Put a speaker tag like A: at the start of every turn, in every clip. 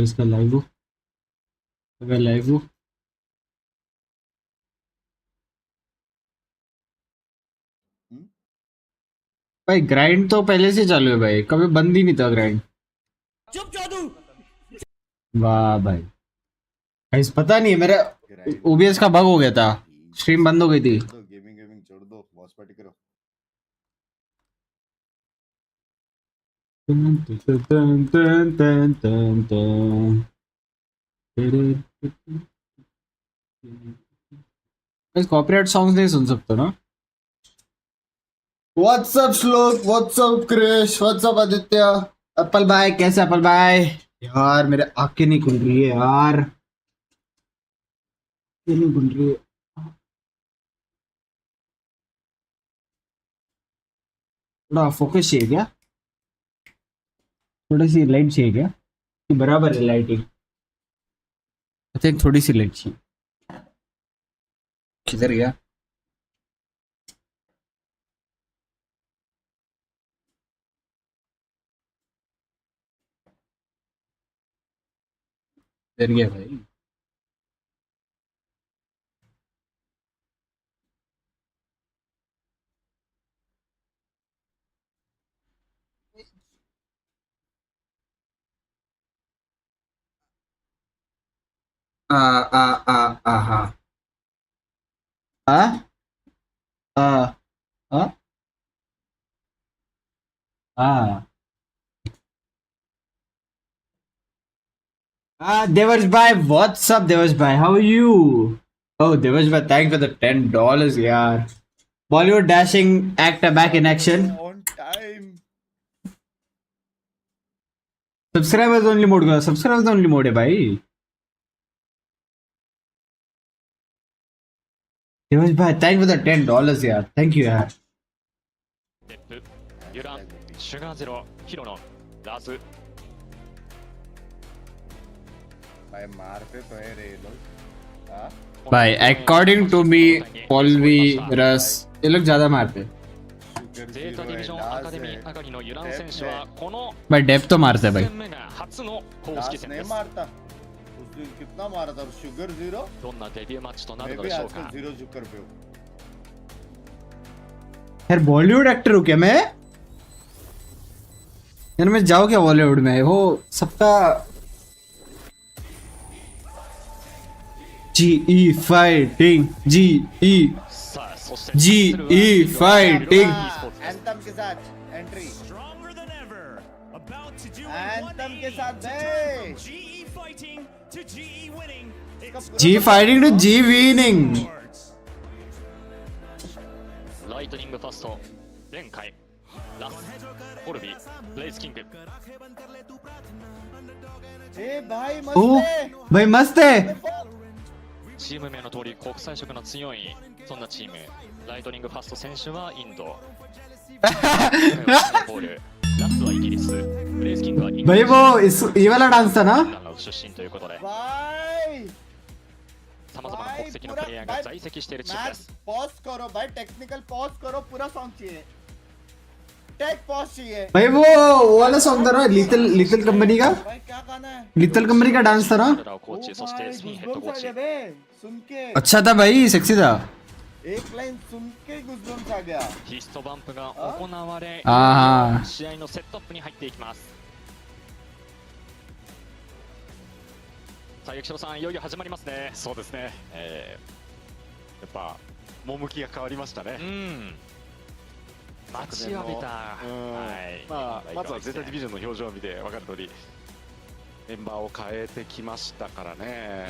A: इसका लाइव हो, अगर लाइव हो भाई। ग्राइंड तो पहले से चालू है भाई, कभी बंद ही नहीं था ग्राइंड।
B: चुप जादू।
A: वाह भाई, गाइस पता नहीं मेरा ओबीएस का बग हो गया था, स्ट्रीम बंद हो गई थी।
C: गेमिंग गेमिंग छोड़ दो, बॉस पार्टी करो।
A: कॉपीराइट सॉन्ग्स नहीं सुन सकते ना। What's up Shlok, what's up Krish, what's up Aditya, Apple भाई कैसे एप्पल भाई। यार मेरे आंखें नहीं खुल रही है यार, आंखें नहीं खुल रही है। थोड़ा फोकस चाहिए क्या, थोड़ी सी लाइट चाहिए क्या, कि बराबर है लाइटिंग। आई थिंक थोड़ी सी लाइट चाहिए। किधर गया। किधर गया भाई। आ आ आ आ हाँ आ आ आ आ देवर्ष भाई व्हाट्सअप देवर्ष भाई, हाउ आर यू। ओह देवर्ष भाई थैंक फॉर द $10 यार। Bollywood dashing actor back in action.
C: On time.
A: Subscribers only mode का, सब्सक्राइबर्स ओनली मोड है भाई। देवर्ष भाई थैंक फॉर द $10 यार, थैंक यू यार।
C: भाई मारते तो है रे ये लोग। हाँ
A: भाई अकॉर्डिंग टू मी पॉलवी रस ये लोग ज्यादा मारते हैं।
D: Zeta ディビジョンアカデミー上がりのユラン選手はこの
A: भाई डेप तो मारते हैं
D: 1
A: भाई।
D: 戦目が初の公式
C: लास्ट
D: 戦
C: नहीं
D: です。
C: मारता। उसने कितना मारा था, शुगर जीरो।
D: どんなデビューマッチとな
C: मैं
D: るの
C: भी
D: でしょう
C: आजकल
D: か。
C: जीरो शुगर पे हूँ।
A: यार बॉलीवुड एक्टर हूँ क्या मैं, यार मैं जाऊँ क्या बॉलीवुड में, वो सबका GE fighting GE
D: さあそして
A: GE fighting.
C: Anthem के साथ entry.
B: Stronger than ever. About to do
C: Anthem के साथ
B: to
C: बे।
B: turn from GE fighting to GE winning. It's
A: G fighting to G winning.
B: Esports.
D: ライトニングファスト前回ラスホルビーブレイズキング
C: ए भाई मस्त
A: ओ
C: है।
A: भाई मस्त है।
D: チーム名の通り国際色の強いそんなチーム。ライトニングファスト選手はインド、ボールラスはイギリス、ブレイズキングはインド
A: भाई वो ये वाला डांस था ना।
D: の出身ということで
C: भाई
D: さまざまな国籍のプレイヤーが在籍しているチームで
C: मैच
D: す。
C: पॉज करो भाई, टेक्निकल पॉज करो, पूरा सॉन्ग चाहिए, टेक पॉज चाहिए।
A: भाई वो वाला सॉन्ग था ना, लिटिल कंपनी का,
C: भाई क्या गाना है?
A: लिटिल कंपनी का डांस था ना।
D: 彼らをコーチ、そしてスピンヘッドコー
C: गुस्बम्स आ
D: チ
C: गया बे, सुन के
A: अच्छा था भाई, सेक्सी था।
C: एक लाइन सुन के गुस्बम्स आ गया।
D: ヒストバンプが行われ、
A: あー
D: 試合のセットアップに入っていきます。さあ、雪城さん、いよいよ始まりますね。
E: そうですね、やっぱ趣が変わりましたね。
D: 待ちわびた、
E: まあ、まずはゼータディビジョンの表情を見て分かる通りメンバーを変えてきましたからね、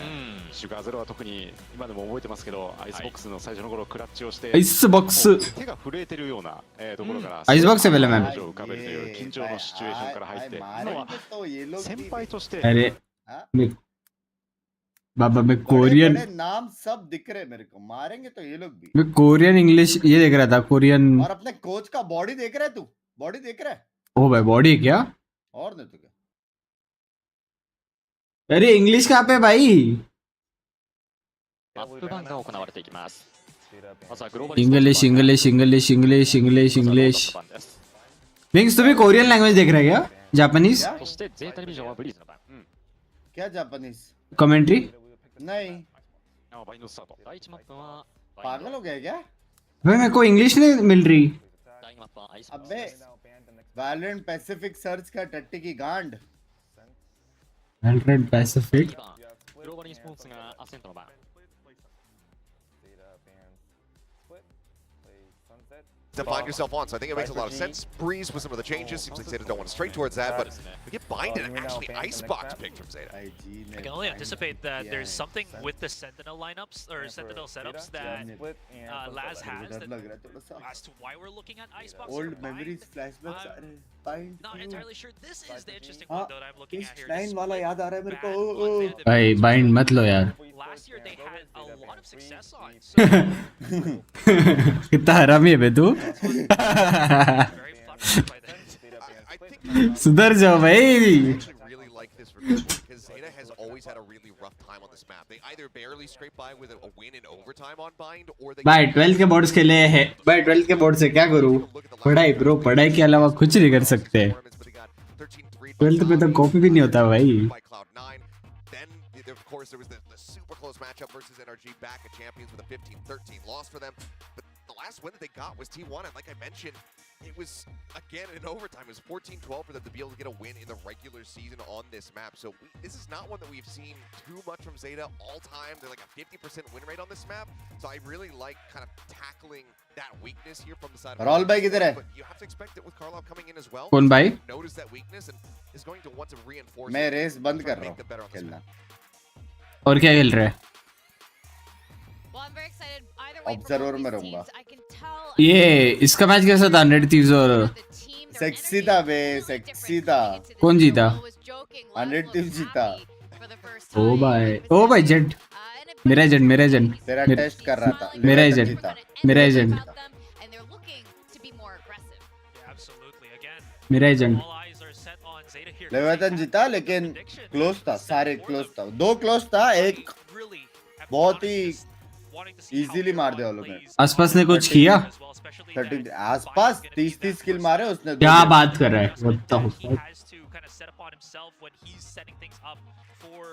E: シュガーゼロは特に今でも覚えてますけど、アイスボックスの最初の頃クラッチをして、
A: アイスボックス
E: もう手が震えてるような、ところから、
A: アイスボックスहै पहले मैम।
E: 表情を浮かべるという緊張のシチュエーションから入って、今は
C: तो ये लोग
E: 先輩として
A: अरे
C: हाँ?
A: मैं बाबा मैं
C: बड़े
A: कोरियन,
C: बड़े नाम सब दिख रहे मेरे को, मारेंगे तो ये लोग भी।
A: मैं कोरियन इंग्लिश ये देख रहा था, कोरियन।
C: और अपने कोच का बॉडी देख रहा है तू, बॉडी देख रहा है,
A: ओ भाई बॉडी क्या,
C: और नहीं तो क्या।
A: अरे इंग्लिश कहाँ पे भाई?
D: マップ版が行われていきます。まずはグローバル
A: English English English English English English
D: 版です。
A: wings तुम्हें कोरियन लैंग्वेज देख रहा है क्या? जापानीज
D: そしてゼータディビジョンはブリーズの版。
C: क्या जापानीज?
A: कमेंट्री?
C: नहीं
E: バインドスタート。
D: 第1マップは
C: पागल हो गया क्या?
A: भाई मेरे को इंग्लिश नहीं मिल रही.
D: 第2マップはアイスボックス
C: अबे
D: です。
C: वैलोरेंट पैसिफिक सर्च का टट्टी की गांड.
A: Valorant Pacific.
D: 2番グローバル e スポーツがアセントの版。
F: to find yourself on. So I think it makes a lot of sense. Breeze with some of the changes. Seems like Zeta don't want to stray towards that, but we get bind and actually icebox picked from Zeta.
G: I can only anticipate that there's something with the Sentinel lineups or Sentinel setups that Laz has that, as to why we're looking at icebox. or
C: Old
G: bind.
C: memories, flashbacks. अरे bind
G: Not
C: क्यों?
G: entirely sure. This is the interesting
C: हाँ,
G: one though that I'm looking at here.
C: इस
G: This
C: 9 वाला याद आ रहा है मेरे
G: bad
C: को.
G: on Zeta
A: भाई
G: Division.
A: बाइंड मत लो यार.
G: Last year they had a lot of success on. So
A: कितना हरामी है बे तू.
G: very fluctuated by them.
F: I think
A: सुधर जाओ भाई.
F: I actually really like this for Gskill because Zeta has always had a really rough time on this map. They either barely scrape by with a win in overtime on bind, or they
A: भाई 12th के boards खेले हैं. भाई 12th के board से क्या करूँ? पढ़ाई ब्रो, पढ़ाई के अलावा कुछ नहीं कर सकते. 12th पे तो कॉपी भी नहीं होता भाई.
F: by Cloud9. Then, of course, there was the super close matchup versus NRG back at Champions with a 15-13 loss for them. But the last win that they got was T1, and like I mentioned, it was, again, in overtime. It was 14-12 for them to be able to get a win in the regular season on this map. So this is not one that we've seen too much from Zeta all time. They're like a 50% win rate on this map. So I really like kind of tackling that weakness here from the side of
C: Raul bhai किधर है?
F: But you have to expect it with Karlov coming in as well.
A: कौन भाई?
F: Notice that weakness and is going to want to reinforce
C: मैं
F: it,
C: race बंद
F: try
C: कर
F: to
C: रहा
F: make them better
C: हूँ
F: on this
C: खेलना.
F: map.
A: और क्या खेल रहा है?
H: Well, I'm very excited. Either way, for
C: Observer
H: both
C: में
H: these
C: रहूंगा.
H: teams, I can tell
A: ये इसका मैच कैसा था? 100 थीव्स और
H: the team, their
C: Sexy
H: energy
C: था
H: is
C: bay,
H: really
C: sexy
H: different
C: था.
H: coming into this
A: कौन
H: year.
A: जीता?
H: Will was joking,
C: 100
H: Laz
C: teams
H: looks
C: जीता.
H: happy for the first
A: O
H: time.
A: भाई,
H: He was
A: ओ भाई
H: saying,
A: जेट.
H: and it
A: मेरा agent, मेरा agent.
C: तेरा
A: मेरा-
C: टेस्ट कर रहा था.
A: मेरा
C: लेवेटन
A: एजेंट.
C: जीता.
A: मेरा agent.
H: about them, and they're looking to be more aggressive.
G: Yeah, absolutely. Again,
A: मेरा agent.
G: all eyes are set on Zeta here.
C: लेवेटन जीता लेकिन क्लोज था. सारे क्लोज था. 2 क्लोज था. एक
G: Really have
C: बहुत
G: wanted
C: he
G: to- wanting to see how
C: easily मार दिया
G: everyone
C: उन लोगों ने.
G: plays
A: आसपास ने कुछ किया?
G: as well, especially
C: 30
G: that
C: आसपास
G: Bind is gonna be
C: 30
G: that
C: kill
G: first
C: मारे उसने.
A: क्या
C: 2
A: बात कर रहा है? What the
G: that he
A: fuck?
G: has to kind of set upon himself when he's setting things up for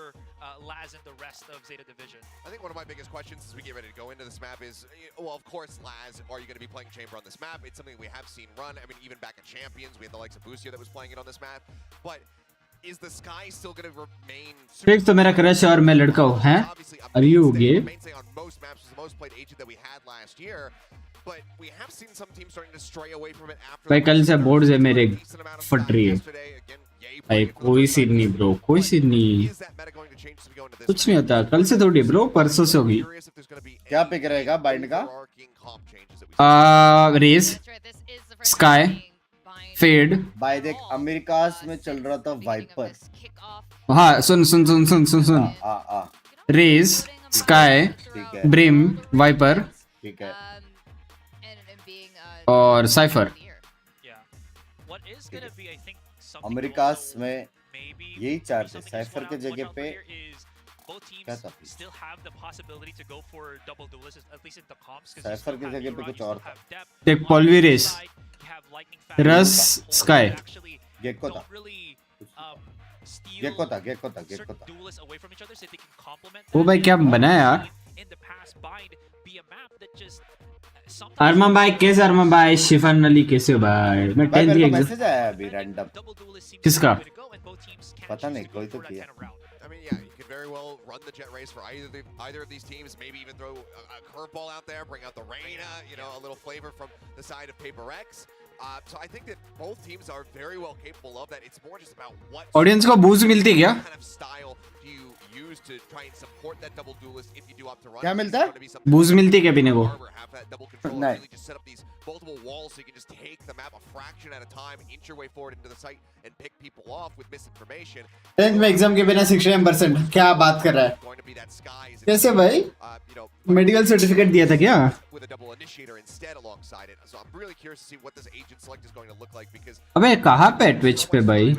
G: Laz and the rest of Zeta Division.
F: I think one of my biggest questions as we get ready to go into this map is, well, of course, Laz, are you going to be playing Chamber on this map? It's something we have seen run. I mean, even back at Champions, we had the likes of Busio that was playing it on this map. But is the Sky still going to remain?
A: एक तो मेरा crush है और मैं लड़का हूँ, हैं?
F: Obviously, a
A: Are you
F: mainstay-
A: gay?
F: mainstay on most maps, was the most played agent that we had last year. But we have seen some teams starting to stray away from it after.
A: भाई कल से board से मेरे
F: decent amount of
A: फट
F: time
A: रही है.
F: yesterday. Again, Yay
A: भाई
F: playing it for the
A: कोई
F: first
A: सीन
F: time.
A: नहीं ब्रो, कोई सीन नहीं.
F: Is that meta going to change as we go into this
A: कुछ नहीं होता. कल से थोड़ी ब्रो, परसों से होगी.
F: Curious if there's going to be
C: क्या
F: any
C: पिक रहेगा बाइंड का?
F: overarching comp changes that we see.
A: Raze,
H: That's right. This is the first
A: Sky,
H: time seeing Bind
A: Fade.
C: भाई देख अमेरिकास में चल रहा था
H: beginning of
C: Viper.
H: this kickoff.
A: हाँ सुन सुन सुन सुन सुन सुन.
C: आ
A: रेस, स्काई,
C: ठीक है.
A: ब्रिम, वाइपर
C: ठीक है.
H: And being
A: और cipher.
G: Yeah. What is going to be, I think, something
C: America's
G: also
C: में
G: maybe
C: यही चार थे.
G: something to
C: साइफर के
G: watch
C: जगह
G: out
C: पे
G: for here is both teams
C: क्या था?
G: still have the possibility to go for double duelists, at least in the comps, 'cause you
C: cipher
G: still
C: की
G: have
C: जगह पे
G: Mirage,
C: कुछ
G: you
C: और
G: still
C: था.
G: have Depth.
A: देख
G: On
A: पॉलवी
G: the other
A: Raze,
G: side, you have Lightning Fast,
A: रस,
G: Polar
A: Sky.
G: that actually
C: Gekko था.
G: don't really, steal
C: गेको था. गेको था. गेको
G: certain
C: था.
G: duelists away from each other so they can complement
A: oh
G: that.
A: भाई क्या बना है यार.
G: In the past, Bind be a map that just sometimes
A: अरमान भाई कैसे? अरमान भाई शिफान अली कैसे हो भाई? मैं
C: भाई
A: 10th
C: मेरे को
A: एग्जाम.
C: मैसेज आया अभी रैंडम.
G: double duelist seems
A: किसका?
G: to be the way to go, and both teams can
C: पता
G: choose
C: नहीं,
G: to
C: कोई
G: go
C: तो
G: for that
C: किया.
G: kind of route.
F: I mean, yeah, you could very well run the jet race for either of these teams. Maybe even throw a curveball out there, bring out the Rane, a little flavor from the side of Paper X. So I think that both teams are very well capable of that. It's more just about what
A: audience को boost मिलती है क्या?
F: kind of style do you use to try and support that double duelist if you do opt to run.
C: क्या
F: It's
C: मिलता है?
F: going to be something
A: boost मिलती है क्या पीने को?
F: Barber have that double control and
C: नहीं.
F: really just set up these multiple walls so you can just take the map a fraction at a time, inch your way forward into the site and pick people off with misinformation.
A: 10th में exam के बिना 69%. क्या बात कर रहा है?
F: Going to be that skies
A: कैसे भाई? मेडिकल सर्टिफिकेट दिया था क्या?
F: with a double initiator instead alongside it. So I'm really curious to see what this region select is going to look like because
A: अबे कहाँ पे ट्विच पे भाई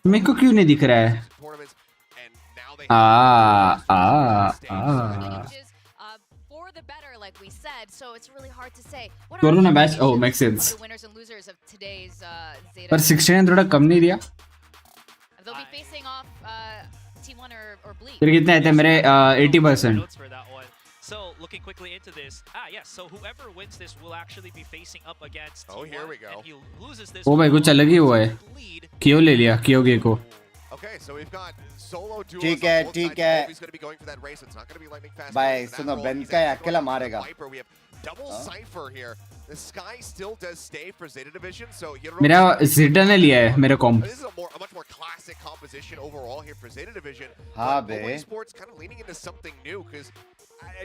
A: मेरे को क्यों नहीं दिख रहा है
H: for the better, like we said, so it's really hard to say. What
A: Corona
H: are
A: batch, oh,
H: the
A: makes sense.
H: winners and losers of today's Zeta?
A: पर 16 थोड़ा कम नहीं दिया
H: They'll be facing off T1 or Bleak.
A: फिर कितने आए थे मेरे 80%.
G: Notes for that one. So looking quickly into this, yes. So whoever wins this will actually be facing up against T1.
F: Oh, here we go.
G: And he loses this.
A: ओ भाई कुछ अलग ही हुआ है कियो ले लिया कियो गे को
F: Okay, so we've got solo duels.
C: ठीक है,
F: on both
C: ठीक
F: sides.
C: है।
F: Nobody's going to be going for that race. It's not going to be lightning fast.
C: भाई,
F: That
C: सुनो,
F: role
C: Ben
F: is
C: का
F: actually
C: अकेला
F: going for
C: मारेगा।
F: Viper. We have double Cypher here. The Sky still does stay for Zeta Division, so
A: मेरा Zeta ने लिया है मेरा कॉम्प
F: this is a much more classic composition overall here for Zeta Division.
C: हाँ
F: But
C: bay.
F: Esports kind of leaning into something new because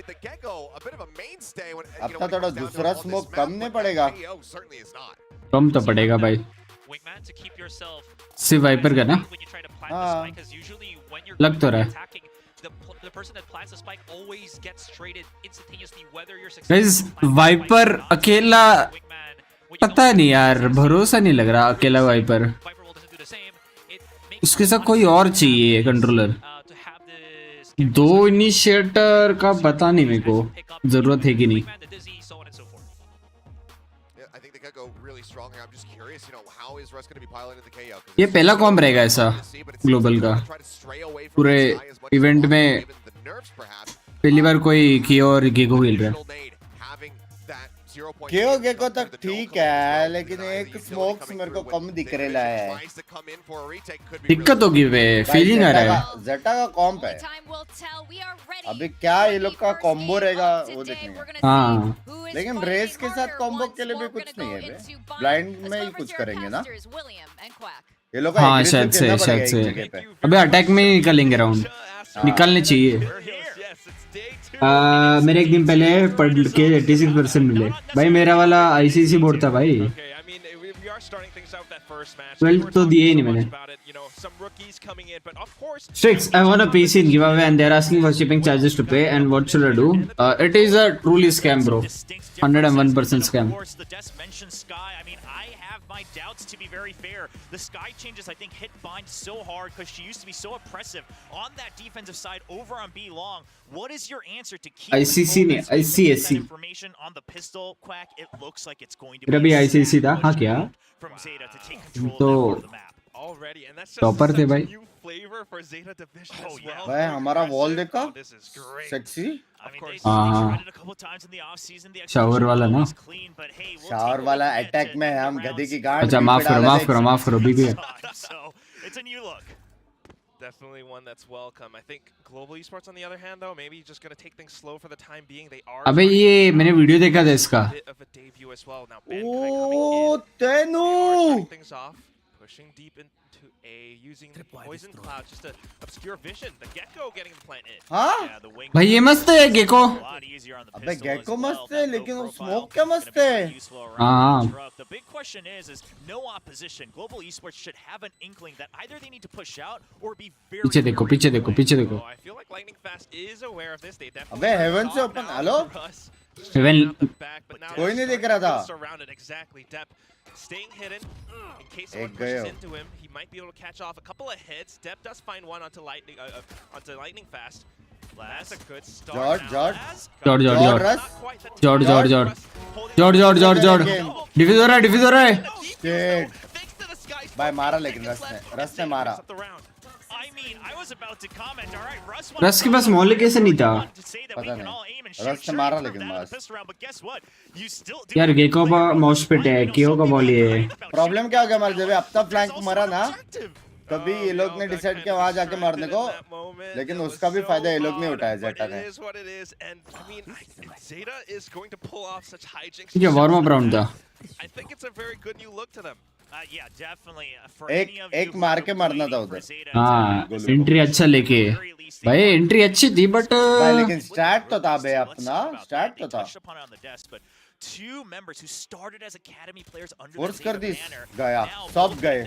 F: the get-go, a bit of a mainstay when
C: अब तो थोड़ा दूसरा smoke कम नहीं पड़ेगा।
F: KO certainly is not.
A: कम तो पड़ेगा भाई
G: Wingman to keep yourself
A: सिर्फ वाइपर का ना
G: when you try to plant the
C: हाँ।
G: spike, because usually when you're
A: लग तो रहा है
G: attacking, the person that plants the spike always gets traded instantaneously, whether you're
A: guys
G: successful.
A: Viper अकेला
G: Wingman,
A: पता नहीं यार भरोसा नहीं लग रहा अकेला wiper
G: Viper will doesn't do the same. It makes
A: उसके साथ कोई और चाहिए कंट्रोलर
G: to have this
A: दो इनिशिएटर का पता नहीं मेरे को जरूरत है कि नहीं
G: Wingman, the dizzy, so on and so forth.
F: Yeah, I think they could go really strong here. I'm just curious, how is Russ going to be piloting the KO?
A: ये पहला कॉम्प रहेगा ऐसा ग्लोबल का पूरे इवेंट में पहली बार कोई कियो और गेको खेल रहा है
C: केओ गेको तक ठीक है लेकिन एक स्मोक्स मेरे को कम दिख रहा है
A: दिक्कत होगी वे फीलिंग आ रहा है
C: जेटा का कॉम्प है अभी क्या ये लोग का कॉम्बो रहेगा वो देखेंगे
A: हाँ
C: लेकिन रेस के साथ कॉम्बो के लिए भी कुछ नहीं है बे ब्लाइंड में ही कुछ करेंगे ना ये लोग
A: हाँ शायद से अबे अटैक में ही निकलेंगे राउंड निकलने चाहिए मेरे एक दिन पहले पढ़ के 86% मिले भाई मेरा वाला आईसीसी बोर्ड था भाई 12 तो दिए ही नहीं मैंने Strixx, I want a PC in giveaway and they're asking for shipping charges to pay and what should I do? It is a truly scam bro 101% scam
B: my doubts, to be very fair. The Sky changes, I think, hit Bind so hard because she used to be so oppressive on that defensive side over on B long. What is your answer to keep
A: ICC ने ICSE
B: information on the pistol? Quack, it looks like it's going to
A: मेरा भी ICC था हाँ क्या
B: from Zeta to take control
A: तो
B: of the map.
I: Already, and that's
A: topper थे भाई
I: flavor for Zeta Division as well.
C: भाई हमारा वॉल देखा
I: This is great.
C: सेक्सी
A: हाँ शावर वाला ना
C: शावर वाला अटैक में हम गधे की गांड
A: अच्छा माफ करो भी है
B: It's a new look.
I: Definitely one that's welcome. I think Global Esports on the other hand though, maybe just going to take things slow for the time being. They are
A: अबे ये मैंने वीडियो देखा था इसका
I: bit of a debut as well. Now Ben
C: O
I: coming
C: तेनू
I: things off, pushing deep into A, using poison cloud just to obscure vision. The Gecko getting the plant in.
C: हाँ
A: भाई ये मस्त है गेको
C: अबे गेको मस्त है लेकिन वो स्मोक क्या मस्त है
A: हाँ
B: The big question is no opposition. Global Esports should have an inkling that either they need to push out or be very
A: पीछे देखो
I: I feel like Lightning Fast is aware of this. They definitely
C: अबे haven से open hello
A: haven
C: कोई नहीं देख रहा था
I: surrounded exactly. Depp staying hidden in case
C: एक
I: someone
C: गए
I: pushes into him. He might be able to catch off a couple of hits. Depp does find one onto Lightning Fast. That's a good start.
C: Jord
A: defuse हो रहा है
C: भाई मारा लेकिन रस ने मारा
A: रस के पास मॉल कैसे नहीं था
C: पता नहीं रस ने मारा लेकिन बस
A: यार गेको का माउस पे है कियो का बॉल ये
C: प्रॉब्लम क्या हो गया हमारे जब अब तक फ्लैंक मरा ना कभी ये लोग ने डिसाइड किया वहां जाके मारने को लेकिन उसका भी फायदा ये लोग नहीं उठाया जेटा ने
A: ये वार्म अप राउंड था
C: एक मार के मरना था उधर
A: हाँ एंट्री अच्छा लेके भाई एंट्री अच्छी थी बट
C: लेकिन स्टार्ट तो था बे अपना स्टार्ट तो था
B: Two members who started as academy players under
C: force
B: the
C: कर दी
B: Zeta banner.
C: गया सब गए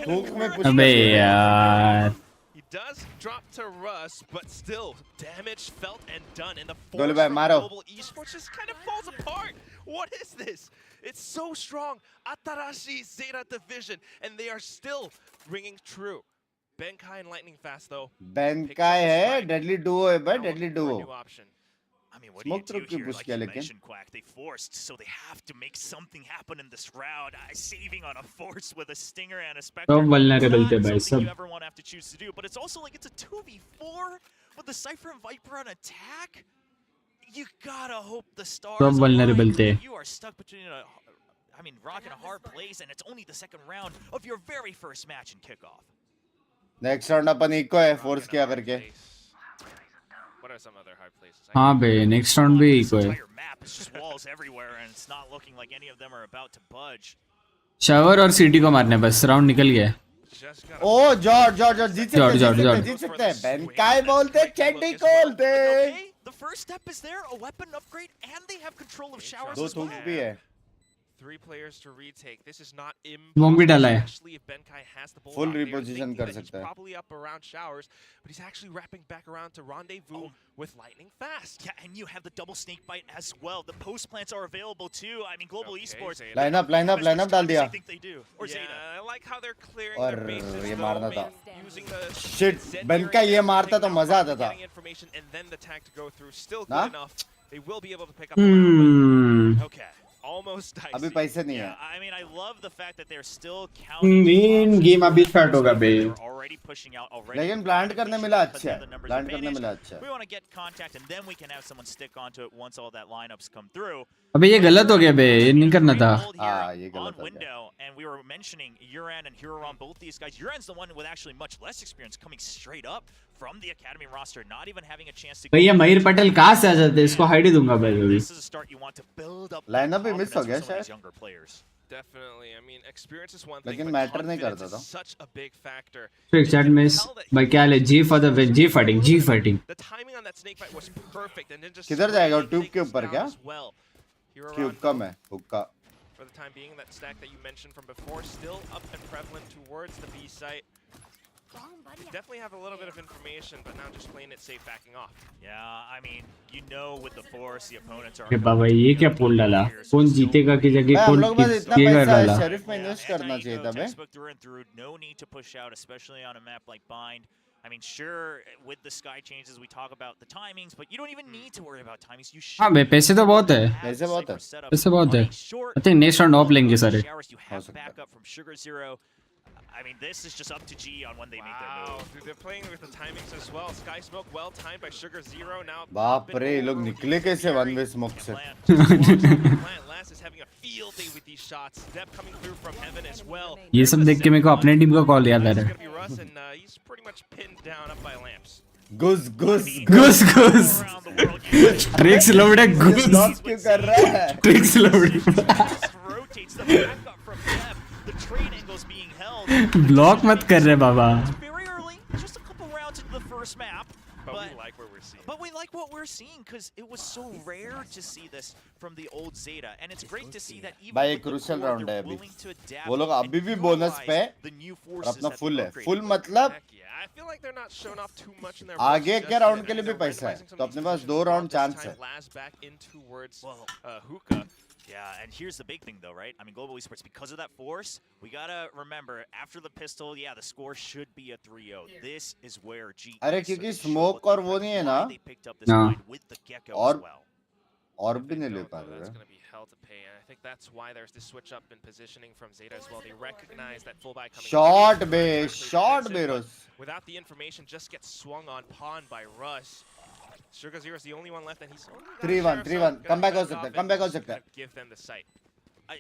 C: हुक में कुछ
A: अबे यार
I: He does drop to Russ, but still damage felt and done in the
C: गोली
I: force
C: भाई
I: from
C: मारो
I: Global Esports just kind of falls apart. What is this? It's so strong. Atarashi Zeta division, and they are still ringing true. Benkai and Lightning Fast though.
C: Benkai है, deadly duo है भाई, deadly duo.
B: I mean, what do you do here? Like you mentioned, Quack, they forced, so they have to make something happen in this round. Saving on a force with a stinger and a spectre.
A: सब vulnerable थे भाई
B: Something
A: सब.
B: you ever want to have to choose to do, but it's also like it's a 2v4 with the Cypher and Viper on attack. You gotta hope the stars.
A: सब vulnerable थे.
B: You are stuck between rock and a hard place, and it's only the second round of your very first match in kickoff.
C: Next round अपन eco है, force किया करके.
I: What are some other hard places?
A: हाँ बे, next round भी eco है.
B: Entire map is just walls everywhere, and it's not looking like any of them are about to budge.
A: Shower और सीटी को मारने बस, राउंड निकल गया.
C: ओ जॉर्ज जीत सकते हैं. Benkai बोलते, चेडी बोलते.
B: The first step is there, a weapon upgrade, and they have control of showers
C: दो
B: as well.
C: थूक भी है.
I: 3 players to retake. This is not
A: Won't be dala hai.
I: Especially if Benkai has the ball
C: Full
I: out there,
C: reposition
I: thinking
C: kar
I: that he's
C: sakta hai.
I: probably up around showers, but he's actually wrapping back around to rendezvous with Lightning Fast.
B: Yeah, and you have the double snake bite as well. The post plants are available too. I mean, Global Esports.
I: Zeta.
C: Line up डाल दिया.
B: I think they do. Or
I: Yeah,
B: Zeta.
I: I like how they're clearing
C: और
I: their bases
C: ये
I: though,
C: मारना था.
I: using the
C: Shit,
I: Zen
C: Benkai
I: area,
C: ये मारता तो
I: getting
C: मजा
I: out,
C: आता था.
I: getting information, and then the tag to go through. Still
C: ना?
I: good enough. They will be able to pick up the round, but
B: Okay.
I: almost dicey.
C: अभी पैसे नहीं है.
B: Yeah, I mean, I love the fact that they're still counting.
A: Main game अभी start होगा बे.
B: They're already pushing out already.
C: लेकिन plant करने मिला अच्छा
B: Because
C: है.
B: of the numbers
C: प्लांट करने
B: advantage.
C: मिला अच्छा है.
B: We want to get contact, and then we can have someone stick onto it once all that lineups come through.
A: अबे ये गलत हो गया बे, ये नहीं करना था.
C: हाँ, ये गलत
B: On
C: हो गया.
B: window, and we were mentioning Uran and Huron, both these guys. Uran's the one with actually much less experience, coming straight up from the academy roster, not even having a chance to.
A: भैया महीर पटेल कहाँ से आ जाते हैं, इसको hide ही दूंगा भाई अभी.
B: This is a start you want to build up.
C: Lineup भी miss हो गया
B: confidence with some of these
C: शायद.
B: younger players.
I: Definitely. I mean, experience is one thing,
C: लेकिन
I: but
C: मैटर नहीं
I: confidence
C: करता
I: is
C: था.
I: such a big factor.
A: Strixx chat में भाई क्या ले, G for the win, G fighting.
I: The timing on that snake bite was perfect, and then just
C: किधर जाएगा वो,
I: spraying
C: ट्यूब
I: and
C: के
I: taking
C: ऊपर
I: down
C: क्या?
I: as well. Here
C: cube
I: around
C: कम है, हुक्का.
I: for the time being, that stack that you mentioned from before still up and prevalent towards the B site. Definitely have a little bit of information, but now just playing it safe, backing off.
B: Yeah, I mean, you know, with the force, the opponents are.
A: अरे बाबा ये क्या पोल डाला, कौन जीतेगा की जगह
C: हम
A: कौन
C: लोग बस इतना
A: जीतेगा
C: पैसा है,
A: डाला.
C: शरीफ में इन्वेस्ट करना चाहिए था बे.
B: Textbook through and through. No need to push out, especially on a map like Bind. I mean, sure, with the sky changes, we talk about the timings, but you don't even need to worry about timings. You should.
A: हाँ बे, पैसे तो बहुत है.
C: पैसे बहुत है.
A: पैसे बहुत है. I think next round of लेंगे सारे.
B: You have backup from Sugar Zero. I mean, this is just up to G on when they make their
I: Wow,
B: move.
I: dude, they're playing with the timings as well. Sky Smoke well timed by Sugar Zero. Now
C: बाप रे, ये लोग निकले कैसे one way smoke से?
I: Last is having a field day with these shots. Dep coming through from heaven as well.
A: ये सब देख के मेरे को अपने टीम का कॉल याद आ रहा है.
I: It's gonna be Russ, and he's pretty much pinned down up by lamps.
C: गुस
A: Gus. Strixx loaded Gus.
C: Block क्यों कर रहा है?
A: Strixx loaded.
B: Rotates the backup from Dep. The trade angles being held.
A: Block मत कर रहे बाबा.
B: Very early, just a couple rounds into the first map.
I: But we like what we're seeing.
B: But we like what we're seeing because it was so rare to see this from the old Zeta, and it's great to see that even
C: भाई
B: with the
C: crucial
B: core,
C: round है
B: they're
C: अभी.
B: willing to adapt
C: वो लोग
B: and
C: अभी भी bonus पे
B: utilize the new
C: और
B: forces
C: अपना
B: that
C: फुल
B: they've
C: है.
B: upgraded.
C: फुल मतलब
I: Heck yeah, I feel like they're not showing off too much in their
C: आगे
I: runs
C: के
I: just
C: राउंड
I: yet.
C: के लिए भी
I: They're
C: पैसा है,
I: randomizing some
C: तो
I: of
C: अपने
I: these
C: pass
I: positions
C: 2
I: as well.
C: Round
I: This
C: chance
I: time
C: है.
I: Laz back in towards
B: Well,
I: hookah.
B: Yeah, and here's the big thing though, right? I mean, Global Esports, because of that force, we gotta remember, after the pistol, yeah, the score should be a 3-0. This is where G
C: अरे
B: is,
C: क्योंकि
B: so they
C: smoke
B: show
C: और
B: what
C: वो
B: they
C: नहीं है
B: why
C: ना.
B: they picked up this
A: हाँ.
B: fight with the Gecko
C: और
B: as well.
C: और भी नहीं ले पा
I: That's
C: रहे.
I: going to be hell to pay, and I think that's why there's this switch up in positioning from Zeta as well. They recognize that full buy coming.
C: Shot
I: in.
C: Bay,
I: Quickly
C: shot
I: defensive,
C: bay
I: but
C: rose.
I: without the information, just gets swung on pawn by Russ. Sugar Zero is the only one left, and he's only got
C: 3-1,
I: Sheriff,
C: 3-1.
I: so
C: Comeback
I: gonna
C: हो सकता है,
I: shut
C: comeback हो
I: off and
C: सकता है.
I: gonna give them the site.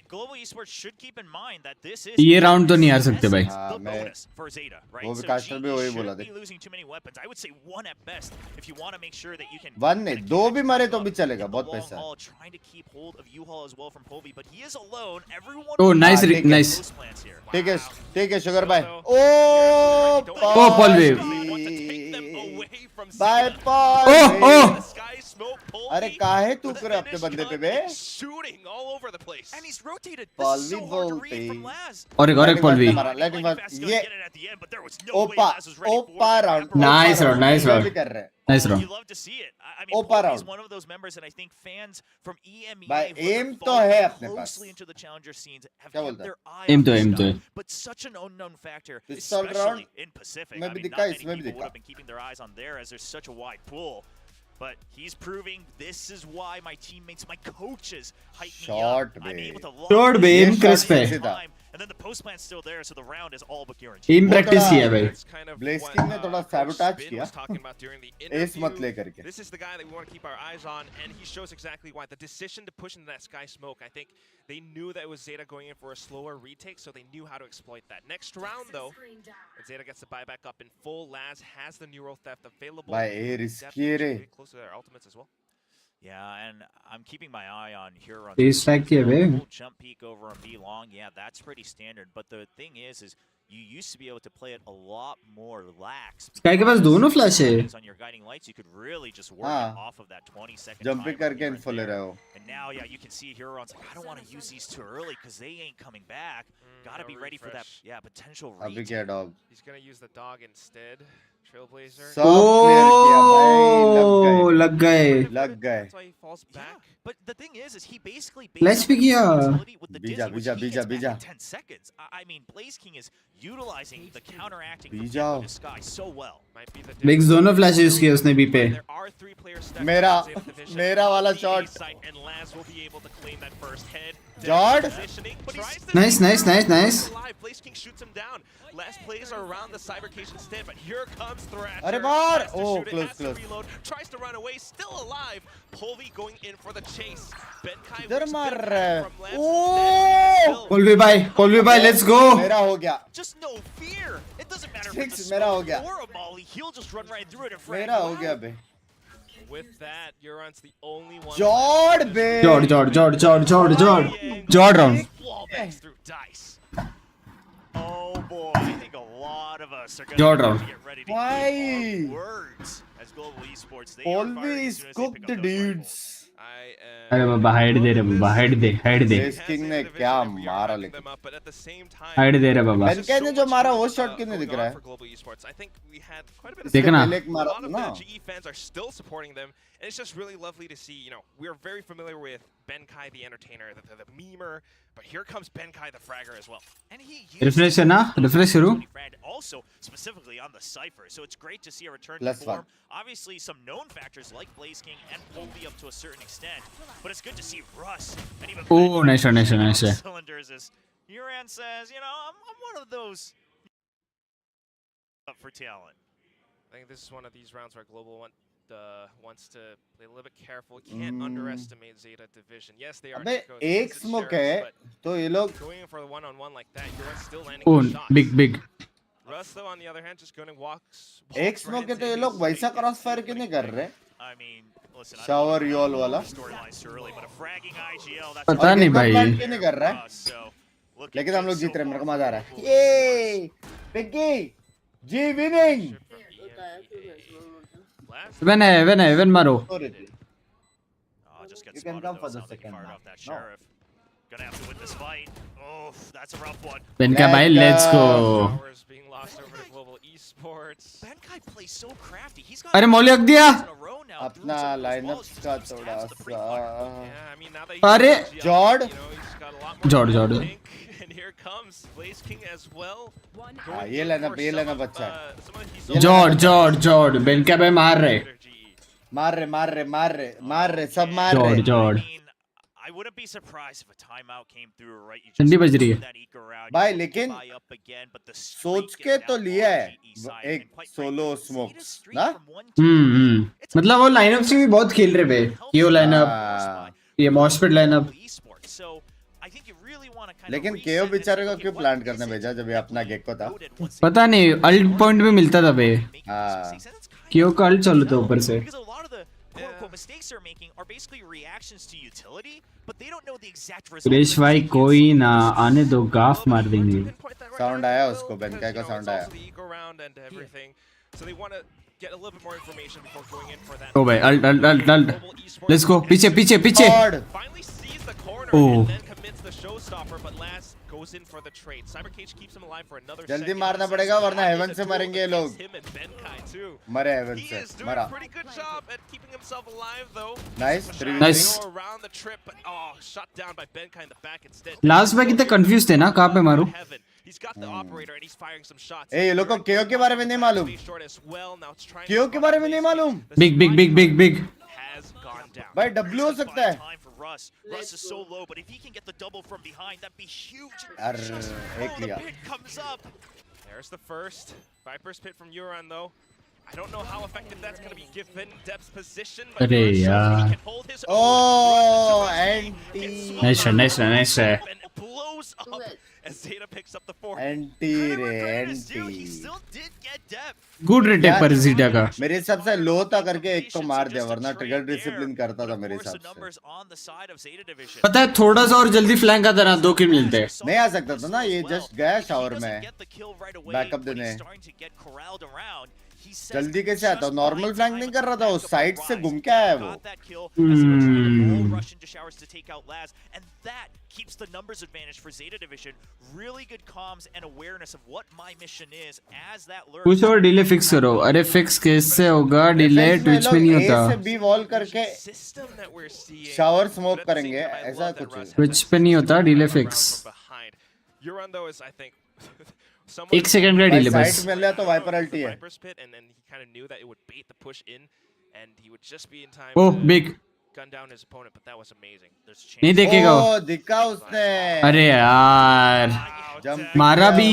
B: Global Esports should keep in mind that this is
A: ये round तो नहीं हार सकते भाई.
B: the
C: मैं-
B: bonus for Zeta, right?
C: वो भी
B: So
C: caster भी
B: G
C: वही
B: shouldn't
C: बोला
B: be
C: थे.
B: losing too many weapons. I would say one at best if you want to make sure that you can.
C: 1 नहीं, 2 भी मारे तो भी चलेगा,
B: in the
C: बहुत
B: long
C: पैसा है.
B: haul, trying to keep hold of U-Haul as well from Povey, but he is alone. Everyone.
A: Oh, nice,
C: ठीक है.
A: nice.
B: Post plants here.
C: ठीक है शुगर भाई.
I: Oh,
A: Paul wave.
I: They want to take them away from
C: by
I: Zeta.
C: Paul.
A: Oh, oh.
I: The Sky smoke.
C: अरे काहे तू करे अपने बंदे पे बे?
I: Shooting all over the place.
B: And he's rotated. This
C: Paul
B: is so
C: भी
B: hard to
C: बोलते
B: read
C: he.
B: from Laz.
A: और एक Paul भी
C: Letting fast ये
B: Opa,
C: ओपा round
A: Nice round, nice round.
C: भी कर रहे हैं
A: nice round
B: You love to see it. I mean,
C: Opa
B: Paul
C: round.
B: is one of those members, and I think fans from EMEA
C: भाई
B: who have
C: aim तो
B: followed
C: है अपने पास
B: closely into the challenger scenes have
C: क्या
B: kept
C: बोलता है?
B: their eye
A: Aim
B: on
A: तो
B: this
A: aim तो
B: guy.
A: है
B: But such an unknown factor,
C: Pistol round
B: especially in Pacific.
C: में
B: I
C: भी
B: mean,
C: दिखा,
B: not many
C: इसमें भी
B: people would
C: दिखा।
B: have been keeping their eyes on there as there's such a wide pool. But he's proving this is why my teammates, my coaches hype me
C: Short
B: up. I'm
C: bait.
B: able to lock
A: Short
B: this
A: bait,
B: in
A: aim crisp है।
B: time, and then the post plant's still there, so the round is all but guaranteed.
A: Team practice किया भाई
I: That's kind of
C: Blaze
I: what,
C: King ने थोड़ा
I: Coach
C: sabotage
I: Spin
C: किया।
I: was talking about during the
C: Ace मत
I: interview.
C: ले करके
I: This is the guy that we want to keep our eyes on, and he shows exactly why. The decision to push into that sky smoke, I think they knew that it was Zeta going in for a slower retake, so they knew how to exploit that. Next round, though, Zeta gets the buyback up in full. Laz has the neural theft available.
C: भाई ये risky है रे
I: Pretty close to their ultimates as well.
B: Yeah, and I'm keeping my eye on Huron.
A: He's stacked here, babe.
B: Jump peek over on B long. Yeah, that's pretty standard. But the thing is you used to be able to play it a lot more lax.
A: Sky के पास दोनों flash है
B: On your guiding lights, you could really just work
C: हाँ।
B: it off of that 20-second
C: jump
B: timer
C: करके
B: here and
C: info ले
B: there.
C: रहे हो
B: And now, yeah, you can see Huron's like, I don't want to use these too early because they ain't coming back. Gotta
I: no
B: be ready for that,
I: refresh.
B: yeah, potential
C: अभी
B: retake.
C: क्या dog
I: He's going to use the dog instead. Trailblazer.
C: सब clear किया भाई
A: लग गए
C: लग गए
I: That's why he falls
B: Yeah,
I: back.
B: but the thing is he basically
A: Let's
B: based
A: pick
B: on
A: ya.
B: his utility with the
C: Bija,
B: Dizzy, which
C: bija,
B: he
C: bija,
B: gets back
C: bija.
B: in 10 seconds. I mean, Blaze King is utilizing the counteracting from
C: Bija.
B: Echo to Sky so well.
I: Might be the
A: big
I: difference.
A: दोनों flash use किए उसने B पे
I: There are 3 players stuck
C: मेरा
I: in the division.
C: मेरा वाला
I: The
C: shot
I: site, and Laz will be able to claim that first head.
C: Jord.
I: Positioning, but tries to
A: Nice, nice, nice, nice.
I: alive. Blaze King shoots him down. Last plays are around the Cybercation instead, but here comes Thrasher.
C: अरे बार
I: Tries to
C: oh
I: shoot it,
C: close
I: has to
C: close
I: reload, tries to run away, still alive. Polvi going in for the chase. Benkai
C: इधर
I: whips
C: मार
I: Benkai
C: रहा है
I: from Laz
C: oh
I: instead.
A: Paul भाई let's go
C: मेरा हो गया
B: Just no fear. It doesn't matter if
C: Strixx
B: it's a
C: मेरा हो
B: smoke
C: गया
B: or a molly. He'll just run right through it and frag.
C: मेरा हो गया बे
I: With that, Euron's the only one.
C: Jord
I: left.
C: Bay
A: Jord round
B: Wall bangs through dice. Oh boy, I think a lot of us are
A: Jord
B: going
A: round.
B: to get ready to
C: Why?
B: hear our words as Global Esports. They are
C: Paul
B: firing
C: भी
B: as soon as they
C: cooked
B: pick up those
C: dudes
B: rifles.
I: I
A: अरे बाबा hide दे रे बाबा hide दे
C: Blaze King ने क्या मारा लेकिन
A: hide दे रे बाबा
C: Ben ने जो मारा वो shot क्यों नहीं दिख रहा है
A: देखना
C: पहले एक मारा था ना
I: GE fans are still supporting them, and it's just really lovely to see. You know, we're very familiar with Benkai the entertainer, the memer, but here comes Benkai the fragger as well.
B: And he used
A: Refresh है ना refresh करूँ
B: also specifically on the cipher, so it's great to see a return
C: Plus
B: to form.
C: one.
B: Obviously, some known factors like Blaze King and Polvi up to a certain extent, but it's good to see Russ and even
A: Oh, nice shot, nice shot, nice shot.
B: cylinders. As Uran says, you know, I'm one of those up for talent.
I: I think this is one of these rounds where Global wants to play a little bit careful. Can't underestimate Zeta division. Yes, they are
C: अबे
I: Nico's
C: एक
I: against
C: smoke
I: Sheriffs,
C: है
I: but
C: तो ये लोग
I: going in for the one-on-one like that, you're still landing
A: Oh,
I: good shots.
A: big
I: Russ, though, on the other hand, just going to walks
C: एक smoke है तो ये लोग वैसा क्रॉस फायर क्यों नहीं कर रहे
B: I mean, listen, I
C: Shower
B: don't
C: yall
B: know
C: वाला
B: storylines too early, but a fragging IGL, that's
A: पता नहीं भाई
C: प्लान क्यों नहीं कर रहा है
B: Russ, so looking
C: लेकिन हम
B: good
C: लोग
B: so
C: जीत रहे हैं
B: far
C: मेरे को
B: for
C: मजा आ रहा है
B: Global.
C: ये पिग्गी जी विनिंग
A: Even मारो
B: Oh, just got
C: You can
B: spotted,
C: come
B: though.
C: for the
B: Sounds like he
C: second
B: fired
C: map.
B: off that
C: No.
B: sheriff. Gonna have to win this fight. Oh, that's a rough one.
A: Ben का भाई let's go
I: Showers being lost over to Global Esports.
B: Benkai plays so crafty. He's got
A: अरे मौली रख दिया
B: in a row now.
C: अपना lineup का थोड़ा सा
I: Yeah, I mean, now that
A: अरे
C: Jord
I: you know, he's got a lot more
A: Jord
I: pink, and here comes Blaze King as well.
C: हाँ ये लाइनअप अच्छा है
A: जॉर्ड बेन का भाई मार रहे
C: मार रहे सब मार रहे
A: जॉर्ड
B: I mean, I wouldn't be surprised if a timeout came through right. You
A: ठंडी
B: just
A: बज रही है
B: that eco route,
C: भाई
B: you
C: लेकिन
B: buy up again, but the
C: सोच
B: streak
C: के
B: is
C: तो
B: now
C: लिया
B: on
C: है
B: GE side,
C: एक
B: and quite
C: solo
B: frankly,
C: smokes
B: Zeta's streak
C: ना
B: from 1 to 2
A: मतलब वो लाइनअप से भी बहुत खेल रहे थे यो लाइनअप
C: हाँ।
A: ये MOSFET lineup
B: Esports. So I think you really want to kind
C: लेकिन
B: of
C: केओ
B: reset
C: बेचारे
B: this,
C: को
B: okay,
C: क्यों
B: what
C: प्लांट
B: is
C: करने
B: it
C: भेजा जब ये अपना गेको था
B: loaded once
A: पता नहीं अल्ट पॉइंट भी मिलता था बे
B: making
C: हाँ।
B: mistakes, and that's kind
A: क्यों
B: of
A: का अल्ट चलो तो ऊपर से
B: because a lot of the quote-unquote mistakes they're making are basically reactions to utility, but they don't know the exact result.
A: Suresh भाई कोई ना आने दो गाफ मार देंगे
C: साउंड आया उसको बेनकाई का साउंड आया
I: So they want to get a little bit more information before going in for that.
A: Oh भाई ult
I: Global esports
A: let's go पीछे पीछे पीछे
C: God.
I: finally sees the corner
A: Oh.
I: and then commits the showstopper, but Laz goes in for the trade. Cybercage keeps him alive for another
C: जल्दी
I: second.
C: मारना पड़ेगा वरना haven से मरेंगे ये लोग.
I: Him and Benkai too.
C: मरे हेवन
I: He
C: से
I: is doing
C: मरा.
I: a pretty good job at keeping himself alive though.
C: Nice.
A: Nice.
I: Go around the trip, but shot down by Benkai in the back instead.
A: Last में कितने confuse थे ना कहाँ पे मारूं
I: Heaven. He's got the operator and he's firing some shots.
C: ए ये लोग को केओ के बारे में नहीं मालूम.
I: Be short as well. Now it's trying
C: केओ
I: to
C: के बारे में नहीं मालूम.
A: Big big big big big
I: has gone down.
C: भाई W हो सकता है.
B: Time for Russ. Russ is so low, but if he can get the double from behind, that'd be huge.
C: अरे एक
B: The
C: लिया.
B: pit comes up.
I: There's the first Viper's pit from Euron though. I don't know how effective that's going to be given Depth's position, but
A: अरे
I: Euron shows that
A: यार.
I: he can hold his
C: Oh,
I: own.
C: anti.
A: Nice है nice है nice है
I: And it blows up as Zeta picks up the fourth.
C: Anti रे
B: He
C: anti.
B: still did get depth.
A: Good retake पर Zeta का
C: मेरे हिसाब से लो था करके एक तो मार दिया वरना ट्रिगर डिसिप्लिन करता था मेरे
B: Of course, the
C: हिसाब से.
B: numbers on the side of Zeta division.
A: पता है थोड़ा सा और जल्दी फ्लैंक आता ना 2 किल मिलते
C: नहीं आ सकता था ना ये जस्ट गया शावर में.
B: बैकअप
C: Backup देने.
B: देने
C: जल्दी कैसे आता नॉर्मल फ्लैंक नहीं कर रहा था उस साइड से घूम के आया वो.
B: Keeps the numbers advantage for Zeta division. Really good comms and awareness of what my mission is as that lurk.
A: कुछ और डिले फिक्स करो अरे फिक्स कैसे होगा डिले ट्विच में नहीं होता
C: A से B वॉल करके
I: System that we're seeing.
C: Shower smoke करेंगे ऐसा कुछ.
A: ट्विच पे नहीं होता delay fix
I: Euron though is I think
A: एक सेकंड का डिले बस
C: साइड मिल रहा तो वाइपर अल्टी है.
I: Viper's pit, and then he kind of knew that it would bait the push in, and he would just be in time
A: oh
I: to
A: big
I: gun down his opponent. But that was amazing. There's a chance.
A: नहीं देखेगा वो
C: ओ दिखा उसने.
A: अरे यार
C: jump
A: मारा भी.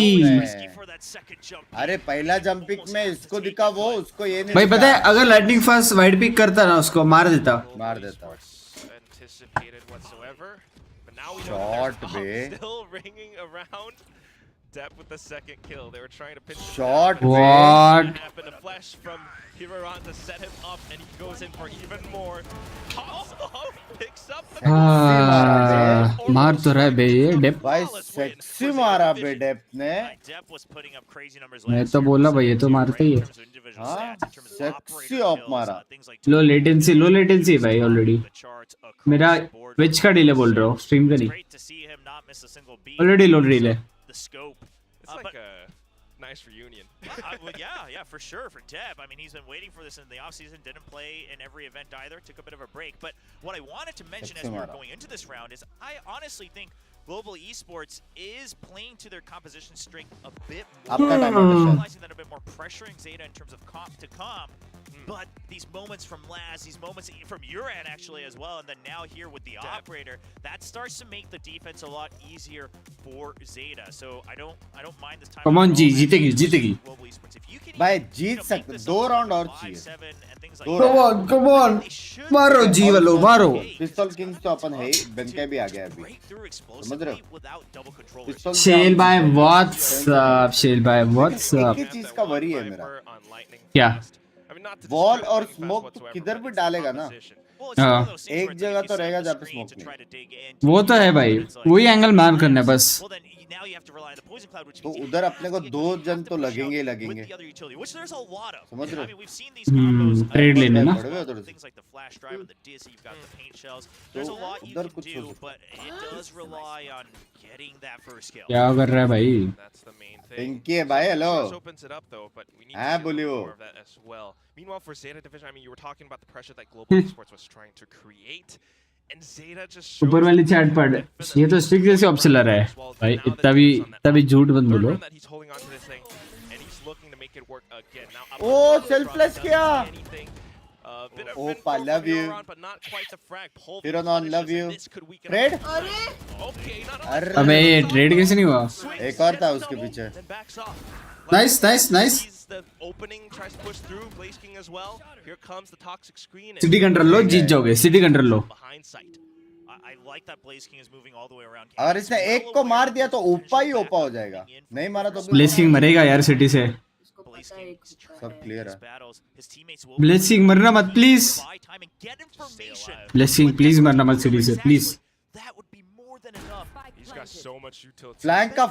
B: For that second jump.
C: अरे पहला जंप पिक में इसको दिखा वो उसको ये नहीं
A: भाई
C: दिखा.
A: पता है अगर लाइटनिंग फास्ट वाइड पिक करता ना उसको मार देता
C: मार देता.
I: Anticipated whatsoever. But now we know
C: Shot,
I: that there's
C: bे.
I: still ringing around. Depp with the second kill. They were trying to pinch him
C: Shot,
I: down.
C: bे.
A: What?
I: Happened a flash from Hiroran to set him up, and he goes in for even more. Pops up, picks up the
A: मार तो रहा है बे ये Depp
C: भाई sexy मारा बे Depp ने.
B: Depp was putting up crazy numbers
A: मैं
B: last
A: तो
B: year.
A: बोला भाई ये तो मारता ही है
C: हाँ सेक्सी ऑफ मारा.
A: लो लेटेंसी भाई ऑलरेडी मेरा ट्विच का डिले बोल रहा हूँ स्ट्रीम का नहीं
B: Great to see him not miss a single beat.
A: Already low delay
B: The scope.
I: It's like a nice reunion.
B: Well, yeah, for sure, for Deb. I mean, he's been waiting for this in the offseason, didn't play in every event either, took a bit of a break. But what I wanted to mention as we were going into this round is I honestly think Global Esports is playing to their composition strength a bit more. Realizing that a bit more pressuring Zeta in terms of comp to comp. But these moments from Laz, these moments from Uran actually as well, and then now here with the operator, that starts to make the defense a lot easier for Zeta. So I don't mind this time.
A: Come on, G, जीतेगी.
B: Global Esports. If you can
C: भाई
B: even,
C: जीत
B: make
C: सकते.
B: this
C: 2
B: up
C: round और
B: 5,
C: चाहिए.
B: 7 and things
C: Come
B: like that.
A: come on
B: They should
A: मारो
B: be
A: जी वालो मारो
C: पिस्तौल Kings तो अपन है ही. बेनके भी आ गया अभी.
B: break through
C: समझ रहे
B: explosively
C: हो?
B: without double controllers.
C: पिस्तौल
A: शेल भाई व्हाट्सअप शेल भाई व्हाट्सअप
C: एक ही चीज का वरी है मेरा.
A: क्या
C: वॉल और स्मोक तो किधर भी डालेगा ना.
B: Well, it's one of those things
C: एक
B: where it's
C: जगह
B: like
C: तो
B: you
C: रहेगा
B: set
C: जहाँ
B: the
C: पे
B: screen
C: smoke
B: to
C: नहीं.
B: try to dig into
A: वो तो
B: it.
A: है भाई
B: It's like,
A: वही एंगल मान करना है बस
B: well, then now you have to rely on the poison cloud, which
C: तो
B: means
C: उधर अपने को 2 जन तो लगेंगे ही
B: with
C: लगेंगे.
B: the other utility, which there's a lot of.
C: समझ रहे
B: I
C: हो?
B: mean, we've seen these combos.
A: Trade लेने ना
C: पड़े हुए उधर से.
B: Things like the flash drive and the dizzy, you've got the paint shells. There's a lot you
C: उधर
B: can
C: कुछ हो
B: do,
C: सकता
B: but it does rely on getting that first kill.
A: क्या कर रहा है भाई
I: That's the main thing.
C: Pinky है भाई. Hello.
I: This opens it up though, but we need
C: हाँ,
I: to see
C: बोलियो.
I: more of that as well. Meanwhile, for Zeta division, I mean, you were talking about the pressure that Global Esports was trying to create, and Zeta just shows
A: ऊपर वाली chat पढ़ ये तो स्ट्रिक्स जैसे ऑप्शनर है भाई इतना भी झूठ बंद बोलो
I: that he's holding on to this thing, and he's looking to make it work again. Now, up
C: Oh,
I: close,
C: selfless
I: doesn't
C: किया.
I: see anything. Bit of
C: Oh,
I: win
C: Pa,
I: for
C: love you.
I: Euron, but not quite the frag. Pull
C: Hironon, love
I: punishes,
C: you.
I: and this could weaken
C: trade.
I: up. Okay, not
C: अरे
A: अबे ये trade कैसे नहीं हुआ
C: एक और था उसके पीछे.
I: then backs off.
A: Nice nice nice
I: Sees the opening, tries to push through. Blaze King as well. Here comes the toxic screen. and
A: city control लो जीत जाओगे सिटी कंट्रोल लो
I: behind sight.
B: I like that Blaze King is moving all the way around.
C: अगर इसने एक को मार दिया तो ओपा ही ओपा हो जाएगा. नहीं मारा तो
A: ब्लेसिंग मरेगा यार सिटी से
B: Blaze King
C: सब क्लियर है.
B: battles. His teammates will
A: blessing मरना मत please
B: buy time and get information.
A: Blessing please मरना मत सिटी से please
B: That would be more than enough.
I: He's got so much utility.
C: Flank का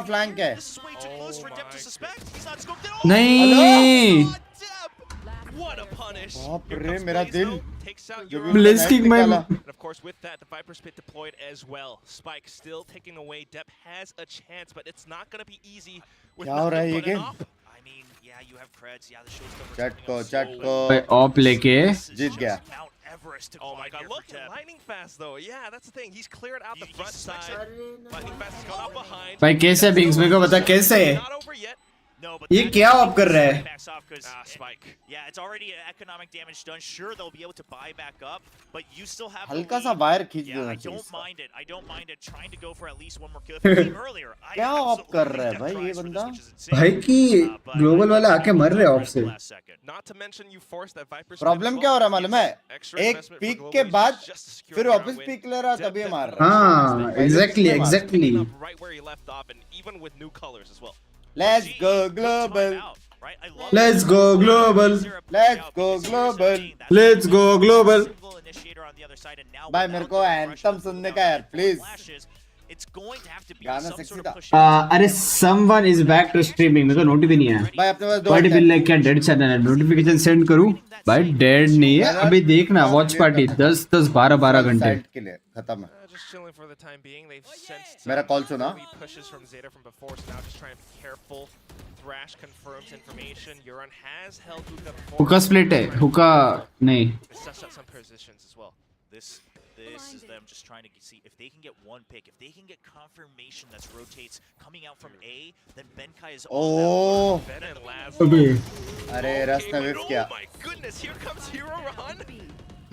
C: flank है.
B: This is way too close for Deb to suspect. He's not scoped at all.
A: नहीं
B: Deb!
I: What a punish.
C: बाप
I: Here
C: रे
I: comes
C: मेरा
I: Blaze,
C: दिल
I: though, takes out
C: जब
I: Euro.
C: उसने
A: Blaze
C: knife
A: kick my-
C: निकाला।
I: And of course, with that, the Viper's Pit deployed as well. Spike still taking away. Depp has a chance, but it's not going to be easy with
C: क्या हो रहा है
I: nothing
C: ये
I: but an
C: game?
I: op.
B: I mean, yeah, you have creds. Yeah, the showstopper's
C: चट
B: coming
C: को
B: up
C: चट
B: so
C: को
A: भाई ऑप लेके
C: जीत गया।
B: Mount Everest to
I: Oh my
B: climb
I: god,
B: here for
I: look,
B: Teb.
I: lightning fast though. Yeah, that's the thing. He's cleared out the
B: He
I: front
B: sucks
I: side. Lightning fast has gone up behind.
A: भाई कैसे बिंग्स मेरे को बता कैसे
I: Not over yet.
B: No, but
A: ये
B: that
A: क्या
B: means
A: op कर रहा है?
B: Spike backs off 'cause
I: Spike.
B: yeah, it's already economic damage done. Sure, they'll be able to buy back up, but you still have the
C: हल्का सा
B: lead.
C: Wire खींच
B: Yeah,
C: देना
B: I
C: चाहिए
B: don't
C: इसका।
B: mind it. I don't mind it. Trying to go for at least one more kill. If it came earlier, I
C: क्या op कर रहा है
B: absolutely
C: भाई ये
B: death
C: बंदा?
B: tries for this, which is insane.
A: भाई कि
B: But
A: ग्लोबल वाले
B: I
A: आके मर रहे हैं ऑफ
B: think
A: से।
B: last second.
I: Not to mention you forced that Viper's
C: problem
I: Pit
C: क्या हो
I: as
C: रहा है
I: well.
C: मालूम है?
I: Extra
C: एक
I: investment for
C: पीक
I: Global
C: के
I: Esports
C: बाद
I: just to secure
C: फिर
I: the
C: वापस
I: ground
C: पीक
I: win.
C: ले रहा
I: Depp
C: तभी
I: definitely
C: मार रहा है।
A: हाँ exactly exactly
I: Picking up right where he left off, and even with new colors as well.
C: Let's
B: Gee,
C: go
B: good
C: global.
B: timeout, right? I love
A: Let's
B: that.
A: go global.
C: Let's go global.
A: Let's go global.
B: Single initiator on the other side, and now
C: भाई
B: without
C: मेरे को
B: the
C: anthem
B: pressure of
C: सुनने
B: pulling
C: का
B: out
C: यार,
B: that
C: please.
B: flashes, it's going to have to be
C: गाना
B: some
C: sexy
B: sort
C: था।
B: of push.
A: अरे someone is back to streaming मेरे को नोटिफिकेशन नहीं आया।
C: भाई अपने पास दो
A: बट
C: घंटे
A: बिल लाइक क्या डेड चैनल है नोटिफिकेशन सेंड करूं भाई डेड नहीं है अभी देखना वॉच पार्टी 10-12 घंटे
C: साइड के लिए खत्म है।
I: Just chilling for the time being. They've sensed
C: मेरा call सुना?
I: early pushes from Zeta from before, so now just trying to be careful. Thrash confirms information. Euron has held Hookah before.
A: Hookah split है hookah नहीं
I: They sussed out some positions as well.
B: This is them just trying to see if they can get one pick. If they can get confirmation that rotates coming out from A, then Benkai is on that
C: oh
B: board.
I: Ben and Laz.
A: अबे
C: अरे रस ने विफ किया।
I: Oh my goodness, here comes Hero Run.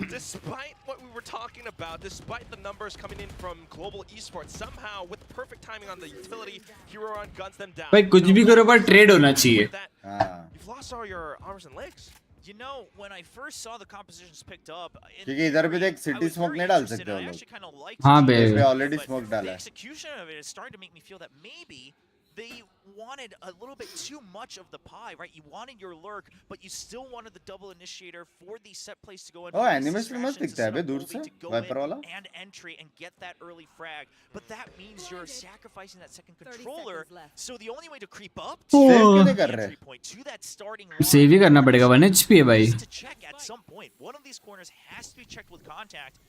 I: Despite what we were talking about, despite the numbers coming in from Global Esports, somehow with perfect timing on the utility, Hero Run guns them down.
A: भाई कुछ भी करो पर trade होना चाहिए
C: हाँ
I: You've lost all your arms and legs.
B: You know, when I first saw the compositions picked up,
C: क्योंकि इधर भी देख सिटी स्मोक नहीं डाल सकते वो लोग।
B: kind of liked
A: हाँ
B: it,
A: बे
C: इस पे ऑलरेडी स्मोक
B: but
C: डाला
B: the
C: है।
B: execution of it is starting to make me feel that maybe they wanted a little bit too much of the pie, right? You wanted your lurk, but you still wanted the double initiator for the set plays to go in.
C: Oh
B: for these
C: animation मस्त
B: distractions
C: दिखता है बे
B: instead
C: दूर
B: of
C: से
B: Obi to go
C: Viper
B: in
C: वाला।
B: and entry and get that early frag. But that means you're sacrificing that second controller. So the only way to creep up to
C: save क्यों
A: ओह
C: नहीं कर
B: the
C: रहे?
B: entry point to that starting line
A: save ही करना पड़ेगा 1 HP है भाई
B: to check at some point. One of these corners has to be checked with contact.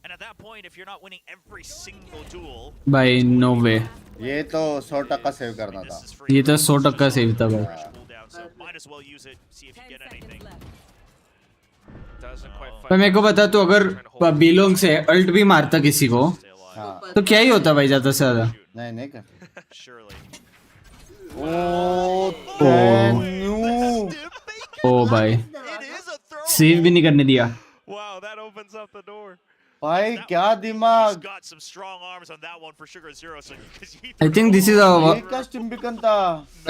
B: And at that point, if you're not winning every single duel,
A: भाई no वे
C: ये तो 100% save करना था।
B: this is free.
A: ये तो 100% save था भाई
B: Cooldown, so might as well use it, see if you get anything.
I: Doesn't quite
A: भाई
I: fight.
A: मेरे को बता तू अगर बिलोंग से अल्ट भी मारता किसी को
B: Stay alive.
C: हाँ
A: तो क्या ही होता भाई ज्यादा से ज्यादा
C: नहीं नहीं कर।
B: Surely.
C: ओह तेनू
A: ओ भाई
B: It is a throw.
A: Save भी नहीं करने दिया
I: Wow, that opens up the door.
C: भाई क्या
B: He's
C: दिमाग।
B: got some strong arms on that one for Sugar Zero. So because he
A: I think this is
C: ये क्या स्टिम्बिकन था?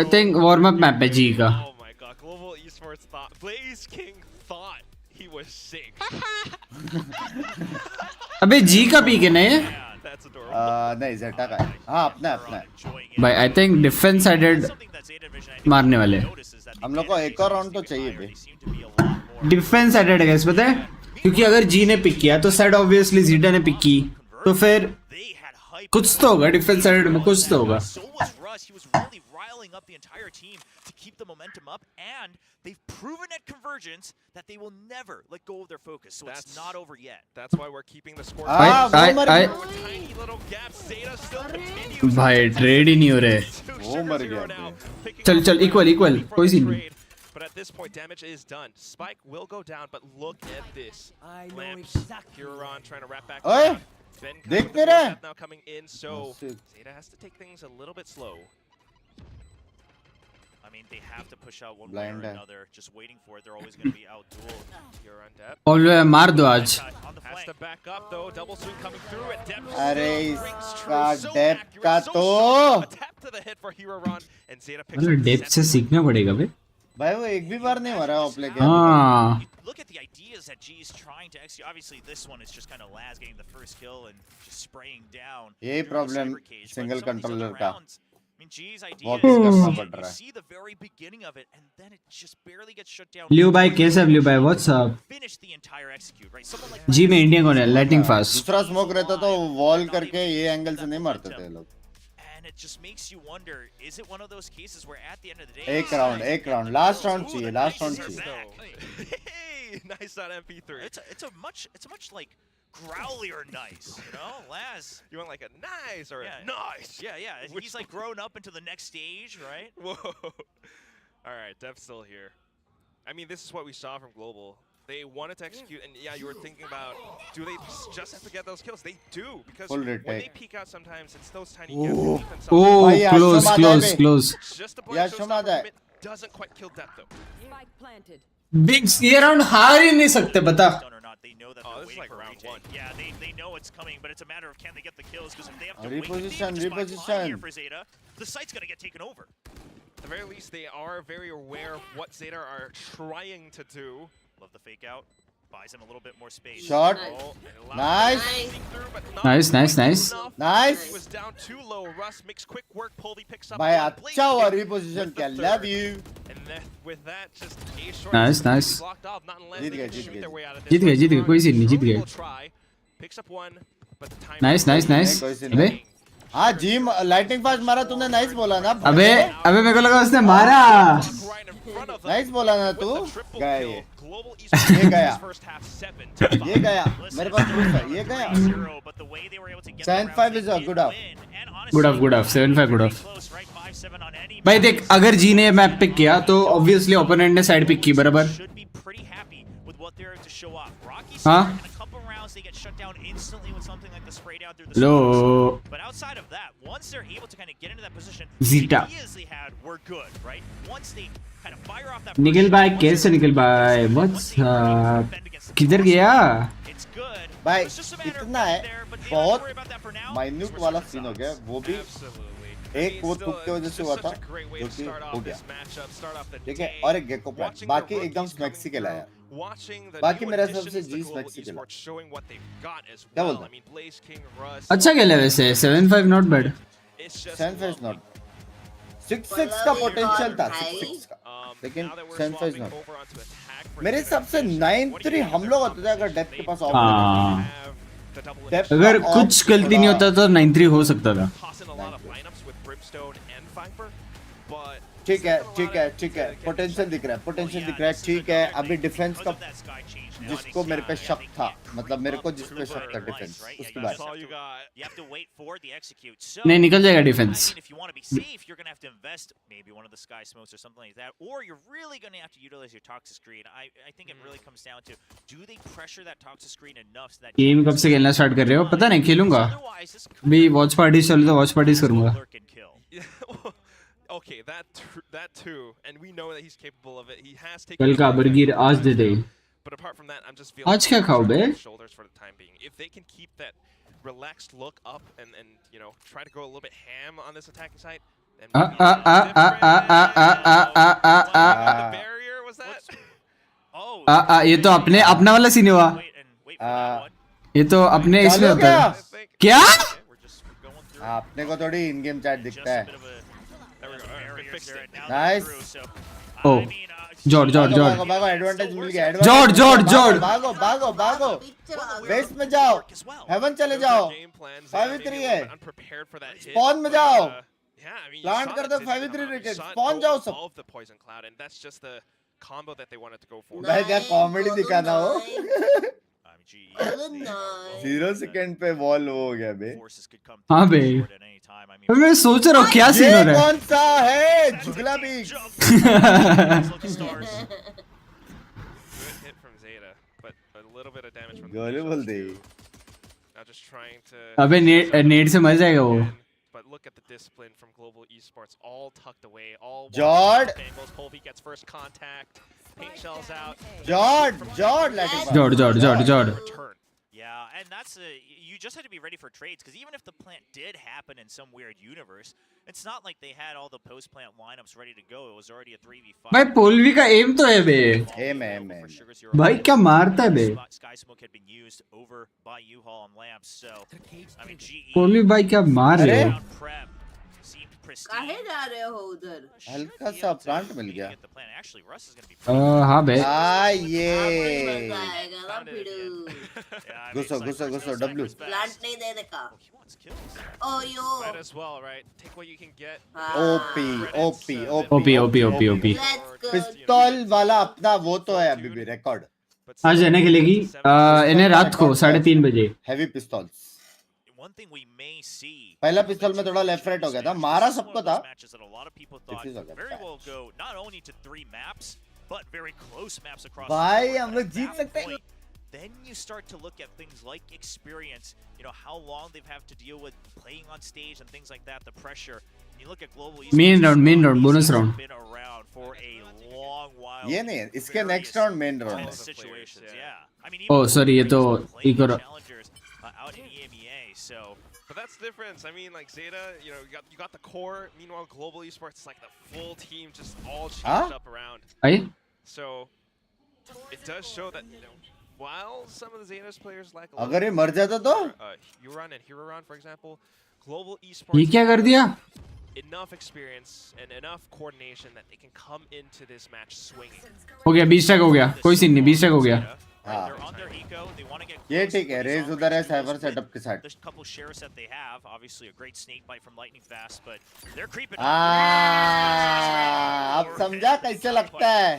A: I think warm up map है जी का
I: Oh my god, Global Esports thought, Blaze King thought he was sick.
A: अबे जी का P के नहीं
I: That's adorable.
C: नहीं जेटा का है। हाँ अपना है, अपना है।
B: enjoying it.
A: भाई I think defence sided
B: Something that Zeta Vision, I think,
A: मारने वाले
B: notices that the
C: हम लोग को एक और राउंड तो
B: databases
C: चाहिए
B: higher.
C: भी।
B: They seem to be a lot more
A: defence sided है गाइस पता है क्योंकि अगर जी ने पिक किया तो साइड ऑब्वियसली जीटा ने पिक की तो फिर
B: They had hype.
A: कुछ तो होगा डिफेंस साइडेड में कुछ तो होगा
B: So was Russ. He was really riling up the entire team to keep the momentum up, and they've proven at Convergence that they will never let go of their focus. So it's
I: That's-
B: not over yet.
I: That's why we're keeping the score.
C: हाँ वो
A: I-
C: मर
A: I-
C: गया।
I: With tiny little gaps, Zeta still continues.
A: भाई trade ही नहीं हो रहे
C: वो मर गया
A: चल चल इक्वल इक्वल कोई सीन नहीं
I: But at this point, damage is done. Spike will go down, but look at this. Lamps, Huron trying to wrap back.
C: ओए
I: around. Ben
C: देख
I: coming with the
C: तेरे।
I: roll now coming in, so
C: shit.
I: Zeta has to take things a little bit slow.
B: I mean, they have to push out one way
C: Blind
B: or
C: है।
B: another. Just waiting for it. They're always going to be out dueled.
I: Huron Depp
A: और मार दो आज
B: On the
I: has
B: flank.
I: to back up though. Double swing coming through, and Depp
C: अरे
I: still rings
C: इसका
I: true. So
C: Depp
I: accurate,
C: का
I: so
C: तो
I: sharp. A tap to the head for Huron, and Zeta picks
A: मतलब
I: up
A: Depp से
I: 7.
A: सीखना पड़ेगा बे
C: भाई वो एक भी बार नहीं मरा ऑफ लेके।
A: हाँ
B: You look at the ideas that G's trying to execute. Obviously, this one is just kind of Laz getting the first kill and just spraying down.
C: यही
B: through the
C: problem
B: cyber cage. But
C: single
B: some of these other
C: controller का।
B: rounds, I mean, G's idea
C: बहुत
B: is
C: करना
B: you
C: पड़ रहा है।
B: see the very beginning of it, and then it just barely gets shut down.
A: लियो भाई कैसा लियो भाई what's up
B: Finish the entire execute, right? Someone like
A: जी
B: Laz
A: में इंडियन कौन है लाइटिंग फास्ट
C: दूसरा स्मोक रहता तो वॉल करके ये एंगल से नहीं मारते थे ये लोग।
B: And it just makes you wonder, is it one of those cases where at the end of the day...
C: एक round, last round चाहिए, last round चाहिए.
I: Hey, nice on MP3.
B: It's a much like growlier nice, you know? Laz.
I: You want like a nice or
B: Yeah.
I: a nice?
B: Yeah. He's like grown up into the next stage, right?
I: Whoa. All right, Dev's still here. I mean, this is what we saw from Global. They wanted to execute, and yeah, you were thinking about, do they just have to get those kills? They do, because
C: Full
I: when
C: retake.
I: they peek out sometimes, it's those tiny
C: Ooh.
I: gaps. They keep themselves
A: Oh,
C: Bhai, yaar,
A: close,
C: Shoma
A: close,
C: Dai
A: close.
I: just a
C: Yeah,
I: blind
C: Shoma Dai.
I: showstopper doesn't quite kill Dev though.
J: Spike planted.
A: Big ये round हार ही नहीं सकते बता.
B: Done or not, they know that
I: Oh,
B: they're
I: this is
B: waiting
I: like
B: for a
I: round
B: retake.
I: one.
B: Yeah, they know it's coming, but it's a matter of can they get the kills, because if they have to
C: Reposition,
B: wait, they just buy time here
C: reposition.
B: for Zeta, the site's gonna get taken over.
I: At the very least, they are very aware of what Zeta are trying to do.
B: Love the fake out. Buys him a little bit more space.
C: Shot.
I: Oh, and allows
C: Nice.
I: them to sneak through, but not
A: Nice, nice,
I: quite
A: nice.
I: enough.
C: Nice.
I: He was down too low. Russ makes quick work. Polvi picks up.
C: भाई
I: one.
C: अच्छा हुआ
I: Blaze
C: reposition
I: with the
C: किया.
I: third.
C: Love you.
I: And then with that, just a short
A: Nice,
I: distance
A: nice.
I: blocked off, not unless
C: Jeet
I: they
C: गए,
I: can
C: Jeet
I: shoot
C: गए.
I: their way out of this.
A: जीत गए, कोई scene नहीं, जीत
I: Zowie
A: गए.
I: will try. Picks up one, but the time
A: Nice, nice, nice.
C: कोई scene
A: अबे
C: नहीं. हाँ जी लाइटिंग फास्ट मारा तूने नाइस बोला ना
A: अबे मेरे को लगा उसने मारा.
C: नाइस बोला ना तू गया ये गया ये गया मेरे पास प्रूफ है ये गया 7-5 is a good up
A: Good off, good off. 7-5 good off. भाई देख अगर जी ने मैप पिक किया तो ऑब्वियसली ओपोनेंट ने साइड पिक की बराबर. हाँ लो
B: But outside of that, once they're able to kind of get into that position,
A: Zeta.
B: the ideas they had were good, right? Once they kind of fire off that
A: निकल भाई कैसे निकल भाई What's किधर गया.
B: it's good.
C: भाई
B: It's just a matter of
C: इतना है
B: getting there, but they don't have to
C: बहुत
B: worry about that for now.
C: Minute वाला सीन हो गया वो भी एक कोड फूक की वजह से हुआ था जो कि हो गया ठीक है और एक गेको प्लान बाकी एकदम स्मैक्सी के लाया बाकी मेरा सबसे जी स्मैक्सी के लाया क्या बोलता
A: अच्छा खेला वैसे 7-5 नॉट बैड.
C: 7-5 नॉट 6-6 का पोटेंशियल था 6-6 का लेकिन 7-5 नॉट मेरे हिसाब से 9-3 हम लोग होते थे अगर डेप्थ के पास
A: हाँ
C: डेप्थ
A: अगर कुछ गलती नहीं होता तो 9-3 हो सकता था.
C: ठीक है पोटेंशियल दिख रहा है ठीक है अभी डिफेंस का जिसको मेरे पे शक था मतलब मेरे को जिस पे शक था डिफेंस उसके बाद
B: You have to wait for the execute. So,
A: नहीं निकल जाएगा defence.
B: I mean, if you want to be safe, you're going to have to invest maybe one of the sky smokes or something like that, or you're really going to have to utilize your toxic screen. I think it really comes down to, do they pressure that toxic screen enough so that
A: game कब से खेलना start कर रहे हो पता नहीं खेलूंगा
B: otherwise this could
A: भी वॉच पार्टी चल तो वॉच पार्टीज करूंगा.
B: lurk and kill.
I: Okay, that too, and we know that he's capable of it. He has taken.
A: कल का बर्गर आज दे दे.
I: But apart from that, I'm just feeling.
A: आज क्या खाओ बे?
I: Shoulders for the time being. If they can keep that relaxed look up and you know try to go a little bit ham on this attacking side. Then the barrier was that?
B: Oh.
A: ये तो अपने अपना वाला scene हुआ.
B: Wait for that one.
A: ये तो अपने इसमें होता है.
I: I think.
A: क्या?
B: We're just going through.
C: आपने को थोड़ी इन गेम चैट
B: Just
C: दिखता
B: a
C: है
B: bit of a
I: There we go.
B: barriers
I: Fixed
B: there.
I: it.
B: Now
C: Nice.
B: they're through, so,
A: Oh.
B: I mean,
A: जॉर्ड
C: भागो एडवांटेज मिल गया
A: जॉर्ड
C: भागो बेस में जाओ हेवन चले जाओ 5v3 है स्पॉन में जाओ प्लांट कर दो 5v3 रेटेड स्पॉन जाओ सब भाई क्या कॉमेडी दिखाना हो 0 सेकंड पे वॉल हो गया बे
A: हाँ बे मैं सोच रहा हूँ क्या सीन हो रहा है.
C: कौन सा है जुगला भी गोली बोल दे
A: अबे नेट से मर जाएगा वो.
I: But look at the discipline from Global Esports, all tucked away, all
C: Jord.
I: angles. Polvi gets first contact, paint shells out.
C: जॉर्ड
I: Return.
B: Yeah, and that's you just had to be ready for trades, because even if the plant did happen in some weird universe, it's not like they had all the post-plant lineups ready to go. It was already a 3v5.
A: भाई पोलवी का M तो है बे.
C: M
A: भाई क्या मारता है बे.
B: Sky smoke had been used over by U-Haul and Lamps, so I mean GE
A: पोलवी भाई क्या मार रहे हो.
B: prep seemed pristine.
J: काहे जा रहे हो उधर?
C: हल्का सा प्लांट मिल गया।
A: हाँ बे
C: ये
J: जाएगा ना फिर
C: घुसो घुसो घुसो डब्ल्यू
J: प्लांट नहीं देने का। ओ यो
I: Might as well, right? Take what you can get.
C: OP OP
A: OP OP OP OP
C: पिस्तौल वाला अपना वो तो है अभी भी रिकॉर्ड।
A: आज इन्हें खेलेगी इन्हें रात को 3:30 बजे
C: हैवी पिस्तौल्स। पहला पिस्तौल में थोड़ा लेफ्ट राइट हो गया था, मारा सबको था। भाई हम लोग जीत सकते हैं।
B: Then you start to look at things like experience, you know, how long they've had to deal with playing on stage and things like that, the pressure. And you look at global esports,
A: main round bonus round
B: been around for a long while.
C: ये नहीं है, इसके next round main round
B: situations, yeah. I mean,
A: oh sorry ये तो eco
B: out in EMEA, so
I: but that's the difference. I mean, like Zeta, you know, you got the core. Meanwhile, global esports, like the full team, just all changed up around.
A: Aye?
I: So it does show that, you know, while some of the Zeta's players lack
C: अगर ये मर जाता तो
I: Huron and Huron, for example, global esports
A: ये क्या कर दिया?
I: enough experience and enough coordination that they can come into this match swinging.
A: हो गया 20 तक हो गया, कोई सीन नहीं 20 तक हो गया।
B: they're on their eco, they want to get
C: ये ठीक है, रेज उधर है साइबर सेटअप के साथ।
B: There's a couple shares that they have, obviously a great snake bite from Lightning Fast, but they're creeping
C: अब समझा कैसे लगता है?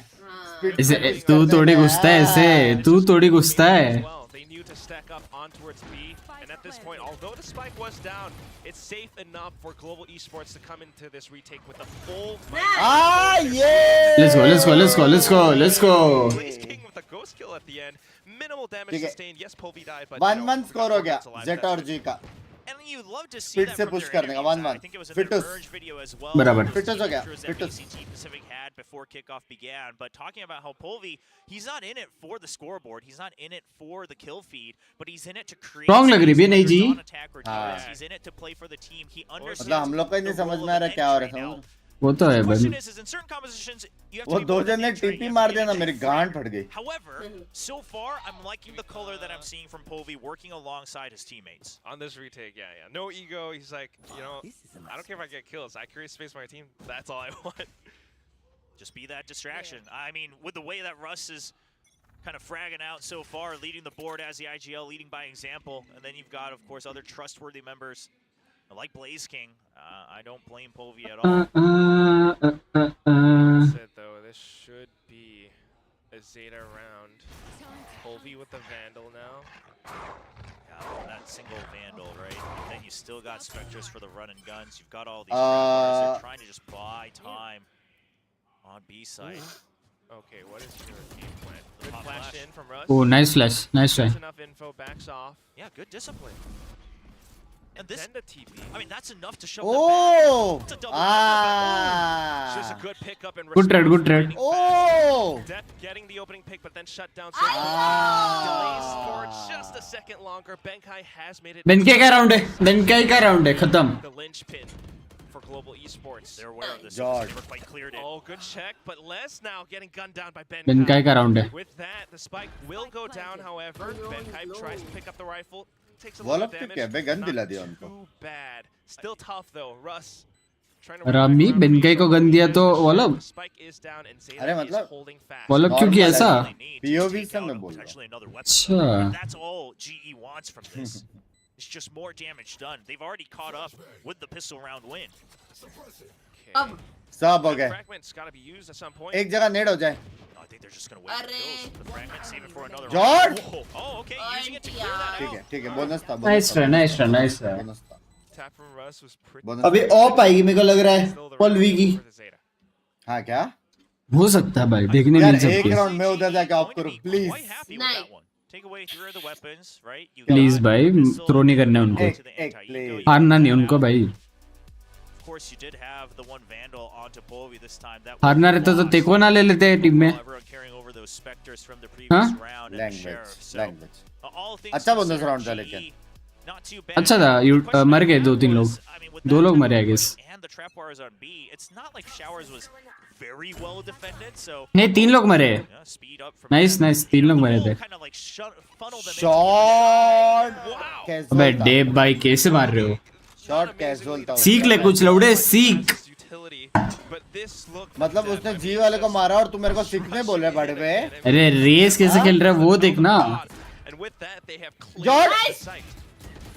A: ऐसे तू थोड़ी घुसता है, ऐसे तू थोड़ी घुसता है।
I: They knew to stack up on towards B, and at this point, although the spike was down, it's safe enough for global esports to come into this retake with a full.
C: Yeah!
A: Let's go, let's go, let's go, let's go, let's go.
I: Blaze King with a ghost kill at the end. Minimal damage sustained. Yes, Povi died, but
C: 1-1 score हो गया Zeta और G का।
B: And you love to see
C: Fit
B: that
C: से
B: from
C: push
B: their
C: करने का
B: enemies.
C: 1-1
B: I think it was in
C: Fitus
B: the Urge video as well.
A: बराबर
C: Fitus हो गया
B: That
C: Fitus
B: VCT Pacific had before kickoff began, but talking about how Polvi, he's not in it for the scoreboard, he's not in it for the kill feed, but he's in it to create
A: Strong लग रही है नहीं जी?
B: he's in it to play for the team. He understands
C: मतलब हम लोग को ही नहीं समझ में आ रहा क्या हो रहा है।
A: वो तो है भाई।
C: वो दो जन ने टीपी मार दिया ना, मेरी गांड फट गई।
B: However, so far I'm liking the color that I'm seeing from Polvi working alongside his teammates.
I: on this retake, yeah. No ego. He's like, you know, I don't care if I get kills. I create space for my team. That's all I want.
B: Just be that distraction. I mean, with the way that Russ is kind of fragging out so far, leading the board as the IGL, leading by example, and then you've got, of course, other trustworthy members like Blaze King. I don't blame Polvi at all.
I: That's it, though. This should be a Zeta round. Polvi with the Vandal now.
B: Yeah, that single Vandal, right? And then you still got Spectres for the run and guns. You've got all these They're trying to just buy time on B side.
I: Okay, what is your game plan? Good flash in from Russ.
A: Oh, nice flash, nice try.
I: Enough info, backs off.
B: Yeah, good discipline. And this,
I: then the TP.
B: I mean, that's enough to show
C: Oh!
B: the back.
I: Just a good pickup and
A: Good trade, good trade.
C: Oh!
I: Depth getting the opening pick, but then shut down. So delays for just a second longer. Benkai has made it.
A: बेनकाई का round है, बेनकाई का round है, खत्म।
I: The linchpin for global esports.
B: They're aware of this.
C: God.
B: Never quite cleared it.
I: Oh, good check, but Les now getting gunned down by Benkai.
A: बेनकाई का round है।
I: With that, the spike will go down, however. Benkai tries to pick up the rifle. Takes a
C: Wall
I: little
C: up
I: damage.
C: क्या बे gun दिला दिया
I: Not
C: उनको।
I: too bad. Still tough though. Russ trying to
A: Rami बेनकाई को gun दिया तो वॉलब
I: The spike is down and Zeta
C: अरे
I: is
C: मतलब
I: holding fast.
A: वॉलब क्यों किया ऐसा?
C: POV से मैं बोल रहा हूँ।
B: Potentially another weapon.
A: अच्छा।
B: That's all GE wants from this. It's just more damage done. They've already caught up with the pistol round win.
J: अब
C: सब हो गए।
I: Fragments gotta be used at some point.
C: एक जगह नेड हो जाए।
B: I think they're just gonna wait for kills. The fragments save it for another
C: George!
B: round. Oh, okay, using it to clear that
C: ठीक
B: out.
C: है ठीक है bonus था।
A: Nice try, nice try, nice try.
C: Bonus था।
I: Tap from Russ was pretty.
C: Bonus
A: अभी op आएगी मेरे को लग रहा है
I: Still the
A: पॉलवी की।
I: for the Zeta.
C: हाँ क्या?
A: हो सकता है भाई, देखने
C: यार
A: मिल
C: एक
A: सकती है।
C: राउंड में उधर जाके ऑफ करो please.
B: Quite happy with that one. Take away 3 of the weapons, right? You
A: please
B: got
A: भाई,
B: the pistol,
A: थ्रो नहीं करना है उनको।
C: एक
B: please.
A: हारना नहीं उनको भाई।
B: Of course, you did have the one Vandal onto Polvi this time. That
A: हारना रहता तो तेको ना ले लेते टीम में।
B: everyone carrying over those specters from the previous round and the
C: language
B: sheriff. So,
C: language.
B: all things
C: अच्छा bonus
B: considered,
C: round था
B: GE,
C: लेकिन।
B: not too bad.
A: अच्छा था,
B: The question
A: मर
B: I
A: गए
B: have
A: 2-3 लोग।
B: was, I mean, with
A: 2
B: that
A: लोग
B: type
A: मरे
B: of
A: I guess।
B: opening and the trap wires on B, it's not like Showers was very well defended. So
A: नहीं 3 लोग मरे।
B: yeah, speed up from
A: nice
B: there.
A: Nice, 3 लोग मरे थे।
B: Kind of like funnel them into
C: shot
B: wow.
C: कैसे
A: अबे
C: होता?
A: Dave भाई कैसे मार रहे हो?
C: शॉर्ट कैजुअल था
A: सीख ले कुछ लौड़े सीख
C: मतलब उसने जी वाले को मारा और तू मेरे को सीखने बोल रहा है बड़े पे
A: अरे रेस कैसे खेल रहा है वो देखना
C: George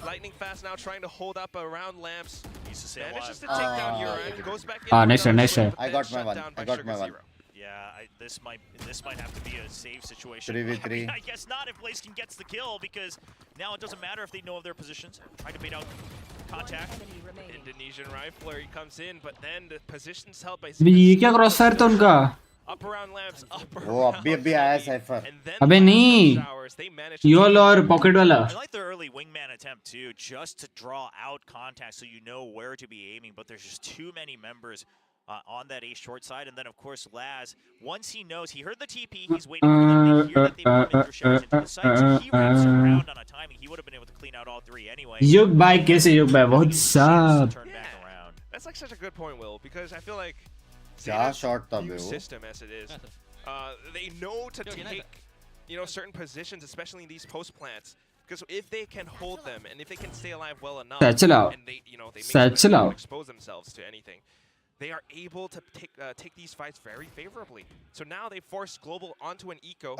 I: Lightning fast now trying to hold up around lamps. Manages to take down Uran. Goes back in.
A: nice shot.
C: I got my one. I got my one.
B: Yeah, this might have to be a save situation.
C: 3v3.
B: I mean, I guess not if Blaziken gets the kill because now it doesn't matter if they know of their positions. Trying to bait out contact.
I: Indonesian rifler he comes in, but then the position's held by.
A: ये क्या cross fire था उनका
I: Up around lamps. Up around.
C: वो अभी आया cipher
A: अबे नहीं योल और पॉकेट वाला
B: I like the early wingman attempt too, just to draw out contact so you know where to be aiming, but there's just too many members on that A short side, and then of course Laz, once he knows, he heard the TP, he's waiting for them to hear that they've moved their shots into the site, so he wraps around on a timing, he would have been able to clean out all three anyway.
A: युग भाई कैसे युग भाई what's up
B: Turn back around.
I: That's like such a good point, Will, because I feel like
C: क्या shot था बे वो
I: system as it is. They know to take, certain positions, especially in these post plants, because if they can hold them and if they can stay alive well enough,
A: Satchel out.
I: and they, they
A: Satchel
I: don't
A: out.
I: expose themselves to anything, they are able to take these fights very favorably. So now they force global onto an eco.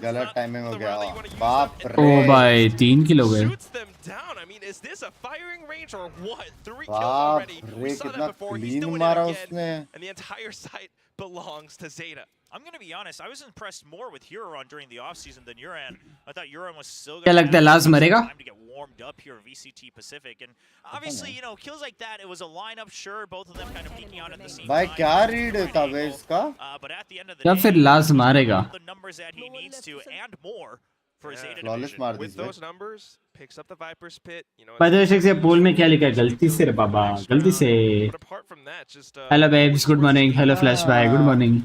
C: गलत timing हो गया बाप रे
A: ओ भाई 3 किल हो गए
I: Shoots them down. I mean, is this a firing range or what? 3 kills already. We saw that before. He's doing it again. And the entire site belongs to Zeta.
B: I'm going to be honest, I was impressed more with Huron during the offseason than Uran. I thought Uran was still
A: क्या
B: going
A: लगता है last मरेगा
B: time to get warmed up here at VCT Pacific. And obviously, kills like that, it was a lineup, sure, both of them kind of peeking out at the same
C: भाई
B: time.
C: क्या read था बे इसका
B: But at the end of the
A: या
B: day,
A: फिर last मारेगा
B: the numbers that he needs to and more for Zeta
C: flawless
B: division.
C: मार
I: With
C: the
I: those numbers, picks up the Viper's pit.
A: By the way से पोल में क्या लिखा है गलती से रे बाबा गलती से
I: But apart from that, just
A: hello babes good morning hello flash भाई good morning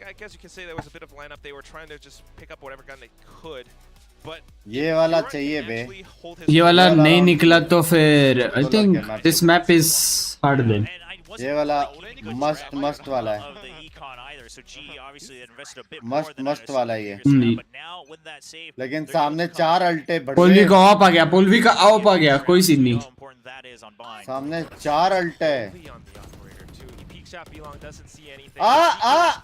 I: I guess you can say there was a bit of lineup. They were trying to just pick up whatever gun they could. But
C: ये वाला चाहिए बे
A: ये वाला नहीं निकला तो फिर I think this map is hard then
C: ये वाला मस्त वाला है
B: Of the econ either, so G obviously invested a bit more
C: मस्त
B: than
C: मस्त
B: that.
C: वाला ये
B: But now with that save,
C: लेकिन सामने 4 अल्टे
A: पोलवी
C: बड़े
A: का ऑफ आ गया पोलवी का ऑफ आ गया कोई सीन नहीं
B: how important that is on buying.
C: सामने 4 अल्टे
I: Lee on the operator too. He peeks out Belong, doesn't see anything.
C: Uh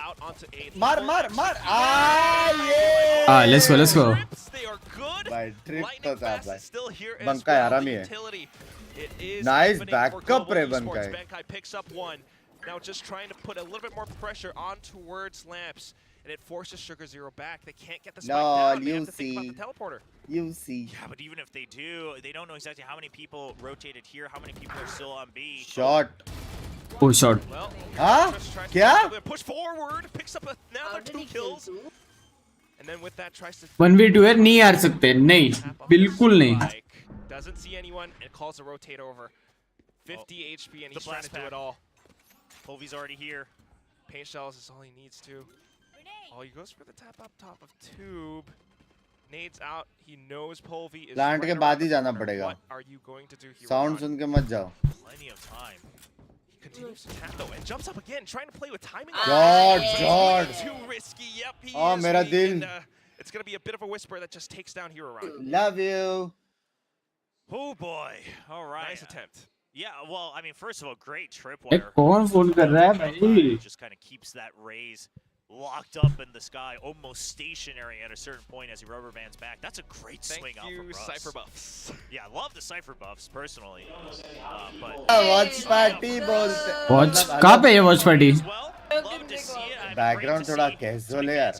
I: Out onto A.
C: मार मार मार ये
A: let's go
I: They are good.
C: भाई ट्रिप तो
I: Lightning
C: था
I: Fast
C: भाई
I: is still here as
C: Banka
I: well.
C: आराम ही है
I: Utility. It is
C: Nice
I: happening for
C: backup
I: Global
C: रे
I: Esports.
C: Bankai.
I: Bankai picks up one. Now just trying to put a little bit more pressure on towards Lamps. And it forces Sugar Zero back. They can't get the spike down. They have to think about the teleporter.
C: you see
B: Yeah, but even if they do, they don't know exactly how many people rotated here, how many people are still on B.
C: shot
A: oh shot
I: Well,
C: हाँ?
I: just tries
C: क्या?
I: to push forward, picks up another 2 kills. And then with that tries to
A: 1v2 है नहीं हार सकते नहीं
I: tap up
A: बिल्कुल
I: the
A: नहीं
I: spike. Doesn't see anyone and calls a rotate over. 50 HP and
B: the
I: he's trying to
B: blast
I: do it
B: pack.
I: all.
B: Polvy's already here.
I: Paint shells is all he needs to. Oh, he goes for the tap up top of tube. Nades out. He knows Polvy is
C: Plant के
I: right
C: बाद ही
I: around
C: जाना
I: the corner.
C: पड़ेगा।
I: What are you going to do here?
C: Sound
I: Ron?
C: सुन के मत जाओ
B: Plenty of time.
I: He continues to tap though and jumps up again, trying to play with timing.
C: Jord
I: Too risky. Yep, he
C: Oh,
I: is
C: मेरा
I: weak,
C: दिल।
I: and, it's going to be a bit of a whisper that just takes down Hero Ron.
C: love you
B: Oh boy. All right.
I: Nice attempt.
B: Yeah, well, I mean, first of all, great
A: ये
B: tripwire.
A: कौन phone कर रहा है भाई
B: Just kind of keeps that raise locked up in the sky, almost stationary at a certain point as he rubber bands back. That's a great swing
I: Thank
B: out
I: you,
B: from Russ.
I: Cypher Buffs.
B: Yeah, I love the Cypher buffs personally.
C: watch party बोलते
A: watch कहाँ पे है watch party
B: As well, love to see it. I mean,
C: Background
B: great to
C: थोड़ा
B: see.
C: casual है यार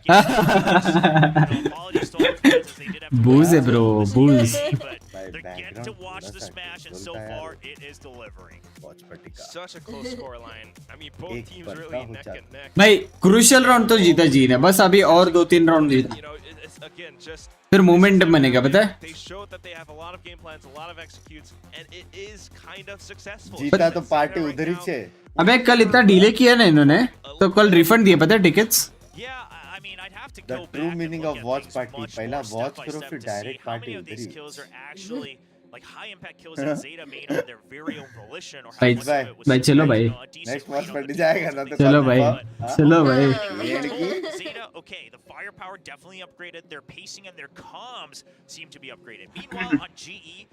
B: Apologies to all the fans as they did have to
A: बूज है
B: watch
A: bro
B: this
A: बूज
B: game, but
C: भाई
B: they're getting to
C: background
B: watch the
C: थोड़ा सा
B: smash, and so
C: casual था
B: far
C: यार
B: it is delivering.
C: watch party का
I: Such a close scoreline. I mean, both
C: एक
I: teams
C: बंदा
I: really
C: हो
I: neck
C: जाता।
I: and neck.
A: भाई क्रूशियल राउंड तो जीता जी ने बस अभी और 2-3 राउंड जीता
I: You know, it's again just
A: फिर मोमेंटम बनेगा पता है
I: they showed that they have a lot of game plans, a lot of executes, and it is kind of successful.
C: जीता तो पार्टी उधर ही से
A: अबे कल इतना डिले किया ना इन्होंने तो कल रिफंड दिए पता है tickets
B: Yeah, I mean, I'd have to
C: The
B: go
C: true
B: back
C: meaning
B: and
C: of
B: look
C: watch
B: at things
C: party.
B: much
C: पहला
B: more
C: watch
B: step by
C: करो,
B: step
C: फिर
B: to see
C: direct
B: how
C: party
B: many of these
C: उधर ही।
B: kills are actually like high impact kills that Zeta made on their very own volition, or how
A: भाई
B: much of it was
A: भाई चलो भाई
B: a decent
C: next
B: read
C: watch
B: on
C: party
B: the
C: जाएगा ना
B: defense
C: तो
A: चलो
B: of
A: भाई
B: the team.
A: चलो भाई
C: ये की
B: Zeta, okay, the firepower definitely upgraded. Their pacing and their comms seem to be upgraded. Meanwhile, on GE,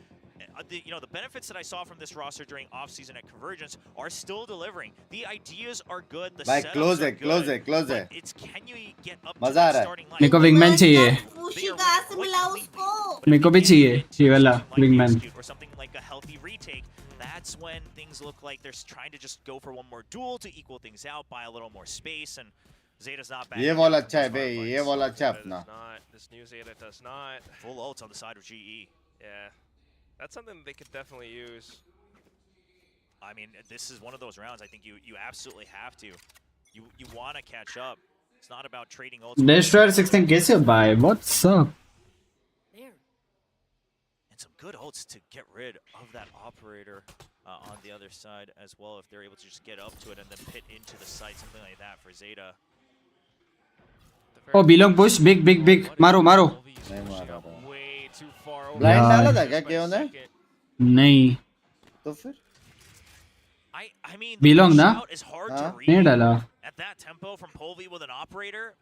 B: the benefits that I saw from this roster during off-season at Convergence are still delivering. The ideas are good, the
C: भाई
B: setups
C: close
B: are
C: है, close है,
B: good,
C: close है.
B: but it's can you get up to
C: मजा आ
B: that
C: रहा है.
B: starting line?
A: मेरे को wingman चाहिए.
J: फूशी कहाँ से मिला उसको?
A: मेरे को भी चाहिए ये वाला wingman.
B: Or something like a healthy retake. That's when things look like they're trying to just go for one more duel to equal things out, buy a little more space, and Zeta's not bad.
C: ये wall अच्छा है बे, ये wall अच्छा है अपना.
I: This new Zeta does not.
B: Full ults on the side of GE.
I: Yeah, that's something they could definitely use.
B: I mean, this is one of those rounds. I think you absolutely have to. You want to catch up. It's not about trading ults.
A: Destroyer 16 कैसे हो भाई? What's up?
B: And some good ults to get rid of that operator on the other side as well, if they're able to just get up to it and then pit into the site, something like that for Zeta.
A: Oh, belong push, big. मारो.
C: नहीं मार रहा. Blind डाला था क्या केओ ने?
A: नहीं.
C: तो फिर?
B: I mean,
A: belong
B: the
A: ना?
B: shout is hard to read
A: नहीं डाला.
B: at that tempo from Polvi with an operator.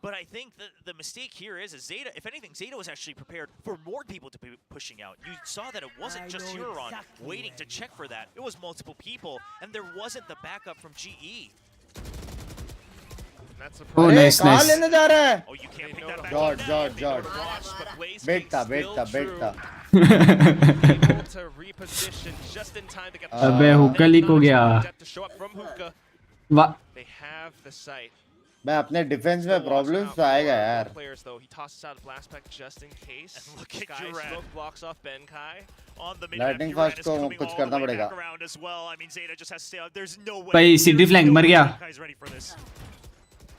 B: But I think the mistake here is Zeta, if anything, Zeta was actually prepared for more people to be pushing out. You saw that it wasn't just Huron waiting to check for that. It was multiple people, and there wasn't the backup from GE.
A: Oh, nice.
C: कहाँ लेने जा रहा है?
B: Oh, you can't pick that back up now.
C: Jord. बैठता.
I: To reposition just in time to get
A: अबे हुक्का leak हो गया.
I: to show up from hookah. They have the site.
C: मैं अपने डिफेंस में प्रॉब्लम्स तो आएगा यार.
I: Players though, he tosses out a blast pack just in case.
B: And look at
I: Sky
B: Rane.
I: smoke blocks off Benkai.
B: On the mid
C: Lightning fast को कुछ करना पड़ेगा.
B: around as well. I mean, Zeta just has to stay out. There's no way.
A: भाई city flank मर गया.
B: Guy's ready for this.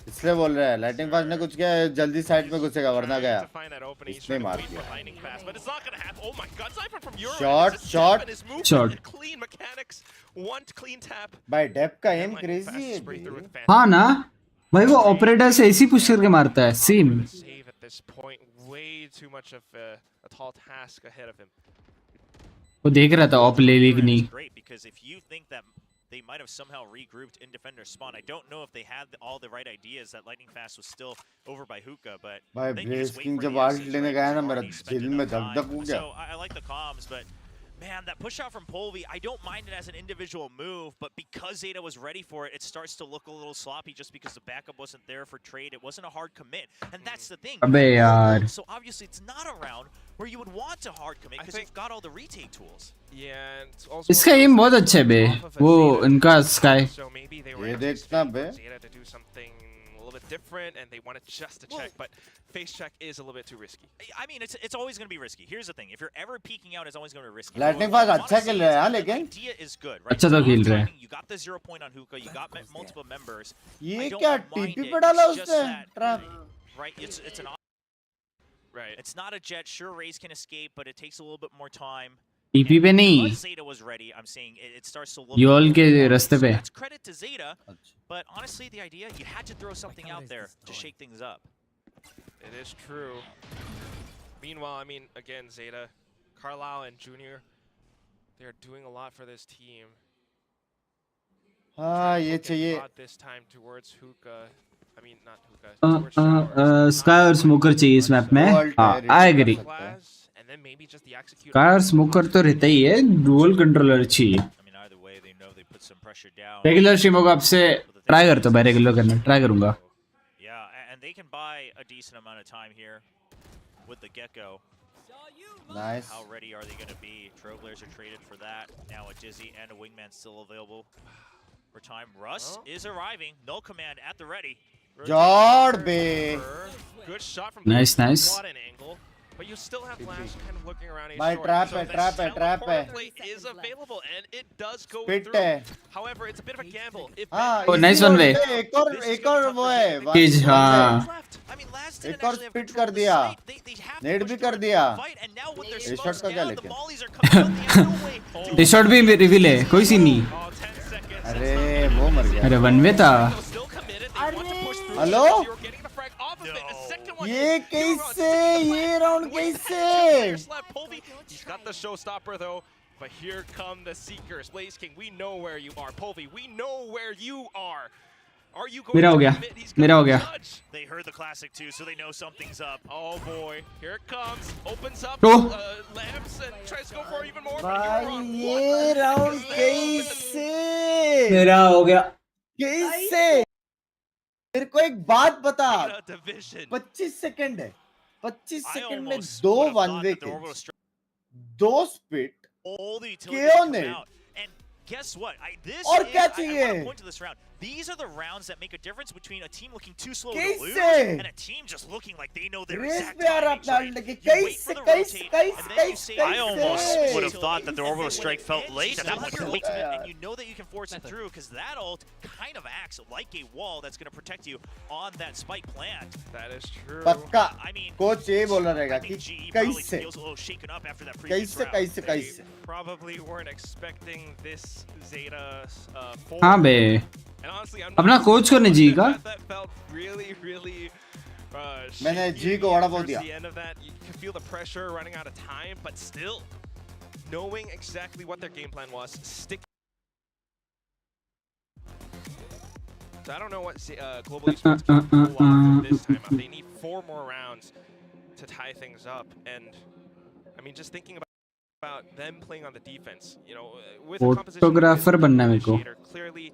C: इसलिए बोल रहा है लाइटिंग फास्ट ने कुछ किया, जल्दी साइड में घुसेगा वरना गया.
I: To find that opening, he's
C: इसने
I: trying to
C: मार
I: wait
C: दिया.
I: for lightning fast, but it's not gonna happen. Oh my God, Cypher from Europe.
C: Shot.
I: Clean mechanics, one clean tap.
C: भाई डेप का एम
I: Lightning
C: क्रेजी
I: fast
C: है
I: straight through
C: बे.
I: with Phantom.
A: हाँ ना. भाई वो ऑपरेटर से ऐसी पुश करके मारता है. Same.
I: Save at this point, way too much of a tall task ahead of him.
A: वो देख रहा था ऑप ले ली कि नहीं.
B: Great, because if you think that they might have somehow regrouped in defender's spawn, I don't know if they had all the right ideas. That lightning fast was still over by Hookah, but
C: भाई
B: then you just
C: brace
B: wait
C: king
B: for
C: जब
B: the
C: alt
B: assist,
C: लेने
B: right?
C: गया ना
B: It's
C: मेरा
B: already spent
C: दिल में
B: enough
C: धक धक
B: time.
C: हो गया.
B: So I like the comms, but man, that push out from Polvi, I don't mind it as an individual move, but because Zeta was ready for it, it starts to look a little sloppy just because the backup wasn't there for trade. It wasn't a hard commit, and that's the thing.
A: अबे यार.
B: So obviously it's not a round where you would want to hard commit because you've got all the retake tools.
I: Yeah, and it's also
A: इसका aim बहुत अच्छा है बे. वो इनका Sky.
I: So maybe they were
C: ये
I: actually
C: देखना
I: expecting
C: बे.
I: Zeta to do something a little bit different, and they wanted just to check, but face check is a little bit too risky.
B: I mean, it's always going to be risky. Here's the thing: if you're ever peeking out, it's always going to be risky.
C: Lightning fast अच्छा खेल रहा है हाँ लेकिन.
B: Idea is good, right?
A: अच्छा तो खेल रहा है.
B: You got the 0 point on Hookah. You got multiple members.
C: ये
B: I don't
C: क्या
B: mind
C: टीपी
B: it,
C: पे डाला
B: it's just
C: उसने?
B: that,
C: trap.
B: right? It's an.
I: Right.
B: It's not a jet. Sure, Raze can escape, but it takes a little bit more time.
A: TP पे नहीं.
B: Because Zeta was ready, I'm saying it starts to look.
A: Yol के रास्ते पे.
B: That's credit to Zeta, but honestly, the idea you had to throw something out there to shake things up.
I: It is true. Meanwhile, I mean, again, Zeta, Carlisle, and Junior, they are doing a lot for this team.
C: हाँ ये चाहिए.
I: This time towards Hookah. I mean, not Hookah.
A: Sky और smoker चाहिए इस map में. हाँ, I agree.
I: And then maybe just the execute.
A: Sky और smoker तो रहता ही है. डुअल कंट्रोलर चाहिए.
B: I mean, either way, they know they put some pressure down.
A: Regular stream होगा आपसे ट्राई करता हूँ भाई. रेगुलर करना ट्राई करूँगा.
B: Yeah, and they can buy a decent amount of time here with the Gecko.
C: Nice.
B: How ready are they going to be? Trailblazers are traded for that. Now a Dizzy and a Wingman still available for time. Russ is arriving. No command at the ready.
C: Jord be.
I: Good shot from
A: Nice.
I: What an angle. But you still have Flash kind of looking around.
C: By trap है, trap है.
I: Is available and it does go
C: Pit
I: through.
C: है.
I: However, it's a bit of a gamble. If
C: हाँ.
A: Oh, nice one way.
C: एक और वो है.
A: Cage, हाँ.
C: एक और स्पिट कर दिया. नेट भी कर दिया.
J: ये
C: शॉट का क्या लेकिन?
A: ये शॉट भी रिवील है. कोई सी नहीं.
C: अरे वो मर गया.
A: अरे वन वे था.
C: हेलो? ये कैसे? ये राउंड कैसे?
I: He's got the showstopper though, but here come the Seekers. Blaze King, we know where you are. Polvi, we know where you are. Are you going
A: मेरा हो
I: to
A: गया
I: commit? He's gonna
A: मेरा हो गया
I: judge.
B: They heard the classic too, so they know something's up.
I: Oh boy, here it comes. Opens up
A: Oh.
I: lamps and tries to go for even more.
C: भाई ये round कैसे
A: मेरा हो गया
C: कैसे मेरे को एक बात बता
I: Division.
C: 25 सेकंड है 25
B: I
C: सेकंड में
B: almost
C: दो
B: would have
C: one
B: thought
C: way
B: that the orbital strike,
C: दो spit
B: all the utilities come
C: ने
B: out. And guess what? This
C: और
B: is,
C: क्या
B: I
C: चाहिए?
B: want to point to this round. These are the rounds that make a difference between a team looking too slow to lose
C: कैसे?
B: and a team just looking like they know their
C: Raze
B: exact
C: पे आ रहा
B: timings,
C: अपना
B: right?
C: लगे
B: You wait
C: कैसे
B: for the
C: कैसे
B: rotate,
C: कैसे
B: and then you
C: कैसे
B: say, I almost would have
C: कैसे
B: thought that the orbital strike felt late at that point.
C: कैसे?
B: Ultimate, and you know that you can force it through because that ult kind of acts like a wall that's going to protect you on that spike plant.
I: That is true.
C: पक्का
B: I mean,
C: coach ये बोल रहेगा
B: I
C: कि
B: think GE probably
C: कैसे
B: feels a little shaken up after that previous
C: कैसे
B: round.
C: कैसे कैसे
I: Probably weren't expecting this Zeta forward.
A: हाँ बे
I: And honestly, I'm
A: अपना
I: not
A: कोच को ने जी का
I: that felt really
C: मैंने
I: shaky
C: जी को वड़ा पाव
I: towards
C: दिया
I: the end of that. You can feel the pressure running out of time, but still knowing exactly what their game plan was, stick. So I don't know what Global Esports can pull off from this time up. They need 4 more rounds to tie things up, and I mean, just thinking about them playing on the defense, you know, with a composition
A: photographer बनना है मेरे को
I: initiator, clearly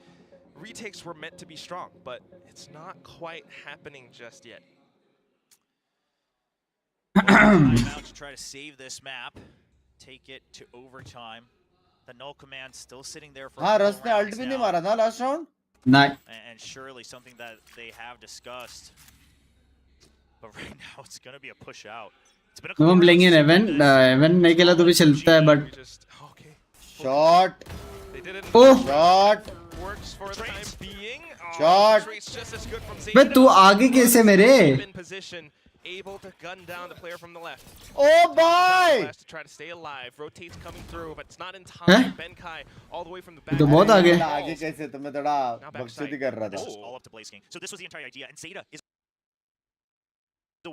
I: retakes were meant to be strong, but it's not quite happening just yet.
B: Timeout to try to save this map, take it to overtime. The null command still sitting there for
C: हाँ
B: a
C: रस
B: couple
C: ने
B: rounds
C: alt भी नहीं
B: now.
C: मारा ना last round
A: नहीं
B: And surely something that they have discussed. But right now it's going to be a push out. It's been a
A: हम
B: couple
A: लेंगे
B: rounds
A: एवन
B: of this.
A: एवन नहीं खेला तो भी चलता है
I: We
A: but
I: just okay.
C: Shot
I: They did it.
A: Oh
C: shot
I: Works for the time being.
C: Shot.
I: Strixx just as good from
A: बे
I: Zeta.
A: तू आगे कैसे मेरे
I: In position, able to gun down the player from the left.
C: ओ भाई
I: Flash to try to stay alive. Rotates coming through, but it's not in time. Benkai all the way from the back.
A: तो बहुत आगे
C: आगे कैसे तुम्हें थोड़ा बकचोदी कर रहा
B: This was
C: था
B: all up to Blaze King. So this was the entire idea. And Zeta is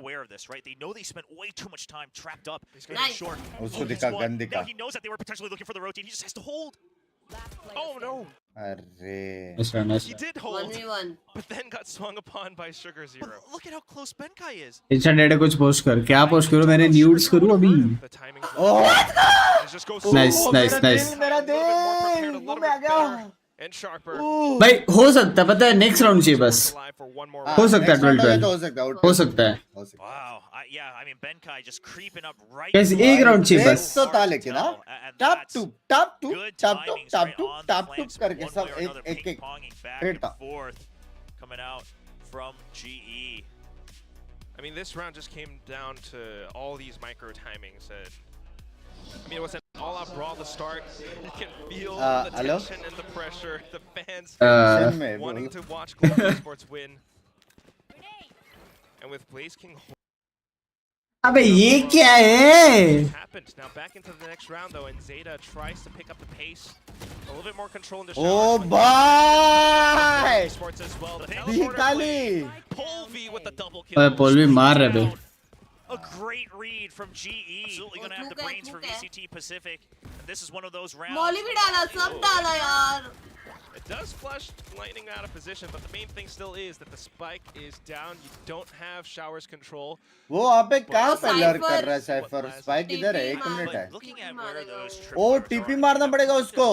B: aware of this, right? They know they spent way too much time trapped up.
J: Nice.
B: Short.
C: उसको
B: He's
C: दिखा
B: won.
C: Gun
B: Now
C: दिखा
B: he knows that they were potentially looking for the rotate. He just has to hold.
I: Oh no!
C: अरे
I: He did hold,
J: 1v1.
I: but then got swung upon by Sugar Zero.
B: But look at how close Benkai is.
A: Insta data कुछ post कर क्या post करूं मैंने nudes करूं अभी
I: The timing.
C: Oh
I: Just goes
A: nice nice nice
C: मेरा दिल मुंह में आ गया
I: and sharper.
A: भाई हो सकता है पता है नेक्स्ट राउंड चाहिए बस
I: Alive for one more
A: हो सकता है
C: Next round
A: 12
C: तो हो सकता है
A: हो सकता है
C: हो सकता है
B: Wow. Yeah, I mean, Benkai just creeping up right.
A: कैसे एक राउंड चाहिए
C: Break
A: बस
C: तो था लेकिन हाँ
B: And
C: टप
B: that's
C: टू टप टू
B: good
C: टप टू
B: timings
C: टप
B: right
C: टू
B: on the
C: टप टू
B: flanks,
C: करके
B: one
C: सब
B: way or another,
C: एक एक
B: ping-ponging back
C: Great
B: and
C: था
B: forth coming out from GE.
I: I mean, this round just came down to all these micro timings. I mean, it was an all-out brawl to start. You can feel the
C: hello?
I: tension and the pressure. The fans
C: Mission में
I: wanting
C: बोलो
I: to watch Global Esports win. And with Blaze King
A: अबे ये क्या है
I: happened. Now back into the next round though, and Zeta tries to pick up the pace. A little bit more control in the
C: O
I: showers.
C: भाई
I: Esports as well. The teleporter
C: निकाली
I: Polvi with the double
A: अबे
I: kill.
A: पोल भी मार रहे बे
B: A great read from GE. Absolutely going to have the
J: Okay,
B: brains for
J: okay.
B: VCT Pacific. And this is one of those rounds.
J: मौली भी डाला सब डाला यार
I: It does flush Lightning out of position, but the main thing still is that the spike is down. You don't have showers control.
C: वो आप पे कहाँ पे
J: Cypher.
C: लर्क कर रहा है साइफर स्पाइक इधर है 1 मिनट है
B: But looking at where those
C: ओ टीपी मारना पड़ेगा उसको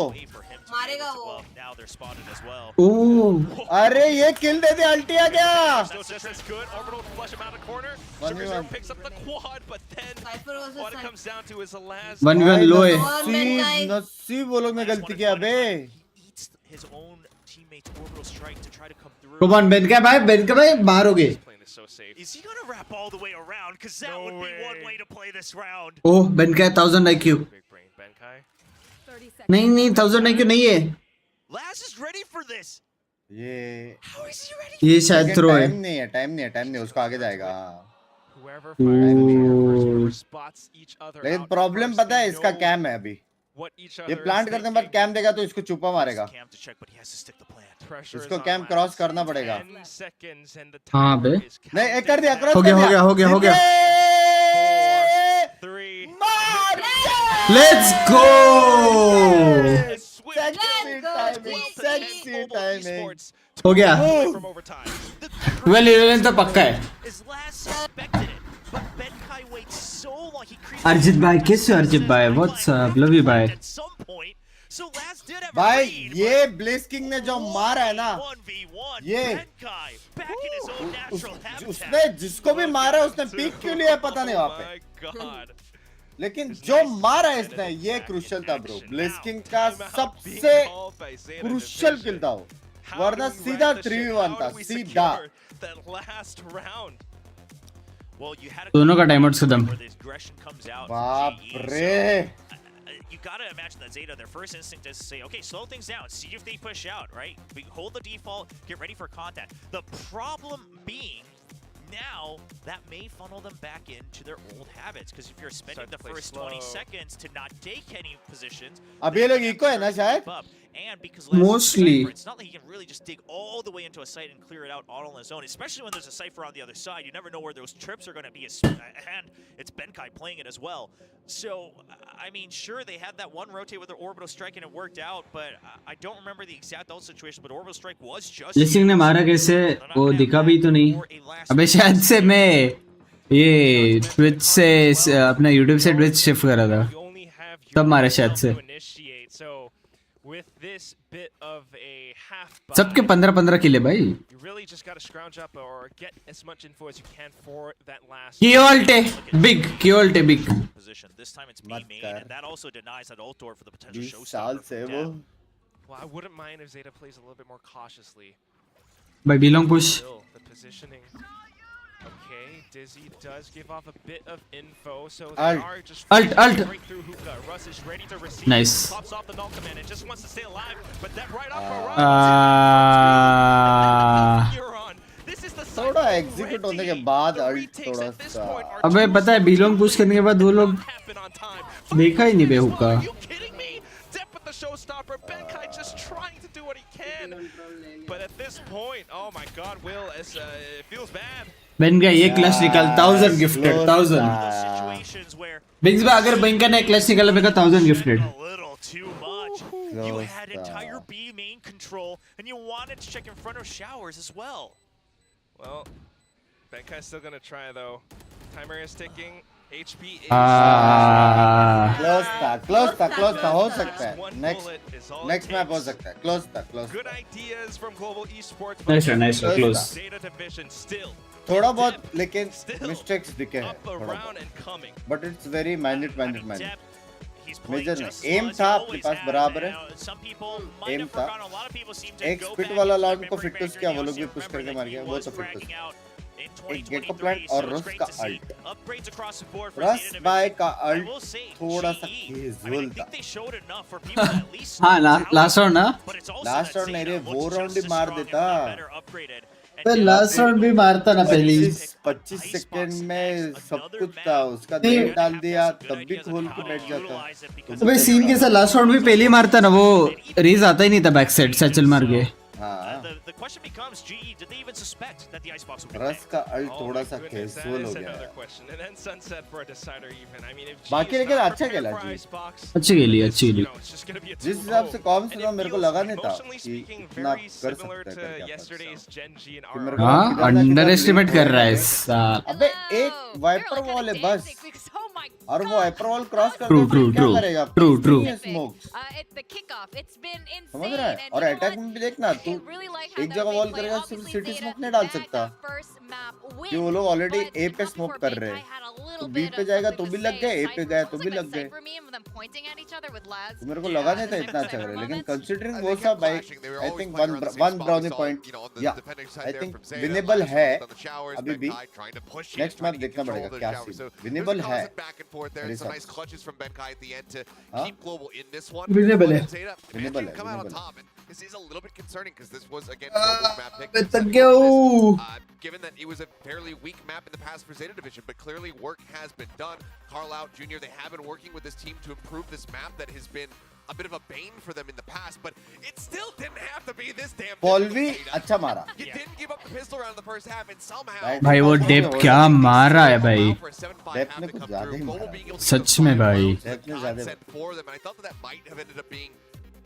J: मारेगा वो
B: Now they're spotted as well.
A: ओह
C: अरे ये किल दे दे अल्टी आ गया
I: That's just as good. Orbital flush him out of corner.
C: 1v1.
I: Sugar Zero picks up the quad, but then
J: Cypher versus
I: what it
J: Cypher.
I: comes down to is the last.
A: 1v1 लो है
C: नसीब नसीब वो लोग ने गलती किया बे
B: He eats his own teammate's orbital strike to try to come through.
A: रोमान बेन का भाई मारोगे
I: Playing this so safe.
B: Is he going to wrap all the way around? Because that
I: No
B: would be one
I: way.
B: way to play this round.
A: Oh Ben का 1000 IQ
I: Big brain Benkai.
A: नहीं नहीं 1000 IQ नहीं है
B: Laz is ready for this.
C: ये
B: How is he ready?
A: ये शायद throw है
C: time नहीं उसको आगे जाएगा
I: Whoever fires the trigger first, whoever spots each other
C: लेकिन
I: out
C: प्रॉब्लम
I: first,
C: पता है
I: they
C: इसका
I: know
C: कैम है अभी
I: what each
C: ये
I: other
C: प्लांट
I: is
C: करने के बाद
I: thinking.
C: कैम देगा तो इसको चुपा मारेगा
B: Camp to check, but he has to stick the plan.
I: Pressure
C: इसको
I: is on
C: कैम
I: Laz.
C: क्रॉस करना पड़ेगा
I: 10 seconds and the
A: हाँ
I: timer
A: बे
I: is
C: नहीं एक
I: counting
C: कर दिया
I: down.
C: क्रॉस
A: हो गया हो गया हो गया
I: 3.
C: मार
A: let's go
I: Swift kill.
C: sexy timing.
A: हो गया 12-11 तो पक्का है. अर्जित भाई कैसे हो अर्जित भाई? What's up? लव यू भाई.
C: भाई ये ब्लिस्किंग ने जो मारा है ना, ये उसने जिसको भी मारा उसने पीक क्यों लिया पता नहीं वहाँ पे, लेकिन जो मारा है इसने ये क्रूशियल था ब्रो. ब्लिस्किंग का सबसे क्रूशियल किल था वो, वरना सीधा 3v1 था सीधा.
A: दोनों का टाइम आउट खत्म.
C: बाप रे.
B: You gotta imagine that Zeta, their first instinct is to say, okay, slow things down, see if they push out, right? We hold the default, get ready for contact. The problem being, now that may funnel them back into their old habits, because if you're spending the first 20 seconds to not take any positions,
C: अब ये लोग eco है ना शायद.
B: and because
A: Mostly.
B: it's not like he can really just dig all the way into a site and clear it out all on his own, especially when there's a cipher on the other side. You never know where those trips are going to be, and it's Benkai playing it as well. So, I mean, sure, they had that one rotate with their orbital strike and it worked out, but I don't remember the exact ult situation, but orbital strike was just...
A: लिसिंग ने मारा कैसे? वो दिखा भी तो नहीं. अबे शायद से मैं ये ट्विच से अपना यूट्यूब से ट्विच शिफ्ट कर रहा था, तब मारा शायद से. सबके 15-15 किले भाई. Kyolte big.
B: This time it's B main, and that also denies that ult door for the potential
C: 20
B: showstopper.
C: साल से वो.
I: Well, I wouldn't mind if Zeta plays a little bit more cautiously.
A: भाई belong push.
I: The positioning. Okay, Dizzy does give off a bit of info, so they are just
A: Alt.
I: right through hookah. Russ is ready to receive.
A: Nice.
I: Pops off the null command and just wants to stay alive, but that right off a run. This is the
C: थोड़ा execute होने के बाद alt थोड़ा सा.
A: अबे पता है belong push करने के बाद वो लोग देखा ही नहीं बेहू का.
I: the showstopper. Benkai just trying to do what he can. But at this point, oh my god, Will, it feels bad.
A: Benaka ये क्लच निकाल 1000 गिफ्टेड 1000. बिग्स में अगर बेनका ने क्लच निकाला मेरा 1000 gifted.
B: You had entire B main control and you wanted to check in front of showers as well.
I: Well, Benkai's still gonna try though. Timer is ticking. HP is
C: close था हो सकता है. Next map हो सकता है. Close था.
I: Good ideas from Global Esports.
A: Nice close.
I: Zeta division still.
C: थोड़ा बहुत लेकिन mistakes दिखे हैं. But it's very minute. Major नहीं. एम था आपके पास बराबर है. एम था. एक स्पिट वाला लाउंड को फिटनेस किया, वो लोग भी पुश करके मार गया, वो तो फिटनेस. एक गेको प्लांट और रस का अल्ट. रस बाय का अल्ट थोड़ा सा कैजुअल था.
A: हाँ लास्ट राउंड ना.
C: लास्ट राउंड नहीं रे, वो राउंड ही मार देता.
A: लास्ट राउंड भी मारता ना पहले.
C: 25 सेकंड में सब कुछ था. उसका देख डाल दिया तब भी खोल के बैठ जाता.
A: तो भाई सीन के साथ लास्ट राउंड भी पहले ही मारता ना, वो रेज आता ही नहीं था बैक साइड से चल मार के.
B: The question becomes, GE, did they even suspect that the Icebox would be
C: रस का अल्ट थोड़ा सा कैजुअल हो गया.
I: बाकी
C: लेकिन अच्छा खेला जी.
A: अच्छी खेली.
C: जिस हिसाब से कॉम सुना मेरे को लगा नहीं था कि इतना कर सकता है.
A: हाँ अंडर एस्टिमेट कर रहा है साल.
C: अबे एक वाइपर वॉल है बस, और वो वाइपर वॉल क्रॉस करने में क्या करेगा?
A: ट्रू.
C: समझ रहा है. और अटैक में भी देखना, तू एक जगह वॉल करेगा सिर्फ सिटी स्मोक नहीं डाल सकता, कि वो लोग ऑलरेडी ए पे स्मोक कर रहे हैं. तो बी पे जाएगा तो भी लग गए, ए पे गया तो भी लग गए. तो मेरे को लगा नहीं था इतना अच्छा करे, लेकिन कंसीडरिंग वो सब I think one brownie point या आई थिंक विनेबल है अभी भी. नेक्स्ट मैच देखना पड़ेगा क्या सीन. विनेबल है. विनेबल है.
F: This is a little bit concerning because this was again Global's map pick. Given that it was a fairly weak map in the past for Zeta Division, but clearly work has been done. Carl Out Jr., they have been working with this team to improve this map that has been a bit of a bane for them in the past, but it still didn't have to be this damn.
C: Polvi अच्छा मारा.
F: You didn't give up the pistol round in the first half, and somehow.
A: भाई वो Depp क्या मारा है भाई.
C: Depp ने कुछ ज़्यादा ही मारा.
A: सच में भाई.
C: डेप ने ज़्यादा.
F: I thought that might have ended up being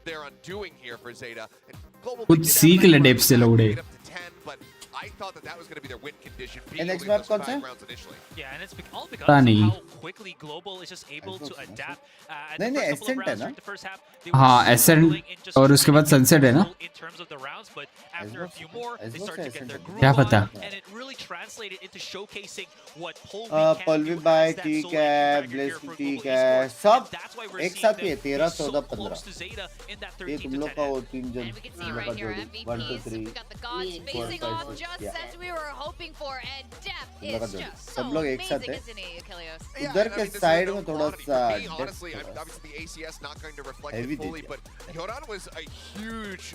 F: they're undoing here for Zeta. And Global
A: कुछ सीख ले डेप से लोड़े.
F: get up to 10, but I thought that was going to be their win condition.
C: And next map कौन सा?
G: Yeah, and it's all because
A: पता
G: of
A: नहीं.
G: how quickly Global is just able to adapt.
C: नहीं नहीं Ascent है ना?
A: हाँ Ascent और उसके बाद Sunset है ना?
G: In terms of the rounds, but after a few more, they start to get their groove
A: क्या
G: on,
A: पता?
G: and it really translated into showcasing what Polvi can
C: Polvi
G: do
C: by
G: as that
C: T
G: solo
C: Cap,
G: defender here
C: Bliss
G: for
C: T
G: Global
C: Cap,
G: Esports.
C: सब
G: And that's why we're
C: एक
G: seeing
C: साथ ही है,
G: them
C: 13,
G: be so
C: 14,
G: close to Zeta in that
C: ये
G: 13
C: तुम
G: to
C: लोग
G: 10
C: का
G: edge.
C: वो तीन जन
H: And we can see
C: तुम लोग
H: right
C: का
H: here,
C: जोड़ी 1 2
H: MVPs.
C: 3
H: We got the gods
C: 4
H: facing
C: 5
H: off
C: 6
H: just
C: yeah.
H: as we were hoping for, and depth
C: तुम लोग का
H: is
C: जोड़ी
H: just so
C: सब लोग एक साथ
H: amazing,
C: है
H: isn't he, Achilles?
C: उधर के साइड में थोड़ा सा
F: honestly, obviously the ACS not going to reflect
C: Heavy
F: it fully,
C: did,
F: but Yoran was a huge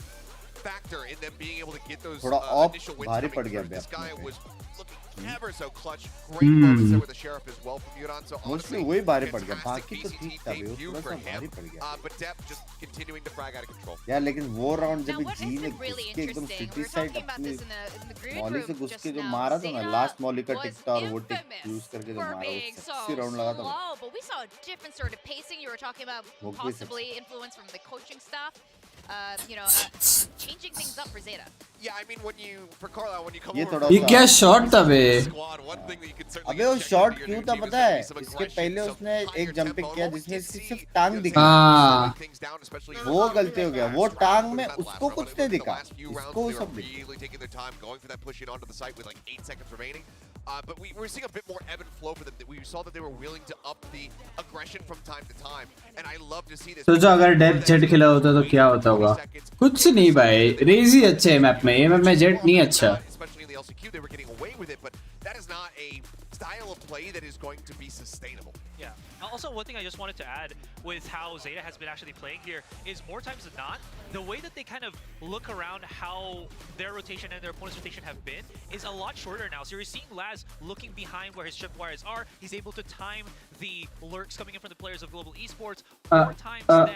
F: factor in them being able to get those
C: थोड़ा ऑफ
F: initial wins
C: भारी
F: coming
C: पड़ गया
F: through. This guy
C: back
F: was looking ever so clutch. Great moments there with the Sheriff as well from Yoran. So
C: mostly
F: honestly,
C: वही भारी पड़ गया
F: fantastic
C: बाकी तो
F: VCT
C: ठीक था वो
F: debut
C: थोड़ा
F: for
C: सा भारी
F: him.
C: पड़ गया
F: But Depp just continuing to frag out of control.
C: यार लेकिन वो राउंड
H: Now,
C: जब
H: what
C: जी
H: has
C: ने
H: been really
C: घुस के एकदम
H: interesting, we
C: city
H: were
C: side
H: talking about
C: अपनी
H: this in the green
C: Molly से
H: room
C: घुस
H: just
C: के जो
H: now.
C: मारा था ना
H: Zeta
C: लास्ट मॉली का
H: was
C: टिकटा और वो टिक
H: infamous
C: यूज करके जो
H: for
C: मारा वो
H: being so
C: सेक्सी राउंड लगा था
H: slow, but we saw a different sort of pacing. You were talking about
C: वो भी
H: possibly influence from the coaching staff. Changing things up for Zeta.
F: Yeah, I mean, when you come
C: ये
F: over
C: थोड़ा
A: ये
C: सा
A: क्या shot था बे?
F: squad, one thing that you can certainly
C: अबे वो
F: get checked
C: shot
F: into your
C: क्यों
F: new
C: था
F: team is
C: पता
F: gonna
C: है
F: be some
C: इसके
F: aggression,
C: पहले
F: some
C: उसने
F: higher
C: एक जंपिंग
F: tempo.
C: किया
F: And we
C: जिसमें
F: did see,
C: सिर्फ टांग
F: you know,
C: दिखा
A: हाँ
F: things down, especially
C: वो गलती हो गया वो टांग में
F: that last
C: उसको
F: round.
C: कुछ
F: But
C: नहीं
F: the
C: दिखा
F: last few rounds,
C: इसको
F: they were
C: सब दिखा
F: really taking their time, going for that push in onto the site with like 8 seconds remaining. But we were seeing a bit more ebb and flow for them. We saw that they were willing to up the aggression from time to time, and I love to see this.
A: सोचो अगर Depp jet खेला होता तो क्या होता होगा? कुछ नहीं भाई, रेजी अच्छे है मैप में, ये मैप में जेट नहीं अच्छा.
F: Especially in the LCQ, they were getting away with it, but that is not a style of play that is going to be sustainable.
G: Yeah. Also, one thing I just wanted to add with how Zeta has been actually playing here is more times than not, the way that they kind of look around how their rotation and their opponent's rotation have been is a lot shorter now. So you're seeing Laz looking behind where his tripwires are. He's able to time the lurks coming in from the players of Global Esports more times than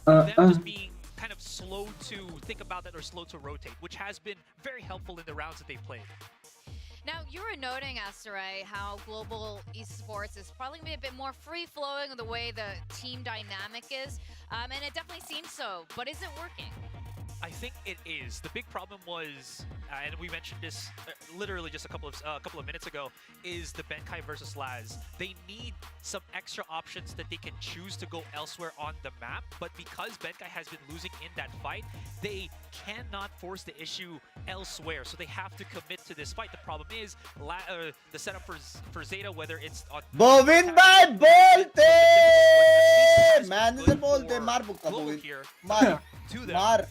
G: them just being kind of slow to think about that or slow to rotate, which has been very helpful in the rounds that they've played.
H: Now, you were noting, Asteray, how Global Esports is probably going to be a bit more free-flowing in the way the team dynamic is, and it definitely seems so, but is it working?
G: I think it is. The big problem was, and we mentioned this literally just a couple of minutes ago, is the Benkai versus Laz. They need some extra options that they can choose to go elsewhere on the map, but because Benkai has been losing in that fight, they cannot force the issue elsewhere, so they have to commit to this fight. The problem is the setup for Zeta, whether it's on
C: बोविन भाई बोलते manager बोलते मार बुक्का बोविन मार मार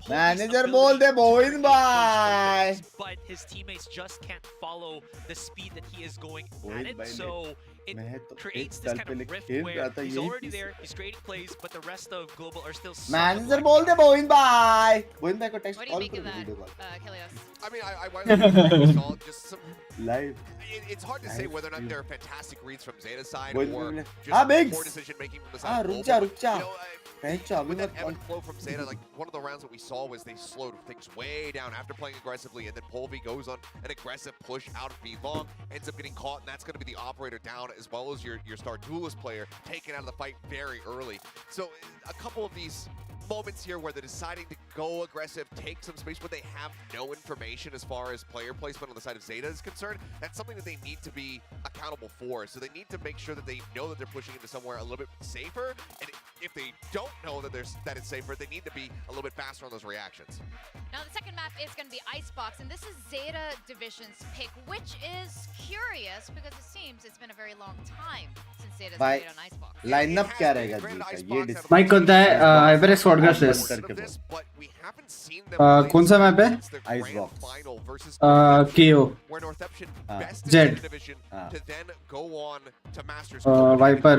C: manager बोलते बोविन भाई
G: but his teammates just can't follow the speed that he is going at it, so it creates this kind of rift where he's already there, he's creating plays, but the rest of Global are still
C: manager बोलते बोविन भाई को text
H: What do you
C: call
H: make of
C: करो
H: that,
C: video call
H: Kilios?
F: I mean, I saw just some.
C: Live
F: It's hard to say whether or not there are fantastic reads from Zeta's side
C: Wait,
F: or
C: wait,
F: just
C: ah, Biggs.
F: poor decision making from the side of
C: रुक
F: Global.
C: जा
F: You know,
C: पहचान
F: with that ebb and flow from Zeta, like one of the rounds that we saw was they slowed things way down after playing aggressively, and then Polvi goes on an aggressive push out of B long, ends up getting caught, and that's going to be the operator down as well as your star duelist player taken out of the fight very early. So a couple of these moments here where they're deciding to go aggressive, take some space when they have no information as far as player placement on the side of Zeta is concerned. That's something that they need to be accountable for. So they need to make sure that they know that they're pushing into somewhere a little bit safer. And if they don't know that it's safer, they need to be a little bit faster on those reactions.
H: Now, the second map is going to be Icebox, and this is Zeta Division's pick, which is curious because it seems it's been a very long time since Zeta's played on Icebox.
C: Lineup क्या रहेगा जी का ये
A: mic होता है HyperX podcast कौन सा map है
C: Icebox
A: KAYO Jett Viper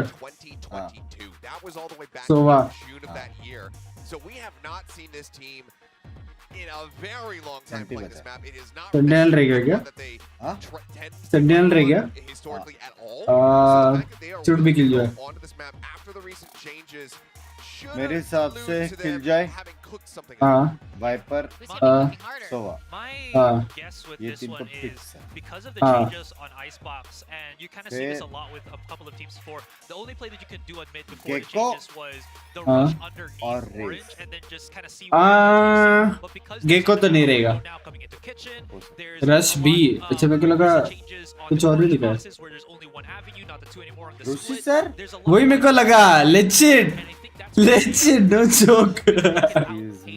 A: Sova
F: So we have not seen this team in a very long time playing this map. It is not
A: Sentinel रह गया क्या? Sentinel रह गया?
F: historically at all.
A: should be kill जाए.
C: मेरे हिसाब से kill जाए
F: cooked something up.
C: Viper,
H: Who's gonna be harder?
C: Sova.
G: My guess with
C: ये
G: this
C: तीन
G: one
C: तो
G: is
C: fix है.
G: because of the changes on Icebox, and you kind of see this a lot with a couple of teams before. The only play that you could do on mid before the
C: Gecko
G: changes was the rush
C: और
G: underneath
C: Raze.
G: orange and then just kind of see where it goes. But because
A: Gecko तो नहीं रहेगा.
G: now coming into kitchen, there's
A: Rush
G: a
A: B.
G: lot,
A: अच्छा मेरे को लगा
G: changes on
A: कुछ
G: the
A: और ही
G: orange
A: लिखा है.
G: boxes where there's only one avenue, not the two anymore on the
C: Rushi
G: split.
C: sir?
G: There's a lot
A: वही
G: of
A: मेरे को लगा legit
G: and I think that's where
A: legit no joke
C: Excuse me.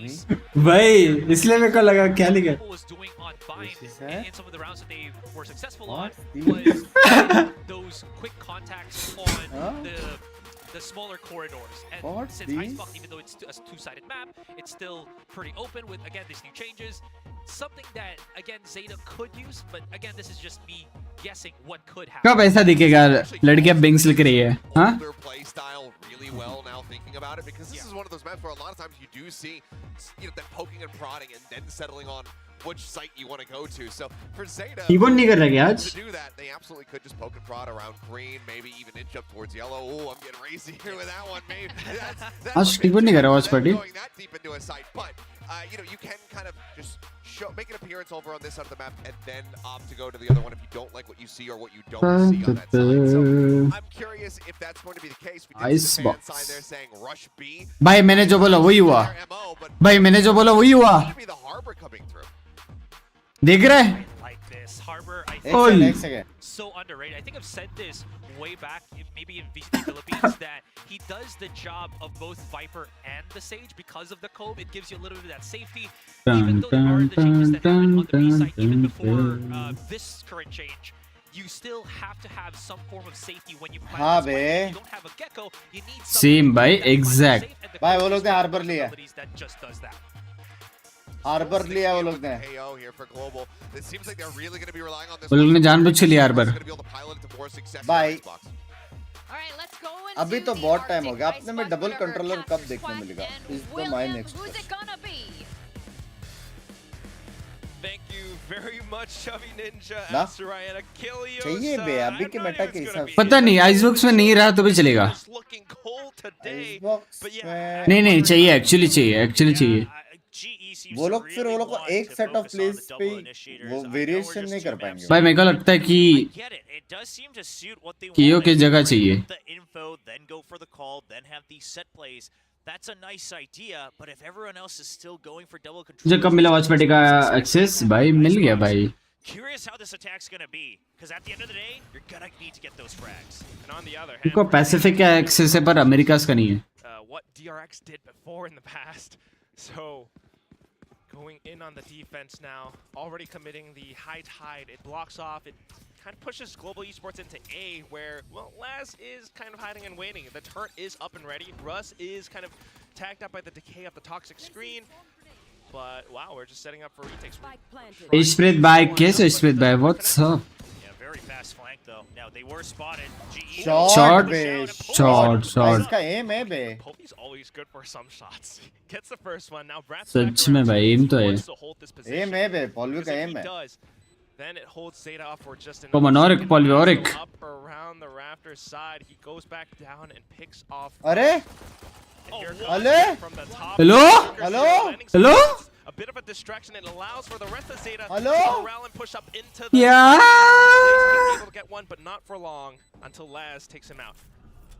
A: भाई इसलिए मेरे को लगा क्या लिखा है.
G: People was doing on Bind
C: This is
G: in
C: it?
G: some of the rounds that they were successful
C: What?
G: on was those quick contacts on
C: Huh?
G: the smaller corridors. And
C: What?
G: since
C: These?
G: Icebox, even though it's a two-sided map, it's still pretty open with, again, these new changes. Something that, again, Zeta could use, but again, this is just me guessing what could happen.
A: कब ऐसा दिखेगा लड़कियां बिंग्स लिख रही है हाँ
F: Their play style really well now thinking about it, because this is one of those maps where a lot of times you do see, you know, them poking and prodding and then settling on which site you want to go to. So for Zeta
A: keyboard नहीं कर रहा क्या आज
F: to do that, they absolutely could just poke and prod around green, maybe even inch up towards yellow. Oh, I'm getting racy here with that one. Maybe that's
A: आज keyboard नहीं कर रहा watch party
F: going that deep into a site, but you know, you can kind of just make an appearance over on this side of the map and then opt to go to the other one if you don't like what you see or what you don't see on that side. So I'm curious if that's going to be the case. We did see the fan sign there saying rush B.
A: भाई मैंने जो बोला वही हुआ
F: Their MO, but
A: भाई मैंने जो बोला वही हुआ
F: could be the harbor coming through.
A: देख रहा है
G: Like this. Harbor, I
C: एक
G: think,
C: second, एक second.
G: so underrated. I think I've said this way back, maybe in VCT Philippines, that he does the job of both Viper and the Sage because of the Cove. It gives you a little bit of that safety. Even though there are the changes that happened on the B side, even before this current change, you still have to have some form of safety when you plant
C: हाँ
G: this way.
C: Bay.
G: If you don't have a Gecko, you need something
A: Same भाई,
G: that finds it
A: exact.
G: safe, and the
C: भाई वो
G: Cove
C: लोग
G: is
C: ने
G: one of
C: Harbor
G: those
C: लिया.
G: abilities that just does that.
C: Harbor लिया वो लोग ने
F: KO here for global. It seems like they're really going to be relying on this.
A: वो लोग ने जानबूझ के लिया harbour
F: Going to be able to pilot into more success on
C: Bye.
F: Xbox.
H: All right, let's go into
C: अभी तो
H: the
C: बहुत time हो
H: Arctic
C: गया अपने में
H: Icebox,
C: डबल
H: whatever
C: कंट्रोलर कब
H: captures
C: देखने
H: Quack
C: मिलेगा
H: and
C: is the my
H: William,
C: next
H: who's it gonna be?
I: Thank you very much, Chubby Ninja.
C: ना?
I: Asarayana, Kilio.
C: चाहिए बे अभी के मेटा के हिसाब से
A: पता नहीं आइसबॉक्स में नहीं रहा तो भी चलेगा
I: It's looking cold today.
C: Icebox
I: But yeah,
C: में
A: नहीं नहीं चाहिए एक्चुअली चाहिए
C: वो लोग फिर वो लोग को एक सेट ऑफ प्लेस पे वो वेरिएशन नहीं कर पाएंगे
A: भाई मेरे को लगता है कि कियो की जगह चाहिए
B: That's a nice idea, but if everyone else is still going for double control,
A: मुझे कब मिला वॉच पार्टी का एक्सेस भाई मिल गया भाई
B: curious how this attack's gonna be, because at the end of the day, you're gonna need to get those frags.
I: and on the other
A: इनको
I: hand,
A: Pacific का access है पर अमेरिका का नहीं है
I: what DRX did before in the past. So going in on the defense now, already committing the high tide. It blocks off. It kind of pushes Global Esports into A, where, well, Laz is kind of hiding and waiting. The turret is up and ready. Russ is kind of tagged up by the decay of the toxic screen. But wow, we're just setting up for retakes.
A: Ishpreet भाई कैसे इशप्रीत भाई what's up
B: Yeah, very fast flank though. Now they were spotted. GE
C: shot बे
A: shot
C: इसका aim है बे
I: Povy's always good for some shots. Gets the first one. Now Brat's
A: सच में भाई M तो है
I: wants to hold this position.
C: Aim है बे पॉल्वी
I: Because
C: का
I: if
C: एम
I: he
C: है
I: does, then it holds Zeta off for just
A: Come on,
I: another
A: Auric,
I: second.
A: Paul, Auric.
I: So up around the Raptors side, he goes back down and picks off.
C: अरे
I: And here comes
C: Hello?
I: from the top.
A: Hello?
I: Lakers
C: Hello?
I: landing
A: Hello?
I: spots. A bit of a distraction. It allows for the rest of Zeta
C: Hello?
I: to corral and push up into the.
A: Yeah.
I: Zeta's gonna be able to get one, but not for long until Laz takes him out.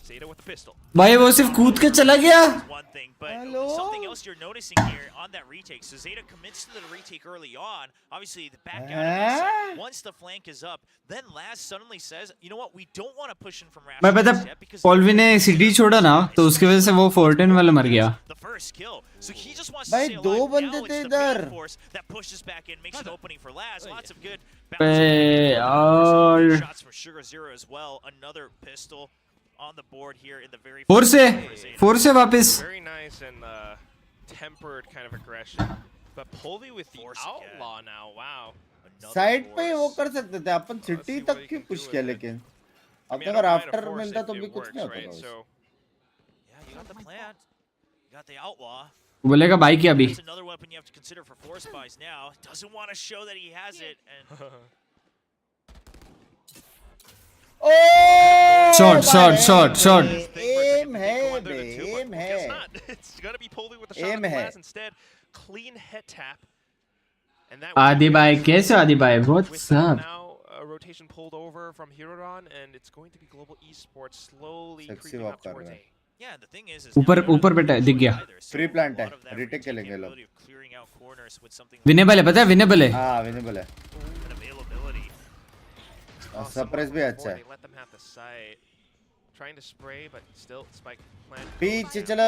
I: Zeta with the pistol.
A: भाई वो सिर्फ कूद के चला गया
B: one thing, but
C: Hello?
B: something else you're noticing here on that retake. So Zeta commits to the retake early on. Obviously, the back out of this side. Once the flank is up, then Laz suddenly says, "You know what? We don't want to push in from
A: भाई पता
B: Raptors yet because
A: पॉल्वी ने city छोड़ा ना तो उसकी वजह से वो 14 वाला मर गया
B: the first kill. So he just wants
C: भाई
B: to stay
C: दो
B: alive.
C: बंदे
B: Now
C: थे
B: it's the main
C: इधर
B: force that pushes back in, makes an opening for Laz. Lots of good
A: बे
B: bouncing
A: यार
B: shots for Sugar Zero as well. Another pistol on the board here in the very
A: four
B: first
A: से
B: round for Zeta.
A: Four से वापस
I: Very nice and tempered kind of aggression. But Povy with the
B: Force again.
I: outlaw now. Wow.
B: Another
C: side पे
B: force.
C: वो कर सकते थे अपन
I: Let's
C: city
I: see what
C: तक
I: he
C: क्यों
I: can
C: पुश
I: do
C: किया
I: with it.
C: लेकिन
I: I
C: अब
I: mean, I
C: अगर
I: don't mind a
C: after
I: force
C: मिलता
I: if
C: तो
I: it
C: भी कुछ
I: works,
C: नहीं होता
I: right?
C: था
I: So
B: Yeah, you got the plant. You got the outlaw.
A: बोलेगा भाई क्या अभी
B: That's another weapon you have to consider for force buys now. Doesn't want to show that he has it. And
A: Short.
C: Aim है बे, aim है.
I: It's gonna be Polvi with the shot
C: Aim
I: in the
C: है.
I: glass instead. Clean head tap. And that
A: आदि भाई कैसे हो आदि भाई? What's
I: with
A: up?
I: now a rotation pulled over from Hiroran, and it's going to be Global Esports slowly
C: Sexy
I: creeping
C: walk
I: up
C: कर
I: towards
C: रहा
I: A.
C: है.
B: Yeah, the thing is
A: ऊपर बेटा दिख गया.
C: Free plant है, retake के लेंगे लोग.
A: विनेबल है, पता है विनेबल है.
C: हाँ, winnable है. Surprise भी अच्छा है.
I: They let them have the sight. Trying to spray, but still spike plant.
C: पीछे चलो.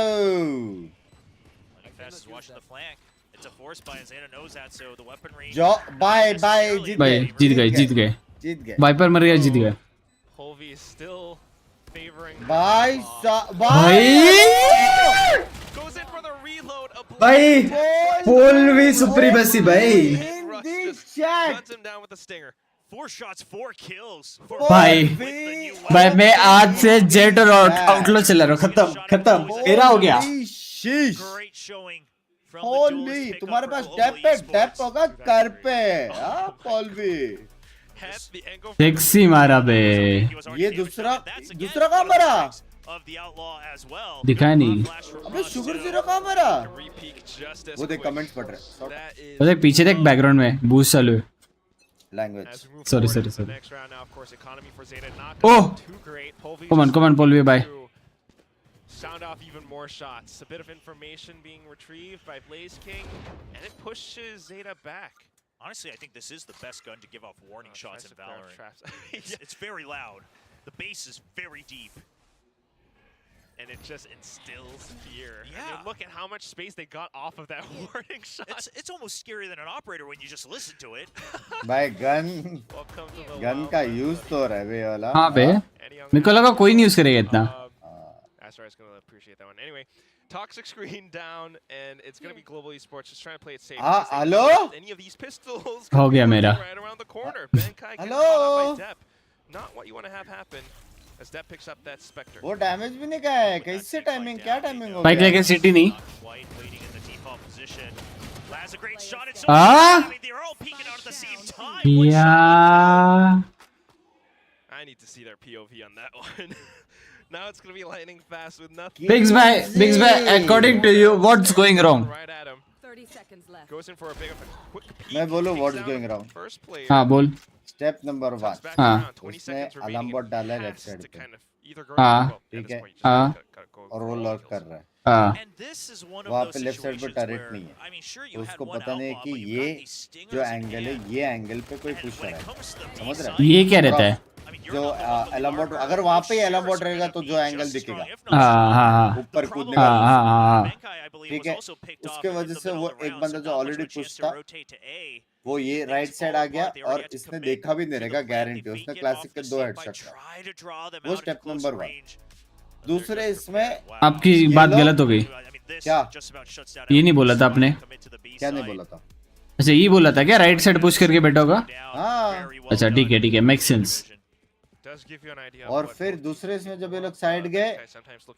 B: Fast is watching the flank. It's a force buy. Zeta knows that, so the weaponry.
C: Bye
A: भाई जीत गए. Wiper मर गया, जीत गए.
I: Polvi is still favoring.
C: भाई
I: Goes in for the reload.
A: भाई पोलवी supremacy भाई.
I: Guns him down with the stinger.
B: 4 shots, 4 kills.
A: भाई मैं आज से जेट और आउटलो चला रहा हूँ. खत्म मेरा हो गया.
B: Great showing from
C: Holy, तुम्हारे पास टैप होगा कर पे. हाँ, Polvi.
A: सेक्सी मारा बे.
C: ये दूसरा कहाँ मरा?
A: दिखा नहीं.
C: अबे शुगर जीरो कहाँ मरा? वो देख कमेंट्स पढ़ रहे.
A: वो देख पीछे देख बैकग्राउंड में बूस्ट चालू है.
C: Language.
A: Sorry. Oh, come on, Polvi, bye.
I: Sound off even more shots. A bit of information being retrieved by Blaze King, and it pushes Zeta back.
B: Honestly, I think this is the best gun to give off warning shots in Valorant. It's very loud. The base is very deep.
I: And it just instills fear.
B: Yeah.
I: I mean, look at how much space they got off of that warning shot.
B: It's almost scarier than an operator when you just listen to it.
C: भाई gun का use तो हो रहा है बे वाला.
A: हाँ बे. मेरे को लगा कोई नहीं यूज करेगा इतना.
I: Astra is going to appreciate that one. Anyway, toxic screen down, and it's going to be Global Esports just trying to play it safe.
C: Hello?
I: Any of these pistols
A: हो गया मेरा.
I: right around the corner. Benkai gets caught up by Depp. Not what you want to have happen. As Depp picks up that Spectre.
C: वो damage भी नहीं गया है. कैसे timing? क्या टाइमिंग हो गया?
A: बाइक लेके सिटी नहीं. Yeah.
I: I need to see their POV on that one. Now it's going to be lightning fast with nothing.
A: Biggs by, according to you, what's going wrong?
I: Right at him.
J: 30 seconds left.
I: Goes in for a big quick peek.
C: मैं बोलूँ what's going wrong?
I: First player.
A: हाँ बोल.
C: Step number 1.
A: हाँ.
C: उसने alarm board डाला है left side पे.
A: हाँ.
C: ठीक है.
A: हाँ.
C: और वो लॉक कर रहा है.
A: हाँ.
C: वहाँ पे लेफ्ट साइड पे टर्रेट नहीं है. तो उसको पता नहीं है कि ये जो एंगल है ये एंगल पे कोई पुश रहा है. समझ रहा है?
A: ये क्या रहता है?
C: जो अलार्म बोर्ड अगर वहाँ पे अलार्म बोर्ड रहेगा तो जो एंगल दिखेगा.
A: हाँ.
C: ऊपर कूदने का.
A: हाँ.
C: ठीक है. उसके वजह से वो एक बंदा जो ऑलरेडी पुश था वो ये राइट साइड आ गया और इसने देखा भी नहीं रहेगा गारंटी. उसने क्लासिक के 2 हेडशॉट का. वो स्टेप नंबर 1. दूसरे इसमें
A: आपकी बात गलत हो गई.
C: क्या?
A: ये नहीं बोला था आपने.
C: क्या नहीं बोला था?
A: अच्छा ये बोला था क्या राइट साइड पुश करके बैठा होगा?
C: हाँ.
A: अच्छा ठीक है मेक सेंस.
C: और फिर दूसरे इसमें जब ये लोग साइड गए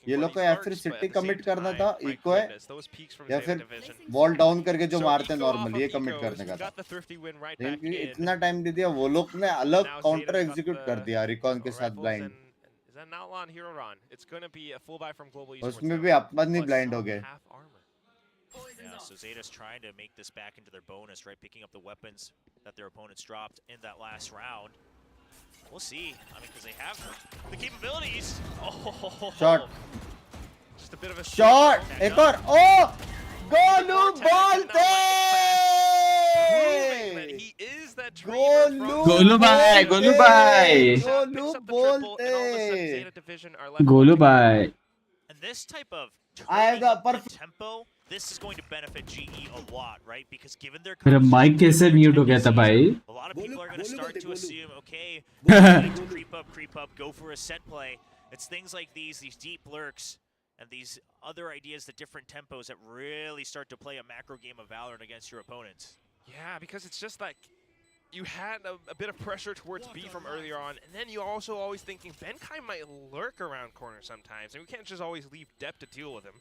C: ये लोग को या फिर सिटी कमिट करना था इको है या फिर वॉल डाउन करके जो मारते हैं नॉर्मली ये कमिट करने का था. क्योंकि इतना टाइम दे दिया वो लोग ने अलग काउंटर एग्जीक्यूट कर दिया रिकॉन के साथ ब्लाइंड. उसमें भी अपन ही ब्लाइंड हो गए.
B: Yeah, so Zeta's trying to make this back into their bonus, right? Picking up the weapons that their opponents dropped in that last round. We'll see. I mean, because they have the capabilities. Oh,
C: shot.
I: Just a bit of a
C: shot. एक और. Oh, Golu बोलते.
A: गोलू भाई. गोलू भाई.
B: And this type of tempo, this is going to benefit GE a lot, right? Because given their
A: मेरा mic कैसे mute हो गया था भाई?
B: A lot of people are going to start to assume, okay, creep up, go for a set play. It's things like these deep lurks, and these other ideas, the different tempos that really start to play a macro game of Valorant against your opponents.
I: Yeah, because it's just like you had a bit of pressure towards B from earlier on, and then you also always thinking Benkai might lurk around corners sometimes, and we can't just always leave Depp to deal with him.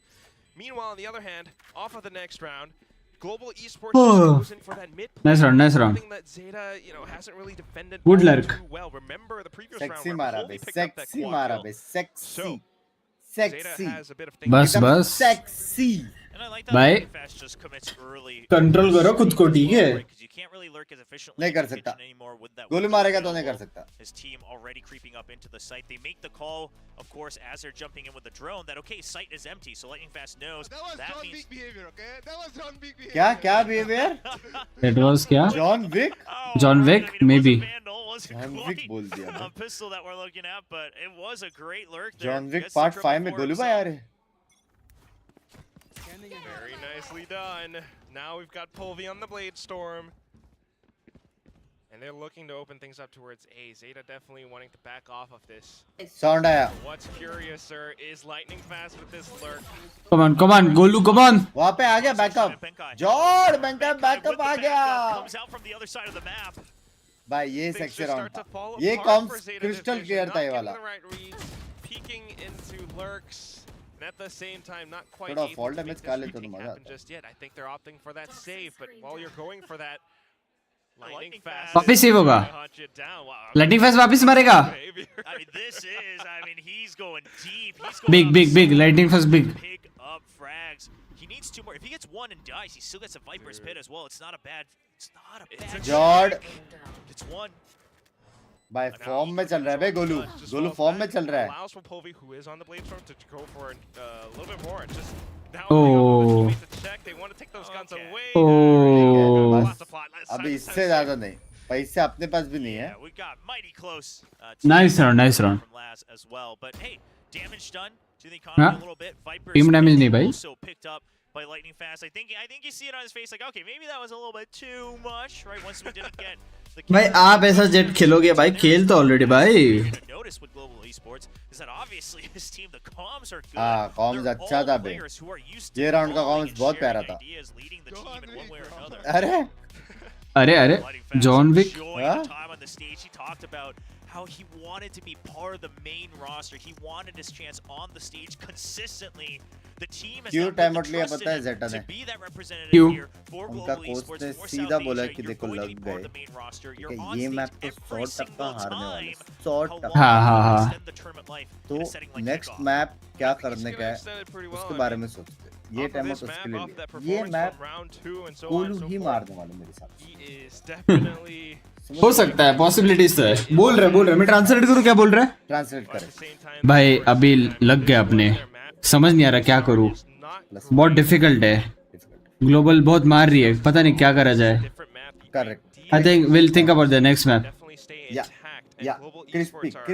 I: Meanwhile, on the other hand, off of the next round, Global Esports goes in for that mid
A: Nice round, nice round.
I: something that Zeta, hasn't really defended
A: Good
I: all
A: lurk.
I: too well. Remember the previous round
C: Sexy
I: where
C: मारा
I: Colby
C: bay,
I: picked up that
C: sexy
I: quad
C: मारा
I: kill.
C: Bay, sexy,
I: So,
C: sexy,
I: Zeta has a bit of things
A: बस
C: एकदम
A: बस
C: sexy.
B: And I like that
A: भाई
B: Lightning Fast just commits early.
A: Control करो खुद को, ठीक है?
B: Because you can't really lurk as efficiently
C: नहीं
B: in
C: कर
B: the
C: सकता.
B: kitchen anymore with that
C: गोली
B: window
C: मारेगा तो नहीं
B: available.
C: कर सकता.
B: His team already creeping up into the site. They make the call, of course, as they're jumping in with the drone, that okay, site is empty. So Lightning Fast knows that means.
F: behavior, okay? That was John Wick behavior.
C: क्या behavior?
A: That was क्या?
C: John Wick?
B: Oh,
A: John Wick?
B: I mean, it
A: Maybe.
B: wasn't Vandal, wasn't
C: John
B: quite
C: Wick बोल दिया
B: a
C: मैं.
B: pistol that we're looking at, but it was a great lurk there.
C: John Wick
B: Gets the
C: Part
B: triple
C: 5 में
B: for
C: गोली
B: himself.
C: मारा है.
I: Very nicely done. Now we've got Polvi on the Blade Storm. And they're looking to open things up towards A. Zeta definitely wanting to back off of this.
C: Sound आया.
I: What's curious, sir, is Lightning Fast with this lurk.
A: come on Golu come on.
C: वहाँ पे आ गया backup. Jord backup backup आ गया.
B: Comes out from the other side of the map.
C: भाई ये
I: Things
C: sexy
I: just
C: round
I: start to
C: था.
I: fall
C: ये
I: apart
C: comms
I: for Zeta
C: crystal
I: Division,
C: clear
I: not
C: था ये
I: getting
C: वाला.
I: the right reads, peeking into lurks. And at the same time, not quite
C: थोड़ा
I: able
C: fall
I: to make
C: damage
I: this
C: खा ले तो
I: retake
C: मजा
I: happen
C: आता है.
I: just yet. I think they're opting for that save, but while you're going for that, Lightning Fast
A: वापिस save होगा.
I: hunt you down. Wow.
A: Lightning Fast वापिस मारेगा.
I: Behavior.
B: I mean, he's going deep. He's going
A: Big Lightning Fast big.
B: Pick up frags. He needs 2 more. If he gets 1 and dies, he still gets a Viper's Pit as well. It's not a bad.
C: Jord
B: It's 1.
C: भाई form में चल रहा है बे Golu. Golu form में चल रहा है.
I: Allows for Polvi, who is on the Blade Storm, to go for a little bit more. Just down
A: Oh.
I: to check. They want to take those guns away.
A: Oh.
I: Lots of plot.
C: अभी इससे ज़्यादा नहीं. पैसे अपने पास भी नहीं है.
B: Yeah, we got mighty close.
A: Nice round, nice round.
B: From Laz as well, but hey, damage done to the
A: Huh?
B: economy a little bit. Viper's
A: Team damage नहीं भाई.
B: also picked up by Lightning Fast. I think you see it on his face, like okay, maybe that was a little bit too much, right? Once we didn't get the
A: भाई आप ऐसा jet खेलोगे भाई, खेल तो already भाई.
B: notice with Global Esports is that obviously his team, the comms are good.
C: हाँ comms
B: They're
C: अच्छा
B: all
C: था बे.
B: players who are used to
C: ये round का
B: calling
C: comms
B: and
C: बहुत
B: sharing
C: प्यारा था.
B: ideas, leading the team in one way or another.
C: अरे
A: अरे John Wick.
B: Enjoying
C: Huh?
B: the time on the stage. He talked about how he wanted to be part of the main roster. He wanted his chance on the stage consistently. The team has
C: क्यों
B: now put
C: time
B: the
C: out लिया
B: trust
C: पता है
B: in him
C: Zeta
B: to
C: ने?
B: be that representative
A: क्यों?
B: here for
C: उनका
B: Global
C: coach
B: Esports
C: ने
B: for
C: सीधा
B: South
C: बोला
B: Asia.
C: कि
B: You're
C: देखो
B: going to
C: लग
B: be part of
C: गए
B: the main roster.
C: कि
B: You're on
C: ये
B: stage
C: मैप तो
B: every
C: 100 टक्का
B: single
C: हारने वाले
B: time.
C: 100
B: How
C: Takka.
B: long
A: हाँ,
B: can
A: हाँ,
B: you
A: हाँ.
B: extend the tournament life
C: तो
B: in a setting like
C: next
B: kickoff?
C: Map क्या
I: I think
C: करने
I: he's
C: का
I: gonna
C: है
I: extend it pretty well.
C: उसके
I: I
C: बारे
I: mean,
C: में सोचते हैं. ये
I: off of
C: time
I: this
C: out
I: map,
C: उसके लिए
I: off that
C: लिया. ये
I: performance
C: map
I: from round 2 and so on
C: Golu
I: and so
C: he
I: forth,
C: मारने वाले मेरे हिसाब से.
I: he is definitely
A: हो सकता है, पॉसिबिलिटीज तो है. बोल रहे मैं ट्रांसलेट करूँ, क्या बोल रहा है
C: ट्रांसलेट
I: at
C: करें.
I: the same time
A: भाई. अभी लग गया अपने, समझ नहीं आ रहा क्या करूँ.
I: not
A: बहुत डिफिकल्ट है. ग्लोबल बहुत मार रही है, पता नहीं क्या करा जाए.
I: different map.
C: Correct.
A: I think we'll think about the next map.
I: Definitely stay
C: Yeah.
I: intact, and
C: Yeah.
I: Global
C: Crispy,
I: Esports are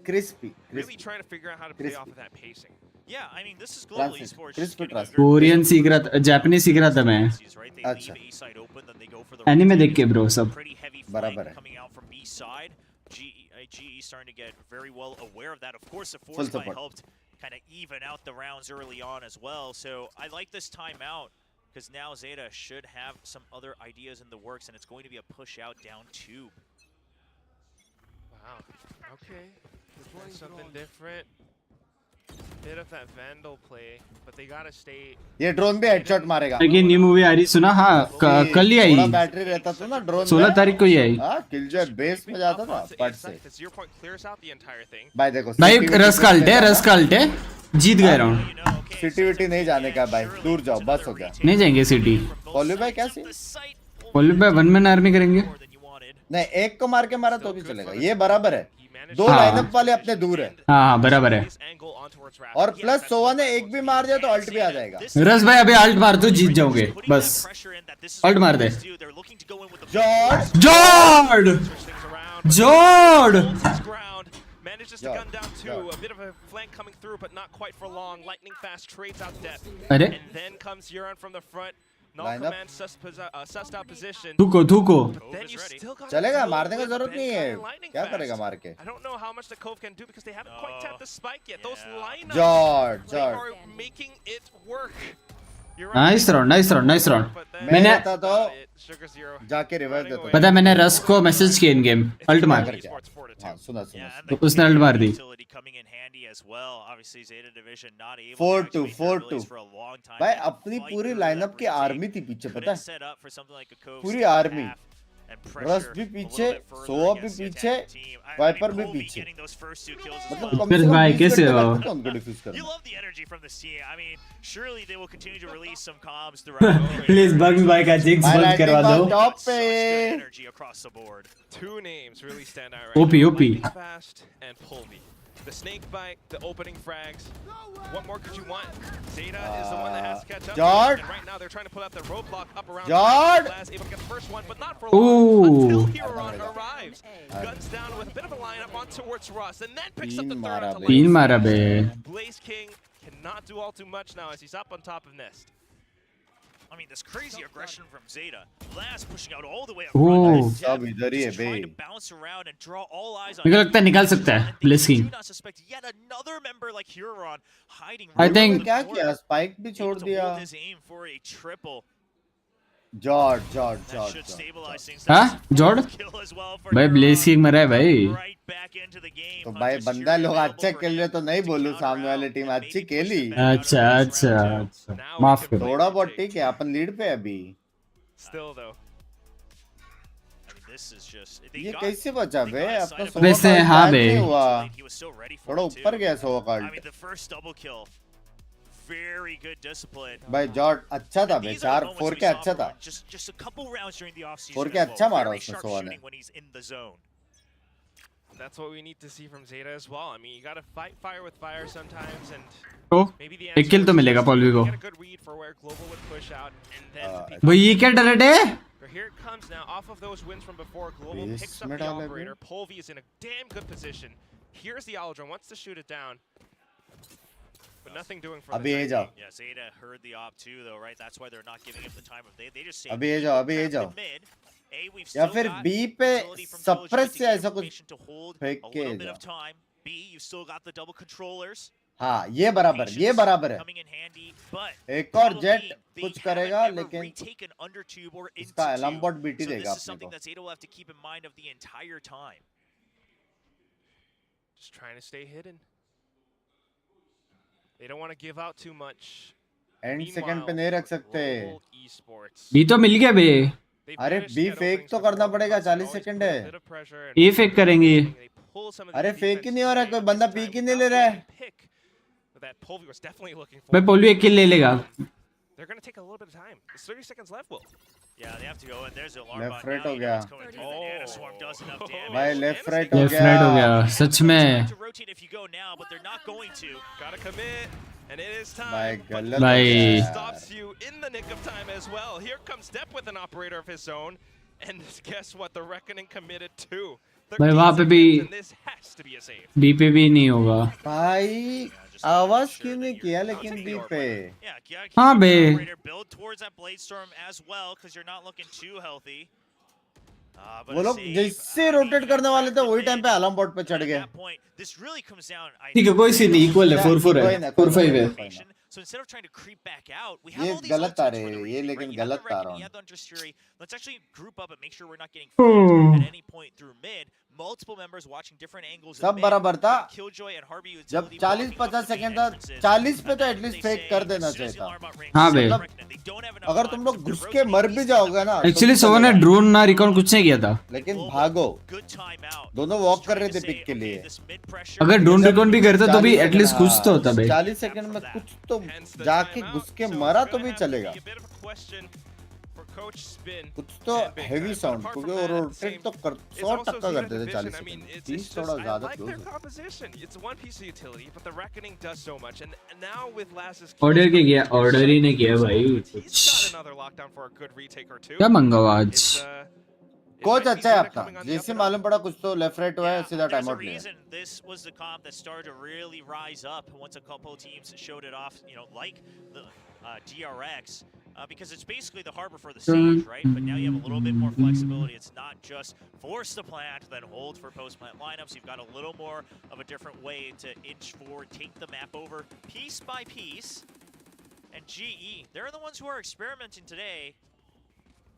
C: crispy.
I: really trying to figure out how to play off of that pacing.
B: Yeah, I mean, this is Global
C: Translate.
B: Esports.
C: Crispy
B: just getting
C: translate.
B: very
A: Korean सीख रहा था, Japanese सीख रहा था मैं.
B: right? They
C: अच्छा.
B: leave A side open, then they go for the
A: anime
B: retake.
A: देख के ब्रो सब.
B: Pretty heavy
C: बराबर
B: flank
C: है.
B: coming out from B side. GE starting to get very well aware of that. Of course, the
C: Full
B: force fight
C: support.
B: helped kind of even out the rounds early on as well. So I like this timeout because now Zeta should have some other ideas in the works, and it's going to be a push out down tube.
I: Wow. Okay. That's something different. Bit of that Vandal play, but they gotta stay.
C: ये drone भी headshot मारेगा.
A: लेकिन new movie आ रही सुना. हाँ कल ही आई.
C: थोड़ा battery रहता था ना ड्रोन
A: 16 तारीख को ही आई.
C: हाँ किलजॉय बेस में जाता था पट से.
I: The 0 point clears out the entire thing.
C: भाई देखो
A: भाई रस काल्ट है. जीत गए राउंड.
C: सिटी नहीं जाने का भाई. दूर जाओ बस हो गया.
A: नहीं जाएंगे सिटी.
C: कॉलू भाई क्या सी?
A: कोल्लू भाई वन मैन आर्मी करेंगे.
C: नहीं एक को मार के मारा तो भी चलेगा. ये बराबर है. दो
A: हाँ.
C: लाइनअप वाले अपने दूर है.
A: हाँ बराबर है.
C: और प्लस सोवा ने एक भी मार दिया तो अल्ट भी आ जाएगा.
A: रस भाई अभी अल्ट मार दो, जीत जाओगे बस. अल्ट मार दे.
C: जॉर्ड
I: Manages to gun down two, a bit of a flank coming through, but not quite for long. Lightning Fast trades out depth.
A: अरे
I: And then comes Euron from the front. Null
C: Line up.
I: command sussed out position.
A: थूको.
I: But then you still got
C: चलेगा.
I: to deal
C: मारने का
I: with
C: जरूरत नहीं है.
I: Lightning
C: क्या
I: Fast.
C: करेगा मार के?
I: I don't know how much the Cove can do because they haven't quite tapped the spike yet. Those lineups,
C: जॉर्ड
I: they are making it work. Euron
A: nice round.
I: but then
C: मैं रहता तो जाके revive देता।
A: पता है मैंने रस को मैसेज किया इन गेम अल्ट मार।
C: हाँ सुना सुना।
A: तो उसने अल्ट मार दी।
C: 4-2 भाई अपनी पूरी लाइनअप की आर्मी थी पीछे पता है, पूरी आर्मी। रस भी पीछे, सोआ भी पीछे, वाइपर भी पीछे। मतलब
A: फिर भाई कैसे हो? प्लीज बग्स भाई का जिक्स बंद करवा दो।
C: टॉप पे
A: OP OP.
I: The snake bite, the opening frags. What more could you want? Zeta is the one that has to catch up.
C: Jord.
I: And right now they're trying to pull out the roadblock up around.
C: Jord.
I: Last able to get the first one, but not for long. Until Huron arrives. Guns down with a bit of a lineup on towards Russ, and then picks up the third onto
A: तीन
I: Blaze.
A: मारा बे।
I: Blaze King cannot do all too much now as he's up on top of Nest.
B: I mean, this crazy aggression from Zeta. Last pushing out all the way up
A: Oh.
B: front.
C: सब इधर ही है बे।
B: Trying to bounce around and draw all eyes on
A: मुझे लगता है निकाल सकता है blessing.
B: do not suspect yet another member like Huron hiding.
A: I think
C: क्या किया? स्पाइक भी छोड़ दिया।
B: His aim for a triple.
C: जॉर्ड
A: हाँ जॉर्ड भाई ब्लेसिंग मरा है भाई।
C: तो भाई बंदा लोग अच्छा खेल रहे तो नहीं बोलूं, सामने वाली टीम अच्छी खेली।
A: अच्छा अच्छा अच्छा माफ करो।
C: थोड़ा बहुत ठीक है, अपन लीड पे अभी।
I: Still though.
C: ये कैसे बचा बे? अपना
A: वैसे हाँ बे।
C: थोड़ा ऊपर गया सो कार्ड।
B: Very good discipline.
C: भाई जॉर्ड अच्छा था बे, 4-4 के अच्छा था।
B: Just a couple rounds during the off season.
C: 4 के अच्छा मारा उसने सोआ ने।
B: When he's in the zone.
I: That's what we need to see from Zeta as well. I mean, you gotta fight fire with fire sometimes, and
A: तो
I: maybe the
A: एक किल तो मिलेगा पॉलवी को।
I: get a good read for where Global would push out, and then
A: वो ये क्या डरट है?
I: here it comes now. Off of those wins from before, Global picks up the operator. Polvi is in a damn good position. Here's the Aldrin, wants to shoot it down. But nothing doing for
C: अभी ये जाओ।
B: Yeah, Zeta heard the op too, though, right? That's why they're not giving him the time of day. They just say
C: अभी ये जाओ, अभी ये जाओ। या फिर बी पे सप्रेस से ऐसा कुछ फेंक के जाओ। हाँ ये बराबर है। एक और जेट कुछ करेगा लेकिन इसका अलार्म बॉट बीटी देगा अपने को।
I: Just trying to stay hidden. They don't want to give out too much.
C: And second पे नहीं रख सकते।
A: बी तो मिल गया बे।
C: अरे बी फेक तो करना पड़ेगा, 40 सेकंड है।
A: ये फेक करेंगे।
C: अरे फेक ही नहीं हो रहा, कोई बंदा पीक ही नहीं ले रहा है।
A: भाई पोलवी एक किल ले लेगा।
I: They're going to take a little bit of time. There's 30 seconds left, Will.
B: Yeah, they have to go in. There's the alarm
C: left
B: bot
C: right
B: now.
C: हो गया।
B: Oh.
C: भाई लेफ्ट राइट हो
A: लेफ्ट
C: गया।
A: राइट हो गया सच में।
B: To rotate if you go now, but they're not going to.
I: Gotta commit, and it is time.
C: भाई गलत
A: भाई।
C: हो गया।
I: Stops you in the nick of time as well. Here comes Depp with an operator of his own, and guess what? The Reckoning committed too.
A: भाई वहाँ पे भी
I: This has to be a save.
A: B पे भी नहीं होगा।
C: भाई आवाज क्यों नहीं किया लेकिन बी पे?
B: Yeah,
A: हाँ बे।
B: build towards that blade storm as well, because you're not looking too healthy.
C: वो लोग जैसे रोटेट करने वाले थे वही टाइम पे अलार्म बोर्ड पे चढ़ गए।
B: This really comes down.
A: ठीक है कोई सी नहीं, इक्वल है 4-4 है 4-5 है।
B: So instead of trying to creep back out, we have
C: ये
B: all these
C: गलत आ
B: ultimates
C: रहे
B: for the
C: हैं, ये
B: region,
C: लेकिन
B: right? You have
C: गलत
B: the
C: आ
B: Reckoning,
C: रहा
B: you
C: हूँ।
B: have the Untrust Fury. Let's actually group up and make sure we're not getting flanked at any point through mid. Multiple members watching different angles.
C: सब बराबर था।
B: Killjoy and Harvey
C: जब 40-50 second था, 40 पे तो at least fake कर देना चाहिए था।
A: हाँ बे।
C: अगर तुम लोग घुस के मर भी जाओगे ना।
A: एक्चुअली सोवा ने ड्रोन ना रिकॉर्ड कुछ नहीं किया था।
C: लेकिन भागो। दोनों वॉक कर रहे थे पिक के लिए।
A: अगर ड्रोन रिकॉर्ड भी करता तो भी एटलीस्ट कुछ तो होता बे।
C: 40 सेकंड में कुछ तो जाके घुस के मरा तो भी चलेगा। कुछ तो हेवी साउंड, क्योंकि वो रोटेट तो 100% करते थे 40 सेकंड। 30 थोड़ा ज्यादा क्लोज है।
A: ऑर्डर के किया, ऑर्डर ही ने किया भाई कुछ। क्या मंगावा आज?
C: कोच अच्छा है अपना, जैसे मालूम पड़ा कुछ तो लेफ्ट राइट हुआ है, सीधा टाइम आउट लिया।
B: This was the comp that started to really rise up once a couple teams showed it off, you know, like the DRX, because it's basically the harbor for the siege, right? But now you have a little bit more flexibility. It's not just force the plant, then hold for post-plant lineups. You've got a little more of a different way to inch forward, take the map over piece by piece. And GE, they're the ones who are experimenting today.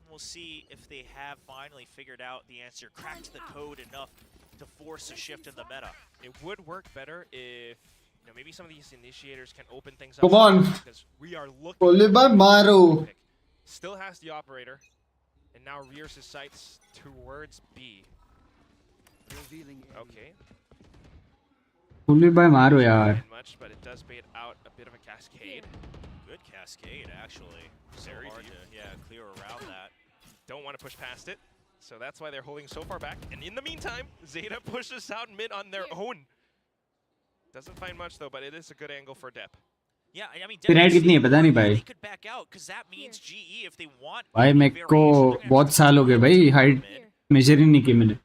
B: We'll see if they have finally figured out the answer, cracked the code enough to force a shift in the meta.
I: It would work better if maybe some of these initiators can open things up.
A: Come on.
I: Because we are looking.
A: Oliver Maru.
I: Still has the operator, and now rears his sights towards B. Okay.
A: Oliver Maru, yaar.
I: Much, but it does bait out a bit of a cascade.
B: Good cascade, actually. Very hard to clear around that.
I: Don't want to push past it, so that's why they're holding so far back. And in the meantime, Zeta pushes out mid on their own. Doesn't find much though, but it is a good angle for Dep.
B: Yeah, I mean,
A: Rate कितनी है पता नहीं भाई.
B: they could back out because that means GE if they want.
A: भाई मेरे को बहुत साल हो गए भाई हाइट मेजर ही नहीं की मैंने.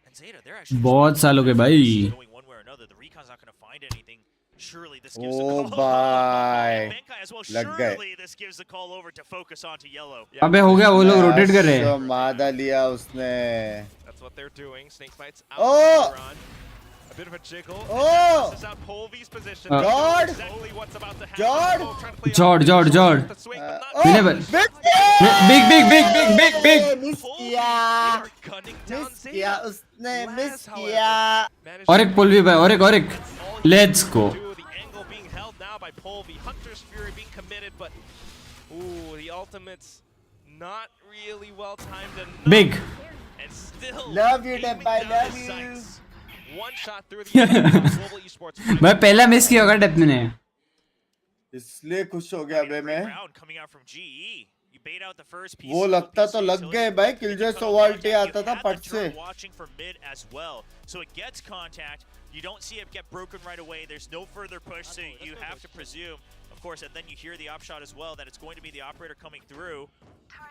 B: And Zeta, they're actually
A: बहुत साल हो गए भाई.
B: going one way or another. The Recon's not going to find anything. Surely this gives
C: Oh
B: the call.
C: bye.
B: Benkai as well.
C: लग गए.
B: Surely this gives the call over to focus onto yellow.
A: अबे हो गया वो लोग rotate कर रहे हैं.
C: मादा लिया उसने.
I: That's what they're doing. Snake bites out.
C: Oh!
I: A bit of a jiggle.
C: Oh!
I: This is out Polvy's position.
C: Jord!
I: Exactly what's about to happen.
C: Jord!
I: Oh, trying to play
A: Jord,
I: out
A: Jord, Jord.
I: the swing,
C: Oh!
I: but not
A: Never. Big.
C: Miss किया.
I: gunning down
C: miss
I: Zeta.
C: किया उसने miss
I: Laz,
C: किया.
I: managed
A: और एक पुल भी भाई और एक. Let's go.
I: to the angle being held now by Polvy. Hunter's Fury being committed, but the ultimate's not really well timed enough.
A: Big.
I: And still
C: Love you,
I: aiming
C: Dep, I
I: down
C: love
I: his
C: you.
I: sights. One shot through the global esports.
A: भाई पहला miss किया होगा depth ने.
C: इसलिए खुश हो गया बे मैं.
B: Round coming out from GE. You bait out the first piece.
C: वो लगता तो लग गए भाई. किलजॉय सोवाल्टी आता था पट से.
B: Watching for mid as well. So it gets contact. You don't see it get broken right away. There's no further push, so you have to presume, of course, and then you hear the upshot as well, that it's going to be the operator coming through.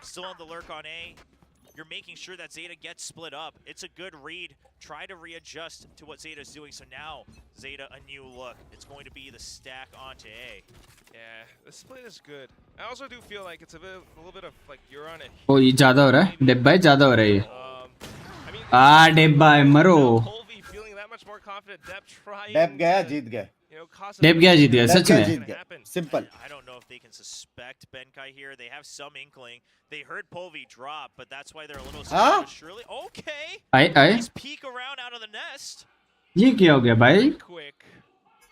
B: Still on the lurk on A. You're making sure that Zeta gets split up. It's a good read. Try to readjust to what Zeta's doing. So now, Zeta, a new look. It's going to be the stack onto A.
I: Yeah, the split is good. I also do feel like it's a little bit of like you're on it.
A: ओ ये ज्यादा हो रहा है. Depp भाई ज्यादा हो रहा है ये.
I: I mean,
A: डेप भाई मरो.
I: Polvy feeling that much more confident. Dep trying.
C: Dep गया
I: to,
C: जीत गए.
I: cause
A: डेप गया जीत गया
C: डेप
A: सच
C: गया
A: में.
C: जीत गया. Simple.
B: I don't know if they can suspect Benkai here. They have some inkling. They heard Polvy drop, but that's why they're a little
C: Huh?
B: scared. Surely, okay.
A: आए.
B: Nice peek around out of the nest.
A: ये क्या हो गया भाई?
I: quick.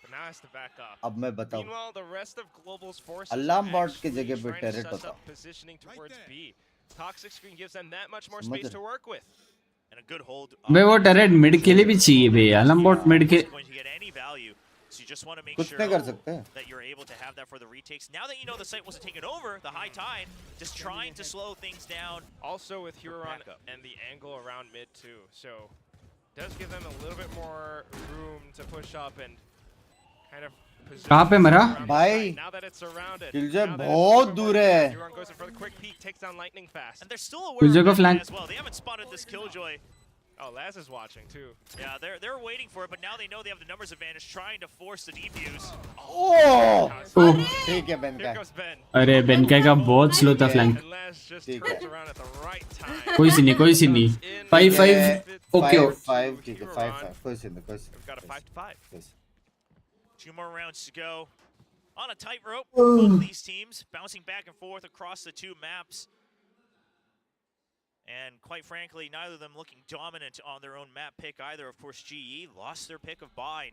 I: But now has to back up.
C: अब मैं बताऊं.
I: Meanwhile, the rest of Global's forces
C: Alarm
I: are
C: bot की
I: actually
C: जगह पे
I: trying to
C: turret
I: suss
C: होता.
I: up positioning towards B. Toxic screen gives them that much more
C: समझ
I: space
C: रहे.
I: to work with.
B: And a good hold.
A: भाई वो turret mid के लिए भी चाहिए भाई. अलम बॉट मिड के.
B: Going to get any value. So you just want to make
C: कुछ
B: sure
C: नहीं कर सकते.
B: that you're able to have that for the retakes. Now that you know the site wasn't taken over, the high tide, just trying to slow things down.
I: Also with Huron and the angle around mid too. So does give them a little bit more room to push up and kind of position.
A: कहाँ पे मरा?
I: around the
C: भाई,
I: site. Now that it's surrounded.
C: Killjoy
I: now that it's
C: बहुत
I: over,
C: दूर है.
I: Huron goes in for the quick peek, takes down lightning fast.
B: And they're still aware
A: Killjoy
B: of
A: को
B: Benkai
A: flank.
B: as well. They haven't spotted this Killjoy.
I: Oh, Laz is watching too.
B: Yeah, they're waiting for it, but now they know they have the numbers advantage, trying to force the defuse.
C: ओह.
A: ओह.
C: ठीक है Ben
I: Here
C: का.
I: goes Ben.
A: अरे बेनका का बहुत slow था flank.
I: And Laz just
C: ठीक
I: turns
C: है.
I: around at the right time.
A: कोई सी नहीं. 5-5 ओके.
C: 5 ठीक है 5 कोई सी नहीं कोई सी.
I: We've got a 5-5.
C: कोई सी.
B: 2 more rounds to go. On a tightrope, both of these teams bouncing back and forth across the 2 maps. And quite frankly, neither of them looking dominant on their own map pick either. Of course, GE lost their pick of Bind.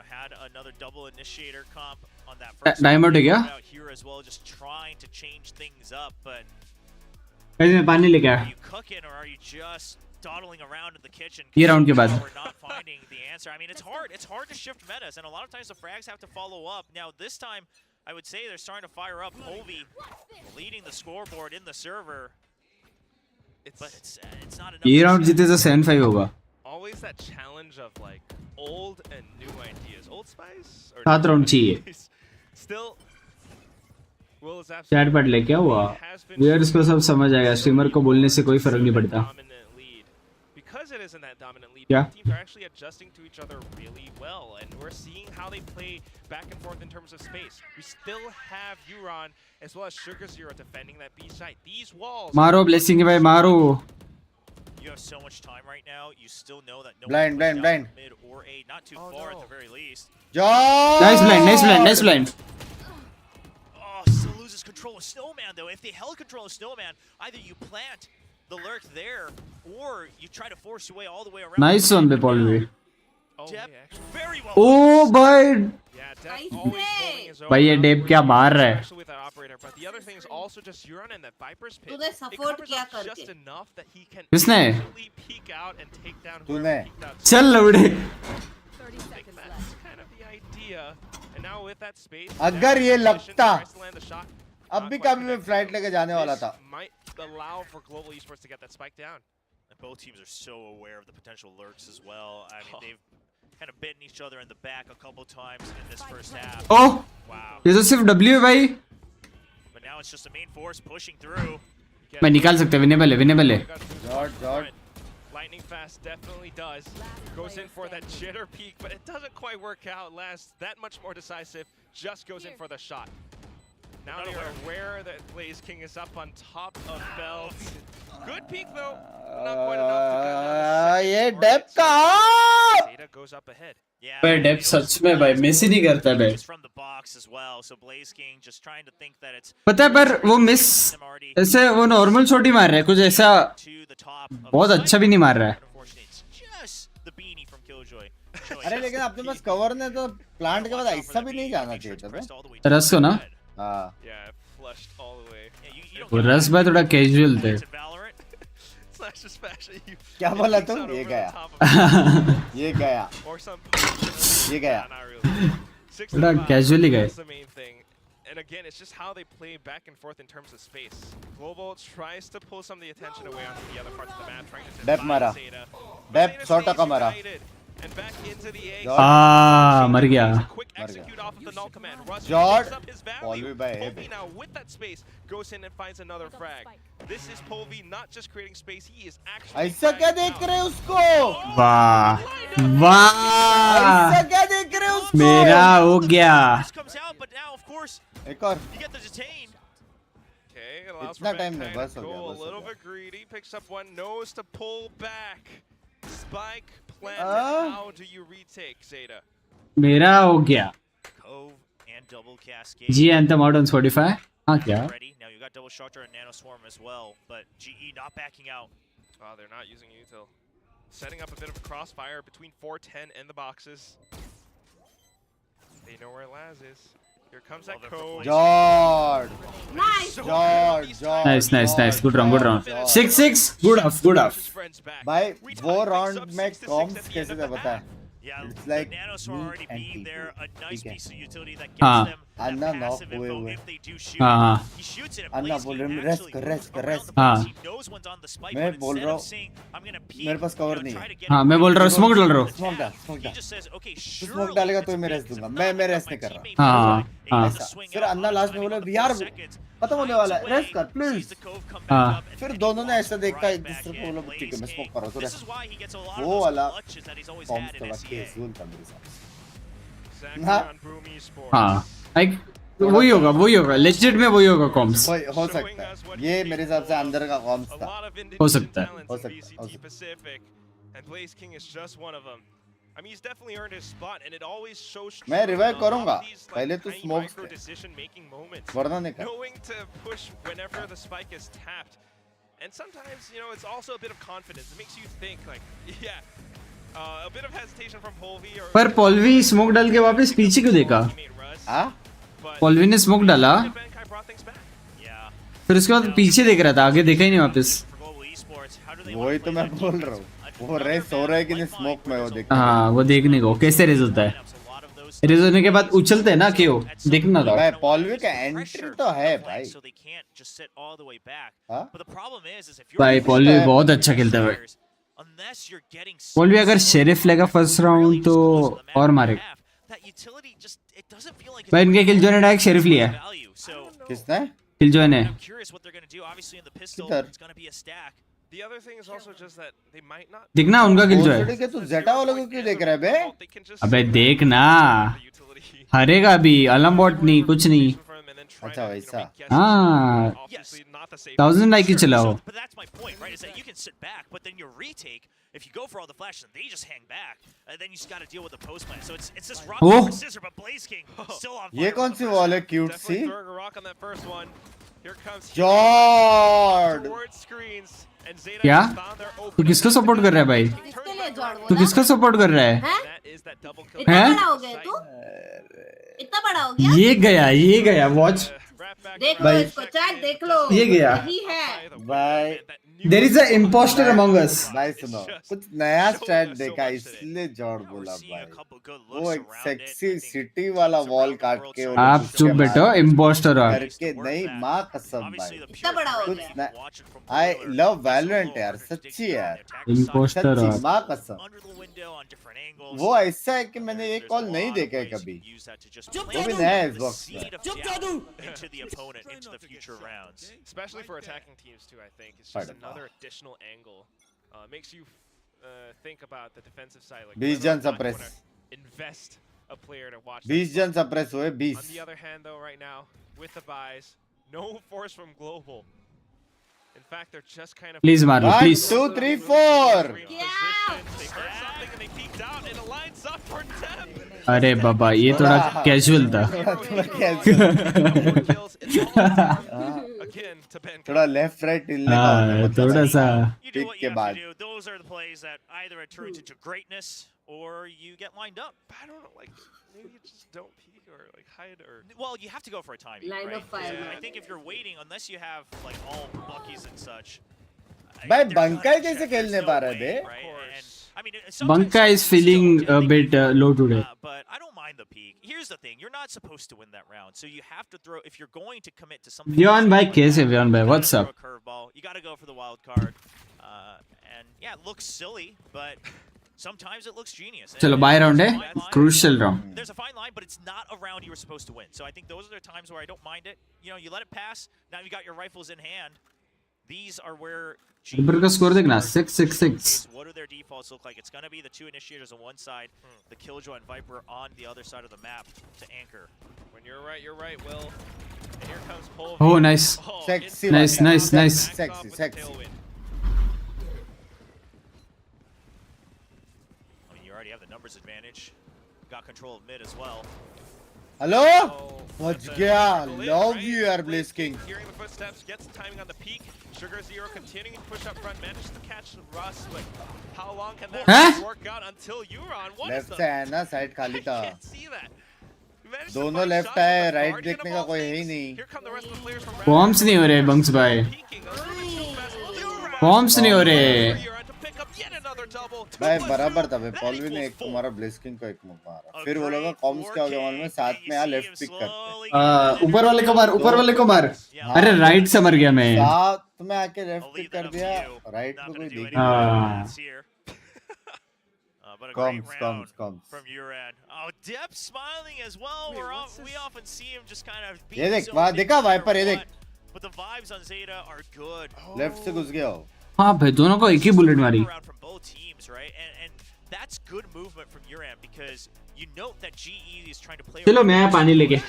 B: Had another double initiator comp on that first
A: Diamond
B: one.
A: क्या?
B: Out here as well, just trying to change things up. But
A: कैसे मैं पानी लेके
B: are
A: आया.
B: you cooking or are you just dawdling around in the kitchen?
A: ये round के बाद.
B: We're not finding the answer. I mean, it's hard. It's hard to shift metas, and a lot of times the frags have to follow up. Now, this time, I would say they're starting to fire up. Polvy leading the scoreboard in the server. But it's not enough.
A: ये
B: to
A: round
B: set.
A: जीते तो 7-5 होगा.
I: Always that challenge of like old and new ideas. Old Spice or
A: 7
I: new
A: round चाहिए.
I: ideas? Still, Will is
A: chat
I: absolutely
A: पढ़ ले क्या हुआ?
I: has been
A: viewers को सब समझ आएगा. स्ट्रीमर को बोलने से कोई फर्क नहीं पड़ता.
I: dominant lead. Because it isn't that dominant lead,
A: Yeah.
I: both teams are actually adjusting to each other really well, and we're seeing how they play back and forth in terms of space. We still have Huron as well as Sugar Zero defending that B site. These walls.
A: मारो blessing भाई मारो.
B: You have so much time right now. You still know that no
C: Blind,
B: one
C: blind,
B: mid or A, not too
I: Oh,
B: far
I: no.
B: at the very least.
C: Jord.
A: Nice blind.
B: Oh, salute loses control of Snowman though. If they held control of Snowman, either you plant the lurk there or you try to force your way all the way around.
A: Nice one be Polvi.
B: Dep, very well.
A: Oh boy.
I: Yeah, Dep always holding his own.
A: भाई ये Depp क्या मार रहा है?
I: Especially with that operator, but the other thing is also just you're on in that Viper's pit.
J: तूने
I: It
J: support
I: covers
J: किया
I: up
J: करके.
I: just enough that he can
A: किसने?
I: easily peek out and take down whoever
C: तूने.
I: peeked out.
A: चल लौड़े.
I: I think that's kind of the idea. And now with that space,
C: अगर ये लगता,
I: tries to land the shot.
C: अब भी कभी मैं फ्लाइट लेके जाने वाला था.
I: This might allow for Global Esports to get that spike down.
B: And both teams are so aware of the potential lurks as well. I mean, they've kind of bitten each other in the back a couple times in this first half.
A: Oh.
B: Wow.
A: ये तो सिर्फ W है भाई.
B: But now it's just the main force pushing through.
A: मैं निकाल सकता हूँ winnable है विनेबल है.
C: Jot.
I: Lightning fast definitely does. Goes in for that jitter peek, but it doesn't quite work out. Last that much more decisive. Just goes in for the shot. Now they are aware that Blaze King is up on top of Belt. Good peek though. Not quite enough to cut down the
C: ये
I: second
C: Depp
I: target.
C: का.
I: Zeta goes up ahead.
B: Yeah.
A: भाई Depp सच में भाई miss ही नहीं करता भाई.
B: It's from the box as well. So Blaze King just trying to think that it's
A: पता है पर वो मिस ऐसे वो नॉर्मल शॉट ही मार रहा है कुछ ऐसा
B: to the top of
A: बहुत अच्छा भी नहीं मार रहा है.
B: Unfortunately, it's just the beanie from Killjoy.
C: अरे लेकिन अपने पास कवर ने तो प्लांट के बाद ऐसा भी नहीं जाना चाहिए था.
A: रस को ना
C: हाँ.
I: Yeah, flushed all the way.
A: वो रस भाई थोड़ा कैजुअल थे.
I: Slash just fashion you.
C: क्या बोला तू? ये गया. ये गया.
I: Or some.
C: ये गया.
I: Not really.
A: थोड़ा कैजुअली गए.
I: That's the main thing. And again, it's just how they play back and forth in terms of space. Global tries to pull some of the attention away onto the other parts of the map, trying to
C: Dep mara.
I: Zeta.
C: Dep
I: Zeta
C: 100
I: stays
C: mara.
I: united. And back into the A.
A: मर गया.
I: Quick execute off of the null command. Russ
C: Jot.
I: picks up his value.
C: Polvi by A,
I: Polvi now with that space goes in and finds another frag. This is Polvi not just creating space, he is actually
C: ऐसा क्या
I: fragging
C: देख
I: out.
C: रहे उसको?
A: वाह वाह
C: ऐसा क्या देख रहे उसको?
A: मेरा हो गया.
B: This comes out, but now of course
C: एक और.
B: you get the detain.
I: Okay, it allows
C: इतना
I: for
C: time नहीं,
I: Mankind
C: बस
I: to
C: हो
I: go
C: गया,
I: a
C: बस हो
I: little
C: गया.
I: bit greedy, picks up one, knows to pull back. Spike planted. How do you retake, Zeta?
A: मेरा हो गया.
B: Cove and double cascade.
A: जी एंथम आउट ऑन Spotify. हाँ क्या?
B: Ready. Now you got double shelter and nano swarm as well, but GE not backing out.
I: Oh, they're not using util. Setting up a bit of a crossfire between 410 and the boxes. They know where Laz is. Here comes that code.
C: Jot.
J: Nice.
C: Jot.
A: Nice. Good round. 6-6. Good off.
C: भाई वो round में corms कैसे था पता है?
B: Yeah,
C: It's
B: the
C: like
B: nano swarm
C: me
B: already
C: and
B: being there, a nice
C: ठीक है.
B: piece of utility that
A: हाँ.
B: gives them that
C: Anna knock
B: passive
C: हुए
B: info
C: हुए.
B: if they do shoot.
A: हाँ.
B: He shoots it and
C: Anna
B: Blaze
C: बोल
B: King
C: रहे हैं,
B: actually
C: rest,
B: moves around
C: rest.
B: the box.
A: हाँ.
B: He knows one's on the spike,
C: मैं
B: but
C: बोल
B: instead
C: रहा
B: of
C: हूँ,
B: saying, I'm gonna peek,
C: मेरे पास cover नहीं
B: try
C: है.
B: to get
A: हाँ
B: him
A: मैं बोल रहा हूँ स्मोक डाल रहा हूँ.
C: Smoke डाल.
B: He just says, okay,
C: तू
B: surely
C: स्मोक डालेगा तो
B: it's
C: मैं
B: big.
C: रेस्ट दूंगा.
B: It's
C: मैं
B: not
C: रेस्ट
B: like
C: नहीं कर
B: my
C: रहा.
B: teammate
A: हाँ,
B: was
A: हाँ,
B: like, hey,
A: हाँ.
B: let's
C: ऐसा.
B: swing
C: फिर
B: out
C: अन्ना
B: on
C: लास्ट में
B: timing
C: बोले
B: of the
C: यार
B: 4 seconds.
C: खत्म होने वाला है. रेस्ट कर
B: Sees
C: please.
B: the Cove come
A: हाँ.
B: back up and
C: फिर
B: he
C: दोनों ने
B: walks
C: ऐसा देखा
B: right
C: एक
B: back
C: दूसरे को
B: in.
C: बोला ठीक है मैं
B: Blaze
C: स्मोक कर रहा हूँ तो
B: King. This
C: rest.
B: is why he gets a lot of
C: वो
B: those
C: वाला
B: clutches that he's always
C: comms
B: had
C: का
B: in SEA.
C: कैजुअल था मेरे साथ.
I: Exactly
C: हाँ.
I: on Boom Esports.
A: हाँ लाइक वही होगा लेजिट में वही होगा कॉम्स.
C: हो सकता है. ये मेरे हिसाब से अंदर का कॉम्स
I: A
C: था.
I: lot of
A: हो
I: individual
A: सकता है.
I: talents
C: हो
I: in
C: सकता है, हो
I: VCT
C: सकता है.
I: Pacific, and Blaze King is just one of them. I mean, he's definitely earned his spot, and it always shows.
C: मैं revive
I: on
C: करूँगा.
I: these, like,
C: पहले तो
I: tiny
C: smokes
I: micro
C: थे.
I: decision-making moments.
C: वरना नहीं कर.
I: Knowing to push whenever the spike is tapped, and sometimes it's also a bit of confidence. It makes you think, like, a bit of hesitation from Polvi or.
A: पर पॉल्वी smoke डाल के वापस पीछे क्यों देखा?
C: हाँ?
A: पॉल्वी ने स्मोक डाला
B: Yeah.
A: फिर उसके बाद पीछे देख रहा था आगे देखा ही नहीं वापस.
B: For Global Esports, how do they
C: वही
B: want
C: तो
B: to
C: मैं
B: play
C: बोल
B: that
C: रहा हूँ.
B: defense?
C: वो रेस हो रहा है कि नहीं स्मोक में वो देख.
A: हाँ वो देखने को कैसे रेज होता है. रेज होने के बाद उछलते हैं ना क्यों देखना था.
C: भाई पॉल्वी का एंट्री तो है भाई.
B: So they can't just sit all the way back.
C: हाँ?
B: But the problem is if you're
A: भाई पॉल्वी बहुत अच्छा खेलता है भाई.
B: unless you're getting
A: पॉल्वी अगर शेरिफ लेगा फर्स्ट राउंड तो और मारेगा.
B: that utility just it doesn't feel like
A: भाई इनके किलजॉय ने डायरेक्ट शेरिफ लिया है.
B: value. So
C: किसने?
A: किलजॉय ने.
B: I'm curious what they're going to do. Obviously in the pistol
C: किधर?
B: it's going to be a stack.
I: The other thing is also just that they might not.
A: देखना उनका killjoy.
C: OCD के तू जेटा वालों को क्यों देख रहा है बे?
A: अबे देखना हरेगा अभी अलम बॉट नहीं कुछ नहीं.
I: and try
C: अच्छा,
I: to
C: वैसा।
I: make guesses.
A: हाँ,
I: Obviously not the same.
A: 1000 like ही चलाओ.
B: But that's my point, right? Is that you can sit back, but then your retake, if you go for all the flashes, and they just hang back, then you just got to deal with the post plan. So it's this rock paper scissors, but Blaze King still on fire.
C: ये कौन सी wall है cute सी?
I: Definitely throwing a rock on that first one. Here comes
C: जॉर्ड
I: towards screens and Zeta
A: क्या?
I: has found their
A: तू
I: opening.
A: किसको support कर रहा है भाई?
J: किसके लिए जॉर्ड
A: तू
J: बोला?
A: किसको सपोर्ट कर रहा है?
J: हैं?
I: That is that double kill.
J: इतना
A: हैं?
J: बड़ा हो गया तू? इतना बड़ा हो गया?
A: ये गया वॉच.
J: देख लो
A: भाई,
J: इसको, चैट देख लो.
A: ये गया.
J: यही है.
C: भाई
A: There is an imposter among us.
C: भाई सुनो, कुछ नया स्टैट देखा इसलिए जॉर्ड बोला भाई. वो एक सेक्सी सिटी वाला वॉल काट के
A: आप चुप बैठो, imposter हो.
C: करके नहीं, माँ कसम भाई.
J: इतना बड़ा हो
C: कुछ
J: गया.
C: आई लव वैलोरेंट यार, सच्ची यार.
A: Imposter हो.
C: सच्ची माँ कसम. वो ऐसा है कि मैंने ये कॉल नहीं देखा है कभी. वो भी नया है इस बॉक्स में.
B: Into the opponent, into the future rounds.
I: Especially for attacking teams too, I think. It's just another additional angle. Makes you think about the defensive side. Like,
C: 20 जन suppress.
I: Invest a player to watch.
C: 20 जन suppress हुए, 20.
I: On the other hand, though, right now with the buys, no force from Global. In fact, they're just kind of.
A: Please Maru,
C: 1
A: please.
C: 2 3 4.
I: They heard something and they peeked out and it lines up for Deb.
A: अरे बाबा, ये थोड़ा casual था.
I: Again to Ben.
C: थोड़ा left right हिलने का
A: हाँ,
C: होता है,
A: थोड़ा सा.
B: You do
C: Pick
B: what
C: के
B: you have
C: बाद.
B: to do. Those are the plays that either it turns into greatness or you get lined up.
I: I don't know, like maybe you just don't peek or like hide or.
B: Well, you have to go for a timing,
J: Line
B: right?
J: of fire.
B: I think if you're waiting, unless you have like all Buckies and such.
C: भाई
B: they're
C: बंका
B: gonna
C: कैसे
B: check.
C: खेलने
B: There's
C: पा
B: no
C: रहे
B: way,
C: थे?
B: right? And, I mean, sometimes
A: Banka is
B: it's
A: feeling
B: still
A: a bit
B: tempting,
A: low today.
B: But I don't mind the peak. Here's the thing: you're not supposed to win that round, so you have to throw. If you're going to commit to something,
A: Vyan bhai, कैसे Vyan bhai?
B: you gotta
A: What's
B: throw
A: up?
B: a curveball. You got to go for the wild card. And yeah, it looks silly, but sometimes it looks genius.
A: चलो
B: And
A: buy round
B: there's
A: है,
B: a fine line.
A: crucial round.
B: There's a fine line, but it's not a round you were supposed to win. So I think those are the times where I don't mind it. You know, you let it pass. Now you got your rifles in hand. These are where.
A: River का score देखना 666.
B: What do their defaults look like? It's going to be the two initiators on one side, the Killjoy and Viper on the other side of the map to anchor.
I: When you're right, Will. And here comes Pole.
A: Oh, nice.
C: Sexy
A: Nice,
C: वाला.
A: nice, nice.
C: Sexy, sexy.
B: I mean, you already have the numbers advantage. Got control of mid as well.
C: Hello पहुंच गया. Love you यार Blaze King.
I: Hearing the footsteps, gets the timing on the peak. Sugar Zero continuing to push up front, manages to catch Russ, but how long can that work out until Euron? What is
C: left
I: the?
C: से है ना, side खाली था.
I: I can't see that. He managed to
C: दोनों
I: find
C: left
I: shots
C: है,
I: with the
C: right
I: guard
C: देखने
I: in
C: का
I: all
C: कोई है ही
I: things.
C: नहीं.
I: Here come the rest of the players from
A: Bombs नहीं हो रहे Bunks भाई.
I: peeking. A little bit too fast. Euron
A: Bombs नहीं हो रहे.
I: Euron to pick up yet another double.
C: भाई बराबर था भाई. पॉलवी ने एक मारा, ब्लेज किंग को एक मारा. फिर वो लोग कॉम्स क्या हो गया मालूम है, साथ में यहाँ लेफ्ट पिक करते.
A: ऊपर वाले को मार, ऊपर वाले को मार. अरे राइट से मर गया मैं.
C: साथ में आके लेफ्ट पिक कर दिया. राइट पे कोई देख नहीं.
B: But a
C: Comms,
B: great round
C: comms.
B: from Uran. Oh, Depp smiling as well. We often see him just kind of being
C: ये देख,
B: so
C: वहाँ
B: big
C: देखा
B: no matter
C: वाइपर, ये देख.
B: what. But the vibes on Zeta are good.
C: Left से घुस गया हो.
A: हाँ भाई, दोनों को एक ही बुलेट मारी.
B: Around from both teams, right? And that's good movement from Uran because you note that GE is trying to play.
A: चलो मैं आया पानी लेके.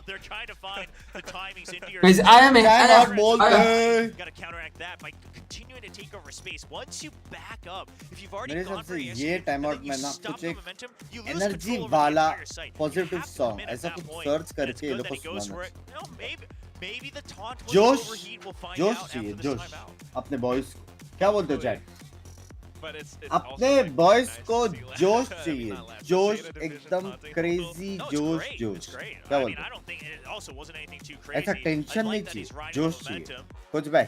B: They're trying to find the timings into your.
A: Guys, आया मैं.
C: टाइम आउट बोल दे.
B: Got to counteract that by continuing to take over space. Once you back up, if you've already
C: मेरे
B: gone
C: हिसाब
B: for
C: से
B: the
C: ये
B: instant,
C: time
B: and
C: out
B: then
C: में
B: you
C: ना
B: stop
C: कुछ
B: the
C: एक
B: momentum, you lose
C: energy
B: control over the
C: वाला
B: entire site. You
C: positive
B: have to
C: song
B: commit at
C: ऐसा
B: that
C: कुछ
B: point.
C: सर्च
B: And it's
C: करके ये
B: good
C: लोग
B: that
C: को
B: he goes
C: सुनाना
B: for it. You know, maybe the taunt was
C: जोश
B: overheat. We'll find
C: जोश
B: out
C: चाहिए,
B: after this
C: जोश
B: timeout.
C: अपने बॉयज क्या बोलते हो चैट.
I: But it's
C: अपने
I: also, like,
C: बॉयज
I: nice
C: को
I: to see
C: जोश
I: I mean,
C: चाहिए.
I: not laugh,
C: जोश
I: Zeta division
C: एकदम
I: taunting.
C: क्रेजी
B: No, it's
C: जोश
B: great.
C: जोश.
B: It's great.
C: क्या
B: I
C: बोलते
B: mean, I
C: हो?
B: don't think it also wasn't anything too crazy.
C: ऐसा टेंशन
B: I
C: नहीं
B: like that he's
C: चाहिए,
B: riding
C: जोश
B: the
C: चाहिए.
B: momentum.
C: कुछ भाई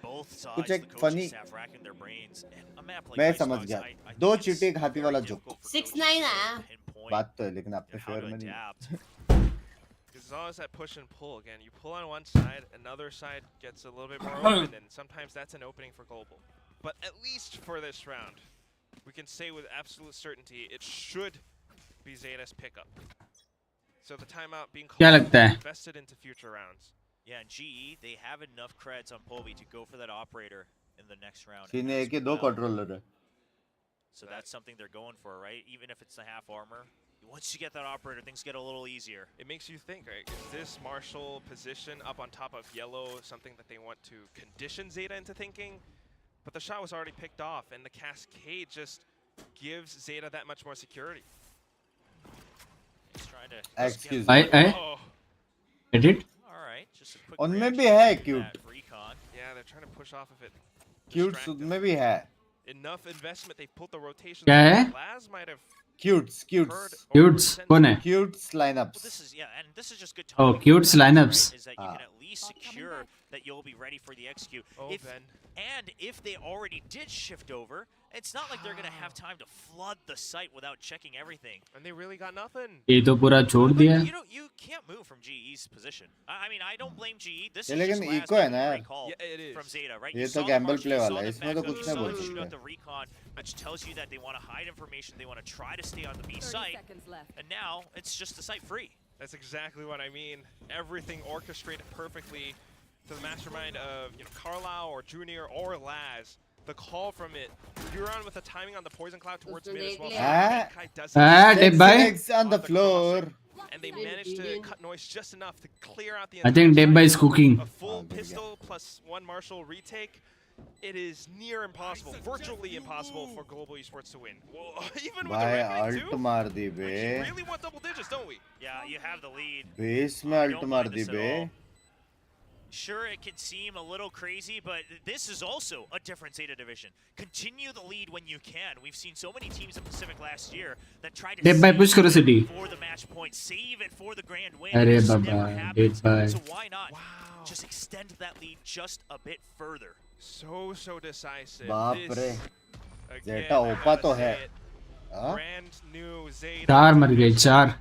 B: Both
C: कुछ
B: sides,
C: एक
B: the
C: funny-
B: coaching staff racking their brains. And a map like
C: मैं
B: Ice
C: समझ
B: Dogs,
C: गया.
B: I
C: दो
B: think it's
C: चींटी एक हाथी
B: very
C: वाला
B: difficult
C: जोक.
B: for
J: 6-9
B: coaches
J: है.
B: to pinpoint
C: बात तो है लेकिन अपने
B: how
C: फेवर
B: to
C: में नहीं.
B: adapt.
I: Because it's always that push and pull again. You pull on one side, another side gets a little bit more open, and sometimes that's an opening for Global. But at least for this round, we can say with absolute certainty it should be Zeta's pickup. So the timeout being
A: क्या
I: called
A: लगता है?
I: invested into future rounds.
B: Yeah, and GE, they have enough creds on Polvi to go for that operator in the next round.
C: सीने
B: as
C: एक ही दो
B: well.
C: Controller है.
B: So that's something they're going for, right? Even if it's the half armor, once you get that operator, things get a little easier.
I: It makes you think, right? Is this Marshall position up on top of yellow something that they want to condition Zeta into thinking? But the shot was already picked off, and the cascade just gives Zeta that much more security.
B: He's trying to
C: Excuse me.
A: Edit?
B: Alright, just a quick
C: उनमें भी
B: reaction
C: है
B: to
C: cute.
B: that recon.
I: Yeah, they're trying to push off of it.
C: Cutes उनमें भी है.
I: Enough investment, they pulled the rotation.
A: क्या है?
I: Laz might have
C: Cutes.
A: Cutes कौन है?
C: Cutes
B: Well,
C: lineups.
B: this is, yeah, and this is just good
A: Oh,
B: timing.
A: Cutes lineups.
B: Is that you can at least secure that you'll be ready for the execute.
I: Oh, Ben.
B: And if they already did shift over, it's not like they're going to have time to flood the site without checking everything.
I: And they really got nothing.
A: ये तो पूरा छोड़ दिया.
B: You can't move from GE's position. I mean, I don't blame GE. This
C: ये
B: is just
C: लेकिन
B: last
C: eco है ना
B: great
C: यार.
B: call
I: Yeah, it is.
B: from Zeta, right?
C: ये
B: You
C: तो
B: saw the
C: gamble
B: march,
C: play
B: you saw
C: वाला है.
B: the
C: इसमें तो
B: backup,
C: कुछ
B: you
C: नहीं
B: saw
C: बोल
B: them shoot
C: सकते.
B: out the recon, which tells you that they want to hide information, they want to try to stay on the B site, and now it's just the site free.
I: That's exactly what I mean. Everything orchestrated perfectly to the mastermind of Carlisle or Junior or Laz. The call from it, you're on with the timing on the poison cloud towards mid as well. Kai does it.
A: Dead by.
C: Legs on the floor.
I: And they managed to cut noise just enough to clear out the
A: I think Dead by is cooking.
I: A full pistol plus one Marshall retake. It is near impossible, virtually impossible for Global Esports to win. Well, even with the
C: भाई
I: red ring
C: ult
I: too,
C: मार दी
I: we
C: बे.
I: really want double digits, don't we?
B: Yeah, you have the lead.
C: Base में alt
B: Don't
C: मार
B: mind
C: the
B: this at
C: bay.
B: all. Sure, it can seem a little crazy, but this is also a different Zeta division. Continue the lead when you can. We've seen so many teams in Pacific last year that tried to
A: Dead by push करो
B: save
A: city.
B: it for the match point, save it for the grand win.
A: अरे
B: It just
A: Baba,
B: never happens.
A: Dead by.
B: So why not just extend that lead just a bit further?
I: So decisive.
C: बाप रे.
I: Again,
C: Zeta
I: I
C: Opa
I: gotta
C: तो
I: say
C: है.
I: it,
C: हाँ?
I: Brand new Zeta.
A: चार मर गए चार.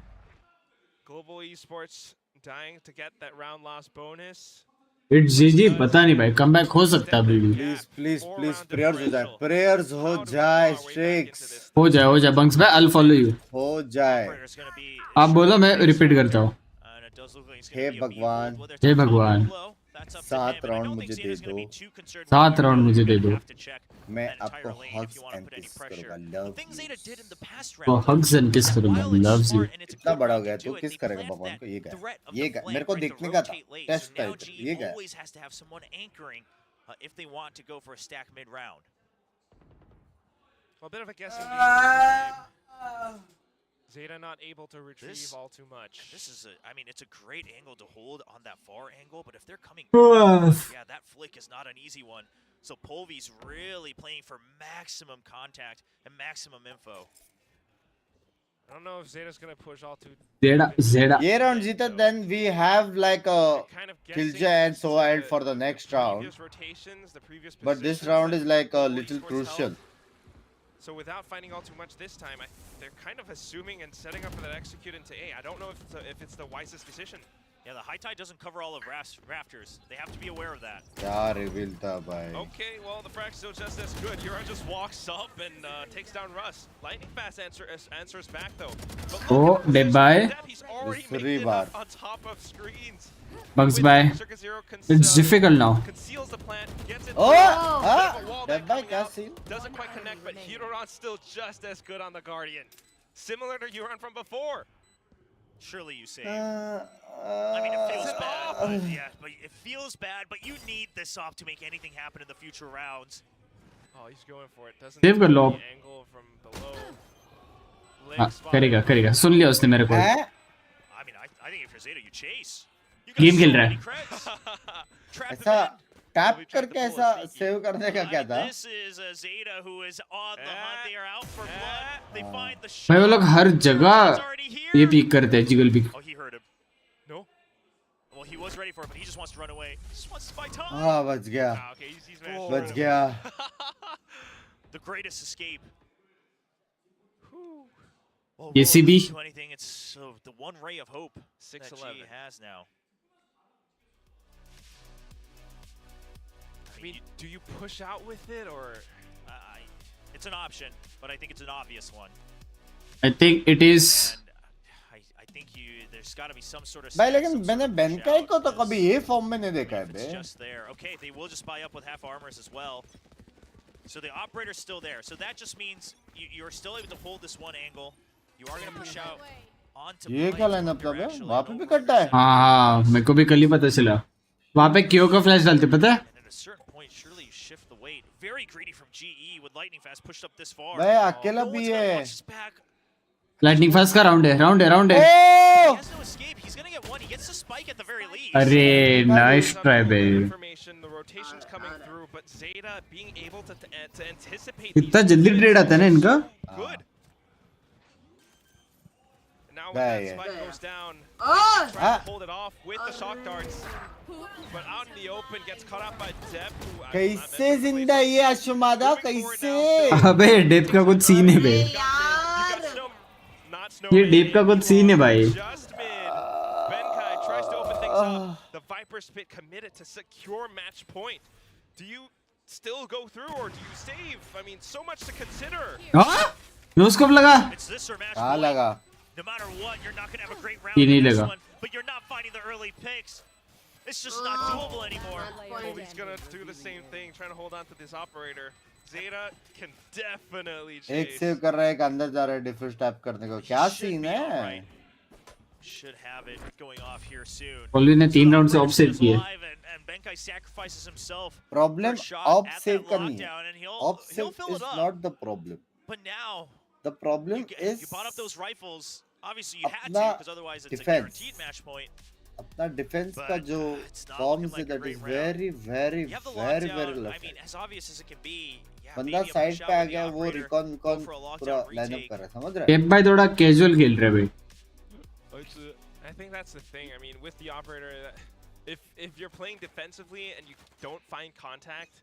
I: Global Esports dying to get that round loss bonus.
A: It's GG पता नहीं भाई comeback हो सकता है अभी भी.
C: Please prayers हो जाए. Prayers हो जाए Strixx.
A: हो जाए बंक्स भाई I'll follow you.
C: हो जाए.
B: Operator's gonna be
A: आप बोलो मैं रिपीट करता हूँ.
B: and it does look like he's
C: hey
B: gonna be a B
C: भगवान.
B: hold. Whether
A: हे
B: it's
A: भगवान.
B: low, that's up to
C: 7
B: him, and I
C: round
B: don't think
C: मुझे
B: Zeta's
C: दे
B: gonna be
C: दो.
B: too concerned
A: 7
B: with
A: round
B: whether
A: मुझे
B: they
A: दे दो.
B: have to check
C: मैं
B: that
C: आपको
B: entire lane if
C: hugs
B: you want to
C: and
B: put any
C: kiss
B: pressure.
C: करूँगा.
B: The
C: Love
B: thing Zeta
C: you.
B: did in the past
A: वो
B: round,
A: hugs and kiss करूँगा.
B: while it's
A: Loves you.
B: smart and it's a
C: कितना
B: good
C: बड़ा
B: way
C: हो गया
B: to
C: तू
B: do it,
C: किस
B: they
C: करेगा
B: planted
C: भगवान
B: that
C: को ये क्या
B: threat of
C: ये
B: the
C: क्या
B: flank,
C: मेरे को
B: right, to
C: देखने का था
B: rotate late.
C: Test
B: So now
C: type
B: GE
C: ये क्या
B: always has to have someone anchoring if they want to go for a stack mid-round.
I: A bit of a guessing game. Zeta not able to retrieve all too much.
B: This is I mean, it's a great angle to hold on that far angle, but if they're coming, yeah, that flick is not an easy one. So Polvi's really playing for maximum contact and maximum info.
I: I don't know if Zeta's gonna push all too.
A: Zeta.
C: ये round जीता then we have like a
I: Kind of
C: Killjoy and Sahil for the next round.
I: Previous rotations, the previous
C: But this
I: positions
C: round
I: that
C: is like a
I: Global
C: little
I: Esports
C: crucial.
I: held. So without finding all too much this time, they're kind of assuming and setting up for that execute into A. I don't know if it's the wisest decision.
B: Yeah, the high tide doesn't cover all of Rafters. They have to be aware of that.
C: क्या reveal था भाई.
I: Okay, well the frag's still just as good. Yura just walks up and takes down Russ. Lightning fast answers back though. But
A: Oh, dead by.
I: He's already
C: This
I: made it
C: rebar.
I: up on top of screens.
A: Bugs
I: With
A: by.
I: Circus Zero
A: It's difficult now.
I: conceals the plant, gets it.
C: Oh,
I: through.
C: ah,
I: Bit of a wall
C: dead
I: back
C: by
I: coming
C: क्या
I: out.
C: scene?
I: Doesn't quite connect, but Hiroron's still just as good on the Guardian. Similar to Huron from before.
B: Surely you save. I mean, it feels bad, but yeah, but it feels bad. But you need this off to make anything happen in the future rounds.
I: Oh, he's going for it. Doesn't
A: Save कर लो.
I: the angle from below.
A: हाँ करेगा सुन लिया उसने मेरे को.
C: हैं?
B: I mean, I think if you're Zeta, you chase. You
A: Game खेल
B: so
A: रहा
B: many
A: है.
B: creds. Trap him
C: ऐसा
B: in.
C: टैप करके ऐसा सेव करने का क्या था?
B: This is a Zeta who is on the hunt. They are out for blood. They find the
A: भाई वो
B: shot.
A: लोग हर जगह
B: It's already here.
A: ये पीक करते हैं jiggle peak.
B: Oh, he heard him.
I: No?
B: Well, he was ready for it, but he just wants to run away. He just wants to buy time.
C: हाँ बच गया.
I: Ah, okay, he's managed to
C: बच
I: run
C: गया.
B: The greatest escape. Well,
A: ये
B: Royal
A: CB.
B: doesn't do anything. It's the one ray of hope that
I: 6-11.
B: G has now.
I: I mean, do you push out with it or?
B: It's an option, but I think it's an obvious one.
A: I think it is.
B: And I think there's got to be some sort of.
C: भाई
B: stack,
C: लेकिन
B: some sort
C: मैंने
B: of push
C: बेनकाई
B: out,
C: को तो
B: because
C: कभी ये form में नहीं देखा है
B: if it's
C: bay.
B: just there. Okay, they will just buy up with half armors as well. So the operator's still there. So that just means you're still able to hold this one angle. You are going to push out onto
C: ये क्या lineup था बे? वहाँ पे भी कट्टा है?
A: हाँ मेरे को भी कल ही पता चला वहाँ पे क्यों का फ्लैश डालते पता है
B: And at a certain point, surely you shift the weight. Very greedy from GE with lightning fast pushed up this far.
C: बे अकेला
B: No
C: भी
B: one's gonna
C: है.
B: watch his back.
A: Lightning fast का राउंड है round है round है
B: He
C: Oh!
B: has no escape. He's gonna get one. He gets the spike at the very least.
A: अरे nice try बे
I: Information, the rotations coming through, but Zeta being able to anticipate
A: इतना
I: these
A: जल्दी trade आता है ना इनका
I: good. Now when
C: Yeah,
I: that
C: yeah.
I: spike goes down,
J: Oh!
I: trying to hold it off with the shock darts, but out in the open gets caught out by Deb. Who
C: कैसे जिंदा है ये अशुमादा कैसे?
A: अबे डेप का कुछ scene है बे ये डेप का कुछ सीन है भाई
I: Just mid. Benkai tries to open things up. The Viper Spit committed to secure match point. Do you still go through or do you save? I mean, so much to consider.
A: हाँ no scope लगा
B: It's this or match
C: कहाँ
B: point.
C: लगा?
B: No matter what, you're not gonna have a great round
A: ये
B: in
A: नहीं
B: this
A: लगा
B: one, but you're not finding the early picks. It's just not doable anymore.
I: Well, he's gonna do the same thing, trying to hold on to this operator. Zeta can definitely
C: एक
I: chase.
C: Save कर रहा है एक अंदर जा रहा है diffuse tap करने को क्या
B: Should
C: सीन
B: be
C: है?
B: alright. Should have it going off here soon.
A: पोलवी ने 3 राउंड से ऑफ सेव
B: Is
A: किए
B: alive and Benkai sacrifices himself
C: problem
B: for a shot
C: of
B: at
C: save
B: that
C: करनी है.
B: lockdown, and
C: of
B: he'll
C: save
B: fill
C: is
B: it up.
C: Not the problem.
B: But now
C: the problem
B: you
C: is
B: bought up those rifles. Obviously you had to,
C: अपना
B: because otherwise it's a
C: defense.
B: guaranteed match point.
C: अपना defence
B: But
C: का जो
B: it's not
C: form
B: looking
C: से
B: like a
C: that
B: great
C: is
B: round.
C: Very very
B: You have the
C: very
B: lockdown.
C: Very
B: I
C: left.
B: mean, as obvious as it can be. Yeah,
C: बंदा
B: maybe a
C: side
B: push
C: पे
B: out
C: uh
B: with the
C: गया वो
B: operator,
C: recon
B: go
C: recon
B: for a
C: पूरा
B: lockdown
C: lineup
B: retake.
C: कर रहा है समझ रहा है?
A: डेप भाई थोड़ा कैजुअल खेल रहे भाई
I: I think that's the thing. I mean, with the operator, if you're playing defensively and you don't find contact,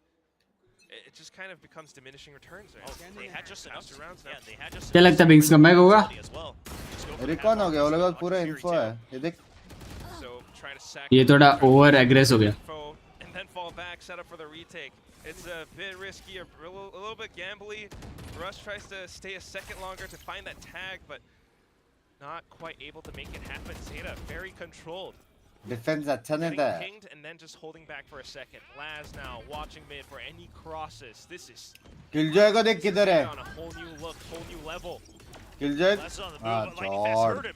I: it just kind of becomes diminishing returns. Right?
B: Oh, they had just enough.
I: 2 rounds now.
B: Yeah, they had just
A: क्या
B: enough
A: लगता है बिंग्स का mag होगा
B: as well. Just go for the
C: recon हो गया वो लोग
B: half-box
C: पूरा
B: series
C: इन्फो
B: too.
C: है ये देख.
I: So trying to sack
A: ये थोड़ा ओवर एग्रेस हो गया
I: info and then fall back, set up for the retake. It's a bit risky, a little bit gambly. Rush tries to stay a second longer to find that tag, but not quite able to make it happen. Zeta very controlled.
C: Defence अच्छा नहीं
I: Getting
C: था.
I: pinged and then just holding back for a second. Laz now watching mid for any crosses. This is
C: killjoy को देख किधर है.
I: on a whole new look, whole new level.
C: Killjoy
B: Less on the move,
C: हाँ
B: but Lightning Fast
C: जॉर्ड.
B: hurt him.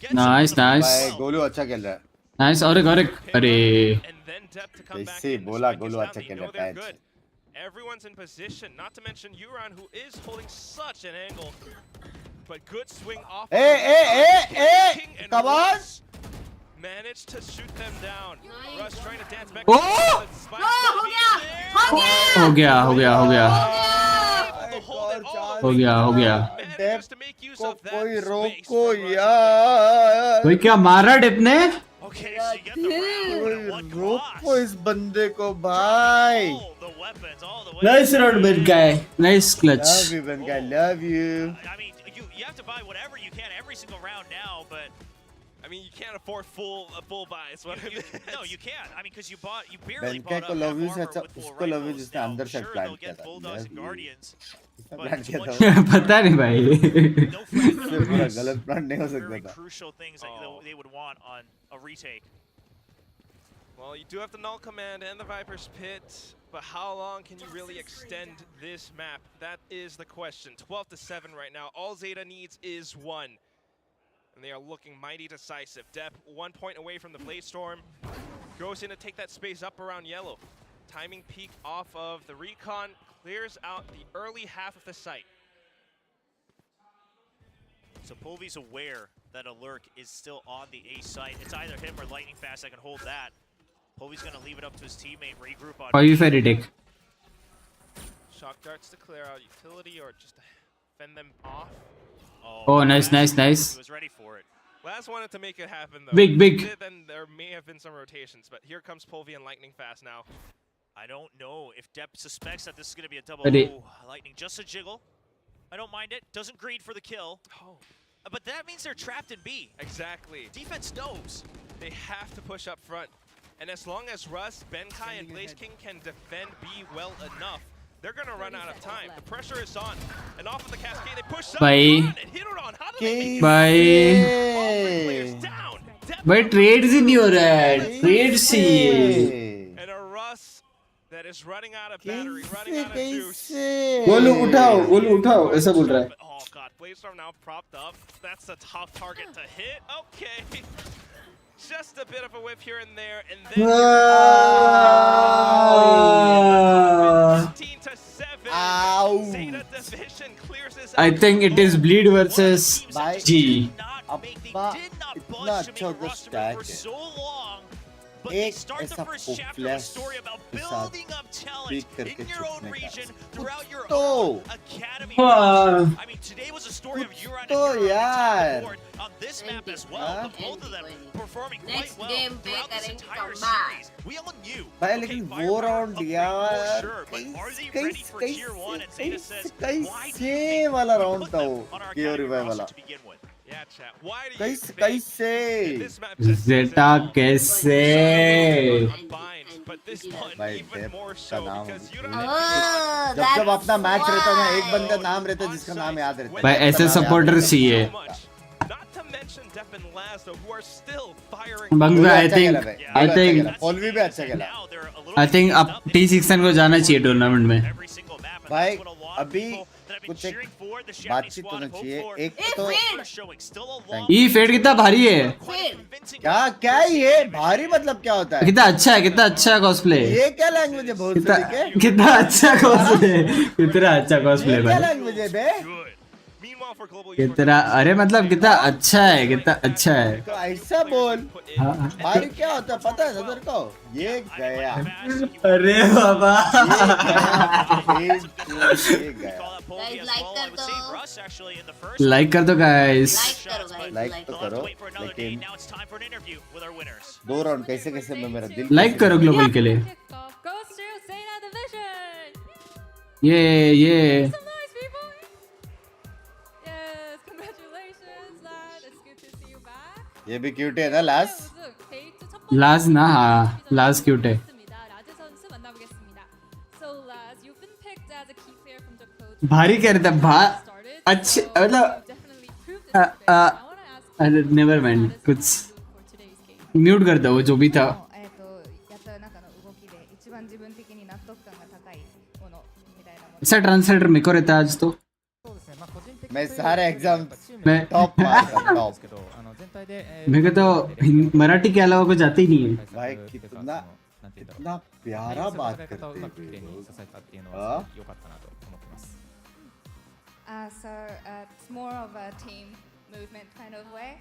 B: Gets him
A: nice
B: on the
A: nice
C: भाई
B: move.
C: Golu अच्छा खेल रहा है.
A: नाइस और एक अरे
I: And then Dep to come back
C: कैसे
I: in. The
C: बोला
I: spike is
C: गोलू
I: down.
C: अच्छा
I: They
C: खेल
I: know
C: रहा है
I: they're
C: patch.
I: good. Everyone's in position, not to mention Uran, who is holding such an angle. But good swing off.
C: A
I: of
C: A
I: the
C: A A
I: King and
C: come on.
I: Russ managed to shoot them down. Russ trying to dance back.
A: Oh!
I: The spike's
J: Oh,
I: gonna
J: हो
I: be
J: गया,
I: there.
J: हो गया,
A: हो गया हो गया हो गया
I: Able to hold it all the
A: हो
I: way
A: गया हो गया
I: Manages to make use
C: को
I: of that
C: कोई
I: space
C: रोको
I: from Russ.
C: यार.
A: कोई क्या मारा डेप ने
B: Okay, so you get the round
C: कोई
B: at what
C: रोको
B: cost?
C: इस बंदे को भाई.
B: All the weapons, all the
A: nice
B: weapons.
A: Round bit guy nice clutch
C: Love you Ben guy, love you.
B: I mean, you have to buy whatever you can every single round now, but
I: I mean, you can't afford full buys. What
B: you, no, you can't. I mean, because you barely
C: Ben
B: bought
C: को
B: up
C: love you
B: half
C: से
B: armor
C: अच्छा
B: with full
C: उसको love you
B: rifles.
C: जिसने
B: Now,
C: अंदर से
B: sure,
C: plan
B: they'll
C: किया
B: get
C: था.
B: Bulldogs and
C: Love you.
B: Guardians.
C: इसने
B: But
C: प्लान किया
B: once
C: था.
B: you
A: पता नहीं भाई
B: no frag
C: इससे पूरा
B: numbers,
C: गलत प्लान नहीं हो
B: very
C: सकता था.
B: crucial things that they would want on a retake.
I: Well, you do have the null command and the Viper's Pit, but how long can you really extend this map? That is the question. 12 to 7 right now. All Zeta needs is 1. And they are looking mighty decisive. Dep 1 point away from the Blade Storm. Goes in to take that space up around yellow. Timing peek off of the recon. Clears out the early half of the site.
B: So Pulvi's aware that a lurk is still on the A site. It's either him or Lightning Fast that can hold that. Pulvi's going to leave it up to his teammate, regroup on
A: How you fair retake
I: Shock darts to clear out utility or just to fend them off.
A: Oh, nice, nice, nice.
B: He was ready for it.
I: Last wanted to make it happen though.
A: Big, big.
I: Then there may have been some rotations, but here comes Pulvi and Lightning Fast now.
B: I don't know if Dep suspects that this is going to be a double.
A: Ready.
B: Oh, Lightning, just a jiggle. I don't mind it. Doesn't greed for the kill.
I: Oh,
B: But that means they're trapped in B.
I: exactly.
B: Defense knows.
I: They have to push up front. And as long as Russ, Benkai, and Blaze King can defend B well enough, they're going to run out of time. The pressure is on. And off of the cascade, they push up.
A: Bye.
I: And hit it on. How do they make it?
A: Bye.
I: All three players down. Dep
A: भाई trade ही नहीं हो रहा है trade सी
I: and a Russ that is running out of battery, running out of juice.
A: Golu उठाओ ऐसा बोल रहा है.
I: Oh god, Bladestorm now propped up. That's a tough target to hit. Okay. Just a bit of a whip here and there, and then 16-7. Zeta division clears this out.
A: I think it is Bleed versus G.
C: अब्बा इतना अच्छा उधर stack है. एक ऐसा पोपलेस के साथ peak करके छुपने का तो यार भाई लेकिन वो राउंड यार कैसे वाला राउंड था वो केओ रिवाइव वाला कैसे
A: Zeta कैसे
C: जब अपना मैच रहता है एक बंदा नाम रहता है जिसका नाम याद रहता है
A: भाई ऐसे सपोर्टर चाहिए. बंगला I think अब T16 को जाना चाहिए टूर्नामेंट में.
C: भाई अभी कुछ एक बातचीत होना चाहिए. एक तो
A: ये फेड कितना भारी है.
C: क्या ये भारी मतलब क्या होता है.
A: कितना अच्छा है कॉस्प्ले.
C: ये क्या लैंग्वेज है बहुत
A: कितना अच्छा कॉस्प्ले. कितना अच्छा कॉस्प्ले
C: क्या
A: भाई.
C: लैंग्वेज है बे.
A: कितना अरे मतलब कितना अच्छा है.
C: तो ऐसा बोल. भारी क्या होता है पता है ना तेरे को. ये गया.
A: अरे बाबा
C: ये गया.
A: लाइक कर दो गाइस.
C: लाइक तो करो लेकिन 2 राउंड कैसे मैं मेरा दिल
A: लाइक करो ग्लोबल के लिए. ये
C: ये भी क्यूट है ना.
A: लाज ना. हाँ लाज क्यूट है. भारी कह रहे थे अच्छे मतलब नेवर माइंड कुछ म्यूट कर दो वो जो भी था. ऐसा ट्रांसलेटर मेरे को रहता है आज तो.
C: मैं सारे एग्जाम
A: मैं
C: टॉप
A: मेरे को तो मराठी के अलावा कुछ आती ही नहीं है.
C: भाई कितना प्यारा बात करते हैं.
K: So it's more of a team movement kind of way,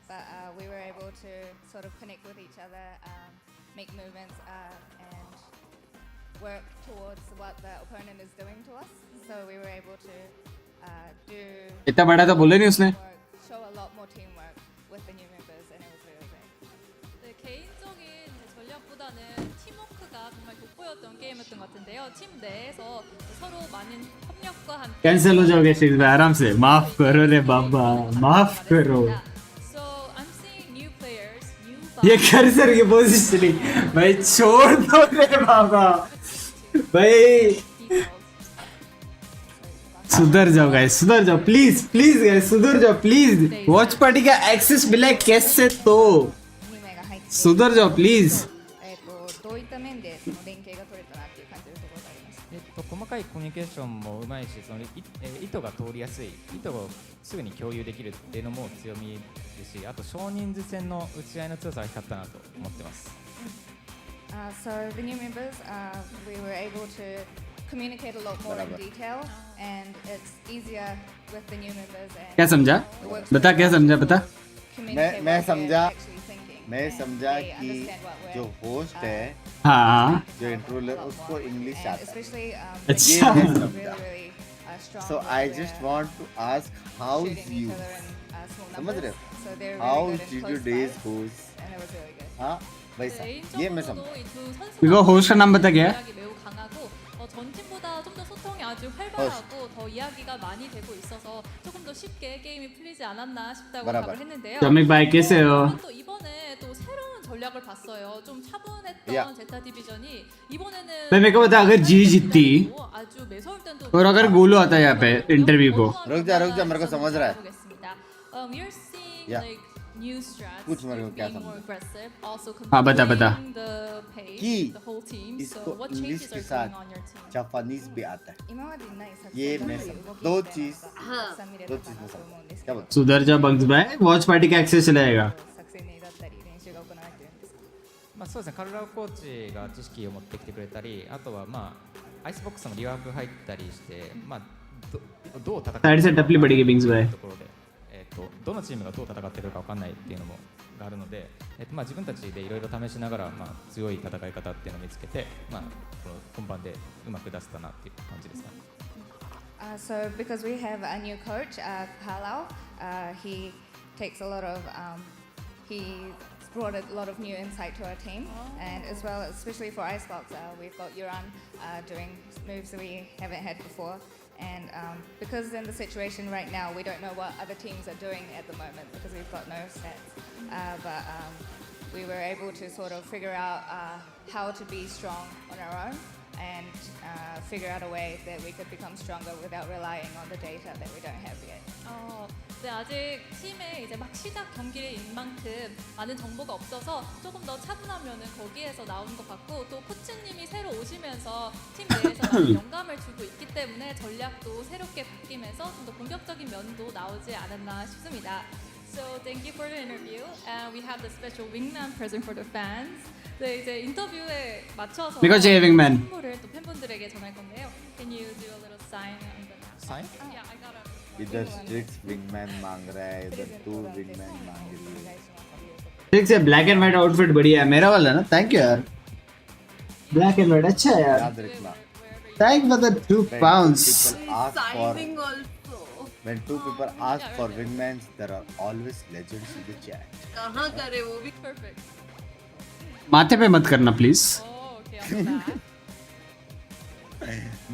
K: but we were able to sort of connect with each other, make movements, and work towards what the opponent is doing to us. So we were able to do.
A: इतना बड़ा तो बोले नहीं उसने.
K: Show a lot more teamwork with the new members, and it was really great.
L: 네, 개인적인 전략보다는 팀워크가 정말 돋보였던 게임이었던 것 같은데요. 팀 내에서 서로 많은 협력과 함께
A: cancel हो जाओगे स्ट्रिक्स भाई आराम से. माफ करो रे बाबा माफ करो.
L: So I'm seeing new players, new
A: ये कर्सर की पोजीशनिंग भाई छोड़ दो रे बाबा. भाई सुधर जाओ गाइस. सुधर जाओ प्लीज गाइस. सुधर जाओ प्लीज. वॉच पार्टी का एक्सेस मिला है कैसे तो. सुधर जाओ please.
K: どういった面でその連携が取れたなっていう感じるところがあります。
M: 細かいコミュニケーションもうまいし、その意図が通りやすい、意図をすぐに共有できるっていうのも強みですし、あと少人数戦の打ち合いの強さが光ったなと思ってます。
K: So the new members, we were able to communicate a lot more in detail, and it's easier with the new members. And
A: क्या समझा बता. क्या समझा बता.
C: मैं समझा कि जो होस्ट है
A: हाँ
C: जो इंट्रो उसको इंग्लिश आता है.
A: अच्छा.
C: So I just want to ask how you समझ रहे हो. How did your days goes. हाँ वैसा ये मैं समझा.
A: इनको होस्ट का नाम बता क्या.
L: 매우 강하고 전 팀보다 좀 더 소통이 아주 활발하고 더 이야기가 많이 되고 있어서 조금 더 쉽게 게임이 풀리지 않았나 싶다고 답을 했는데요.
A: 점익 바이 कैसे हो.
L: 또 이번에 또 새로운 전략을 봤어요. 좀 차분했던 제타 디비전이 이번에는
A: मेरे को बता अगर जी जीतती
L: 아주 매서울 때도
A: और अगर गोलू आता है यहाँ पे इंटरव्यू को.
C: रुक जा मेरे को समझ रहा है.
L: We are seeing like new strats
C: कुछ मेरे को क्या
L: being more
C: समझा
L: aggressive, also
A: हाँ बता
L: controlling the pace,
C: कि
L: the whole team. So
C: इसको
L: what
C: इंग्लिश
L: changes
C: के
L: are
C: साथ
L: going on your team?
C: Japanese भी आता है
K: 今までにない作
C: ये
K: 戦
C: मैं
K: だという
C: समझ
K: 動き
C: दो
K: みたいな
C: चीज
K: のがたくさん見れ
C: दो
K: たか
C: चीज
K: な
C: में
K: と思うんで
C: समझ
K: すけ
C: क्या
K: ど
C: बोल
A: सुधर जा बग्स भाई वॉच पार्टी का एक्सेस चलाएगा
K: 作戦だったり練習が行われてるんですか
M: まあ、そうですね、カルラオコーチが知識を持ってきてくれたり、あとは、まあ、アイスボックスのリワーク入ったりして、まあ、どう戦って
A: साइड से टपली पड़ेगी बिंग्स भाई
M: ところで、どのチームがどう戦ってるか分かんないっていうのもがあるので、まあ、自分たちでいろいろ試しながら、まあ、強い戦い方っていうのを見つけて、まあ、この本番でうまく出せたなっていう感じですかね。
K: So because we have a new coach, Palau, he takes a lot of, he brought a lot of new insight to our team, and as well, especially for Icebox, we've got Yuran doing moves that we haven't had before, and because in the situation right now, we don't know what other teams are doing at the moment because we've got no stats, but we were able to sort of figure out how to be strong on our own and figure out a way that we could become stronger without relying on the data that we don't have yet.
L: 네, 아직 팀에 이제 막 시작 경기인 만큼 많은 정보가 없어서 조금 더 차분하면은 거기에서 나오는 것 같고, 또 코치님이 새로 오시면서 팀 내에서 많은 영감을 주고 있기 때문에 전략도 새롭게 바뀌면서 좀 더 공격적인 면도 나오지 않았나 싶습니다. So thank you for the interview, and we have the special wingman present for the fans. 네, 이제 인터뷰에 맞춰서
A: Because you're a wingman.
L: 선물을 또 팬분들에게 전할 건데요. Can you do a little sign on the map?
M: Sign?
L: Yeah, I got it.
C: इधर स्ट्रिक्स wingman मांग रहा है इधर to wingman मांग रही है
A: ठीक से ब्लैक एंड व्हाइट आउटफिट बढ़िया है मेरा वाला ना थैंक यू यार ब्लैक एंड व्हाइट अच्छा है यार
C: याद रखना
A: thank for the 2 pounds
C: when two people ask for wingmans there are always legends in the chat
J: कहाँ करे वो भी
L: Perfect.
A: माथे पे मत करना please
L: Oh, okay, on the back.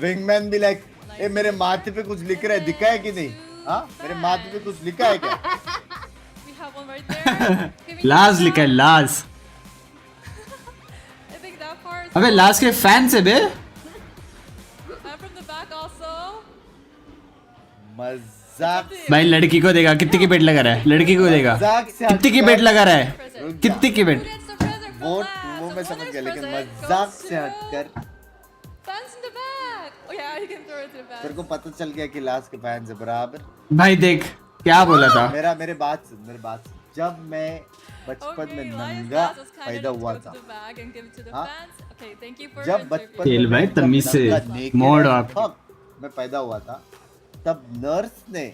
C: Wingman भी लाइक ए मेरे माथे पे कुछ लिख रहा है दिखा है कि नहीं हाँ मेरे माथे पे कुछ लिखा है क्या
L: We have one right there. Give me
A: लाज
L: that.
A: लिखा है लाज
L: I think that part.
A: अबे लाज के फैन से बे
L: I'm from the back also.
C: मजाक
A: भाई लड़की को देगा कितनी की बेट लगा रहा है लड़की को देगा
C: मजाक से
A: कितनी की बेट लगा रहा है कितनी की बेट
L: Who gets the present for
C: वो
L: last?
C: वो
L: The
C: मैं समझ
L: winner's
C: गया लेकिन
L: present
C: मजाक
L: goes
C: से
L: to
C: हटकर
L: Fans in the back. Oh yeah, you can throw it to the back.
C: तेरे को पता चल गया कि लास्ट के फैन से बराबर
A: भाई देख क्या बोला था
C: मेरे बात सुन जब मैं बचपन में नंगा पैदा हुआ था हाँ? जब बचपन
A: खेल भाई तमीज से मोड़ आप
C: मैं पैदा हुआ था तब नर्स ने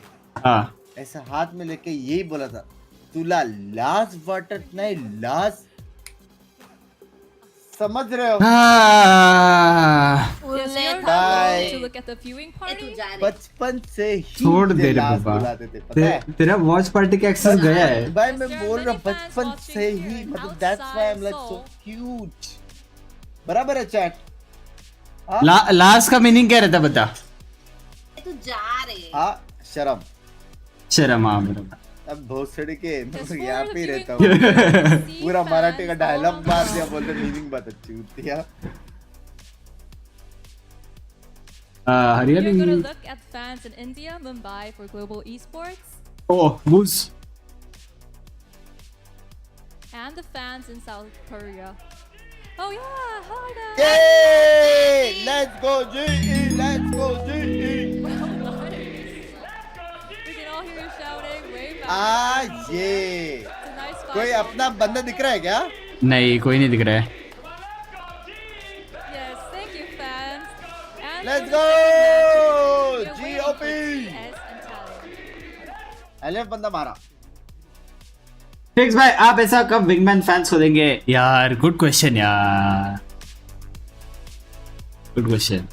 A: हाँ
C: ऐसा हाथ में लेके यही बोला था तुला लाज वाटत नहीं लाज समझ रहे हो
L: Yes, we are
C: Bye.
L: going to look at the viewing party.
C: बचपन से ही
A: छोड़
C: मुझे
A: दे रे
C: लाज
A: बाबा
C: बुलाते थे पता है
A: तेरा वॉच पार्टी का एक्सेस गया है
C: भाई मैं बोल रहा हूँ बचपन से ही मतलब that's why I'm like so cute बराबर है चैट
A: लास्ट का मीनिंग क्या रहता बता
J: तू जा रे
C: हाँ शर्म
A: शर्म हाँ बराबर
C: अब भोसड़ी के मैं यहाँ पे ही रहता हूँ पूरा मराठी का डायलॉग मार दिया बोलते मीनिंग बहुत अच्छी होती है
L: We are going to
A: Haryana
L: look at fans in India, Mumbai for global esports,
A: oh moves
L: and the fans in South Korea. Oh yeah, hi there.
C: Yay! Let's go GE! Let's go GE!
L: Well, nice. We can all hear you shouting way back.
C: आज ये
L: It's a nice fight.
C: कोई अपना बंदा दिख रहा है क्या?
A: नहीं कोई नहीं दिख रहा है
L: Yes, thank you, fans. And
C: Let's
L: for the
C: go!
L: second match, we are
C: GOP!
L: waiting for GS and Talent.
C: एलेफ बंदा मारा
A: फिक्स भाई आप ऐसा कब विंगमैन फैंस को देंगे यार गुड क्वेश्चन यार good question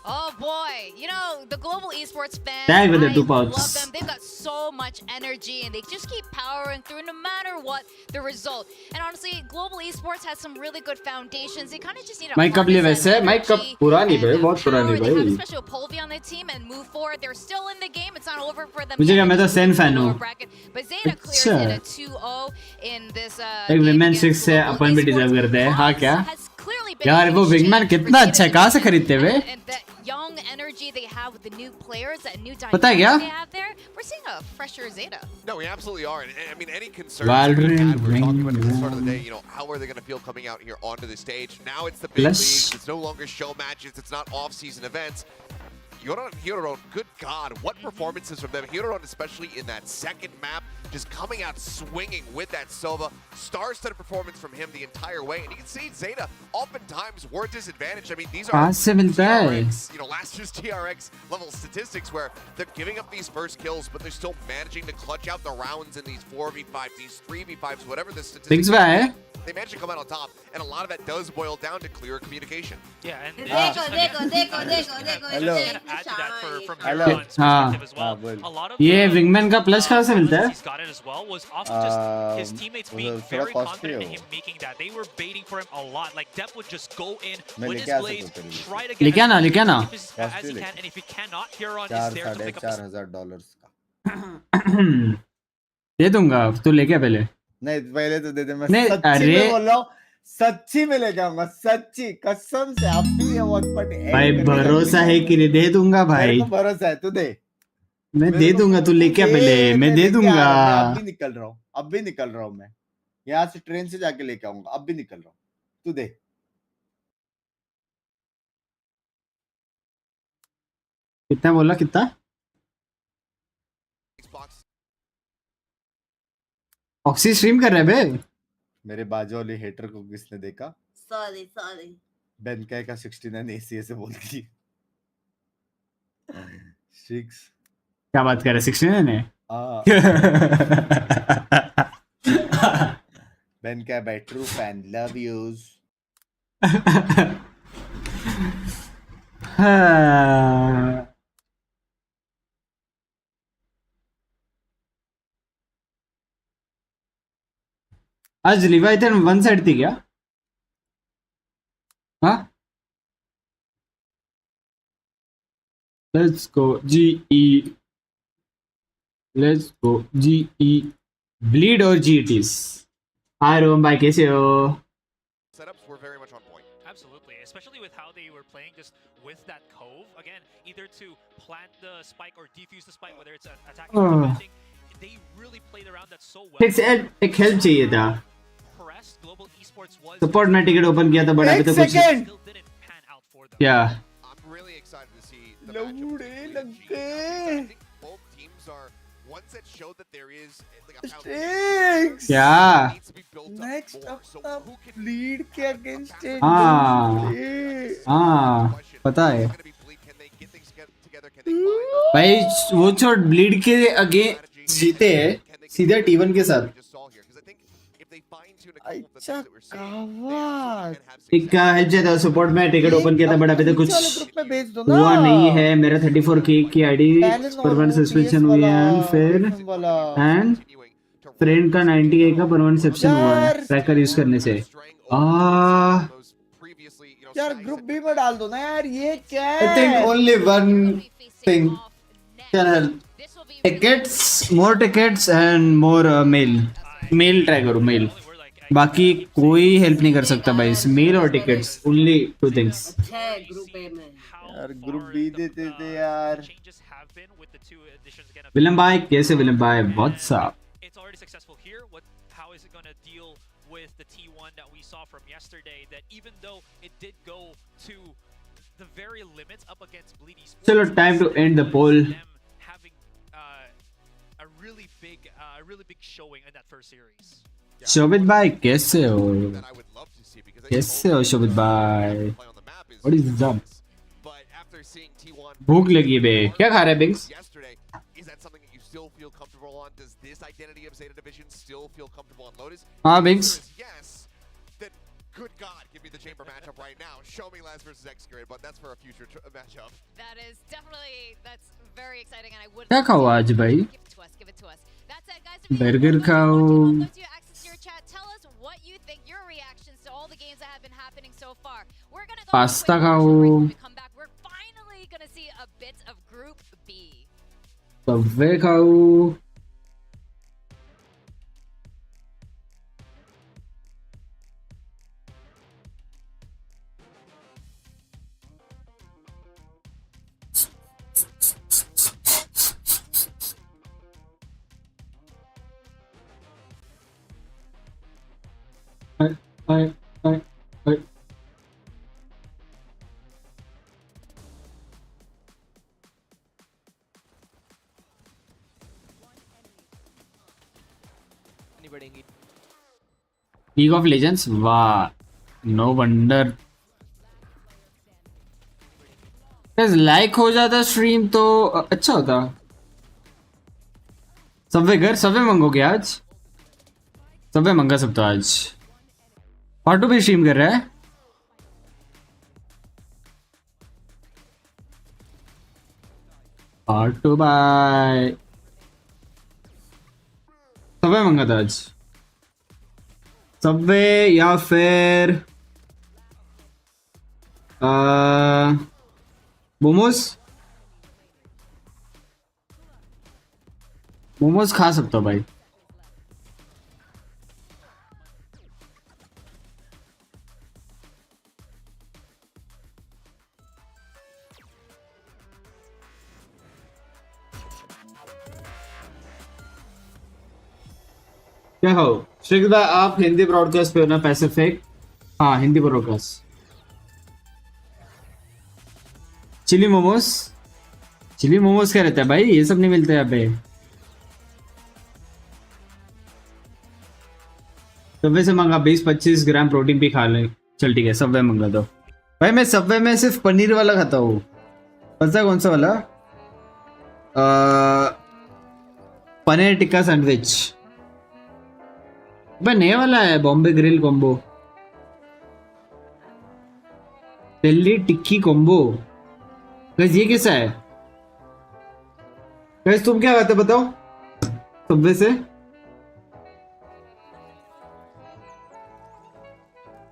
H: Oh boy, you know, the global esports fans,
A: Tag with the
H: I
A: 2
H: love
A: pounds.
H: them. They've got so much energy and they just keep powering through no matter what the result. And honestly, global esports has some really good foundations. They kind of just need a
A: mic कब लिए वैसे mic कब पुरानी भाई बहुत पुरानी
H: They have
A: भाई
H: especially Polvi on the team and move forward. They're still in the game. It's not over for them.
A: मुझे क्या
H: yet.
A: मैं तो सेन फैन हूँ
H: But Zeta clears
A: अच्छा
H: in a 2-0 in this
A: एक
H: game
A: विमेन
H: against
A: 6 से
H: Global
A: अपन भी
H: Esports.
A: Deserve करते हैं हाँ क्या
H: Has clearly been
A: यार
H: a
A: वो
H: huge
A: विंगमैन
H: change for
A: कितना
H: Zeta
A: अच्छा है
H: this
A: कहाँ से
H: season.
A: खरीदते हुए
H: And that young energy energy they have with the new players, that new
A: पता है
H: dynamic
A: क्या?
H: they have there, we're seeing a fresher Zeta.
F: No, we absolutely are. And I mean, any concerns that we had, we were talking about at the start of the day, you know, how are they going to feel coming out here onto the stage? Now it's the big leagues. It's no longer show matches. It's not off-season events. Hieron, good God, what performances from them. Hieron, especially in that second map, just coming out swinging with that Sova. Star-studded performance from him the entire way. And you can see Zeta oftentimes were disadvantaged. I mean, these are TRX, you know, last year's TRX level statistics where they're giving up these first kills, but they're still managing to clutch out the rounds in these 4v5, these 3v5s, whatever the statistics are. They managed to come out on top, and a lot of that does boil down to clear communication.
G: Yeah, and
C: Hello.
G: add to that from
C: Hello.
G: Hieron's perspective as well. A lot of
A: ये wingman का plus कहाँ से मिलता है?
G: he's got it as well was off of just his teammates being very confident in him making that. They were baiting for him a lot. Like Depp would just go in with his blades, try to get
A: लेके आना
G: as he can, and if he cannot, Hieron is there to pick up his
C: $4,500 का
A: दे दूंगा तू लेके पहले
C: नहीं पहले तो दे दे मैं
A: नहीं,
C: सच्ची
A: अरे
C: में बोल रहा हूँ सच्ची में लेके आऊंगा सच्ची कसम से अब भी ये वॉच पर
A: भाई भरोसा है कि नहीं दे दूंगा भाई
C: मेरे को भरोसा है तू दे
A: मैं दे दूंगा तू लेके पहले मैं दे दूंगा
C: अब भी निकल रहा हूँ मैं यहाँ से ट्रेन से जाके लेके आऊंगा अब भी निकल रहा हूँ तू दे
A: कितना बोला कितना ऑक्सी स्ट्रीम कर रहे बे
C: मेरे बाजू वाले हेटर को किसने देखा
J: सॉरी
C: बेनकाई का 69 एसीए से बोलती स्ट्रिक्स
A: क्या बात कर रहे 69 ने
C: Benkai by true fan love use
A: आज लिवाइथन वन साइड थी क्या हाँ लेट्स गो जीई ब्लीड और जीटीस हाय रोम भाई कैसे हो
F: Setups were very much on point.
G: Absolutely, especially with how they were playing just with that cove. Again, either to plant the spike or defuse the spike, whether it's attacking or defending. They really played around that so well.
A: एक help चाहिए था
G: Global Esports was
A: support में ticket open किया था but अभी तो कुछ क्या
F: I'm really excited to see the
C: लौड़े लगे
F: both teams are ones that show that there is like a
C: Strixx
A: क्या
C: next up lead के against
A: हाँ पता है भाई वो छोड़ ब्लीड के अगेंस्ट जीते हैं सीधा T1 के साथ
C: अच्छा कावाट
A: एक हेल्प चाहिए था सपोर्ट में टिकट ओपन किया था बट अभी तो कुछ
C: ग्रुप में भेज दो ना
A: हुआ नहीं है मेरा 34k की आईडी परमानेंट सस्पेंशन हुई है एंड फ्रेंड का 90k का परमानेंट सस्पेंशन हुआ है ट्रैकर यूज करने से
C: यार ग्रुप बी में डाल दो ना यार ये क्या है
A: I think only one thing can help tickets more tickets and more mail try करो मेल बाकी कोई हेल्प नहीं कर सकता भाई मेल और टिकट्स ओनली टू थिंग्स
C: यार ग्रुप बी देते थे यार
A: विलियम भाई कैसे विलियम भाई what's up
G: It's already successful here. How is it going to deal with the T1 that we saw from yesterday? That even though it did go to the very limits up against Bleed Esports,
A: चलो time to end the poll
G: having a really big showing in that first series.
A: Shobhit भाई कैसे हो शोभित भाई what is up भूख लगी बे क्या खा रहे हैं बिंग्स हाँ बिंग्स
F: Good God, give me the chamber matchup right now. Show me Laz versus Xskill, but that's for a future matchup.
H: That is that's very exciting, and I would.
A: क्या खाओ आज भाई
H: Give it to us. That's it, guys.
A: Burger खाओ
H: Tell us what you think, your reactions to all the games that have been happening so far. We're gonna go
A: pasta खाओ
H: when we come back. We're finally gonna see a bit of Group B.
A: कव्वे खाओ हाय हाय हाय league of legends, वाह, no wonder. Like हो जाता stream तो अच्छा होता। Subway मंगोगे आज? Subway मंगा सब तो आज। ऑटो भी स्ट्रीम कर रहा है। ऑटो बाय सबवे मंगा था आज। सबवे या फिर मोमोज। मोमोज खा सकता हूँ भाई। क्या हो स्ट्रिक्स भाई, आप हिंदी ब्रॉडकास्ट पे हो ना पैसिफिक? हाँ Hindi broadcast. Chilli momos, chilli momos क्या रहता है भाई? ये सब नहीं मिलते यहाँ पे। सबवे से मंगा 20-25 ग्राम प्रोटीन भी खा ले। चल ठीक है सबवे मंगा दो भाई। मैं सबवे में सिर्फ पनीर वाला खाता हूँ। पता कौन सा वाला? पनीर टिक्का सैंडविच। भाई नया वाला है बॉम्बे ग्रिल कॉम्बो, दिल्ली टिक्की कॉम्बो। गाइस ये कैसा है? गाइस तुम क्या खाते बताओ सबवे से?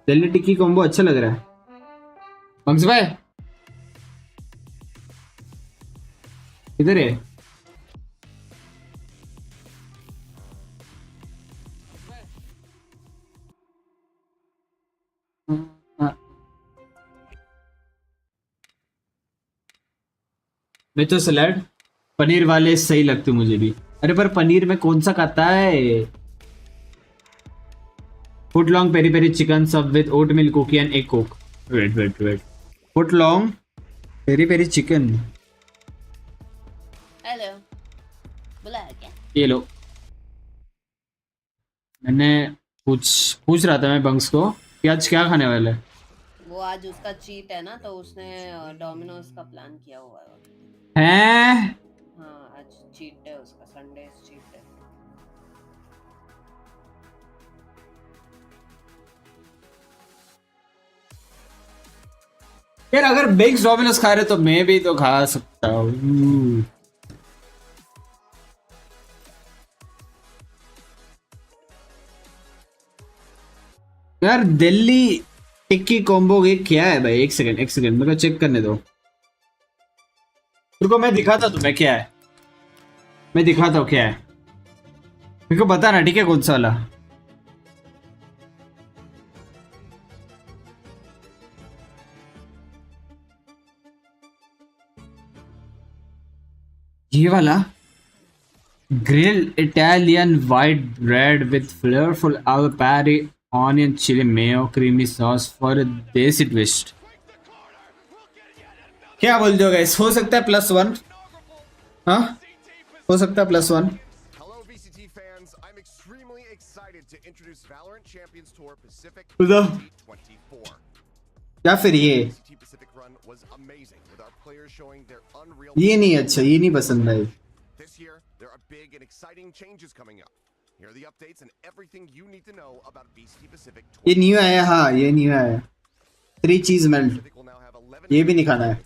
A: दिल्ली टिक्की कॉम्बो अच्छा लग रहा है। बंक्स भाई इधर है। मैं तो सलाद पनीर वाले सही लगते मुझे भी। अरे पर पनीर में कौन सा खाता है? Foot long peri peri chicken sub with oat milk cookie and egg coke. Wait foot long peri peri chicken.
J: Hello, बुला क्या?
A: ये लो। मैंने पूछ रहा था मैं बंक्स को कि आज क्या खाने वाला है।
J: वो आज उसका चीट है ना, तो उसने डोमिनोज का प्लान किया हुआ है।
A: हैं?
J: हाँ आज चीट है उसका, संडे चीट है।
A: यार अगर बिग्स डोमिनोज खा रहे तो मैं भी तो खा सकता हूँ। यार दिल्ली टिक्की कॉम्बो ये क्या है भाई? एक सेकंड मेरे को चेक करने दो। रुको मैं दिखाता तुम्हें क्या है। मैं दिखाता हूँ क्या है, मेरे को बताना ठीक है कौन सा वाला। ये वाला grill Italian white bread with flavourful al pari onion chili mayo creamy sauce for a desi twist। क्या बोलते हो गाइस? हो सकता है +1? हाँ हो सकता है +1।
F: Hello VCT fans, I'm extremely excited to introduce Valorant Champions Tour Pacific
A: खुदा
F: 2024.
A: या फिर ये
F: VCT Pacific run was amazing with our players showing their unreal
A: ये नहीं अच्छा, ये नहीं पसंद भाई।
F: This year, there are big and exciting changes coming up. Here are the updates and everything you need to know about VCT Pacific Tour.
A: ये new आया, हाँ ये न्यू आया। 3 चीज मेल्ट, ये भी नहीं खाना है।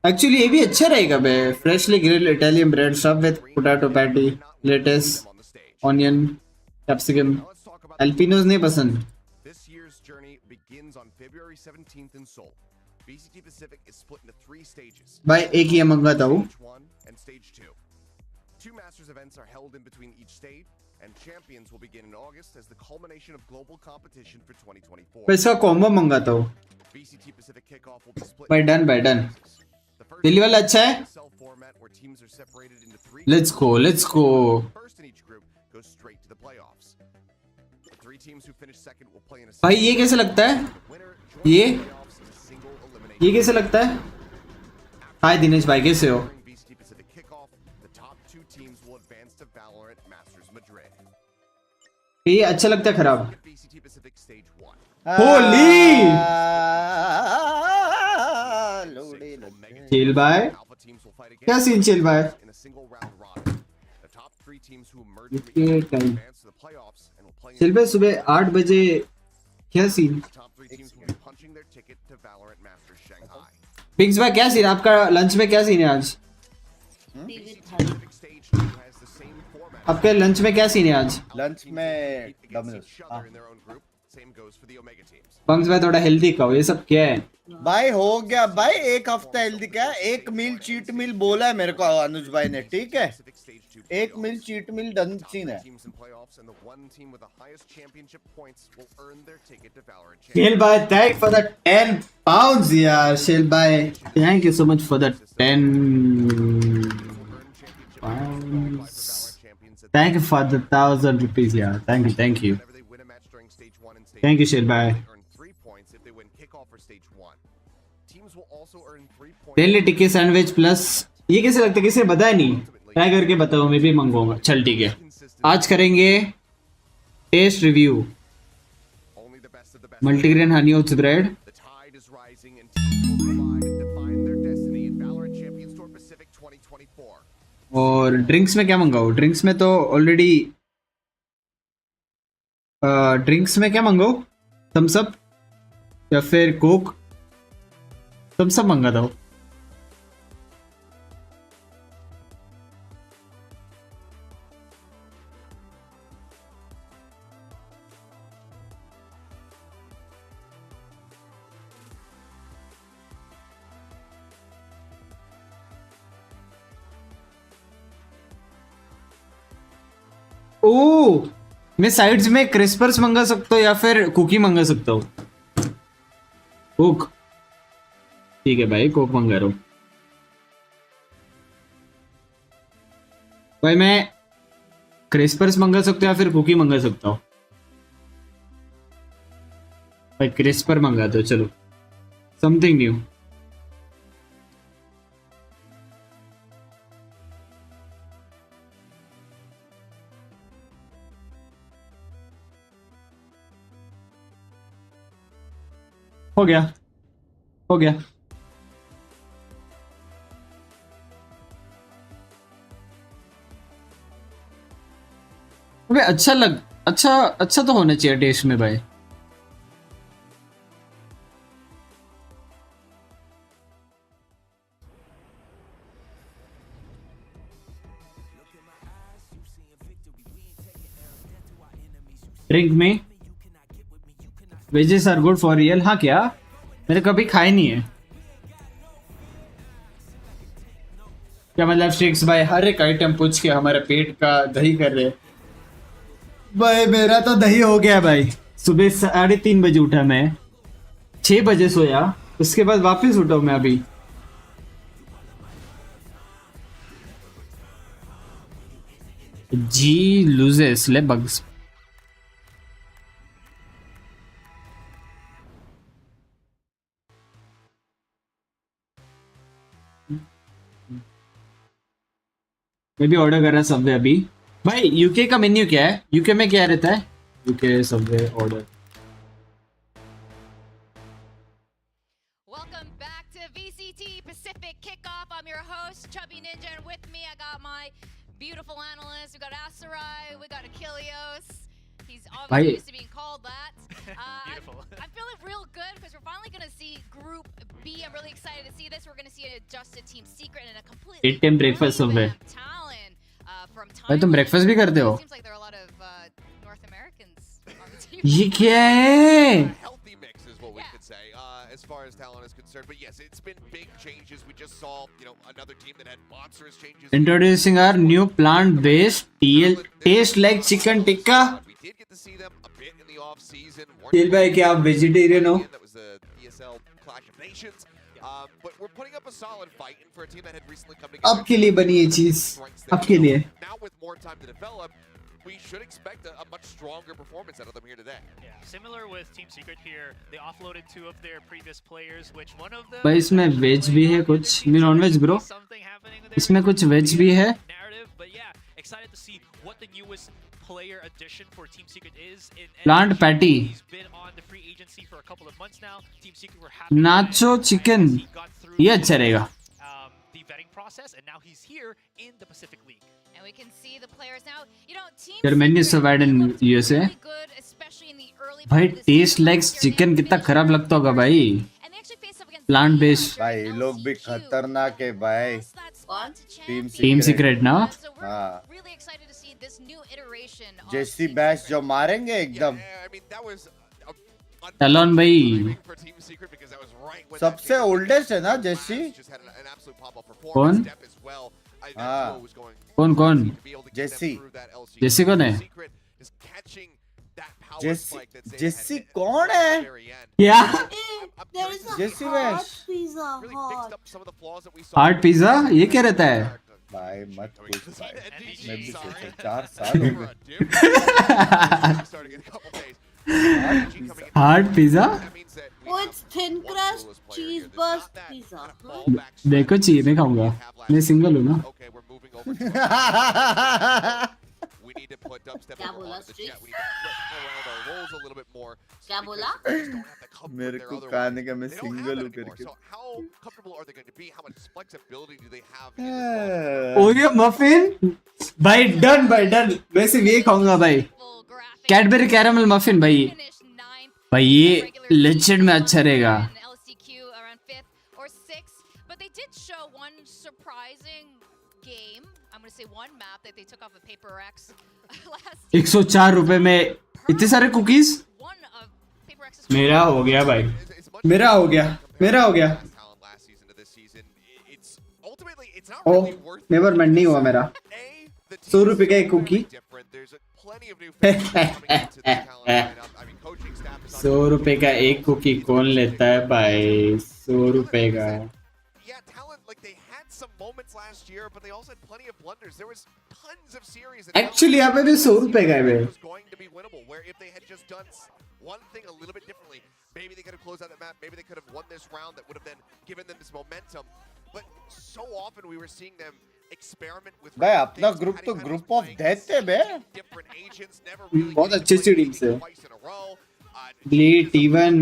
A: एक्चुअली ये भी अच्छा रहेगा बे। Freshly grilled Italian bread stuff with potato patty, lettuce, onion, capsicum. Jalapenos नहीं पसंद।
F: This year's journey begins on February 17th in Seoul. VCT Pacific is split into 3 stages.
A: भाई एक ही मंगाता हूँ।
F: Stage 1 and Stage 2. 2 Masters events are held in between each stage, and Champions will begin in August as the culmination of global competition for 2024.
A: मैं इसका combo मंगाता हूँ।
F: VCT Pacific kickoff will be split.
A: भाई done. Delhi वाला अच्छा है। Let's go.
F: First in each group goes straight to the playoffs. The
A: भाई ये कैसे लगता है? ये कैसे लगता है? हाय दिनेश भाई, कैसे हो? ये अच्छा लगता है खराब? होली चिल भाई, क्या सीन चिल भाई? चिल भाई सुबह 8 बजे क्या सीन? पिग्स भाई क्या सीन? आपका लंच में क्या सीन है आज? आपके लंच में क्या सीन है आज?
C: लंच में डोमिनोज।
A: पंक्स भाई थोड़ा हेल्दी खाओ, ये सब क्या है
C: भाई? हो गया भाई, एक हफ्ता हेल्दी क्या? एक मील चीट मील बोला है मेरे को अनुज भाई ने, ठीक है? एक मील चीट मील डन सीन है।
A: शेल भाई थैंक फॉर द 10 pounds यार। शेल भाई thank you so much for the 10 pounds। Thank you for the 1000 rupees यार। Thank you thank you shell भाई। डेली टिक्की सैंडविच प्लस ये कैसे लगता है? किसी ने बताया नहीं, ट्राई करके बताओ, मैं भी मंगवाऊंगा। चल ठीक है, आज करेंगे taste review multigrain honey oats bread. और ड्रिंक्स में क्या मंगाओ? ड्रिंक्स में तो ऑलरेडी ड्रिंक्स में क्या मंगाओ? थम्स अप या फिर कोक? थम्स अप मंगा दो। ओ मैं साइड्स में क्रिस्पर्स मंगा सकता हूँ या फिर कुकी मंगा सकता हूँ? कोक ठीक है भाई, कोक मंगा रहा हूँ भाई। मैं क्रिस्पर्स मंगा सकता हूँ या फिर कुकी मंगा सकता हूँ? भाई क्रिस्पर मंगा दो, चलो समथिंग न्यू। हो गया हो गया। अबे अच्छा तो होना चाहिए टेस्ट में भाई। ड्रिंक में wedges are good for real. हाँ क्या? मैंने कभी खाए नहीं है। क्या मतलब स्ट्रिक्स भाई हर एक आइटम पूछ के हमारे पेट का दही कर रहे? भाई मेरा तो दही हो गया भाई। सुबह 3:30 बजे उठा मैं, 6 बजे सोया, उसके बाद वापस उठा मैं अभी। जी लूजेस ले बग्स। मैं भी ऑर्डर कर रहा सबवे अभी। भाई यूके का मेन्यू क्या है? यूके में क्या रहता है? UK Subway order.
H: Welcome back to VCT Pacific Kickoff. I'm your host Chubby Ninja, and with me I got my beautiful analysts. We got Asarai, we got Achilleos. He's obviously used to being called that. I'm feeling real good because we're finally going to see Group B. I'm really excited to see this. We're going to see an adjusted team secret and a completely
A: 8 time breakfast Subway.
H: from
A: भाई तुम breakfast भी करते हो?
H: Seems like there are a lot of North Americans on the team.
A: ये क्या है?
F: Healthy mix is what we could say as far as talent is concerned. But yes, it's been big changes. We just saw, another team that had monstrous changes.
A: Introducing our new plant-based TL taste like chicken tikka.
F: We did get to see them a bit in the off season.
A: तेल भाई क्या आप vegetarian हो?
F: That was the ESL Clash of Nations. But we're putting up a solid fight, and for a team that had recently come together.
A: आपके लिए बनी ये चीज, आपके लिए।
F: Now with more time to develop, we should expect a much stronger performance out of them here today.
G: Yeah, similar with Team Secret here, they offloaded 2 of their previous players, which one of them
A: भाई इसमें veg भी है कुछ, मैं non veg bro, इसमें कुछ veg भी है.
G: narrative, but yeah, excited to see what the newest player addition for Team Secret is.
A: Plant patty.
G: He's been on the free agency for a couple of months now. Team Secret were happy
A: nacho chicken, ये अच्छा रहेगा.
G: the vetting process, and now he's here in the Pacific League.
H: And we can see the players now. You know, Team
A: Your menu is so bad in USA.
H: really good, especially in the early
A: भाई
H: part of this
A: test
H: season.
A: Like chicken कितना खराब लगता होगा भाई.
H: And they actually face up against
A: plant based
C: भाई ये लोग भी खतरनाक है भाई.
A: टीम सीक्रेट ना.
C: हाँ.
H: Really excited to see this new iteration of
C: जेसी बैश जो मारेंगे एकदम.
A: टैलोन भाई
C: सबसे ओल्डेस्ट है ना जेसी.
A: कौन कौन कौन
C: जेसी.
A: जेसी कौन है?
C: जेसी कौन है?
A: क्या?
C: जेसी बैश.
A: हार्ट पिज्जा ये क्या रहता है?
C: भाई मत पूछ भाई, मैं भी सोचा 4 साल हो गए.
A: Heart pizza?
J: Oh, it's thin crust cheese burst pizza.
A: देखो चाहिए, मैं खाऊंगा, मैं सिंगल हूँ ना.
J: क्या बोला Strixx? क्या बोला?
C: मेरे को खाने का मैं सिंगल हूँ करके.
A: ओरियो मफिन भाई डन भाई डन. मैं सिर्फ ये खाऊंगा भाई, कैडबरी कैरामल मफिन भाई. भाई ये लेजेंड में अच्छा रहेगा.
H: LCQ around 5th or 6th, but they did show one surprising game. I'm going to say one map that they took off of PIIIIIIIIINK last
A: 104 रुपए में इतने सारे कुकीज. मेरा हो गया भाई, मेरा हो गया, मेरा हो गया. ओ नेवर माइंड, नहीं हुआ मेरा. 100 रुपए का एक कुकी. 100 रुपए का एक कुकी कौन लेता है भाई? 100 रुपए का. एक्चुअली यहाँ पे भी 100 रुपए का है भाई.
F: One thing a little bit differently. Maybe they could have closed out the map. Maybe they could have won this round. That would have then given them this momentum. But so often we were seeing them experiment with.
C: भाई अपना group तो group of death है बे.
A: बहुत अच्छी teams है. Blade T1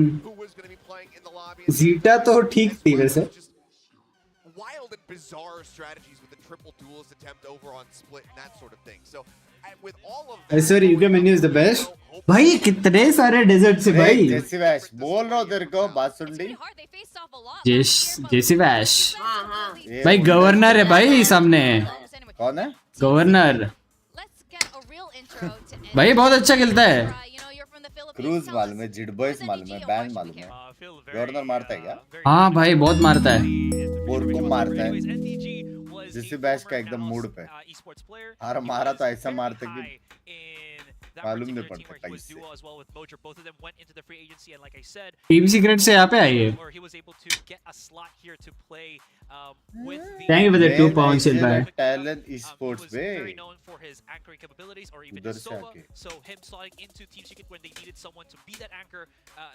A: Zeta तो ठीक थी वैसे.
F: Wild and bizarre strategies with the triple duelist attempt over on split and that sort of thing. So with all of
A: I swear UK menu is the best. भाई कितने सारे desert से भाई.
C: जेसी bash बोल रहा हूँ तेरे को, बात सुन ली.
A: जेसी बैश भाई गवर्नर है भाई सामने.
C: कौन है?
A: गवर्नर भाई बहुत अच्छा खेलता है.
C: क्रूज मालूम है, जिड बॉयज मालूम है, बैंड मालूम है. गवर्नर मारता है क्या?
A: हाँ भाई बहुत मारता है.
C: और को मारता है. जेसी बैश का एकदम मूड पे. और मारा तो ऐसा मारता कि मालूम नहीं पड़ता कैसे.
A: टीम सीक्रेट से यहाँ पे आई है. Thank you for the 2 pound silver.
C: Talent esports बे. उधर से आके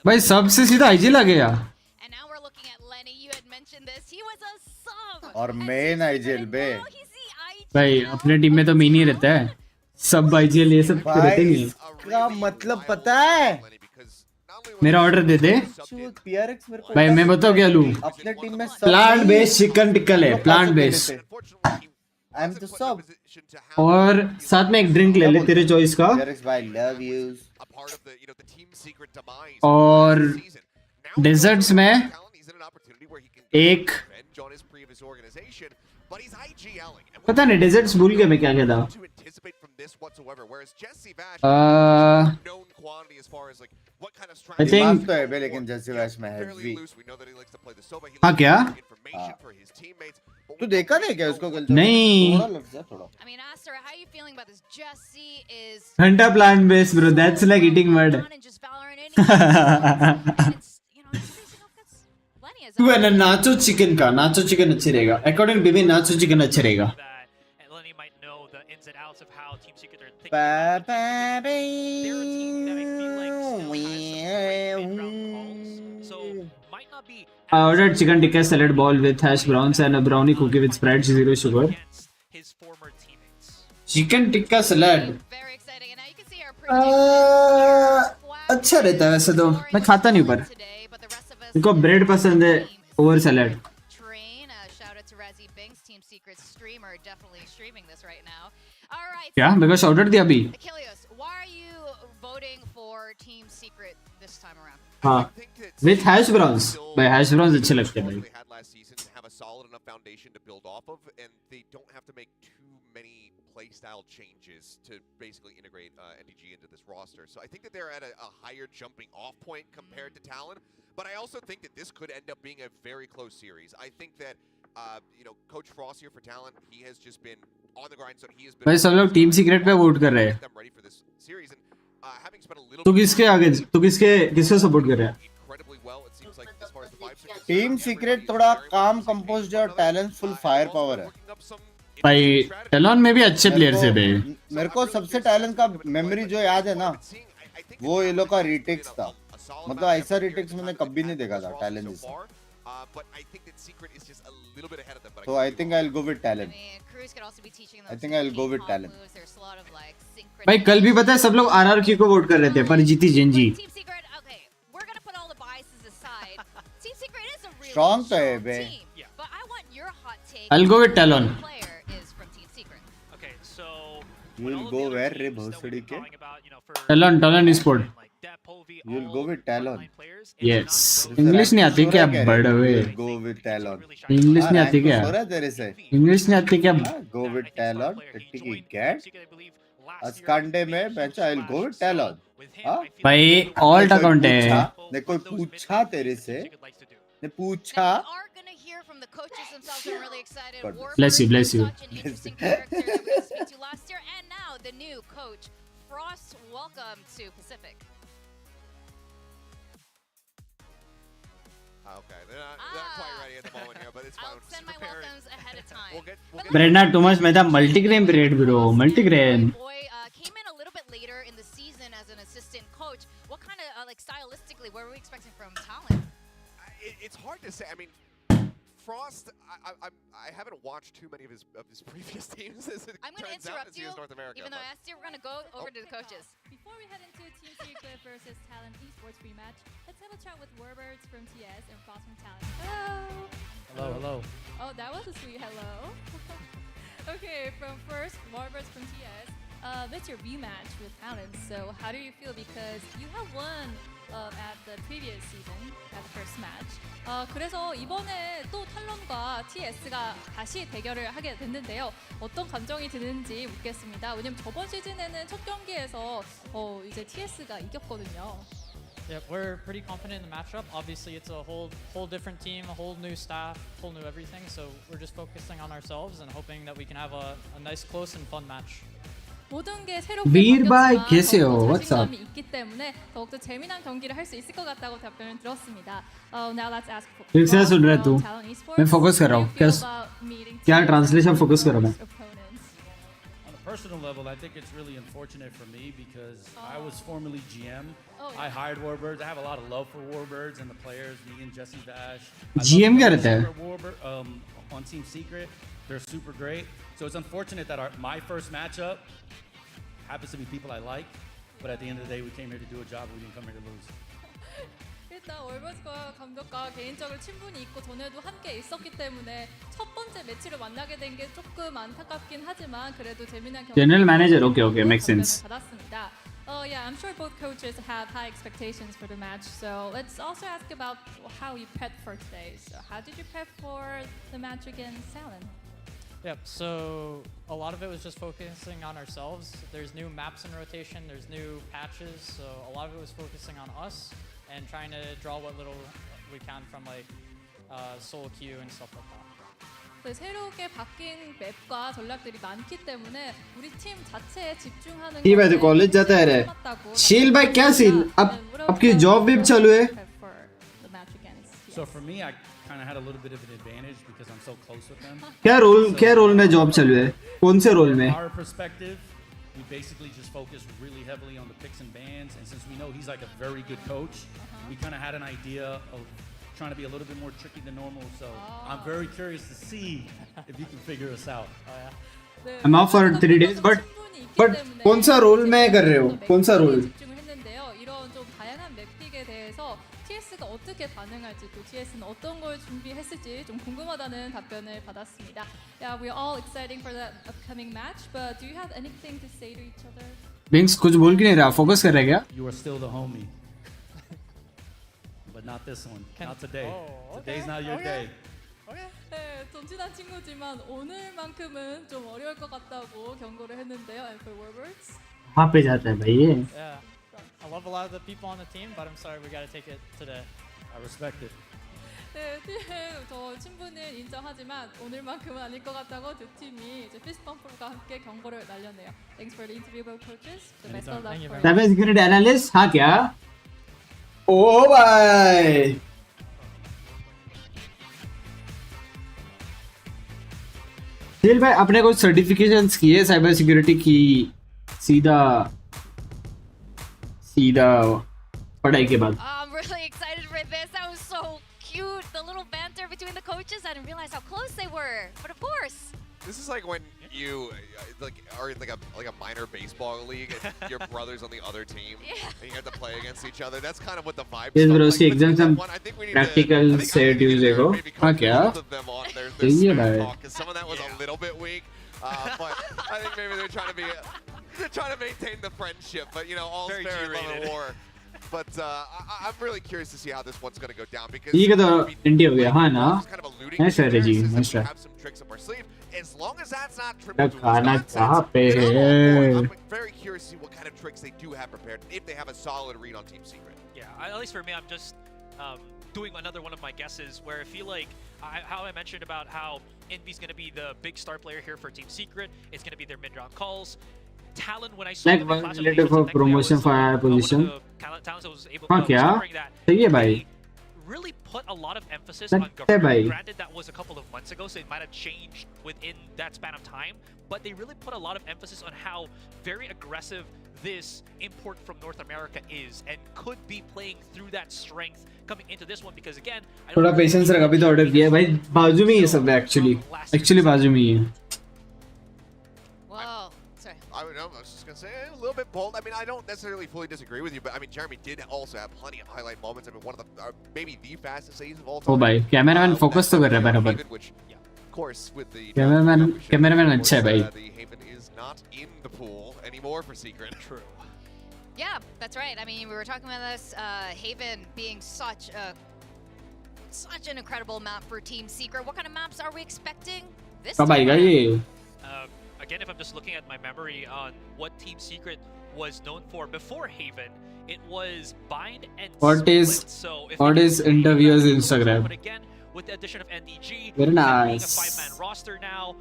A: भाई सबसे सीधा आईजी लगेगा.
C: और मेन आईजीएल बे.
A: भाई अपने टीम में तो मीन ही रहता है, सब आईजीएल ये सब रहते ही.
C: क्या मतलब पता है?
A: मेरा ऑर्डर दे दे
C: PRX मेरे को
A: भाई. मैं बताऊँ क्या लूँ?
C: अपने टीम में
A: प्लांट बेस्ड चिकन टिक्कल है, plant based.
C: I am the sub.
A: और साथ में एक ड्रिंक ले ले तेरे चॉइस का.
C: PRX भाई लव यू.
A: और डेजर्ट्स में एक पता नहीं डेजर्ट्स भूल गया मैं क्या कहता. आई थिंक
C: तो है बे, लेकिन जेसी बैश में हेवी.
A: हाँ क्या?
C: तू देखा नहीं क्या उसको कल?
A: नहीं.
C: थोड़ा.
A: घंटा plant based bro, that's like eating mud. तू है ना नाचो चिकन का. नाचो चिकन अच्छे रहेगा according to me. Nacho chicken अच्छा रहेगा. I ordered chicken tikka salad ball with hash browns and a brownie cookie with spread, zero sugar. Chicken tikka salad अच्छा रहता है वैसे तो, मैं खाता नहीं पर इनको ब्रेड पसंद है ओवर सलाद. क्या मेरे को शाउट आउट दिया अभी? हाँ विथ हैश ब्राउन्स. भाई हैश ब्राउन्स अच्छे लगते हैं भाई.
F: Playstyle changes to basically integrate NDG into this roster. So I think that they're at a higher jumping off point compared to Talon, but I also think that this could end up being a very close series. I think that Coach Frost here for Talon, he has just been on the grind, so he has been.
A: भाई सब लोग team secret पे vote कर रहे हैं. तू किसके आगे, तू किसको सपोर्ट कर रहा है?
C: टीम सीक्रेट थोड़ा काम कंपोज्ड है और टैलेंट फुल फायर पावर है
A: भाई. टैलन में भी अच्छे प्लेयर्स है भाई.
C: मेरे को सबसे टैलेंट का मेमोरी जो याद है ना, वो ये लोग का रिटेक्स था. मतलब ऐसा रिटेक्स मैंने कभी नहीं देखा था टैलेंट जैसा. So I think I'll go with talent.
A: भाई कल भी पता है सब लोग RRQ को वोट कर रहे थे पर जीती जेनजी.
C: स्ट्रांग तो है बे.
A: I'll go with Talon.
C: You'll go where रे भोसड़ी के?
A: Talon Esport.
C: You'll go with Talon.
A: Yes. English नहीं आती क्या बड़वे?
C: Go with Talon.
A: इंग्लिश नहीं आती क्या?
C: हो रहा तेरे से?
A: इंग्लिश नहीं आती क्या?
C: Go with Talon. टिकी कैट. अस्कांडे में बेंचा I'll go with Talon.
A: भाई ऑल्ट अकाउंट है.
C: ने कोई पूछा तेरे से? ने पूछा?
A: Bless you, bless you.
H: The new coach Frost, welcome to Pacific.
F: Okay, they're not quite ready at the moment here, but it's fine.
H: I'll send my welcomes ahead of time.
A: Brenna too much meta multigrain bread bro, multigrain.
H: Boy came in a little bit later in the season as an assistant coach. What kind of like stylistically, what were we expecting from Talon?
F: It's hard to say. I mean, Frost, I haven't watched too many of his previous teams. As it
H: I'm going to interrupt you,
F: North America,
H: even though I asked you, we're going to go over to the coaches.
L: Before we head into Team Secret versus Talon Esports rematch, let's have a chat with Warbirds from TS and Frost from Talon. Hello!
N: Hello, hello.
L: Oh, that was a sweet hello. Okay, from first, Warbirds from TS. That's your rematch with Talon, so how do you feel? Because you have won at the previous season, at the first match. 그래서 이번에 또 탈론과 TS가 다시 대결을 하게 됐는데요. 어떤 감정이 드는지 묻겠습니다. 왜냐면 저번 시즌에는 첫 경기에서 이제 TS가 이겼거든요.
N: Yeah, we're pretty confident in the matchup. Obviously, it's a whole different team, a whole new staff, whole new everything. So we're just focusing on ourselves and hoping that we can have a nice, close, and fun match.
L: 모든 게 새롭게
A: 바뀌었지만
L: 자신감이 있기 때문에 더욱더 재미난 경기를 할 수 있을 것 같다고 답변을 들었습니다. Now let's ask for
A: क्या सुन रहा है तू? मैं focus कर रहा हूँ. क्या translation focus कर रहा हूँ.
O: On a personal level, I think it's really unfortunate for me because I was formerly GM. I hired Warbirds. I have a lot of love for Warbirds and the players, me and Jesse Vash.
A: GM क्या रहता है?
O: On Team Secret, they're super great. So it's unfortunate that my first matchup happens to be people I like, but at the end of the day, we came here to do a job. We didn't come here to lose.
L: 일단 월버스과 감독과 개인적으로 친분이 있고 전에도 함께 있었기 때문에 첫 번째 매치를 만나게 된 게 조금 안타깝긴 하지만 그래도 재미난 경기.
A: General manager, okay, makes sense.
L: 받았습니다. Yeah, I'm sure both coaches have high expectations for the match. So let's also ask about how you prepped for today. So how did you prep for the match against Talon?
N: Yep, so a lot of it was just focusing on ourselves. There's new maps in rotation, there's new patches, so a lot of it was focusing on us and trying to draw what little we can from like solo queue and stuff like that.
L: 새롭게 바뀐 맵과 전략들이 많기 때문에 우리 팀 자체에 집중하는
A: ठीक है तो college जाता है रे. शील भाई क्या scene? अब आपकी जॉब भी चालू है?
O: So for me, I kind of had a little bit of an advantage because I'm so close with them.
A: क्या रोल में जॉब चालू है? कौन से रोल में?
O: Our perspective, we basically just focused really heavily on the picks and bans. And since we know he's like a very good coach, we kind of had an idea of trying to be a little bit more tricky than normal. So I'm very curious to see if you can figure us out.
A: I'm off for 3 days, but कौन सा role में कर रहे हो? कौन सा role?
L: 집중을 했는데요. 이런 좀 다양한 맵픽에 대해서 TS가 어떻게 반응할지 또 TS는 어떤 걸 준비했을지 좀 궁금하다는 답변을 받았습니다. Yeah, we're all excited for the upcoming match, but do you have anything to say to each other?
A: बिंग्स कुछ बोल क्यों नहीं रहा? फोकस कर रहा है क्या?
O: You are still the homie. But not this one. Not today. Today's not your day.
L: 네, 좀 친한 친구지만 오늘만큼은 좀 어려울 것 같다고 경고를 했는데요. And for Warburgs?
A: कहाँ पे जाता है भाई ये?
N: Yeah, I love a lot of the people on the team, but I'm sorry we got to take it today.
O: I respect it.
L: 네, 저 친분은 인정하지만 오늘만큼은 아닐 것 같다고 두 팀이 이제 피스펌프과 함께 경고를 날렸네요. Thanks for the interview, both coaches. The best of luck for
A: Cyber security analyst हाँ क्या? ओ भाई साहिल भाई अपने कुछ certifications किए cyber security की सीधा पढ़ाई के बाद
H: I'm really excited for this. That was so cute. The little banter between the coaches. I didn't realize how close they were. But of course.
F: This is like when you are in like a minor baseball league and your brother's on the other team and you have to play against each other. That's kind of what the vibe
A: इस
F: is.
A: बार उसकी exam हम practical से Tuesday को हाँ क्या सही है भाई
F: Some of that was a little bit weak, but I think maybe they're trying to maintain the friendship. But you know, all's fair in love and war. But I'm really curious to see how this one's going to go down because
A: ये तो India हो गया हाँ ना
F: kind of alluding
A: है strategy
F: to
A: मस्त है
F: have some tricks up our sleeve. As long as that's not triple dual
A: खाना
F: nonsense,
A: कहाँ पे
F: then I'm all for it.
A: है
F: I'm very curious to see what kind of tricks they do have prepared if they have a solid read on Team Secret.
G: Yeah, at least for me, I'm just doing another one of my guesses where I feel like how I mentioned about how Envy's going to be the big star player here for Team Secret. It's going to be their mid-round calls. Talon, when I saw
A: like one related for promotion for higher position हाँ क्या सही है भाई
G: really put a lot of emphasis on
A: लगता है भाई
G: government. Granted, that was a couple of months ago, so it might have changed within that span of time. But they really put a lot of emphasis on how very aggressive this import from North America is, and could be playing through that strength coming into this one. Because again,
A: थोड़ा patience रखा भी तो order किया है भाई बाजू में ये सब है एक्चुअली बाजू में ही है
H: Whoa. Sorry.
F: I was just going to say a little bit bold. I mean, I don't necessarily fully disagree with you, but I mean, Jeremy did also have plenty of highlight moments. I mean, one of the maybe the fastest saves of all time.
A: ओ भाई cameraman focus तो कर रहा है बराबर
F: Of course, with the
A: cameraman अच्छा है भाई
F: the Haven is not in the pool anymore for Secret.
G: True.
H: Yeah, that's right. I mean, we were talking about this Haven being such an incredible map for Team Secret. What kind of maps are we expecting this
A: कब आएगा ये
G: Again, if I'm just looking at my memory on what Team Secret was known for before Haven, it was bind and
A: What is interviewers Instagram?
G: But again, with the addition of NDG,
A: Very
G: being a
A: nice.
G: 5-man roster now,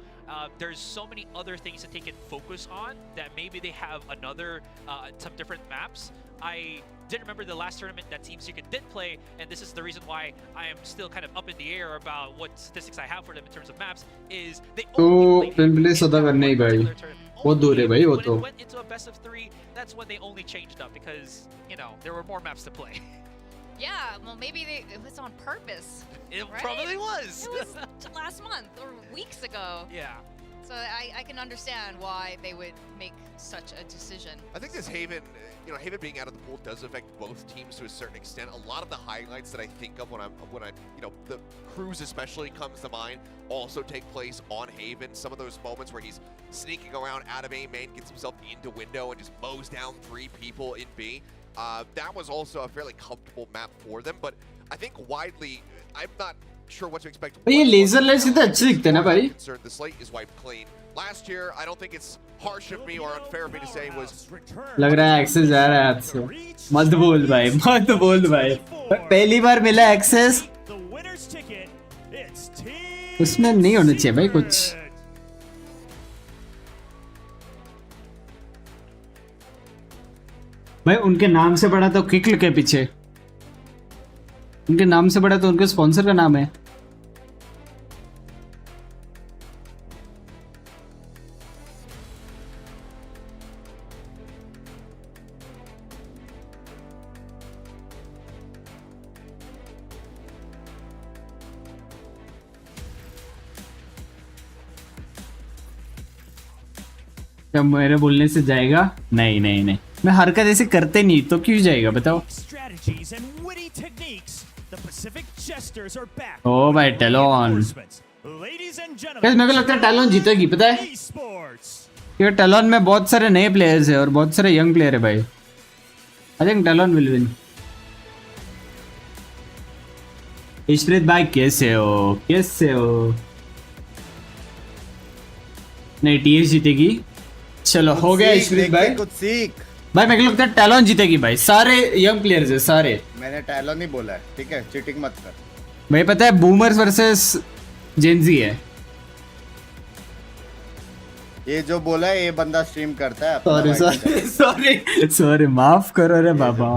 G: there's so many other things that they can focus on that maybe they have some different maps. I did remember the last tournament that Team Secret did play, and this is the reason why I am still kind of up in the air about what statistics I have for them in terms of maps, is they
A: तो play सदा करना ही भाई बहुत दूर है भाई वो तो
G: when it went into a best of 3, that's when they only changed up because, you know, there were more maps to play.
H: Yeah, well, maybe it was on purpose.
G: It
H: right?
G: probably was.
H: It was last month or weeks ago.
G: Yeah.
H: So I can understand why they would make such a decision.
F: I think this Haven, you know, Haven being out of the pool does affect both teams to a certain extent. A lot of the highlights that I think of when I, you know, the cruise especially comes to mind, also take place on Haven. Some of those moments where he's sneaking around out of A main, gets himself into window and just mows down 3 people in B. That was also a fairly comfortable map for them, but I think widely, I'm not sure what to expect.
A: ये laser lights कितने अच्छे दिखते हैं ना भाई
F: The slate is wiped clean. Last year, I don't think it's harsh of me or unfair of me to say was
A: लग रहा है एक्सेस जा रहा है हाथ से मत बोल भाई पहली बार मिला एक्सेस उसमें नहीं होना चाहिए भाई कुछ भाई उनके नाम से पढ़ा तो किक के पीछे उनके नाम से पढ़ा तो उनके स्पॉन्सर का नाम है क्या मेरे बोलने से जाएगा? नहीं नहीं नहीं, मैं हरकत ऐसे करते नहीं तो क्यों जाएगा बताओ? ओ भाई टैलोन, मेरे को लगता है टैलोन जीतेगी, पता है क्योंकि टैलोन में बहुत सारे नए प्लेयर्स है और बहुत सारे यंग प्लेयर है भाई। I think talon will win. Ishpreet भाई कैसे हो, कैसे हो? नहीं टीएस जीतेगी। चलो हो गया इशप्रीत भाई,
C: कुछ सीख
A: भाई मेरे को लगता है टैलोन जीतेगी भाई, सारे यंग प्लेयर्स है सारे।
C: मैंने टैलोन ही बोला है, ठीक है, चीटिंग मत कर
A: भाई। पता है बूमर्स वर्सेस जेनजी है।
C: ये जो बोला है ये बंदा स्ट्रीम करता है।
A: सॉरी सॉरी सॉरी सॉरी, माफ करो रे बाबा।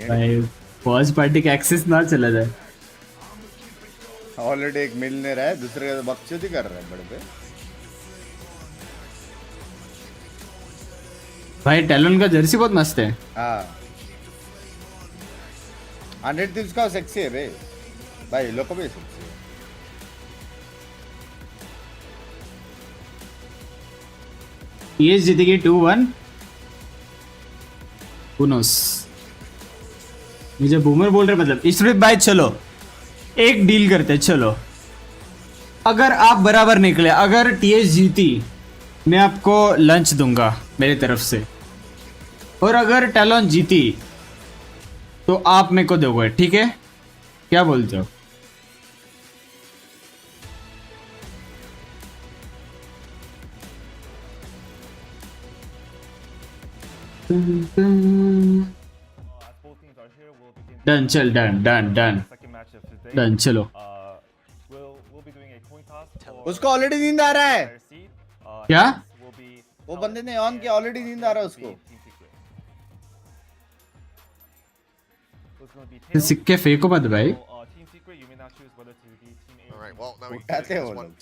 A: भाई फर्स्ट पार्टी का एक्सेस ना चला जाए।
C: ऑलरेडी एक मिल नहीं रहा है, दूसरे का बकचोदी कर रहा है बड़े पे।
A: भाई टैलोन का जर्सी बहुत मस्त है।
C: हाँ 100 थीव्स का सेक्सी है बे भाई, लोग को भी सेक्सी है।
A: ये जीतेगी 2-1। पुनोस मुझे बूमर बोल रहे मतलब। इशप्रीत भाई चलो एक डील करते, चलो अगर आप बराबर निकले, अगर टीएस जीती मैं आपको लंच दूंगा मेरी तरफ से, और अगर टैलोन जीती तो आप मेरे को दोगे, ठीक है? क्या बोलते हो? डन, चल डन डन डन डन, चलो।
C: उसको ऑलरेडी नींद आ रहा है।
A: क्या?
C: वो बंदे ने ऑन किया, ऑलरेडी नींद आ रहा है उसको।
A: सिक्के फेंको मत भाई।
C: उठाते हो लोग।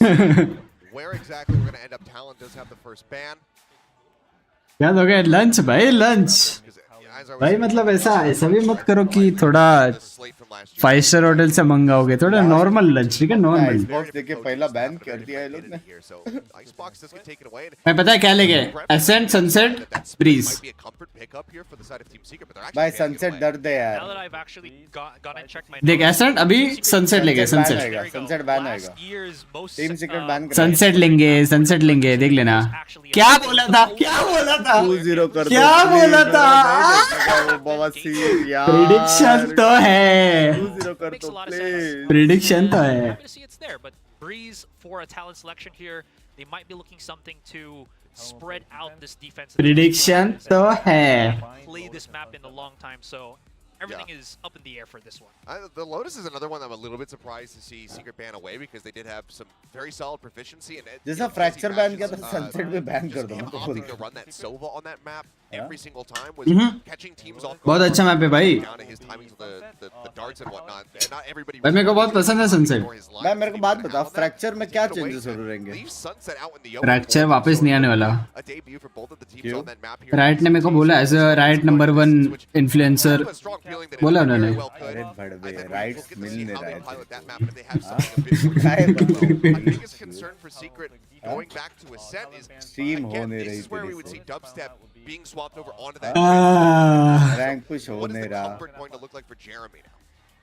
A: क्या हो गया? लंच भाई, लंच भाई, मतलब ऐसा भी मत करो कि थोड़ा 5 स्टार होटल से मंगाओगे, थोड़ा नॉर्मल लंच, ठीक है? नॉर्मल।
C: Xbox देखिए पहला बैन कर दिया है लोग ने।
A: मैं पता है क्या लेके, एसेंट, सनसेट, ब्रीज।
C: भाई सनसेट दर्द है यार।
A: देख एसेंट अभी सनसेट लेंगे, सनसेट
C: सनसेट बैन आएगा। टीम सीक्रेट बैन कर
A: सनसेट लेंगे, सनसेट लेंगे, देख लेना। क्या बोला था, क्या बोला था,
C: 2-0 कर दो,
A: क्या बोला था?
C: प्रेडिक्शन
A: तो है,
C: 2-0 कर दो प्लीज।
A: प्रेडिक्शन तो है।
G: Breeze for a talent selection here. They might be looking something to spread out this defense.
A: Prediction तो है।
G: Play this map in a long time, so everything is up in the air for this one.
F: The Lotus is another one I'm a little bit surprised to see Secret ban away because they did have some very solid proficiency and
C: जैसा fracture ban किया था sunset भी ban कर दो।
F: opting to run that Sova on that map every single time was catching teams off.
A: बहुत अच्छा map है भाई।
F: His timings with the darts and whatnot. And not everybody.
A: भाई मेरे को बहुत पसंद है सनसेट।
C: भाई मेरे को बात बता, फ्रैक्चर में क्या चेंजेस हो रहेंगे?
A: फ्रैक्चर वापस नहीं आने वाला। राइट ने मेरे को बोला as a right number 1 influencer बोला उन्होंने।
C: अरे बड़े राइट्स मिल नहीं रहा है। स्ट्रीम हो नहीं रही थी, रैंक पुश हो नहीं रहा।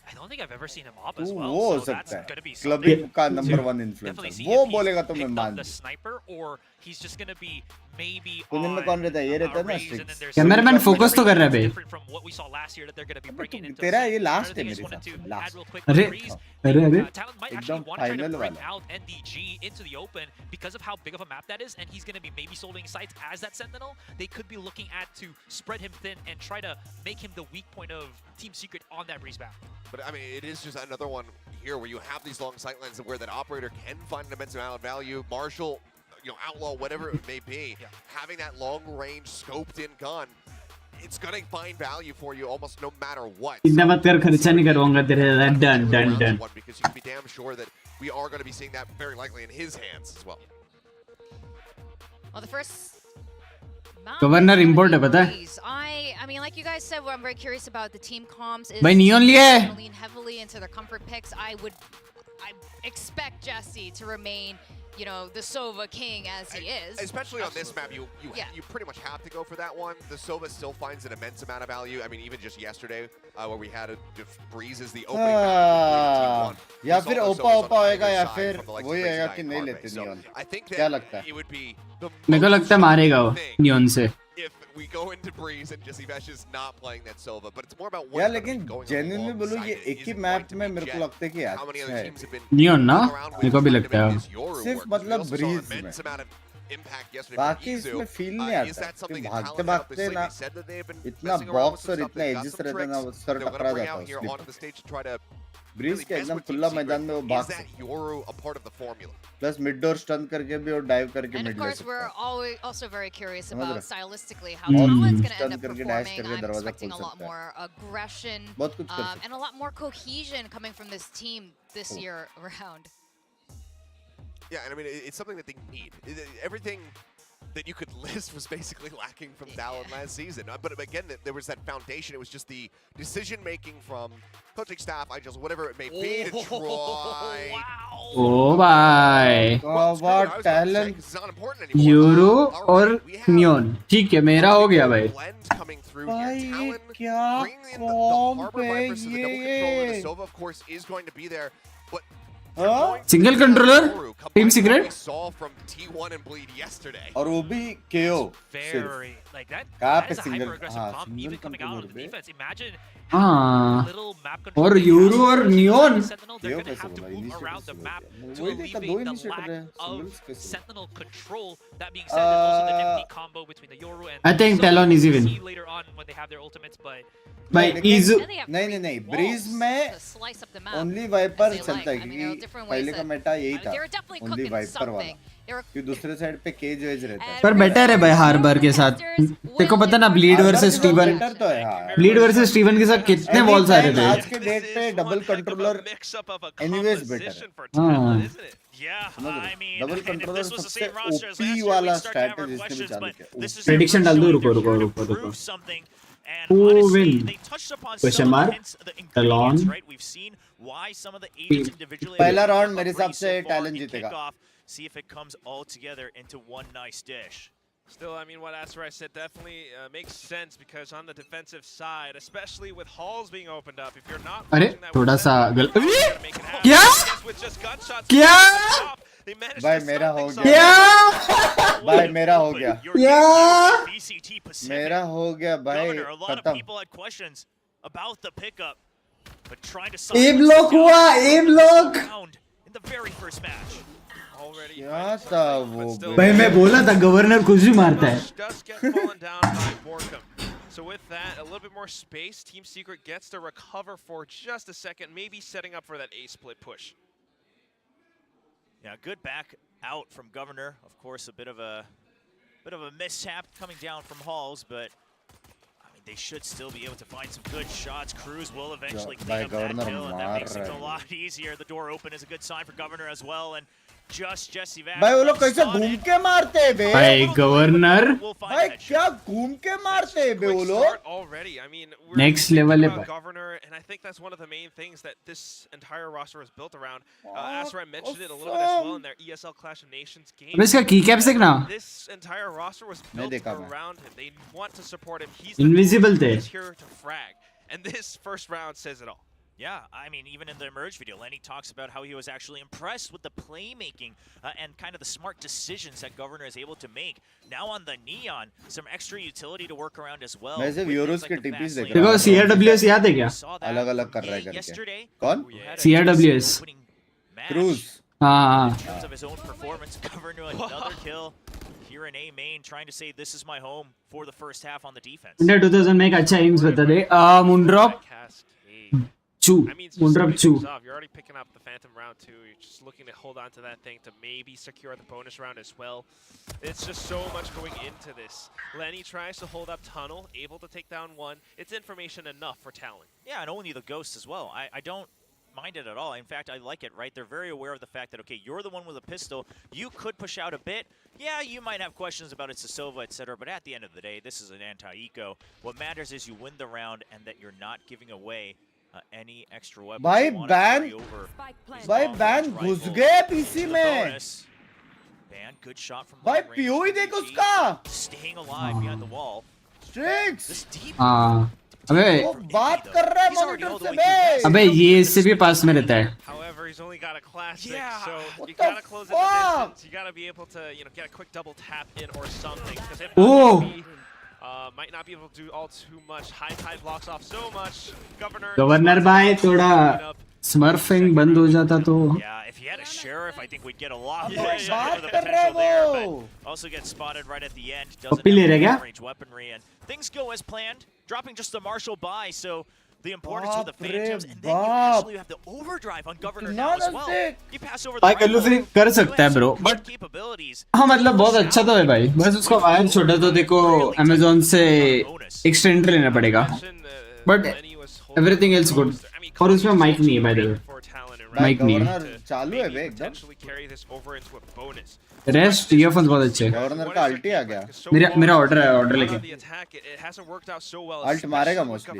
G: I don't think I've ever seen him op as well.
C: वो हो
G: So
C: सकता
G: that's
C: है
G: going to be
C: clubbing
G: something
C: का
G: to
C: number 1
G: definitely
C: influencer,
G: see
C: वो
G: if
C: बोलेगा
G: he's
C: तो मैं
G: picked
C: मान
G: up the
C: दूं।
G: sniper or he's just going to be maybe
C: Pune में कौन रहता है? ये रहता है ना
G: Raze, and then
C: स्ट्रिक्स।
G: there's
A: cameraman focus तो कर रहा है बे।
G: different from what we saw last year that they're going to be breaking into.
C: तेरा
G: So
C: ये लास्ट
G: another
C: है
G: thing I
C: मेरे
G: just
C: हिसाब
G: wanted
C: से,
G: to add
C: last.
G: real quick
A: अरे
G: with Breeze,
A: अरे अरे
G: Talent might
C: एकदम
G: actually want to try to
C: final
G: bring
C: वाला।
G: out NDG into the open because of how big of a map that is, and he's going to be maybe soloing sites as that Sentinel. They could be looking at to spread him thin and try to make him the weak point of Team Secret on that Breeze map.
F: But I mean, it is just another one here where you have these long sightlines where that operator can find an immense amount of value. Marshall, Outlaw, whatever it may be, having that long range scoped in gun, it's gonna find value for you almost no matter what.
A: इतना मत कर, खर्चा नहीं करवाऊंगा तेरे। Done done done.
F: Because you can be damn sure that we are going to be seeing that very likely in his hands as well.
H: Well, the first
A: governor import है पता है?
H: I mean, like you guys said, what I'm very curious about the team comms is
A: भाई neon लिया है।
H: lean heavily into their comfort picks. I expect Jesse to remain you know, the Sova king as he is.
F: Especially on this map, you pretty much have to go for that one. The Sova still finds an immense amount of value. I mean, even just yesterday, where we had Breeze as the opening map.
C: या फिर ओपा होएगा या फिर वही आएगा कि नहीं लेते नियॉन क्या लगता है
A: मेरे को लगता है मारेगा वो नियॉन से
F: if we go into Breeze and Jessivesh is not playing that Sova, but it's more about
C: यार लेकिन genuinely बोलो ये एक ही मैप में मेरे को लगता है कि अच्छा है
A: नियॉन ना मेरे को भी लगता है
C: सिर्फ मतलब ब्रीज में बाकी इसमें फील नहीं आता कि भागते भागते ना इतना बॉक्स और इतना एजेस रहता ना सर टकरा जाता है ब्रीज के एकदम खुला मैदान में वो भाग प्लस मिड डोर स्टन करके भी और डाइव करके मिड ले सकता है
H: we're also very curious about stylistically how Talon's going to end up performing. I'm expecting a lot more aggression and a lot more cohesion coming from this team this year around.
F: Yeah, and I mean, it's something that they need. Everything that you could list was basically lacking from Talon last season. But again, there was that foundation. It was just the decision-making from coaching staff, whatever it may be, to try.
A: Oh, bye.
C: What talent?
A: Euro और neon ठीक है मेरा हो गया भाई
C: भाई क्या कॉम्प है ये
F: Sova, of course, is going to be there, but
A: single controller team secret
C: और वो भी KO कहाँ पे single
G: even coming out on the defense. Imagine
A: हाँ
G: little map
A: और यूरो और neon
G: Sentinel, they're going to have to move around the map to alleviate the lack of Sentinel control. That being said, there's also the nifty combo between the Yoru and
A: I think Talon is even
G: later on when they have their ultimates, but
A: भाई is
C: नहीं bridge में only wiper चलता है क्योंकि पहले का Meta यही था ओनली वाइपर वाला कि दूसरे साइड पे केज वेज रहता है
A: पर बेटर है भाई हार्बर के साथ तेको पता ना bleed versus Steven bleed versus Steven के साथ कितने बॉल्स आ रहे थे
C: आज के डेट पे डबल कंट्रोलर एनीवेज बेटर
A: हां
C: डबल कंट्रोलर सबसे ओपी वाला स्ट्रैटेजी इसने भी चालू किया
A: प्रेडिक्शन डाल दो रुको Who win? Question mark. Talon.
C: पहला राउंड मेरे हिसाब से टैलेंट जीतेगा.
B: See if it comes all together into one nice dish.
I: Still, I mean, what Asteroid said definitely makes sense because on the defensive side, especially with halls being opened up, if you're not
A: अरे थोड़ा सा क्या क्या
C: भाई मेरा हो गया भाई मेरा हो गया मेरा हो गया भाई खत्म ए ब्लॉक हुआ ए ब्लॉक क्या था वो
A: भाई मैं बोला था गवर्नर कुछ भी मारता है
I: So with that, a little bit more space, Team Secret gets to recover for just a second, maybe setting up for that A-split push.
B: Yeah, good back out from Governor. Of course, a bit of a mishap coming down from Halls, but I mean they should still be able to find some good shots. Cruz will eventually clean up that kill, and that makes it a lot easier. The door open is a good sign for Governor as well, and just Jesse Vash.
C: भाई वो लोग कैसे घूम के मारते हैं बे
A: भाई governor
C: भाई क्या घूम के मारते हैं बे वो लोग
I: already. I mean,
A: next level है
I: Governor, and I think that's one of the main things that this entire roster is built around. Asra mentioned it a little bit as well in their ESL Clash of Nations game.
A: अब इसका की cap देखना
I: This entire roster was built around him. They want to support him. He's
A: invisible थे
I: here to frag, and this first round says it all.
B: Yeah, I mean, even in the Emerge video, Lenny talks about how he was actually impressed with the playmaking and kind of the smart decisions that Governor is able to make. Now on the Neon, some extra utility to work around as well.
C: मैं सिर्फ Euros के tips देख रहा हूँ।
A: देखो CRWS याद है क्या?
C: अलग-अलग कर रहा है करके। कौन?
A: CRWS।
C: क्रूज।
A: हाँ।
B: In terms of his own performance, Governor another kill. Here in A main, trying to say this is my home for the first half on the defense.
A: India 2000 में एक अच्छा एम्स बता दे। मुंड्रॉप
I: I mean, you're already picking up the Phantom round 2. You're just looking to hold on to that thing to maybe secure the bonus round as well. It's just so much going into this. Lenny tries to hold up Tunnel, able to take down one. It's information enough for Talon.
B: Yeah, and only the Ghost as well. I don't mind it at all. In fact, I like it, right? They're very aware of the fact that, okay, you're the one with a pistol. You could push out a bit. Yeah, you might have questions about it's a Sova, etc. But at the end of the day, this is an anti-eco. What matters is you win the round and that you're not giving away any extra weapons.
C: भाई ban घुस गए PC में
B: ban. Good shot from
C: भाई
B: long range.
C: POE देख उसका.
B: Staying alive behind the wall.
C: Strixx.
B: This deep
A: हाँ अबे
C: वो बात कर रहा है मॉनिटर से बे.
A: अबे ये इससे भी पास में रहता है.
I: However, he's only got a classic, so
C: What
I: you
C: the
I: gotta close in the
C: fuck?
I: distance. You gotta be able to, get a quick double tap in or something. Because if
A: Oh.
I: might not be able to do all too much. High blocks off so much.
A: Governor भाई थोड़ा smurfing बंद हो जाता तो.
B: Yeah, if he had a sheriff, I think we'd get a lot
C: Yeah,
B: more
C: yeah,
B: excited for the
C: बात कर रहा है
B: potential there,
C: वो.
B: but also gets spotted right at the end.
A: Puppy
B: Doesn't
A: ले
B: have
A: रहा क्या?
B: long-range weaponry, and things go as planned. Dropping just the Marshall by, so the importance of the
C: बाप रे
B: Phantoms, and then you
C: बाप.
B: actually have the overdrive on Governor now
C: Not
B: as
C: a
B: well.
C: stick.
B: You pass over
A: भाई
B: the
A: Kullu
B: rifle,
A: फिर कर सकता है
B: you
A: bro
B: have
A: but
B: capabilities.
A: हाँ मतलब बहुत अच्छा तो है भाई. बस उसका वायर छोटा तो देखो अमेज़न से एक्सटेंडर लेना पड़ेगा. But everything else good. और उसमें माइक नहीं है बाय द वे. माइक नहीं है.
C: गवर्नर चालू है बे एकदम.
A: रेस्ट ईयरफोन्स बहुत अच्छे हैं.
C: गवर्नर का अल्टी आ गया.
A: मेरा ऑर्डर है. ऑर्डर लेके
C: अल्ट मारेगा मोस्टली.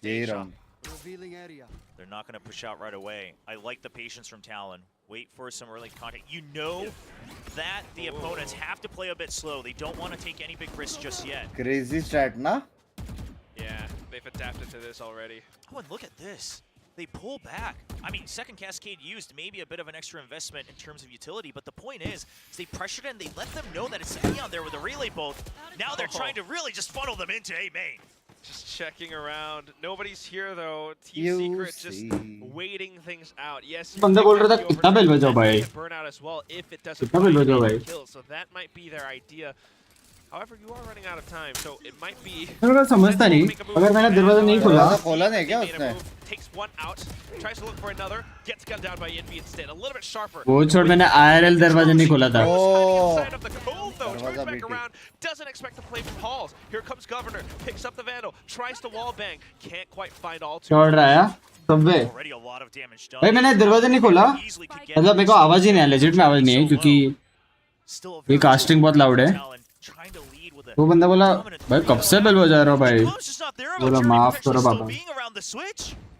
C: यही round.
B: They're not going to push out right away. I like the patience from Talon. Wait for some early contact. You know that the opponents have to play a bit slow. They don't want to take any big risks just yet.
C: Crazy strat ना.
I: Yeah, they've adapted to this already.
B: Oh, and look at this. They pull back. I mean, second cascade used, maybe a bit of an extra investment in terms of utility, but the point is they pressured and they let them know that it's Neon there with a relay bolt. Now they're trying to really just funnel them into A main.
I: Just checking around. Nobody's here though. Team Secret just waiting things out. Yes,
A: बंदा बोल रहा था कितना bell बजाओ भाई.
I: burnout as well if it doesn't
A: कितना bell बजाओ भाई.
I: kill. So that might be their idea. However, you are running out of time, so it might be.
A: मैं समझता नहीं. अगर मैंने दरवाजा नहीं खोला.
C: खोला नहीं क्या उसने?
I: Takes one out, tries to look for another, gets gunned down by Envy instead. A little bit sharper.
A: वो छोड़ मैंने IRL दरवाजा नहीं खोला था.
C: दरवाजा
I: Back around, doesn't expect to play from halls. Here comes Governor, picks up the Vandal, tries to wall bang, can't quite find all two.
A: छोड़ रहा है Subway.
B: Already a lot of damage done.
A: भाई मैंने दरवाजा नहीं खोला. मतलब मेरे को आवाज ही नहीं है. लेजिट में आवाज नहीं है क्योंकि ये कास्टिंग बहुत लाउड है. वो बंदा बोला भाई कब से बेल बजा रहा हो भाई. बोला माफ करो बाबा.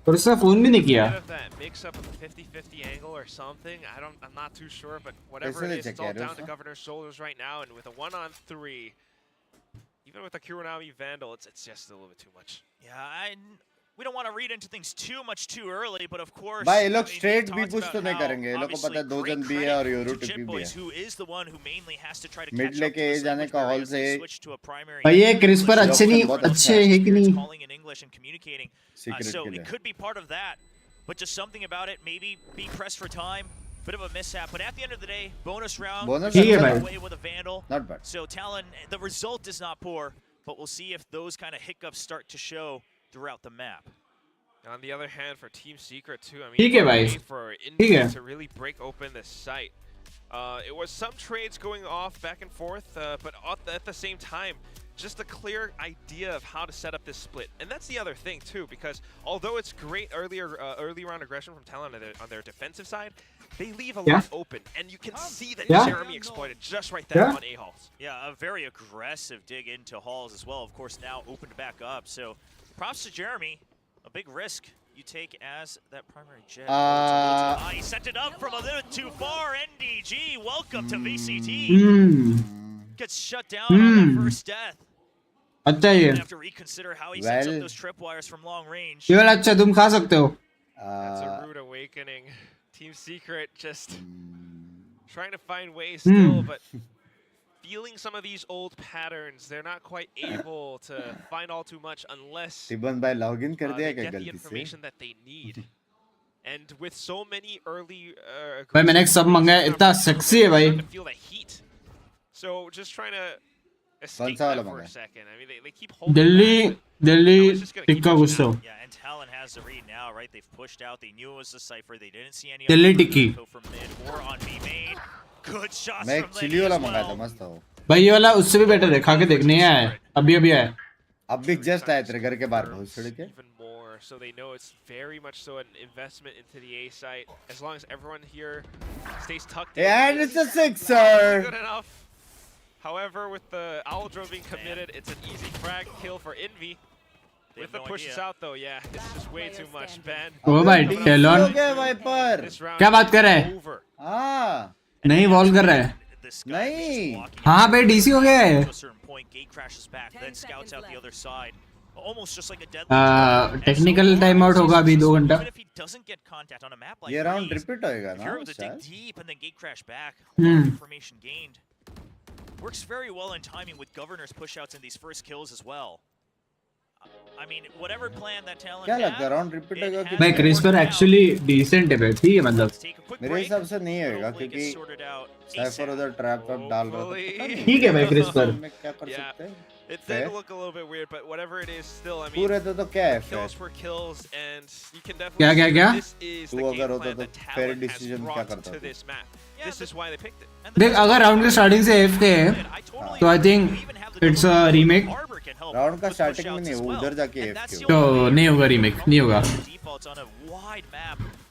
A: और उसने फोन भी नहीं किया.
I: Mix up of a 50-50 angle or something. I'm not too sure, but whatever it is, it's all down to Governor's shoulders right now. And with a 1-on-3, even with a Kuronami Vandal, it's just a little bit too much.
B: Yeah, we don't want to read into things too much too early, but of course.
C: भाई ये लोग straight भी push तो नहीं करेंगे. ये लोग को पता है 2 जन भी है और यूरो टीपी भी है.
B: Who is the one who mainly has to try to
C: mid लेके ए जाने का हॉल से.
A: भाई ये क्रिस्पर अच्छे नहीं अच्छे है कि नहीं.
B: Calling in English and communicating. So it could be part of that, but just something about it. Maybe be pressed for time. Bit of a mishap, but at the end of the day, bonus round. Away with a Vandal.
C: Not bad.
B: So Talon, the result is not poor, but we'll see if those kind of hiccups start to show throughout the map.
I: On the other hand, for Team Secret too, I
A: ठीक है
I: mean,
A: भाई.
I: for
A: ठीक है.
I: Envy to really break open this site. It was some trades going off back and forth, but at the same time, just a clear idea of how to set up this split. And that's the other thing too, because although it's great early round aggression from Talon on their defensive side, they leave a lot open, and you can see that Jeremy exploited just right there on A-Halls.
B: Yeah, a very aggressive dig into Halls as well. Of course, now opened back up. So props to Jeremy. A big risk you take as that primary jet. He sent it up from a little too far. NDG, welcome to VCT. Gets shut down on that first death.
A: अच्छा ये.
B: Have to reconsider how he sets up those tripwires from long range.
A: ये वाला अच्छा तुम खा सकते हो.
I: That's a rude awakening. Team Secret just trying to find ways still, but feeling some of these old patterns, they're not quite able to find all too much unless they get the information that they need. And with so many early
A: भाई मैंने एक सब मंगाया इतना sexy है भाई.
I: feel that heat. So just trying to escape that for a second. I mean, they keep holding
A: Delhi tikka गुस्सा.
B: Yeah, and Talon has the read now, right? They've pushed out. They knew it was a cipher. They didn't see any
A: Delhi tikki.
B: from mid or on B main. Good shots
C: मैं
B: from
C: chilli वाला मंगाया था मस्त था वो.
A: भाई ये वाला उससे भी बेटर है. खा के देखने आया है. अभी आया.
C: अब भी जस्ट आया तेरे घर के बाहर बहुत सड़े के.
I: So they know it's very much so an investment into the A site. As long as everyone here stays tucked in.
C: And it's a sixer.
I: Good enough. However, with the Owl Drone being committed, it's an easy frag kill for Envy. With the pushes out though, yeah, it's just way too much. Ben.
A: ओ भाई talon. क्या बात कर रहे हैं? नहीं wall कर रहा है
C: नहीं
A: हाँ भाई डीसी हो गया है टेक्निकल टाइम आउट होगा अभी 2 घंटा
C: ये राउंड रिपीट होएगा ना
A: शायद
B: Works very well in timing with Governor's pushouts in these first kills as well. I mean, whatever plan that Talon
C: क्या लगता है राउंड रिपीट होगा कि
A: भाई क्रिस्पर एक्चुअली डिसेंट है भाई ठीक है मतलब
C: मेरे हिसाब से नहीं होएगा क्योंकि साइफर उधर ट्रैप अप डाल रहा था
A: ठीक है भाई क्रिस्पर
C: में क्या कर सकते हैं
I: It did look a little bit weird, but whatever it is, still, I mean,
C: पूरे तो क्या है
I: kills for kills, and you can definitely
A: क्या
I: this is the game plan that Talon has brought to this map. This is why they picked it.
A: देख अगर round के starting से AFK है तो I think it's a remake
C: round का starting में नहीं वो उधर जाके AFK
A: तो नहीं होगा रीमेक नहीं होगा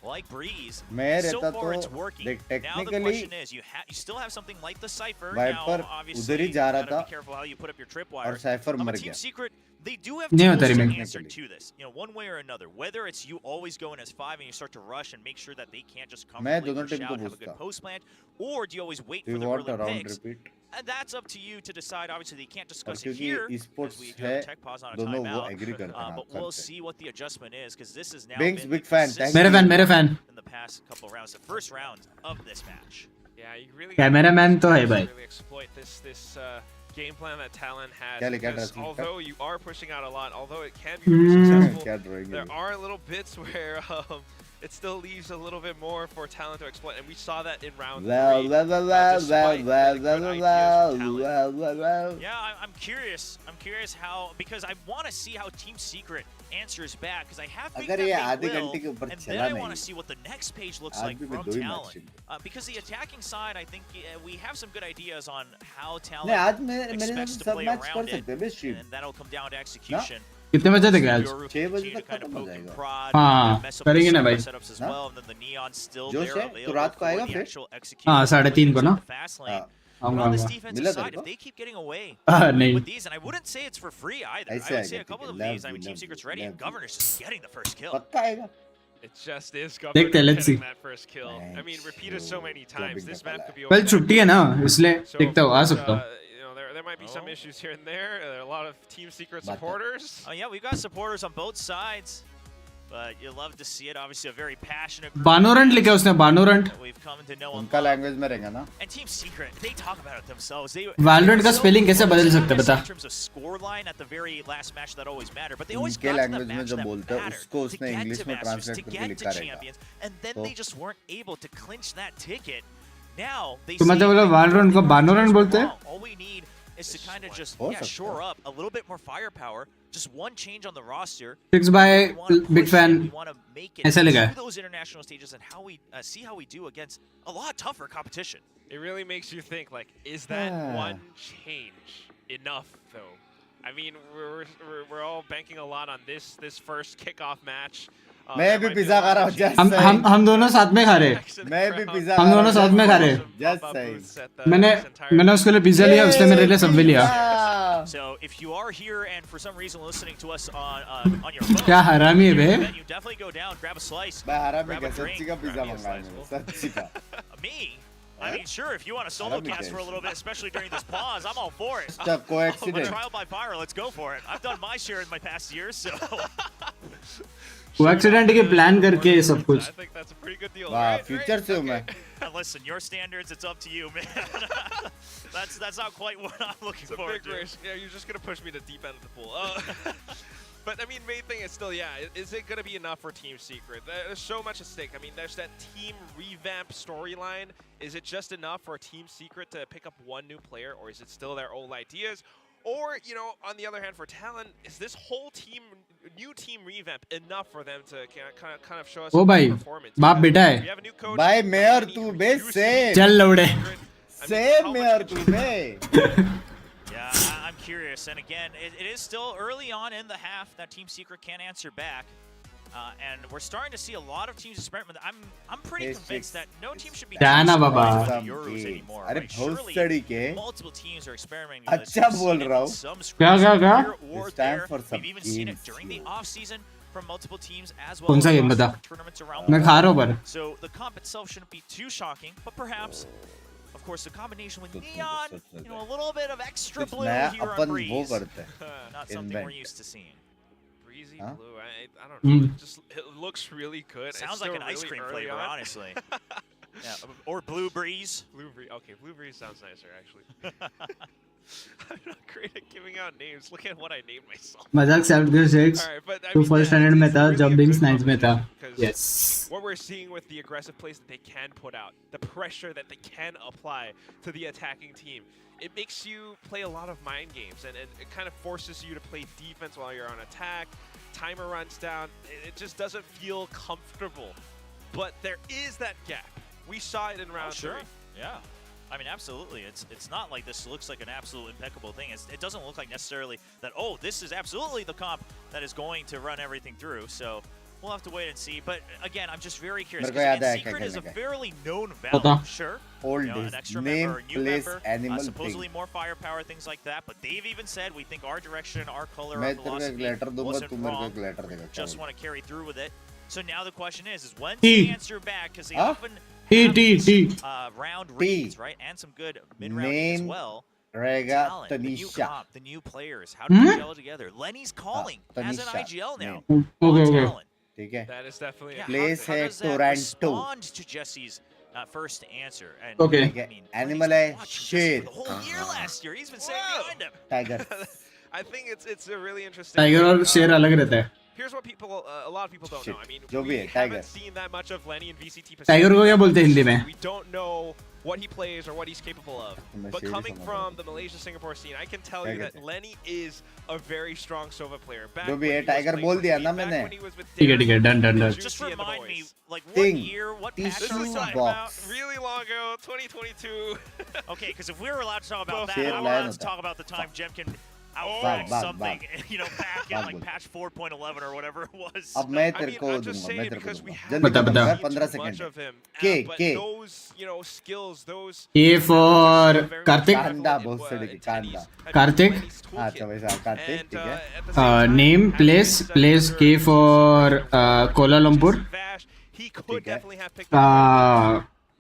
B: like Breeze.
C: मैं रहता
B: so far it's
C: तो
B: working.
C: देख
B: Now the
C: technically
B: question is, you still have something like the Cypher.
C: Viper
B: Now, obviously,
C: उधर ही जा रहा
B: you gotta
C: था
B: be careful how you put up your tripwire.
C: और cipher मर
B: Team
C: गया
B: Secret, they do have
A: नहीं
B: tools
A: होता
B: to
A: remake
B: answer to this. You know, one way or another. Whether it's you always go in as 5 and you start to rush and make sure that they can't just come
C: मैं
B: and
C: दोनों
B: push
C: team को
B: out, have a good
C: पूछता
B: post plant, or do you always wait
C: we
B: for the
C: want a
B: early
C: round
B: picks?
C: repeat
B: And that's up to you to decide. Obviously, they can't
C: और
B: discuss it
C: क्योंकि
B: here.
C: esports
B: We do
C: है
B: have tech pause on a
C: दोनों वो
B: timeout.
C: Agree करते हैं
B: But we'll see what the adjustment is, because this is now
C: Binks
B: been
C: big fan thank
A: मेरे fan
B: in the past couple rounds, the first round of this match.
I: Yeah, you really
A: cameraman तो है भाई
I: really exploit this game plan that Talon has.
C: क्या लिखा
I: Because
C: था
I: although you are pushing out a lot, although it can be really successful,
C: क्या drawing
I: there are little bits where it still leaves a little bit more for Talon to exploit, and we saw that in round 3.
B: Yeah, I'm curious. I'm curious how, because I want to see how Team Secret answers back, because I have faith
C: अगर
B: that
C: ये
B: they
C: आधे
B: will,
C: घंटे के ऊपर
B: and then
C: चला
B: I want
C: नहीं
B: to see what the next page looks
C: आज
B: like
C: भी मैं
B: from
C: दो ही
B: Talon.
C: Match
B: Because the attacking side, I think we have some good ideas on how
C: नहीं
B: Talon
C: आज मेरे
B: expects
C: से
B: to
C: सब
B: play
C: मैच कर
B: around
C: सकते हैं
B: it,
C: बे stream
B: and that'll come down to execution.
A: कितने बजे तक है आज
C: 6 बजे तक खत्म हो जाएगा
A: हाँ करेंगे ना भाई
C: जोश है तो रात को आएगा फिर
A: हाँ 3:30 को ना
B: But on this defensive side, if they keep getting away
A: नहीं
B: with these, and I wouldn't say it's for free either. I would say a couple of these, I mean, Team Secret's ready, and Governor's just getting the first kill.
C: पक्का आएगा
I: It just is
A: देखते हैं,
I: Governor
A: let's see.
I: getting that first kill. I mean, repeated so many times. This map could be
A: कल
I: over.
A: छुट्टी है ना इसलिए देखता हूँ आ सकता हूँ
I: You know, there might be some issues here and there. There are a lot of Team Secret supporters.
B: Oh yeah, we've got supporters on both sides, but you love to see it. Obviously, a very passionate group
A: बानोरंट लिखा उसने बानोरंट
B: that we've come to know.
C: उनका language में रहेगा ना
B: And Team Secret, they talk about it themselves. They
A: Valorant का spelling कैसे बदल सकते हैं, बता?
B: In terms of score line at the very last match that always matter, but they always
C: उनके
B: got to the
C: लैंग्वेज में
B: match
C: जो
B: that
C: बोलते हैं
B: mattered
C: उसको
B: to
C: उसने
B: get
C: इंग्लिश
B: to
C: में
B: Masters,
C: ट्रांसलेट
B: to
C: करके
B: get
C: लिखा
B: to
C: रहेगा
B: champions, and then they just weren't able to clinch that ticket. Now they
A: तो मतलब
B: say,
A: बोला Valorant को बानोरंट बोलते हैं
B: all we need is to kind of just shore up a little bit more firepower. Just one change on the roster.
A: Strixx by
B: We wanna
A: big
B: push
A: fan
B: it, we wanna make it
A: ऐसा लिखा है
B: to those international stages and how we see how we do against a lot tougher competition.
I: It really makes you think, like, is that one change enough, though? I mean, we're all banking a lot on this first kickoff match.
C: मैं भी pizza खा रहा हूँ just
A: हम दोनों साथ में खा रहे
C: मैं भी पिज्जा
A: हम दोनों साथ में खा रहे
C: जस्ट सही
A: मैंने उसके लिए पिज्जा लिया उसने मेरे लिए सबवे लिया
B: So if you are here and for some reason listening to us on your phone,
A: क्या हरामी है बे
B: then you definitely go down, grab a slice,
C: मैं हरामी
B: grab
C: का
B: a drink.
C: सच्ची का पिज्जा मंगाया मैंने सच्ची का
B: Me? I mean, sure, if you want to solo cast for a little bit, especially during this pause, I'm all for it.
C: Stop coincident.
B: Trial by fire, let's go for it. I've done my share in my past years, so.
A: वो accident के plan करके सब कुछ
I: I think that's a pretty good deal.
C: वाह future से हूँ मैं
B: And listen, your standards, it's up to you, man. that's not quite what I'm looking
I: It's a
B: forward
I: big
B: to.
I: risk. Yeah, you're just gonna push me to deep end of the pool. But I mean, main thing is still, yeah, is it gonna be enough for Team Secret? There's so much at stake. I mean, there's that team revamp storyline. Is it just enough for Team Secret to pick up one new player, or is it still their old ideas? Or, you know, on the other hand, for Talon, is this whole new team revamp enough for them to kind of show us
A: ओ भाई
I: performance?
A: बाप बेटा है
I: We have a new coach.
C: भाई mayor तू बे same
A: चल लौड़े
C: same mayor तू बे
B: Yeah, I'm curious. And again, it is still early on in the half that Team Secret can't answer back. And we're starting to see a lot of teams experiment. I'm pretty convinced that no team should be
A: जाना बाबा
B: Euros anymore.
C: अरे
B: Right?
C: बहुत
B: Surely
C: सड़ी के
B: multiple teams are experimenting with this.
C: अच्छा बोल रहा हूँ
B: Some
A: क्या क्या क्या
B: or
C: It's time
B: there.
C: for some
B: We've even seen it
C: games,
B: during the off season from multiple teams as well.
A: कौन सा
B: as
A: गेम
B: across
A: बता
B: different tournaments around the
A: मैं खा रहा हूँ
B: world.
A: पर
B: So the comp itself shouldn't be too shocking, but perhaps course, the combination with Neon, you know, a little bit of extra
C: कुछ
B: blue
C: नया
B: here on
C: अपन वो
B: Breeze.
C: करते हैं
B: Not something we're used to seeing.
I: Breezy
C: Huh?
I: blue. I don't know. It looks really good.
B: Sounds like an ice cream flavor, honestly. Yeah, or Blue Breeze.
I: Blue Breeze. Okay, Blue Breeze sounds nicer, actually. I'm not great at giving out names. Look at what I named myself.
A: मजाक 7
I: Alright, but I
A: तो
I: mean,
A: first standard में था
I: really
A: जब
I: a
A: बिंग्स
I: good
A: 9th में था.
I: because
A: Yes.
I: what we're seeing with the aggressive plays that they can put out, the pressure that they can apply to the attacking team, it makes you play a lot of mind games, and it kind of forces you to play defense while you're on attack. Timer runs down. It just doesn't feel comfortable. But there is that gap. We saw it in round 3.
B: Yeah. I mean, absolutely. It's not like this looks like an absolute impeccable thing. It doesn't look like necessarily that, oh, this is absolutely the comp that is going to run everything through. So we'll have to wait and see. But again, I'm just very curious. Because Secret is a fairly known value. Sure.
C: Old
B: you know,
C: days.
B: an extra
C: Name,
B: member, a new
C: place,
B: member,
C: animal,
B: supposedly
C: thing.
B: more firepower, things like that. But they've even said, we think our direction, our color,
C: मैं
B: our
C: तेरे को एक
B: philosophy
C: letter दूंगा
B: wasn't
C: तू मेरे को
B: wrong.
C: एक letter देगा
B: Just want to carry through with it. So now the question is when's
A: T.
B: the answer back? Because they often
A: T
B: have
A: T
B: these,
A: T.
B: round reads, right? And some good mid-round as
C: Name
B: well.
C: रहेगा
B: Talent, the new
C: Tanisha
B: comp, the new players. How do they gel together? Lenny's calling as an
C: Tanisha.
B: IGL now.
A: Okay, okay.
B: Talent.
C: ठीक है
I: That is definitely
B: Yeah,
C: Place
B: how
C: है
B: does that
C: Toronto
B: respond to Jesse's first answer? And,
A: Okay.
B: I mean,
C: Animal है शेर
B: the whole year last year, he's been saying behind him.
C: Tiger
I: I think it's a really interesting.
A: Tiger और शेर अलग रहता है.
I: Here's what people, a lot of people don't know. I mean,
C: जो भी
I: we
C: है, Tiger.
I: haven't seen that much of Lenny in VCT.
A: Tiger को क्या बोलते हैं हिंदी में?
I: We don't know what he plays or what he's capable of. But
C: shady
I: coming
C: समझ
I: from the Malaysia-Singapore scene, I can tell you
C: Tiger.
I: that Lenny is a very strong Sova player. Back
C: जो भी
I: when
C: है
I: he was
C: tiger
I: playing
C: बोल
I: for
C: दिया
I: me,
C: ना
I: back
C: मैंने
I: when he was with
A: ठीक है ठीक है
I: Darren,
A: done.
B: Just
I: Juicy and the
B: remind me,
I: boys.
B: like, what
C: Thing.
B: year, what patch
C: Tissue
B: are we talking
C: box.
B: about?
I: Really long ago, 2022.
B: Okay, because if we were allowed to talk about that,
C: Share
B: I
C: line
B: want to
C: होता है.
B: talk about the time Jem can
C: Bag,
B: outrack
C: bag,
B: something,
C: bag.
B: you know, back in
C: Bag
B: like
C: बोल.
B: patch 4.11 or whatever it was.
C: अब मैं
I: I
C: तेरे
I: mean,
C: को
I: I'm just
C: दूंगा
I: saying
C: मैं तेरे को
I: because we
C: दूंगा
I: haven't
C: जल्दी
A: बता,
C: खत्म
A: बता.
C: कर 15
I: seen too much
C: second
I: of him.
C: के
I: But
C: के
I: those, you know, skills, those
A: A for Karthik.
C: कांदा बहुत सड़ी की कांदा
A: Karthik.
C: अच्छा वैसा कार्तिक ठीक है
A: Name, place K for Kuala Lumpur.
I: He could definitely have picked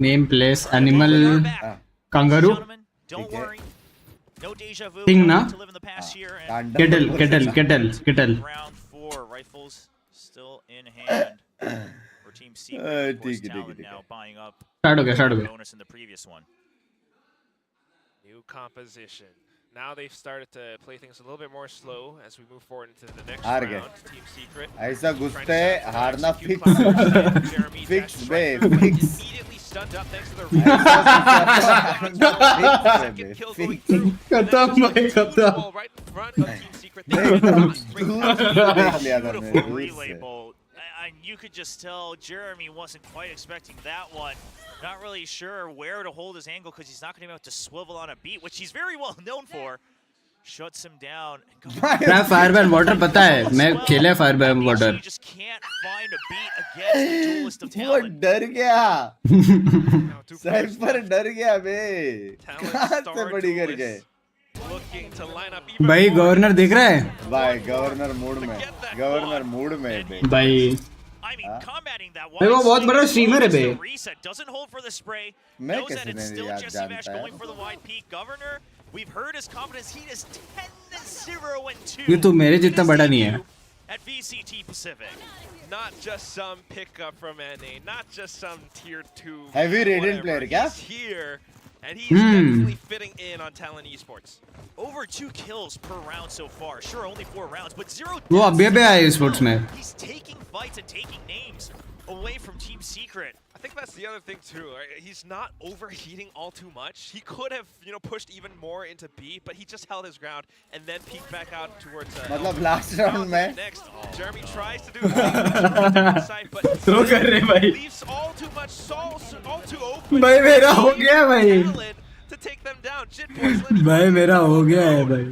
A: Name, place, animal,
B: Back.
A: kangaroo.
B: Gentlemen, don't worry. No deja vu.
A: Thing
B: We
A: ना?
B: went to live in the past year. And
A: Kettle.
B: round 4, rifles still in hand for Team Secret. Of course, Talon now buying up
A: Start हो गया.
B: bonus in the previous one.
I: New composition. Now they've started to play things a little bit more slow as we move forward into the next
C: हार
I: round.
C: गए
I: Team Secret.
C: ऐसा घुसते
I: trying to
C: हारना
I: execute
C: फिक्स
I: plans. Jeremy
C: फिक्स
I: dashed
C: बे
I: right through, but
C: फिक्स
I: immediately stunned up thanks to the
C: Second
I: kill
C: bे,
I: going
C: fix.
I: through.
A: खत्म भाई खत्म.
I: Ball right in front of Team Secret. They could not bring it down.
C: देख लिया था
B: Beautiful
C: मैंने दूर
B: relay
C: से
B: bolt. And you could just tell Jeremy wasn't quite expecting that one. Not really sure where to hold his angle because he's not going to be able to swivel on a beat, which he's very well known for. Shuts him down.
A: मैं फायरबैन water पता है मैं खेला फायरबैन water.
B: You just can't find a beat against the duelist of
C: वो
B: talent.
C: डर गया
I: Now, two players
C: cipher डर गया बे
I: Talent
C: कहाँ से
I: star
C: बड़ी कर
I: duelists
C: गए
I: looking to line up even
A: भाई
I: more.
A: गवर्नर दिख रहा है
C: भाई गवर्नर मूड में है बे
A: भाई.
B: I mean, combating that
A: भाई वो बहुत बड़ा स्ट्रीमर है बे.
B: reset doesn't hold for the spray.
C: मैं
B: Knows that
C: कैसे
B: it's
C: नहीं
B: still
C: याद
B: Jesse Vash
C: जानता
B: going
C: है
B: for the wide peak. Governor, we've heard his confidence. He is 10-0-2.
A: ये तो मेरे जितना बड़ा नहीं है.
B: At VCT Pacific.
I: Not just some pickup from NA, not just some tier 2.
C: Heavy Radiant
I: whatever.
C: player क्या
I: He's here, and he's definitely fitting in on Talon Esports.
B: Over 2 kills per round so far. Sure, only 4 rounds, but 0
A: वो
B: deaths.
A: अभी आया sports में.
B: He's taking fights and taking names away from Team Secret.
I: I think that's the other thing too. Right? He's not overheating all too much. He could have, you know, pushed even more into B, but he just held his ground and then peeked back out towards.
C: मतलब last round में
I: Next, Jeremy tries to do the side, but
A: तो कर रहे भाई.
I: leaves all too much, all too open.
A: भाई मेरा हो गया भाई.
I: Talent to take them down. Jit boys, let me
A: भाई मेरा हो गया है भाई.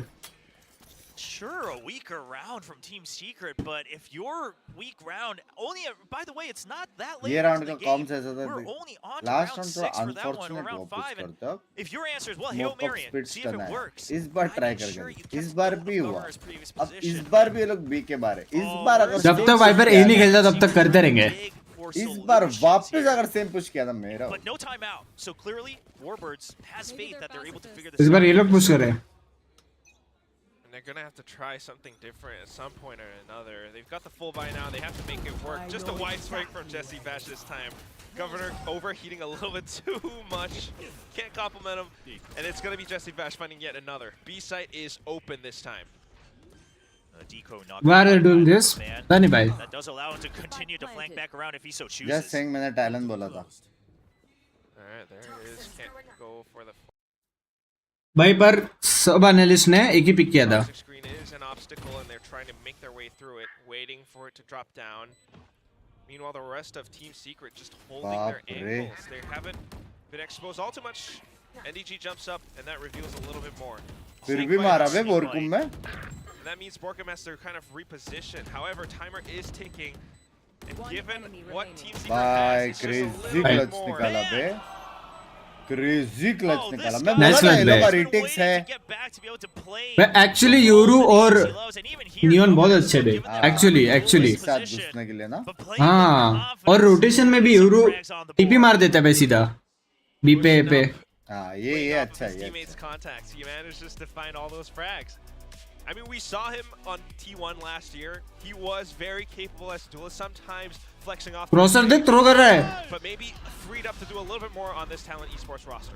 B: Sure, a weaker round from Team Secret, but if your weak round only, by the way, it's not that late
C: ये
B: into
C: राउंड
B: the
C: का com
B: game.
C: से ऐसा
B: We're
C: था
B: only on to
C: last
B: round
C: round
B: 6
C: थोड़ा
B: for that one, or
C: unfortunate
B: round
C: वापस
B: 5. And
C: करता हूँ
B: if your answer is, well, Hail
C: मोक
B: Marion,
C: speed
B: see if it
C: करना है
B: works.
C: इस बार
B: I'm
C: ट्राई
B: sure
C: कर
B: you
C: इस
B: kept
C: बार
B: going
C: भी
B: with
C: हुआ
B: Governor's previous
C: अब इस
B: position.
C: बार भी ये लोग बी के बारे इस बार अगर
A: जब तक वाइपर ए नहीं खेलता तब तक करते रहेंगे.
B: Big for
C: इस बार वापस अगर सेम पुश किया था मेरा
B: But no timeout. So clearly, Warbirds has faith that they're able to figure
A: इस
B: this
A: बार ये
B: out.
A: लोग पुश कर रहे हैं.
I: And they're gonna have to try something different at some point or another. They've got the full buy now. They have to make it work. Just a wide swing from Jesse Bash this time. Governor overheating a little bit too much. Can't compliment him. And it's gonna be Jesse Bash finding yet another. B site is open this time.
B: Deco
A: Why are they doing this? Dani bhai.
B: That does allow him to continue to flank back around if he so chooses.
C: Just saying मैंने talent बोला था.
I: Alright, there it is. Can't go for the
A: भाई पर सब analyst ने एक ही pick किया था.
I: screen is an obstacle and they're trying to make their way through it, waiting for it to drop down. Meanwhile, the rest of Team Secret just holding their ankles. They haven't been exposed all too much. NDG jumps up and that reveals a little bit more.
C: फिर भी मारा बे बोरकुम में.
I: That means Borkamaster kind of repositioned. However, timer is ticking. And given what Team Secret
C: भाई
I: has, it's just a
C: crazy
I: little
C: clutch
I: bit more.
C: निकाला बे. Crazy clutch निकाला. मैं
A: Nice
C: बोला ना
A: clutch
C: ये लोग का
A: बे.
C: retakes है.
A: एक्चुअली यूरू और नियॉन बहुत अच्छे थे. एक्चुअली
C: साथ घुसने के लिए ना.
A: हाँ और रोटेशन में भी यूरू टीपी मार देता है भाई सीधा बी पे.
C: हाँ ये अच्छा है.
I: Teammates contacts. He managed just to find all those frags. I mean, we saw him on T1 last year. He was very capable as a duelist, sometimes flexing off.
A: क्रॉसर देख थ्रो कर रहा है.
I: But maybe freed up to do a little bit more on this talent esports roster.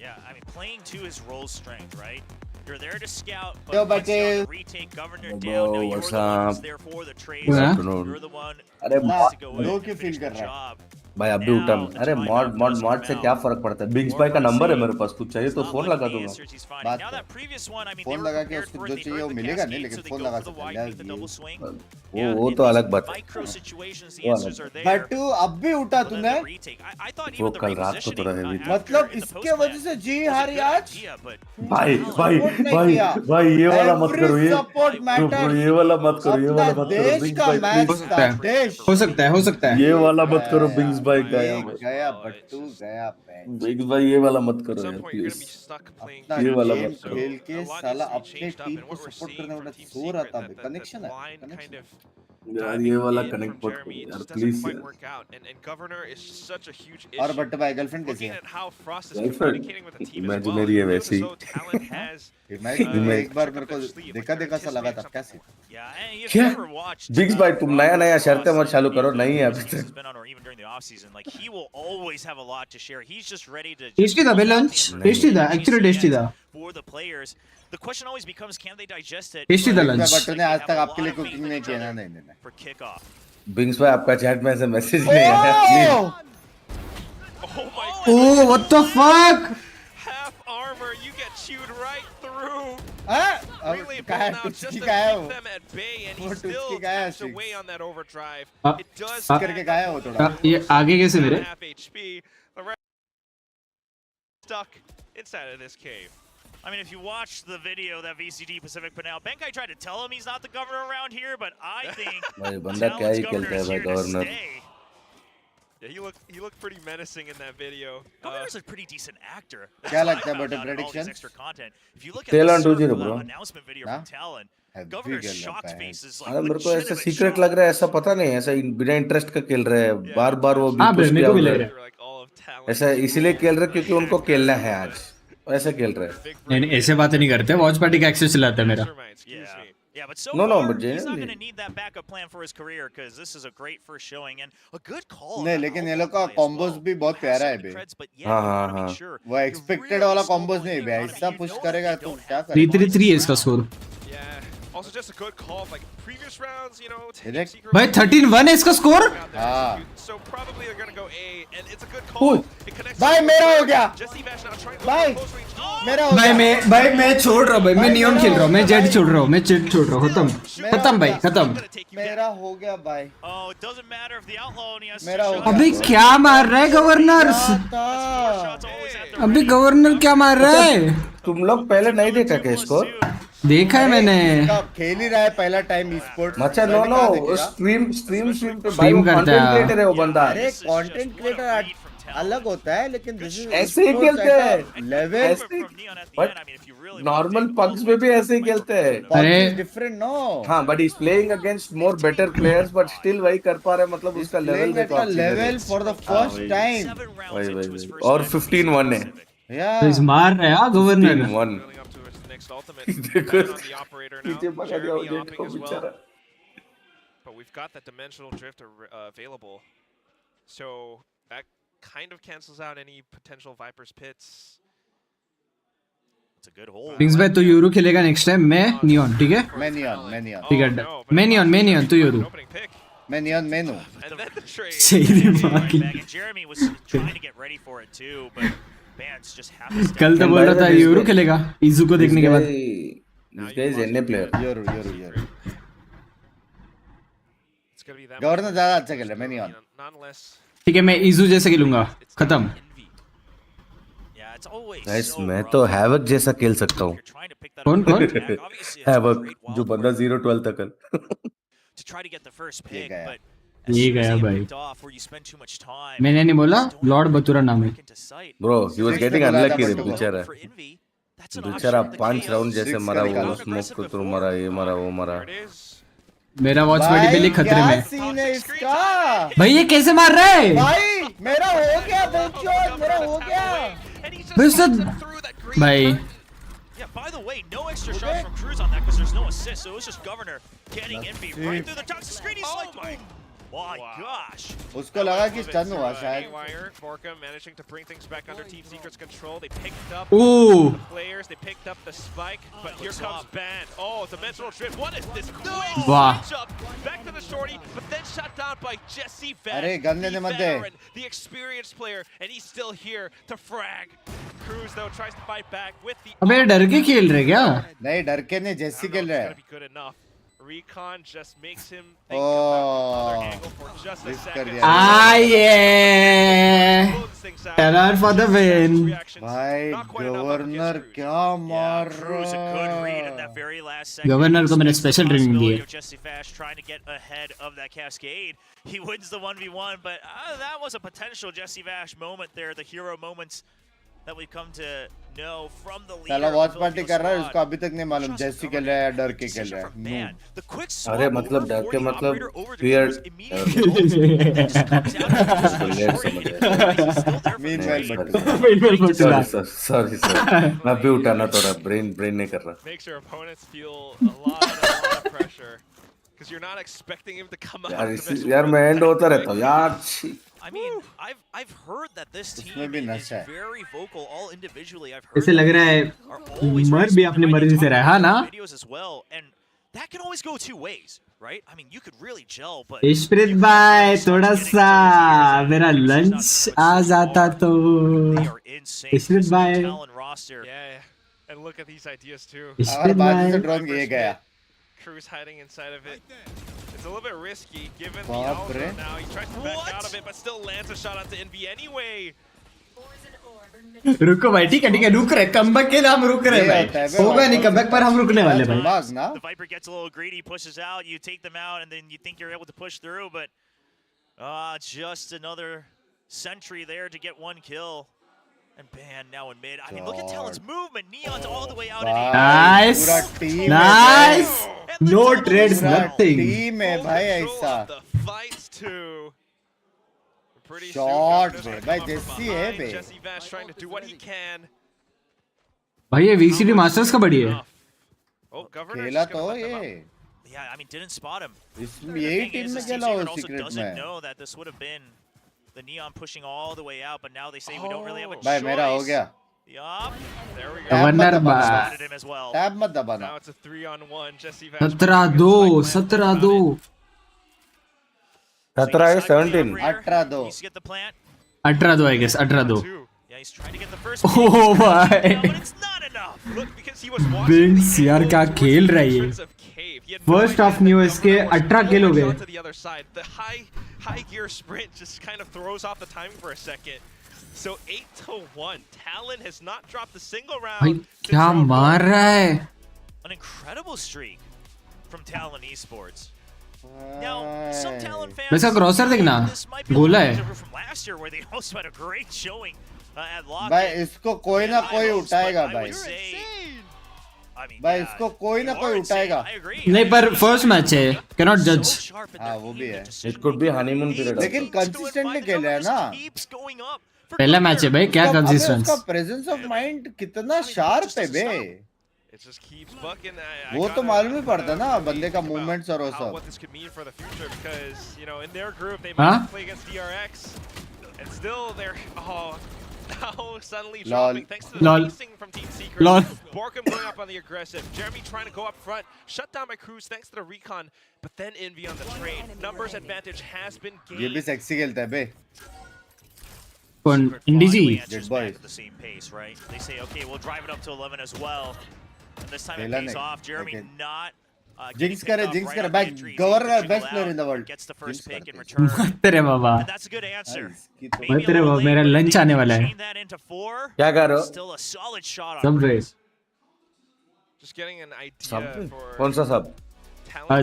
B: Yeah, I mean, playing to his role strength, right? You're there to scout,
C: Yo,
B: but once you're on the retake, Governor down, now you're the one that's there for the trades. You're the one
P: अरे
B: who has to go in
C: low
B: and
C: क्यों
B: finish
C: feel
B: the
C: कर रहा है?
B: job.
P: भाई अभी उठा. अरे mod से क्या फर्क पड़ता है. बिग्स भाई का नंबर है मेरे पास. कुछ चाहिए तो फोन लगा दूंगा.
C: बात फोन लगा के उसको जो चाहिए वो मिलेगा नहीं लेकिन फोन लगा सकते हैं.
P: वो तो अलग बात है.
C: बट तू अब भी उठा तूने.
P: वो कल रात को तो रहे भी.
C: मतलब इसके वजह से जी हारी आज.
P: भाई ये वाला मत करो. ये वाला मत करो.
C: देश का मैच था. देश
A: हो सकता है
P: ये वाला मत करो. बिग्स भाई
C: गया बट्टू गया.
P: बिग्स भाई ये वाला मत करो यार प्लीज. ये वाला मत करो.
C: खेल के साला अपने टीम को सपोर्ट करने वाला सो रहा था. कनेक्शन है.
P: यार ये वाला कनेक्ट मत करो यार प्लीज.
C: और बट्टू भाई गर्लफ्रेंड कैसी है?
P: गर्लफ्रेंड इमेजिनरी है वैसे ही.
C: एक बार मेरे को देखा सा लगा था. कैसे
P: क्या बिग्स भाई तुम नया शर्तें मत चालू करो. नहीं है अभी तक.
A: टेस्टी था बे लंच. टेस्टी था एक्चुअली टेस्टी था.
B: The question always becomes, can they digest it?
A: Tasty था लंच.
C: बट्टू ने आज तक आपके लिए कुकिंग नहीं किया ना. नहीं
B: For kickoff.
P: बिग्स भाई आपका चैट में से मैसेज नहीं आया.
A: Oh what the fuck?
I: Half armor, you get chewed right through.
C: Really
I: bold now just to keep them at bay, and he still taps away on that overdrive. It does
C: करके गाया हो थोड़ा.
A: ये आगे कैसे मेरे?
I: half HP. The rest stuck inside of this cave.
B: I mean, if you watch the video that VCT Pacific put out, Benkai tried to tell him he's not the governor around here, but I think
P: भाई बंदा क्या ही खेलता है भाई governor.
I: Yeah, he looked pretty menacing in that video.
B: Governor's a pretty decent actor.
C: क्या लगता है but prediction?
B: Extra content. If you look
P: Talon
B: at the
P: 2-0 bro.
B: announcement video from Talon, Governor's shock space is like
P: अरे मेरे को ऐसा secret लग रहा है. ऐसा पता नहीं. ऐसा बिना इंटरेस्ट का खेल रहे हैं. बार वो ऐसा इसलिए खेल रहे क्योंकि उनको खेलना है आज. ऐसे खेल रहे हैं.
A: नहीं ऐसे बातें नहीं करते. वॉच पार्टी का एक्सेस चलाता है मेरा.
B: Yeah, but so
P: no,
B: far,
P: but
B: he's not going to need that backup plan for his career because this is a great first showing and a good call.
C: नहीं लेकिन ये लोग का combos भी बहुत प्यारा है बे.
P: हाँ.
C: वो एक्सपेक्टेड वाला कॉम्बोस नहीं बे. ऐसा पुश करेगा तो क्या करेगा?
A: 3-3 है इसका score.
I: Also just a good call like previous rounds, you know.
A: भाई 13-1 है इसका score.
I: So probably they're going to go A and it's a good call. It connects.
C: भाई मेरा हो गया. भाई मेरा हो गया.
A: भाई मैं छोड़ रहा हूँ भाई. मैं नियॉन खेल रहा हूँ. मैं जेट छोड़ रहा हूँ. मैं जेट छोड़ रहा हूँ. खत्म भाई खत्म.
C: मेरा हो गया भाई.
B: Oh, it doesn't matter if the outlaw only has
C: मेरा हो गया.
A: अभी क्या मार रहा है गवर्नर? अभी गवर्नर क्या मार रहा है?
P: तुम लोग पहले नहीं देखा क्या स्कोर?
A: देखा है मैंने.
C: खेल ही रहा है पहला टाइम ई-स्पोर्ट्स.
P: अच्छा नो स्ट्रीम पे भाई वो कंटेंट क्रिएटर है वो बंदा.
C: अरे कंटेंट क्रिएटर अलग होता है, लेकिन this is
P: ऐसे ही खेलते हैं
C: level.
P: बट नॉर्मल पग्स में भी ऐसे ही खेलते हैं.
A: अरे
C: Different, no.
P: हाँ, but is playing against more better players, but still वही कर पा रहे, मतलब उसका level
C: Playing at a level for the first time.
P: वही और 15-1 है.
C: Yeah.
A: इस मार रहा है गवर्नर.
P: 15-1
I: देखो
P: पीछे पकड़ दिया वो जेट को बेचारा.
I: But we've got that dimensional drift available, so that kind of cancels out any potential Viper's pits.
B: It's a good hold.
A: Pings भाई तो यूरो खेलेगा नेक्स्ट टाइम. मैं नियॉन, ठीक है?
C: मैं नियॉन.
A: ठीक है. मैं नियॉन तो यूरो.
C: मैं नियॉन मेनू.
A: सही बाकी.
B: Jeremy was trying to get ready for it too, but Vance just happened to
A: कल तो बोल रहा था यूरो खेलेगा इजू को देखने के बाद.
P: This guy is NA player.
C: Euro. Governor ज्यादा अच्छा खेल रहा है. मैं नियॉन.
A: ठीक है, मैं इजू जैसे खेलूंगा. खत्म.
P: गाइस मैं तो हैवक जैसा खेल सकता हूँ.
A: कौन
P: हैवक जो बंदा 0-12 तक है.
B: to try to get the first pick, but
A: ये गया भाई. मैंने नहीं बोला, लॉर्ड बतूरा नाम है.
P: Bro, he was getting unlucky रे बेचारा. बेचारा 5 राउंड जैसे मरा, वो स्मोक को तो मरा, ये मरा, वो मरा.
A: मेरा वॉच बड़ी बिल्ली खतरे में.
C: सीन है इसका.
A: भाई ये कैसे मार रहा है?
C: भाई मेरा हो गया बेंचो, मेरा हो गया.
A: भाई
B: Yeah, by the way, no extra shots from Cruz on that because there's no assist, so it was just Governor getting Envy right through the toxic screen. He's like, oh my gosh.
C: उसको लगा कि stun हुआ शायद.
I: Borka managing to bring things back under Team Secret's control. They picked up
A: Ooh.
I: the players, they picked up the spike, but here comes Ban. Oh, dimensional drift. What is this?
A: Wow.
I: Back to the shorty, but then shot down by Jesse Vash,
C: अरे gun देने मत दे.
I: the experienced player, and he's still here to frag. Cruz though tries to fight back with the.
A: अबे डर के खेल रहे क्या?
C: नहीं डर के नहीं, जेसी खेल रहा है.
I: Good enough. Recon just makes him think about another angle for just a second.
A: Terror for the win.
C: भाई गवर्नर क्या मार रहा है.
A: गवर्नर को मैंने स्पेशल ट्रेनिंग दी है.
B: Jesse Vash trying to get ahead of that cascade. He wins the 1v1, but that was a potential Jesse Vash moment there, the hero moments that we've come to know from the leader.
C: साला watch party कर रहा है, उसको अभी तक नहीं मालूम जेसी खेल रहा है या डर के खेल रहा है.
P: अरे मतलब डर के मतलब फियर. सॉरी मैं भी उठाना थोड़ा ब्रेन नहीं कर रहा.
I: Makes your opponents feel a lot of pressure because you're not expecting him to come out.
P: यार मैं एंड होता रहता हूँ यार.
B: I mean, I've heard that this team is very vocal, all individually. I've heard.
A: ऐसे लग रहा है मर भी अपनी मर्जी से रहा ना.
B: Videos as well, and that can always go two ways, right? I mean, you could really gel, but.
A: Ishpreet भाई थोड़ा सा मेरा लंच आ जाता तो. इशप्रीत भाई.
I: Yeah, and look at these ideas too.
A: Ishpreet भाई.
I: Cruz hiding inside of it. It's a little bit risky given the alpha now. He tries to back out of it, but still lands a shot onto Envy anyway.
A: रुको भाई, ठीक है रुक रहे. Comeback के लिए हम रुक रहे भाई. होगा नहीं कमबैक पर हम रुकने वाले भाई.
B: The Viper gets a little greedy, pushes out. You take them out, and then you think you're able to push through, but just another sentry there to get one kill. And Ban now in mid. I mean, look at Talon's movement. Neon's all the way out.
A: Nice. Nice. No trades, nothing.
C: Team है भाई ऐसा.
I: Fights too.
C: Shot भाई जेसी है बे.
I: Jesse Vash trying to do what he can.
A: भाई ये VCT masters का बढ़िया है.
I: Oh, Governor.
C: खेला तो ये.
B: Yeah, I mean, didn't spot him.
C: इसमें यही टीम में खेला हो सीक्रेट में.
B: Doesn't know that this would have been the Neon pushing all the way out, but now they say we don't really have a choice.
C: भाई मेरा हो गया.
B: Yup. There we go.
A: Governor बा.
C: Tab मत दबाना.
I: Now it's a 3-on-1. Jesse Vash.
A: 17-2. 17-2.
P: 17-17.
C: 18-2.
A: 18-2 I guess. 18-2.
B: Yeah, he's trying to get the first.
A: Oh भाई.
B: But it's not enough.
I: Look, because he was watching.
A: बिंग्स यार क्या खेल रहा है ये. First half न्यू इसके 18 किल हो गए.
I: To the other side, the high gear sprint just kind of throws off the timing for a second. So 8-1. Talon has not dropped a single round.
A: भाई क्या मार रहा है.
B: An incredible streak from Talon Esports. Now, some Talon fans.
A: वैसा क्रॉसर देखना. गोला है.
B: last year where they also had a great showing at Lock.
C: भाई इसको कोई ना कोई उठाएगा भाई भाई इसको कोई ना कोई उठाएगा
A: नहीं पर फर्स्ट मैच है कैनॉट जज
C: हाँ वो भी है
P: it could be honeymoon period
C: लेकिन कंसिस्टेंटली खेल रहा है ना
A: पहला मैच है भाई क्या कंसिस्टेंस
C: उसका प्रेजेंस ऑफ माइंड कितना शार्प है बे वो तो मालूम ही पड़ता ना बंदे का मूवमेंट्स और वो सब
I: Now suddenly dropping thanks to the spacing from Team Secret. Borkum going up on the aggressive. Jeremy trying to go up front. Shut down by Cruz thanks to the recon. But then Envy on the trade. Numbers advantage has been gained.
C: ये भी sexy खेलता है बे
A: कौन इंडीजी
B: Dead boys at the same pace, right? They say okay, we'll drive it up to 11 as well. And this time it pays off. Jeremy not
C: Jinx करे भाई governor best player in the world
B: gets the first pick in return.
A: तेरे बाबा
B: And that's a good answer.
A: तेरे बाबा मेरा lunch आने वाला है
P: क्या कर रहे हो
B: Still a solid shot
A: सब
B: on.
A: Race
I: Just getting an idea for
P: कौन सा सब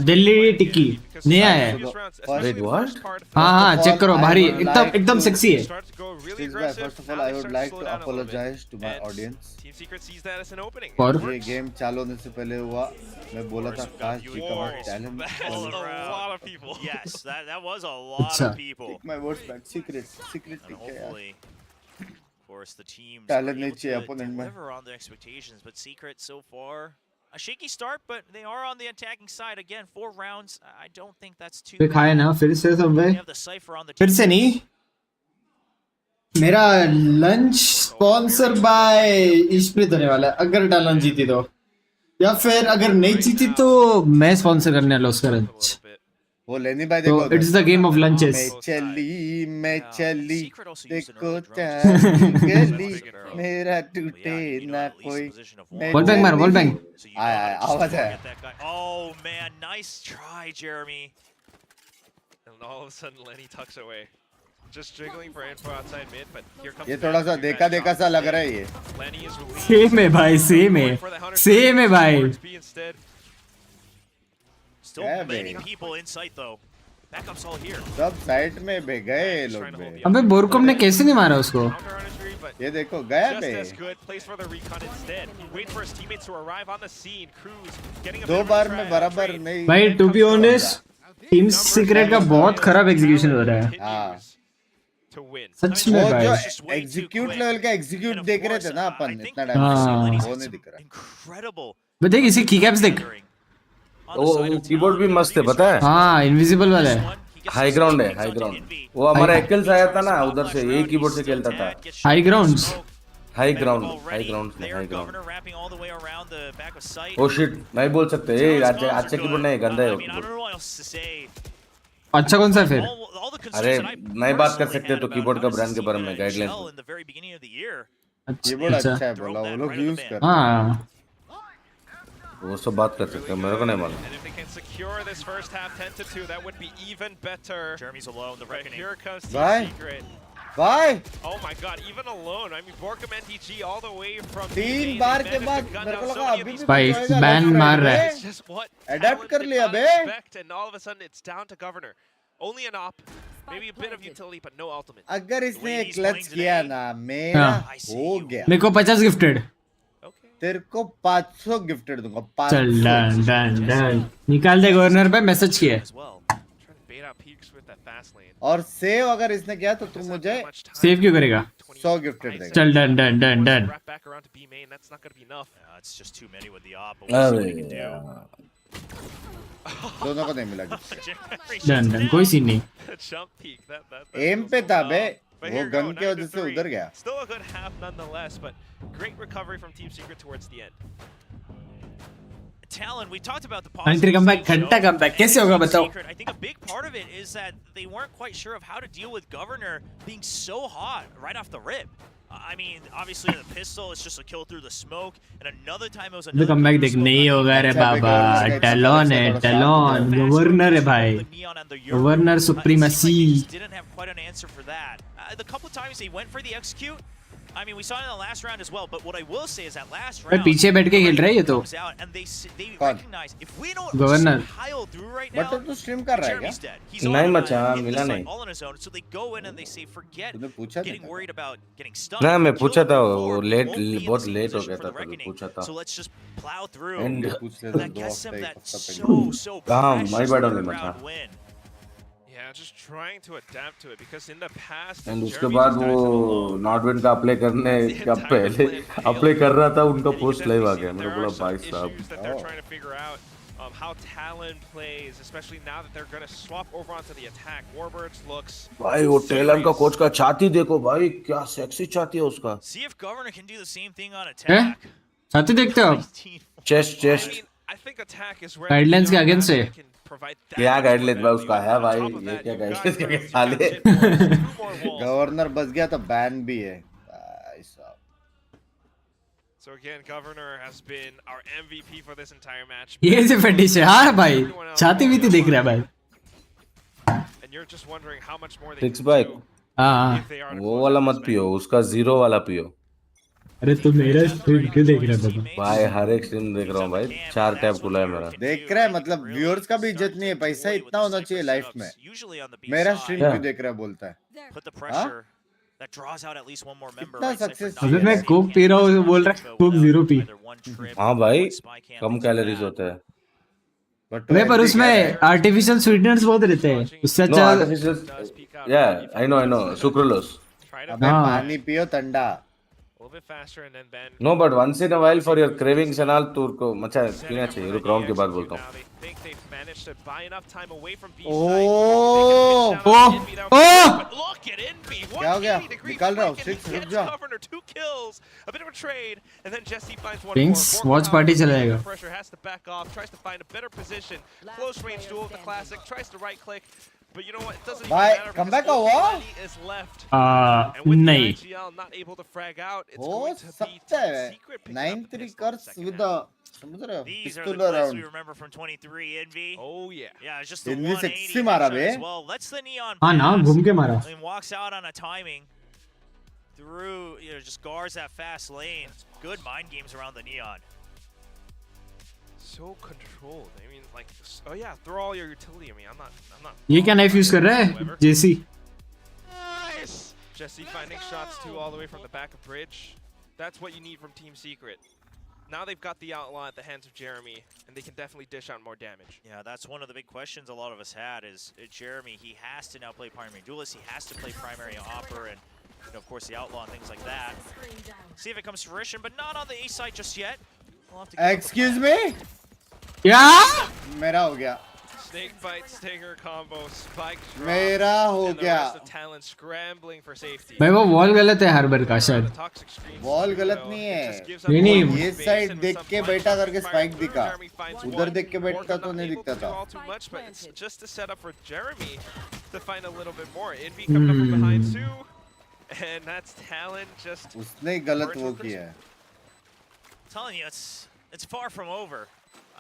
A: दिल्ली टिक्की नया है
P: वेट व्हाट
A: हाँ हाँ चेक करो भारी एकदम सेक्सी है
C: First of all, I would like to apologize to my audience.
I: Team Secret sees that as an opening.
C: ये गेम चालू होने से पहले हुआ मैं बोला था काश जी का talent
I: A lot of people.
B: Yes, that was a lot of people.
C: Take my words back. Secret
B: And hopefully, of course, the teams
C: Talent
B: are
C: नहीं
B: able
C: चाहिए
B: to
C: opponent में
B: deliver on their expectations. But Secret so far, a shaky start, but they are on the attacking side again. 4 rounds. I don't think that's too.
A: फिर खाए ना फिर से सब
B: They have the cipher on the
A: फिर से नहीं मेरा लंच स्पॉन्सर बाय ईशप्रीत होने वाला है अगर टालन जीती तो या फिर अगर नहीं जीती तो मैं स्पॉन्सर करने वाला उसका लंच
C: वो लेनी भाई
A: तो
C: देखो
A: it's the game of lunches
C: मैं चली देखो गली मेरा टूटे ना कोई
A: बॉल बैंग मार बॉल बैंग
C: आया आवाज है
B: Oh man, nice try, Jeremy.
I: And all of a sudden Lenny tucks away. Just jiggling for info outside mid, but here comes
C: ये थोड़ा सा देखा सा लग रहा है ये
I: Lenny is released.
A: सेम है भाई सेम है भाई
B: Still many people in sight though. Backup's all here.
C: सब साइड में बे गए लोग बे
A: अबे बोरकम ने कैसे नहीं मारा उसको
C: ये देखो गया
I: Just
C: bay
I: as good, plays for the recon instead. Wait for his teammates to arrive on the scene. Cruz getting a
C: दो
I: bit of
C: बार
I: a
C: में
I: trap.
C: बराबर नहीं
A: भाई to be honest Team Secret का बहुत खराब execution हो रहा है
C: हाँ
I: To win.
A: सच में
C: वो
A: भाई
C: जो एग्जीक्यूट लेवल का एग्जीक्यूट देख रहे थे ना अपन इतना टाइम वो नहीं दिख रहा
B: Incredible.
A: बे देख इसी कीकैप्स देख
P: वो कीबोर्ड भी मस्त है पता है
A: हाँ इनविजिबल वाला है
P: हाई ग्राउंड है हाई ग्राउंड वो हमारा एक्ल्स आया था ना उधर से यही कीबोर्ड से खेलता था
A: हाई ग्राउंड्स
P: हाई ग्राउंड में हाई ग्राउंड ओ शिट नहीं बोल सकते ये अच्छा कीबोर्ड नहीं गंदा है वो कीबोर्ड
A: अच्छा कौन सा है फिर
P: अरे नहीं बात कर सकते तो कीबोर्ड का ब्रांड के बारे में गाइडलाइन
C: कीबोर्ड अच्छा है बोला वो लोग यूज कर
A: हाँ
P: वो सब बात कर सकते हैं मेरे को नहीं मालूम
I: And if they can secure this first half 10-2, that would be even better.
B: Jeremy's alone. The
I: But
B: reckoning.
I: here comes
C: Bye.
I: Team Secret.
C: भाई
I: Oh my god, even alone. I mean, Borkum NTG all the way from
C: तीन बार के बाद मेरे को लगा अभी भी
A: भाई बैन मार रहा है
I: It's just what
C: Adapt कर लिया बे
I: expect, and all of a sudden it's down to Governor. Only an op, maybe a bit of utility, but no ultimate.
C: अगर इसने एक क्लच किया ना मेरा हो गया
A: मेरे को 50 गिफ्टेड
C: तेरे को 500 गिफ्टेड दूंगा 500
A: चल डन डन डन निकाल दे गवर्नर पे मैसेज किया
I: Trying to bait out peaks with that fast lane.
C: और सेव अगर इसने किया तो तू मुझे
A: सेव क्यों करेगा
C: 100 गिफ्टेड देगा
A: चल done done done done
I: Wrap back around to B main, that's not going to be enough.
B: It's just too many with the op. But we'll see what he
P: अरे
B: can do.
P: यार
C: दोनों को नहीं मिला
A: done done कोई scene नहीं
I: Jump peak, that
C: M पे था बे
I: But
C: वो
I: here
C: गन
I: go,
C: के वजह से
I: 9-3.
C: उधर गया
I: Still a good half nonetheless, but great recovery from Team Secret towards the end.
B: Talon, we talked about the
A: अंतरी कमबैक घंटा कमबैक कैसे होगा बताओ
B: Secret. I think a big part of it is that they weren't quite sure of how to deal with Governor being so hot right off the rip. I mean, obviously the pistol is just a kill through the smoke, and another time it was
A: तो
B: another.
A: Comeback देख नहीं होगा रे बाबा talon है talon governor है भाई governor supremacy
B: Didn't have quite an answer for that. The couple times they went for the execute, I mean, we saw it in the last round as well, but what I will say is that last
A: भाई
B: round,
A: पीछे बैठ के खेल रहा है ये तो
B: comes out and they recognize if we don't
A: Governor.
B: pile through right
C: But
B: now,
C: तू stream कर रहा है
B: Jeremy's
C: क्या?
B: dead. He's on
P: नहीं
B: an
P: मचा
B: island, hit
P: मिला
B: the
P: नहीं
B: site all on his own, so they go in and they say forget
C: तूने पूछा
B: getting
C: था
B: worried about getting stunned.
P: ना मैं
B: Kill
P: पूछा
B: them
P: था
B: before,
P: वो
B: we
P: late
B: won't be in the
P: बहुत
B: same
P: लेट हो
B: position
P: गया
B: for
P: था
B: the
P: तो
B: reckoning.
P: पूछा था
B: So let's just plow through.
P: And
B: That gets them that so
P: काम
B: precious
P: my bad
B: third
P: only मचा
B: round win.
I: Yeah, just trying to adapt to it because in the past,
P: and उसके
I: Jeremy
P: बाद
I: just
P: वो
I: died so long.
P: नॉटविन का apply करने का पहले apply कर रहा था उनका पोस्ट लाइव आ गया मेरे बोला भाई साहब
I: Issues that they're trying to figure out. How Talon plays, especially now that they're going to swap over onto the attack. Warbirds looks
P: भाई वो टेलन का कोच का छाती देखो भाई क्या सेक्सी छाती है उसका
B: See if Governor can do the same thing on
A: हैं
B: attack.
A: छाती देखते हो आप
P: chest chest
I: I think attack is where
A: guidelines के अगेंस्ट है
P: क्या गाइडलाइंस भाई उसका है भाई ये क्या गाइडलाइंस के साले
C: गवर्नर बच गया तो बैन भी है भाई साहब
I: So again, Governor has been our MVP for this entire match.
A: ये से फटिश है हाँ भाई छाती भी देख रहा है भाई
I: And you're just wondering how much more they
P: six
I: can
P: bike
I: do.
A: हाँ
P: वो वाला मत पियो उसका जीरो वाला पियो
A: अरे तू मेरा स्ट्रीम क्यों देख रहा था
P: भाई हर एक स्ट्रीम देख रहा हूँ भाई 4 टैब खुला है मेरा
C: देख रहा है मतलब व्यूअर्स का भी इज्जत नहीं है पैसा इतना होना चाहिए लाइफ में मेरा स्ट्रीम क्यों देख रहा है बोलता है
B: Put the pressure that draws out at least one more member.
C: कितना
B: Right? Say for
C: सक्सेस
A: अबे मैं कोक पी रहा हूँ बोल रहा है कोक 0 पी
P: हाँ भाई कम कैलोरीज होते हैं
A: वे पर उसमें आर्टिफिशियल स्वीटनर्स बहुत रहते हैं उससे
P: नो
A: अच्छा
P: आर्टिफिशियल या आई नो सुक्रोलोस
C: अबे पानी पियो ठंडा
I: A little bit faster and then Ben.
P: No but once in a while for your cravings and all तो को मचा पीना चाहिए रुक राउंड के बाद बोलता हूँ
I: They think they've managed to buy enough time away from B
C: Oh!
I: But look at Envy.
C: क्या हो गया निकाल रहा हूँ सिक्स रुक जा
I: Governor 2 kills. A bit of a trade and then Jesse finds one
A: Pinks,
I: more.
A: watch party चलाएगा
I: Pressure has to back off, tries to find a better position. Close range duel with the classic, tries to right click. But you know what? It doesn't even
C: भाई
I: matter
C: comeback
I: because
C: हुआ
I: Opality is left. And with the
A: नहीं
I: IGL not able to frag out, it's
C: हो
I: going to be
C: सकता है
I: secret picks
C: 9-3 curse with the समझ रहे हो
B: These are the
C: पिस्तौल
B: clips we
C: around
B: remember from 23 Envy.
I: Oh yeah.
B: Yeah, it's just the
C: Envy
B: 180
C: sexy मारा
B: headshot
C: bay
B: as well. Lets the neon
A: हाँ ना
B: pass
A: घूम के मारा
B: and walks out on a timing through, you know, just guards that fast lane. Good mind games around the neon.
I: So controlled. I mean, like, oh yeah, throw all your utility at me. I'm not.
A: ये क्या knife use कर रहा है जेसी
I: Nice. Jesse finding shots too, all the way from the back of bridge. That's what you need from Team Secret. Now they've got the outlaw at the hands of Jeremy, and they can definitely dish out more damage.
B: Yeah, that's one of the big questions a lot of us had is Jeremy, he has to now play primary duelist, he has to play primary opper, and you know, of course the outlaw and things like that. See if it comes to fruition, but not on the A side just yet. We'll have to
C: excuse me
A: क्या
C: मेरा हो गया
I: Snake bite, stinger combo, spike drop,
C: मेरा हो
I: and the
C: गया
I: rest of Talon scrambling for safety.
A: भाई वो wall गलत है हर बार का शायद
C: बॉल गलत नहीं है
A: नहीं नहीं
C: ये साइड देख के बैठा करके स्पाइक दिखा उधर देख के बैठता तो नहीं दिखता था
I: All too much, but it's just a setup for Jeremy to find a little bit more. Envy coming up from behind too, and that's Talon just.
C: उसने गलत वो किया है
B: telling you, it's far from over.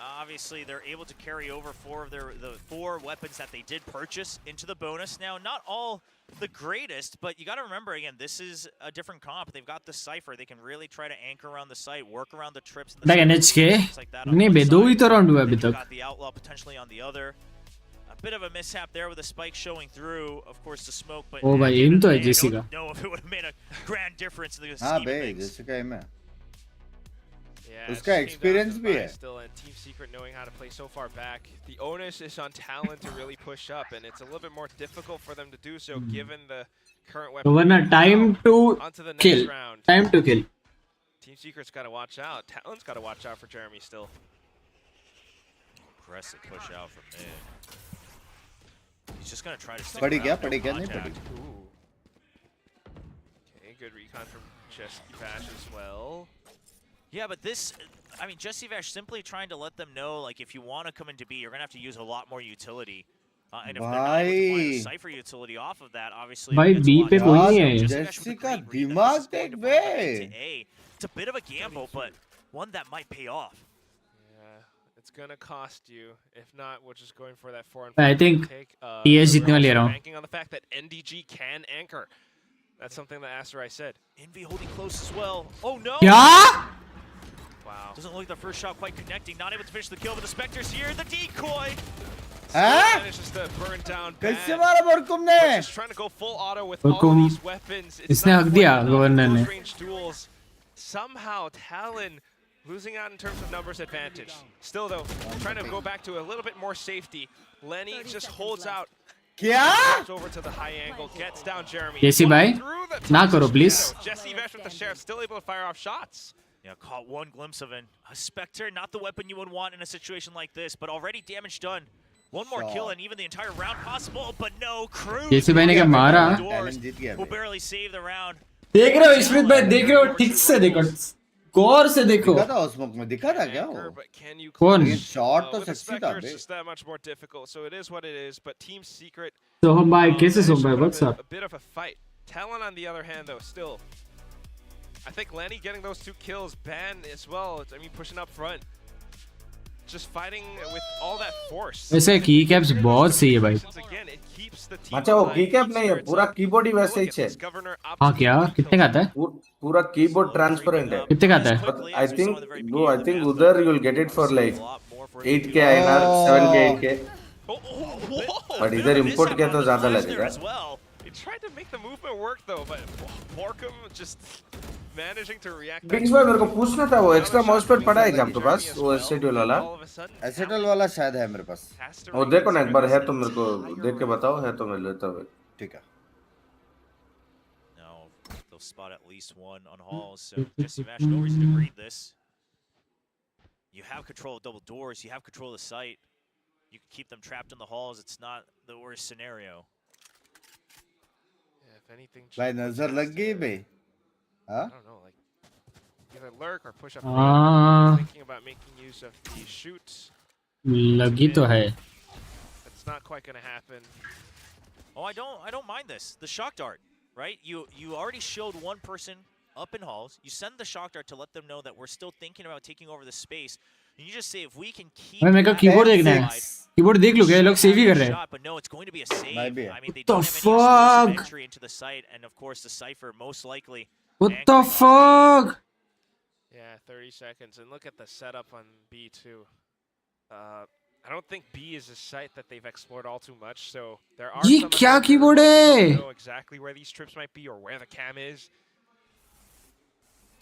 B: Obviously, they're able to carry over the 4 weapons that they did purchase into the bonus. Now, not all the greatest, but you got to remember, again, this is a different comp. They've got the Cypher. They can really try to anchor around the site, work around the trips.
A: Like NHK नहीं बे दो ही तो round हुआ अभी तक
B: Got the Outlaw potentially on the other. A bit of a mishap there with the spike showing through. Of course, the smoke, but
A: ओ भाई M तो है जेसी का
B: know if it would have made a grand difference in the
C: हाँ
B: scheme of
C: bay
B: things.
C: जैसे का मैं
I: Yeah,
C: उसका
I: it just came down
C: experience
I: to
C: भी
I: buy
C: है
I: still, and Team Secret knowing how to play so far back. The onus is on Talon to really push up, and it's a little bit more difficult for them to do so given the current weapon.
A: तो वरना time to
I: Onto the next
A: kill
I: round.
A: Time to kill
I: Team Secret's got to watch out. Talon's got to watch out for Jeremy still.
B: Aggressive push out from mid. He's just gonna try to stick
C: पड़ी क्या
B: around, no
C: पड़ी क्या नहीं
B: contact.
C: पड़ी
I: Okay, good recon from Jesse Bash as well.
B: Yeah, but this, I mean, Jesse Vash simply trying to let them know, like, if you want to come into B, you're going to have to use a lot more utility. And if they're not able to find a Cypher utility off of that, obviously,
A: भाई
B: it's
A: B
B: a lot
A: पे
B: tougher.
A: कोई नहीं है
C: जैसी का दिमाग देख बे
B: It's a bit of a gamble, but one that might pay off.
I: Yeah, it's gonna cost you. If not, we're just going for that 4 and 4.
A: I think
I: take.
A: TS जीतने वाली है
I: Banking on the fact that NDG can anchor. That's something that Asterai said. Envy holding close as well. Oh no!
A: Yeah?
B: Wow. Doesn't look like the first shot quite connecting. Not able to finish the kill, but the Spectre's here. The decoy!
C: Huh?
I: Manages to burn down
C: कैसे मारा बरकुम ने?
I: Just trying to go full auto with all of these weapons. It's
A: इसने
I: not
A: हक दिया
I: quite enough
A: governor
I: in
A: ने.
I: close range duels. Somehow Talon losing out in terms of numbers advantage. Still though, trying to go back to a little bit more safety. Lenny just holds out.
C: क्या?
I: Over to the high angle, gets down Jeremy.
A: Jesse भाई ना करो please.
I: Jesse Vesh with the sheriff still able to fire off shots.
B: Yeah, caught one glimpse of it. A Spectre, not the weapon you would want in a situation like this, but already damage done. One more kill and even the entire round possible, but no. Cruz
A: जैसे भाई ने क्या मारा?
B: will barely save the round.
A: देख रहे हो Smith भाई, देख रहे हो ठीक से देखो, गौर से देखो.
C: दिखा था उस स्मोक में, दिखा था क्या वो?
A: कौन?
C: शॉट तो
I: With the
C: सेक्सी था
I: Spectre,
C: बे.
I: it's just that much more difficult. So it is what it is. But Team Secret.
A: सोहम भाई कैसे सोहम भाई, what's up?
I: A bit of a fight. Talon on the other hand, though, still. I think Lenny getting those 2 kills, Ban as well. I mean, pushing up front. Just fighting with all that force.
A: वैसे की caps बहुत सही है भाई.
P: अच्छा वो की cap नहीं है, पूरा कीबोर्ड ही वैसे ही है.
A: हाँ क्या? कितने का आता है?
P: पूरा कीबोर्ड ट्रांसपेरेंट है.
A: कितने का आता है?
P: I think उधर you will get it for like 8K INR, 7K 8K. But इधर इंपोर्ट किया तो ज़्यादा लगेगा.
I: He tried to make the movement work though, but Borkum just managing to react.
P: बिग्स भाई मेरे को पूछना था, वो एक्स्ट्रा माउस पैड पड़ा है क्या आपके पास? वो एसेटल वाला?
C: एसेटल वाला शायद है मेरे पास.
P: वो देखो ना एक बार, है तो मेरे को देख के बताओ, है तो मैं लेता हूँ.
C: ठीक है.
B: No, they'll spot at least one on halls. So Jesse Vash, no reason to read this. You have control of double doors. You have control of the site. You can keep them trapped in the halls. It's not the worst scenario.
I: Yeah, if anything.
C: भाई नजर लग गई बे. हाँ?
I: I don't know, like either lurk or push up. Thinking about making use of the shoots.
A: लगी तो है.
I: It's not quite gonna happen.
B: Oh, I don't mind this. The shock dart, right? You already showed one person up in halls. You send the shock dart to let them know that we're still thinking about taking over the space. And you just say if we can keep.
A: भाई मेरे को keyboard देखना है. Keyboard देख लो क्या ये लोग save ही कर रहे हैं.
B: But no, it's going to be a save. I mean, they
A: the
B: don't have any explosive
A: fuck?
B: entry into the site, and of course the cipher most likely.
A: What the fuck?
I: Yeah, 30 seconds, and look at the setup on B2. I don't think B is a site that they've explored all too much, so there are
A: ये
I: some
A: क्या
I: others
A: keyboard
I: that
A: है?
I: don't know exactly where these trips might be or where the cam is.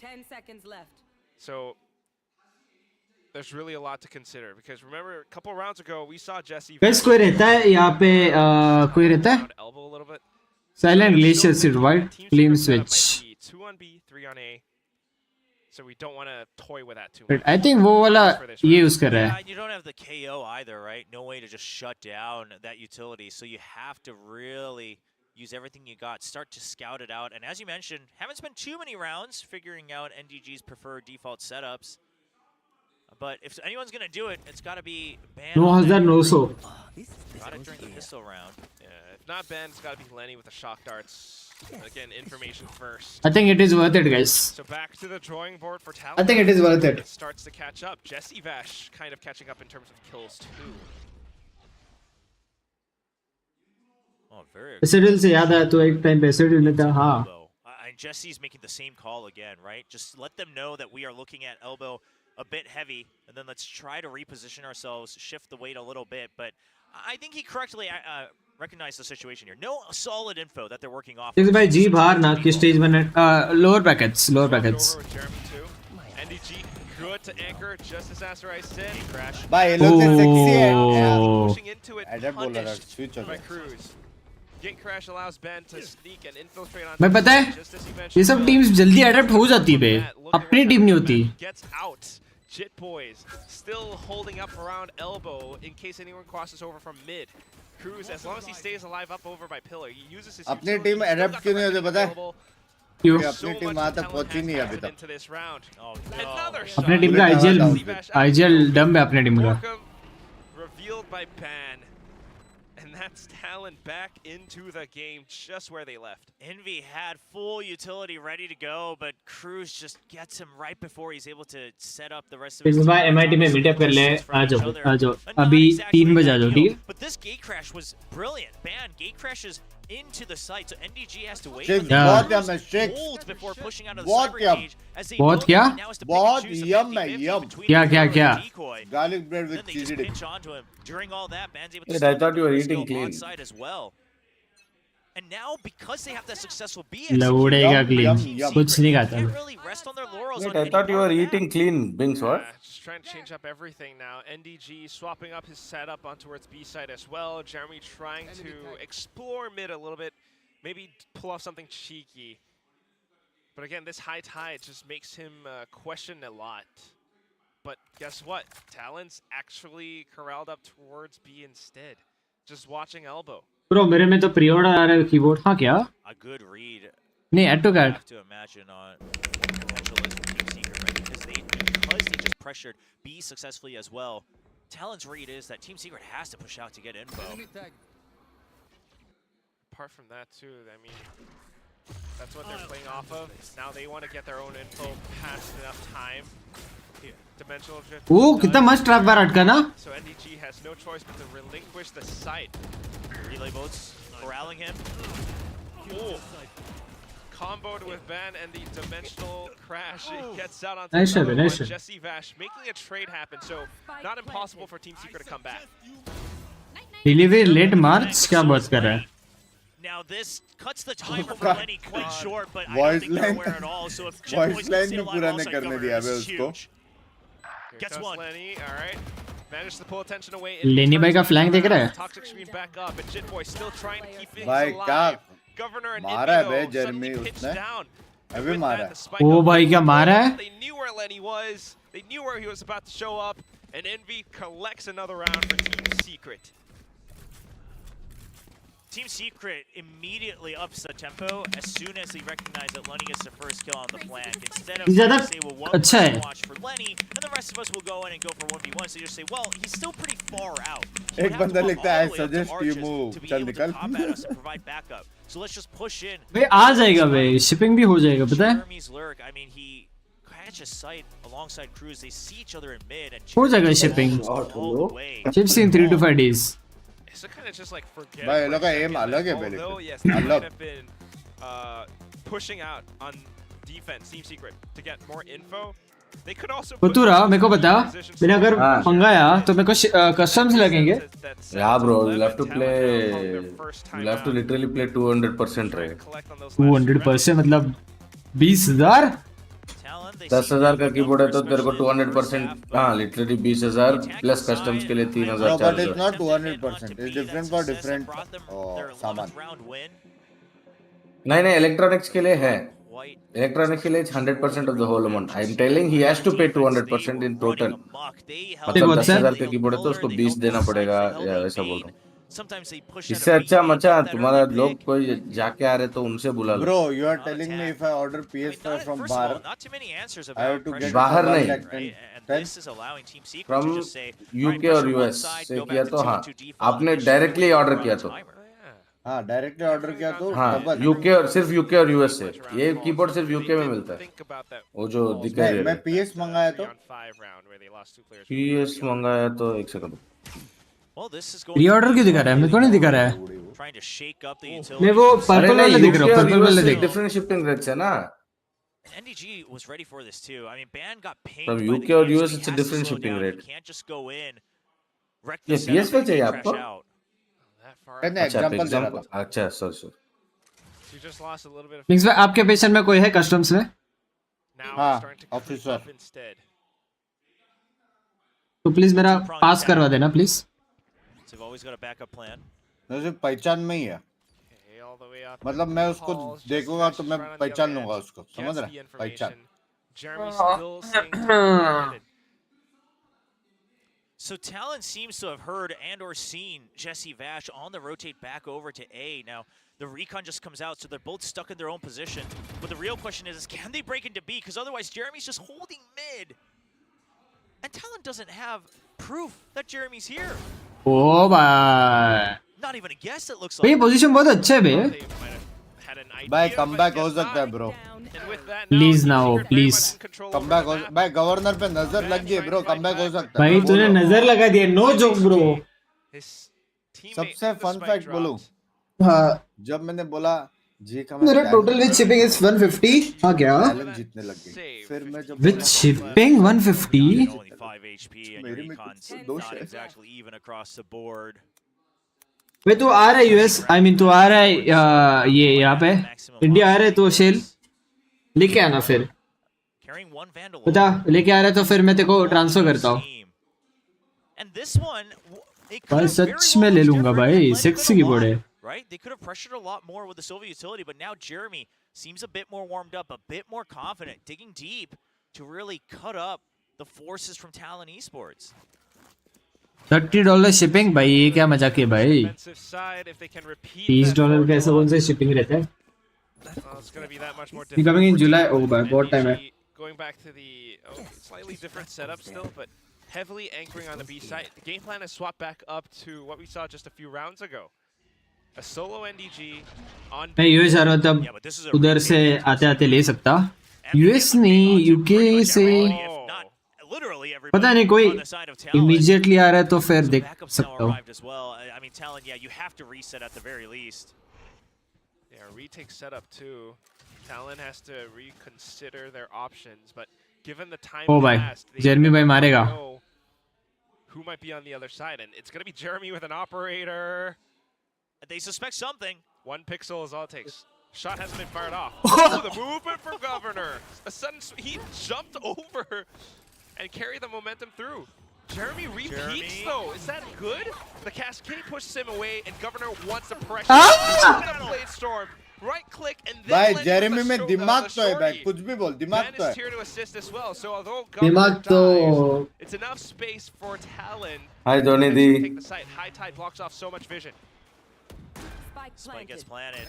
Q: 10 seconds left.
I: So there's really a lot to consider because remember a couple rounds ago we saw Jesse.
A: बस कोई रहता है यहाँ पे, कोई रहता है?
I: Elbow a little bit.
A: Silent glacier sit right flame switch.
I: 2 on B, 3 on A. So we don't want to toy with that too
A: But
I: much.
A: I think वो वाला ये यूज कर रहा है.
B: You don't have the KO either, right? No way to just shut down that utility. So you have to really use everything you got. Start to scout it out. And as you mentioned, haven't spent too many rounds figuring out NDG's preferred default setups. But if anyone's gonna do it, it's gotta be Ban.
A: No has that no so.
B: Got it during the pistol round.
I: Yeah, if not Ben, it's gotta be Lenny with the shock darts. Again, information first.
A: I think it is worth it, guys.
I: So back to the drawing board for Talon.
A: I think it is worth it.
I: It starts to catch up. Jesse Vash kind of catching up in terms of kills too.
B: Oh, very.
A: Acetal से याद आया तो एक time पे acetal ने था. हाँ.
B: And Jesse's making the same call again, right? Just let them know that we are looking at elbow a bit heavy, and then let's try to reposition ourselves, shift the weight a little bit. But I think he correctly recognized the situation here. No solid info that they're working off.
A: जैसे भाई जी बाहर ना किस stage में lower brackets.
I: NDG good to anchor, just as Asterai said. Crash.
C: भाई ये लोग तो sexy है.
I: Pushing into it.
C: Adept बोल रहा है, switch हो
I: by
C: गया.
I: Cruz. Gate crash allows Ben to sneak and infiltrate on.
A: भाई पता है ये सब टीम्स जल्दी अडैप्ट हो जाती है बे, अपनी टीम नहीं होती.
I: Gets out. Jit Boys still holding up around elbow in case anyone crosses over from mid. Cruz, as long as he stays alive up over by Pillar, he uses his.
C: अपनी team adapt क्यों नहीं होती पता है?
A: क्यों?
C: अपनी team वहाँ तक पहुंची नहीं अभी तक.
A: अपनी टीम का आईजीएल डम है अपनी टीम का.
I: Revealed by Ban. And that's Talon back into the game just where they left.
B: Envy had full utility ready to go, but Cruz just gets him right before he's able to set up the rest of his
A: team. भाई MIT में meetup कर ले, आ जाओ अभी 3 बजे आ जाओ, ठीक है?
B: But this gate crash was brilliant. Ban gate crashes into the site, so NDG has to wait.
C: Strixx,
B: but they
C: बहुत
B: use
C: yum है, Strixx.
B: hold before pushing out of the
C: बहुत
B: cyber
C: yum.
B: cage, as they
A: बहुत
B: know
A: क्या?
B: that now has to pick and
C: बहुत
B: choose a
C: yum है,
B: 50-50
C: yum.
B: between
A: क्या
B: the
A: क्या
B: hero
A: क्या?
B: and decoy.
C: Garlic bread
B: Then
C: with
B: they just
C: cheesy dip.
B: pinch onto him. During all that, Ban's able to
P: Wait, I
B: stop
P: thought you were
B: the
P: eating
B: skill
P: clean.
B: onside as well. And now, because they have that successful B
A: लौड़ेगा
C: Yum,
A: clean.
C: yum, yum.
A: कुछ नहीं खाता
B: can't
A: मैं.
B: really rest on their laurels
P: Wait,
B: on
P: I
B: any
P: thought you
B: part
P: were
B: of that.
P: eating clean, Binks, what?
I: Just trying to change up everything now. NDG swapping up his setup on towards B side as well. Jeremy trying to explore mid a little bit, maybe pull off something cheeky. But again, this high tide just makes him question a lot. But guess what? Talon's actually corralled up towards B instead. Just watching elbow.
A: Bro मेरे में तो pre order आ रहा है keyboard. हाँ क्या?
B: A good read.
A: नहीं add to card.
B: Have to imagine on what potential is for Team Secret, right? Because they just pressured B successfully as well. Talon's read is that Team Secret has to push out to get info.
I: Apart from that too, I mean, that's what they're playing off of. Now they want to get their own info past enough time. Dimensional drift.
A: वो कितना मस्त trap बार अटका ना.
I: So NDG has no choice but to relinquish the site.
B: Relay boats corralling him.
I: Ooh. Comboed with Ban and the dimensional crash. It gets out onto
A: Nice shot,
I: another
A: nice
I: one.
A: shot.
I: Jesse Vash making a trade happen, so not impossible for Team Secret to come back.
A: Delivery late March क्या बात कर रहा है?
B: Now this cuts the time for Lenny quite short, but I don't
C: Voice
B: think they're
C: line
B: aware at all. So if
C: voice
B: Voice
C: line
B: can
C: भी
B: stay
C: पूरा
B: alive
C: नहीं
B: alongside
C: करने
B: Governor,
C: दिया
B: this
C: बे
B: is
C: उसको.
B: huge.
I: Here
B: Gets
I: comes
B: one.
I: Lenny, all right. Managed to pull attention away.
A: लेनी भाई का flank देख रहा है?
I: Toxic screen back up, and Jit Boy still trying to keep things
C: भाई क्या
I: alive. Governor and
C: मारा है बे
I: Indigo
C: जेरमी
I: suddenly pitched
C: उसने.
I: down.
C: अभी मारा है.
A: ओ भाई क्या मारा है?
I: They knew where Lenny was. They knew where he was about to show up. And Envy collects another round for Team Secret.
B: Team Secret immediately ups the tempo as soon as they recognize that Lenny gets the first kill on the flank. Instead of
A: ज़्यादा
B: say, well, one
A: अच्छा
B: person
A: है.
B: watch for Lenny, and the rest of us will go in and go for 1v1. So you just say, well, he's still pretty far out. He would
C: एक
B: have to
C: बंदा
B: walk
C: लिखता
B: all
C: है
B: the way up to
C: suggest you
B: Arches
C: move.
B: to be
C: चल
B: able to
C: निकल.
B: pop at us and provide backup. So let's just push in.
A: भाई आ जाएगा भाई. Shipping भी हो जाएगा पता है?
B: Jeremy's lurk, I mean, he catches sight alongside Cruz. They see each other in mid and
A: हो जाएगा shipping. Ships in 3 to 5 days.
I: So kind of just like forget.
C: भाई लोग का aim अलग है पहले
I: Although
C: से.
I: yes, they might
C: अलग.
I: have been pushing out on defense, Team Secret, to get more info. They could also.
A: पुतुरा मेरे को बता. मैंने अगर पंगाया तो मेरे को कस्टम्स लगेंगे.
P: Yeah, bro, you'll have to play. You'll have to literally play 200% रहे.
A: 200% मतलब 20,000.
P: 10,000 का कीबोर्ड है तो तेरे को 200%. हाँ, literally 20,000 प्लस कस्टम्स के लिए 3,000
C: No, but it's
P: 4,000.
C: not 200%. It's different for different सामान.
P: नहीं इलेक्ट्रॉनिक्स के लिए है. इलेक्ट्रॉनिक्स के लिए 100% off the whole amount. I am telling he has to pay 200% in total. मतलब 10,000 का कीबोर्ड है तो उसको 20 देना पड़ेगा या वैसा बोल रहा हूँ. इससे अच्छा मचा तुम्हारा लोग कोई जाके आ रहे तो उनसे बुला लो.
C: Bro, you are telling me if I order PS5 from Bahar, I have to get
P: बाहर
C: one
P: नहीं.
C: lakh 10.
P: फ्रॉम यूके और यूएस से किया तो हाँ. आपने डायरेक्टली ऑर्डर किया तो
C: हाँ डायरेक्टली ऑर्डर किया तो
P: हाँ यूके और सिर्फ यूके और यूएस से. ये कीबोर्ड सिर्फ यूके में मिलता है. वो जो दिख रहा है.
C: मैं PS मंगाया तो
P: PS मंगाया तो एक सेकंड.
A: प्री ऑर्डर क्यों दिखा रहा है? मेरे को नहीं दिखा रहा है. मैं वो पर्पल वाला दिख रहा हूँ. पर्पल वाला दिख.
P: डिफरेंट शिपिंग रेट्स है ना.
B: NDG was ready for this too. I mean, Ban got paid
P: From
B: by
P: UK
B: the
P: or
B: game,
P: US,
B: so he
P: it's a
B: has to
P: different
B: slow
P: shipping
B: down.
P: rate.
B: He can't just go in, wreck
P: ये
B: the setup,
P: PS पे
B: and
P: चाहिए
B: crash
P: आपको?
B: out.
C: कहने example दे रहा था.
P: अच्छा sorry.
I: You just lost a little bit of.
A: Mix भाई आपके पेशेंट में कोई है कस्टम्स में?
C: हाँ ऑफिसर.
A: तो प्लीज मेरा पास करवा देना please.
B: So they've always got a backup plan.
C: मैं सिर्फ पहचान में ही है. मतलब मैं उसको देखूंगा तो मैं पहचान लूंगा उसको. समझ रहा है? पहचान.
B: So Talon seems to have heard and or seen Jesse Vash on the rotate back over to A. Now, the recon just comes out, so they're both stuck in their own position. But the real question is can they break into B? Because otherwise, Jeremy's just holding mid. And Talon doesn't have proof that Jeremy's here.
A: ओ भाई.
B: Not even a guess, it looks
A: भाई
B: like.
A: Position बहुत अच्छे है बे.
C: भाई comeback हो सकता है bro.
A: Please ना हो प्लीज.
C: कमबैक हो. भाई गवर्नर पे नजर लग गई ब्रो. कमबैक हो सकता है.
A: भाई तूने नजर लगा दिया. No joke bro.
C: सबसे फन फैक्ट बोलूं.
A: हाँ
C: जब मैंने बोला जी का
A: मेरा टोटल विद शिपिंग इज 150 हाँ क्या
C: टैलेंट जीतने लग गई फिर मैं जब
A: with shipping 150
B: only 5 HP and your econ's not exactly even across the board.
A: भाई तू आ रहा है यूएस आई मीन तू आ रहा है ये यहाँ पे इंडिया आ रहा है तो शेल लेके आना फिर
B: Carrying one vandal.
A: बता लेके आ रहा है तो फिर मैं तेरे को ट्रांसफर करता हूँ
B: And this one, it could
A: भाई
B: have very
A: सच
B: well
A: में ले
B: been
A: लूंगा
B: different.
A: भाई
B: It led
A: 6
B: to
A: की
B: a
A: बोर्ड
B: lot,
A: है
B: right? They could have pressured a lot more with the Zowie utility, but now Jeremy seems a bit more warmed up, a bit more confident, digging deep to really cut up the forces from Talon Esports.
A: $30 shipping भाई ये क्या मजाक है भाई $30 का ऐसा कौन सा शिपिंग रहता है
I: It's going to be that much more
A: He coming in
I: difficult.
A: July oh भाई बहुत टाइम है
I: Going back to the slightly different setup still, but heavily anchoring on the B side. The game plan has swapped back up to what we saw just a few rounds ago. A solo NDG on
A: मैं US आ रहा हूँ तब उधर से आते आते ले सकता यूएस नहीं यूके से पता नहीं कोई इमीडिएटली आ रहा है तो फिर देख सकता हूँ
B: Arrived as well. I mean, Talon, yeah, you have to reset at the very least.
I: Yeah, retake setup too. Talon has to reconsider their options, but given the time
A: ओ भाई
I: passed, they
A: जेरमी भाई
I: don't
A: मारेगा
I: know who might be on the other side, and it's going to be Jeremy with an operator.
B: They suspect something.
I: 1 pixel is all it takes. Shot hasn't been fired off. Oh, the movement from Governor. A sudden, he jumped over and carried the momentum through. Jeremy repeats though. Is that good? The cascade pushes him away, and Governor wants the pressure. Blade storm. Right click and then
C: भाई
I: Len
C: Jeremy
I: with the
C: में दिमाग तो है भाई
I: shorty.
C: कुछ भी बोल दिमाग
I: Ben
C: तो
I: is
C: है
I: here to assist as well. So although
A: दिमाग
I: Governor
A: तो
I: dies, it's enough space for Talon.
P: Hi Dhoni the
I: Take the site. High tide blocks off so much vision.
B: Spike gets planted.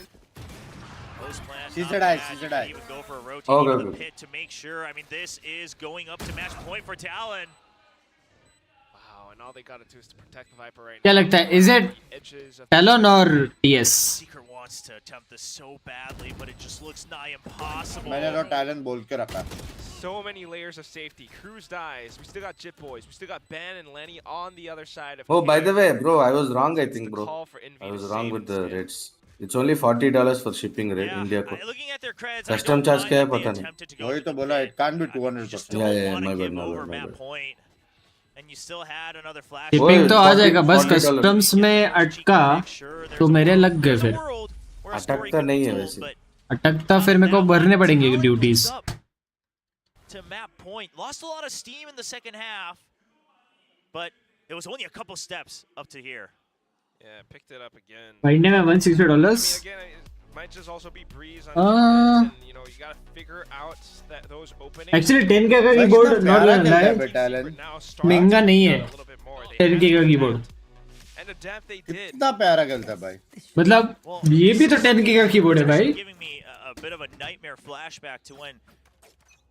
B: Post plant.
C: She
B: not
C: said I,
B: bad.
C: she
B: You
C: said
B: can
C: I.
B: even go for a rotate
P: Okay,
B: into the
P: okay.
B: pit to make sure. I mean, this is going up to match point for Talon.
I: Wow, and all they got to do is to protect the Viper right
A: क्या
I: now.
A: लगता है is it
I: Edges of
A: talon और TS
B: Secret wants to attempt this so badly, but it just looks nigh impossible.
C: मैंने तो talent बोल के रखा
I: so many layers of safety. Cruz dies. We still got Jit Boys. We still got Ben and Lenny on the other side of
P: Oh, by the
I: Cave.
P: way, bro, I was wrong, I
I: It's
P: think,
I: the
P: bro.
I: call for Envy
P: I
I: to
P: was wrong
I: save
P: with the
I: instead.
P: rates. It's only $40 for shipping rate,
B: Yeah,
P: India ko.
B: looking at their creds, I
P: Custom
B: don't
P: charge
B: mind
P: क्या है
B: that they
P: पता नहीं.
B: attempted to go
C: वही
B: to
C: तो
B: the
C: बोला
B: pit.
C: it can't be
B: You
C: 200%.
B: just don't
P: Yeah, yeah,
B: want
P: my
B: to
P: bad,
B: give
P: my
B: over
P: bad, my
B: map
P: bad.
B: point. And you still had another flash.
A: Shipping तो आ जाएगा बस
P: $40
A: customs में अटका तो मेरे लग गए फिर
P: अटकता नहीं है वैसे
A: अटकता फिर मेरे को भरने पड़ेंगे duties
B: To map point. Lost a lot of steam in the second half, but it was only a couple steps up to here.
I: Yeah, picked it up again.
A: भाईने में $160
I: I mean, again, it might just also be breeze on defense, and you know you got to figure out that those openings.
A: Actually 10K का keyboard not लग रहा है
C: talent
A: महंगा नहीं है 10K का keyboard
I: And the depth they did.
C: कितना प्यारा खेलता है भाई
A: मतलब ये भी तो 10K का कीबोर्ड है भाई
B: Giving me a bit of a nightmare flashback to when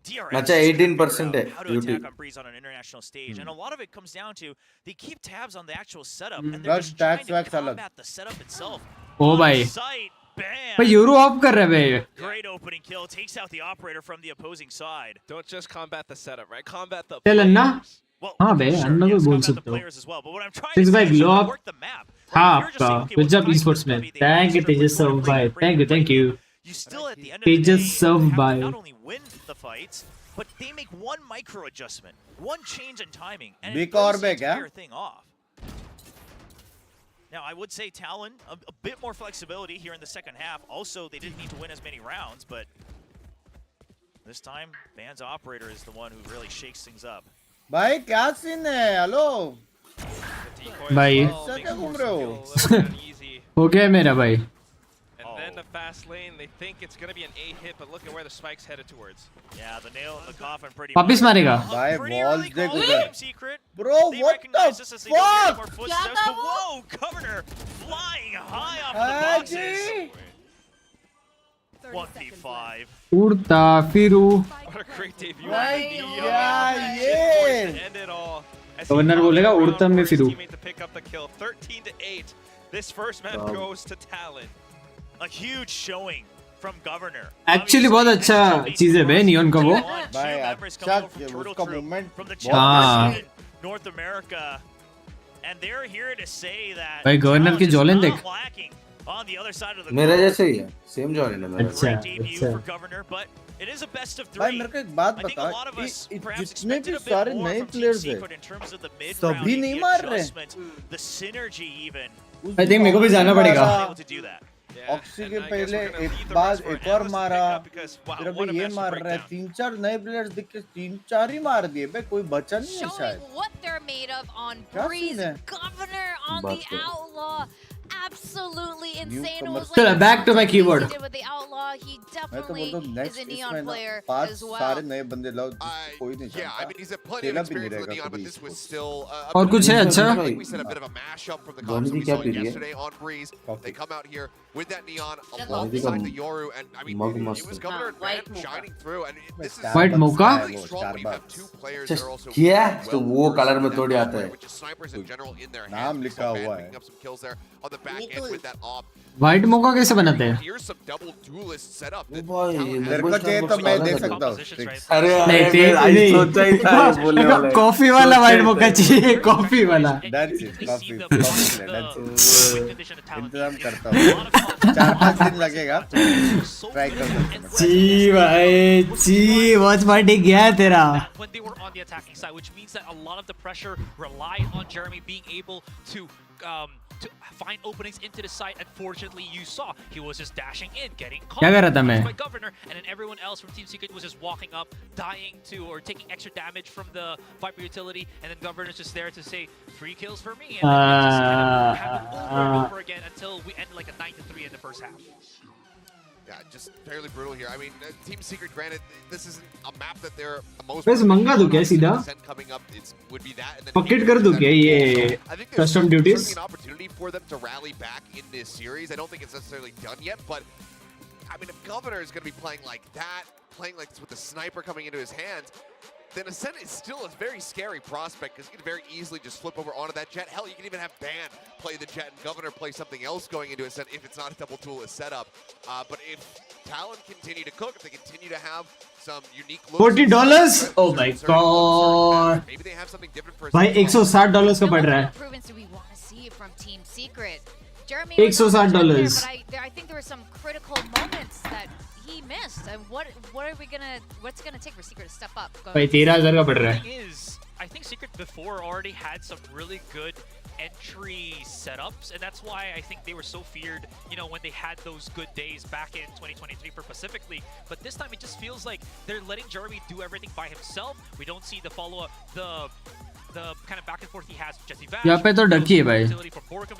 B: DRX
P: अच्छा 18% है
B: how to
P: duty
B: attack on Breeze on an international stage, and a lot of it comes down to they keep tabs on the actual setup, and they're
C: Plus
B: just
C: tax
B: trying to
C: wax अलग
B: combat the setup itself.
A: ओ भाई
B: Sight, bam!
A: भाई euro of कर रहा है भाई
B: Great opening kill, takes out the operator from the opposing side.
I: Don't just combat the setup, right? Combat the
A: चल अन्ना
B: Well,
A: हाँ बे अन्ना को
B: yes,
A: बोल
B: combat the
A: सकते हो
B: players as well, but what I'm trying
A: six
B: to
A: भाई
B: say is
A: glow
B: you
A: up
B: work the map.
A: हाँ
B: If you're just
A: आपका
B: saying, okay,
A: good
B: what's
A: job
B: the
A: esports में
B: price gonna be,
A: thank you Tejas serve भाई thank you
B: You still at the end of the
A: Tejas
B: day
A: serve
B: have
A: by.
B: to not only win the fights, but they make one micro adjustment, one change in timing, and it
C: Big
B: throws
C: or
B: the
C: big,
B: entire thing off. Now, I would say Talon, a bit more flexibility here in the second half. Also, they didn't need to win as many rounds, but this time, Van's operator is the one who really shakes things up.
C: भाई क्या scene है hello
A: भाई
C: ऐसा क्या घूम रहे हो
A: हो गया मेरा भाई
I: And then the fast lane, they think it's going to be an A hit, but look at where the spike's headed towards.
B: Yeah, the nail in the coffin pretty
A: वापिस मारेगा
C: भाई
B: pretty
C: balls
B: early
C: देख
B: call
C: उधर
B: game secret.
C: Bro,
B: They
C: what
B: recognize
C: the
B: this as they don't need
C: fuck?
B: more footsteps, but whoa, Governor flying high off of the
C: हाँ
B: boxes.
C: जी
B: 1v5.
A: उड़ता फिरू
I: What a great debut.
C: भाई
I: by Neo.
C: क्या
I: Jit
C: ये
I: Boys to end it all. As he
A: governor
I: comes
A: बोलेगा
I: around
A: उड़ता में
I: for his
A: फिरू
I: teammate to pick up the kill. 13-8. This first map
P: Wow.
I: goes to Talon.
B: A huge showing from Governor.
A: Actually बहुत अच्छा चीज है बे neon का वो
C: भाई अच्छा उसका मूवमेंट
B: from the
A: हाँ।
B: champions in North America. And they're here to say that
A: भाई गवर्नर की
B: Talon is
A: जॉलन
B: not
A: देख
B: lacking On the other side of the
P: मेरा
B: court,
P: जैसे ही है, सेम जॉइन है मेरा।
B: great debut for Governor, but it is a best of
C: भाई
B: 3.
C: मेरे को एक बात
B: I think a
C: बता,
B: lot of us perhaps
C: जितने
B: expected
C: भी
B: a bit
C: सारे
B: more
C: नए
B: from Team
C: प्लेयर्स
B: Secret
C: हैं,
B: in terms of the mid
C: सभी
B: round,
C: नहीं
B: the
C: मार रहे।
B: adjustment, the synergy even.
A: I think मेरे को भी जाना पड़ेगा।
B: Able to do that.
C: Oxy के पहले एक बाद एक और मारा, फिर अभी ये मार रहा है। 3-4 नए प्लेयर्स दिख के 3-4 ही मार दिए भाई, कोई बचा नहीं है शायद।
H: What they're made of on
C: क्या
H: Breeze.
C: सीन है?
H: Governor on
P: बात
H: the
P: करो।
H: Outlaw. Absolutely insane. It was
A: चलो, back to my keyboard.
H: He did with the Outlaw. He
C: मैं तो
H: definitely
C: बोलता हूँ
H: is
C: नेक्स्ट
H: a
C: इसमें
H: neon
C: ना
H: player
C: 5
H: as well.
C: सारे नए बंदे लाओ, कोई नहीं
F: Yeah, I mean, he's had plenty of
C: खेला भी नहीं
F: experience with the
C: रहेगा
F: Neon, but
C: कभी
F: this was
C: इसको।
F: still
A: और कुछ है अच्छा?
F: I think we said a bit of a mashup from the comps that we saw yesterday on Breeze. They come out here with that Neon alongside the Yoru, and I mean, it was Governor and Rane shining through, and this is
A: White mocha?
F: really strong when you have two players that are also
P: क्या?
F: well
P: तो वो colour में थोड़ी आता है।
F: which is snipers in general in their
C: नाम
F: hands. We
C: लिखा
F: saw
C: हुआ
F: Van
C: है।
F: picking up some kills there on the back end with that op.
A: White mocha कैसे बनाते हैं?
F: Here's some double duelist setup.
P: ओ भाई,
C: मेरे को चाहिए तो मैं दे सकता हूँ।
P: अरे
A: नहीं,
P: नहीं, सोचा ही था ये बोलने वाला है।
A: कॉफी वाला व्हाइट मोका चाहिए, कॉफी वाला।
C: That's it, कॉफी इंतजाम करता हूँ। 4-5 दिन लगेगा, ट्राई कर सकते हैं।
A: जी भाई, जी वॉच पार्टी गया है तेरा।
G: When they were on the attacking side, which means that a lot of the pressure relied on Jeremy being able to find openings into the site. Unfortunately, you saw he was just dashing in, getting caught
A: क्या कर रहा था मैं?
G: by Governor, and then everyone else from Team Secret was just walking up, dying to or taking extra damage from the Viper utility, and then Governor's just there to say free kills for me, and then we just kind of have it over and over again until we end like a 9-3 in the first half.
F: Yeah, just fairly brutal here. I mean, Team Secret, granted, this isn't a map that they're most.
A: बस मंगा दूं क्या सीधा?
F: Coming up, it would be that, and then
A: pocket कर दूं क्या ये custom duties?
F: an opportunity for them to rally back in this series. I don't think it's necessarily done yet, but I mean, if Governor is going to be playing like that, playing like this with the sniper coming into his hands, then Ascent is still a very scary prospect because he can very easily just flip over onto that jet. Hell, you can even have Ban play the jet and Governor play something else going into Ascent if it's not a double toolist setup. But if Talon continue to cook, if they continue to have some unique looks,
A: $40? Oh my god.
F: maybe they have something different for
A: भाई $160 का पड़ रहा है।
H: Improvements do we want to see from Team Secret? Jeremy
A: $160.
H: but I think there were some critical moments that he missed. And what's gonna take for Secret to step up?
A: भाई 13,000 का पड़ रहा है।
G: Thing is, I think Secret before already had some really good entry setups, and that's why I think they were so feared, you know, when they had those good days back in 2023 for Pacifically. But this time it just feels like they're letting Jeremy do everything by himself. We don't see the follow-up, the kind of back and forth he has with Jesse Bash.
A: यहाँ पे तो डकी है भाई।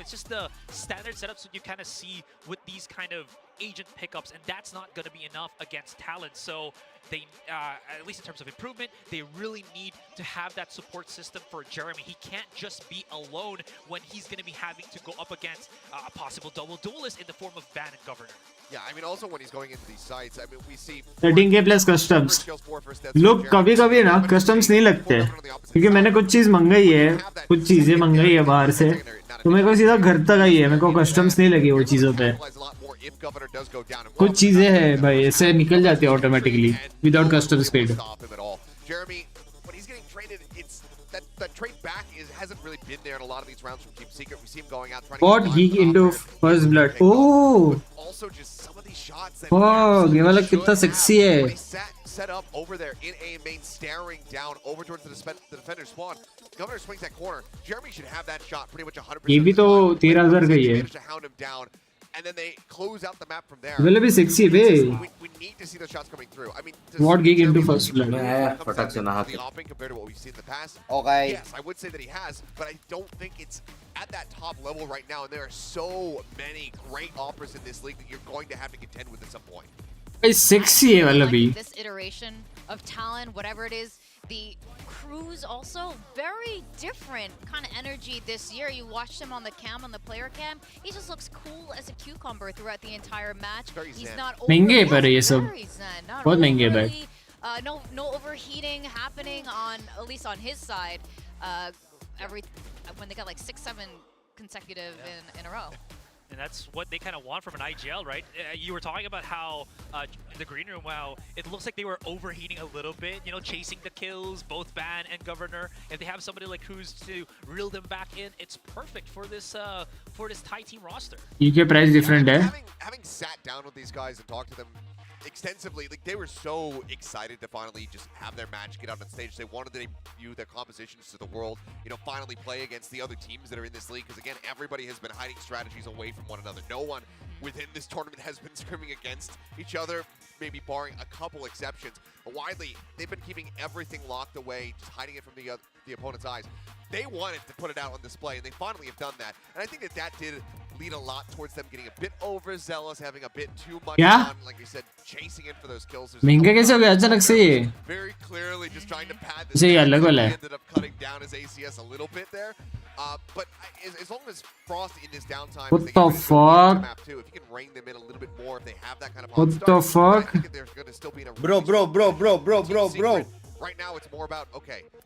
G: It's just the standard setups that you kind of see with these kind of agent pickups, and that's not going to be enough against Talon. So they, at least in terms of improvement, they really need to have that support system for Jeremy. He can't just be alone when he's going to be having to go up against a possible double duelist in the form of Van and Governor.
F: Yeah, I mean, also when he's going into these sites, I mean, we see
A: 13K plus customs. लोग कभी-कभी ना customs नहीं लगते, क्योंकि मैंने कुछ चीज मंगाई है, कुछ चीजें मंगाई है बाहर से, तो मेरे को सीधा घर तक आई है, मेरे को customs नहीं लगी वो चीजों पे। कुछ चीजें हैं भाई, ऐसे निकल जाती है automatically without customs paid.
F: Jeremy, when he's getting traded, it's that trade back hasn't really been there in a lot of these rounds from Team Secret. We see him going out trying
A: Bot geek into first blood. Oh.
F: Also, just some of these shots that
A: oh, ये वाला कितना sexy है.
F: Set up over there in A main, staring down over towards the defender spawn. Governor swings that corner. Jeremy should have that shot pretty much 100%.
A: ये भी तो 13,000 का ही है.
F: To hound him down, and then they close out the map from there.
A: वाला भी sexy है बे.
F: We need to see those shots coming through. I mean,
A: what geek into first blood?
P: फटक से नहा के.
F: Compared to what we've seen in the past.
C: Okay.
F: Yes, I would say that he has, but I don't think it's at that top level right now. And there are so many great offers in this league that you're going to have to contend with at some point.
A: It's sexy है वाला भी.
H: This iteration of Talon, whatever it is, the crew's also very different kind of energy this year. You watched him on the cam, on the player cam. He just looks cool as a cucumber throughout the entire match. He's not
A: महंगे पर ये सब. बहुत महंगे है भाई.
H: No overheating happening on, at least on his side. When they got like 6-7 consecutive in a row.
G: And that's what they kind of want from an IGL, right? You were talking about how in the green room, wow, it looks like they were overheating a little bit, you know, chasing the kills, both Van and Governor. If they have somebody like Cruz to reel them back in, it's perfect for this Thai team roster.
A: UK price different है.
F: Having sat down with these guys and talked to them extensively, like they were so excited to finally just have their match, get out on stage. They wanted to debut their compositions to the world, you know, finally play against the other teams that are in this league. Because again, everybody has been hiding strategies away from one another. No one within this tournament has been scrimming against each other, maybe barring a couple exceptions. But widely, they've been keeping everything locked away, just hiding it from the opponent's eyes. They wanted to put it out on display, and they finally have done that. And I think that did lead a lot towards them getting a bit overzealous, having a bit too much fun, like we said, chasing in for those kills.
A: महंगा कैसे हो गया अचानक से ये?
F: Very clearly just trying to pad this.
A: ये अलग वाला है.
F: Ended up cutting down his ACS a little bit there. But as long as Frost in his downtime,
A: What the fuck?
F: If you can rein them in a little bit more, if they have that kind of
A: What the fuck?
F: I think there's going to still be a
C: Bro.
F: Right now, it's more about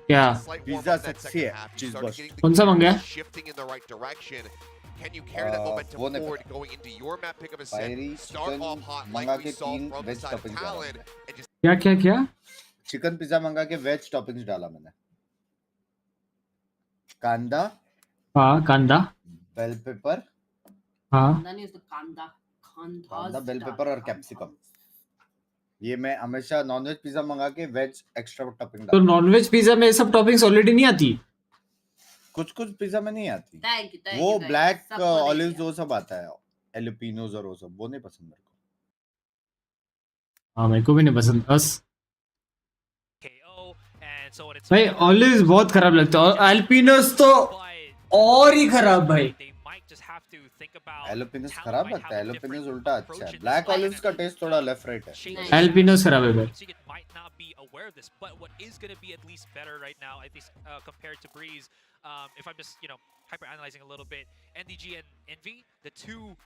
A: Yeah.
C: Pizza sexy है. Cheese burst.
A: कौन सा मंगा?
F: Shifting in the right direction. Can you carry that momentum forward going into your map pick of a set? Start off hot like we saw from the side of Talon and just
A: क्या?
C: Chicken pizza मंगा के veg toppings डाला मैंने. कांदा.
A: हाँ कांदा.
C: Bell pepper.
A: हाँ.
C: कांदा बेल पेपर और कैप्सिकम. ये मैं हमेशा नॉनवेज पिज्जा मंगा के वेज एक्स्ट्रा टॉपिंग
A: तो नॉनवेज पिज्जा में सब टॉपिंग्स ऑलरेडी नहीं आती.
C: कुछ पिज्जा में नहीं आती. वो ब्लैक ऑलिव्स वो सब आता है, एलोपिनोज और वो सब, वो नहीं पसंद मेरे को.
A: हाँ मेरे को भी नहीं पसंद बस. भाई ऑलिव्स बहुत खराब लगता है और एल्पिनोस तो और ही खराब भाई.
C: एलोपिनोस खराब लगता है. एलोपिनोस उल्टा अच्छा है. ब्लैक ऑलिव्स का टेस्ट थोड़ा लेफ्ट राइट है.
A: एल्पिनोस खराब है भाई.
G: aware of this, but what is going to be at least better right now, at least compared to Breeze, if I'm just, you know, hyper-analyzing a little bit, NDG and Envy, the two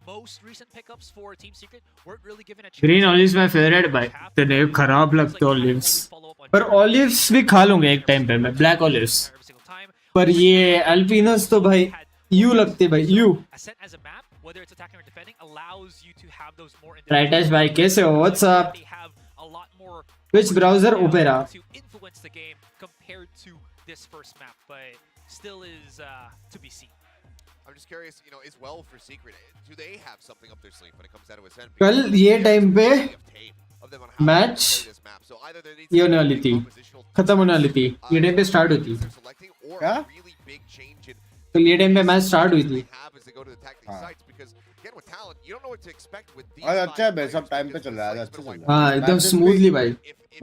G: most recent pickups for Team Secret, weren't really given a chance.
A: Green olives my favourite भाई. इतने खराब लगते olives. पर olives भी खा लूंगा एक time पे मैं, ब्लैक ऑलिव्स. पर ये एल्पिनोस तो भाई यू लगते भाई you.
G: Whether it's attacking or defending, allows you to have those more.
A: Rights भाई कैसे हो? What's up? Which browser? Opera.
G: To influence the game compared to this first map, but still is to be seen.
F: I'm just curious, you know, as well for Secret, do they have something up their sleeve when it comes down to Ascent?
A: कल ये time पे match ये होने वाली थी, खत्म होने वाली थी. ये टाइम पे स्टार्ट हुई थी.
C: क्या?
A: तो ये टाइम पे मैच स्टार्ट हुई थी.
C: आज अच्छा है भाई, सब टाइम पे चल रहा है. अच्छा चल रहा है.
A: हाँ एकदम स्मूथली भाई.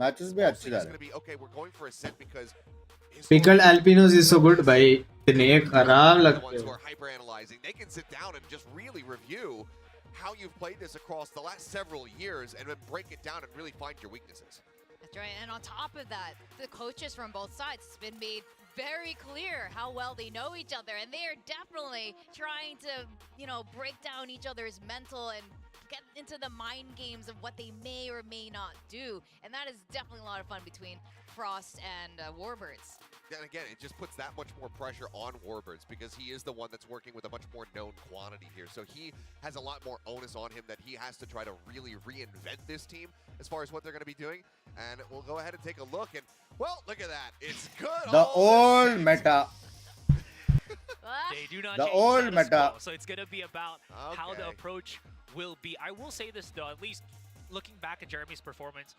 C: मैचेस भी अच्छे जा रहे हैं.
A: पिकल्ड एल्पिनोस इज सो गुड भाई. इतने खराब लगते हैं.
F: They can sit down and just really review how you've played this across the last several years and then break it down and really find your weaknesses.
H: That's right, and on top of that, the coaches from both sides, it's been made very clear how well they know each other, and they are definitely trying to, you know, break down each other's mental and get into the mind games of what they may or may not do, and that is definitely a lot of fun between Frost and Warbirds.
F: And again, it just puts that much more pressure on Warbirds because he is the one that's working with a much more known quantity here. So he has a lot more onus on him that he has to try to really reinvent this team as far as what they're going to be doing. And we'll go ahead and take a look. And, well, look at that. It's good.
C: The old meta.
G: They do not
C: the
G: change
C: old meta.
G: quo, so it's going to be about how the approach will be. I will say this though, at least looking back at Jeremy's performance,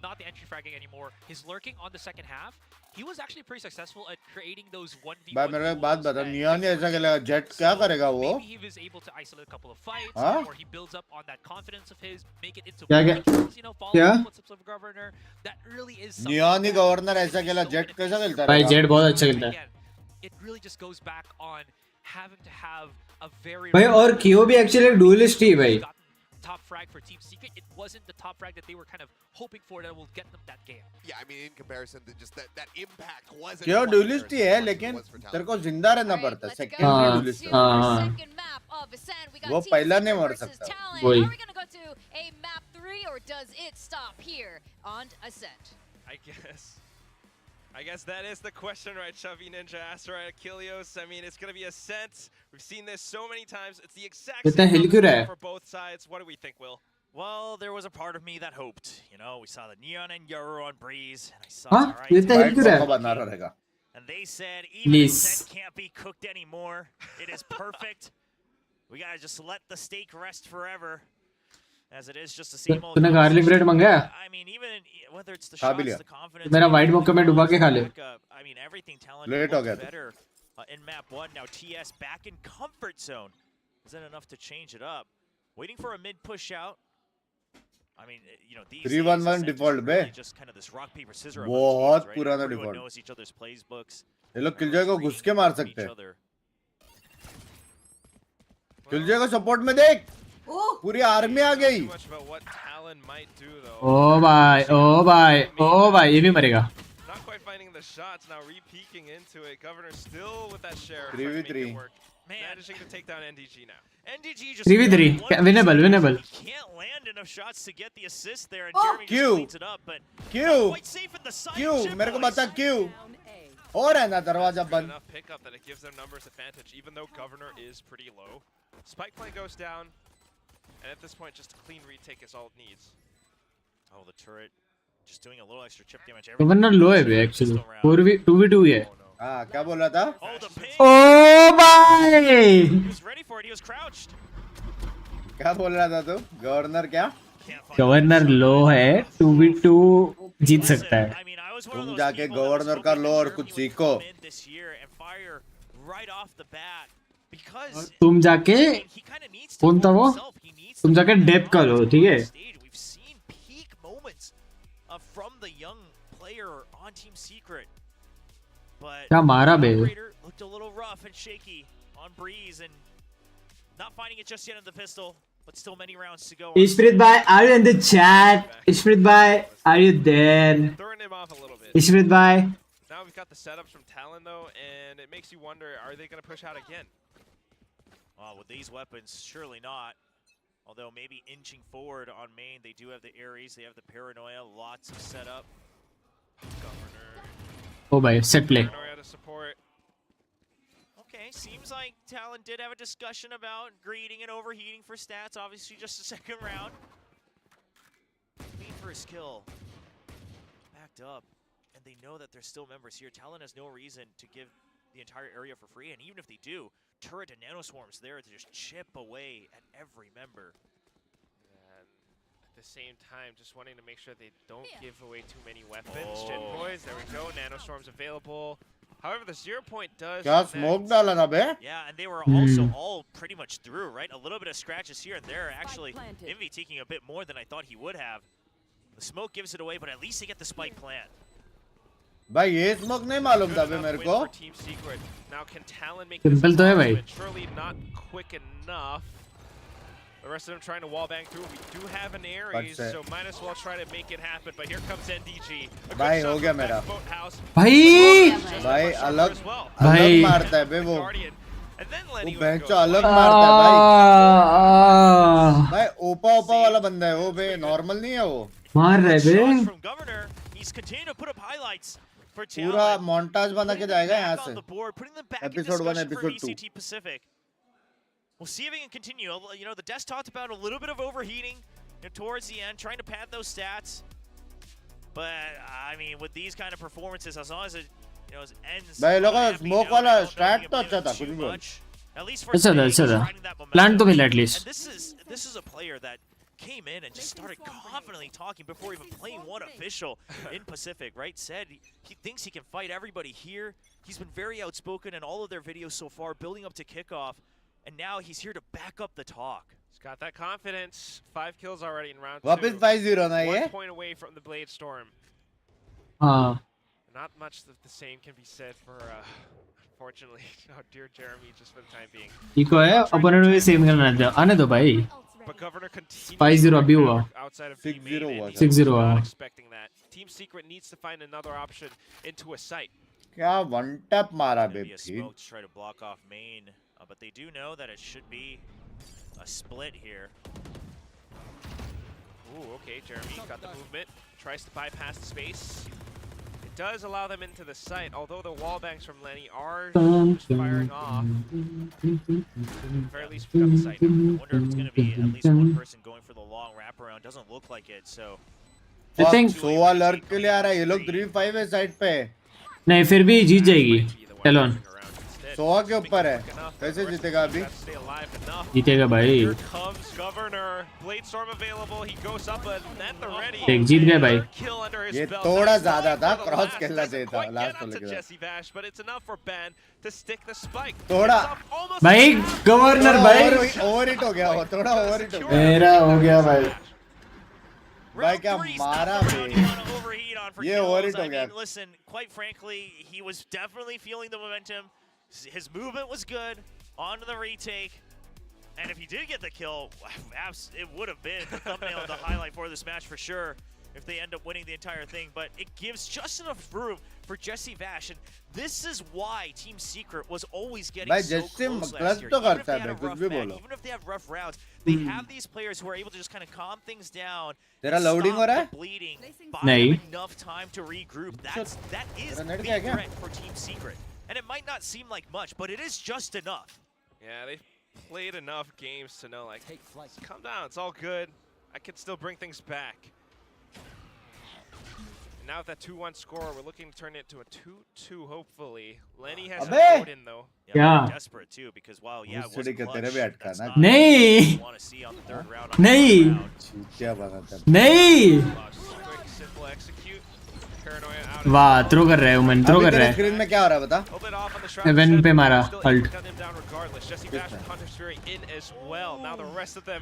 G: not the entry fragging anymore, his lurking on the second half, he was actually pretty successful at creating those 1v1
C: भाई मेरे को बात बता, neon ने ऐसा खेलेगा, jet क्या करेगा वो?
G: Maybe he was able to isolate a couple of fights, or he builds up on that confidence of his, make it into you know, follow the footsteps of governor. That really is something.
C: Neon he governor ऐसा खेला, jet कैसा खेलता है?
A: भाई jet बहुत अच्छा खेलता है.
G: It really just goes back on having to have a very.
A: भाई और कियो भी एक्चुअली एक डुएलिस्ट ही भाई.
G: Top frag for Team Secret, it wasn't the top frag that they were kind of hoping for that will get them that game.
F: Yeah, I mean, in comparison, just that impact wasn't.
C: क्यों duellist ही है, लेकिन तेरे को जिंदा रहना पड़ता है. Second duellist. वो पहला नहीं मर सकता.
A: वही.
H: Are we going to go to a map 3 or does it stop here on Ascent?
I: I guess. I guess that is the question, right? Chubby Ninja, Asteroid, Achilles. I mean, it's going to be a sense. We've seen this so many times. It's the exact same combination for both sides. What do we think, Will?
B: Well, there was a part of me that hoped. You know, we saw the Neon and Yoru on Breeze, and I saw,
A: Huh?
B: And they said, even the set can't be cooked anymore. It is perfect. We gotta just let the steak rest forever. As it is just the same old.
A: तूने garlic bread मंगाया?
B: I mean, even whether it's the shots, the confidence.
A: मेरा white मोका में डुबा के खा ले.
B: I mean, everything talent looks better in map 1. Now TS back in comfort zone. Isn't enough to change it up. Waiting for a mid push out. I mean, you know, these
C: 3-1-1 default bay.
B: Just kind of this rock paper scissors.
C: बहुत पुराना
B: default.
C: default.
B: Knows each other's plays books.
C: ये लोग killjoy को घुस के मार सकते हैं. किलजॉय को सपोर्ट में देख. पूरी आर्मी आ गई.
A: ओ भाई ये भी मरेगा.
I: Not quite finding the shots now, re-peeking into it. Governor still with that share.
C: 3v3.
I: Managing to take down NDG now.
B: NDG just
A: 3v3 winnable.
B: Can't land enough shots to get the assist there, and Jeremy just cleans it up. But quite safe in the side.
C: मेरे को बता क्यों? और है ना दरवाजा बंद.
I: Enough pickup that it gives them numbers advantage, even though Governor is pretty low. Spike plant goes down, and at this point, just a clean retake is all it needs.
B: Oh, the turret just doing a little extra chip damage.
A: Governor लो है बे actually 2v2 है.
C: हाँ क्या बोला था?
A: ओ भाई
B: He was ready for it. He was crouched.
C: क्या बोल रहा था तू? गवर्नर क्या?
A: गवर्नर लो है 2v2 जीत सकता है.
C: तुम जाके गवर्नर का लो और कुछ सीखो.
A: तुम जाके कौन था वो? तुम जाके डेप का लो, ठीक है?
B: From the young player on Team Secret. But
A: क्या मारा बे?
B: Looked a little rough and shaky on Breeze and not finding it just yet in the pistol, but still many rounds to go.
A: Ishprit bhai, are you in the chat? Ishprit bhai, are you there?
I: Throwing him off a little bit.
A: Ishprit bhai.
I: Now we've got the setups from Talon though, and it makes you wonder, are they going to push out again?
B: With these weapons, surely not. Although maybe inching forward on main, they do have the Ares, they have the Paranoia, lots of setup.
I: Governor.
A: Oh boy, set play.
I: Paranoia to support.
B: Okay, seems like Talon did have a discussion about greeting and overheating for stats. Obviously, just a second round. Need for a skill. Backed up, and they know that there's still members here. Talon has no reason to give the entire area for free, and even if they do, turret and nanoswarms there to just chip away at every member.
I: And at the same time, just wanting to make sure they don't give away too many weapons. Gen boys, there we go. Nanoswarms available. However, the 0 point does.
C: क्या smoke डाला था बे?
B: Yeah, and they were also all pretty much through, right? A little bit of scratches here and there. Actually, Envy taking a bit more than I thought he would have. The smoke gives it away, but at least they get the spike plant.
C: भाई ये smoke नहीं मालूम था बे मेरे को.
A: Simple तो है भाई.
I: Surely not quick enough. The rest of them trying to wall bang through. We do have an Ares, so might as well try to make it happen. But here comes NDG.
C: भाई हो गया मेरा.
A: भाई
C: अलग मारता है बे वो. वो बेंचो अलग मारता है भाई. भाई ओपा वाला बंदा है वो बे, नॉर्मल नहीं है वो.
A: मार रहा है बे.
B: He's continuing to put up highlights for
C: पूरा montage बना के जाएगा यहाँ से. Episode 1, episode 2.
B: VCT Pacific. We'll see if he can continue. You know, the desk talked about a little bit of overheating towards the end, trying to pad those stats. But I mean, with these kind of performances, as long as it ends.
C: भाई लोगों smoke वाला strat तो अच्छा था कुछ भी.
B: At least for
A: अच्छा था. Plan तो मिला at least.
B: And this is a player that came in and just started confidently talking before even playing one official in Pacific, right? Said he thinks he can fight everybody here. He's been very outspoken in all of their videos so far, building up to kickoff, and now he's here to back up the talk.
I: He's got that confidence. 5 kills already in round 2.
C: वापस 5-0 ना ये?
I: 1 point away from the Blade Storm.
A: हाँ.
I: Not much of the same can be said for, unfortunately, dear Jeremy, just for the time being.
A: Eco है, opponent भी same करना है. आने दो भाई.
I: But Governor continues
A: 5-0 अभी हुआ.
C: 6-0 हुआ.
A: 6-0 हुआ.
I: Not expecting that. Team Secret needs to find another option into a site.
C: क्या one tap मारा बे.
B: Smoke to try to block off main, but they do know that it should be a split here.
I: Ooh, okay, Jeremy got the movement. Tries to bypass the space. It does allow them into the site, although the wall banks from Lenny are just firing off. Very least pick up the site.
B: I wonder if it's going to be at least one person going for the long wraparound. Doesn't look like it, so.
A: I think
C: Sova lurk के लिए आ रहा है, ये लोग 3-5 है side पे.
A: नहीं फिर भी जीत जाएगी टेलोन.
C: सोवा के ऊपर है, कैसे जीतेगा अभी?
A: जीतेगा भाई. देख जीत गया भाई.
C: ये थोड़ा ज्यादा था, क्रॉस खेलना चाहिए था लास्ट वाले के बाद. थोड़ा
A: भाई गवर्नर भाई
C: ओवर हिट हो गया, वो थोड़ा ओवर हिट हो गया.
A: मेरा हो गया भाई.
C: भाई क्या मारा बे. ये ओवर हिट हो गया.
B: Listen, quite frankly, he was definitely feeling the momentum. His movement was good onto the retake. And if he did get the kill, it would have been the thumbnail of the highlight for this match for sure if they end up winning the entire thing. But it gives just enough room for Jesse Vash. And this is why Team Secret was always getting so close last year. Even if they had a rough match, even if they have rough rounds, they have these players who are able to just kind of calm things down.
C: तेरा loading हो रहा है?
B: Bleeding, buy them enough time to regroup. That is big threat for Team Secret. And it might not seem like much, but it is just enough.
I: Yeah, they've played enough games to know, like, hey, calm down, it's all good. I can still bring things back. And now with that 2-1 score, we're looking to turn it to a 2-2, hopefully. Lenny has a vote in, though.
B: Yeah, desperate, too, because while, yeah, it was clutch, that's not
A: नहीं
B: what you want to see on the third round.
A: नहीं नहीं.
I: Simple execute.
A: वाह throw कर रहा है उमन, throw कर रहा है.
C: स्क्रीन में क्या हो रहा है बता?
A: इवेंट पे मारा हल्ट.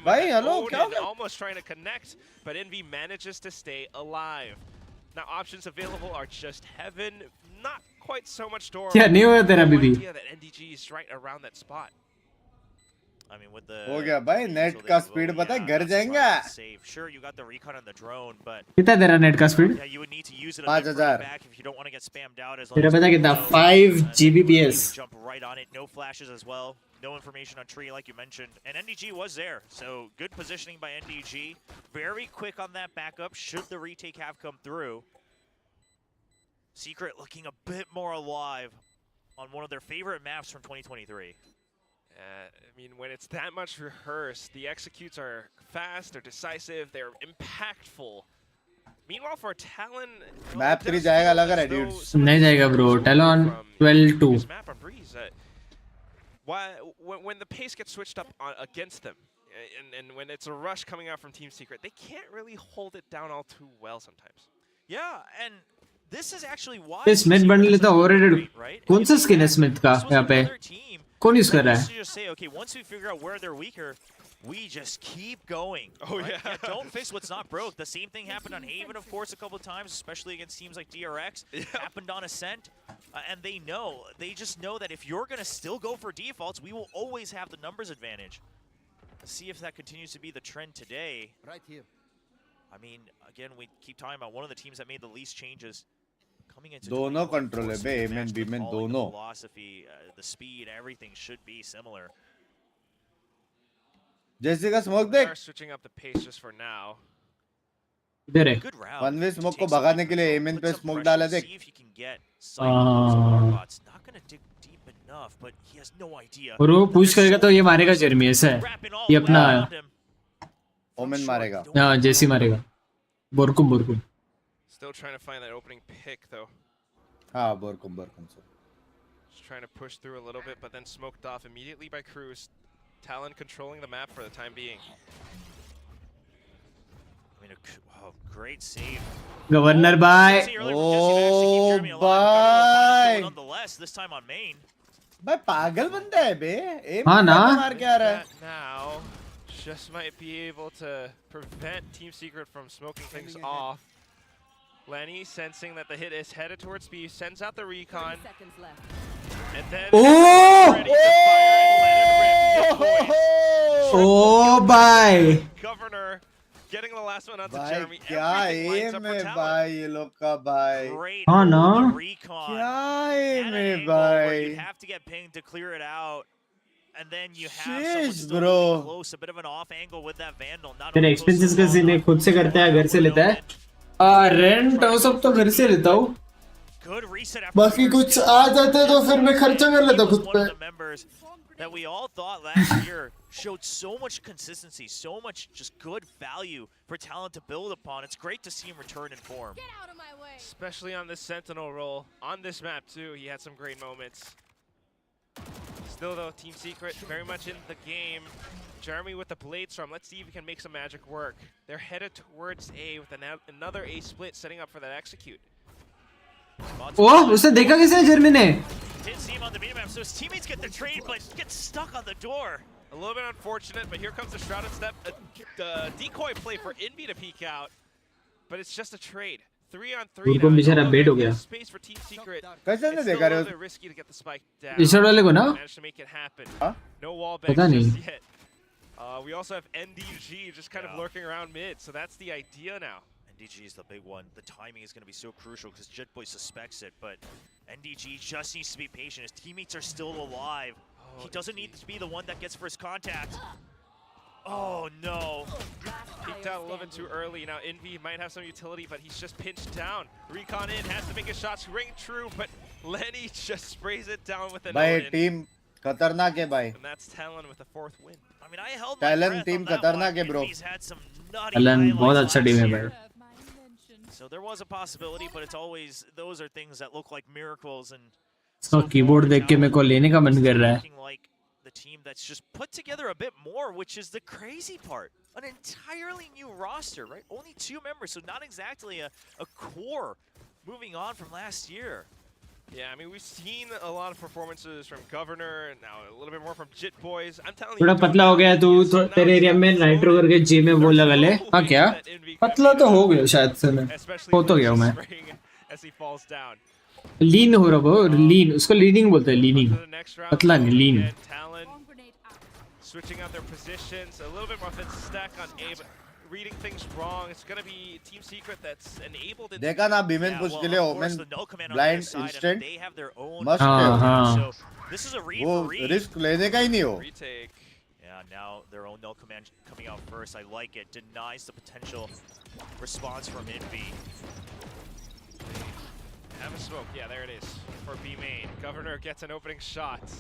C: भाई हेलो क्या हो गया?
I: Almost trying to connect, but Envy manages to stay alive. Now options available are just heaven, not quite so much door.
A: क्या नहीं हुआ तेरा बीबी?
I: That NDG is right around that spot.
B: I mean, with the
C: हो गया भाई, net का speed पता है घर जाएगा.
B: Sure, you got the recon on the drone, but
A: कितना तेरा नेट का speed?
B: yeah, you would need to use it
C: 5000
B: back if you don't want to get spammed out. As
A: तेरा पता कितना? 5 Gbps.
B: Jump right on it, no flashes as well, no information on tree like you mentioned, and NDG was there, so good positioning by NDG. Very quick on that backup. Should the retake have come through? Secret looking a bit more alive on one of their favorite maps from 2023.
I: I mean, when it's that much rehearsed, the executes are fast, they're decisive, they're impactful. Meanwhile, for Talon,
C: map 3 जाएगा लग रहा है dudes.
A: नहीं जाएगा bro. Talon 12-2.
I: Map on Breeze. When the pace gets switched up against them, and when it's a rush coming out from Team Secret, they can't really hold it down all too well sometimes.
B: Yeah, and this is actually why.
A: Smith bundle तो overrated. कौन सा skin है Smith का यहाँ पे? कौन use कर रहा है?
B: Just say, okay, once we figure out where they're weaker, we just keep going.
I: Oh
B: right?
I: yeah.
B: Don't fix what's not broke. The same thing happened on Haven, of course, a couple of times, especially against teams like DRX. Happened on Ascent, and they just know that if you're gonna still go for defaults, we will always have the numbers advantage. Let's see if that continues to be the trend today.
Q: Right here.
B: I mean, again, we keep talking about one of the teams that made the least changes.
C: दोनों control है बे, MN बीमेन दोनों.
B: The speed, everything should be similar.
C: जैसे का smoke देख.
I: Switching up the pace just for now.
A: इधर है.
C: One way smoke को भगाने के लिए एमएन पे स्मोक डाला देख.
A: और वो पुश करेगा तो ये मारेगा जेरमी ऐसा है. ये अपना
C: ओमेन मारेगा.
A: हाँ जेसी मारेगा. बोरकुम.
I: Still trying to find that opening pick though.
C: हाँ बोरकुम.
I: Just trying to push through a little bit, but then smoked off immediately by Cruz. Talon controlling the map for the time being.
B: I mean, great save.
A: Governor bye.
C: Oh bye.
B: Nonetheless, this time on main.
C: भाई पागल बंदा है बे.
A: हाँ ना.
C: मार के आ रहा है.
I: Now, just might be able to prevent Team Secret from smoking things off. Lenny, sensing that the hit is headed towards B, sends out the recon. And then
A: Oh bye.
I: Governor getting the last one out to
C: भाई
I: Jeremy.
C: क्या M है भाई ये लोग का भाई.
A: हाँ ना.
C: क्या एम है भाई.
B: You have to get pinged to clear it out. And then you have someone still close, a bit of an off angle with that Vandal.
A: तेरे एक्सपेंसेस का सीन खुद से करता है, घर से लेता है. रेंट वो सब तो घर से लेता हूँ.
B: good reset after
A: बाकी कुछ आ जाते तो फिर मैं खर्चा कर लेता खुद पे.
B: That we all thought last year showed so much consistency, so much just good value for talent to build upon. It's great to see him return in form.
I: Especially on this Sentinel role. On this map too, he had some great moments. Still though, Team Secret very much in the game. Jeremy with the Blade Storm. Let's see if he can make some magic work. They're headed towards A with another A split, setting up for that execute.
A: ओह उसे देखा किसने जर्मी ने?
B: Didn't see him on the minimap, so his teammates get the trade, but gets stuck on the door.
I: A little bit unfortunate, but here comes the Shrouded Step. The decoy play for Envy to peek out, but it's just a trade. 3-on-3
A: उनको बेचारा बेट हो गया.
I: Space for Team Secret.
C: कैसे नहीं देखा रे?
I: It's a little bit risky to get the spike down.
A: इस वाले को ना?
I: Managed to make it happen. No wall bangs
A: पता नहीं.
I: just yet. We also have NDG just kind of lurking around mid, so that's the idea now.
B: NDG is the big one. The timing is going to be so crucial because Jitboy suspects it, but NDG just needs to be patient. His teammates are still alive. He doesn't need to be the one that gets first contact. Oh no.
I: Peeked out a little bit too early. Now Envy might have some utility, but he's just pinched down. Recon in, has to make his shots ring true, but Lenny just sprays it down with an
C: भाई
I: Odin.
C: Team खतरनाक है भाई.
I: And that's Talon with the 4th win.
B: I mean, I held
C: Talon team खतरनाक है bro.
B: He's had some nutty
A: Talon बहुत
B: highlights
A: अच्छा team है
B: last
A: भाई.
B: year. So there was a possibility, but it's always, those are things that look like miracles, and
A: इसका keyboard देख के मेरे को लेने का मन कर रहा है.
B: looking like the team that's just put together a bit more, which is the crazy part. An entirely new roster, right? Only 2 members, so not exactly a core moving on from last year.
I: Yeah, I mean, we've seen a lot of performances from Governor, and now a little bit more from Jit Boys. I'm telling you,
A: थोड़ा पतला हो गया तू तेरे area में nitro करके जी में वो लगा ले. हाँ क्या? पतला तो हो गया शायद से मैं. हो तो गया हूँ मैं.
I: as he falls down.
A: लीन हो रहा वो. लीन उसको लीनिंग बोलते हैं. लीनिंग. पतला नहीं लीन.
I: Switching out their positions, a little bit more offensive stack on A, but reading things wrong. It's going to be Team Secret that's enabled.
C: देखा ना बीमेन पुश के लिए ओमेन ब्लाइंड इंस्टेंट मस्ट
A: हाँ.
B: This is a read
C: वो
B: for read.
C: Risk लेने का ही नहीं हो.
B: Yeah, now their own null command coming out first. I like it. Denies the potential response from Envy.
I: Have a smoke. Yeah, there it is for B main. Governor gets an opening shot.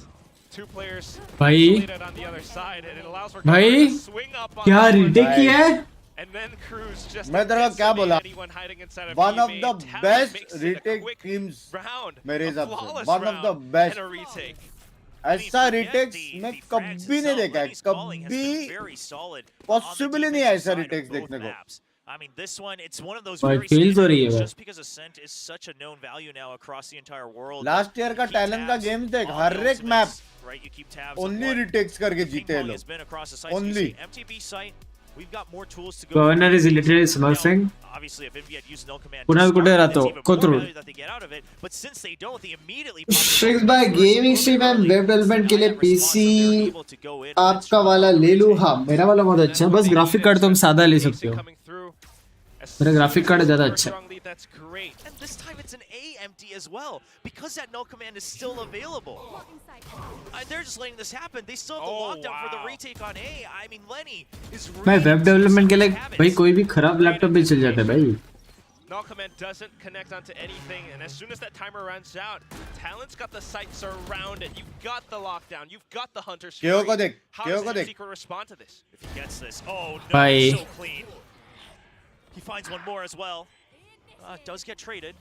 I: 2 players
A: भाई
I: on the other side, and it allows for
A: भाई
I: Governor to swing up on
A: क्या
I: the
A: retake किया है?
I: and then Cruz just
C: मैं तेरे को क्या बोला?
I: anyone hiding inside of
C: One
I: B
C: of
I: main.
C: the
I: Talon
C: best
I: makes it a
C: retake
I: quick
C: teams
I: round,
C: मेरे
I: a
C: हिसाब से.
I: flawless
C: One of the
I: round
C: best.
I: and a retake.
C: ऐसा retakes मैं कभी नहीं देखा है. कभी पॉसिबल ही नहीं है ऐसा रिटेक्स देखने को.
B: I mean, this one, it's one of those
A: भाई
B: very
A: फेल तो रही है
B: standard,
A: भाई.
B: just because Ascent is such a known value now across the entire world.
C: Last year का टैलेंट का गेम देख. हर एक map
B: Right, you keep tabs on
C: only
B: what
C: retakes करके जीते हैं
B: ping-pong
C: लोग.
B: has been across the sites.
C: Only.
B: You see MTB site, we've got more tools to go.
A: Governor is literally smurfing.
B: Obviously, if Envy had used null command,
A: पुनः कुठे राहतो?
B: it's even more
A: Kothrud.
B: value that they get out of it. But since they don't, they immediately
A: Strixx by gaming stream and web development के लिए PC आपका वाला ले लूं. हाँ मेरा वाला बहुत अच्छा है. बस ग्राफिक कार्ड तुम सादा ले सकते हो. मेरा ग्राफिक कार्ड ज्यादा अच्छा है.
B: That's great. And this time it's an A empty as well, because that null command is still available. They're just letting this happen. They still have the lockdown for the retake on A. I mean, Lenny is
A: मैं
B: really
A: web development के लिए भाई कोई भी खराब laptop भी चल जाता है भाई.
I: Null command doesn't connect onto anything, and as soon as that timer runs out, Talon's got the site surrounded. You've got the lockdown. You've got the hunter's
C: केओ को
I: fury.
C: देख.
I: How
C: केओ
I: does
C: को
I: Team
C: देख.
I: Secret respond to this?
B: if he gets this. Oh no,
A: Bye.
B: so clean. He finds one more as well. Does get traded.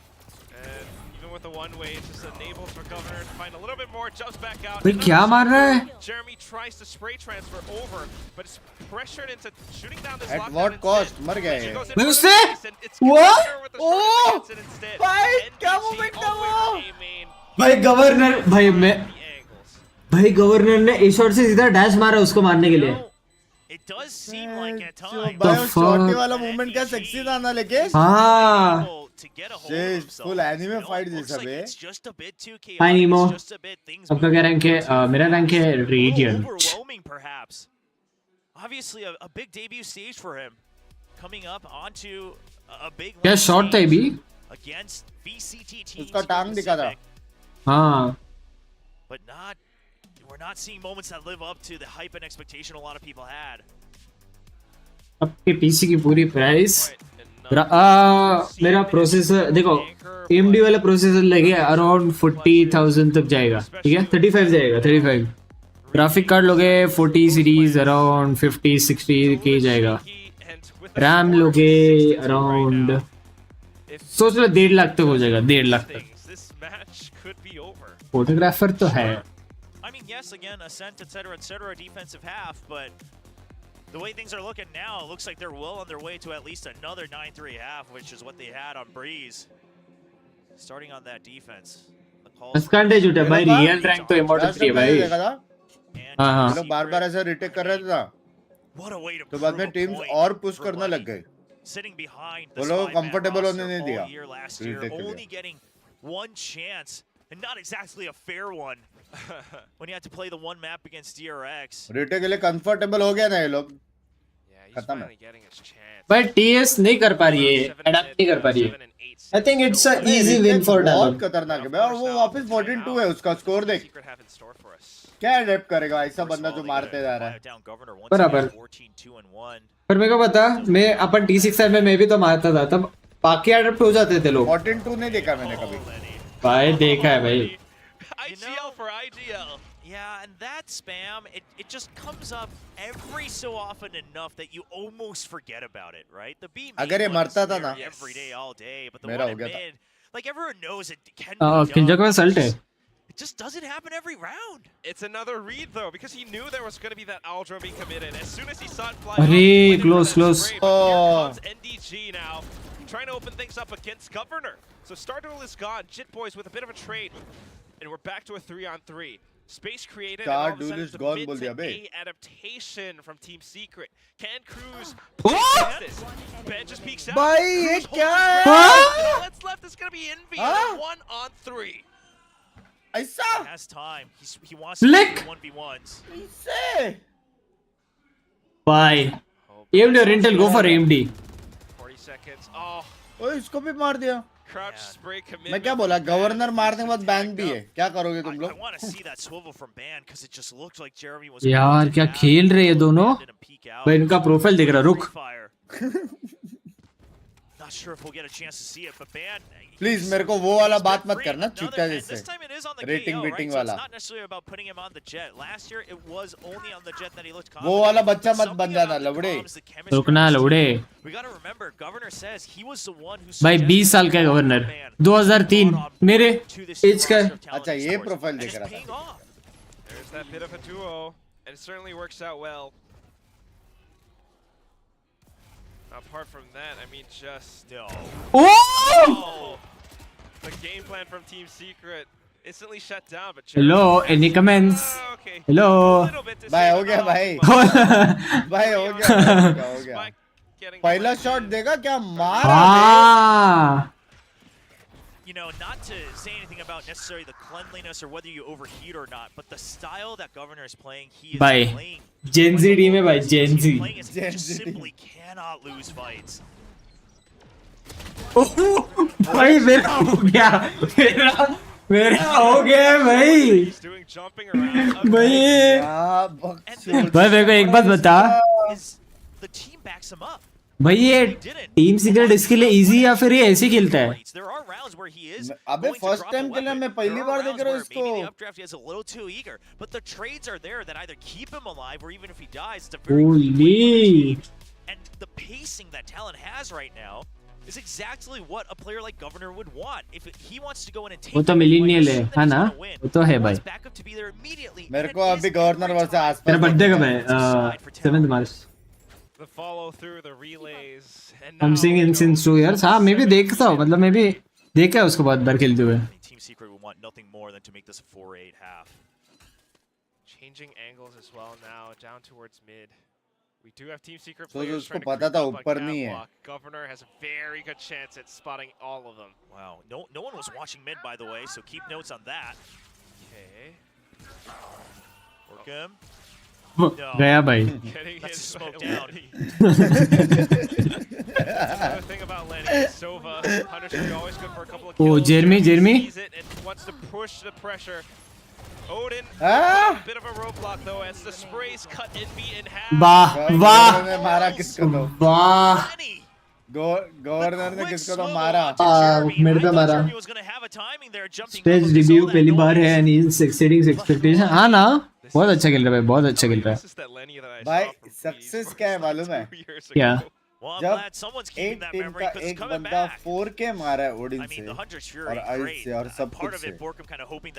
I: And even with the one way, it just enables for Governor to find a little bit more, jumps back out.
A: भाई क्या मार रहा है?
I: Jeremy tries to spray transfer over, but is pressured into shooting down this
C: At
I: lockdown
C: what cost?
I: instead.
C: मर गया
I: She
C: ये.
I: goes in
A: भाई
I: for the
A: उससे?
I: chase, and it's
A: What?
I: Governor with the short
C: Oh!
I: against it instead.
C: भाई क्या
I: NDG
C: movement
I: all
C: था
I: the way
C: वो?
I: from A main.
A: भाई गवर्नर भाई मैं
I: The angles.
A: भाई गवर्नर ने ए शॉट से सीधा डैश मारा उसको मारने के लिए.
B: It does seem like at times.
C: भाई वो शॉटी वाला मूवमेंट क्या सेक्सी था ना लेके.
A: हाँ.
B: To get a hold
C: Jay,
B: of himself.
C: full anime
B: You know,
C: fight
B: it looks
C: जैसा
B: like
C: bay.
B: it's just a bit too chaotic.
A: Hi Nemo.
B: It's just a bit things
A: आपका क्या rank है? मेरा rank है radiant.
B: overwhelming perhaps. Obviously a big debut stage for him. Coming up onto a big
A: क्या shot था ये भी?
B: against VCT teams.
C: उसका टांग दिखा था.
A: हाँ.
B: But we're not seeing moments that live up to the hype and expectation a lot of people had.
A: आपके पीसी की पूरी प्राइस मेरा प्रोसेसर देखो AMD वाला प्रोसेसर लगे अराउंड 40,000 तक जाएगा, ठीक है 35 जाएगा 35। ग्राफिक कार्ड लोगे 40 सीरीज अराउंड 50-60 के जाएगा। रैम लोगे अराउंड सोच लो 1.5 लाख तक हो जाएगा, 1.5 लाख तक। फोटोग्राफर तो है।
B: I mean, yes, again, Ascent, etc., defensive half, but the way things are looking now, it looks like they're well on their way to at least another 9-3 half, which is what they had on Breeze. Starting on that defense.
A: अस्कांडे झूठा भाई, real rank तो immortal 3 है भाई। हाँ
C: लोग बार-बार ऐसे retake कर रहे थे ना, तो बाद में टीम्स और पुश करने लग गए। वो लोग कंफर्टेबल होने नहीं दिया रिटेक के लिए।
B: One chance, and not exactly a fair one, when you had to play the one map against DRX.
C: Retake के लिए कंफर्टेबल हो गया ना ये लोग, खत्म है।
A: बट TS नहीं कर पा रही है, अडैप्ट नहीं कर पा रही है। I think it's an easy win for Dalal.
C: बहुत खतरनाक है भाई, और वो वापस 14-2 है, उसका स्कोर देख। क्या अडैप्ट करेगा ऐसा बंदा जो मारते जा रहा है।
A: बराबर। पर मेरे को पता, मैं अपन T6 में मैं भी तो मारता था, तब बाकी अडैप्ट हो जाते थे लोग।
C: 14-2 नहीं देखा मैंने कभी।
A: भाई देखा है भाई।
B: IGL for IGL. Yeah, and that spam, it just comes up every so often enough that you almost forget about it, right? The B
C: अगर ये मरता था ना,
B: every day, all day, but the
C: मेरा
B: one
C: हो
B: in
C: गया था।
B: mid, like everyone knows it can be done.
A: किंजक में सल्ट है।
B: It just doesn't happen every round.
I: It's another read though, because he knew there was going to be that Aldra being committed. As soon as he saw it fly
A: अरे close.
I: NDG now, trying to open things up against Governor. So Starduel is gone, Jit Boys with a bit of a trade. And we're back to a 3-on-3. Space created, and all of a sudden the mid to A adaptation from Team Secret. Can Cruz this? Ben just peeks out.
C: भाई ये क्या है?
I: All that's left is going to be Envy. 1-on-3.
C: ऐसा?
B: He has time. He wants to do 1v1s.
C: ऐसे?
A: Bye. AMD or Intel, go for AMD.
I: 40 seconds. Oh.
C: ओए इसको भी मार दिया।
I: Crouch spray commitment.
C: मैं क्या बोला, गवर्नर मारने के बाद बैन भी है, क्या करोगे तुम लोग?
B: I want to see that swivel from Ban because it just looked like Jeremy was.
A: यार क्या खेल रहे हैं दोनों? भाई इनका प्रोफाइल देख रहा, रुक।
B: Not sure if we'll get a chance to see it, but Ban.
C: Please मेरे को वो वाला बात मत करना चूतिया जैसे। रेटिंग बीटिंग वाला।
B: Not necessarily about putting him on the jet. Last year it was only on the jet that he looked confident.
C: वो वाला बच्चा मत बन जाना लवड़े।
A: रुकना लवड़े।
B: We got to remember, Governor says he was the one who.
A: भाई 20 साल का गवर्नर, 2003 मेरे एज का।
C: अच्छा ये प्रोफाइल देख रहा था।
I: There's that bit of a duo, and it certainly works out well. Apart from that, I mean, just no.
A: Oh!
I: The game plan from Team Secret instantly shut down. But
A: Hello, any comments?
I: Okay.
A: Hello.
C: भाई हो गया भाई। भाई हो गया। पहला shot देगा क्या मारा?
A: हाँ।
B: You know, not to say anything about necessarily the cleanliness or whether you overheat or not, but the style that Governor is playing, he is playing.
A: Gen Z team है भाई, Gen Z.
B: He just simply cannot lose fights.
A: भाई मेरा हो गया, मेरा हो गया भाई। भाई मेरे को एक बात बता,
B: The team backs him up.
A: भाई ये टीम सीक्रेट इसके लिए इजी या फिर ये ऐसे खेलता है?
C: अबे फर्स्ट टाइम के लिए मैं पहली बार देख रहा हूँ इसको।
B: Maybe the updraft is a little too eager, but the trades are there that either keep him alive or even if he dies, it's a very
A: Holy.
B: and the pacing that Talon has right now is exactly what a player like Governor would want. If he wants to go in and take
A: वो तो millennial है, हाँ ना? वो तो है भाई।
C: मेरे को अभी गवर्नर वर्सेस आसपास।
A: तेरा बर्थडे कब है? 7th March.
I: The follow through the relays.
A: I'm seeing in since 2 years. हाँ मैं भी देखता हूँ, मतलब मैं भी देखा है उसको बहुत बार खेलते हुए।
B: Team Secret would want nothing more than to make this a 4-8 half.
I: Changing angles as well now, down towards mid. We do have Team Secret
C: तो
I: players
C: उसको
I: trying to
C: पता था
I: creep up
C: ऊपर
I: like
C: नहीं
I: that
C: है।
I: block. Governor has a very good chance at spotting all of them.
B: Wow, no one was watching mid by the way, so keep notes on that.
I: Okay.
B: Work him.
A: गया भाई।
B: That's smoke down.
I: Another thing about Lenny, Sova, Hunter always good for a couple of
A: Oh,
I: kills.
A: Jeremy.
I: Sees it and wants to push the pressure. Odin, a bit of a roadblock though as the sprays cut Envy in half.
A: वाह वाह
C: मारा किसको तो?
A: वाह
C: governor ने किसको तो मारा
A: मेरे पे मारा स्टेज रिव्यू पहली बार है एंड इज एक्सीडिंग एक्सपेक्टेशन हाँ ना बहुत अच्छा खेल रहा है बहुत अच्छा खेल रहा है
C: भाई सक्सेस क्या है मालूम है
A: क्या
C: जब एक टीम का एक बंदा 4K मारा है ओडिन से और आइस से और सब कुछ से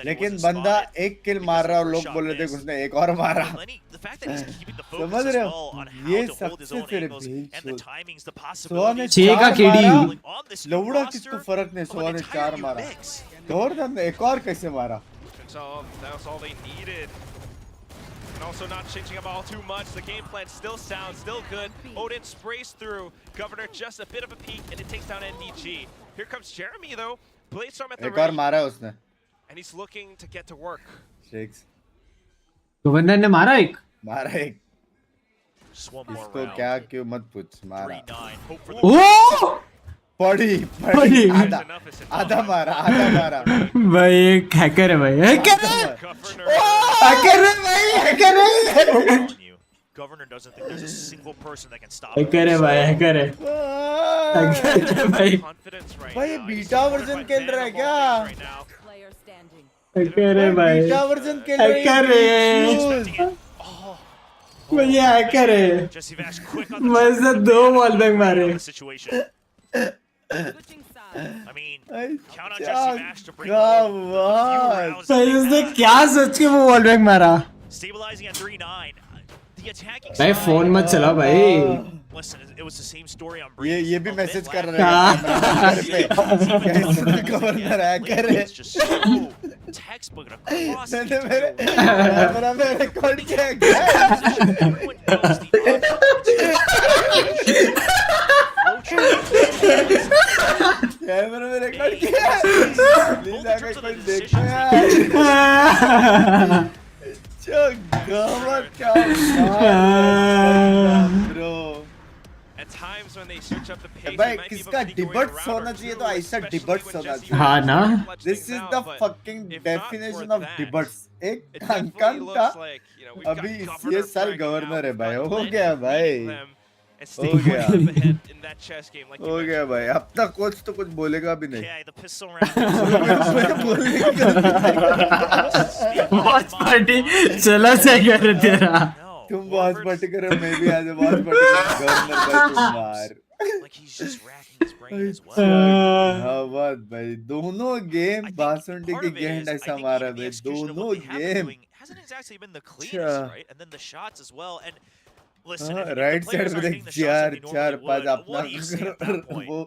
C: लेकिन बंदा एक किल मार रहा है और लोग बोल रहे थे कि उसने एक और मारा समझ रहे हो ये सबसे तेरे भेज सोहा ने
A: 6 का केडी
C: लौड़ा किसको फर्क नहीं सोहा ने 4 मारा गवर्नर ने एक और कैसे मारा
I: And also not changing up all too much. The game plan still sound, still good. Odin sprays through. Governor just a bit of a peek, and it takes down NDG. Here comes Jeremy though. Bladestorm at the
C: एक और मारा है उसने.
I: And he's looking to get to work.
C: Strixx.
A: Governor ने मारा एक.
C: मारा एक. इसको क्या क्यों मत पूछ मारा.
A: ओह!
C: पड़ी आधा मारा
A: भाई एक हैकर है भाई हैकर है भाई हैकर है
B: Governor doesn't think there's a single person that can stop
A: hacker है भाई हैकर है भाई
C: भाई बीटा वर्जन खेल रहा है क्या
A: हैकर है भाई
C: बीटा वर्जन खेल रहा है
A: हैकर है भाई हैकर है मजा 2 वॉल बैक मारे
B: I mean, count on Jesse Bash to bring home
A: भाई उसने क्या सोच के वो वॉल बैक मारा
B: stabilizing at 3-9. The attacking
A: भाई फोन मत चलाओ भाई
B: listen, it was the same story on
C: ये भी मैसेज कर रहा है गवर्नर है कर रहे
B: textbook across
C: मेरा रिकॉर्ड किया कैमरा में रिकॉर्ड किया लीला का कोई देखो यार जो गमत क्या bro
I: At times when they switch up the pace,
C: भाई किसका डिबट्स होना चाहिए तो ऐसा डिबट्स होना चाहिए
A: हाँ ना
C: This is the fucking definition of डिबट्स एक कंकन था अभी ये साल गवर्नर है भाई हो गया भाई हो गया भाई अब तक कोच तो कुछ बोलेगा भी नहीं
A: बॉस पार्टी चला जाएगा रे तेरा
C: तुम बॉस पार्टी करो मैं भी आज बॉस पार्टी गवर्नर भाई तुम मार हाँ बात भाई दोनों गेम बासुंडी की गेंद ऐसा मारा भाई दोनों गेम राइट साइड पे देख 4-5 अपना वो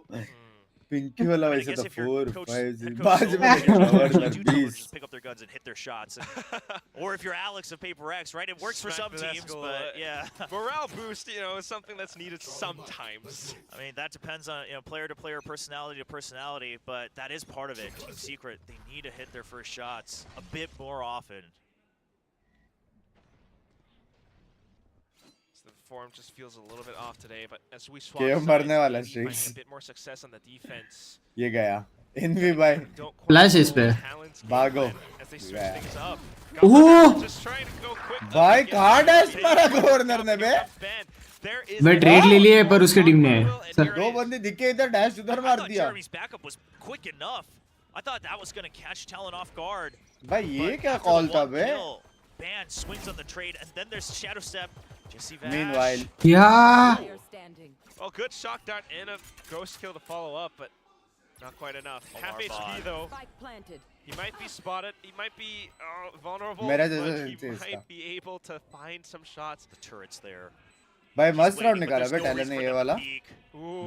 C: पिंकी वाला वैसे तो 4-5 बाद में governor 20
B: pick up their guns and hit their shots or if you're Alex of Paper X right it works for some teams but yeah
I: morale boost is something that's needed sometimes.
B: I mean that depends on player to player, personality to personality, but that is part of it. Team Secret, they need to hit their first shots a bit more often.
I: The form just feels a little bit off today, but as we swap,
C: मरने वाला Strixx
I: a bit more success on the defense.
C: ये गया env भाई
A: flash इस पे
C: भागो
A: ओह
C: भाई कहां डैश मारा गवर्नर ने बे
A: मैं ट्रेड ले लिए पर उसके टीम ने
C: दो बंदे दिखे इधर डैश उधर मार दिया
B: Quick enough. I thought that was going to catch Talon off guard.
C: भाई ये क्या कॉल था बे
B: Ban swings on the trade and then there's Shadow Step.
C: Meanwhile,
A: yeah.
I: Well, good shock dart and a ghost kill to follow up, but not quite enough. Half HP though. He might be spotted. He might be vulnerable, but he might be able to find some shots.
B: The turret's there.
C: भाई मस्त round निकाला बे talent ने ये वाला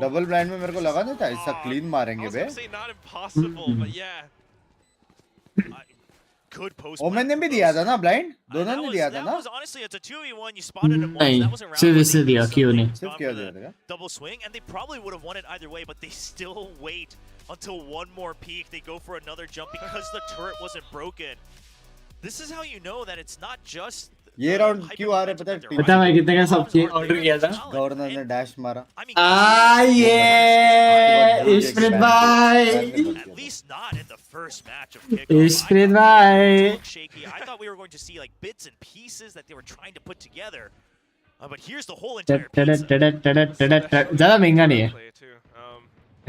C: double blind में मेरे को लगा नहीं था ऐसा क्लीन मारेंगे बे
I: not impossible, but yeah.
B: Good post.
C: Omen ने भी दिया था ना ब्लाइंड दोनों ने दिया था ना
B: Honestly, it's a 2v1. You spotted him once.
A: नहीं
B: That wasn't
A: सिर्फ
B: round.
A: इससे दिया क्यों नहीं
C: सिर्फ क्या दिया था
B: Double swing, and they probably would have won it either way, but they still wait until one more peak. They go for another jump because the turret wasn't broken. This is how you know that it's not just.
C: ये round क्यों आ रहे
A: पता मैं कितने का सब चीज order किया था
C: गवर्नर ने डैश मारा
A: ये इश्प्रीत भाई
B: At least not in the first match of kickoff.
A: इश्प्रीत भाई
B: Shaky. I thought we were going to see like bits and pieces that they were trying to put together. But here's the whole entire pizza.
A: ज़्यादा महंगा नहीं है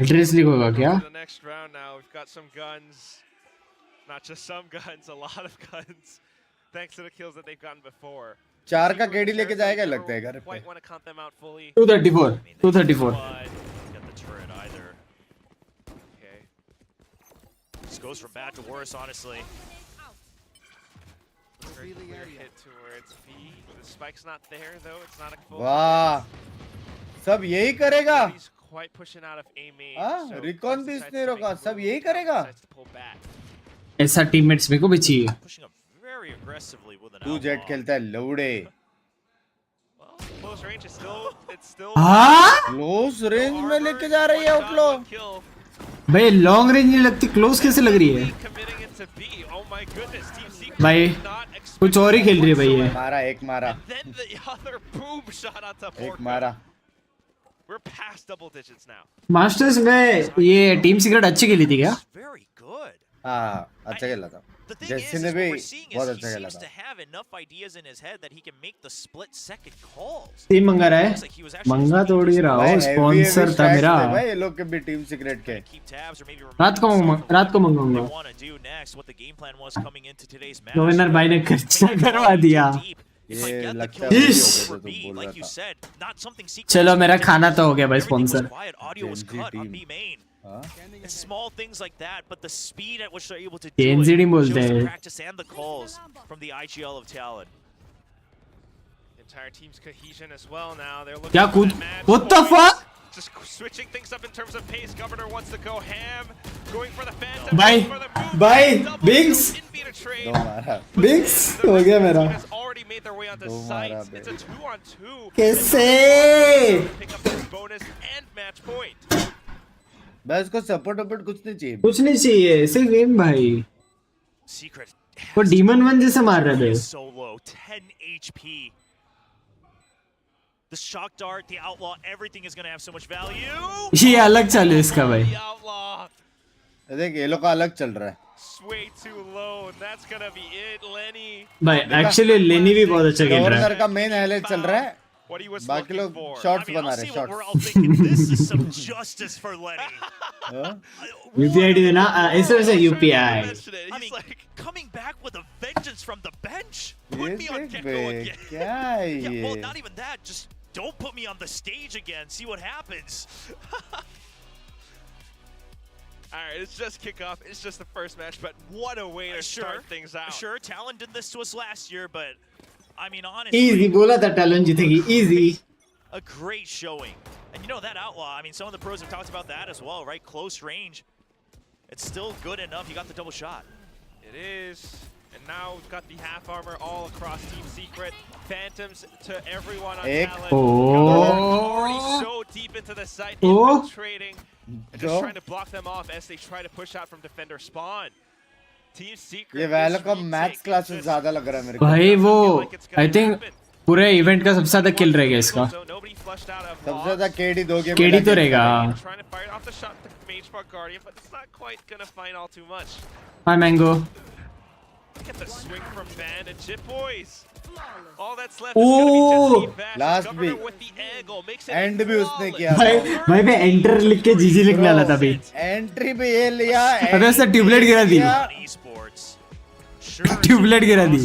A: address leak होगा क्या?
I: The next round now, we've got some guns. Not just some guns, a lot of guns. Thanks to the kills that they've gotten before.
C: 4 का KD लेके जाएगा लगता है घर पे.
A: 234. 234.
B: Get the turret either. Okay. This goes from bad to worse, honestly.
I: Really hit towards B. The spike's not there though. It's not a full.
C: वाह. सब यही करेगा.
I: He's quite pushing out of A main.
C: हाँ, recon भी इसने रोका. सब यही करेगा.
A: ऐसा टीममेट्स मेरे को भी चाहिए.
B: Pushing up very aggressively with an
C: तू जेट खेलता है लौड़े.
I: Close range is still. It's still.
A: हाँ?
C: क्लोज रेंज में लेके जा रही है आउटलो.
A: भाई लॉन्ग रेंज नहीं लगती, क्लोज कैसे लग रही है? भाई कुछ और ही खेल रही है भाई ये.
C: मारा एक मारा. एक मारा.
I: We're past double digits now.
A: Masters में ये टीम सीक्रेट अच्छी खेली थी क्या?
C: हाँ अच्छा खेला था. जैसे ने भी बहुत अच्छा खेला था.
A: टीम मंगा रहा है. मंगा तोड़ ही रहा हूँ. स्पॉन्सर था मेरा.
C: भाई ये लोग के भी टीम सीक्रेट के.
A: रात को मंगाऊंगा. गवर्नर भाई ने खर्चा करवा दिया.
C: ये लगता है तो बोल रहा था.
A: चलो मेरा खाना तो हो गया भाई sponsor.
B: It's small things like that, but the speed at which they're able to do
A: TNZD
B: it
A: बोलते
B: shows the
A: हैं.
B: practice and the calls from the IGL of Talon.
I: Entire team's cohesion as well now. They're looking
A: क्या
I: for
A: कूद?
I: that match
A: What the
I: point.
A: fuck?
I: Just switching things up in terms of pace. Governor wants to go ham, going for the Phantom.
A: भाई
I: for the move.
A: भाई बिग्स
C: दो मारा.
A: बिग्स हो गया मेरा.
I: Has already made their way onto site. It's a 2-on-2.
A: कैसे?
I: Pick up this bonus and match point.
C: बस को सपोर्ट कुछ नहीं चाहिए.
A: कुछ नहीं चाहिए, सिर्फ गेम भाई. वो डीमन वन जैसे मार रहे थे.
B: Solo 10 HP. The shock dart, the outlaw, everything is going to have so much value.
A: ये अलग चाल है इसका भाई.
C: देख ये लोग का अलग चल रहा है.
I: Way too low. That's gonna be it, Lenny.
A: भाई एक्चुअली लेनी भी बहुत अच्छा खेल रहा है.
C: गवर्नर का मेन हाईलाइट चल रहा है. बाकी लोग शॉट्स बना रहे. Shots.
B: This is some justice for Lenny.
A: UPI देना. ऐसे वैसे UPI.
B: I mean, coming back with a vengeance from the bench. Put me on Gecko again.
C: क्या है ये?
B: Yeah, well, not even that. Just don't put me on the stage again. See what happens.
I: Alright, it's just kickoff. It's just the first match, but what a way to start things out.
B: Sure, Talon did this to us last year, but I mean, honestly,
A: Easy बोला था Talon जीतेगी. Easy.
B: a great showing. And you know, that outlaw, I mean, some of the pros have talked about that as well, right? Close range. It's still good enough. You got the double shot.
I: It is. And now we've got the half armor all across Team Secret. Phantoms to everyone on Talon. Already so deep into the site, infiltrating. And just trying to block them off as they try to push out from defender spawn. Team Secret.
C: ये वैलो का maths classes ज्यादा लग रहा है मेरे को.
A: भाई वो I think पूरे इवेंट का सबसे ज्यादा किल रहेगा इसका.
C: सबसे ज्यादा केडी दो गेम.
A: केडी तो रहेगा.
I: Trying to fire off the shot to Mage Park Guardian, but it's not quite gonna find all too much.
A: Hi Mango.
I: Get the swing from Van and Chip Boys. All that's left is gonna be just Team Bash.
C: Last
I: Governor
C: week.
I: with the angle makes it
C: and भी उसने किया.
A: भाई मैं enter लिख के जीजी लिखने वाला था भाई.
C: एंट्री पे ये लिया.
A: अबे उसने ट्यूबलाइट गिरा दी. ट्यूबलाइट गिरा दी.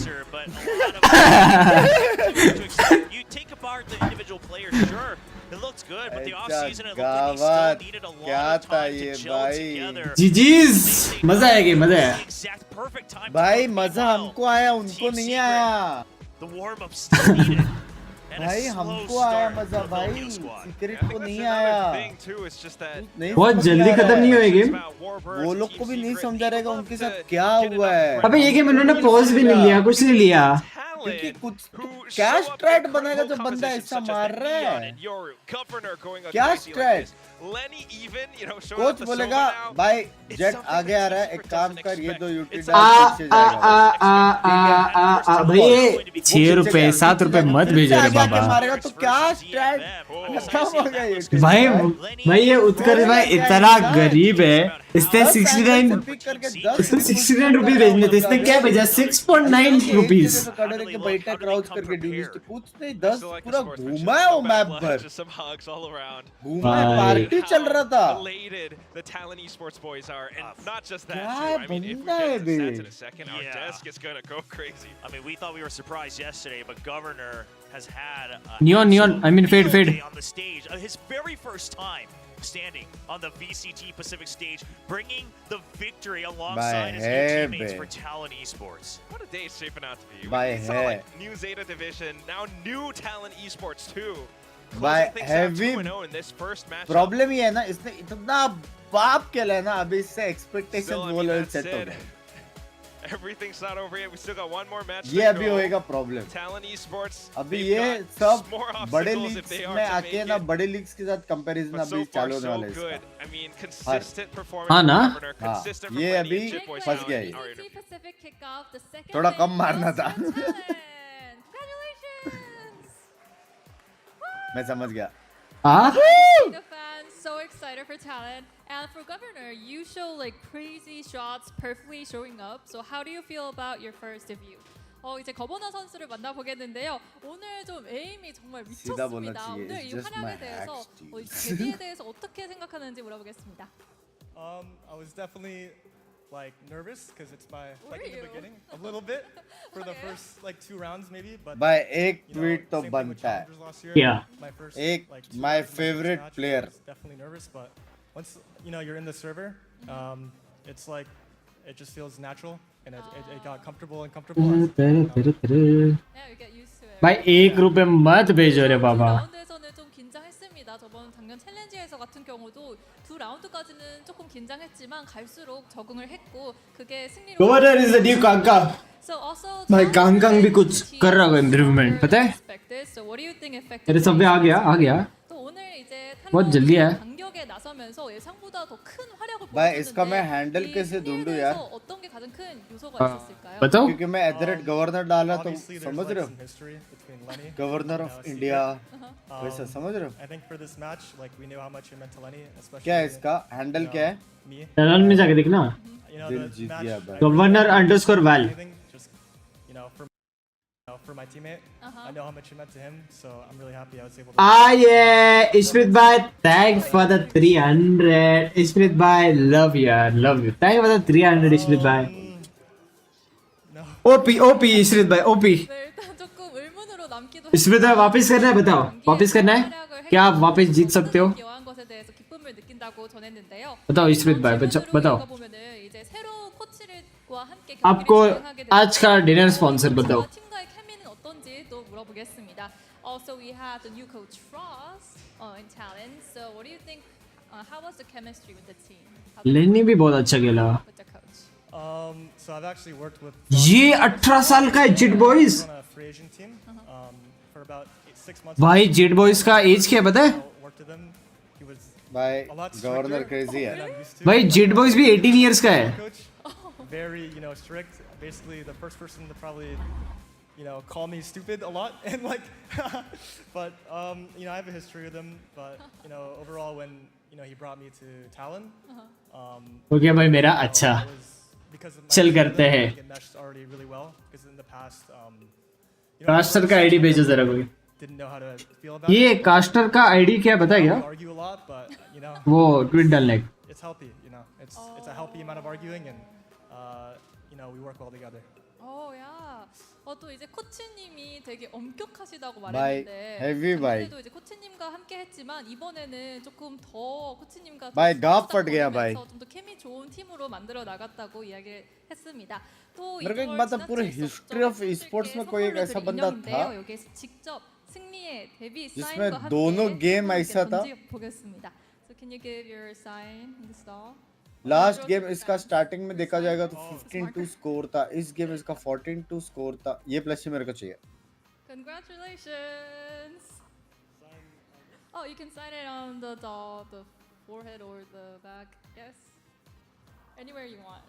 B: You take apart the individual players, sure. It looks good, but the offseason it looked like they still needed a lot of time to gel together.
A: जीजीज मजा आएगा मजा आया.
B: Perfect time.
C: भाई मजा हमको आया उनको नहीं आया.
B: The warm up still needed.
C: भाई हमको आया मजा भाई. सीक्रेट को नहीं आया.
A: बहुत जल्दी खत्म नहीं हुआ गेम.
C: वो लोग को भी नहीं समझा रहेगा उनके साथ क्या हुआ है.
A: अबे ये गेम उन्होंने पॉज भी नहीं लिया, कुछ नहीं लिया.
C: क्योंकि कुछ क्या स्ट्रैट बनेगा जो बंदा ऐसा मार रहा है. क्या स्ट्रैट. कोच बोलेगा भाई जेट आगे आ रहा है, एक काम कर ये दो यूटी डाल पीछे जाएगा.
A: भाई ये 6 रुपए 7 रुपए मत भेजो रे बाबा.
C: मारेगा तो क्या स्ट्रैट खत्म हो गया.
A: भाई ये उत्कर्ष भाई इतना गरीब है. इसने 69 रुपीज भेजने थे. इसने क्या भेजा 6.9 रुपीज.
C: के बैठा क्राउच करके ड्यूनिस्ट कुछ नहीं 10 पूरा घूमा है वो मैप पर. घूमा है पार्क VCT चल रहा था.
I: Elated the Talon Esports boys are, and not just that
C: क्या
I: too. I mean, if we
C: बंदा है
I: get into
C: बे.
I: stats in a second, our desk is gonna go crazy.
B: I mean, we thought we were surprised yesterday, but Governor has had
A: Neon. I mean, fade.
B: on the stage. His very first time standing on the VCT Pacific stage, bringing the victory alongside his new teammates for Talon Esports.
I: What a day it's shaping out to be.
C: By
I: We saw
C: Heyy.
I: like new Zeta division, now new Talon Esports too.
C: By
I: Closing things out
C: Heyy.
I: 2-0 in this first match.
C: Problem ये है ना, इसने इतना बाप खेला है ना, अभी इससे
I: Still,
C: एक्सपेक्टेशन
I: I
C: वो
I: mean,
C: लेवल
I: that
C: सेट हो
I: said,
C: गए.
I: everything's not over yet. We still got one more match
C: ये
I: to
C: अभी
I: go.
C: होएगा प्रॉब्लम.
I: Talon Esports,
C: अभी
I: they've
C: ये
I: got
C: सब
I: more
C: बड़े
I: obstacles if
C: leagues
I: they are
C: में
I: to
C: आके
I: make
C: ना
I: it.
C: बड़े लीग्स के साथ कंपैरिजन
I: But
C: अभी
I: so far,
C: चालू होने
I: so
C: वाला है
I: good.
C: इसका.
I: I mean, consistent performance
A: हाँ
I: from
A: ना?
I: Governor,
C: हाँ,
I: consistent
C: ये
I: from
C: अभी
I: Lenny and Chip Boys
C: फंस
I: now
C: गया
I: in
C: ये.
I: our interview.
K: Pacific kickoff, the second
C: थोड़ा
K: win
C: कम मारना
K: goes
C: था.
K: to Talon. Congratulations!
C: मैं समझ गया.
K: The fans so excited for Talon, and for Governor, you show like crazy shots, perfectly showing up. So how do you feel about your first debut? 이제 거버너 선수를 만나보겠는데요. 오늘 좀 에임이 정말
C: सीधा बोलना
K: 미쳤습니다.
C: चाहिए.
K: 오늘
C: It's
K: 이
C: just my
K: 활약에 대해서
C: hacks,
K: 이
C: dude.
K: 데뷔에 대해서 어떻게 생각하는지 물어보겠습니다.
N: I was definitely like nervous because it's my like in the
K: you?
N: beginning a little bit for the first like 2 rounds maybe, but
C: भाई एक
N: you know,
C: tweet तो
N: same thing with
C: बनता है.
N: Challengers last year.
A: Yeah.
N: My first,
C: एक
N: like, 2
C: my
N: rounds of
C: favorite
N: match,
C: player.
N: I was definitely nervous, but once you know you're in the server, it's like it just feels natural and it got comfortable and comfortable.
K: Yeah, you get used to it.
A: भाई 1 रुपए मत भेजो रे बाबा.
K: 라운드에서는 좀 긴장했습니다. 저번 작년 챌린지에서 같은 경우도 2라운드까지는 조금 긴장했지만 갈수록 적응을 했고 그게 승리로.
A: Governor is the new Kangkang.
K: So also
A: भाई कांगकांग भी कुछ कर रहा है इम्प्रूवमेंट, पता है?
K: So what do you think affected?
A: तेरे सब पे आ गया.
K: 또 오늘 이제
A: बहुत जल्दी है.
K: 간격에 나서면서 예상보다 더 큰 활약을
C: भाई इसका मैं
K: 보여줬는데
C: हैंडल
K: 이
C: कैसे
K: 승리에
C: ढूंढूं
K: 대해서
C: यार?
K: 어떤 게 가장 큰 요소가 있었을까요?
A: बताओ.
C: क्योंकि मैं एथलेट गवर्नर डाला तो
N: Obviously, there's
C: समझ
N: like
C: रहे
N: some
C: हो?
N: history between Lenny.
C: Governor
N: and,
C: of
N: Zeta.
C: India वैसा समझ रहे हो?
N: I think for this match, like we knew how much it meant to Lenny, especially.
C: क्या है इसका हैंडल क्या है?
N: Me.
A: चैनल में जाके देखना.
N: You know,
C: दिल
N: the
C: जीत
N: match,
C: गया भाई.
A: Governor_Val.
N: anything, just for my teammate, I know how much it meant to him, so I'm really happy I was able to.
A: Yeah, Ishprit bhai, thanks for the 300. Ishprit bhai, love you. Thank you for the 300, Ishprit bhai.
N: No.
A: OP, Ishprit bhai, OP.
K: 네, 일단 조금 의문으로 남기도
A: Ishprit bhai, वापस करना है बताओ. वापस करना है? क्या आप वापस जीत सकते हो?
K: 여한 것에 대해서 기쁨을 느낀다고 전했는데요.
A: बताओ Ishprit bhai, बताओ.
K: 보면은 이제 새로 코치들과 함께
A: आपको
K: 경기를 진행하게
A: आज का डिनर स्पॉन्सर बताओ.
K: 팀과의 케미는 어떤지 또 물어보겠습니다. Also, we have the new coach Frost in Talon. So, what do you think? How was the chemistry with the team?
A: लेनी भी बहुत अच्छा खेला.
K: With the coach.
N: So I've actually worked with.
A: ये 18 साल का है जिट boys.
N: On a free agent team for about 6 months.
A: भाई जिट बॉयज का एज क्या है पता है?
N: Worked with him. He was
C: भाई
N: a lot
C: governor
N: stricter
C: crazy
N: than
C: है.
N: I'm used to.
A: भाई जिट बॉयज भी 18 इयर्स का है.
N: Coach, very, strict. Basically, the first person to probably, call me stupid a lot, and like, but I have a history with him. But overall, when he brought me to Talon,
A: हो गया भाई मेरा अच्छा.
N: because of my
A: चल
N: history with
A: करते
N: him,
A: हैं.
N: it meshed already really well. Because in the past,
A: caster का ID भेजो जरा कोई.
N: didn't know how to feel about
A: ये
N: it.
A: कास्टर का आईडी क्या है पता है क्या?
N: We argue a lot, but
A: वो ट्वीट डालने.
N: it's healthy. It's a healthy amount of arguing, and we work well together.
K: 야. 또 이제 코치님이 되게 엄격하시다고
C: भाई
K: 말했는데
C: heavy भाई.
K: 그래도 이제 코치님과 함께 했지만 이번에는 조금 더 코치님과
C: भाई गाप फट गया भाई.
K: 좀더 케미 좋은 팀으로 만들어 나갔다고 이야기를 했습니다. 또
C: मेरे को एक
K: 이걸
C: बात है,
K: 지나칠
C: पूरे
K: 수
C: history
K: 없죠.
C: of esports में
K: 팬들께
C: कोई एक
K: 선물로
C: ऐसा
K: 드릴
C: बंदा
K: 인형인데요.
C: था
K: 여기에서 직접 승리의 데뷔
C: जिसमें
K: 사인과
C: दोनों
K: 함께
C: गेम
K: 팬분들께
C: ऐसा था.
K: 던져보겠습니다. So can you give your sign in the stall?
C: Last game इसका स्टार्टिंग में देखा जाएगा तो 15-2 स्कोर था. इस गेम इसका 14-2 स्कोर था. ये प्लस ही मेरे को चाहिए.
K: Congratulations. Oh, you can sign it on the forehead or the back. Yes. Anywhere you want.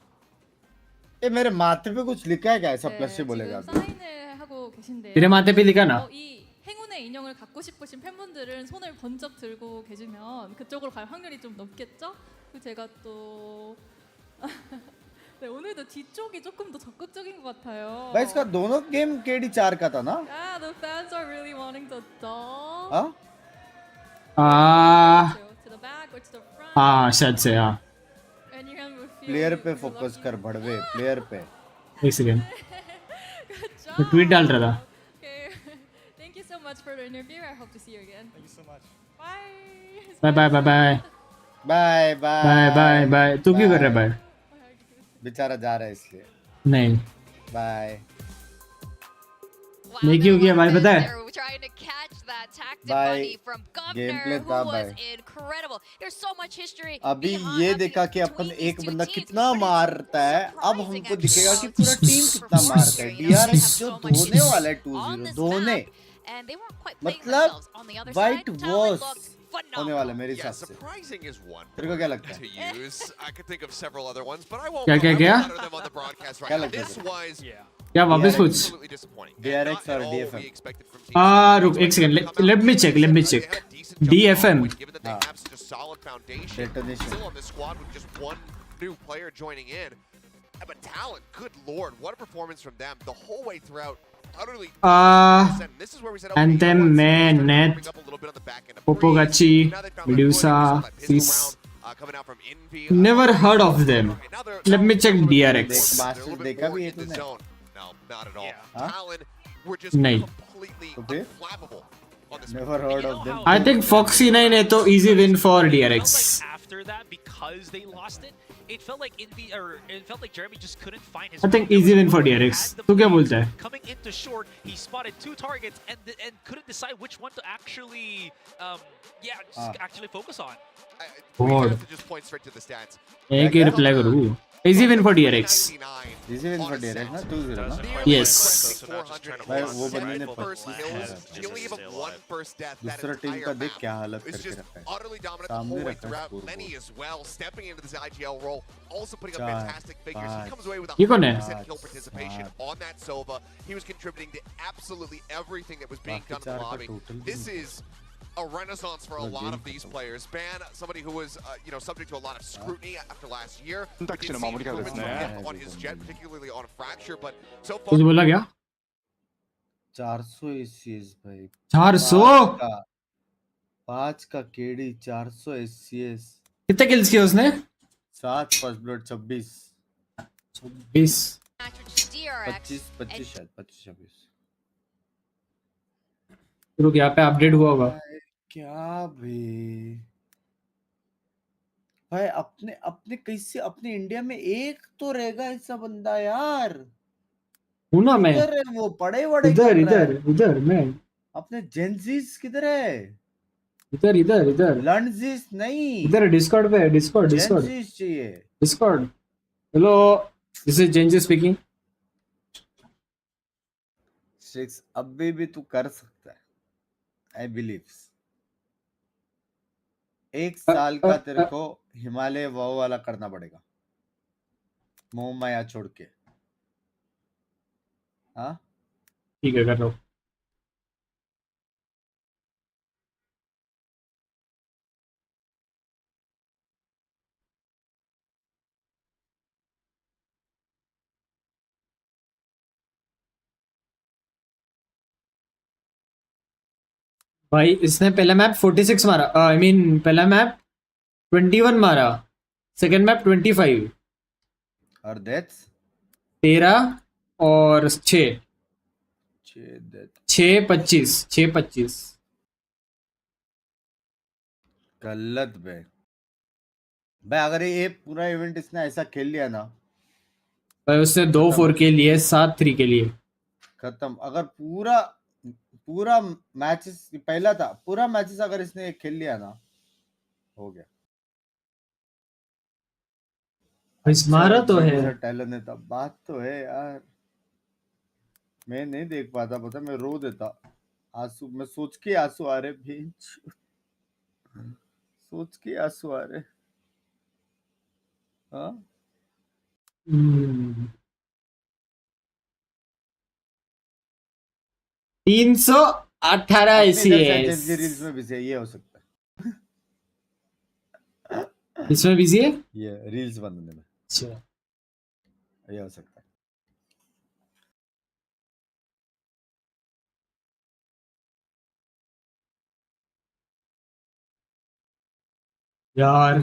C: ये मेरे माथे पे कुछ लिखा है क्या? ऐसा प्लस ही
K: 지금
C: बोलेगा.
K: 사인을 하고 계신데요.
A: तेरे माथे पे लिखा ना.
K: 이 행운의 인형을 갖고 싶으신 팬분들은 손을 번쩍 들고 계시면 그쪽으로 갈 확률이 좀 높겠죠? 그리고 제가 또 네, 오늘도 뒤쪽이 조금 더 적극적인 것 같아요.
C: भाई इसका दोनों गेम KD 4 का था ना?
K: Yeah, the fans are really wanting the doll.
C: हाँ?
K: To the back,
L: switch the front.
A: हाँ शायद से हाँ.
L: And you're gonna feel
C: player पे फोकस कर भड़वे, प्लेयर पे.
A: एक सेकेंड.
L: Good job.
A: मैं ट्वीट डाल रहा था.
L: Okay. Thank you so much for the interview. I hope to see you again.
I: Thank you so much.
L: Bye.
A: Bye bye bye bye
C: bye bye
A: bye bye bye. तू क्यों कर रहा है bye?
C: बेचारा जा रहा है इसलिए.
A: नहीं.
C: बाय.
A: नहीं क्यों किया भाई पता है?
H: Trying to catch that tactic
C: Bye.
H: buddy from Governor,
C: Gameplay
H: who
C: था
H: was
C: भाई.
H: incredible. There's so much history.
C: अभी ये देखा कि अपन एक बंदा कितना मारता है, अब हमको दिखेगा कि पूरा टीम कितना मारता है. DRX जो धोने वाला है 2-0 धोने, मतलब वाइट वॉश होने वाला है मेरे हिसाब से.
F: Surprising is one
C: तेरे को क्या लगता
F: to
C: है?
F: use. I could think of several other ones, but I won't.
A: क्या क्या क्या?
F: Utter them on the broadcast
C: क्या
F: right now.
C: लगता है
F: This
C: तेरे?
F: was
A: क्या वापस पूछ?
F: absolutely disappointing.
C: DRX
F: Not
C: और
F: at all
C: DFM.
F: we expected from teams.
A: रुक एक second. Let me check.
F: They had a decent jump
A: DFM.
F: off, given that they have such a solid foundation.
C: Detonation.
F: Still on this squad with just one new player joining in. But talent, good lord, what a performance from them the whole way throughout. Utterly. This is where we said, okay,
A: and then man net
F: bring up a little bit on the back end of
A: Popogacci,
F: Now they found like
A: Medusa,
F: pistol
A: Sis.
F: round, coming out from Envy.
A: Never heard of them. Let me check DRX.
C: Master देखा भी है
F: in the
C: तूने?
F: zone. No, not at all.
C: Huh?
F: Talon were just
A: नहीं.
F: completely
C: Okay.
F: unflappable on this.
C: Never heard of them.
A: I think Foxy 9 है तो easy win for DRX.
G: After that, because they lost it, it felt like it felt like Jeremy just couldn't find his.
A: I think easy win for DRX. तू क्या बोलता है?
G: Coming into short, he spotted 2 targets and couldn't decide which one to actually, actually focus on.
F: We
A: God.
F: have to just point straight to the stats.
A: एक ही reply करूँ. Easy win for DRX.
C: Easy win for DRX ना 2-0 ना.
A: Yes.
C: भाई वो बंदे ने
F: First kills, she only gave up one first death. That
C: दूसरा team का
F: entire
C: देख
F: map.
C: क्या हालत
F: It's
C: करके
F: just
C: रखा है.
F: utterly dominant the
C: सामने
F: whole way
C: रखा है
F: throughout.
C: scoreboard.
F: Lenny as well, stepping into this IGL role, also putting up
C: चार,
F: fantastic figures. He comes away with
A: ये कौन है?
F: 100% kill participation on that Sova. He was contributing to absolutely everything that was being
C: बाकी
F: done in the
C: चार का
F: lobby.
C: total
F: This is a renaissance for a lot of these players. Ban, somebody who was, subject to a lot of scrutiny after last year. We did see improvements from him on his jet, particularly on a fracture, but so far.
A: कुछ बोला क्या?
C: 400 ACS भाई.
A: 400?
C: 5 का KD 400 ACS.
A: कितने kills किए उसने?
C: 7 first blood 26.
A: 26.
C: 25 शायद 25-26.
A: रुक यहाँ पे अपडेट हुआ होगा.
C: क्या भाई भाई अपने अपने कैसे अपने इंडिया में एक तो रहेगा ऐसा बंदा यार.
A: हूँ ना मैं.
C: किधर है वो बड़े बड़े
A: इधर इधर इधर मैं.
C: अपने जेंजीस किधर है?
A: इधर इधर इधर.
C: लंजीस नहीं.
A: इधर डिस्कॉर्ड पे डिस्कॉर्ड डिस्कॉर्ड
C: जेंजीस चाहिए.
A: Discord. Hello this is Gen G speaking.
C: Strix अभी भी तू कर सकता है. I believe. 1 साल का तेरे को हिमालय वाव वाला करना पड़ेगा. मोह माया छोड़ के. हाँ
A: ठीक है कर रहा हूँ. भाई इसने पहला मैप 46 मारा. आई मीन पहला मैप 21 मारा. Second map 25.
C: और डेथ्स
A: 13 और 6
C: 6
A: 25 6 25.
C: गलत भाई. भाई अगर ये पूरा इवेंट इसने ऐसा खेल लिया ना
A: भाई उसने 2-4 के लिए 7-3 के लिए
C: खत्म. अगर पूरा मैचेस पहला था पूरा मैचेस अगर इसने खेल लिया ना हो गया.
A: इस मारा तो है.
C: टैलेंट है तब बात तो है यार. मैं नहीं देख पाता पता मैं रो देता. आंसू मैं सोच के आंसू आ रहे भींच. सोच के आंसू आ रहे. हाँ
A: 318 ACS.
C: रील्स में बिजी है ये हो सकता है.
A: इसमें बिजी है
C: ये रील्स बनाने में.
A: अच्छा
C: ये हो सकता है.
A: यार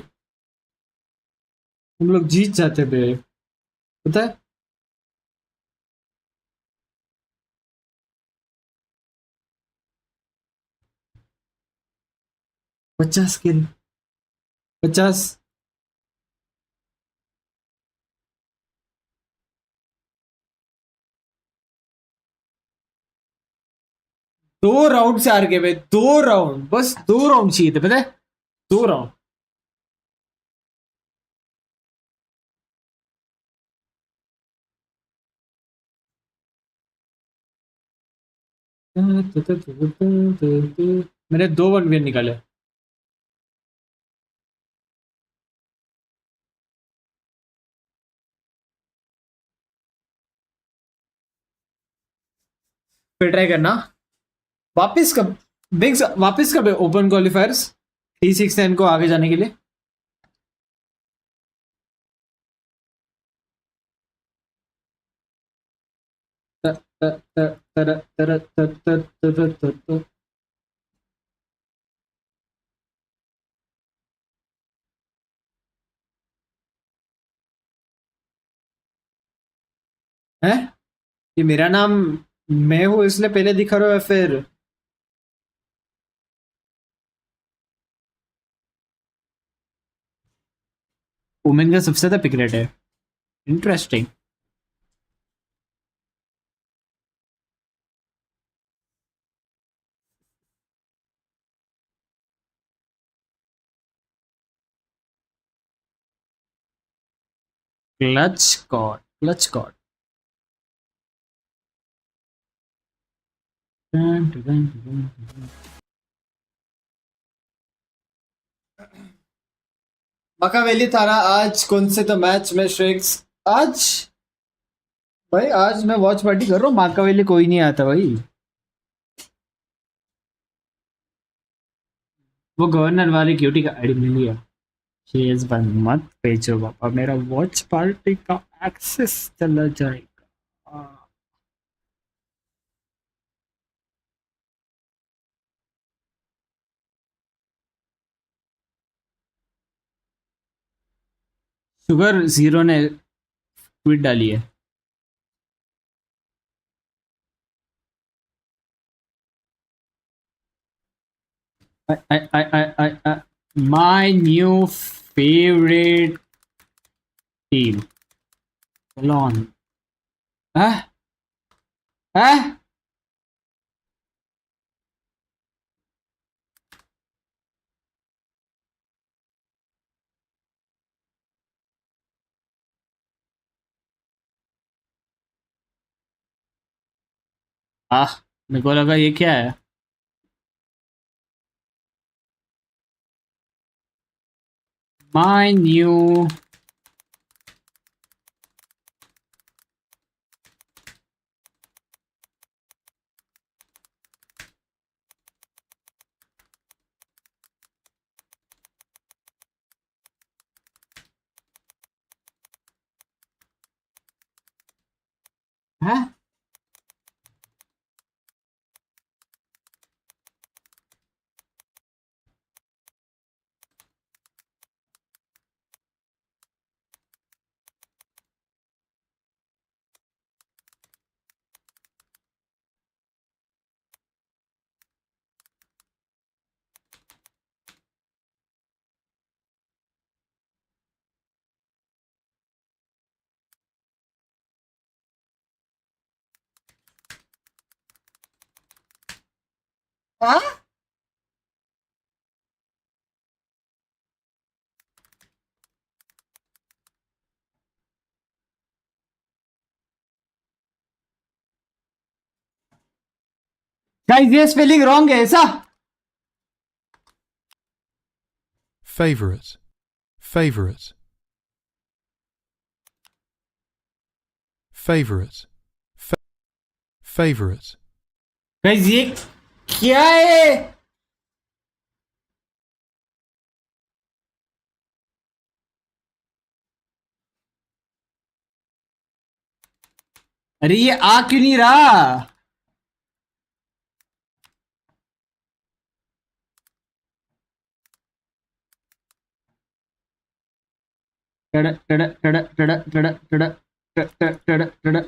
A: हम लोग जीत जाते बे, पता है? पचास किल, 50। दो राउंड से हार गए बे, 2 राउंड, बस 2 राउंड चाहिए थे, पता है? 2 राउंड। मैंने 2 1 विन निकाले। फिर ट्राई करना वापस कब, बिग्स वापस कब ओपन क्वालिफायर्स T610 को आगे जाने के लिए? है ये मेरा नाम मैं हूँ इसलिए पहले दिखा रहा है, फिर वुमेन का सबसे ज्यादा पिक रेट है। इंटरेस्टिंग। Clutch cord. मकावेली थाना आज कौन से तो मैच में स्ट्रिक्स आज, भाई आज मैं वॉच पार्टी कर रहा हूँ, माकावेली कोई नहीं आता भाई। वो गवर्नर वाले क्यूटी का आईडी मिल गया। शेज बंद मत भेजो बाबा, मेरा वॉच पार्टी का एक्सेस चला जाएगा। शुगर जीरो ने ट्वीट डाली है। My new favorite team. Alon. Huh? Huh? मेरे को लगा ये क्या है। My new huh? Huh? Guys, ये spelling wrong है ऐसा?
Q: Favorite. Favorite. Favorite. Favorite.
A: Guys, ये क्या है? अरे ये आ क्यों नहीं रहा? टड़ा टड़ा टड़ा टड़ा टड़ा टड़ा टड़ा टड़ा टड़ा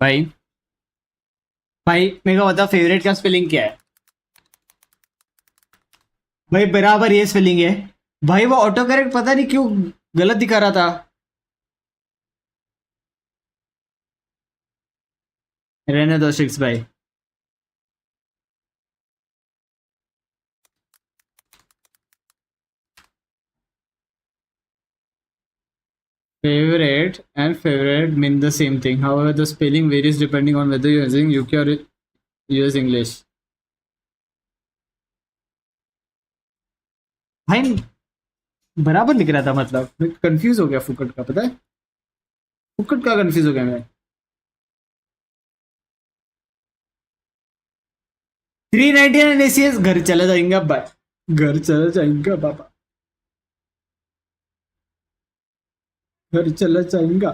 A: भाई भाई मेरे को बता फेवरेट का स्पेलिंग क्या है? भाई बराबर ये स्पेलिंग है भाई। वो ऑटो करेक्ट पता नहीं क्यों गलत दिखा रहा था। रहने दो स्ट्रिक्स भाई। Favorite and favorite mean the same thing. However, the spelling varies depending on whether you're using UK or US English. भाई बराबर लिख रहा था, मतलब मैं कंफ्यूज हो गया फुकट का, पता है फुकट का कंफ्यूज हो गया मैं। 399 ACS घर चला जाएंगे भाई, घर चला जाएंगे बाबा, घर चला जाएंगा।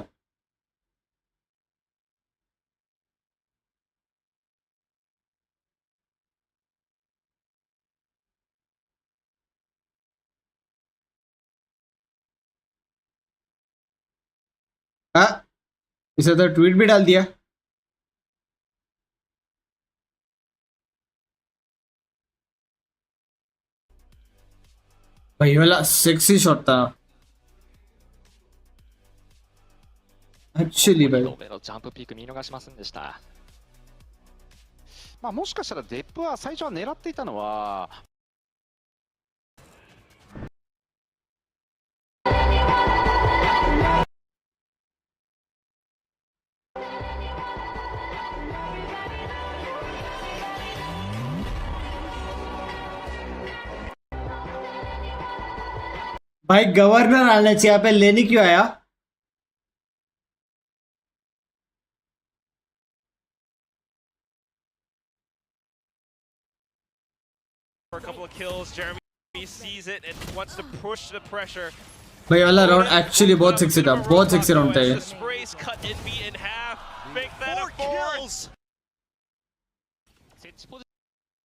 A: हाँ इसे तो ट्वीट भी डाल दिया। भाई वाला सेक्सी शॉट था एक्चुअली भाई।
D: ジャンプピーク見逃しませんでした。
E: まあもしかしたらデップは最初は狙っていたのは。
A: भाई गवर्नर आना चाहिए यहाँ पे, लेने क्यों आया?
I: For a couple of kills, Jeremy sees it and wants to push the pressure.
A: भाई वाला राउंड एक्चुअली बहुत सेक्सी था, बहुत सेक्सी राउंड था ये।
I: Sprays cut NB in half, make that a kills.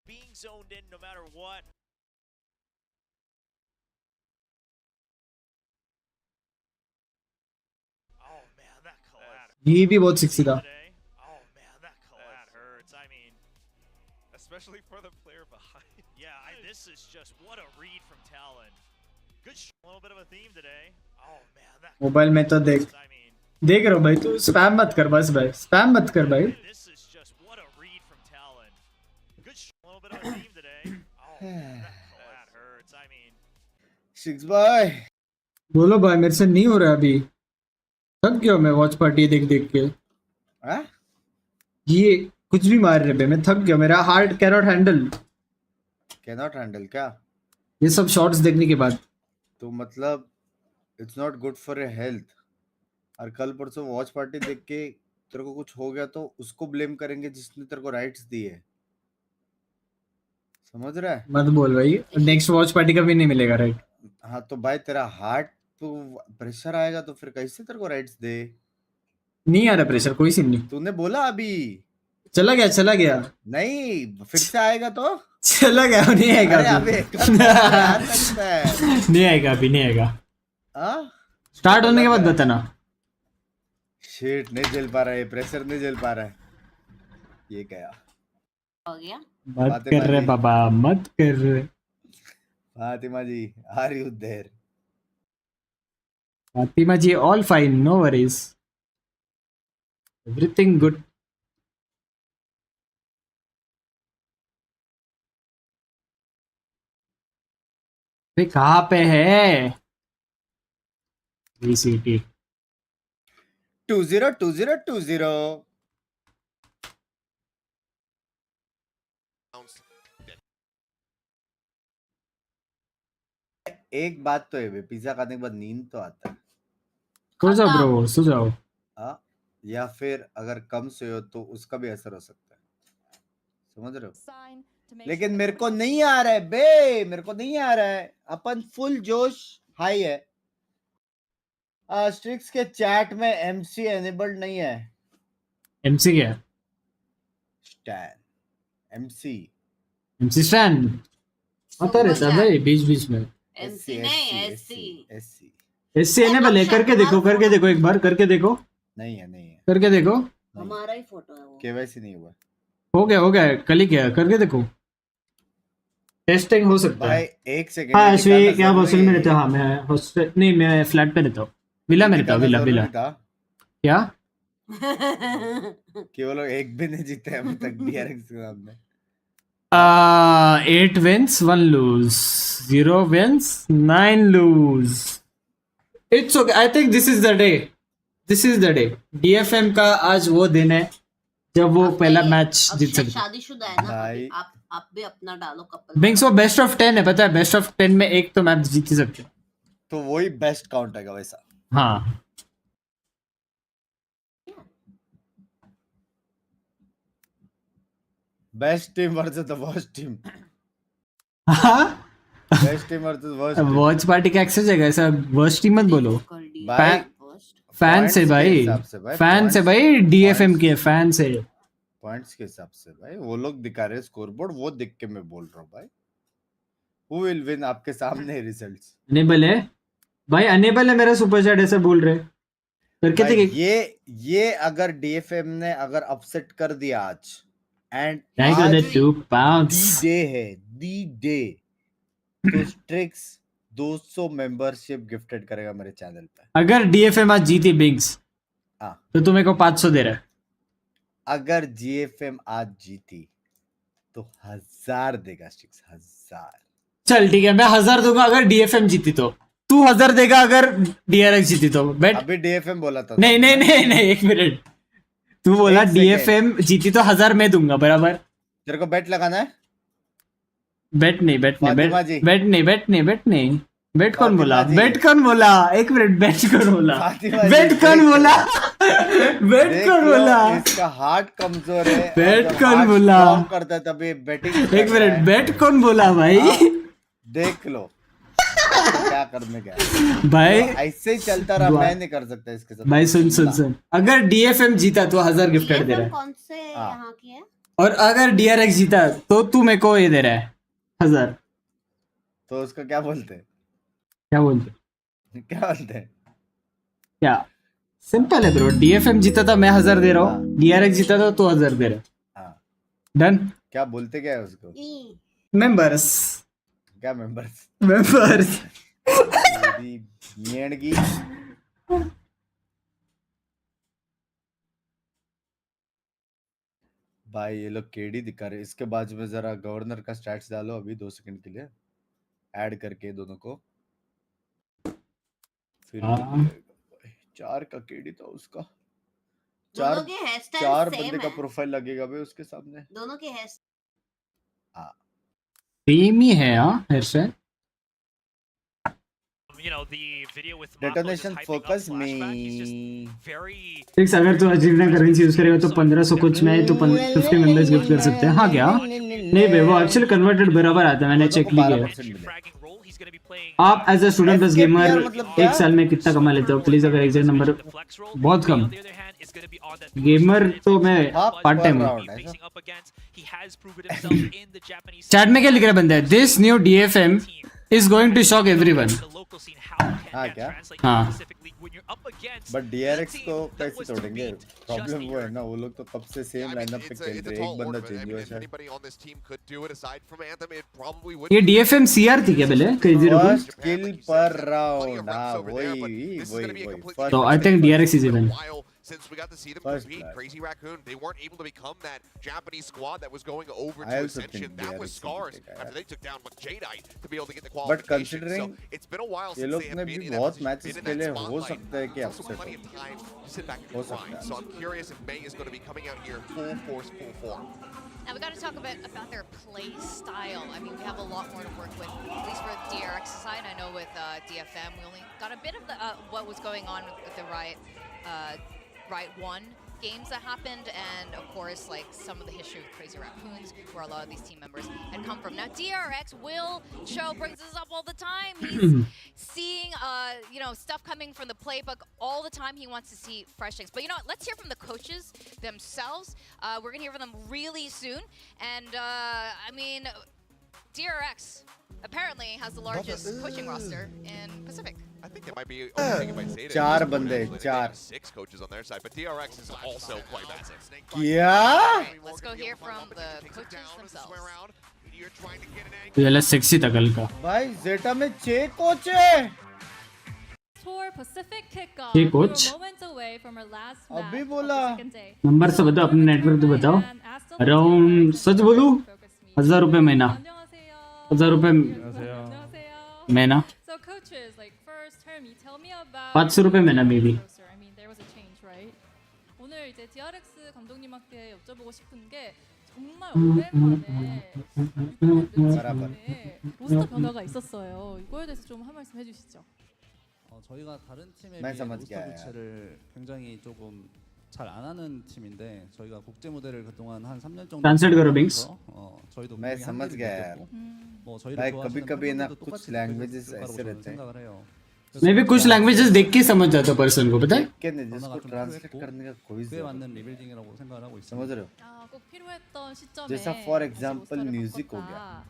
B: Being zoned in no matter what. Oh man, that collapse.
A: ये भी बहुत सेक्सी था।
B: Oh man, that collapse hurts. I mean,
I: especially for the player behind.
B: yeah, this is just what a read from Talon. Good a little bit of a theme today. Oh man, that
A: mobile में तो देख रहा हूँ भाई, तू spam मत कर बस भाई, स्पैम मत कर भाई।
B: this is just what a read from Talon. Good a little bit of a theme today. Oh man, that hurts. I mean,
C: Strixx भाई
A: बोलो भाई, मेरे से नहीं हो रहा अभी, थक गया मैं वॉच पार्टी देख देख के।
C: हाँ
A: ये कुछ भी मार रहे पे, मैं थक गया, मेरा हार्ट कैनॉट हैंडल
C: क्या
A: ये सब शॉट्स देखने के बाद।
C: तो मतलब it's not good for your health. और कल परसों वॉच पार्टी देख के तेरे को कुछ हो गया तो उसको ब्लेम करेंगे जिसने तेरे को राइट्स दिए, समझ रहा है?
A: मत बोल भाई, नेक्स्ट वॉच पार्टी का भी नहीं मिलेगा राइट।
C: हाँ तो भाई तेरा हार्ट तो प्रेशर आएगा तो फिर कैसे तेरे को राइट्स दे?
A: नहीं आ रहा प्रेशर, कोई सीन नहीं।
C: तूने बोला अभी
A: चला गया
C: नहीं, फिर से आएगा तो
A: चला गया, नहीं आएगा
C: अबे
A: नहीं आएगा अभी, नहीं आएगा। स्टार्ट होने के बाद बताना।
C: शिट, नहीं झेल पा रहा है, प्रेशर नहीं झेल पा रहा है। ये क्या
J: हो गया?
A: मत कर रहे बाबा, मत कर रहे।
C: Fatima ji, are you there?
A: Fatima ji, all fine, no worries, everything good. कहाँ पे है VCT?
C: 202020 एक बात तो है, पिज्जा खाने के बाद नींद तो आता है।
A: सो जाओ ब्रो, सो जाओ।
C: या फिर अगर कम सोए हो तो उसका भी असर हो सकता है, समझ रहे हो? लेकिन मेरे को नहीं आ रहा है बे, मेरे को नहीं आ रहा है। अपन फुल जोश हाई है स्ट्रिक्स के चैट में एमसी एनेबल्ड नहीं है।
A: एमसी क्या है?
C: स्टैन
A: एमसी स्टैन आता रहता है भाई बीच बीच में।
J: एमसी नहीं एससी
A: एससी एनेबल है, करके देखो एक बार करके देखो।
C: नहीं है
A: करके देखो।
J: हमारा ही फोटो है वो।
C: केवाईसी नहीं हुआ।
A: हो गया कल ही क्या करके देखो, टेस्टिंग हो सकता है।
C: एक सेकंड।
A: हाँ अश्वी क्या हॉस्टल में रहते हो? हाँ मैं हॉस्टल नहीं, मैं फ्लैट पे रहता हूँ, विला में रहता हूँ। विला क्या
C: केवल एक भी नहीं जीते अभी तक DRX के नाम में।
A: 8 wins 1 lose, 0 wins 9 lose. It's okay. I think this is the day. DFM का आज वो दिन है जब वो पहला मैच जीत सकते।
J: शादीशुदा है ना, आप भी अपना डालो कपल।
A: बिंग्स वो बेस्ट ऑफ 10 है, पता है? बेस्ट ऑफ 10 में एक तो मैच जीत ही सकते,
C: तो वही बेस्ट काउंट है वैसा।
A: हाँ
C: best team versus the worst team. Best team versus worst.
A: Watch party का एक्सेस है ऐसा, वर्स्ट टीम मत बोलो। फैन से भाई, फैन से भाई, DFM के फैन से।
C: पॉइंट्स के हिसाब से भाई वो लोग दिखा रहे स्कोर बोर्ड, वो देख के मैं बोल रहा हूँ भाई। Who will win आपके सामने रिजल्ट्स।
A: अनेबल है भाई, अनेबल है मेरा सुपर चैट ऐसा बोल रहे करके देख।
C: ये अगर DFM ने अगर अपसेट कर दिया आज एंड दी डे तो स्ट्रिक्स 200 मेंबरशिप गिफ्टेड करेगा मेरे चैनल पे।
A: अगर DFM आज जीती बिंग्स तो तुम्हें को 500 दे रहा है।
C: अगर GFM आज जीती तो 1000 देगा स्ट्रिक्स, 1000।
A: चल ठीक है, मैं 1000 दूंगा अगर DFM जीती तो। तू 1000 देगा अगर DRX जीती तो। बेट
C: अभी DFM बोला था।
A: नहीं एक मिनट, तू बोला DFM जीती तो 1000 मैं दूंगा, बराबर?
C: तेरे को बेट लगाना है?
A: बेट नहीं बेट कौन बोला? बेट कौन बोला? एक मिनट, बेट कौन बोला?
C: इसका हार्ट कमजोर है।
A: बेट कौन बोला?
C: करता है तभी बेटिंग।
A: एक मिनट, बेट कौन बोला भाई?
C: देख लो क्या करने गया
A: भाई,
C: ऐसे ही चलता रहा, मैं नहीं कर सकता इसके साथ
A: भाई। सुन, अगर DFM जीता तो 1000 गिफ्ट कार्ड दे रहा है।
J: कौन से यहाँ की है?
A: और अगर DRX जीता तो तू मेरे को ये दे रहा है 1000।
C: तो उसको क्या बोलते हैं?
A: क्या सिंपल है ब्रो। DFM जीता था मैं 1000 दे रहा हूँ, DRX जीता था तो 1000 दे रहा है। डन।
C: क्या बोलते क्या है उसको?
A: मेंबर्स।
C: क्या मेंबर्स? भाई ये लोग केडी दिखा रहे। इसके बाद में जरा गवर्नर का स्टैट्स डालो अभी 2 सेकंड के लिए, ऐड करके दोनों को। फिर 4 का केडी था उसका। 4 बंदे का प्रोफाइल लगेगा भाई उसके सामने।
J: दोनों के हेयर
A: सेम ही है। Hair style.
B: You know, the video with
C: Detonation focus me.
A: Strixx अगर तू अजीब ना करेंसी यूज करेगा तो 1500 कुछ में तो 50 मेंबर्स गिफ्ट कर सकते हैं। हाँ क्या? नहीं बे, वो एक्चुअली कन्वर्टेड बराबर आता है, मैंने चेक किया। आप as a student plus gamer एक साल में कितना कमा लेते हो? प्लीज अगर एग्जैक्ट नंबर। बहुत कम। गेमर तो मैं पार्ट टाइम हूँ। चैट में क्या लिख रहा है बंदा? This new DFM is going to shock everyone.
C: हाँ क्या?
A: हाँ।
C: बट DRX को कैसे तोड़ेंगे? प्रॉब्लम वो है ना, वो लोग तो कब से सेम लाइनअप पे खेल रहे हैं, एक बंदा चेंज हुआ शायद।
A: ये DFM CR थी क्या पहले?
C: फर्स्ट किल पर राउंड। हाँ वही।
A: तो I think DRX is even.
F: Since we got to see them compete, Crazy Raccoon, they weren't able to become that Japanese squad that was going over to Ascension. That was scars after they took down Jadeite to be able to get the qualification.
C: But considering
F: so it's been a while
C: ये
F: since
C: लोग
F: they
C: ने
F: have
C: भी
F: been in
C: बहुत
F: that
C: matches
F: spotlight.
C: खेले, हो सकता है कि
F: Also
C: upset
F: plenty of time to sit back
C: हो
F: and
C: सकता
F: grind.
C: है।
F: So I'm curious if May is going to be coming out here full force, full form.
H: Now we got to talk a bit about their play style. I mean, we have a lot more to work with, at least for the DRX side. I know with DFM, we only got a bit of the what was going on with the Riot 1. games that happened, and of course, like some of the history with Crazy Raccoons, where a lot of these team members had come from. Now, DRX brings this up all the time. He's seeing, stuff coming from the playbook all the time. He wants to see fresh things. But you know what? Let's hear from the coaches themselves. We're gonna hear from them really soon. And I mean, DRX apparently has the largest coaching roster in Pacific.
F: I think it might be overtaken by Zeta.
C: चार बंदे, चार.
F: 6 coaches on their side, but DRX is also quite massive.
C: क्या?
H: Let's go hear from the coaches themselves.
A: ये sexy तकल का
C: भाई Zeta में 6 coach है.
L: Tour Pacific kickoff.
A: ये coach
L: moments away from our last match
C: अभी बोला.
A: नंबर से बताओ, अपने नेटवर्क तो बताओ. अराउंड सच बोलूं 1000 रुपए महीना. 1000 रुपए महीना.
L: So coaches, like first term, you tell me about
A: 500 रुपए महीना may be.
L: I mean, there was a change, right? 오늘 이제 DRX 감독님한테 여쭤보고 싶은 게 정말 오랜만에 로스터 변화가 있었어요. 이거에 대해서 좀 한 말씀 해주시죠.
O: 저희가 다른 팀에 비해 로스터 교체를 굉장히 조금 잘 안 하는 팀인데 저희가 국제 무대를 그동안 한 3년 정도
A: translate करो बिंग्स.
O: 저희도
C: मैं समझ गया यार. भाई कभी-कभी ना कुछ लैंग्वेजेस ऐसे रहते हैं.
A: मैं भी कुछ लैंग्वेजेस देख के समझ जाता पर्सन को, पता है?
C: के नहीं जिसको ट्रांसलेट करने का कोई
O: 맞는 리빌딩이라고 생각을 하고 있습니다.
C: समझ रहे हो?
L: 꼭 필요했던 시점에
C: जैसा फॉर एग्जांपल म्यूजिक हो गया.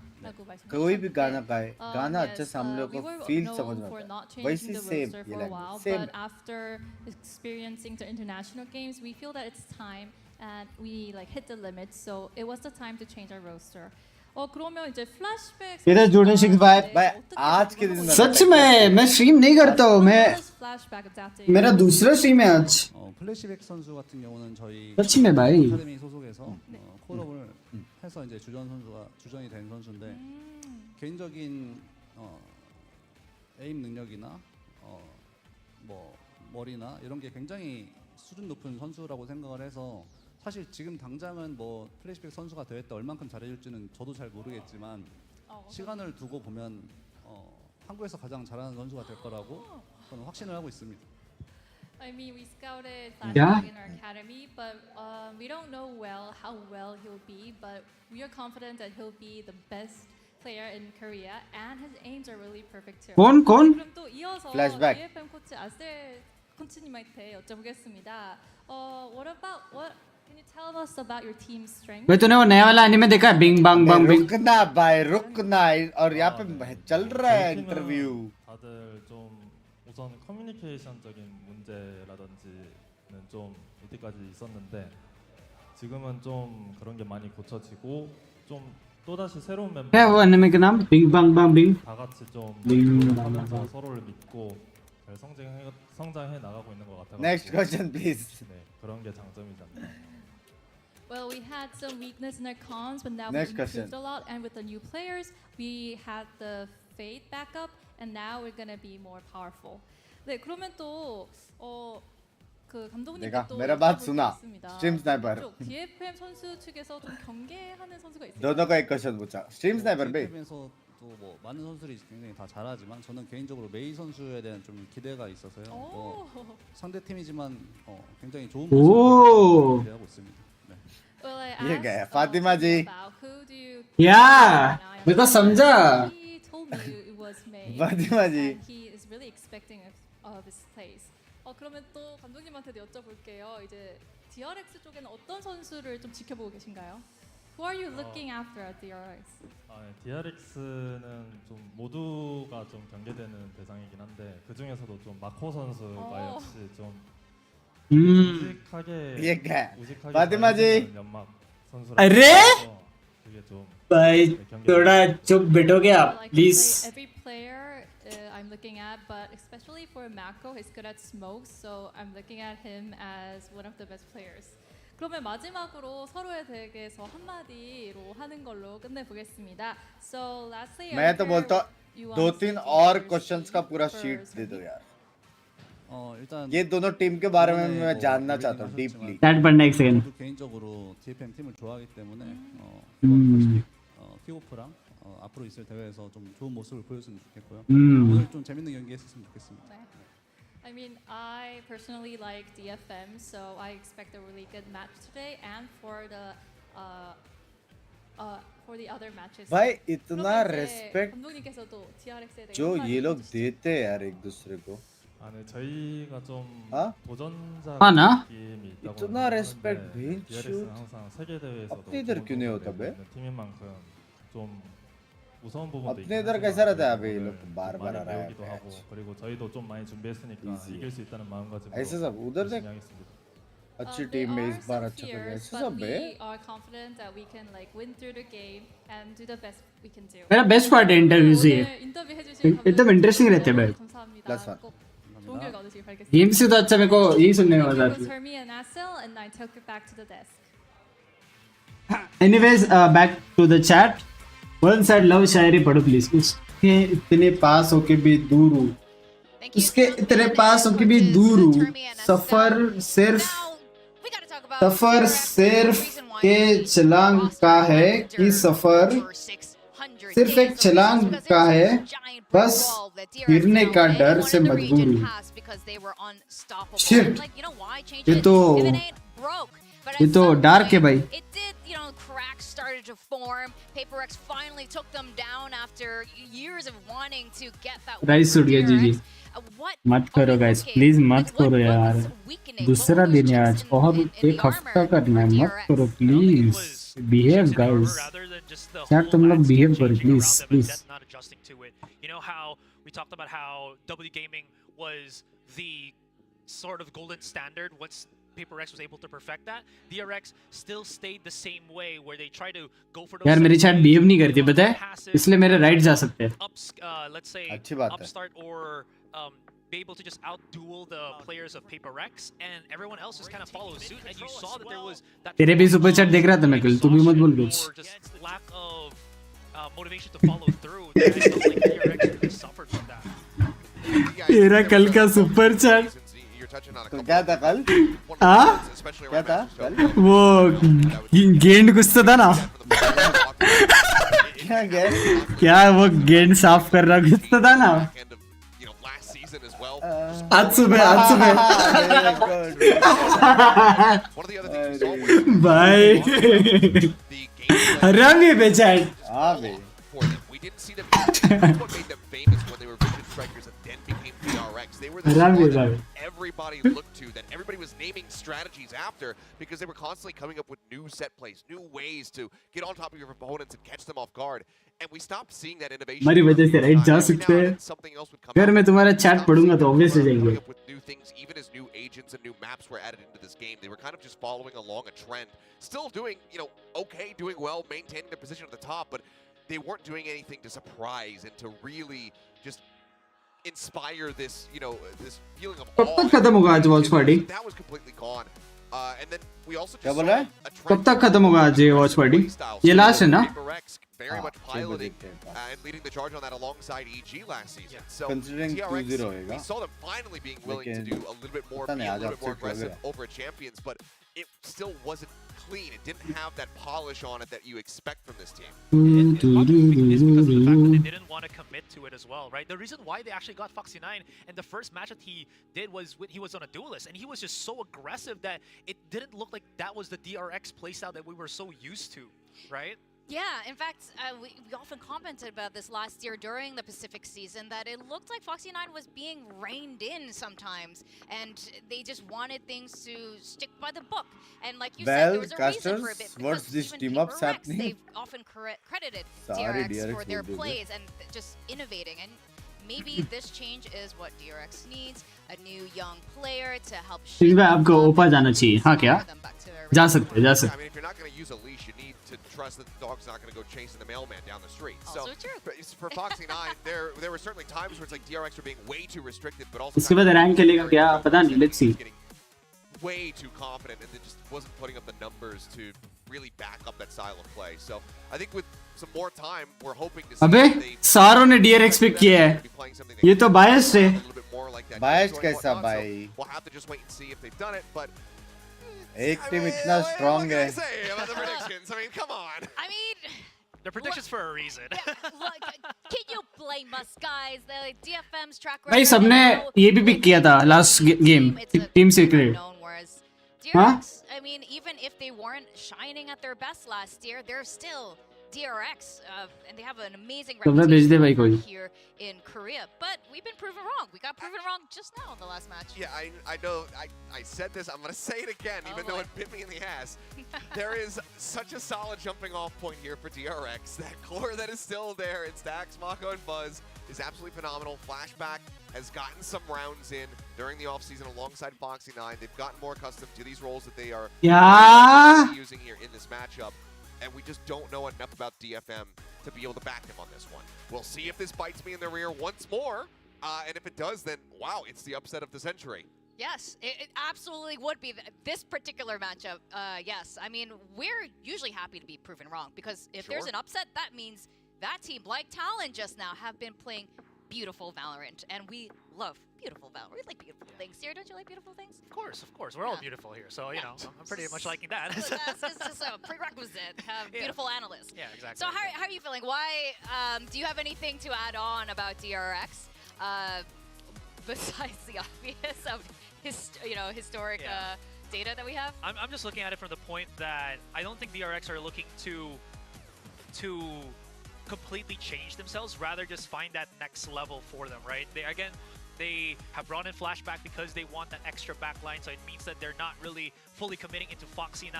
C: कोई भी गाना गाए, गाना अच्छा से हम लोग को फील समझ में आता है. वैसे सेम ये language same.
L: But after experiencing the international games, we feel that it's time and we like hit the limit. So it was the time to change our roster. 그러면 이제 플래시백
A: इधर जुड़े शिक्स भाई.
C: आज के दिन
A: सच में मैं स्ट्रीम नहीं करता हूँ. मैं मेरा दूसरा स्ट्रीम है आज.
O: 플래시백 선수 같은 경우는 저희
A: सच में भाई.
O: 아카데미 소속에서 콜업을 해서 이제 주전이 된 선수인데 개인적인 에임 능력이나 뭐 머리나 이런 게 굉장히 수준 높은 선수라고 생각을 해서 사실 지금 당장은 뭐 플래시백 선수가 대회 때 얼만큼 잘해줄지는 저도 잘 모르겠지만 시간을 두고 보면 한국에서 가장 잘하는 선수가 될 거라고 저는 확신을 하고 있습니다.
L: I mean, we scouted Flashback in our academy, but we don't know how well he'll be, but we are confident that he'll be the best player in Korea, and his aims are really perfect too.
A: कौन?
L: 그럼 또 이어서
C: Flashback.
L: DFM 코치 아셀 코치님한테 여쭤보겠습니다. Can you tell us about your team's strength?
A: भाई तूने वो नया वाला anime देखा है? Bing बांग बांग बिंग.
C: रुकना भाई रुकना. और यहाँ पे चल रहा है इंटरव्यू.
R: 다들 좀 우선 커뮤니케이션적인 문제라든지는 좀 이때까지 있었는데 지금은 좀 그런 게 많이 고쳐지고 좀 또다시 새로운 멤버.
A: क्या है वो एनिमे का नाम? बिंग बांग बांग Bing.
R: 다 같이 좀 노력하면서 서로를 믿고 잘 성장해 나가고 있는 것 같아요.
C: Next question please.
R: 네, 그런 게 장점이지 않나.
L: Well, we had some weakness in our cons, but now
C: Next
L: we improved a lot. And with the new players, we had the Fade backup, and now we're gonna be more powerful. 네, 그러면 또 그 감독님께 또
C: मेरा बात सुना.
L: 있습니다.
C: Stream sniper.
L: DFM 선수 측에서 좀 경계하는 선수가 있어요.
C: दोनों का एक question पूछा. Stream sniper पे.
O: DFM에서 뭐 많은 선수들이 굉장히 다 잘하지만 저는 개인적으로 메이 선수에 대한 좀 기대가 있어서요. 상대 팀이지만 굉장히 좋은 모습을 기대하고 있습니다. 네.
L: Well, I
C: ये
L: asked
C: क्या है? फातिमा जी.
L: about who do you
A: या मेरे को समझा.
L: He told me it was May.
C: Fatima ji.
L: And he is really expecting of his place. 그러면 또 감독님한테도 여쭤볼게요. 이제 DRX 쪽에는 어떤 선수를 좀 지켜보고 계신가요? Who are you looking after at DRX?
R: DRX는 좀 모두가 좀 경계되는 대상이긴 한데 그 중에서도 좀 마코 선수가 역시 좀 우직하게
C: Fatima जी.
R: 연막 선수라서
A: अरे
R: 그게 좀
A: भाई थोड़ा चुप बैठोगे आप please.
L: Every player I'm looking at, but especially for Mako, he's good at smokes, so I'm looking at him as one of the best players. 그러면 마지막으로 서로에 대해서 한마디로 하는 걸로 끝내보겠습니다. So lastly,
C: मैं तो बोलता हूँ 2-3 और क्वेश्चंस का पूरा शीट दे दो यार.
O: 일단
C: ये दोनों टीम के बारे में मैं जानना चाहता हूँ डीपली.
A: That पढ़ना एक second.
O: 개인적으로 DFM 팀을 좋아하기 때문에 킥오프랑 앞으로 있을 대회에서 좀 좋은 모습을 보였으면 좋겠고요. 오늘 좀 재밌는 경기 했었으면 좋겠습니다.
L: I mean, I personally like DFM, so I expect a really good match today, and for the other matches.
C: भाई इतना
L: 그러면 이제
C: respect
L: 감독님께서도 DRX에 대해
C: जो
L: 한마디
C: ये लोग
L: 해주시죠.
C: देते हैं यार एक दूसरे को
R: 아, 네, 저희가 좀
C: 아?
R: 도전자
A: 하나?
R: 느낌이 있다고
C: इतना respect
R: 하는데
C: भेज
R: DRX는 항상 세계 대회에서도
C: अपने इधर क्यों नहीं होता बे
R: 팀인 만큼 좀 무서운 부분도
C: अपने
R: 있긴
C: इधर
R: 하지만
C: कैसा रहता है अभी ये
R: 그거를
C: लोग बार
R: 좀
C: बार
R: 많이
C: आ रहा है
R: 배우기도 하고 그리고 저희도 좀 많이 준비했으니까
C: Easy.
R: 이길 수 있다는 마음가짐으로
C: ऐसे सब उधर देख
R: 열심히 하겠습니다.
C: अच्छी
L: They
C: टीम में
L: are
C: इस बार
L: some
C: अच्छा कर
L: fears,
C: गया ऐसे
L: but
C: सब बे
L: we are confident that we can like win through the game and do the best we can do.
A: मेरा बेस्ट पार्ट है इंटरव्यू से
L: 오늘 인터뷰 해주신
A: एकदम इंटरेस्टिंग रहते हैं भाई
L: 감사합니다.
C: Last one.
L: 꼭 좋은 결과 얻으시길 바라겠습니다.
A: गेम से तो अच्छा मेरे को यही सुनने में मजा
L: It
A: आती
L: was
A: है
L: for me and Asil, and I took it back to the desk.
A: Anyways back to the chat one side love शायरी पढ़ो प्लीज उसके इतने पास होके भी दूर हूँ उसके इतने पास होके भी दूर हूँ सफर सिर्फ के छलांग का है कि सफर सिर्फ एक छलांग का है बस गिरने का डर से मजबूर हूँ शिट ये तो डार्क है भाई
H: Started to form. PIIIIIIIIINK finally took them down after years of wanting to get that
A: rice उठ गया जीजी मत करो गाइस प्लीज मत करो यार दूसरा दिन है आज और एक हफ्ता करना है मत करो प्लीज बिहेव गाइस यार तुम लोग बिहेव करो please please
G: not adjusting to it. You know how we talked about how W Gaming was the sort of golden standard once PIIIIIIIINK was able to perfect that. DRX still stayed the same way where they try to go for those
A: यार मेरी chat behave नहीं करती पता है इसलिए मेरे right जा सकते हैं
G: let's say
C: अच्छी बात है
G: upstart or be able to just outduel the players of PIIIIIIINK and everyone else just kind of follows suit and you saw that there was that
A: तेरे भी सुपर चैट देख रहा था मैं कल तू भी मत बोल कुछ
G: or just lack of motivation to follow through. I felt like DRX really suffered from that.
A: तेरा कल का सुपर चैट
C: तो क्या था कल
A: हाँ
C: क्या था कल
A: वो गेंद कुछ तो था ना
C: क्या गया
A: क्या वो गेंद साफ कर रहा कुछ तो था ना आज सुबह भाई रंग बेचैन
C: हाँ बे
F: We didn't see them. That's what made them famous when they were Vision Strikers and then became DRX. They were the squad that everybody looked to, that everybody was naming strategies after because they were constantly coming up with new set plays, new ways to get on top of your opponents and catch them off guard. And we stopped seeing that innovation.
A: हमारी वजह से right जा सकते हैं अगर मैं तुम्हारा chat पढ़ूंगा तो ऑब्वियस हो जाएंगे
F: with new things, even as new agents and new maps were added into this game. They were kind of just following along a trend, still doing, okay, doing well, maintaining their position at the top, but they weren't doing anything to surprise and to really just inspire this, this feeling of
A: कब तक खत्म होगा आज watch party
F: that was completely gone. And then we also
C: क्या
F: just
C: बोला
F: saw a
A: कब तक खत्म होगा आज ये वॉच पार्टी ये लास्ट है ना
F: DRX very much piloting and leading the charge on that alongside EG last season. So
C: Considering
F: DRX,
C: 2-0 होएगा
F: we saw them finally being willing to do a little bit more, be a little bit more aggressive over at Champions, but it still wasn't clean. It didn't have that polish on it that you expect from this team.
G: Is because of the fact that they didn't want to commit to it as well, right? The reason why they actually got Foxy9 and the first match that he did was when he was on a duelist, and he was just so aggressive that it didn't look like that was the DRX playstyle that we were so used to, right?
H: Yeah, in fact, we often commented about this last year during the Pacific season that it looked like Foxy9 was being reined in sometimes, and they just wanted things to stick by the book. And like you said, there was a reason for a bit,
C: what's
H: because
C: this
H: even
C: team up
H: PIIIIIIINK,
C: happening?
H: they've often credited
C: Sorry,
H: DRX for their
C: DRX
H: plays and just innovating. And maybe this change is what DRX needs, a new young player to help
A: इस
H: shape
A: बार आपको
H: them
A: ऊपर जाना चाहिए हाँ क्या
H: them back to their
A: जा सकते जा
F: I
A: सकते
F: mean, if you're not going to use a leash, you need to trust that the dog's not going to go chasing the mailman down the street.
H: Also true.
F: For Foxy9, there were certainly times where it's like DRX were being way too restricted, but also
A: इसके बाद rank खेलेगा क्या पता नहीं let's see
F: way too confident and it just wasn't putting up the numbers to really back up that style of play. So I think with some more time, we're hoping to see
A: अबे
F: if they
A: सारों ने DRX pick किया है ये तो बायस है
C: बायस कैसा भाई
F: we'll have to just wait and see if they've done it, but
C: एक टीम इतना स्ट्रांग है
F: say about the predictions. I mean, come on.
H: I mean,
G: They're predictions for a reason.
H: Look, can you blame us, guys? The DFM's track record.
A: भाई सबने ये भी pick किया था last game team secret हाँ
H: I mean, even if they weren't shining at their best last year, they're still DRX, and they have an amazing reputation here in Korea. But we've been proven wrong. We got proven wrong just now in the last match.
F: Yeah, I know. I said this. I'm going to say it again, even though it bit me in the ass. There is such a solid jumping off point here for DRX. That core that is still there. It's Dax, Mako, and Buzz is absolutely phenomenal. Flashback has gotten some rounds in during the offseason alongside Foxy9. They've gotten more accustomed to these roles that they are using here in this matchup. And we just don't know enough about DFM to be able to back them on this one. We'll see if this bites me in the rear once more. And if it does, then wow, it's the upset of the century.
H: Yes, it absolutely would be this particular matchup. Yes, I mean, we're usually happy to be proven wrong because if there's an upset, that means that team, like Talon just now, have been playing beautiful Valorant, and we love beautiful Valorant. We like beautiful things here. Don't you like beautiful things?
G: Of course. We're all beautiful here, so you know, I'm pretty much liking that.
H: That's just a prerequisite. Have beautiful analysts.
G: Yeah, exactly.
H: So how are you feeling? Why do you have anything to add on about DRX besides the obvious of historic data that we have?
G: I'm just looking at it from the point that I don't think DRX are looking to completely change themselves, rather just find that next level for them, right? They have brought in Flashback because they want that extra backline, so it means that they're not really fully committing into Foxy9,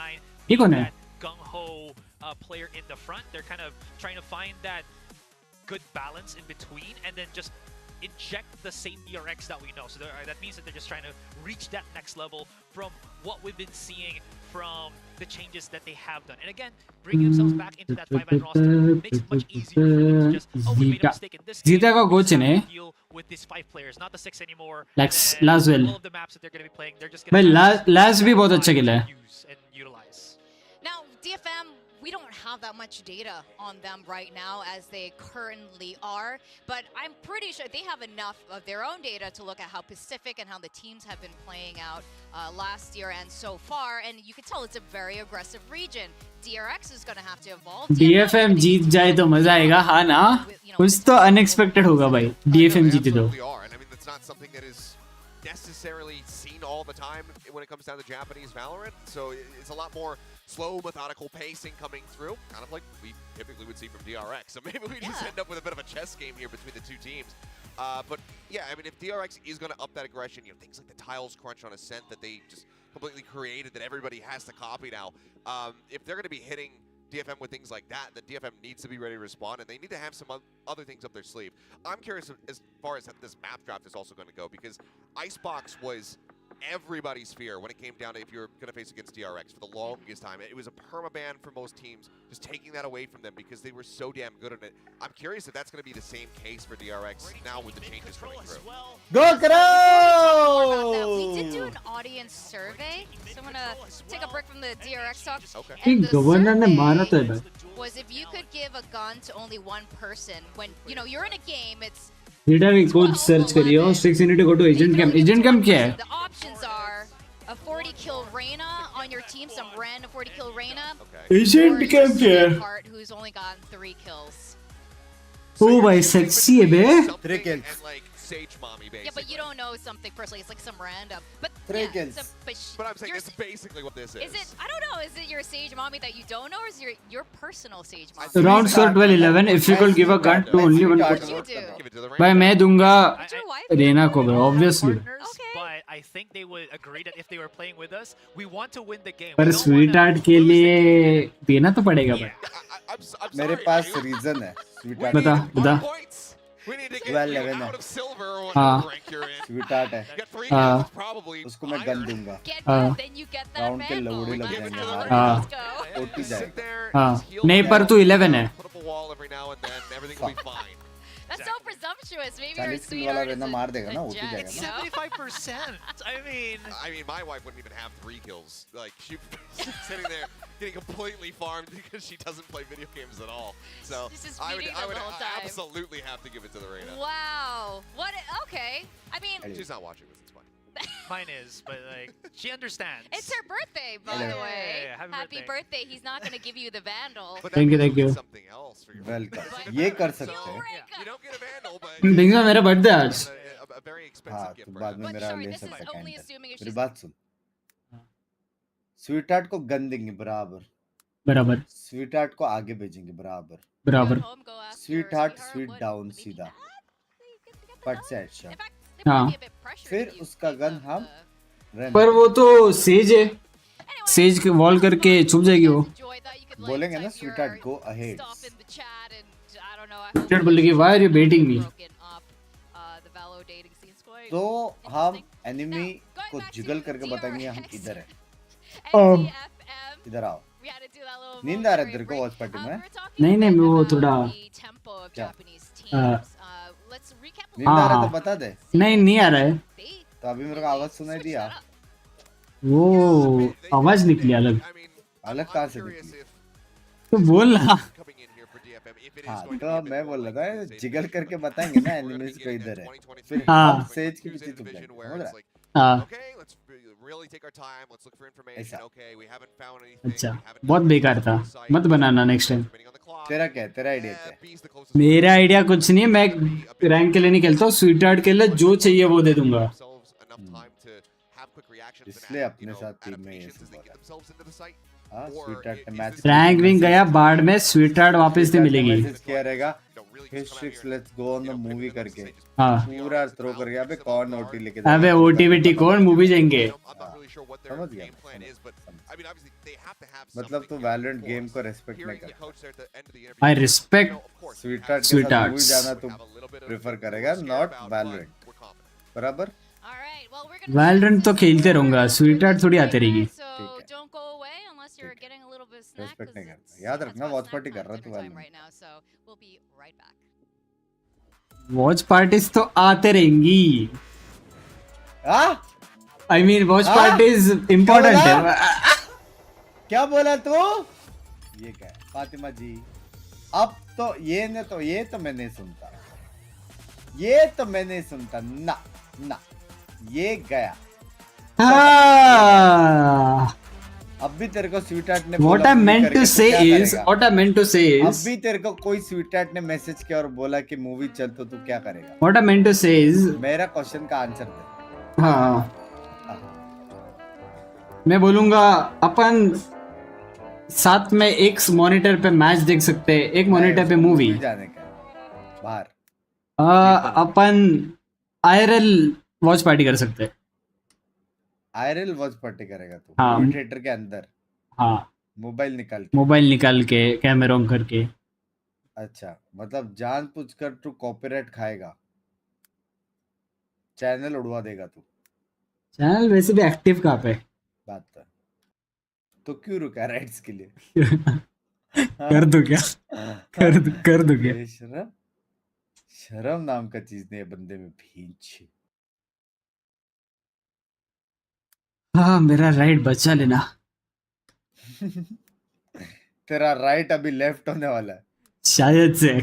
G: that gung-ho player in the front. They're kind of trying to find that good balance in between and then just inject the same DRX that we know. So that means that they're just trying to reach that next level from what we've been seeing from the changes that they have done. And again, bringing themselves back into that 5-man roster makes it much easier for them to just, we made a mistake in this game.
A: Zeta का coach है
G: deal with these 5 players, not the 6 anymore.
A: Like Laswell.
G: All of the maps that they're going to be playing, they're just going to
A: Laz भी बहुत अच्छा खेला है.
G: use and utilize.
H: Now, DFM, we don't have that much data on them right now as they currently are, but I'm pretty sure they have enough of their own data to look at how Pacific and how the teams have been playing out last year and so far, and you can tell it's a very aggressive region. DRX is going to have to evolve.
A: DFM जीत जाए तो मजा आएगा हाँ ना कुछ तो unexpected होगा भाई DFM जीते तो.
F: And I mean, that's not something that is necessarily seen all the time when it comes down to Japanese Valorant, so it's a lot more slow, methodical pacing coming through, kind of like we typically would see from DRX. So maybe we just end up with a bit of a chess game here between the two teams. But yeah, I mean, if DRX is going to up that aggression, things like the tiles crunch on Ascent that they just completely created that everybody has to copy now. If they're going to be hitting DFM with things like that, then DFM needs to be ready to respond, and they need to have some other things up their sleeve. I'm curious as far as this map draft is also going to go, because Icebox was everybody's fear when it came down to if you're going to face against DRX for the longest time. It was a permaban for most teams, just taking that away from them because they were so damn good at it. I'm curious if that's going to be the same case for DRX now with the changes coming through.
C: Go Karo!
H: We did do an audience survey, so I'm going to take a break from the DRX talk.
A: Okay. Governor ने मारा तो है.
H: Was if you could give a gun to only one person when you're in a game, it's
A: Zeta की coach search करियो. Strixx you need to go to agent camp. Agent camp क्या है?
H: The options are a 40 kill Reyna on your team, some random 40 kill Reyna.
A: Agent camp क्या है?
H: Who's only gotten 3 kills.
A: Oh भाई sexy है बे.
C: 3 kills.
F: And like Sage Mommy, basically.
H: Yeah, but you don't know something personally. It's like some random. But
C: 3 kills.
F: But I'm saying it's basically what this is.
H: Is it? I don't know. Is it your Sage Mommy that you don't know, or is it your personal Sage Mommy?
A: Round score 12-11. If you could give a gun to only one person. भाई मैं दूंगा रेना को bro, obviously.
G: But I think they would agree that if they were playing with us, we want to win the game.
A: पर sweetheart के लिए देना तो पड़ेगा भाई.
C: मेरे पास रीजन है.
A: बता.
C: 12-11 है.
A: हाँ.
C: स्वीटहार्ट है. उसको मैं गन दूंगा. राउंड के लोड़े लग जाएंगे.
A: हाँ.
C: ओटी जाएगा.
A: हाँ. नहीं पर तू 11 है.
H: That's so presumptuous. Maybe you're
C: 40 kill वाला रेना मार देगा ना, ओटी
G: It's
C: जाएगा.
G: 75%. I mean,
F: my wife wouldn't even have 3 kills. Like she's sitting there getting completely farmed because she doesn't play video games at all. So I would absolutely have to give it to the Reyna.
H: Wow. What? Okay. I mean,
F: she's not watching this. It's fine.
G: mine is, but like she understands.
H: It's her birthday, by the way. Happy birthday. He's not going to give you the vandal.
A: Thank you, thank you.
C: Welcome ये कर सकते हैं
A: बिंगा मेरा birthday आज
C: हाँ तो बाद में मेरा ले सकता है कैंडल मेरी बात सुन स्वीट हार्ट को गन देंगे बराबर
A: बराबर
C: स्वीट हार्ट को आगे भेजेंगे बराबर
A: बराबर
C: स्वीट हार्ट स्वीट डाउन सीधा पट से हेडशॉट
A: हाँ
C: फिर उसका गन हम
A: पर वो तो सेज है सेज के वॉल करके छुप जाएगी वो
C: बोलेंगे ना sweet heart go ahead
A: sweet बोलेगी व्हाई आर यू बेटिंग मी
C: तो हम एनिमी को जिगल करके बताएंगे हम इधर है इधर आओ नींद आ रहा है तेरे को वॉच पार्टी में
A: नहीं वो थोड़ा
C: क्या नींद आ रहा है तो बता दे
A: नहीं आ रहा है
C: तो अभी मेरे को आवाज सुनाई दिया
A: वो आवाज निकली अलग
C: कहाँ से निकली
A: तो बोल ना
C: हाँ तो मैं बोल रहा था जिगल करके बताएंगे ना एनिमीज को इधर है फिर
A: हाँ।
C: हम सेज के पीछे छुप जाएंगे समझ रहा है
A: हाँ
C: ऐसा
A: अच्छा बहुत बेकार था मत बनाना नेक्स्ट टाइम
C: तेरा क्या है तेरा आइडिया क्या है
A: मेरा आइडिया कुछ नहीं है मैं रैंक के लिए नहीं खेलता हूँ स्वीट हार्ट के लिए जो चाहिए वो दे दूंगा
C: इसलिए अपने साथ टीम में ये सब हो रहा है हाँ स्वीट हार्ट ने मैच
A: रैंक विंग गया बाढ़ में स्वीट हार्ट वापस नहीं मिलेगी
C: मैसेज किया रहेगा Strix let's go on the movie करके
A: हाँ
C: पूरा थ्रो कर गया अबे कौन ओटी लेके
A: अबे ओटीबीटी कौन मूवी जाएंगे
C: समझ गया मतलब तू वैलोरेंट गेम को रेस्पेक्ट नहीं करता
A: I respect
C: sweet heart movie जाना तू प्रेफर करेगा नॉट वैलोरेंट बराबर
A: वैलोरेंट तो खेलते रहूंगा स्वीट हार्ट थोड़ी आती रहेगी
C: रेस्पेक्ट नहीं करता याद रखना वॉच पार्टी कर रहा तू वैलोरेंट
A: वॉच पार्टीज तो आते रहेंगी I mean watch parties important है
C: क्या बोला तू ये क्या है फातिमा जी अब तो ये तो मैं नहीं सुनता ये तो मैं नहीं सुनता ना ये गया अब भी तेरे को स्वीट हार्ट ने
A: What I meant to say is
C: अब भी तेरे को कोई स्वीट हार्ट ने मैसेज किया और बोला कि मूवी चल तो तू क्या करेगा
A: What I meant to say is
C: मेरा क्वेश्चन का आंसर दे
A: हाँ मैं बोलूंगा अपन साथ में एक मॉनिटर पे मैच देख सकते हैं एक मॉनिटर पे मूवी
C: जाने का बाहर
A: अपन आईआरएल वॉच पार्टी कर सकते हैं
C: आईआरएल वॉच पार्टी करेगा तू
A: हाँ
C: थिएटर के अंदर
A: हाँ
C: मोबाइल निकाल के
A: कैमरा ऑन करके
C: अच्छा मतलब जानबूझकर तू कॉपीराइट खाएगा चैनल उड़वा देगा तू
A: चैनल वैसे भी एक्टिव कहाँ पे
C: बात तो क्यों रुका राइट्स के लिए
A: कर दो क्या कर दो क्या
C: शर्म नाम का चीज नहीं है बंदे में भींच
A: हाँ मेरा राइट बचा लेना
C: तेरा राइट अभी लेफ्ट होने वाला है
A: शायद से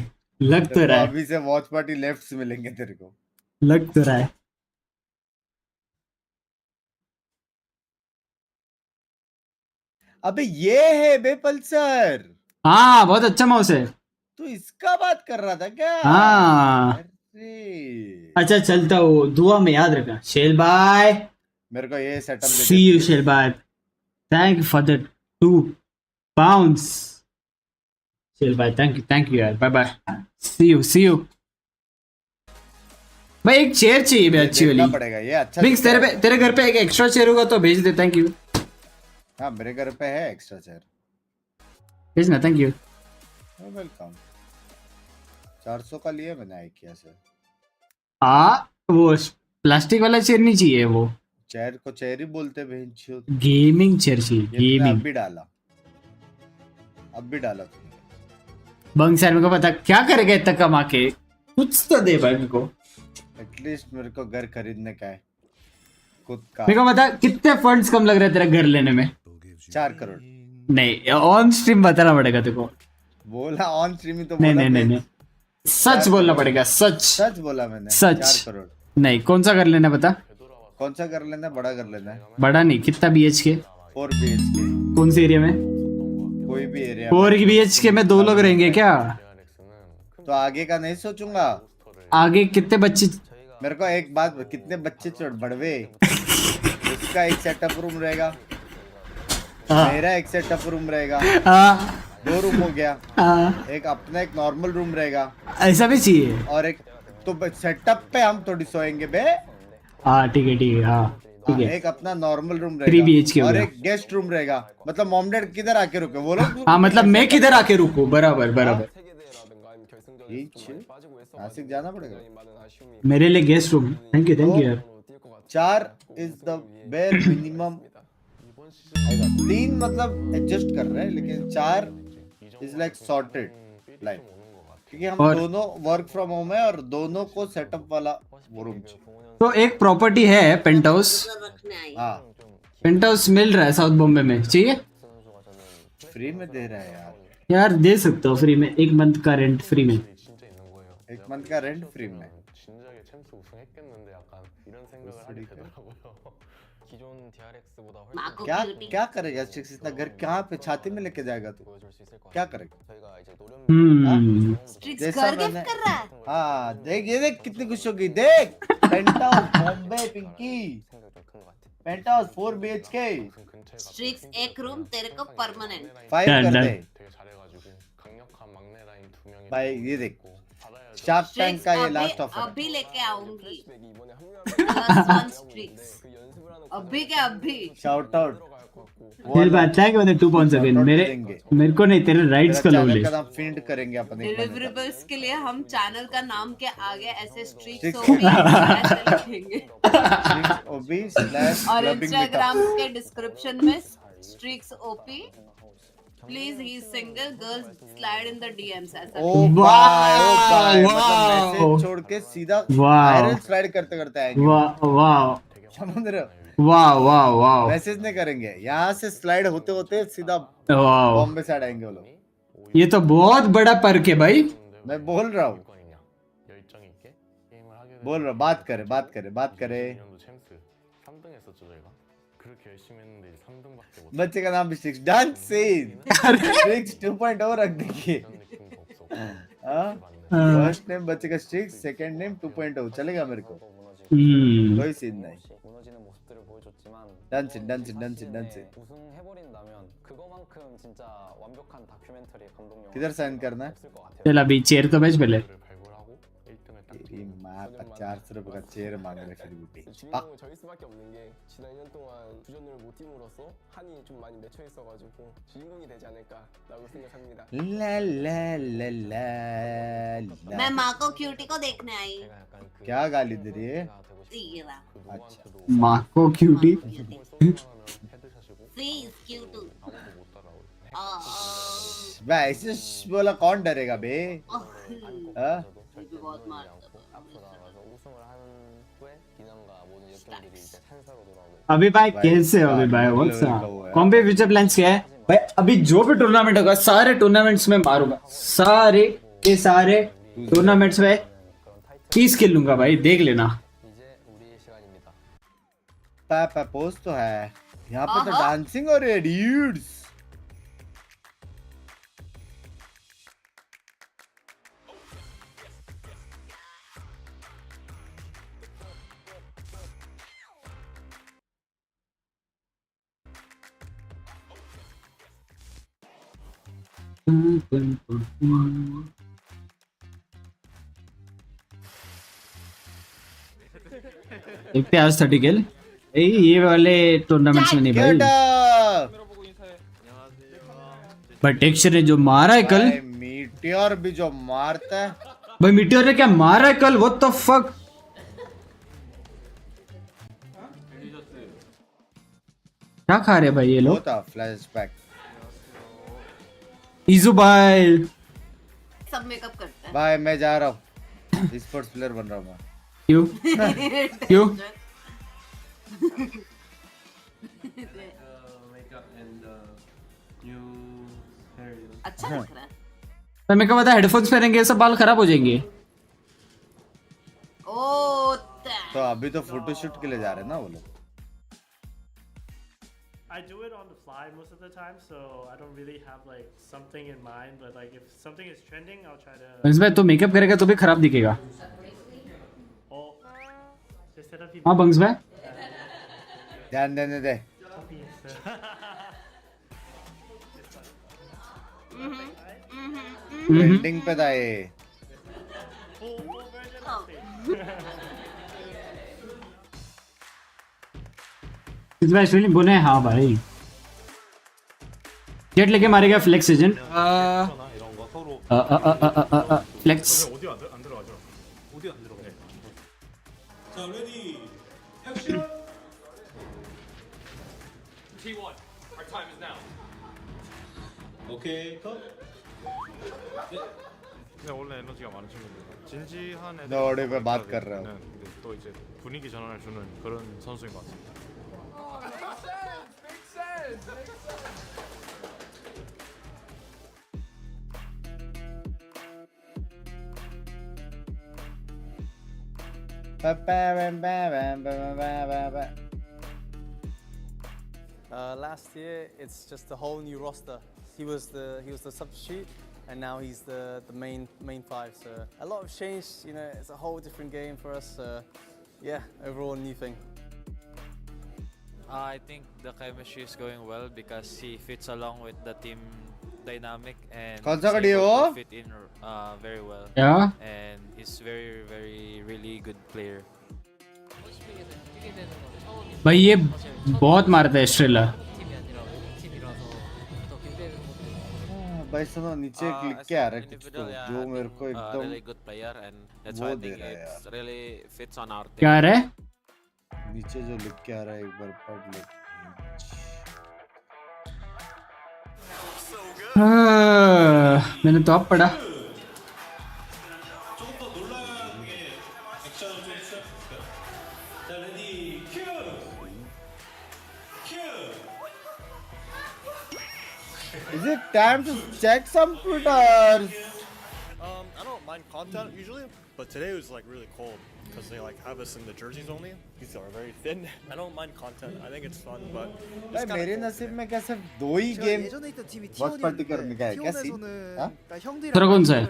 A: लग तो रहा है
C: अभी से वॉच पार्टी लेफ्ट से मिलेंगे तेरे को
A: लग तो रहा है
C: अबे ये है बे पल्सर
A: हाँ बहुत अच्छा माउस है
C: तू इसका बात कर रहा था क्या
A: हाँ अच्छा चलता हूँ दुआ में याद रखना शेल बाय
C: मेरे को ये सेटअप
A: सी यू शेल bye thank you for the 2 pounds शेल बाय थैंक यू यार बाय बाय सी यू भाई एक चेयर चाहिए भाई अच्छी वाली
C: पड़ेगा ये अच्छा
A: बिक्स तेरे घर पे एक एक्स्ट्रा चेयर होगा तो भेज दे थैंक यू
C: हाँ मेरे घर पे है एक्स्ट्रा चेयर
A: भेजना थैंक यू
C: वेलकम 400 का लिया मैंने आइकिया से
A: वो प्लास्टिक वाला चेयर नहीं चाहिए वो
C: चेयर को चेयर ही बोलते हैं
A: गेमिंग चेयर चाहिए गेमिंग
C: अब भी डाला तुमने
A: बंग सर मेरे को पता क्या करेगा इतना कमा के कुछ तो दे भाई मेरे को
C: एटलीस्ट मेरे को घर खरीदने का है खुद का
A: मेरे को बता कितने फंड्स कम लग रहे हैं तेरा घर लेने में
C: 4 करोड़
A: नहीं ऑन स्ट्रीम बताना पड़ेगा तेरे को
C: बोला ऑन स्ट्रीम ही तो
A: नहीं सच बोलना पड़ेगा सच
C: बोला मैंने
A: सच
C: 4 करोड़
A: नहीं कौन सा घर लेना बता
C: कौन सा कर लेना है? बड़ा कर लेना है?
A: बड़ा नहीं, कितना BHK?
C: 4 BHK।
A: कौन से एरिया में?
C: कोई भी एरिया।
A: 4 BHK में 2 लोग रहेंगे क्या?
C: तो आगे का नहीं सोचूंगा।
A: आगे कितने बच्चे?
C: मेरे को एक बात, कितने बच्चे बढ़वे? उसका एक सेटअप रूम रहेगा, मेरा एक सेटअप रूम रहेगा, 2 रूम हो गया। एक अपना एक नॉर्मल रूम रहेगा।
A: ऐसा भी चाहिए। और
C: एक तो सेटअप पे हम थोड़ी सोएंगे बे।
A: हाँ ठीक है, ठीक है, हाँ ठीक है।
C: एक अपना नॉर्मल रूम
A: 3 BHK
C: रहेगा
A: हो
C: और
A: गया।
C: एक गेस्ट रूम रहेगा। मतलब मॉम डैड किधर आके रुके वो लोग?
A: हाँ मतलब मैं किधर आके रुकूं? बराबर बराबर।
C: नासिक जाना पड़ेगा
A: मेरे लिए गेस्ट रूम। थैंक यू यार।
C: 4 इज द बेयर मिनिमम। 3 मतलब एडजस्ट कर रहे हैं, लेकिन 4 इज लाइक सॉर्टेड लाइक, क्योंकि हम दोनों वर्क फ्रॉम होम है और दोनों को सेटअप वाला वो रूम चाहिए।
A: तो एक प्रॉपर्टी है पेंट हाउस।
C: हाँ
A: पेंट हाउस मिल रहा है साउथ बॉम्बे में, चाहिए?
C: फ्री में दे रहा है यार।
A: यार दे सकते हो फ्री में, 1 मंथ का रेंट फ्री में।
C: 1 मंथ का रेंट फ्री में। क्या क्या करेगा स्ट्रिक्स? इतना घर कहाँ पे छाती में लेके जाएगा तू? क्या करेगा?
J: स्ट्रिक्स घर गिफ्ट कर रहा है।
C: हाँ देख, ये देख कितनी खुश हो गई। देख penthouse Bombay Pinky, penthouse 4 BHK।
J: स्ट्रिक्स एक रूम तेरे को परमानेंट
C: 5 कर दे भाई। ये देख शार्क टैंक का ये लास्ट ऑफर।
J: अभी लेके आऊंगी स्ट्रिक्स, अभी के अभी।
C: Shout out.
A: फिर बात है कि मतलब 2 पॉइंट्स अगेन मेरे को नहीं, तेरे राइट्स का लो ले।
C: का नाम फीड करेंगे अपन।
J: डिलीवरेबल्स के लिए हम चैनल का नाम के आगे ऐसे स्ट्रिक्स लिखेंगे और इंस्टाग्राम के डिस्क्रिप्शन में Strix OP please he is single, girls slide in the DMs. ऐसा
C: ओ भाई मतलब मैसेज छोड़ के सीधा वायरल स्लाइड करते करते आएंगे।
A: वाह वाह
C: समुद्र।
A: वाह वाह वाह।
C: मैसेज नहीं करेंगे, यहाँ से स्लाइड होते होते सीधा बॉम्बे साइड आएंगे वो लोग।
A: ये तो बहुत बड़ा पर्क है भाई।
C: मैं बोल रहा हूँ बात करे। बच्चे का नाम भी स्ट्रिक्स डांस स्ट्रिक्स 2.0 रख देंगे। फर्स्ट नेम बच्चे का स्ट्रिक्स, सेकंड नेम 2.0 चलेगा मेरे को, कोई सीन नहीं। डांस किधर साइन करना है?
A: चल अभी चेयर तो भेज पहले।
C: तेरी माँ 400 रुपए का चेयर मांग रहे फिर भी। ला ला ला ला।
J: मैं माँ को क्यूटी को देखने आई।
C: क्या गाली दे रही है?
J: अच्छा
A: माँ को क्यूटी।
C: ऐसे बोला कौन डरेगा बे?
A: अभी भाई कैसे हो अभी भाई? कौन पे फ्यूचर प्लान्स क्या है भाई? अभी जो भी टूर्नामेंट होगा सारे टूर्नामेंट्स में मारूंगा, सारे के सारे टूर्नामेंट्स में 30 किल लूंगा भाई, देख लेना।
C: पोस्ट तो है यहाँ पे, तो डांसिंग हो रही है ड्यूड्स।
A: देखते आज 30 किल ये वाले टूर्नामेंट्स में नहीं भाई। बट टेक्सचर ने जो मारा है कल,
C: मीटियोर भी जो मारता है
A: भाई। मीटियोर ने क्या मारा है कल? What the fuck. क्या खा रहे भाई ये लोग?
C: फ्लैशबैक।
A: इजू भाई
J: सब मेकअप करता है
C: भाई। मैं जा रहा हूँ, esports player बन रहा हूँ मैं।
A: क्यों? क्यों?
J: अच्छा लग रहा है।
A: तो मैं क्या बता, हेडफोन्स पहनेंगे सब बाल खराब हो जाएंगे।
J: ओ
C: तो अभी तो फोटोशूट के लिए जा रहे हैं ना वो लोग.
S: I do it on the fly most of the time, so I don't really have like something in mind. But like if something is trending, I'll try to.
A: बंग्स भाई तो मेकअप करेगा तो भी खराब दिखेगा. हाँ बंग्स भाई.
C: ध्यान देने दे. ट्रेंडिंग पे था ये.
A: इस बार एक्चुअली बोले हाँ भाई. जेट लेके मारेगा flex agent. Flex.
T: T1, our time is now. Okay, cut.
R: 원래 에너지가 많은 친구들. 진지한 애들.
C: 너 어디 왜 बात कर रहा हो?
R: 또 이제 분위기 전환을 주는 그런 선수인 것 같습니다.
U: Last year, it's just a whole new roster. He was the substitute, and now he's the main five. So a lot of change. You know, it's a whole different game for us. Yeah, overall a new thing.
V: I think the chemistry is going well because he fits along with the team dynamic and
C: कौन सा
V: he's
C: गाड़ी है
V: able
C: वो?
V: to fit in very well.
A: Yeah.
V: And he's very really good player.
A: भाई ये बहुत मारता है स्ट्रेला.
C: भाई सुनो नीचे क्लिक क्या आ रहा है कुछ तो जो मेरे को
V: Really good player and that's why I
C: वो दे
V: think
C: रहा है
V: it's really fits on our team.
A: क्या आ रहा है?
C: नीचे जो लिख के आ रहा है एक बार पढ़ ले.
A: मैंने तो अब पढ़ा.
C: Is it time to check some Twitter?
W: I don't mind content usually, but today was like really cold because they like have us in the jerseys only. These are very thin. I don't mind content. I think it's fun, but
C: भाई मेरे नसीब में क्या सिर्फ दो ही game बहुत particular में क्या है क्या सीन? हाँ?
A: तेरा कौन सा है?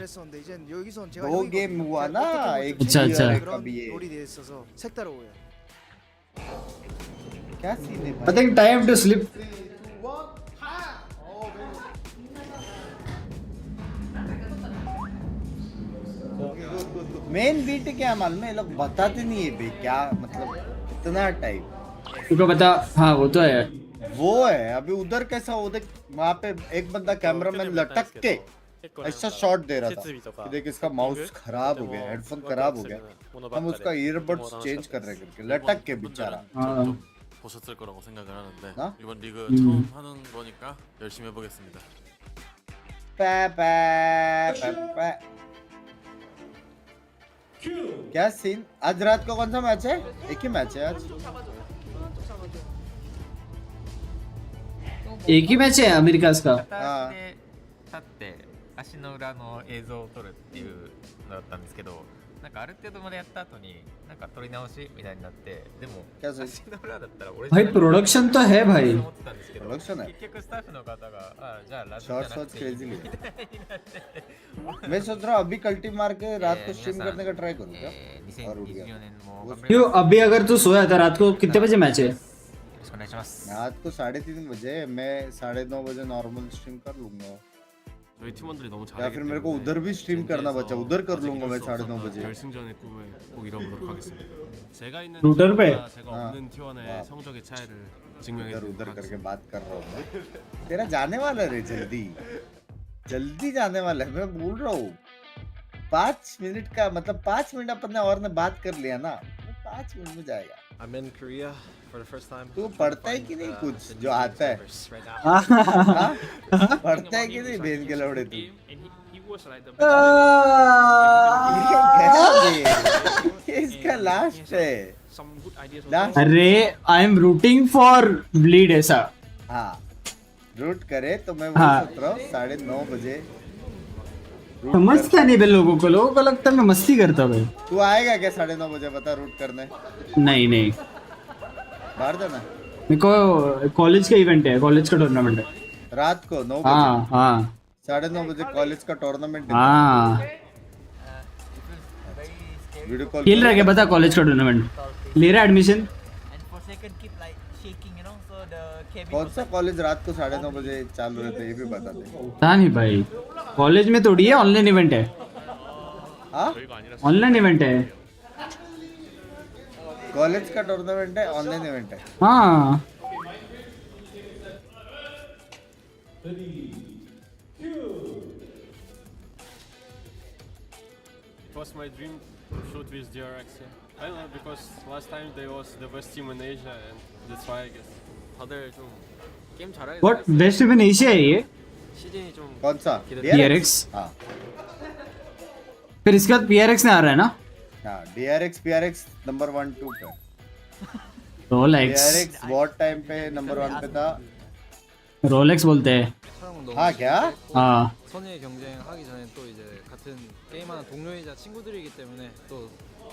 C: दो गेम हुआ ना एक
A: अच्छा अच्छा.
C: क्या सीन है?
A: I think time to sleep.
C: मेन बीट क्या मालूम है? लोग बताते नहीं है बे क्या मतलब इतना टाइम.
A: तुमको पता? हाँ वो तो है.
C: वो है अभी उधर कैसा वो देख वहाँ पे एक बंदा कैमरामैन लटक के ऐसा शॉट दे रहा था कि देख इसका माउस खराब हो गया, हेडफोन खराब हो गया, हम उसका ईयरबड्स चेंज कर रहे करके लटक के बेचारा.
X: 보셨을 거라고 생각을 하는데
C: 어?
X: 이번 리그 처음 하는 거니까 열심히 해보겠습니다.
C: क्या सीन? आज रात को कौन सा मैच है? एक ही मैच है आज.
A: एक ही मैच है अमेरिका का.
Y: 立って足の裏の映像を撮るっていうのだったんですけど、なんかある程度までやった後になんか撮り直しみたいになって、でも足の裏だったら俺
A: भाई प्रोडक्शन तो है भाई.
C: प्रोडक्शन है.
Y: 結局スタッフの方がじゃあラジオじゃなくていいみたいになって
C: मैं सोच रहा हूँ अभी कल्टी मार के रात को स्ट्रीम करने का ट्राई करूँ क्या? और उठ गया.
A: क्यों अभी अगर तू सोया था रात को कितने बजे मैच है?
C: रात को 3:30 बजे. मैं 9:30 बजे नॉर्मल स्ट्रीम कर लूंगा.
X: 저희 팀원들이 너무
C: या फिर मेरे को उधर भी स्ट्रीम करना बचा, उधर कर लूंगा मैं 9:30 बजे.
X: 결승전의 꿈을 꼭 이뤄보도록 하겠습니다. 제가 있는
A: 루टर पे?
X: 팀원과 제가 없는 T1의 성적의 차이를 증명해
C: उधर
X: 드리도록
C: उधर करके
X: 하겠습니다.
C: बात कर रहा हूँ मैं. तेरा जाने वाला है रे जल्दी जल्दी जाने वाला है. मैं बोल रहा हूँ 5 मिनट का मतलब 5 मिनट अपन ने और ने बात कर लिया ना, 5 मिनट में जाएगा.
W: I'm in Korea for the first time.
C: तू पढ़ता है कि नहीं कुछ जो आता है? पढ़ता है कि नहीं बेन के लौड़े तू? इसका लास्ट है.
A: अरे I am rooting for bleed ऐसा.
C: हाँ रूट करे तो मैं वो सोच रहा हूँ 9:30 बजे
A: समझता नहीं बे, लोगों को लगता है मैं मस्ती करता हूँ भाई।
C: तू आएगा क्या 9:30 बजे बता रूट करने?
A: नहीं
C: बाहर जाना
A: मेरे को कॉलेज का इवेंट है, कॉलेज का टूर्नामेंट है
C: रात को 9 बजे।
A: हाँ
C: 9:30 बजे कॉलेज का टूर्नामेंट है।
A: हाँ
C: वीडियो कॉल
A: खेल रहा है क्या बता? कॉलेज का टूर्नामेंट ले रहा है एडमिशन।
C: कौन सा कॉलेज रात को 9:30 बजे चालू रहता है ये भी बता दे।
A: पता नहीं भाई, कॉलेज में थोड़ी है, ऑनलाइन इवेंट है। ऑनलाइन इवेंट है,
C: कॉलेज का टूर्नामेंट है, ऑनलाइन इवेंट है।
A: हाँ
T: It was my dream to shoot with DRX. Yeah. I don't know because last time they was the best team in Asia and that's why I guess.
Y: 다들 좀 게임 잘하게
A: what best event Asia है ये?
Y: 시즌이 좀
C: कौन सा?
A: DRX।
C: हाँ
A: फिर इसके बाद PRX ने आ रहा है ना?
C: हाँ DRX PRX नंबर 1 2 पे।
A: रोलेक्स
C: DRX बहुत टाइम पे नंबर 1 पे था।
A: रोलेक्स बोलते हैं।
C: हाँ क्या?
A: हाँ
U: 선의 경쟁하기 전에 또 이제 같은 게임하는 동료이자 친구들이기 때문에 또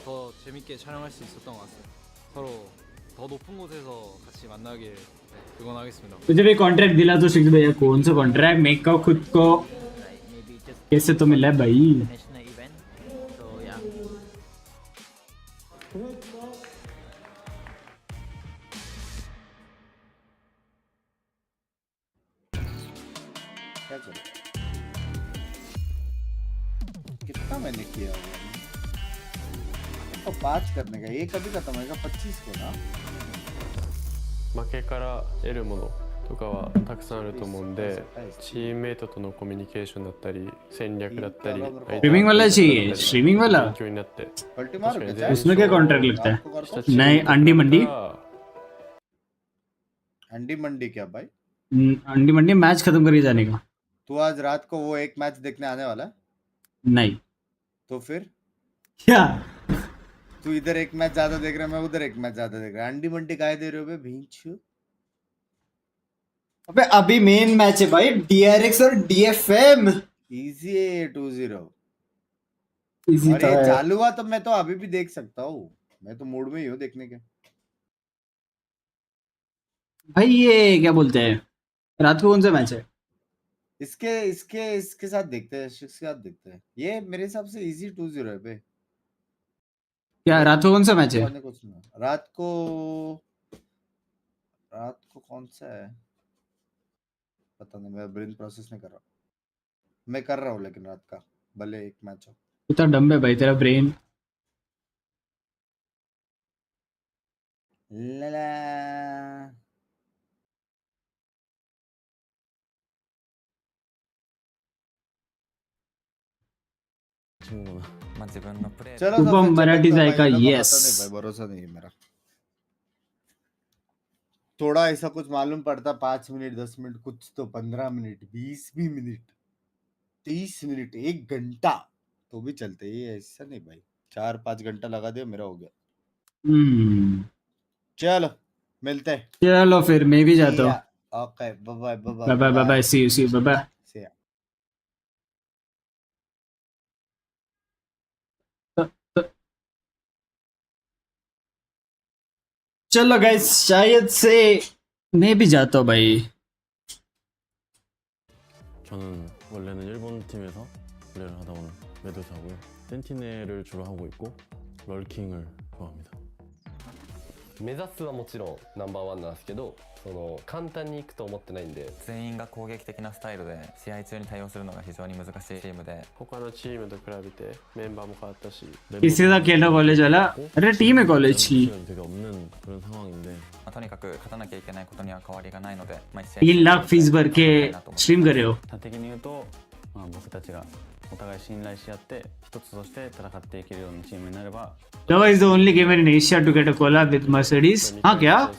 U: 더 재밌게 촬영할 수 있었던 것 같아요. 서로 더 높은 곳에서 같이 만나길 응원하겠습니다.
A: तुझे भी कॉन्ट्रैक्ट दिला तो शिक्ष भैया, कौन सा कॉन्ट्रैक्ट? मेक का खुद को कैसे तो मिला है भाई?
C: क्या करूं? कितना मैंने किया हुआ है? तो 5 करने का, ये कभी खत्म होगा 25 को ना।
T: 負けから得るものとかはたくさんあると思うんで、チームメイトとのコミュニケーションだったり戦略だったり、
A: स्ट्रीमिंग वाला चाहिए, स्ट्रीमिंग वाला। उसमें क्या कॉन्ट्रैक्ट लगता है? नहीं अंडी मंडी।
C: अंडी मंडी क्या भाई?
A: अंडी मंडी मैच खत्म करके जाने का।
C: तू आज रात को वो एक मैच देखने आने वाला है?
A: नहीं
C: तो फिर
A: क्या?
C: तू इधर एक मैच ज्यादा देख रहा है, मैं उधर एक मैच ज्यादा देख रहा है। अंडी मंडी काहे दे रहे हो बे भींच?
A: अबे अभी मेन मैच है भाई, DRX और DFM।
C: इजी है 2-0।
A: इजी
C: और ये चालू हुआ तो मैं तो अभी भी देख सकता हूँ, मैं तो मूड में ही हूँ देखने के।
A: भाई ये क्या बोलते हैं, रात को कौन सा मैच है?
C: इसके साथ देखते हैं, स्ट्रिक्स के साथ देखते हैं। ये मेरे हिसाब से इजी 2-0 है बे।
A: क्या रात को कौन सा मैच है?
C: रात को कौन सा है पता नहीं, मैं ब्रेन प्रोसेस नहीं कर रहा। मैं कर रहा हूँ लेकिन रात का भले एक मैच हो।
A: इतना डम है भाई तेरा ब्रेन।
C: चलो
A: शुभम मराठी जाएगा, यस।
C: भरोसा नहीं है मेरा। थोड़ा ऐसा कुछ मालूम पड़ता, 5 मिनट 10 मिनट कुछ तो 15 मिनट 20 भी मिनट 30 मिनट 1 घंटा तो भी चलते। ये ऐसा नहीं भाई, 4-5 घंटा लगा दिया मेरा हो गया। चलो मिलते हैं।
A: चलो फिर मैं भी जाता हूँ।
C: Okay bye
A: bye bye bye, see you bye bye. चलो गाइस, शायद से मैं भी जाता हूँ भाई।
K: 저는 원래는 일본 팀에서 플레이를 하다 오는 메두사고요. 센티넬을 주로 하고 있고 럴킹을 좋아합니다.
M: 目指すはもちろんナンバーワンなんですけど、その簡単にいくと思ってないんで、
N: 全員が攻撃的なスタイルで試合中に対応するのが非常に難しいチームで、
T: 他のチームと比べてメンバーも変わったし、
A: किसी का खेला कॉलेज वाला? अरे टीम है कॉलेज की।
K: 되게 없는 그런 상황인데
N: とにかく勝たなきゃいけないことには変わりがないので、毎試合
A: 3 लाख फीस भर के स्ट्रीम कर रहे हो।
K: 的に言うと、僕たちがお互い信頼し合って一つとして戦っていけるようなチームになれば。
A: Java is the only gamer in Asia to get a collab with Mercedes। हाँ क्या?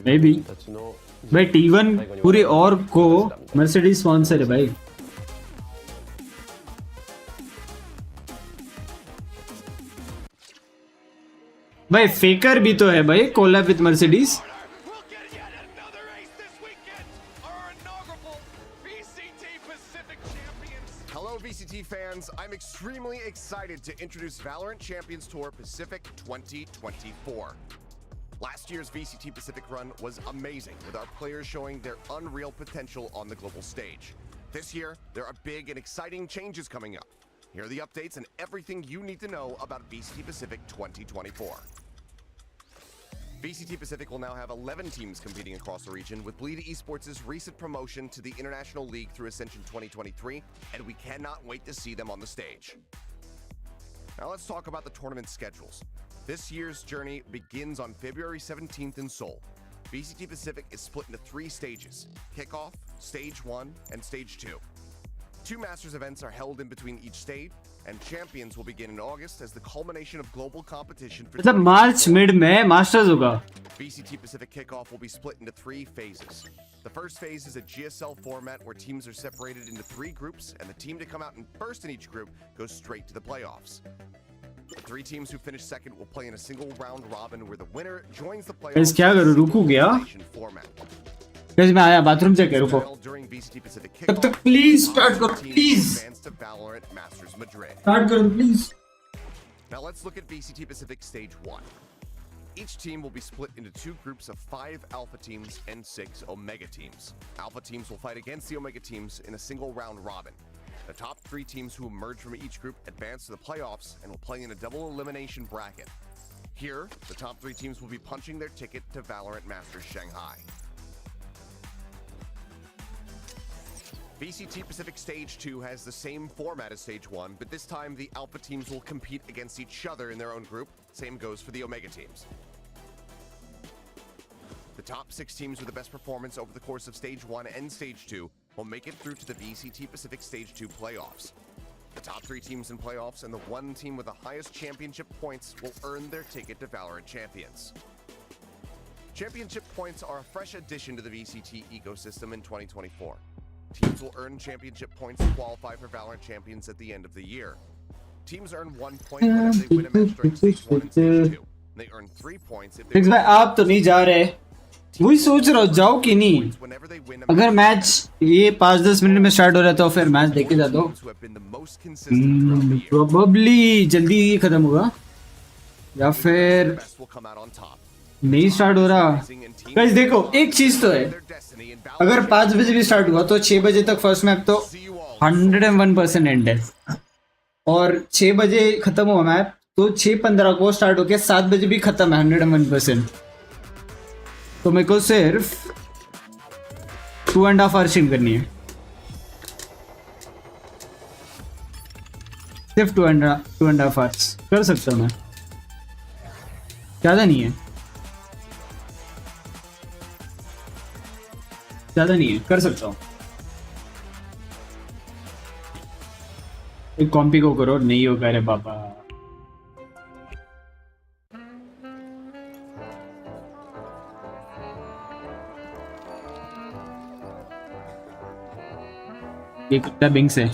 A: Maybe। भाई T1 पूरी और को Mercedes स्पॉन्सर है भाई। भाई फेकर भी तो है भाई, collab with Mercedes।
F: fans, I'm extremely excited to introduce Valorant Champions Tour Pacific 2024. Last year's VCT Pacific run was amazing, with our players showing their unreal potential on the global stage. This year, there are big and exciting changes coming up. Here are the updates and everything you need to know about VCT Pacific 2024. VCT Pacific will now have 11 teams competing across the region, with Bleed Esports' recent promotion to the International League through Ascension 2023, and we cannot wait to see them on the stage. Now let's talk about the tournament schedules. This year's journey begins on February 17th in Seoul. VCT Pacific is split into 3 stages: Kickoff, Stage 1, and Stage 2. 2 Masters events are held in between each stage, and Champions will begin in August as the culmination of global competition for
A: मतलब मार्च mid में masters होगा.
F: VCT Pacific Kickoff will be split into 3 phases. The first phase is a GSL format where teams are separated into 3 groups, and the team to come out in first in each group goes straight to the playoffs. The 3 teams who finish second will play in a single round robin where the winner joins the playoffs.
A: Guys क्या करूं, रुको गया. Guys मैं आया, bathroom check कर, रुको. तब तक प्लीज स्टार्ट करो, प्लीज. स्टार्ट करो please.
F: Now let's look at VCT Pacific Stage 1. Each team will be split into 2 groups of 5 Alpha teams and 6 Omega teams. Alpha teams will fight against the Omega teams in a single round robin. The top 3 teams who emerge from each group advance to the playoffs and will play in a double elimination bracket. Here, the top 3 teams will be punching their ticket to Valorant Masters Shanghai. VCT Pacific Stage 2 has the same format as Stage 1, but this time the Alpha teams will compete against each other in their own group. Same goes for the Omega teams. The top 6 teams with the best performance over the course of Stage 1 and Stage 2 will make it through to the VCT Pacific Stage 2 playoffs. The top 3 teams in playoffs and the 1 team with the highest championship points will earn their ticket to Valorant Champions. Championship points are a fresh addition to the VCT ecosystem in 2024. Teams will earn championship points to qualify for Valorant Champions at the end of the year. Teams earn 1 point whenever they win a match during Stage 1 and Stage 2. They earn 3 points if they
A: fix भाई आप तो नहीं जा रहे. वही सोच रहा हूँ जाओ कि नहीं. अगर मैच ये 5-10 मिनट में स्टार्ट हो रहा है तो फिर मैच देखे जाता हूँ. प्रोबेबली जल्दी खत्म होगा या फिर नहीं स्टार्ट हो रहा. गाइस देखो एक चीज तो है, अगर 5 बजे भी स्टार्ट हुआ तो 6 बजे तक फर्स्ट मैप तो 101% एंड है, और 6 बजे खत्म हुआ मैप तो 6:15 को स्टार्ट होके 7 बजे भी खत्म है 101%. तो मेरे को सिर्फ 2.5 आवर स्ट्रीम करनी है, सिर्फ 2.5 आवर्स कर सकता हूँ मैं, ज़्यादा नहीं है, ज़्यादा नहीं है, कर सकता हूँ. एक कॉम्पी को करो, नहीं होगा रे बाबा. ये कितना बिंग से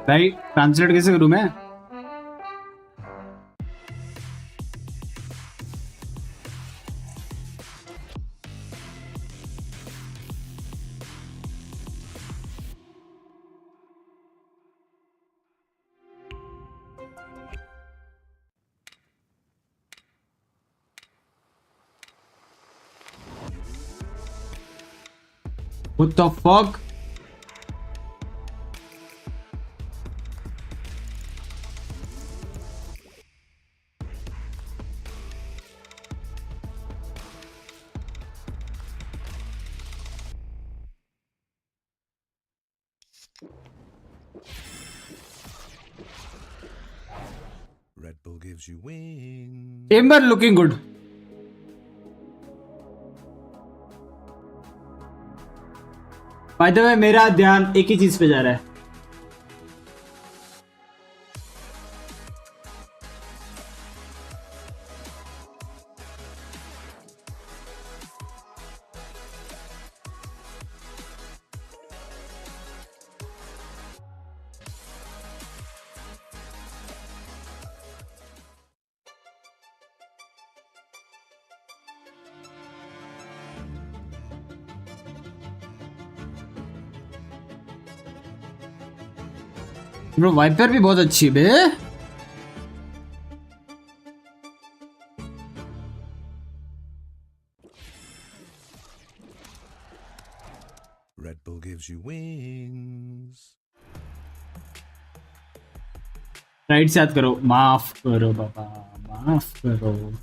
A: भाई ट्रांसलेट कैसे करूं मैं? What the fuck?
D: Red Bull gives you wings.
A: Amber looking good. By the way, मेरा ध्यान एक ही चीज पे जा रहा है. ब्रो वाइपर भी बहुत अच्छी है बे.
D: Red Bull gives you wings.
A: Right से याद करो. माफ करो बाबा, माफ करो.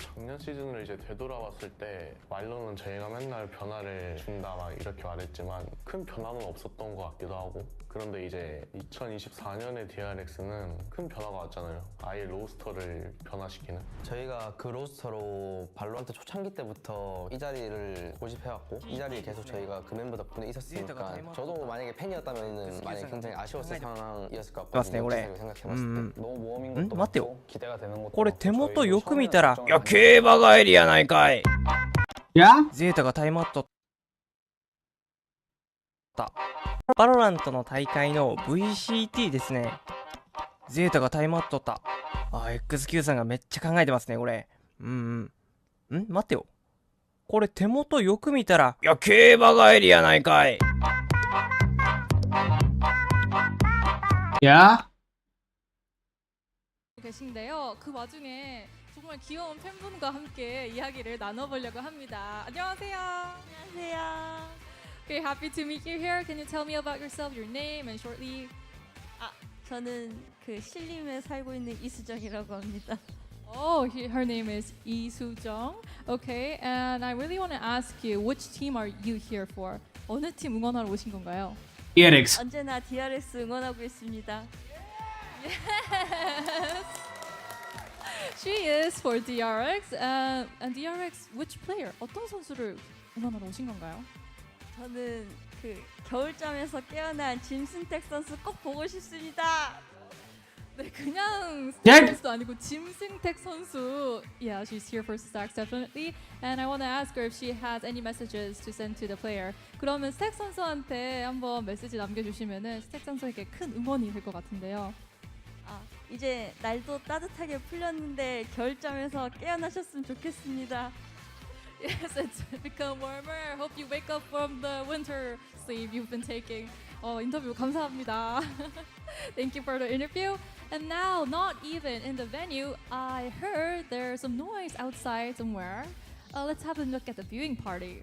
K: 작년 시즌을 이제 되돌아봤을 때 말로는 저희가 맨날 변화를 준다 막 이렇게 말했지만 큰 변화는 없었던 것 같기도 하고 그런데 이제 2024년의 DRX는 큰 변화가 왔잖아요. 아예 로스터를 변화시키는.
M: 저희가 그 로스터로 발로란트 초창기 때부터 이 자리를 고집해왔고 이 자리에 계속 저희가 그 멤버 덕분에 있었으니까 저도 만약에 팬이었다면 만약에 굉장히 아쉬웠을 상황이었을 것 같거든요. 생각해봤을 때 너무 모험인 것도 같고 기대가 되는 것도
B: これ手元よく見たら、いや競馬帰りやないかい。ゼータがタイムアウト。バロラントの大会の VCT ですね。ゼータがタイムアウト取った。XQ さんがめっちゃ考えてますね、これ。待ってよ。これ手元よく見たら、いや競馬帰りやないかい。
L: 계신데요. 그 와중에 정말 귀여운 팬분과 함께 이야기를 나눠보려고 합니다. 안녕하세요.
E: 안녕하세요.
L: Okay, happy to meet you here. Can you tell me about yourself, your name, and shortly?
E: 저는 그 신림에 살고 있는 이수정이라고 합니다.
L: Oh, her name is Lee Soo-jung. Okay, and I really want to ask you, which team are you here for? 어느 팀 응원하러 오신 건가요?
A: DRX.
E: 언제나 DRX 응원하고 있습니다.
L: Yes. She is for DRX. And DRX, which player? 어떤 선수를 응원하러 오신 건가요?
E: 저는 그 겨울잠에서 깨어난 짐승택 선수 꼭 보고 싶습니다.
L: 네, 그냥 선수도 아니고 짐승택 선수. Yeah, she's here for Strixx definitely. And I want to ask her if she has any messages to send to the player. 그러면 스택 선수한테 한번 메시지 남겨주시면은 스택 선수에게 큰 응원이 될 것 같은데요.
E: 이제 날도 따뜻하게 풀렸는데 겨울잠에서 깨어나셨으면 좋겠습니다.
L: Yes, it's become warmer. Hope you wake up from the winter sleep you've been taking. 인터뷰 감사합니다. Thank you for the interview. And now, not even in the venue, I heard there's some noise outside somewhere. Let's have a look at the viewing party.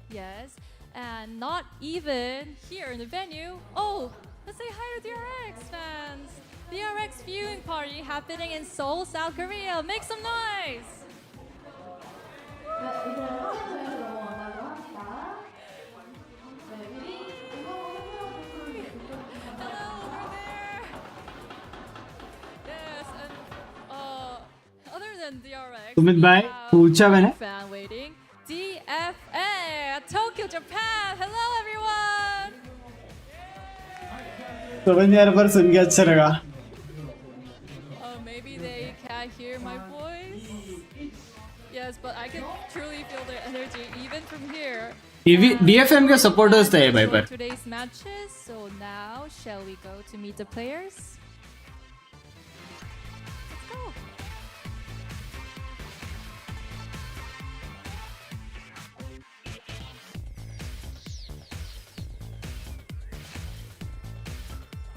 L: Yes, and not even here in the venue. Oh, let's say hi to DRX fans. DRX viewing party happening in Seoul, South Korea. Make some noise. DRX.
A: Sumit भाई पूछा मैंने.
L: Fan waiting. DFM, Tokyo, Japan. Hello, everyone.
A: Sumit यार पर सुन के अच्छा लगा.
L: Maybe they can't hear my voice. Yes, but I can truly feel their energy even from here.
A: DFM के supporters थे भाई पर.
L: Today's matches. So now, shall we go to meet the players? Let's go.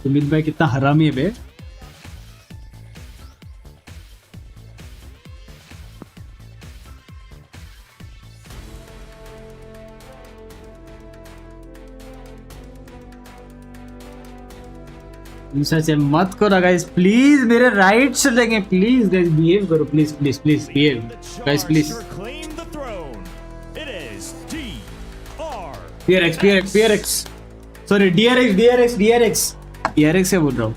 A: Sumit भाई कितना हरामी है बे. से मत करो गाइस प्लीज. मेरे राइट से लेंगे प्लीज गाइस. बिहेव करो please please please behave guys please. DRX sorry DRX से बोल रहा हूँ.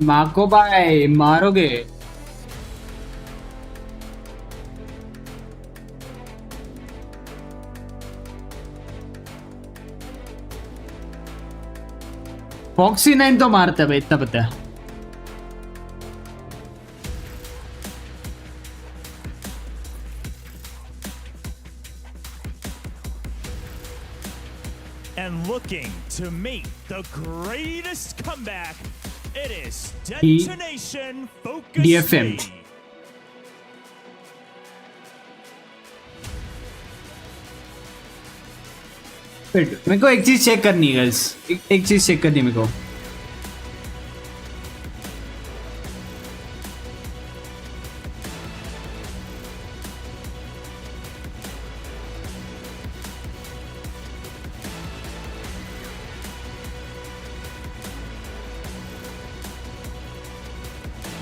A: माको भाई मारोगे. फॉक्सी 9 तो मारता है भाई, इतना पता है.
I: And looking to make the greatest comeback, it is Detonation Focus
A: DFM. Wait मेरे को एक चीज चेक करनी है गाइस, एक चीज चेक करनी है मेरे को.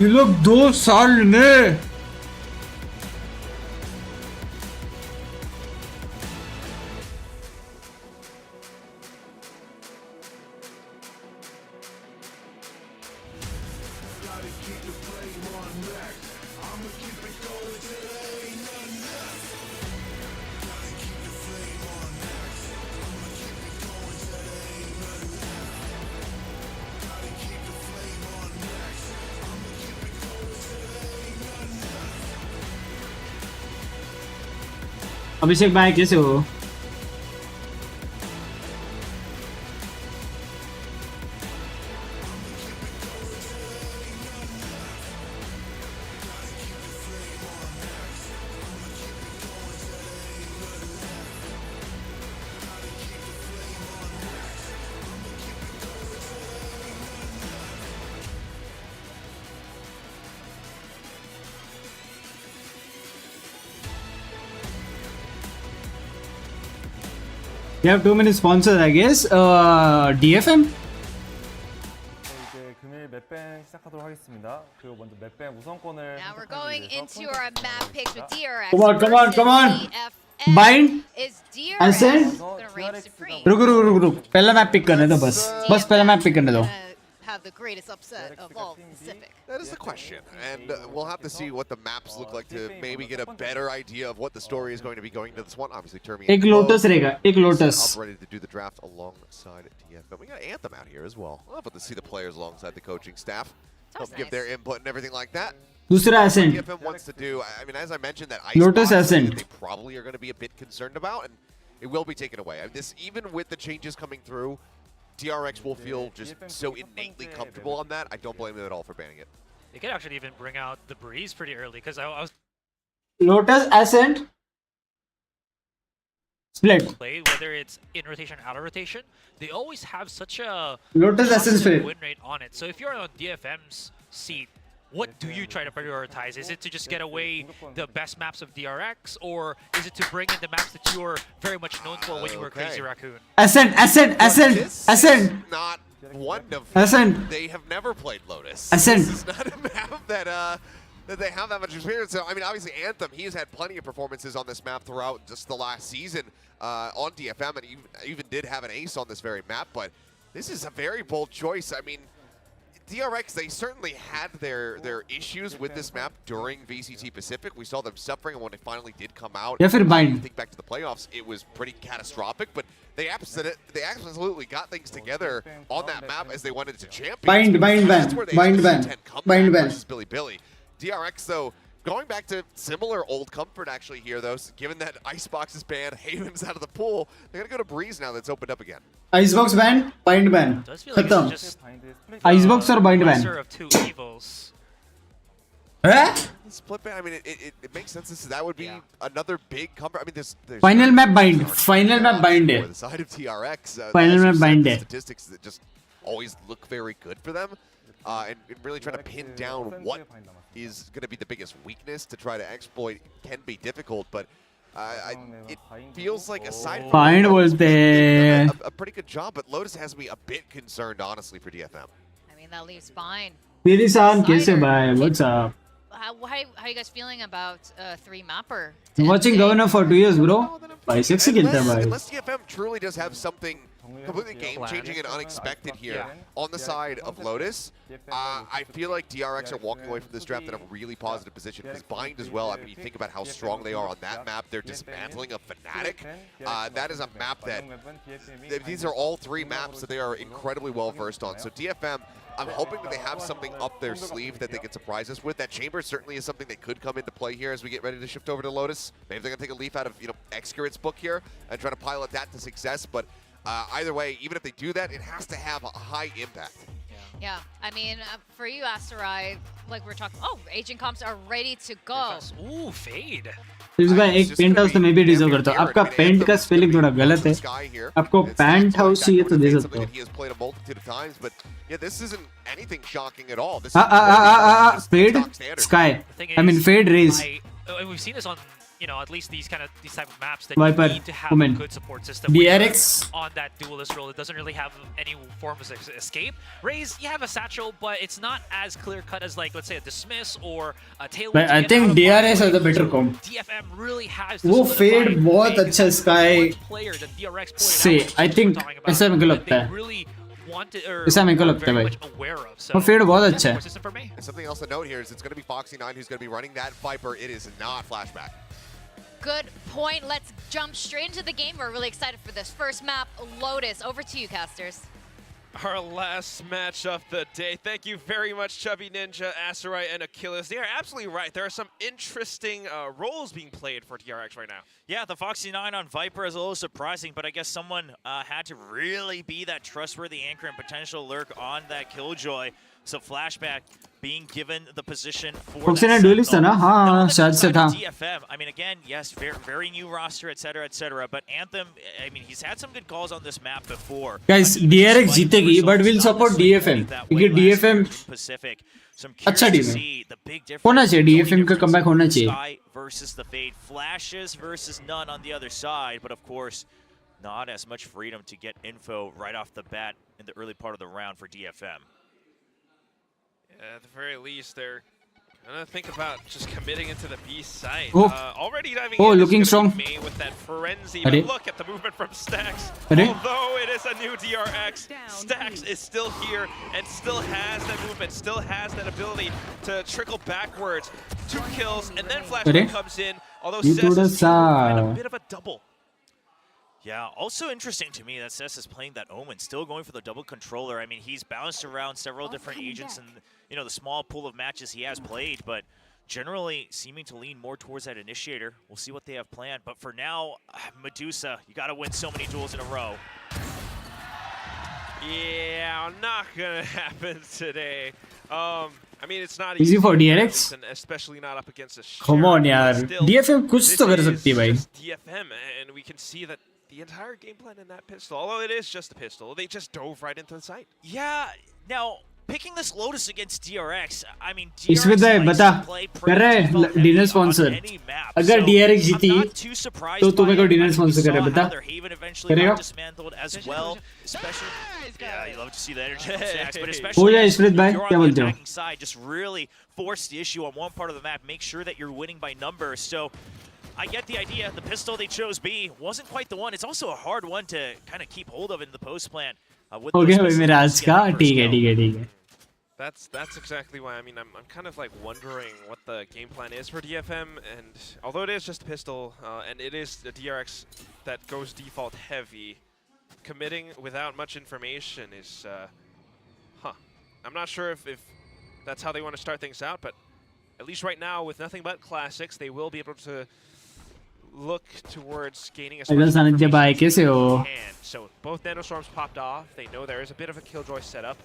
A: ये लोग 2 साल में अभिषेक भाई कैसे हो? You have too many sponsors, I guess. DFM?
G: 이제 금일 맵밴 시작하도록 하겠습니다. 그리고 먼저 맵밴 우선권을
H: Now we're going into our map picks with DRX.
A: Come on. Bind. Ascend. रुक. पहला मैप पिक करने दो बस पहला मैप पिक करने दो.
H: Have the greatest upset of all Pacific.
F: That is the question, and we'll have to see what the maps look like to maybe get a better idea of what the story is going to be going to this one. Obviously, Termi
A: एक lotus रहेगा, एक lotus.
F: up ready to do the draft alongside DFM. We got Anthem out here as well. We'll have to see the players alongside the coaching staff, help give their input and everything like that.
A: दूसरा Ascent.
F: DFM wants to do. I mean, as I mentioned, that ice
A: Lotus
F: box
A: Ascent.
F: they probably are going to be a bit concerned about, and it will be taken away. I mean, this even with the changes coming through. DRX will feel just so innately comfortable on that. I don't blame them at all for banning it.
O: They could actually even bring out the Breeze pretty early, because I was
A: Lotus Ascent. Split.
O: played, whether it's in rotation or out of rotation, they always have such a
A: Lotus Ascent
O: positive
A: split.
O: win rate on it. So if you're on DFM's seat, what do you try to prioritize? Is it to just get away the best maps of DRX, or is it to bring in the maps that you're very much known for when you were Crazy Raccoon?
A: Ascent.
F: Not one of
A: Ascent.
F: They have never played Lotus.
A: Ascent.
F: This is not a map that they have that much experience. So I mean, obviously Anthem, he's had plenty of performances on this map throughout just the last season on DFM, and even did have an ace on this very map. But this is a very bold choice. I mean, DRX, they certainly had their issues with this map during VCT Pacific. We saw them suffering, and when they finally did come out,
A: Yeah, for bind.
F: think back to the playoffs, it was pretty catastrophic. But they absolutely got things together on that map as they went into champions.
A: Bind ban.
F: That's where they
A: Bind
F: actually
A: ban.
F: 10 comeback
A: Bind ban.
F: versus Billy. DRX, though, going back to similar old comfort actually here, though, given that Icebox is banned, Haven's out of the pool, they're going to go to Breeze now that's opened up again.
A: Icebox ban, bind ban. खत्म. Icebox और bind ban.
O: Lesser of two evils.
F: Split ban, I mean, it makes sense. That would be another big comfort. I mean, there's
A: Final map bind. Final map bind है.
F: the side of TRX.
A: Final
F: as you
A: map
F: said,
A: bind
F: the
A: है.
F: statistics that just always look very good for them. And really trying to pin down what is going to be the biggest weakness to try to exploit can be difficult, but it feels like aside from
A: Bind बोलते हैं.
F: a pretty good job, but Lotus has me a bit concerned, honestly, for DFM.
H: I mean, that leaves fine.
A: मेरी शान कैसे भाई? What's up?
H: How are you guys feeling about 3-mapper?
A: Watching Governor for 2 years, bro. भाई sexy खेलता है भाई.
F: Unless DFM truly does have something completely game-changing and unexpected here on the side of Lotus, I feel like DRX are walking away from this draft in a really positive position. Because Bind as well, I mean, you think about how strong they are on that map. They're dismantling a Fnatic. That is a map that, these are all 3 maps that they are incredibly well-versed on. So DFM, I'm hoping that they have something up their sleeve that they can surprise us with. That Chamber certainly is something that could come into play here as we get ready to shift over to Lotus. Maybe they're going to take a leaf out of, Xcurant's book here and try to pilot that to success. But either way, even if they do that, it has to have a high impact.
H: Yeah, I mean, for you, Asterai, like we're talking, Agent Comps are ready to go.
O: Ooh, Fade.
A: इस बार एक paint house तो मैं भी deserve करता हूँ. आपका paint का spelling थोड़ा गलत है. आपको पेंट हाउस चाहिए तो दे सकते हो. Fade sky. I mean fade raise.
O: We've seen this on, you know, at least these type of maps that
A: Viper,
O: you need to have
A: Woman.
O: a good support system.
A: DRX.
O: On that duelist role, it doesn't really have any form of escape. Raze, you have a satchel, but it's not as clear cut as, like, let's say a dismiss or a tailwind.
A: But I think DRX is the better comp.
O: DFM really has.
A: वो fade बहुत अच्छा sky से. I think ऐसा मेरे को लगता है. ऐसा मेरे को लगता है भाई. वो fade बहुत अच्छा है.
F: Something else to note here is it's going to be Foxy9 who's going to be running that Viper. It is not flashback.
H: Good point. Let's jump straight into the game. We're really excited for this first map, Lotus. Over to you, casters.
J: Our last match of the day. Thank you very much, Chubby Ninja, Aserai, and Achilles. They are absolutely right. There are some interesting roles being played for DRX right now.
P: Yeah, the Foxy9 on Viper is a little surprising, but I guess someone had to really be that trustworthy anchor and potential lurk on that Killjoy. So Flashback being given the position for
A: Foxy9 duelist था ना? हाँ, शायद से था.
P: DFM. I mean, again, yes, very new roster, etc. But Anthem, I mean, he's had some good calls on this map before.
A: Guys, DRX जीतेगी, but we'll support DFM. क्योंकि DFM अच्छा team है. होना चाहिए DFM का comeback होना चाहिए.
P: Versus the Fade, flashes versus none on the other side, but of course, not as much freedom to get info right off the bat in the early part of the round for DFM.
J: At the very least, they're gonna think about just committing into the B site.
A: Oh.
J: Already diving
A: in
J: looking
A: strong.
J: With that frenzy.
A: Are
J: But look at the movement from Strixx. Although it is a new DRX, Strixx is still here and still has that movement, still has that ability to trickle backwards. 2 kills, and then Flashback comes in. Although Cess is trying a bit of a double.
P: Yeah, also interesting to me that Cess is playing that Omen, still going for the double controller. I mean, he's bounced around several different agents in, you know, the small pool of matches he has played, but generally seeming to lean more towards that initiator. We'll see what they have planned, but for now, Medusa, you got to win so many duels in a row.
J: Yeah, not gonna happen today. I mean, it's not
A: easy for DRX,
J: and especially not up against a Sheriff.
A: Come on, यार. DFM कुछ तो कर सकती है भाई.
J: DFM, and we can see that the entire game plan in that pistol, although it is just a pistol, they just dove right into the site.
P: Yeah, now picking this Lotus against DRX, I mean,
A: इसमें तो बता कर रहा है dinner sponsor. अगर DRX जीती तो तुम्हें को डिनर स्पॉन्सर कर रहा है बता. करेगा?
P: Yeah, you love to see the energy from Strixx, but
A: हो
P: especially
A: जाए इस्प्रित भाई, क्या बोलते हो?
P: side, just really force the issue on one part of the map, make sure that you're winning by numbers. So I get the idea. The pistol they chose B wasn't quite the one. It's also a hard one to kind of keep hold of in the post plan.
A: Okay, भाई मेरा आज का ठीक है.
J: That's exactly why. I mean, I'm kind of like wondering what the game plan is for DFM, and although it is just a pistol, and it is the DRX that goes default heavy, committing without much information is, I'm not sure if that's how they want to start things out, but at least right now, with nothing but classics, they will be able to look towards gaining as much information as they can. So both nanostorms popped off. They know there is a bit of a killjoy setup.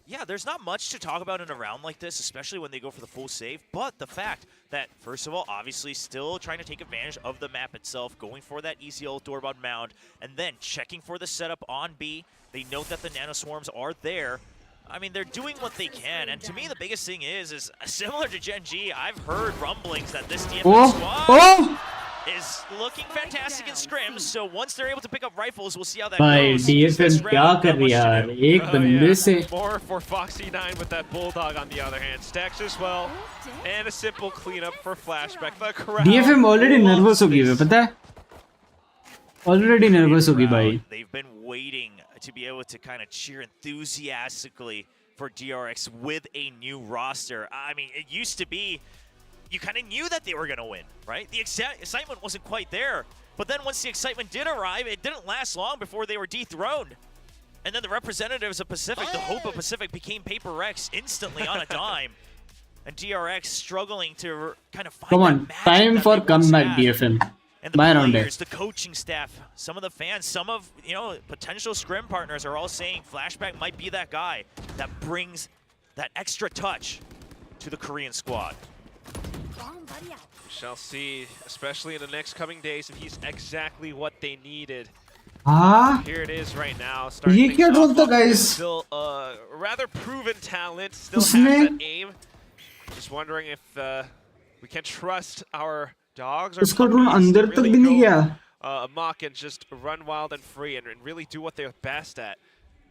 P: Yeah, there's not much to talk about in a round like this, especially when they go for the full save, but the fact that, first of all, obviously still trying to take advantage of the map itself, going for that easy ult doorbell mound, and then checking for the setup on B. They note that the nanoswarms are there. I mean, they're doing what they can, and to me, the biggest thing is similar to Gen G, I've heard rumblings that this DFM squad is looking fantastic in scrims, so once they're able to pick up rifles, we'll see how that
A: भाई
P: goes.
A: DFM क्या कर रही है यार? एक बंदे से.
J: More for Foxy9 with that Bulldog on the other hand. Stacks as well, and a simple cleanup for Flashback. The crowd
A: DFM already nervous हो गई है, पता है? Already nervous हो गई भाई.
P: They've been waiting to be able to kind of cheer enthusiastically for DRX with a new roster. I mean, it used to be, you kind of knew that they were going to win, right? The excitement wasn't quite there. But then once the excitement did arrive, it didn't last long before they were dethroned. And then the representatives of Pacific, the hope of Pacific, became Paper X instantly on a dime. And DRX struggling to kind of find
A: Come on, time for comeback, DFM.
P: And the players, the coaching staff, some of the fans, some of, you know, potential scrim partners are all saying Flashback might be that guy that brings that extra touch to the Korean squad.
J: We shall see, especially in the next coming days, if he's exactly what they needed.
A: Ah,
J: Here it is right now.
A: ये क्या ड्रोल था guys?
J: Still rather proven talent, still has that aim. Just wondering if we can trust our dogs or
A: उसका drone अंदर तक भी नहीं गया.
J: Amok and just run wild and free and really do what they're best at.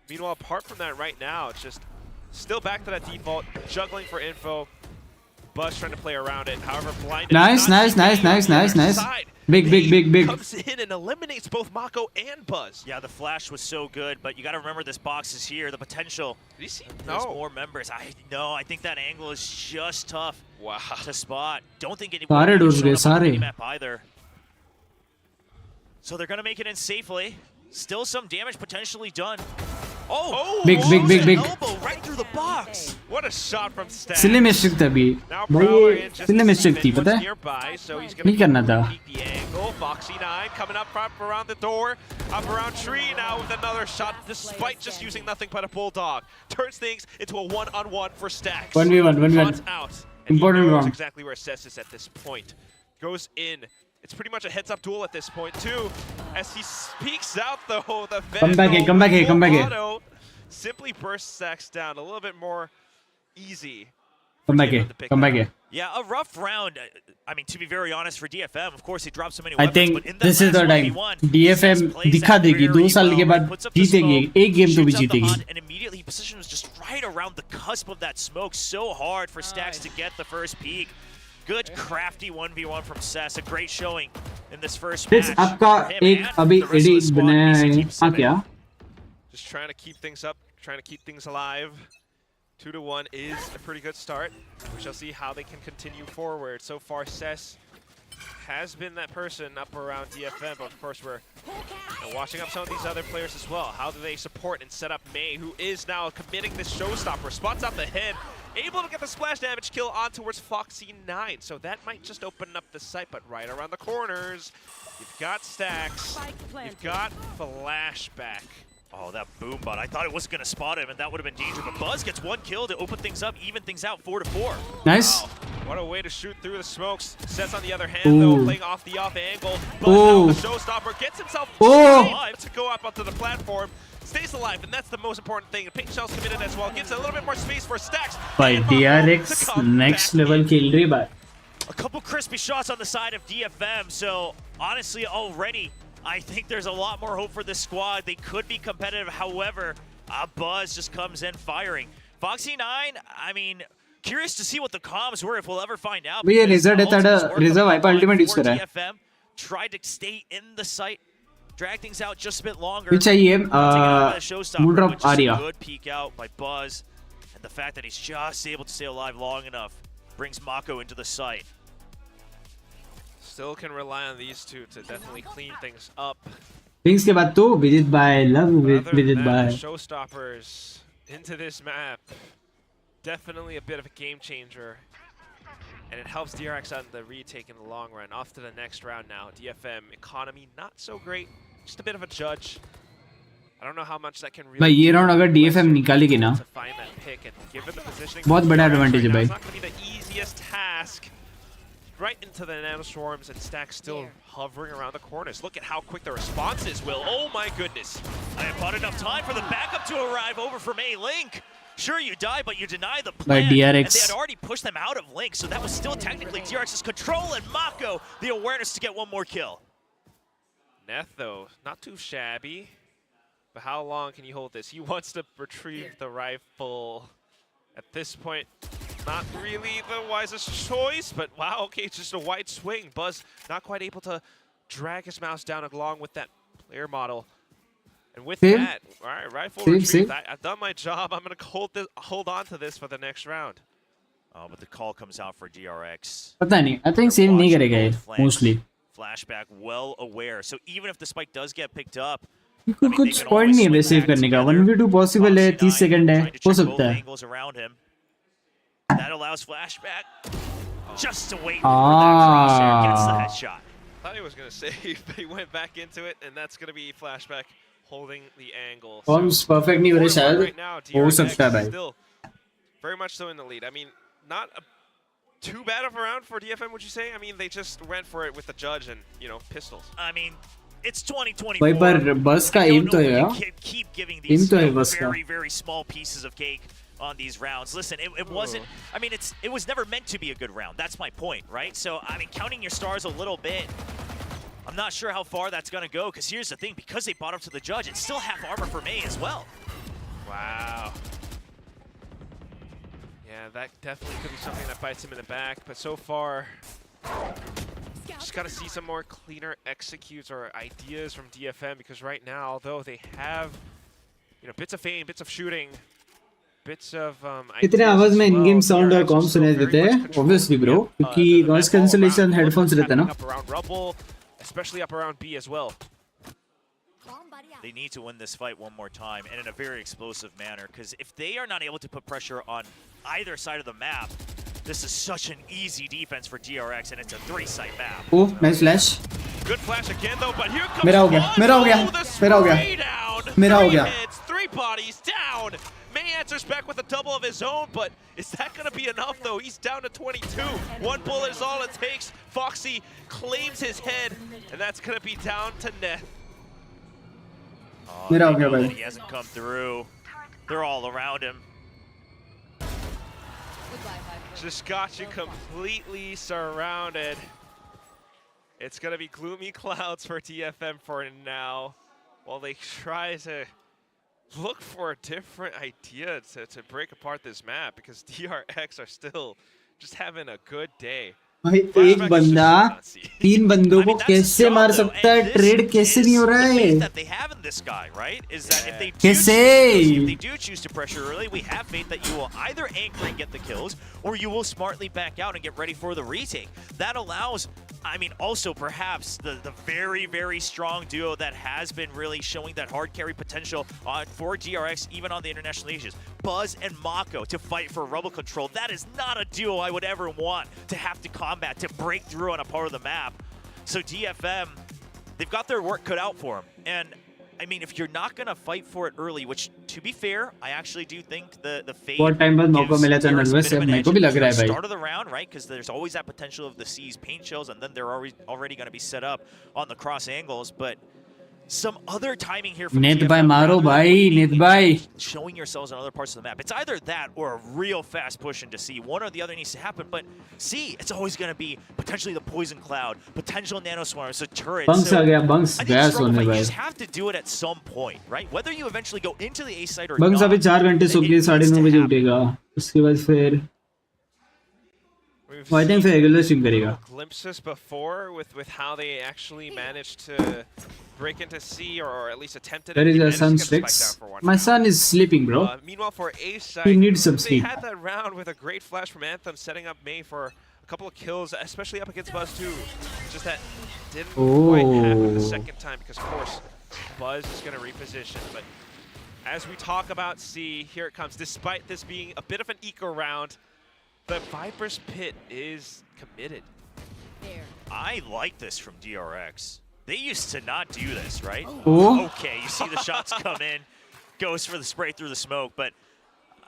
J: Meanwhile, apart from that right now, it's just still back to that default, juggling for info. Buzz trying to play around it. However, blinded.
A: Nice. Big.
J: Comes in and eliminates both Mako and Buzz.
P: Yeah, the flash was so good, but you got to remember this box is here. The potential.
J: Did you see?
P: There's more members. I think that angle is just tough.
J: Wow.
P: To spot. Don't think anyone is showing up on the map either. So they're gonna make it in safely. Still some damage potentially done. Oh,
A: big.
P: Elbow right through the box.
J: What a shot from Stack.
A: Silly mistake था अभी. भाई silly mistake थी पता है? नहीं करना था.
J: Foxy9 coming up around the door, up around tree now with another shot, despite just using nothing but a bulldog. Turns things into a one-on-one for Stacks.
A: 1v1.
J: Out.
A: Important round.
J: Exactly where Cess is at this point. Goes in. It's pretty much a heads-up duel at this point too. As he speaks out though, the
A: come back here.
J: Simply bursts Stacks down a little bit more easy.
A: Come back here.
P: Yeah, a rough round. I mean, to be very honest, for DFM, of course, he dropped so many
A: I
P: weapons.
A: think this is the time. DFM दिखा देगी 2 साल के बाद जीतेगी. एक game तो भी जीतेगी.
P: And immediately, position was just right around the cusp of that smoke. So hard for Stacks to get the first peek. Good crafty 1v1 from Cess. A great showing in this first match.
A: आपका एक अभी edit बनाया है. हाँ क्या?
J: Just trying to keep things up, trying to keep things alive. 2-1 is a pretty good start. We shall see how they can continue forward. So far, Cess has been that person up around DFM, but of course we're watching up some of these other players as well. How do they support and set up May, who is now committing this showstopper? Spots out the head, able to get the splash damage kill on towards Foxy9. So that might just open up the sight, but right around the corners, you've got Stacks, you've got Flashback.
P: Oh, that boom bot. I thought it wasn't going to spot him, and that would have been dangerous. But Buzz gets one kill to open things up, even things out 4-4.
A: Nice.
J: Wow. What a way to shoot through the smokes. Cess on the other hand, though, playing off the off angle. Buzz, the showstopper, gets himself alive to go up onto the platform. Stays alive, and that's the most important thing. Pink Shell's committed as well. Gives a little bit more space for Stacks.
A: By DRX, next level kill rate.
P: A couple crispy shots on the side of DFM, so honestly, already, I think there's a lot more hope for this squad. They could be competitive. However, Buzz just comes in firing. Foxy9, I mean, curious to see what the comms were, if we'll ever find out.
A: भैया Razor Viper ultimate use करा है.
P: DFM tried to stay in the site, drag things out just a bit longer.
A: पीछे ये moon drop आ रही है.
P: Good peek out by Buzz, and the fact that he's just able to stay alive long enough brings Mako into the site.
J: Still can rely on these two to definitely clean things up.
A: Things के बाद तो visit by love visit by.
J: Showstoppers into this map, definitely a bit of a game changer, and it helps DRX on the retake in the long run. Off to the next round now. DFM economy not so great, just a bit of a judge. I don't know how much that can really.
A: भाई ये round अगर DFM निकालेगी ना,
J: to find that pick, and given the positioning,
A: बहुत बड़ा advantage है भाई.
J: It's not going to be the easiest task. Right into the nanoswarms, and Stacks still hovering around the corners. Look at how quick the response is, Will. Oh my goodness.
P: I have bought enough time for the backup to arrive over from A-Link. Sure, you die, but you deny the
A: By
P: plan.
A: DRX.
P: And they had already pushed them out of Link, so that was still technically DRX's control, and Mako, the awareness to get one more kill.
J: Neth, though, not too shabby. But how long can you hold this? He wants to retrieve the rifle. At this point, not really the wisest choice, but wow, okay, it's just a wide swing. Buzz not quite able to drag his mouse down along with that player model. And with that, all right, rifle retrieved. I've done my job. I'm going to hold on to this for the next round.
P: Oh, but the call comes out for DRX.
A: पता नहीं. I think save नहीं करेगा ये mostly.
P: Flashback well aware. So even if the spike does get picked up,
A: कुछ point नहीं है save करने का. 1v2 possible है. 30 सेकंड है. हो सकता है.
P: That allows Flashback just to wait for that share, gets the headshot.
J: I thought he was going to save, but he went back into it, and that's going to be Flashback holding the angle.
A: Forms perfect नहीं हो रहे शायद.
J: Right now,
A: हो सकता है भाई.
J: Still very much so in the lead. I mean, not a too bad of a round for DFM, would you say? I mean, they just went for it with the judge and, you know, pistols.
P: I mean, it's 2024.
A: भाई पर बस का M तो है यार.
P: Keep giving
A: M
P: these
A: तो है बस का.
P: very, very small pieces of cake on these rounds. Listen, it wasn't, I mean, it was never meant to be a good round. That's my point, right? So, I mean, counting your stars a little bit, I'm not sure how far that's going to go, because here's the thing, because they bought up to the judge, it's still half armor for May as well.
J: Wow. Yeah, that definitely could be something that bites him in the back, but so far, just got to see some more cleaner executes or ideas from DFM, because right now, although they have, you know, bits of fame, bits of shooting, bits of
A: कितने आवाज में इन game sound और com सुनाई देते हैं obviously bro क्योंकि noise cancellation headphones रहते हैं ना
J: around Rubble, especially up around B as well.
P: They need to win this fight one more time and in a very explosive manner, because if they are not able to put pressure on either side of the map, this is such an easy defense for DRX, and it's a 3-site map.
A: Oh, nice flash.
J: Good flash again though, but here comes
A: मेरा हो गया मेरा हो गया मेरा हो गया मेरा हो गया.
J: Hits, 3 bodies down. May answers back with a double of his own, but is that going to be enough though? He's down to 22. 1 bullet is all it takes. Foxy claims his head, and that's going to be down to Neth.
A: मेरा हो गया भाई.
P: He hasn't come through. They're all around him.
J: Just got you completely surrounded. It's going to be gloomy clouds for DFM for now, while they try to look for a different idea to break apart this map, because DRX are still just having a good day.
A: भाई एक बंदा 3 बंदों को कैसे मार सकता है? Trade कैसे नहीं हो रहा है?
P: This guy, right, is that if they do choose to pressure early, we have faith that you will either anchor and get the kills, or you will smartly back out and get ready for the retake. That allows, I mean, also perhaps the very, very strong duo that has been really showing that hard carry potential for DRX, even on the international stages, Buzz and Mako, to fight for rubble control. That is not a duo I would ever want to have to combat, to break through on a part of the map. So DFM, they've got their work cut out for them. And I mean, if you're not going to fight for it early, which, to be fair, I actually do think the fate
A: बहुत time बाद मौका मिला था nervous है मेरे को भी लग रहा है भाई.
P: Start of the round, right? Because there's always that potential of the C's paint chills, and then they're already going to be set up on the cross angles. But some other timing here from
A: नेत भाई मारो भाई नेत भाई.
P: Showing yourselves on other parts of the map. It's either that or a real fast push into C. One or the other needs to happen. But C, it's always going to be potentially the poison cloud, potential nano swarms, a turret.
A: Bunks आ गया bunks gas होने
P: You
A: भाई.
P: just have to do it at some point, right? Whether you eventually go into the A side or
A: bunks
P: not.
A: अभी 4 घंटे सो के 9:30 बजे उठेगा. उसके बाद फिर I think फिर रेगुलर स्ट्रीम करेगा.
J: Glimpses before with how they actually managed to break into C, or at least attempted.
A: There is a son Strixx. My son is sleeping, bro.
J: Meanwhile, for A side,
A: He needs some
J: they
A: sleep.
J: had that round with a great flash from Anthem, setting up May for a couple of kills, especially up against Buzz too. Just that didn't quite happen the second time, because of course Buzz is going to reposition. But as we talk about C, here it comes. Despite this being a bit of an eco round, the Viper's Pit is committed.
P: I like this from DRX. They used to not do this, right?
A: Oh.
P: Okay, you see the shots come in, goes for the spray through the smoke, but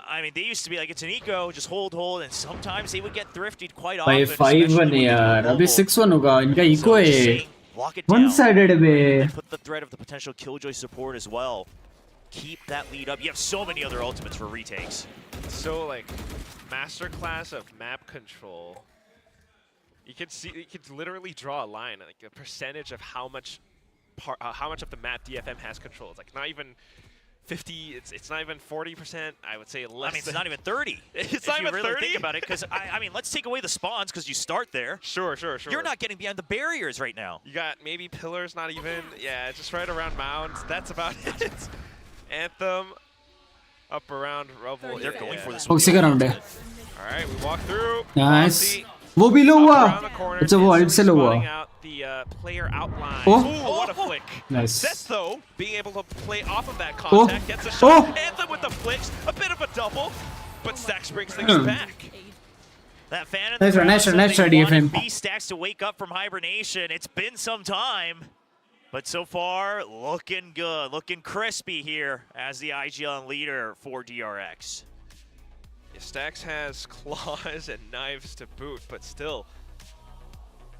P: I mean, they used to be like, it's an eco, just hold, and sometimes they would get thrifted quite often.
A: भाई 5-1 है यार. अभी 6-1 होगा. इनका eco है.
P: Lock it down.
A: One-sided है.
P: Put the threat of the potential Killjoy support as well. Keep that lead up. You have so many other ultimates for retakes.
J: So like masterclass of map control. You can literally draw a line, like a percentage of how much of the map DFM has control. It's like not even 50. It's not even 40%. I would say less.
P: I mean, it's not even 30.
J: It's not even 30. If you really
P: think about it, because I mean, let's take away the spawns because you start there.
J: Sure.
P: You're not getting beyond the barriers right now.
J: You got maybe pillars, not even. Yeah, just right around mounds. That's about it. Anthem up around rubble.
P: They're going for this.
A: Foxy का round है.
J: All right, we walk through.
A: Nice. वो भी लो हुआ. अच्छा वो alt से लो हुआ.
J: The player outline.
A: Oh.
J: Ooh, what a flick.
A: Nice.
J: Seth, though, being able to play off of that contact, gets a shot. Anthem with the flicks, a bit of a double, but Strixx brings things back.
P: That fan in the crowd said they wanted B-Stacks to wake up from hibernation. It's been some time, but so far, looking good, looking crispy here as the IGL leader for DRX.
J: Strixx has claws and knives to boot, but still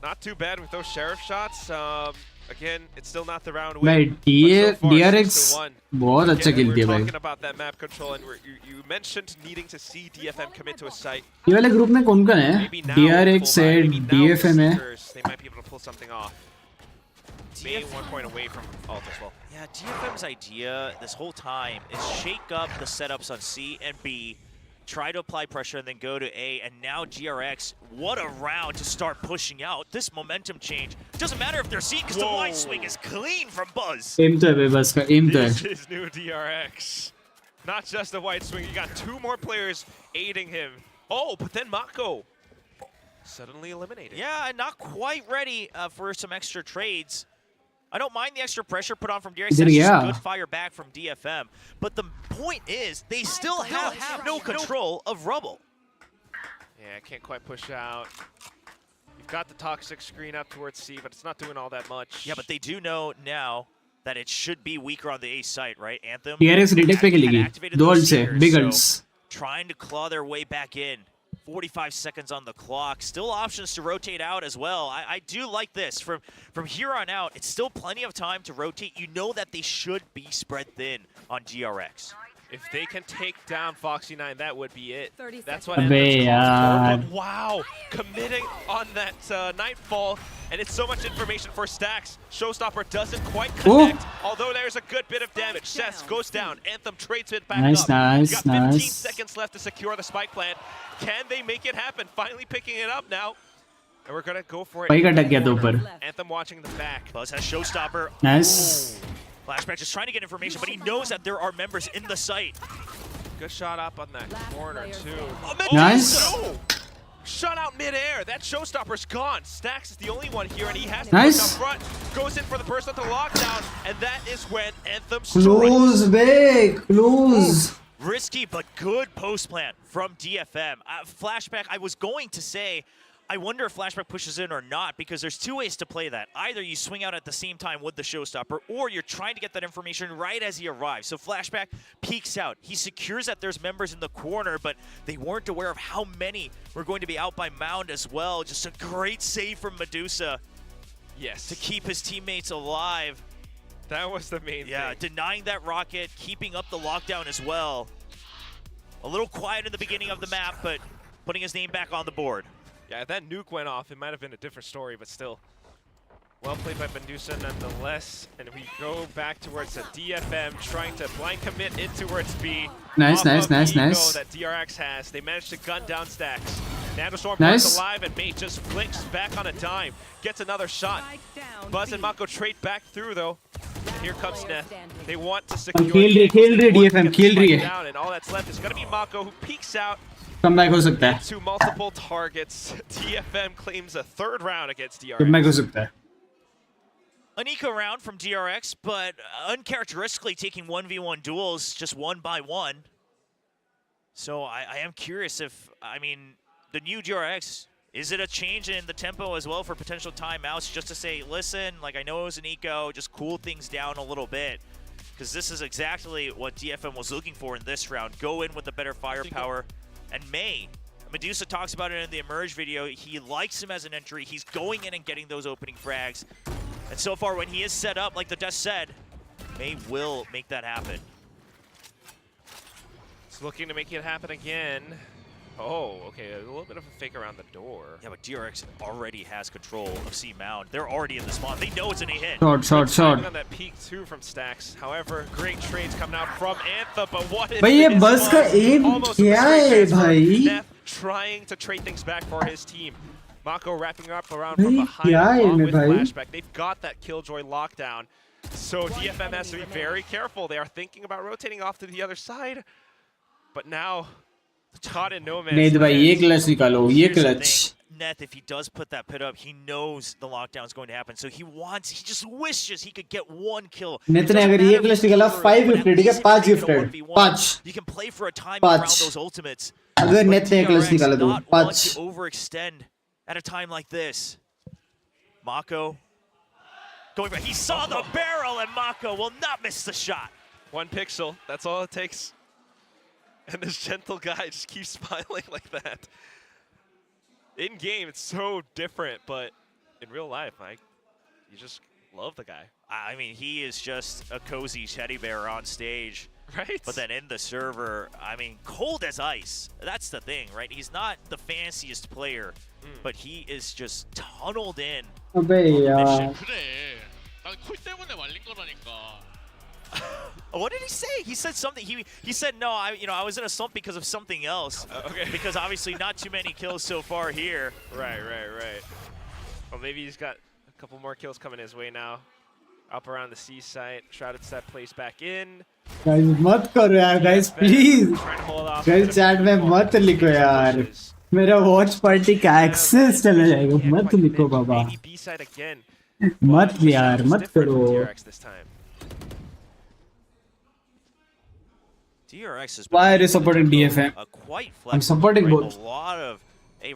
J: not too bad with those sheriff shots. Again, it's still not the round
A: भाई
J: win.
A: DRX बहुत अच्छा खेलती है भाई.
J: Talking about that map control, and you mentioned needing to see DFM commit to a site.
A: ये वाले group में कौन कौन है? DRX है, DFM है.
J: They might be able to pull something off. May 1 point away from ult as well.
P: Yeah, DFM's idea this whole time is shake up the setups on C and B, try to apply pressure and then go to A, and now GRX, what a round to start pushing out. This momentum change, doesn't matter if they're seen because the wide swing is clean from Buzz.
A: Aim तो है भाई बस का aim तो है.
J: This is new DRX. Not just a wide swing, you got 2 more players aiding him. Oh, but then Mako suddenly eliminated.
P: Yeah, not quite ready for some extra trades. I don't mind the extra pressure put on from DRX. That's just good fire back from DFM. But the point is, they still have no control of Rubble.
J: Yeah, can't quite push out. You've got the toxic screen up towards C, but it's not doing all that much.
P: Yeah, but they do know now that it should be weaker on the A site, right? Anthem
A: DRX retake पे खेलेगी. 2 ults है, big ults.
P: Trying to claw their way back in. 45 seconds on the clock. Still options to rotate out as well. I do like this. From here on out, it's still plenty of time to rotate. You know that they should be spread thin on GRX.
J: If they can take down Foxy9, that would be it. That's what wow, committing on that Nightfall, and it's so much information for Stacks. Showstopper doesn't quite connect, although there's a good bit of damage. Cess goes down, Anthem trades it back up.
A: Nice,
J: you got 15 seconds left to secure the spike plant. Can they make it happen? Finally picking it up now. And we're gonna go for it. Anthem watching the back.
P: Buzz has Showstopper.
A: Nice.
P: Flashback just trying to get information, but he knows that there are members in the site.
J: Good shot up on that corner too.
A: Nice.
J: Shot out midair. That Showstopper's gone. Stacks is the only one here, and he has to
A: Nice.
J: push up front. Goes in for the burst of the lockdown, and that is when Anthem
A: Close, big, close.
P: Risky but good post plan from DFM. Flashback, I was going to say, I wonder if Flashback pushes in or not, because there's 2 ways to play that. Either you swing out at the same time with the Showstopper, or you're trying to get that information right as he arrives. So Flashback peeks out. He secures that there's members in the corner, but they weren't aware of how many were going to be out by Mound as well. Just a great save from Medusa.
J: Yes.
P: To keep his teammates alive.
J: That was the main thing.
P: Yeah, denying that rocket, keeping up the lockdown as well. A little quiet in the beginning of the map, but putting his name back on the board.
J: Yeah, if that nuke went off, it might have been a different story, but still. Well played by Medusa nonetheless. And we go back towards the DFM, trying to blind commit in towards B.
A: Nice.
J: That DRX has. They managed to gun down Stacks. Nandostorm is alive, and Mate just flicks back on a dime. Gets another shot. Buzz and Mako trade back through, though. And here comes Neth. They want to secure
A: DFM,
J: down, and all that's left is going to be Mako, who peeks out.
A: Comeback हो सकता है.
J: To multiple targets. DFM claims a 3rd round against DRX.
A: Comeback हो सकता है.
P: An eco round from DRX, but uncharacteristically taking 1v1 duels just 1 by 1. So I am curious if, I mean, the new DRX, is it a change in the tempo as well for potential timeouts, just to say, listen, like I know it was an eco, just cool things down a little bit. Because this is exactly what DFM was looking for in this round. Go in with the better firepower. And Medusa talks about it in the Emerge video. He likes him as an entry. He's going in and getting those opening frags. And so far, when he is set up, like the Death said, May will make that happen.
J: It's looking to make it happen again. Oh, okay, a little bit of a fake around the door.
P: Yeah, but DRX already has control of C Mound. They're already in the spawn. They know it's an A-hit.
A: Short.
J: On that peak too from Stacks. However, great trades coming out from Anthem, but what is
A: भाई ये बस का aim क्या है भाई?
J: Neth trying to trade things back for his team. Mako wrapping up around from behind with Flashback. They've got that Killjoy lockdown. So DFM has to be very careful. They are thinking about rotating off to the other side. But now, caught in no man's land.
A: भाई ये clutch निकालो, ये clutch.
P: Neth, if he does put that pit up, he knows the lockdown is going to happen. So he just wishes he could get 1 kill.
A: Neth ने अगर ये clutch निकाला 5 gifted, ठीक है 5 gifted, 5.
P: You can play for a time around those ultimates.
A: अगर Neth ने clutch निकाला तो 5.
P: To overextend at a time like this. Mako going back. He saw the barrel, and Mako will not miss the shot.
J: 1 pixel. That's all it takes. And this gentle guy just keeps smiling like that. In game, it's so different, but in real life, you just love the guy.
P: I mean, he is just a cozy teddy bear on stage.
J: Right?
P: But then in the server, I mean, cold as ice. That's the thing, right? He's not the fanciest player, but he is just tunneled in. What did he say? He said something. He said no. I was in a slump because of something else.
J: Okay.
P: Because obviously not too many kills so far here.
J: Right. Well, maybe he's got a couple more kills coming his way now. Up around the C site. Shrouded step placed back in.
A: Guys, मत करो यार, guys, please. Guys, chat में मत लिखो यार. मेरा watch party का access चला जाएगा. मत लिखो बाबा. मत यार, मत करो.
P: DRX is
A: Why are you supporting DFM? I'm supporting both.
P: A lot of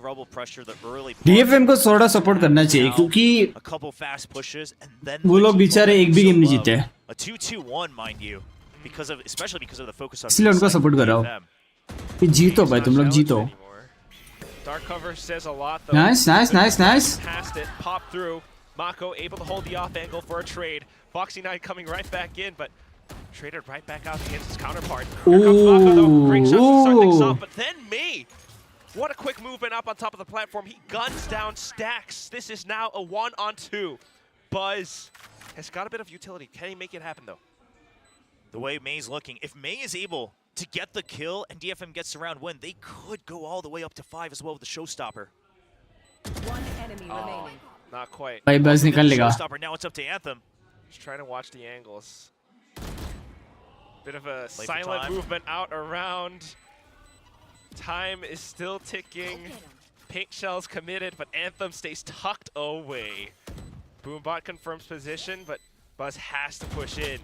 P: rubble pressure the early
A: DFM को थोड़ा support करना चाहिए क्योंकि
P: a couple fast pushes and then
A: वो लोग बेचारे एक भी गेम नहीं जीते.
P: A 2-2-1 mind you especially because of the focus on
A: इसलिए उनको support कर रहा हूँ. कि जीतो भाई, तुम लोग जीतो.
J: Dark cover says a lot though.
A: Nice.
J: Passed it, popped through. Mako able to hold the off angle for a trade. Foxy9 coming right back in, but traded right back out against his counterpart. Here comes Mako though. Great shots to start things off, but then me. What a quick movement up on top of the platform. He guns down Stacks. This is now a 1-on-2. Buzz has got a bit of utility. Can he make it happen though?
P: The way May's looking, if May is able to get the kill and DFM gets the round win, they could go all the way up to 5 as well with the showstopper.
Q: One enemy remaining.
J: Not quite.
A: भाई बस निकल लेगा.
P: Showstopper, now it's up to Anthem.
J: Just trying to watch the angles. Bit of a silent movement out around. Time is still ticking. Pink Shell's committed, but Anthem stays tucked away. Boombot confirms position, but Buzz has to push in.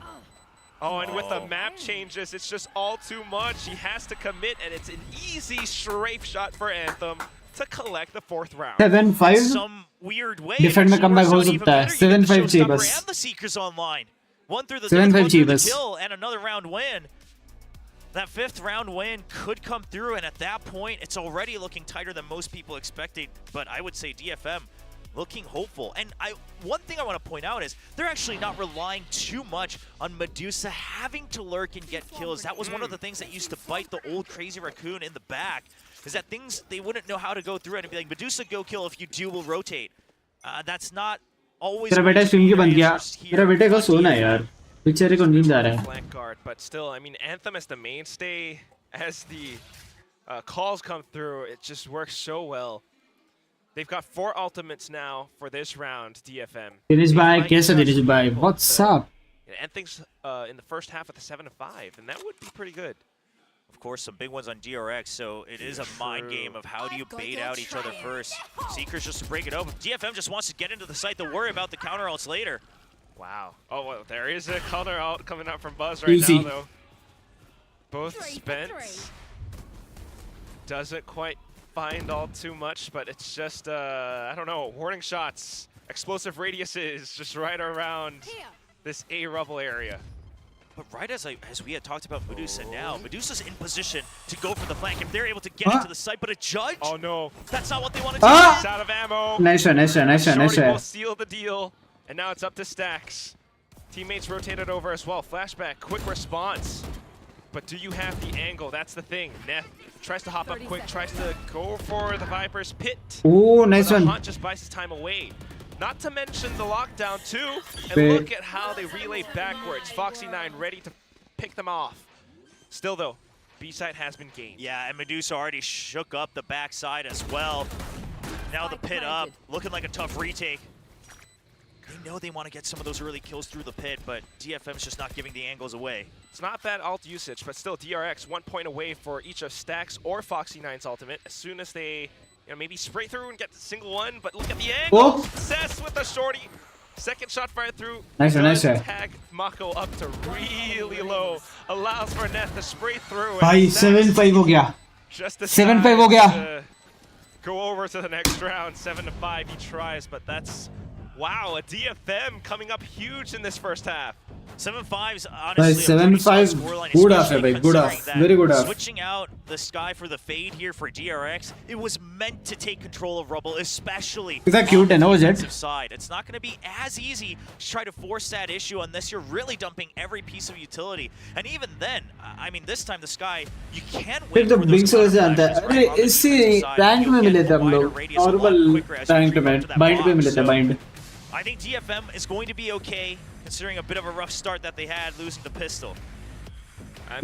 J: Oh, and with the map changes, it's just all too much. He has to commit, and it's an easy strafe shot for Anthem to collect the 4th round.
A: 7-5.
P: Some weird way.
A: Defend में comeback हो सकता है. 7-5 चाहिए बस.
P: And the Seekers online. One through the
A: 7-5 चाहिए बस.
P: kill and another round win. That 5th round win could come through, and at that point, it's already looking tighter than most people expected. But I would say DFM looking hopeful. And one thing I want to point out is they're actually not relying too much on Medusa having to lurk and get kills. That was one of the things that used to bite the old Crazy Raccoon in the back, is that things they wouldn't know how to go through it and be like, Medusa, go kill. If you do, we'll rotate. That's not always.
A: तेरा बेटा swing की बन गया. तेरा बेटे को सोना है यार. बेचारे को नींद आ रहा है.
J: Flank guard, but still, I mean, Anthem as the mainstay, as the calls come through, it just works so well. They've got 4 ultimates now for this round, DFM.
A: Dinesh bhai, kaisa Dinesh bhai? What's up?
J: Antham's in the first half with a 7-5, and that would be pretty good.
P: Of course, some big ones on DRX, so it is a mind game of how do you bait out each other first. Seekers just to break it open. DFM just wants to get into the site. They'll worry about the counter ults later.
J: Wow. Oh, well, there is a counter out coming out from Buzz right now, though. Both spent. Doesn't quite find all too much, but it's just, I don't know, warning shots, explosive radiuses just right around this A-rubble area.
P: But right as we had talked about Medusa now, Medusa's in position to go for the flank if they're able to get into the site, but a judge?
J: Oh no.
P: That's not what they want to do.
J: It's out of ammo.
A: Nice one.
J: Shorty will seal the deal, and now it's up to Stacks. Teammates rotated over as well. Flashback, quick response. But do you have the angle? That's the thing. Neth tries to hop up quick, tries to go for the Viper's pit.
A: Oh, nice one.
J: The Hunt just buys his time away. Not to mention the lockdown too. And look at how they relay backwards. Foxy9 ready to pick them off. Still though, B-side has been gained.
P: Yeah, and Medusa already shook up the backside as well. Now the pit up, looking like a tough retake. They know they want to get some of those early kills through the pit, but DFM's just not giving the angles away.
J: It's not bad ult usage, but still DRX 1 point away for each of Stacks or Foxy9's ultimate. As soon as they maybe spray through and get the single one, but look at the angle. Success with the shorty. Second shot fired through.
A: Nice.
J: Tag Mako up to really low. Allows for Neth to spray through.
A: Bhai 7-5 ho gaya.
J: Just
A: 7-5 ho gaya.
J: Go over to the next round. 7-5 he tries, but that's wow, a DFM coming up huge in this first half.
P: 7-5's
A: Bhai,
P: honestly
A: 7-5 good half hai bhai, good half, very good half.
P: Switching out the Sky for the fade here for DRX, it was meant to take control of Rubble, especially
A: Is that cute,
P: on the
A: was it?
P: defensive side. It's not going to be as easy to try to force that issue unless you're really dumping every piece of utility. And even then, I mean, this time the Sky, you can't
A: फिर
P: wait
A: तो
P: for
A: big
P: those
A: सोच
P: counter
A: आता है
P: flashes,
A: अरे
P: right? On the
A: इसी
P: defensive side,
A: rank में
P: you'll
A: मिले
P: get
A: थे
P: a
A: हम
P: wider
A: लोग
P: radius a lot
A: normal
P: quicker as you
A: rank
P: creep
A: में
P: up to that
A: बाइंड पे
P: box.
A: मिले थे
P: So
A: bind
P: I think DFM is going to be okay, considering a bit of a rough start that they had losing the pistol.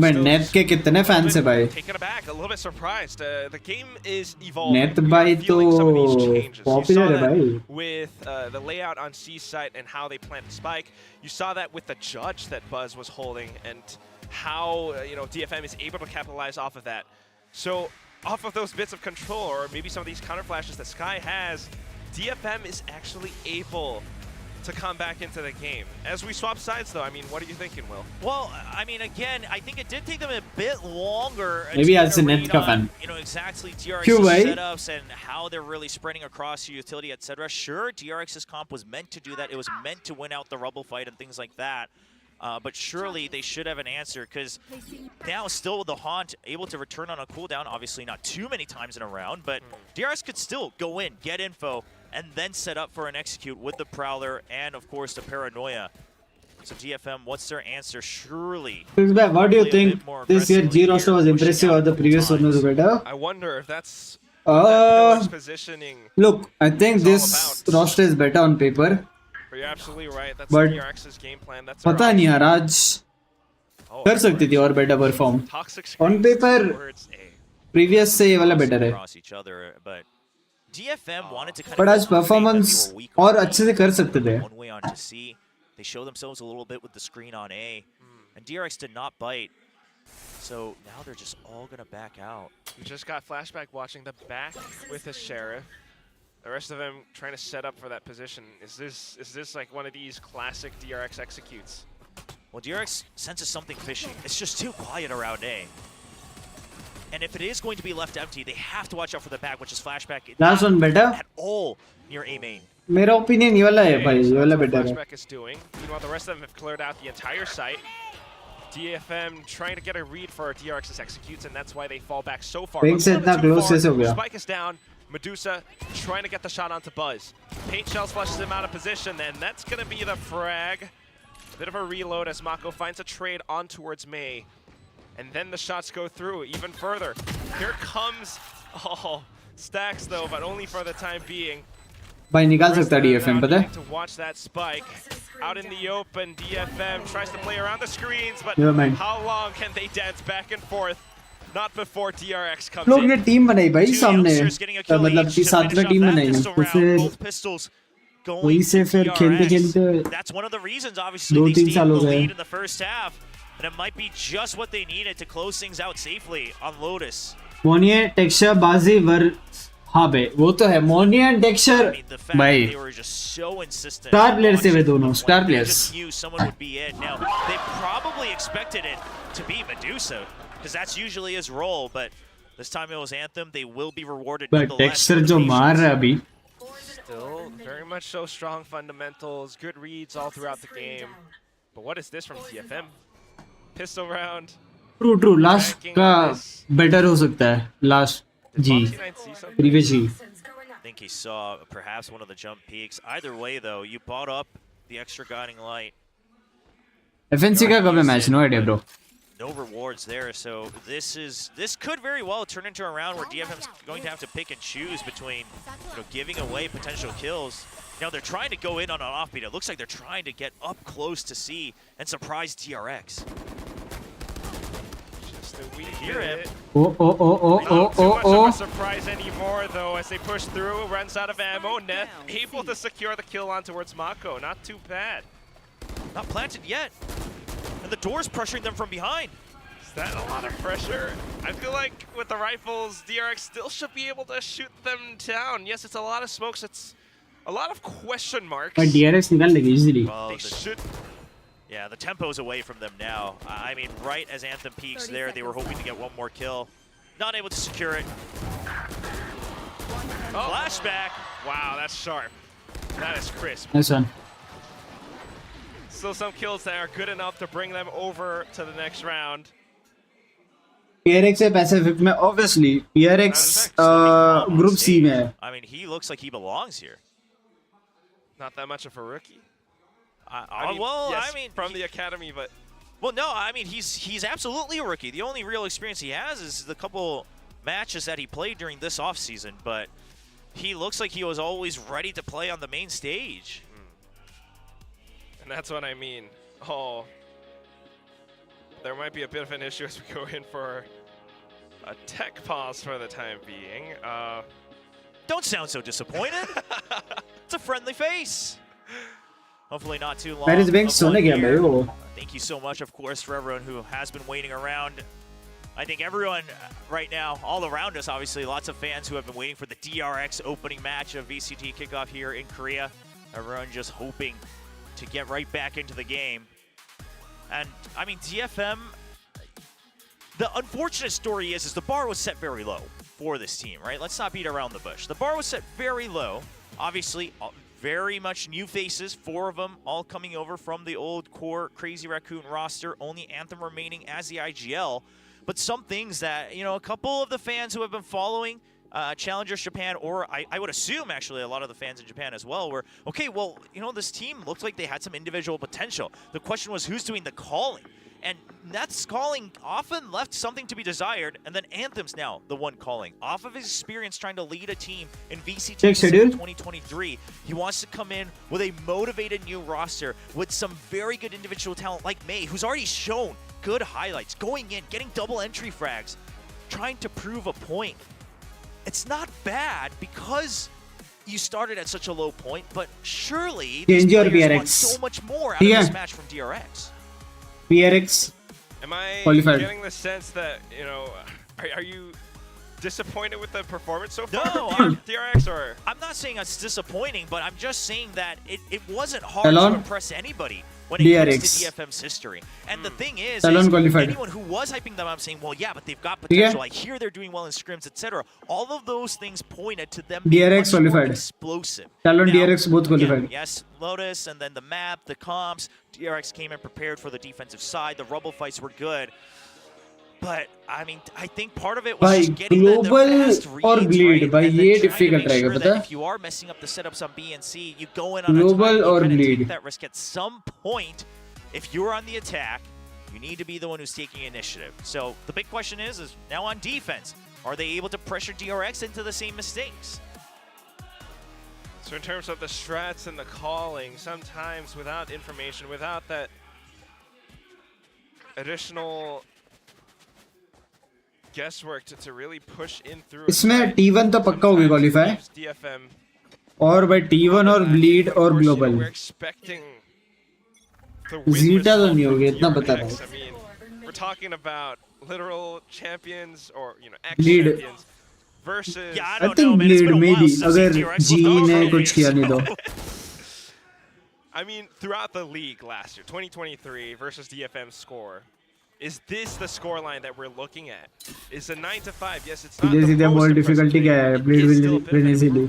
A: मैं net के कितने fans है भाई
J: Taken aback, a little bit surprised. The game is evolving.
A: Net
J: We are
A: भाई तो
J: feeling some of these changes. You saw
A: popular है
J: that
A: भाई
J: with the layout on C site and how they plant the spike. You saw that with the judge that Buzz was holding and how DFM is able to capitalize off of that. So off of those bits of control, or maybe some of these counter flashes that Sky has, DFM is actually able to come back into the game. As we swap sides though, I mean, what are you thinking, Will?
P: Well, I mean, again, I think it did take them a bit longer
A: Maybe
P: to
A: as a
P: get
A: net
P: read
A: का
P: on,
A: fan.
P: exactly DRX's
A: क्यों भाई?
P: setups and how they're really spreading across the utility, etc. Sure, DRX's comp was meant to do that. It was meant to win out the Rubble fight and things like that. But surely they should have an answer, because now still with the Haunt able to return on a cooldown, obviously not too many times in a round, but DRX could still go in, get info, and then set up for an execute with the Prowler and, of course, the Paranoia. So DFM, what's their answer? Surely.
A: What do you think this year G roster was impressive or the previous one was better?
J: I wonder if that's that positioning.
A: Look, I think this roster is better on paper.
J: But you're absolutely right. That's
A: But
J: DRX's game plan. That's
A: पता नहीं यार आज कर सकती थी और better perform. On paper, previous से ये वाला better है.
P: Across each other, but DFM wanted to kind
A: But
P: of
A: आज performance और अच्छे से कर सकते थे.
P: one way onto C. They show themselves a little bit with the screen on A, and DRX did not bite. So now they're just all gonna back out.
J: We just got flashback watching the back with the Sheriff. The rest of them trying to set up for that position. Is this like one of these classic DRX executes?
P: Well, DRX senses something fishy. It's just too quiet around A. And if it is going to be left empty, they have to watch out for the back, which is flashback.
A: Last one better?
P: At all near A main.
A: मेरा opinion ये वाला है भाई, ये वाला better है.
J: Flashback is doing. Meanwhile, the rest of them have cleared out the entire site. DFM trying to get a read for DRX's executes, and that's why they fall back so far.
A: Pink से इतना close कैसे हो गया?
J: Spike is down. Medusa trying to get the shot onto Buzz. Paint Shells flushes him out of position, and that's going to be the frag. Bit of a reload as Mako finds a trade on towards May. And then the shots go through even further. Here comes, Stacks though, but only for the time being.
A: भाई निकाल सकता है DFM पता है?
J: To watch that spike. Out in the open, DFM tries to play around the screens, but
A: Yeah, man.
J: how long can they dance back and forth? Not before DRX comes
A: लोग
J: in.
A: ने team बनाई भाई सामने, मतलब कि साथ में team बनाई है, तो फिर वही से फिर खेलते खेलते
P: That's one of the reasons, obviously,
A: दो
P: they
A: तीन
P: stayed
A: साल
P: in
A: हो
P: the
A: गए.
P: lead in the first half, and it might be just what they needed to close things out safely on Lotus.
A: Moniya texture बाजी वर हाँ भाई वो तो है मोनिया टेक्सचर भाई
P: They were just so insistent.
A: Star players है वे दोनों star players.
P: Just knew someone would be in. Now, they probably expected it to be Medusa, because that's usually his role, but this time it was Anthem. They will be rewarded
A: But
P: nonetheless.
A: Texture जो मार रहा है अभी.
J: Still very much so strong fundamentals, good reads all throughout the game. But what is this from TFM? Pistol round.
A: True. Last का better हो सकता है. Last जी previous जी.
P: I think he saw perhaps one of the jump peaks. Either way, though, you bought up the extra guiding light.
A: FNC का कब है match? No idea bro.
P: No rewards there, so this could very well turn into a round where DFM's going to have to pick and choose between giving away potential kills. Now they're trying to go in on an offbeat. It looks like they're trying to get up close to C and surprise DRX. Hear it.
J: Not too much of a surprise anymore though as they push through, runs out of ammo. Neth able to secure the kill on towards Mako. Not too bad.
P: Not planted yet. And the door's pressuring them from behind.
J: Is that a lot of pressure? I feel like with the rifles, DRX still should be able to shoot them down. Yes, it's a lot of smokes. It's a lot of question marks.
A: But DRX निकाल लेंगे easily.
P: They should. Yeah, the tempo's away from them now. I mean, right as Anthem peaks there, they were hoping to get one more kill. Not able to secure it.
J: Flashback. Wow, that's sharp. That is crisp.
A: Nice one.
J: Still some kills that are good enough to bring them over to the next round.
A: PIIIIIIIINK से Pacific में obviously PIIIIIIIIINK Group C में है.
P: I mean, he looks like he belongs here.
J: Not that much of a rookie. From the academy, but
P: well, no, I mean he's absolutely a rookie. The only real experience he has is the couple matches that he played during this offseason, but he looks like he was always ready to play on the main stage.
J: And that's what I mean. Oh, there might be a bit of an issue as we go in for a tech pause for the time being.
P: Don't sound so disappointed. It's a friendly face. Hopefully not too long. Thank you so much, of course, for everyone who has been waiting around. I think everyone right now, all around us, obviously, lots of fans who have been waiting for the DRX opening match of VCT kickoff here in Korea. Everyone just hoping to get right back into the game. And, I mean, DFM, the unfortunate story is the bar was set very low for this team, right? Let's not beat around the bush. The bar was set very low. Obviously, very much new faces, 4 of them all coming over from the old core Crazy Raccoon roster, only Anthem remaining as the IGL. But some things that, you know, a couple of the fans who have been following Challengers Japan, or I would assume actually a lot of the fans in Japan as well, were, okay, well, you know, this team looked like they had some individual potential. The question was who's doing the calling? And that's calling often left something to be desired, and then Anthem's now the one calling. Off of his experience trying to lead a team in VCT 2023, he wants to come in with a motivated new roster with some very good individual talent like May, who's already shown good highlights, going in, getting double entry frags, trying to prove a point. It's not bad because you started at such a low point, but surely these players want so much more out of this match from DRX.
A: PIIIIIINK
J: Am I
A: qualified.
J: getting the sense that, you know, are you disappointed with the performance so far
P: No,
J: from DRX? Or
P: I'm not saying it's disappointing, but I'm just saying that it wasn't hard to impress anybody when it comes to DFM's history. And the thing is anyone who was hyping them up saying, well, yeah, but they've got potential. I hear they're doing well in scrims, etc. All of those things pointed to them being
A: DRX
P: much more
A: qualified.
P: explosive.
A: Talon
P: Now,
A: DRX both qualified.
P: again, yes, Lotus, and then the map, the comps. DRX came in prepared for the defensive side. The Rubble fights were good. But, I mean, I think part of it was just getting the fast reads,
A: or bleed,
P: right?
A: by
P: And then
A: ये
P: trying to
A: difficult
P: make
A: रहेगा
P: sure that
A: पता?
P: if you are messing up the setups on B and C, you go in on
A: Global
P: a time, you
A: or
P: kind of
A: bleed?
P: take that risk at some point. If you're on the attack, you need to be the one who's taking initiative. So the big question is now on defense, are they able to pressure DRX into the same mistakes?
J: so in terms of the strats and the calling, sometimes without information, without that additional guesswork to really push in through.
A: इसमें T1 तो पक्का होगी qualify.
J: DFM.
A: और by T1 or bleed or global.
J: We're expecting the win
A: Zeta तो नहीं होगी इतना पता है.
J: I mean, we're talking about literal champions or, you know,
A: Bleed.
J: ex-champions versus.
P: Yeah,
A: I think bleed maybe अगर G ने कुछ किया नहीं तो.
J: I mean, throughout the league last year, 2023 versus DFM score, is this the scoreline that we're looking at? Is a 9-5? Yes, it's not the most
A: ball difficulty क्या है? Bleed will win easily.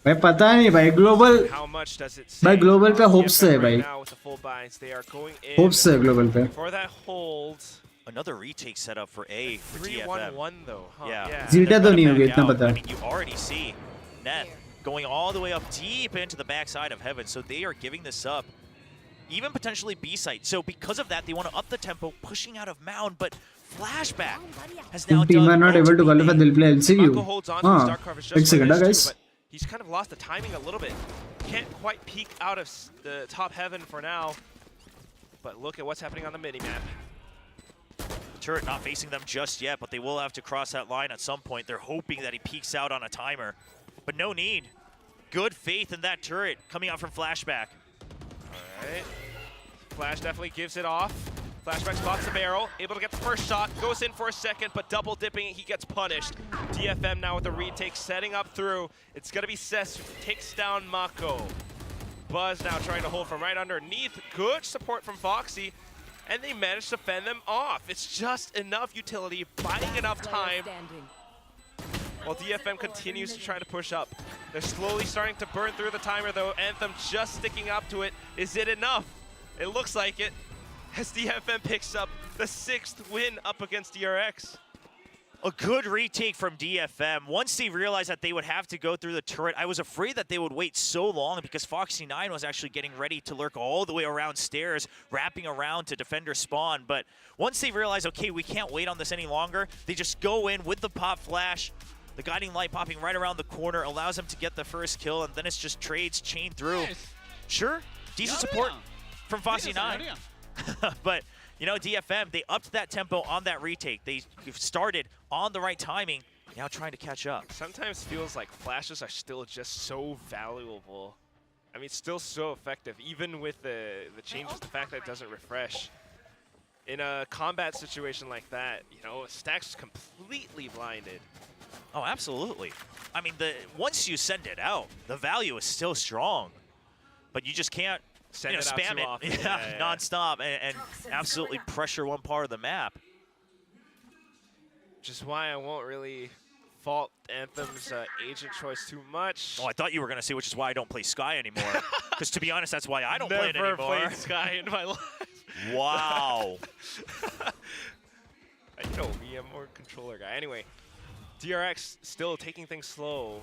A: भाई पता नहीं भाई global.
J: How much does it
A: भाई global पे hopes है
J: right
A: भाई.
J: now with the full binds, they are going in
A: Hopes है global पे.
J: for that hold.
P: Another retake setup for A for
J: 3-1-1 though, huh?
P: Yeah.
A: Zeta तो नहीं होगी इतना पता
P: I
A: है.
P: mean, you already see Net going all the way up deep into the backside of heaven, so they are giving this up. Even potentially B site. So because of that, they want to up the tempo, pushing out of mound, but Flashback has now
A: Team are
P: done
A: not able to qualify. They'll play LCU.
J: Huh.
A: एक second guys.
J: He's kind of lost the timing a little bit. Can't quite peek out of the top heaven for now. But look at what's happening on the mini-map.
P: Turret not facing them just yet, but they will have to cross that line at some point. They're hoping that he peeks out on a timer. But no need. Good faith in that turret coming out from Flashback.
J: Alright. Flash definitely gives it off. Flashback spots the barrel, able to get the first shot, goes in for a second, but double dipping, he gets punished. DFM now with the retake, setting up through. It's gonna be Cess who takes down Mako. Buzz now trying to hold from right underneath. Good support from Foxy, and they managed to fend them off. It's just enough utility, buying enough time. While DFM continues to try to push up. They're slowly starting to burn through the timer though. Anthem just sticking up to it. Is it enough? It looks like it. As DFM picks up the 6th win up against DRX.
P: A good retake from DFM. Once they realized that they would have to go through the turret, I was afraid that they would wait so long because Foxy9 was actually getting ready to lurk all the way around stairs, wrapping around to defender spawn. But once they realized, okay, we can't wait on this any longer, they just go in with the pop flash. The guiding light popping right around the corner allows them to get the first kill, and then it's just trades chain through. Sure, decent support from Foxy9. But, you know, DFM, they upped that tempo on that retake. They started on the right timing, now trying to catch up.
J: Sometimes feels like flashes are still just so valuable. I mean, still so effective, even with the changes, the fact that it doesn't refresh. In a combat situation like that, you know, Stack's completely blinded.
P: Oh, absolutely. I mean, once you send it out, the value is still strong, but you just can't spam it nonstop and absolutely pressure one part of the map.
J: Which is why I won't really fault Anthem's agent choice too much.
P: Oh, I thought you were going to say, which is why I don't play Sky anymore. Because to be honest, that's why I don't play it anymore.
J: Never played Sky in my life.
P: Wow.
J: You know me, I'm more controller guy. Anyway, DRX still taking things slow.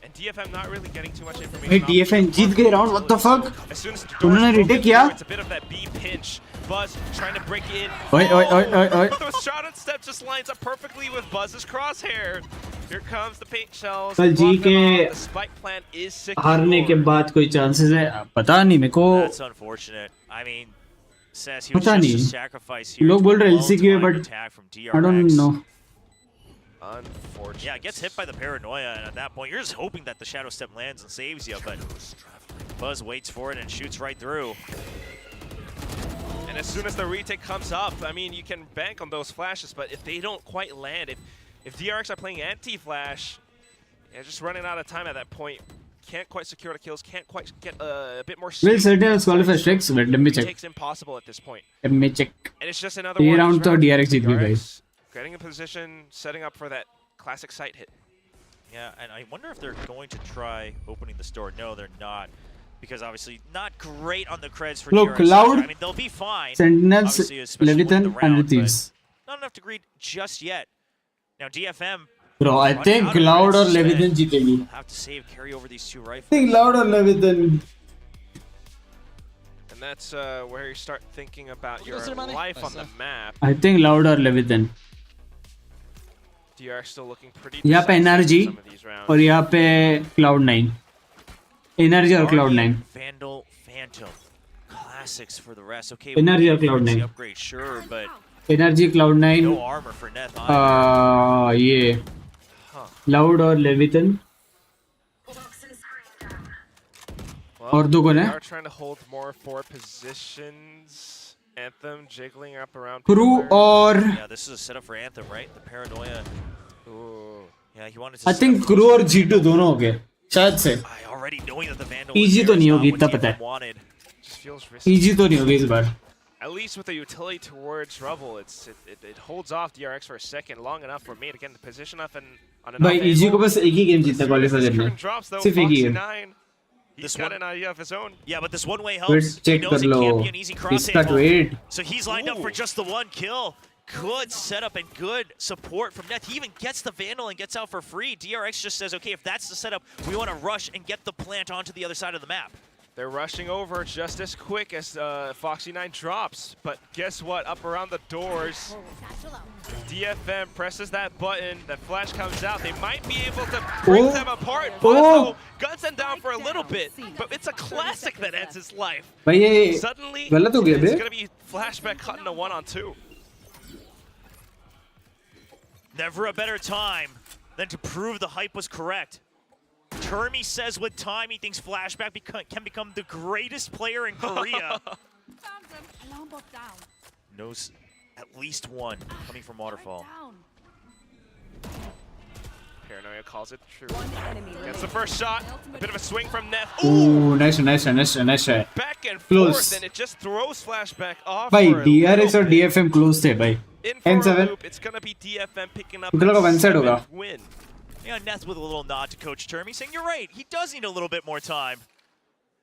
J: And DFM not really getting too much information.
A: Hey, DFM जीत गए round, what the fuck?
J: As soon as the
A: उन्होंने retake किया?
J: It's a bit of that B pinch. Buzz trying to break in.
A: Oi.
J: The shot and step just lines up perfectly with Buzz's crosshair. Here comes the paint shells.
A: कल जी के
J: The spike plan is secure.
A: हारने के बाद कोई chances है? पता नहीं मेरे को.
P: That's unfortunate. I mean, says he was
A: पता
P: just a
A: नहीं.
P: sacrifice here.
A: लोग बोल रहे LCQ है, but I don't know.
J: Unfortunate.
P: Yeah, gets hit by the paranoia, and at that point, you're just hoping that the shadow step lands and saves you, but Buzz waits for it and shoots right through.
J: And as soon as the retake comes up, I mean, you can bank on those flashes, but if they don't quite land, if DRX are playing anti-flash, yeah, just running out of time at that point, can't quite secure the kills, can't quite get a bit more.
A: Will Zeta qualify Strixx? Wait, let me check.
J: Retake's impossible at this point.
A: Let me check.
J: And it's just another
A: ये
J: one.
A: round तो DRX जीत गई भाई.
J: Getting in position, setting up for that classic sight hit.
P: Yeah, and I wonder if they're going to try opening the store. No, they're not. Because obviously not great on the creds for
A: Look,
P: DRX.
A: Cloud,
P: I mean, they'll be fine.
A: Sentinels,
P: Leviathan,
A: and the Thieves.
P: Not enough to greet just yet. Now DFM.
A: Bro, I think Cloud or Leviathan जीतेगी.
P: Have to save, carry over these two rifles.
A: I think Cloud or Leviathan.
J: And that's where you start thinking about your life on the map.
A: I think Cloud or Leviathan.
J: DRX still looking pretty.
A: यहाँ पे Energy और यहाँ पे Cloud9. Energy or Cloud9.
P: Vandal, Phantom, classics for the rest. Okay,
A: Energy or Cloud9.
P: Upgrade, sure, but
A: Energy Cloud9.
P: no armor for Neth either.
A: Yeah. Cloud or Leviathan. और दो कौन है?
J: They are trying to hold more forward positions. Anthem jiggling up around.
A: Crew or
P: yeah, this is a setup for Anthem, right? The paranoia.
J: Ooh.
P: Yeah, he wanted to.
A: I think Crew और G2 दोनों हो गए. शायद से.
P: Already knowing that the Vandal.
A: Easy तो नहीं होगी इतना पता है. Easy तो नहीं होगी इस बार.
J: At least with the utility towards Rubble, it holds off DRX for a second, long enough for me to get in the position up and on an.
A: भाई Easy को बस एक ही गेम जीतना क्वालिफाई करना है. सिर्फ एक ही game.
J: He's got an idea of his own.
P: Yeah, but this one way helps.
A: Check
P: He knows it can't be an easy
A: cross-table.
P: So he's lined up for just the one kill. Good setup and good support from Neth. He even gets the Vandal and gets out for free. DRX just says, okay, if that's the setup, we want to rush and get the plant onto the other side of the map.
J: They're rushing over just as quick as Foxy9 drops. But guess what? Up around the doors, DFM presses that button. That flash comes out. They might be able to break them apart. Buzzo guns them down for a little bit. But it's a classic that ends his life. Suddenly, it's going to be flashback cut into 1-on-2.
P: Never a better time than to prove the hype was correct. Termi says with time he thinks Flashback can become the greatest player in Korea. Knows at least one coming from Waterfall.
J: Paranoia calls it true. Gets the first shot. A bit of a swing from Neth.
A: Ooh, nice try.
J: Back and
A: Close.
J: forth, and it just throws Flashback off.
A: भाई DRX और DFM close थे भाई.
J: N7. It's gonna be DFM picking up
A: उनका one side होगा.
P: Win. Yeah, Neth with a little nod to Coach Termi, saying, you're right, he does need a little bit more time.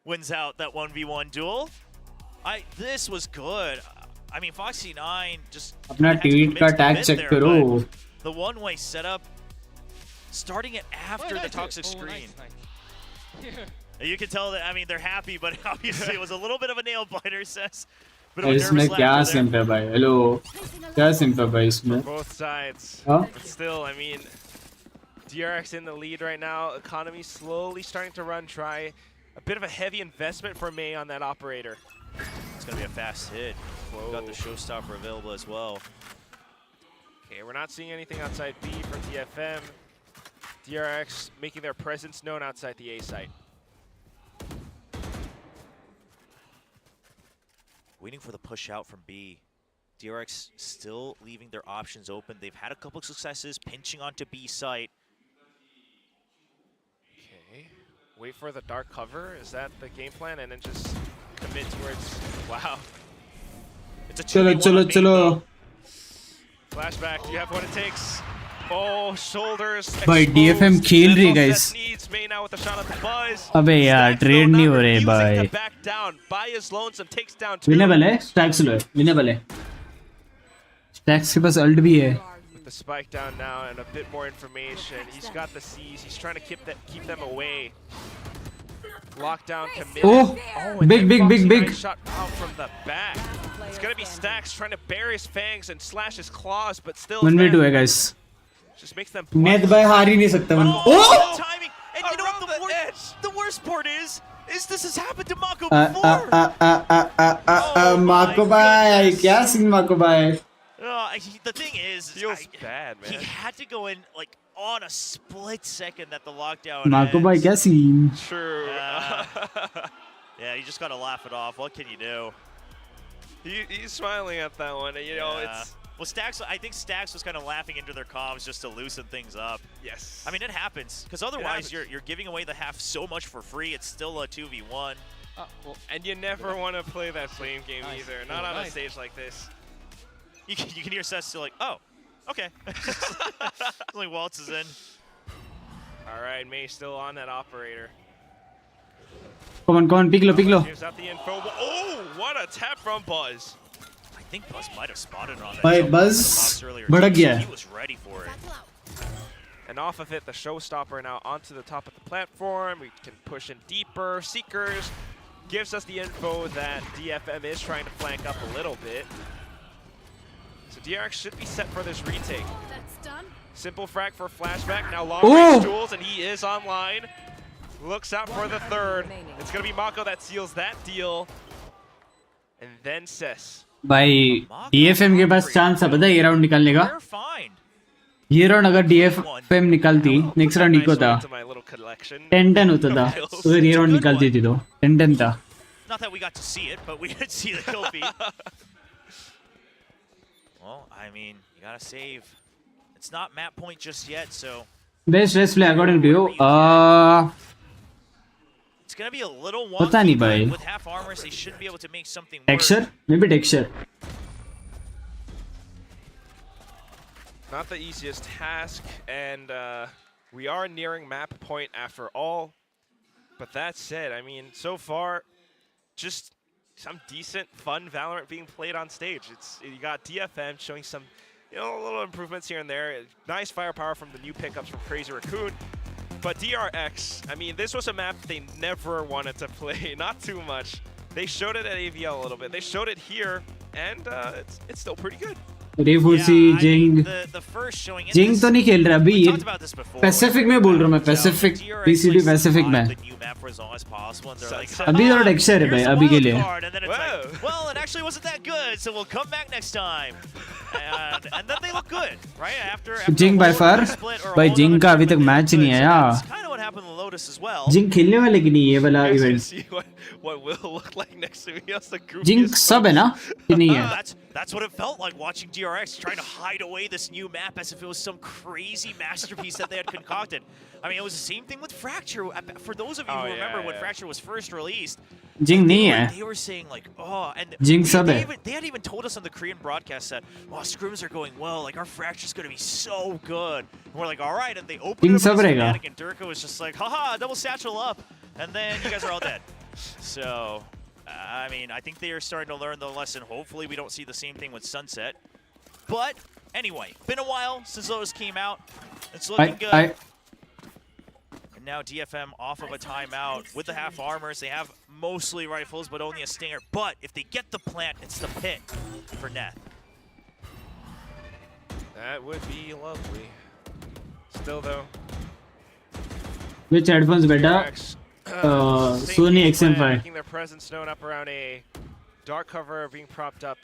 P: Wins out that 1v1 duel. This was good. I mean, Foxy9 just
A: अपना tweet का tag check करो.
P: The one-way setup, starting it after the toxic screen. You can tell that, I mean, they're happy, but obviously it was a little bit of a nail biter, says.
A: इसमें क्या simp है भाई? Hello, क्या simp है भाई इसमें?
J: Both sides.
A: Huh?
J: But still, I mean, DRX in the lead right now. Economy slowly starting to run. Try a bit of a heavy investment for May on that operator.
P: It's going to be a fast hit. We've got the showstopper available as well.
J: Okay, we're not seeing anything outside B from DFM. DRX making their presence known outside the A site.
P: Waiting for the push out from B. DRX still leaving their options open. They've had a couple of successes pinching onto B site.
J: Okay, wait for the dark cover. Is that the game plan? And then just commit towards, wow.
P: It's a
A: चलो.
J: Flashback, do you have what it takes? Oh, shoulders.
A: भाई DFM खेल रही है guys.
J: May now with a shot at the buzz.
A: अबे यार trade नहीं हो रहे भाई.
J: Back down. Bias lonesome takes down.
A: Winnable है. Strixx लो है. Winnable है. Strixx के पास ult भी है.
J: With the spike down now and a bit more information. He's got the C's. He's trying to keep them away. Lockdown committed.
A: Oh,
J: and
A: big.
J: Shot out from the back. It's gonna be Stacks trying to bury his fangs and slash his claws, but still.
A: 1v2 है guys.
J: Just makes them.
A: Net by हार ही नहीं सकता मैं.
P: Oh! Timing. And you know what the worst part is this has happened to Mako before.
A: Mako bhai, क्या scene Mako bhai?
P: The thing is,
J: feels bad, man.
P: He had to go in like on a split second that the lockdown.
A: Mako bhai, क्या scene?
J: True.
P: Yeah, you just gotta laugh it off. What can you do?
J: He's smiling at that one. You know, it's.
P: Well, I think Stacks was kind of laughing into their comms just to loosen things up.
J: Yes.
P: I mean, it happens. Because otherwise, you're giving away the half so much for free. It's still a 2v1.
J: Well, and you never want to play that flame game either. Not on a stage like this.
P: You can hear Seth still like, oh, okay. Only waltzes in.
J: All right, May still on that operator.
A: Come on, pick low.
J: Gives out the info. Oh, what a tap from Buzz.
P: I think Buzz might have spotted on that.
A: By Buzz, भड़क गया.
P: He was ready for it.
J: And off of it, the showstopper now onto the top of the platform. We can push in deeper. Seekers gives us the info that DFM is trying to flank up a little bit. So DRX should be set for this retake.
H: That's done.
J: Simple frag for flashback. Now long range duels, and he is online. Looks out for the third. It's going to be Mako that seals that deal. And then Cess.
A: भाई DFM के पास chance है पता है ये round निकालने का. ये round अगर DFM निकालती नेक्स्ट राउंड इको था 10-10 होता था अगर ये राउंड निकालती थी तो 10-10 था.
P: Not that we got to see it, but we did see the kill feed. Well, I mean, you gotta save. It's not map point just yet, so.
A: Best rest play according to you.
P: It's gonna be a little
A: पता नहीं भाई.
P: With half armors, they should be able to make something work.
A: Texture? Maybe texture.
J: Not the easiest task, and we are nearing map point after all. But that said, I mean, so far, just some decent, fun Valorant being played on stage. You got DFM showing some, little improvements here and there. Nice firepower from the new pickups from Crazy Raccoon. But DRX, I mean, this was a map they never wanted to play, not too much. They showed it at AVL a little bit. They showed it here, and it's still pretty good.
A: रेफुर्सी जिंग जिंग तो नहीं खेल रहा अभी ये Pacific में बोल रहा हूँ मैं पैसिफिक पीसीडी पैसिफिक में अभी थोड़ा टेक्सचर है भाई अभी के लिए
P: well it actually wasn't that good so we'll come back next time and then they look good right after
A: जिंग बाय फार भाई जिंग का अभी तक मैच नहीं आया
P: kind of what happened to Lotus as well
A: जिंग खेलने वाले की नहीं ये वाला event
J: what will look like next to me as the group
A: जिंग सब है ना कि नहीं है
P: that's what it felt like watching DRX trying to hide away this new map as if it was some crazy masterpiece that they had concocted. I mean, it was the same thing with Fracture. For those of you who remember when Fracture was first released,
A: Jing nahi hai.
P: They were saying like, oh, and
A: Jing sab hai.
P: They had even told us on the Korean broadcast that, well, scrims are going well, like our Fracture's going to be so good. And we're like, all right, and they opened it up and Durka was just like, haha, double satchel up, and then you guys are all dead. So. I mean, I think they are starting to learn the lesson. Hopefully we don't see the same thing with Sunset. But anyway, been a while since Lotus came out. It's looking good. And now DFM off of a timeout with the half armors. They have mostly rifles, but only a stinger. But if they get the plant, it's the pit for Neth.
J: That would be lovely. Still though.
A: Which headphones better? Sony XM5.
J: Making their presence known up around A. Dark cover being propped up.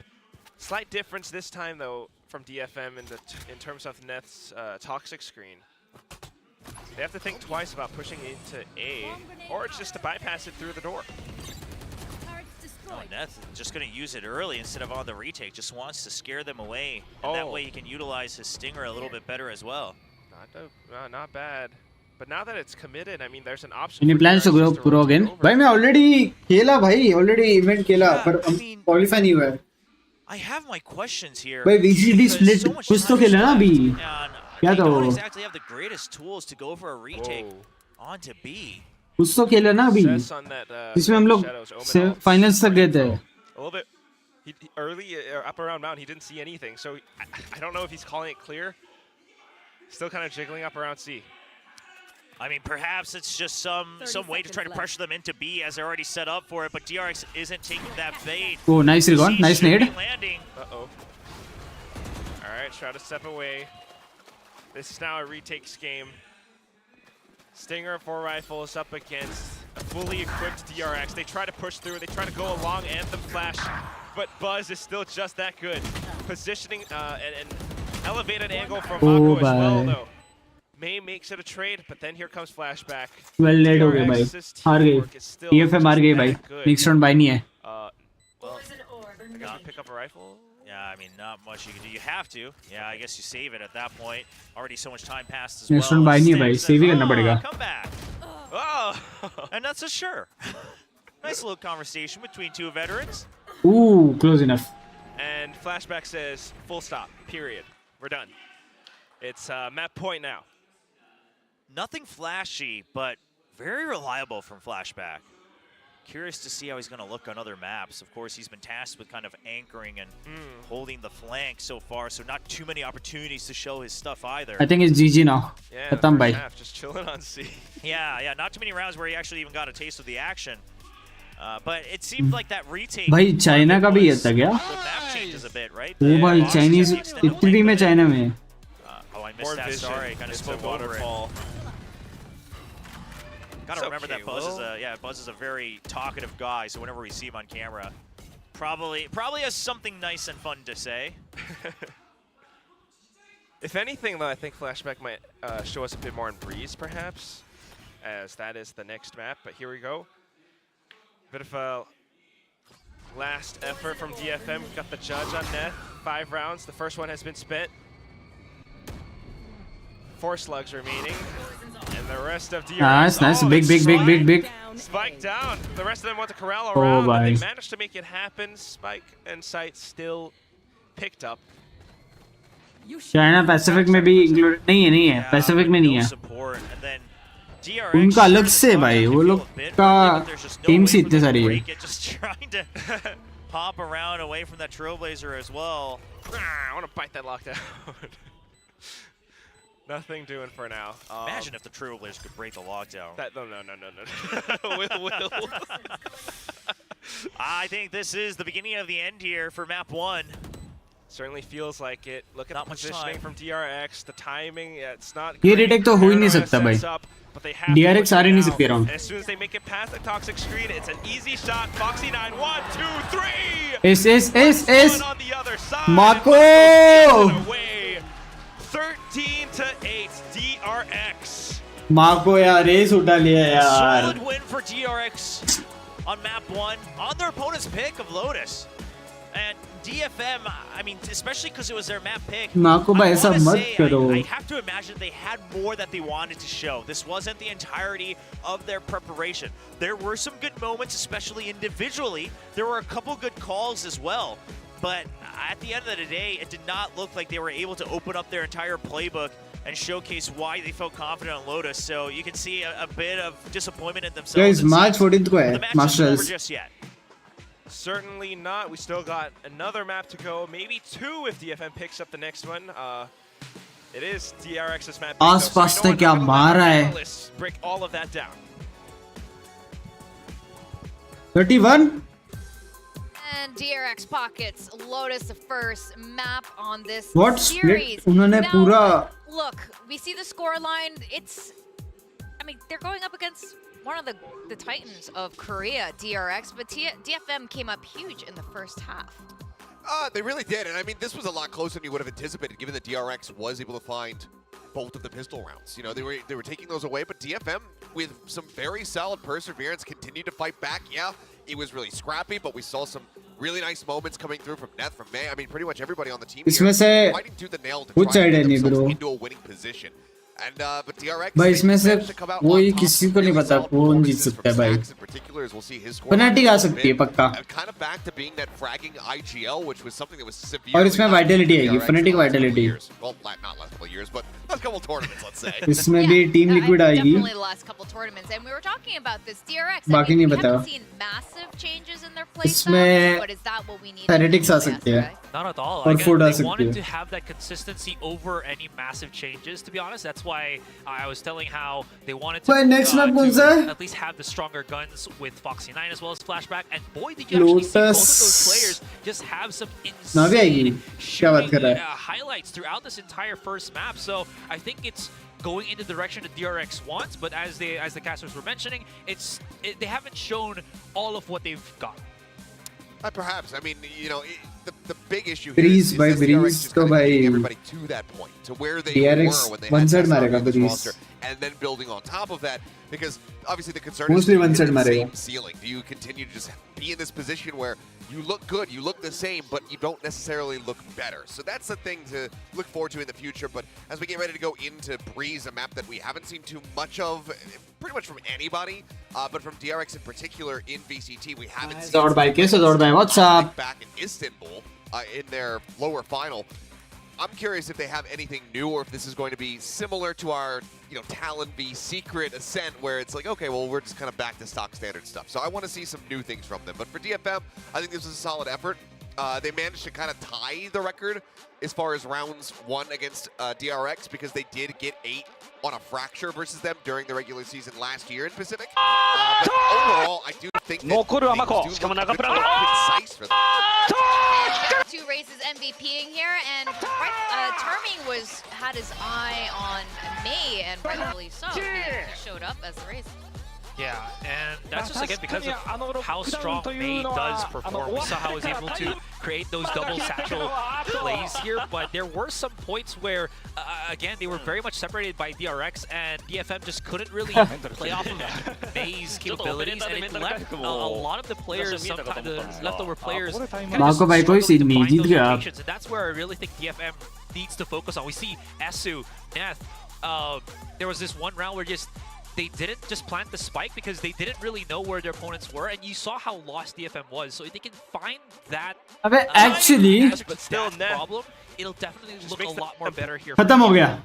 J: Slight difference this time though from DFM in terms of Neth's toxic screen. They have to think twice about pushing into A, or it's just to bypass it through the door.
P: Oh, Neth just going to use it early instead of on the retake. Just wants to scare them away, and that way he can utilize his stinger a little bit better as well.
J: Not bad. But now that it's committed, I mean, there's an option.
A: Any plans to grow pro again? भाई मैं already खेला भाई, already event खेला, पर qualify नहीं हुआ.
P: I have my questions here.
A: भाई VCT split कुछ तो खेला ना अभी. क्या था वो?
P: Don't exactly have the greatest tools to go for a retake onto B.
A: कुछ तो खेला ना अभी. इसमें हम लोग finals तक गए थे.
J: A little bit early up around Mount, he didn't see anything, so I don't know if he's calling it clear. Still kind of jiggling up around C.
P: I mean, perhaps it's just some way to try to pressure them into B as they're already set up for it, but DRX isn't taking that bait.
A: Oh, nice recon, nice nade.
J: Uh-oh. All right, try to step away. This is now a retakes game. Stinger 4 rifles up against a fully equipped DRX. They try to push through, they try to go along Anthem Flash, but Buzz is still just that good. Positioning an elevated angle from Mako as well, though. May makes it a trade, but then here comes flashback.
A: Well late हो गए भाई. हार गए. DFM हार गए भाई. Next round buy नहीं है.
P: Well, I gotta pick up a rifle. Yeah, I mean, not much you can do. You have to. Yeah, I guess you save it at that point. Already so much time passed as well.
A: Next round buy नहीं है भाई. Save ही करना पड़ेगा.
P: Come back. Oh, and that's a sure. Nice little conversation between two veterans.
A: Ooh, close enough.
J: And flashback says full stop. Period. We're done. It's map point now.
P: Nothing flashy, but very reliable from Flashback. Curious to see how he's going to look on other maps. Of course, he's been tasked with kind of anchoring and holding the flank so far, so not too many opportunities to show his stuff either.
A: I think it's GG now.
J: Yeah,
A: Khatam bhai.
J: Just chilling on C.
P: Yeah, not too many rounds where he actually even got a taste of the action. But it seemed like that retake.
A: भाई China का भी ये था क्या?
P: The map changes a bit, right?
A: वो भाई Chinese इतनी team है चाइना में.
P: Oh, I missed that. Sorry, kind of spoke over it. Gotta remember that Buzz is a very talkative guy, so whenever we see him on camera, probably has something nice and fun to say.
J: If anything, though, I think Flashback might show us a bit more in Breeze, perhaps, as that is the next map. But here we go. Bit of a last effort from DFM. We've got the judge on Neth. 5 rounds. The first one has been spent. 4 slugs remaining. And the rest of DRX.
A: Nice. Big.
J: Spike down. The rest of them want to corral around.
A: Oh,
J: and they managed to make it happen. Spike and Sight still picked up.
A: China Pacific में भी included नहीं है. Pacific में नहीं है. उनका अलग से भाई. वो लोग का team से इतने सारी है.
P: Just trying to hop around away from that Trailblazer as well.
J: I want to bite that lockdown. Nothing doing for now.
P: Imagine if the Trailblazers could break the lockdown.
J: No. Will.
P: I think this is the beginning of the end here for map 1.
J: Certainly feels like it. Look at the positioning from DRX, the timing, it's not
A: ये retake तो हो ही नहीं सकता भाई. DRX आ नहीं सकते round.
J: As soon as they make it past the toxic screen, it's an easy shot. Foxy9, 1, 2, 3!
A: S.
J: On the other side.
A: Mako!
J: 13-8 DRX.
A: Mako यार race उठा लिया यार.
P: Solid win for DRX on map 1 on their opponent's pick of Lotus. And DFM, I mean, especially because it was their map pick.
A: Mako भाई ऐसा मत करो.
P: I have to imagine they had more that they wanted to show. This wasn't the entirety of their preparation. There were some good moments, especially individually. There were a couple good calls as well. But at the end of the day, it did not look like they were able to open up their entire playbook and showcase why they felt confident on Lotus. So you can see a bit of disappointment in themselves.
A: Guys, March 14th को है
P: The match isn't over
A: Masters.
P: just yet.
J: Certainly not. We still got another map to go, maybe two if DFM picks up the next one. It is DRX's map.
A: आसपास से क्या मार रहा है?
J: Break all of that down.
A: 31.
H: And DRX pockets Lotus the first map on this
A: What
H: series.
A: split? उन्होंने
H: Now,
A: पूरा.
H: look, we see the score line. I mean, they're going up against one of the titans of Korea, DRX, but DFM came up huge in the first half.
F: They really did, and I mean, this was a lot closer than you would have anticipated, given that DRX was able to find both of the pistol rounds. You know, they were taking those away, but DFM, with some very solid perseverance, continued to fight back. Yeah, it was really scrappy, but we saw some really nice moments coming through from Neth, from May. I mean, pretty much everybody on the team
A: इसमें से
F: here fighting tooth and nail to try to get themselves into a winning position. And but DRX,
A: भाई इसमें से कोई किसी को नहीं पता कौन जीत सकता है भाई. Fnatic आ सकती है पक्का.
F: Kind of back to being that fragging IGL, which was something that was severe.
A: और इसमें vitality आएगी, Fnatic vitality.
F: Well, not last couple of years, but last couple of tournaments, let's say.
A: इसमें भी team liquid आएगी.
H: Definitely the last couple tournaments, and we were talking about this DRX.
A: बाकी नहीं पता.
H: We haven't seen massive changes in their play
A: इसमें
H: but is that what we need?
A: Fanatics आ सकते हैं.
O: Not at all.
A: और
O: Again,
A: food uh
O: they
A: सकती
O: wanted
A: है.
O: to have that consistency over any massive changes, to be honest. That's why I was telling how they wanted to,
A: भाई next map कौन सा है?
O: at least have the stronger guns with Foxy 9 as well as Flashback. And boy, did you actually see both of those players just have some
A: ना भी आएगी. क्या बात कर रहा है?
O: highlights throughout this entire first map. So I think it's going in the direction that DRX wants, but as the casters were mentioning, they haven't shown all of what they've got.
F: Perhaps. I mean, you know, the big issue here
A: Breeze
F: is
A: by
F: this DRX
A: Breeze
F: just
A: तो
F: kind of
A: भाई
F: getting everybody to that point, to where they
A: DRX
F: were when they
A: one
F: had
A: side
F: Tessa
A: मारेगा
F: on this
A: Breeze.
F: roster, and then building on top of that, because obviously the concern
A: Mostly
F: is
A: one side
F: the
A: मारेगा.
F: same ceiling. Do you continue to just be in this position where you look good, you look the same, but you don't necessarily look better? So that's the thing to look forward to in the future. But as we get ready to go into Breeze, a map that we haven't seen too much of, pretty much from anybody, but from DRX in particular in VCT, we haven't seen
A: Zord bhai, कैसे Zord bhai? What's up?
F: back in Istanbul in their lower final. I'm curious if they have anything new, or if this is going to be similar to our, Talon v Secret Ascent, where it's like, okay, well, we're just kind of back to stock standard stuff. So I want to see some new things from them. But for DFM, I think this was a solid effort. They managed to kind of tie the record as far as rounds won against DRX, because they did get 8 on a fracture versus them during the regular season last year in Pacific. But overall, I do think that things do look a bit more concise for them.
H: And two races MVPing here, and Terming had his eye on May, and rightfully so. He showed up as the race.
O: Yeah, and that's just again because of how strong May does perform. We saw how he was able to create those double satchel plays here, but there were some points where, again, they were very much separated by DRX, and DFM just couldn't really play off of May's capabilities, and it left a lot of the players, sometimes the leftover players,
A: Marco भाई कोई scene नहीं, जीत गया आप.
O: and that's where I really think DFM needs to focus on. We see Esu, Neth, there was this one round where they didn't just plant the spike because they didn't really know where their opponents were, and you saw how lost DFM was. So if they can find that
A: actually
O: but still problem, it'll definitely look a lot more better here.
A: खत्म हो गया.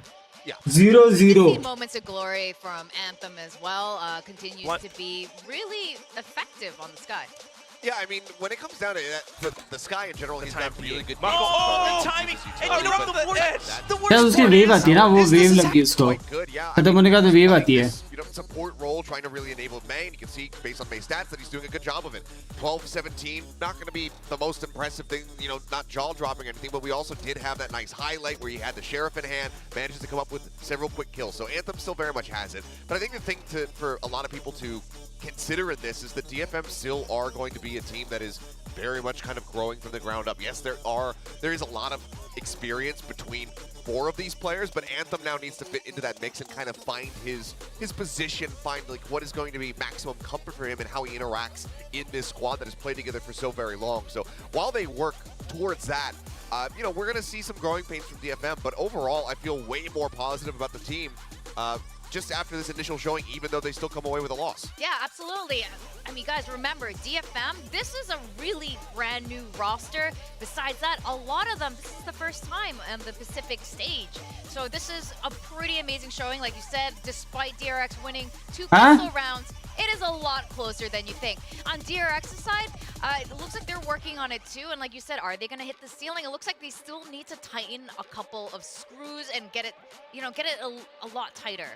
A: 0-0.
H: Moments of glory from Anthem as well continues to be really effective on the Sky.
F: Yeah, I mean, when it comes down to that, the Sky in general, he's done really good.
P: Oh, the timing! And you know what, the worst
A: क्या उसकी wave आती है ना, वो wave लगती है उसको. खत्म होने का तो wave आती है.
F: Support role, trying to really enable May, and you can see based on May's stats that he's doing a good job of it. 12-17, not going to be the most impressive thing, not jaw-dropping or anything, but we also did have that nice highlight where he had the Sheriff in hand, manages to come up with several quick kills. So Anthem still very much has it. But I think the thing for a lot of people to consider in this is that DFM still are going to be a team that is very much kind of growing from the ground up. Yes, there is a lot of experience between 4 of these players, but Anthem now needs to fit into that mix and kind of find his position, find like what is going to be maximum comfort for him and how he interacts in this squad that has played together for so very long. So while they work towards that, we're going to see some growing pains from DFM, but overall I feel way more positive about the team just after this initial showing, even though they still come away with a loss.
H: Yeah, absolutely. I mean, guys, remember, DFM, this is a really brand new roster. Besides that, a lot of them, this is the first time on the Pacific stage. So this is a pretty amazing showing, like you said, despite DRX winning 2 pistol rounds. it is a lot closer than you think. On DRX's side, it looks like they're working on it too, and like you said, are they gonna hit the ceiling? It looks like they still need to tighten a couple of screws and get it, get it a lot tighter.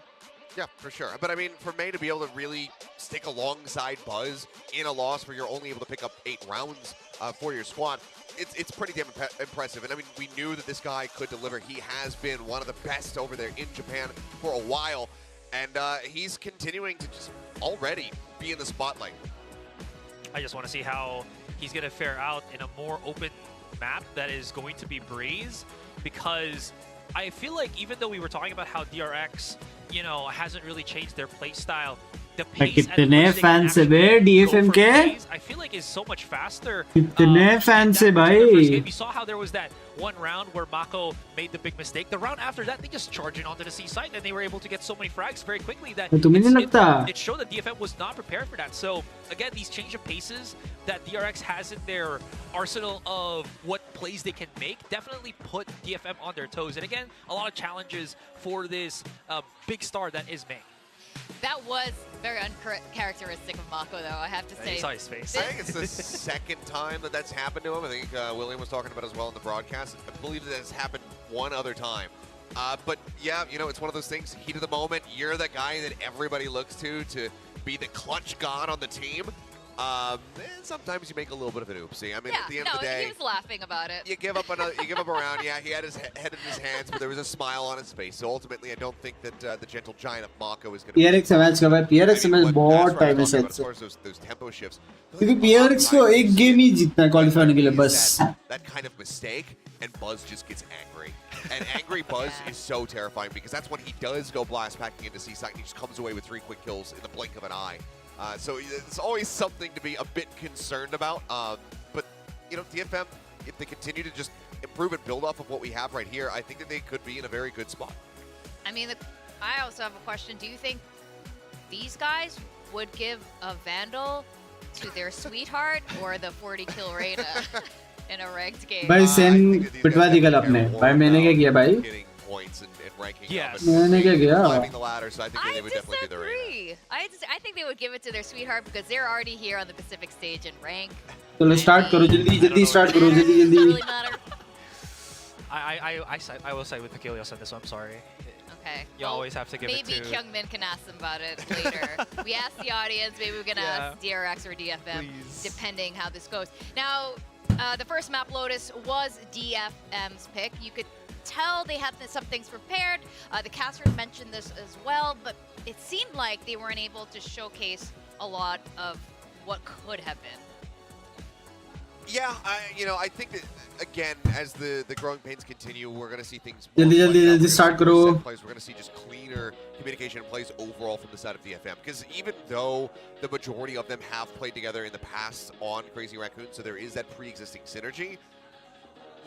F: Yeah, for sure. But I mean, for May to be able to really stick alongside Buzz in a loss where you're only able to pick up 8 rounds for your squad, it's pretty damn impressive. And I mean, we knew that this guy could deliver. He has been one of the best over there in Japan for a while. And he's continuing to just already be in the spotlight.
O: I just want to see how he's going to fare out in a more open map that is going to be Breeze, because I feel like even though we were talking about how DRX, hasn't really changed their play style, the pace at which they can
A: fans है बे
O: actually go
A: DFM
O: for
A: के
O: plays, I feel like is so much faster.
A: कितने fans है भाई
O: You saw how there was that one round where Mako made the big mistake. The round after that, they just charged in onto the C site, and they were able to get so many frags very quickly that
A: तुम्हें नहीं लगता
O: it showed that DFM was not prepared for that. So again, these change of paces that DRX has in their arsenal of what plays they can make definitely put DFM on their toes. And again, a lot of challenges for this big star that is May.
H: That was very uncharacteristic of Mako, though, I have to say.
O: You saw his face.
F: I think it's the second time that that's happened to him. I think William was talking about it as well in the broadcast. I believe that it's happened one other time. But yeah, it's one of those things, heat of the moment. You're the guy that everybody looks to be the clutch god on the team. And sometimes you make a little bit of an oopsie. I mean, at the end of the day,
H: he was laughing about it.
F: You give up a round. Yeah, he had his head in his hands, but there was a smile on his face. So ultimately, I don't think that the gentle giant of Mako is going to.
A: PRX match का भाई PRX match बहुत time है
F: Of
A: शायद से
F: course, those tempo shifts.
A: क्योंकि PRX को एक game ही जीतना है क्वालिफाई होने के लिए बस
F: That kind of mistake, and Buzz just gets angry. And angry Buzz is so terrifying because that's when he does go blast packing into C-Site and he just comes away with 3 quick kills in the blink of an eye. So it's always something to be a bit concerned about. But, DFM, if they continue to just improve and build off of what we have right here, I think that they could be in a very good spot.
H: I mean, I also have a question. Do you think these guys would give a Vandal to their sweetheart or the 40-kill Rane in a ranked game?
A: भाई सेन पिटवा दी कल अपने भाई मैंने क्या किया भाई
F: Points and ranking
A: yes. मैंने क्या किया
F: climbing the ladder, so I think they would definitely do the Rane.
H: I think they would give it to their sweetheart because they're already here on the Pacific stage in rank.
A: चलो start करो जल्दी start करो जल्दी
O: I will side with Achilles on this one. I'm sorry.
H: Okay.
O: You always have to give it to.
H: Maybe Kyungmin can ask them about it later. We asked the audience. Maybe we can ask DRX or DFM, depending how this goes. Now, the first map, Lotus, was DFM's pick. You could tell they had some things prepared. The casters mentioned this as well, but it seemed like they weren't able to showcase a lot of what could have been.
F: Yeah, I think that again, as the growing pains continue, we're going to see things.
A: जल्दी start करो.
F: We're going to see just cleaner communication and plays overall from the side of DFM. Because even though the majority of them have played together in the past on Crazy Raccoon, so there is that pre-existing synergy.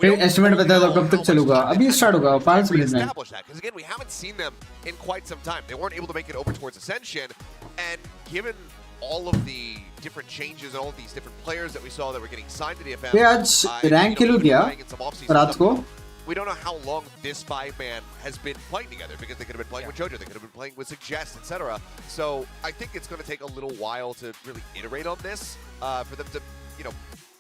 A: Estimate बता दो कब तक चलूगा अभी start होगा 5 minute में
F: because again we haven't seen them in quite some time. They weren't able to make it over towards Ascension, and given all of the different changes and all of these different players that we saw that were getting signed to DFM,
A: ये आज rank kilo किया रात को
F: we don't know how long this 5-man has been playing together because they could have been playing with JoJo, they could have been playing with Suggest, etc. So I think it's going to take a little while to really iterate on this for them to,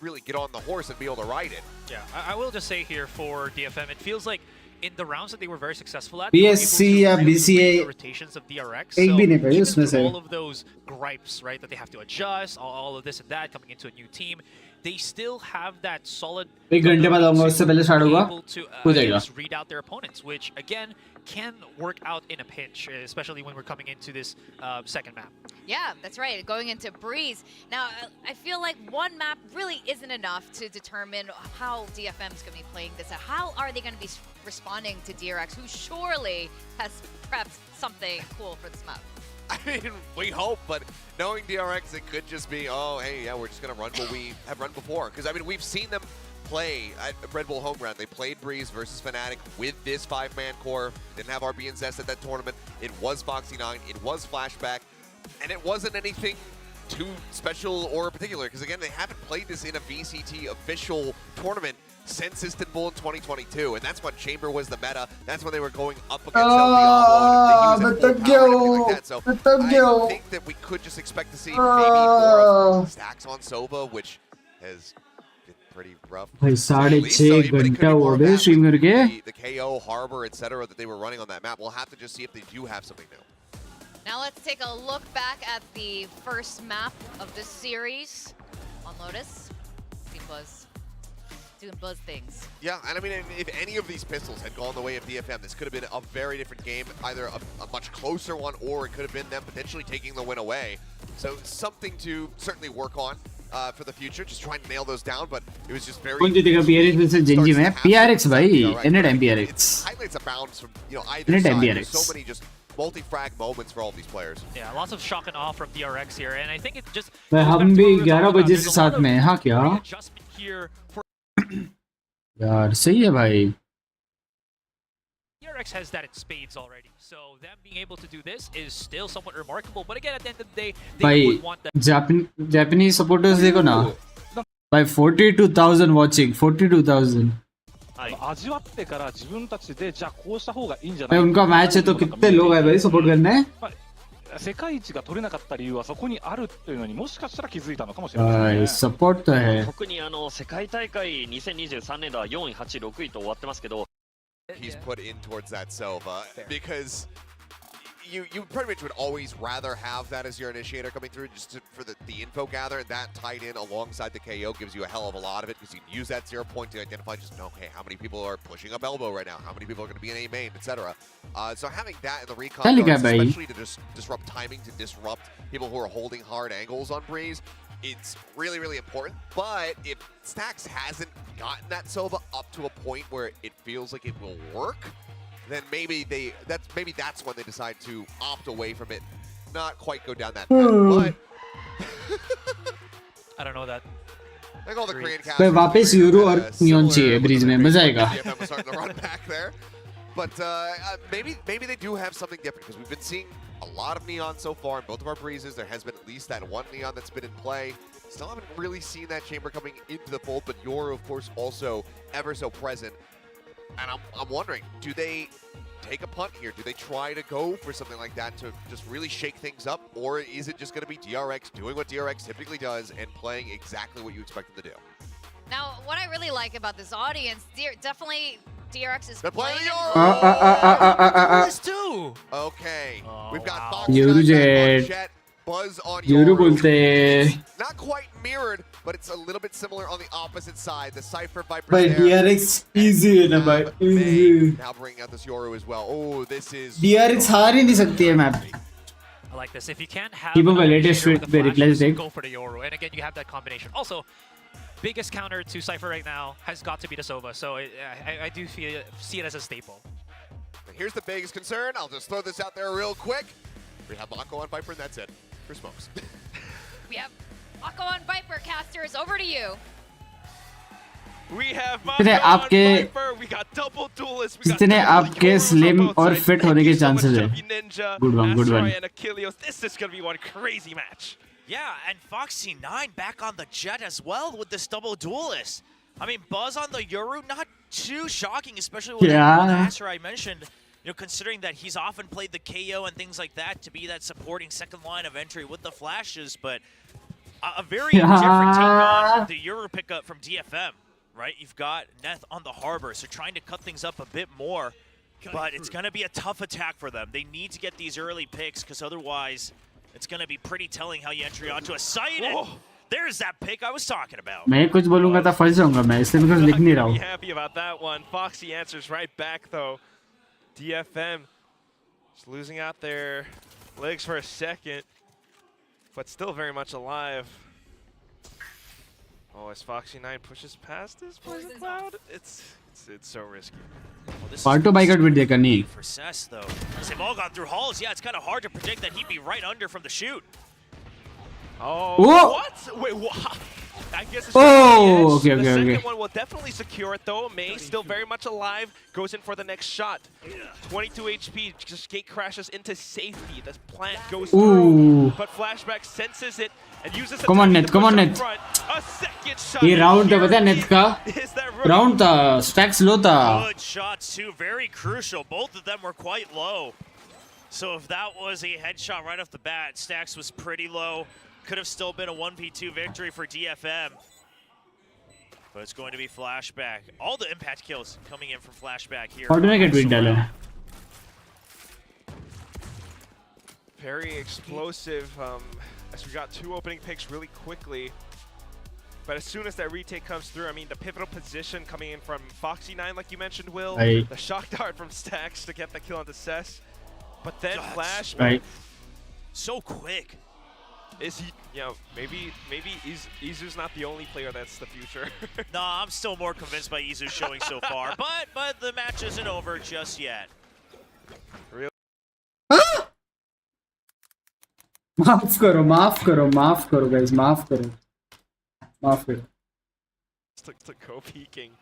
F: really get on the horse and be able to ride it.
O: Yeah, I will just say here for DFM, it feels like in the rounds that they were very successful at,
A: BSC या BCA
O: rotations of DRX.
A: एक भी नहीं
O: So
A: भाई उसमें से
O: all of those gripes, right, that they have to adjust, all of this and that coming into a new team, they still have that solid
A: एक घंटे बाद आऊंगा उससे पहले स्टार्ट होगा हो जाएगा
O: just read out their opponents, which again can work out in a pinch, especially when we're coming into this second map.
H: Yeah, that's right. Going into Breeze. Now, I feel like one map really isn't enough to determine how DFM is going to be playing this. How are they going to be responding to DRX, who surely has prepped something cool for this map?
F: I mean, we hope, but knowing DRX, it could just be, oh, hey, yeah, we're just going to run what we have run before. Because, I mean, we've seen them play at Red Bull home ground. They played Breeze versus Fnatic with this 5-man core. Didn't have RB and Zest at that tournament. It was Foxy9. It was Flashback. And it wasn't anything too special or particular. Because, again, they haven't played this in a VCT official tournament since Istanbul in 2022, and that's when Chamber was the meta. That's when they were going up against El Diablo. And they
A: Thank you. Thank you.
F: I think that we could just expect to see maybe more of stacks on Sova, which has been pretty rough.
A: भाई 6.5 घंटा हो गए stream करके.
F: The KO, Harbor, etc. that they were running on that map. We'll have to just see if they do have something new.
H: Now let's take a look back at the first map of this series on Lotus. Team Buzz doing Buzz things.
F: Yeah, and I mean, if any of these pistols had gone the way of DFM, this could have been a very different game, either a much closer one, or it could have been them potentially taking the win away. So something to certainly work on for the future, just trying to nail those down, but it was just very...
A: कौन जीतेगा PRX में से Genji में? PRX भाई, anytime PRX.
F: Highlights abounds from, you know, either side. There's so many just multi-frag moments for all these players.
O: Yeah, lots of shock and awe from DRX here, and I think it just...
A: भाई हम भी 11 बजे से साथ में हैं, हाँ क्या? यार सही है भाई.
O: DRX has that in spades already, so them being able to do this is still somewhat remarkable. But again, at the end of the day, they would want that.
A: Japanese supporters देखो ना. भाई 42,000 watching, 42,000. भाई उनका match है तो कितने लोग हैं भाई सपोर्ट करने?
R: 世界一が取れなかった理由はそこにあるっていうのにもしかしたら気づいたのかもしれないですね。
A: サポートहै。
S: 特に世界大会2023年では4位、8位、6位と終わってますけど。
F: He's put in towards that Sova because you pretty much would always rather have that as your initiator coming through just for the info gather, and that tied in alongside the KO gives you a hell of a lot of it because you can use that 0 point to identify just okay, how many people are pushing up elbow right now, how many people are going to be in A main, etc. So having that in the recon guards, especially to just disrupt timing, to disrupt people who are holding hard angles on Breeze, it's really, really important. But if Strixx hasn't gotten that Sova up to a point where it feels like it will work, then maybe that's when they decide to opt away from it, not quite go down that path. But
O: I don't know that.
F: Like all the Korean cast.
A: भाई वापस euro और neon चाहिए bridge में मजा आएगा.
F: DFM was starting to run back there, but maybe they do have something different because we've been seeing a lot of neon so far in both of our breezes. There has been at least that one neon that's been in play. Still haven't really seen that chamber coming into the fold, but Yoru, of course, also ever so present. And I'm wondering, do they take a punt here? Do they try to go for something like that to just really shake things up? Or is it just going to be DRX doing what DRX typically does and playing exactly what you expect them to do?
H: Now, what I really like about this audience, definitely DRX is
F: playing
H: this
F: too. Okay, we've got Fox
A: Jet.
F: Buzz on
A: Yoru बोलते.
F: Not quite mirrored, but it's a little bit similar on the opposite side. The Cypher Viper.
A: But DRX easy है ना भाई, easy.
F: Now bringing out this Yoru as well. Oh, this is.
A: DRX हार ही नहीं सकती है map.
O: I like this. If you can't have
A: Keep on the latest
O: with
A: the replace deck.
O: go for the Yoru, and again you have that combination. Also, biggest counter to Cypher right now has got to be the Sova, so I do see it as a staple.
F: Here's the biggest concern. I'll just throw this out there real quick. We have Mako on Viper, and that's it. For smokes.
H: We have Mako on Viper, casters. Over to you.
J: We have Mako on Viper. We got double duelists. We got
A: जितने आपके slim और fit होने के chances है. Good one, good one.
J: And Achilles. This is gonna be one crazy match.
P: Yeah, and Foxy9 back on the jet as well with this double duelist. I mean, Buzz on the Yoru, not too shocking, especially with the Asher I mentioned. You know, considering that he's often played the KO and things like that to be that supporting second line of entry with the flashes, but a very different take on the Euro pickup from DFM, right? You've got Neth on the harbor, so trying to cut things up a bit more, but it's going to be a tough attack for them. They need to get these early picks because otherwise it's going to be pretty telling how you enter onto a site. There's that pick I was talking about.
A: मैं कुछ बोलूँगा तो फंस जाऊँगा मैं इसलिए मैं कुछ लिख नहीं रहा हूँ.
J: Happy about that one. Foxy answers right back though. DFM just losing out their legs for a second, but still very much alive. Oh, as Foxy9 pushes past this Poison Cloud, it's so risky.
A: Part 2 bike out with देखा नहीं.
P: For Cess though, as they've all gone through halls, yeah, it's kind of hard to predict that he'd be right under from the shoot.
J: Oh,
A: Whoa.
J: what? Wait, what? I guess it's
A: okay.
J: The second one will definitely secure it though. May still very much alive, goes in for the next shot. 22 HP, just gate crashes into safety. The plant goes through, but Flashback senses it and uses it.
A: Come on, Net.
J: A second shot.
A: ये round था पता है Net का? Round था, stacks low था.
P: Good shots too, very crucial. Both of them were quite low. So if that was a headshot right off the bat, Strixx was pretty low. Could have still been a 1v2 victory for DFM. But it's going to be Flashback. All the impact kills coming in from Flashback here.
A: How did I get weak dala?
J: Very explosive, as we got 2 opening picks really quickly. But as soon as that retake comes through, I mean, the pivotal position coming in from Foxy9, like you mentioned, Will.
A: Right.
J: The shock dart from Strixx to get the kill onto Cess. But then Flashback.
A: Right.
P: So quick.
J: Is he, you know, maybe Izu's not the only player that's the future.
P: Nah, I'm still more convinced by Izu showing so far. But the match isn't over just yet.
J: Really?
A: माफ करो guys, माफ करो.
J: To go peeking.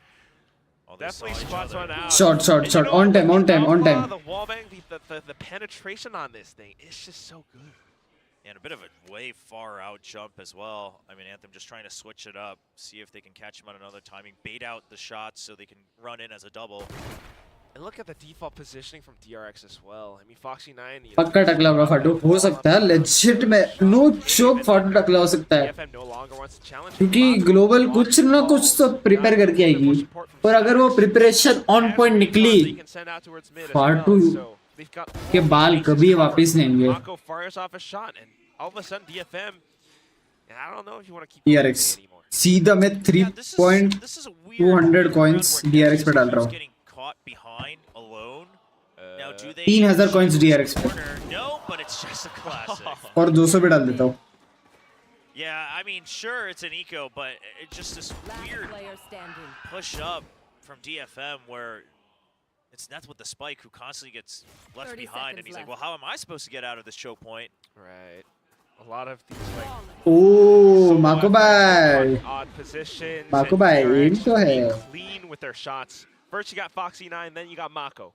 J: Definitely spots one out.
A: Short. On time.
J: The wallbang, the penetration on this thing is just so good.
P: And a bit of a way far out jump as well. I mean, Anthem just trying to switch it up, see if they can catch him on another timing, bait out the shots so they can run in as a double.
J: And look at the default positioning from DRX as well. I mean, Foxy9.
A: पक्का टकला होगा फाटू हो सकता है legit में no joke फाटू टकला हो सकता है क्योंकि ग्लोबल कुछ ना कुछ तो प्रिपेयर करके आएगी और अगर वो प्रिपरेशन ऑन पॉइंट निकली फाटू के बाल कभी वापस नहीं आएंगे.
J: Mako fires off a shot, and all of a sudden DFM, and I don't know if you want to keep
A: DRX सीधा मैं 3,200 coins DRX पे डाल रहा हूँ. 3,000 coins DRX पे.
P: No, but it's just a classic.
A: और 200 पे डाल देता हूँ.
P: Yeah, I mean, sure, it's an eco, but it's just this weird push up from DFM where it's Nets with the spike who constantly gets left behind, and he's like, well, how am I supposed to get out of this choke point?
J: Right. A lot of these, like,
A: Oh, Mako bhai.
J: odd positions.
A: Mako bhai, aim to hai.
J: Clean with their shots. First you got Foxy9, then you got Mako.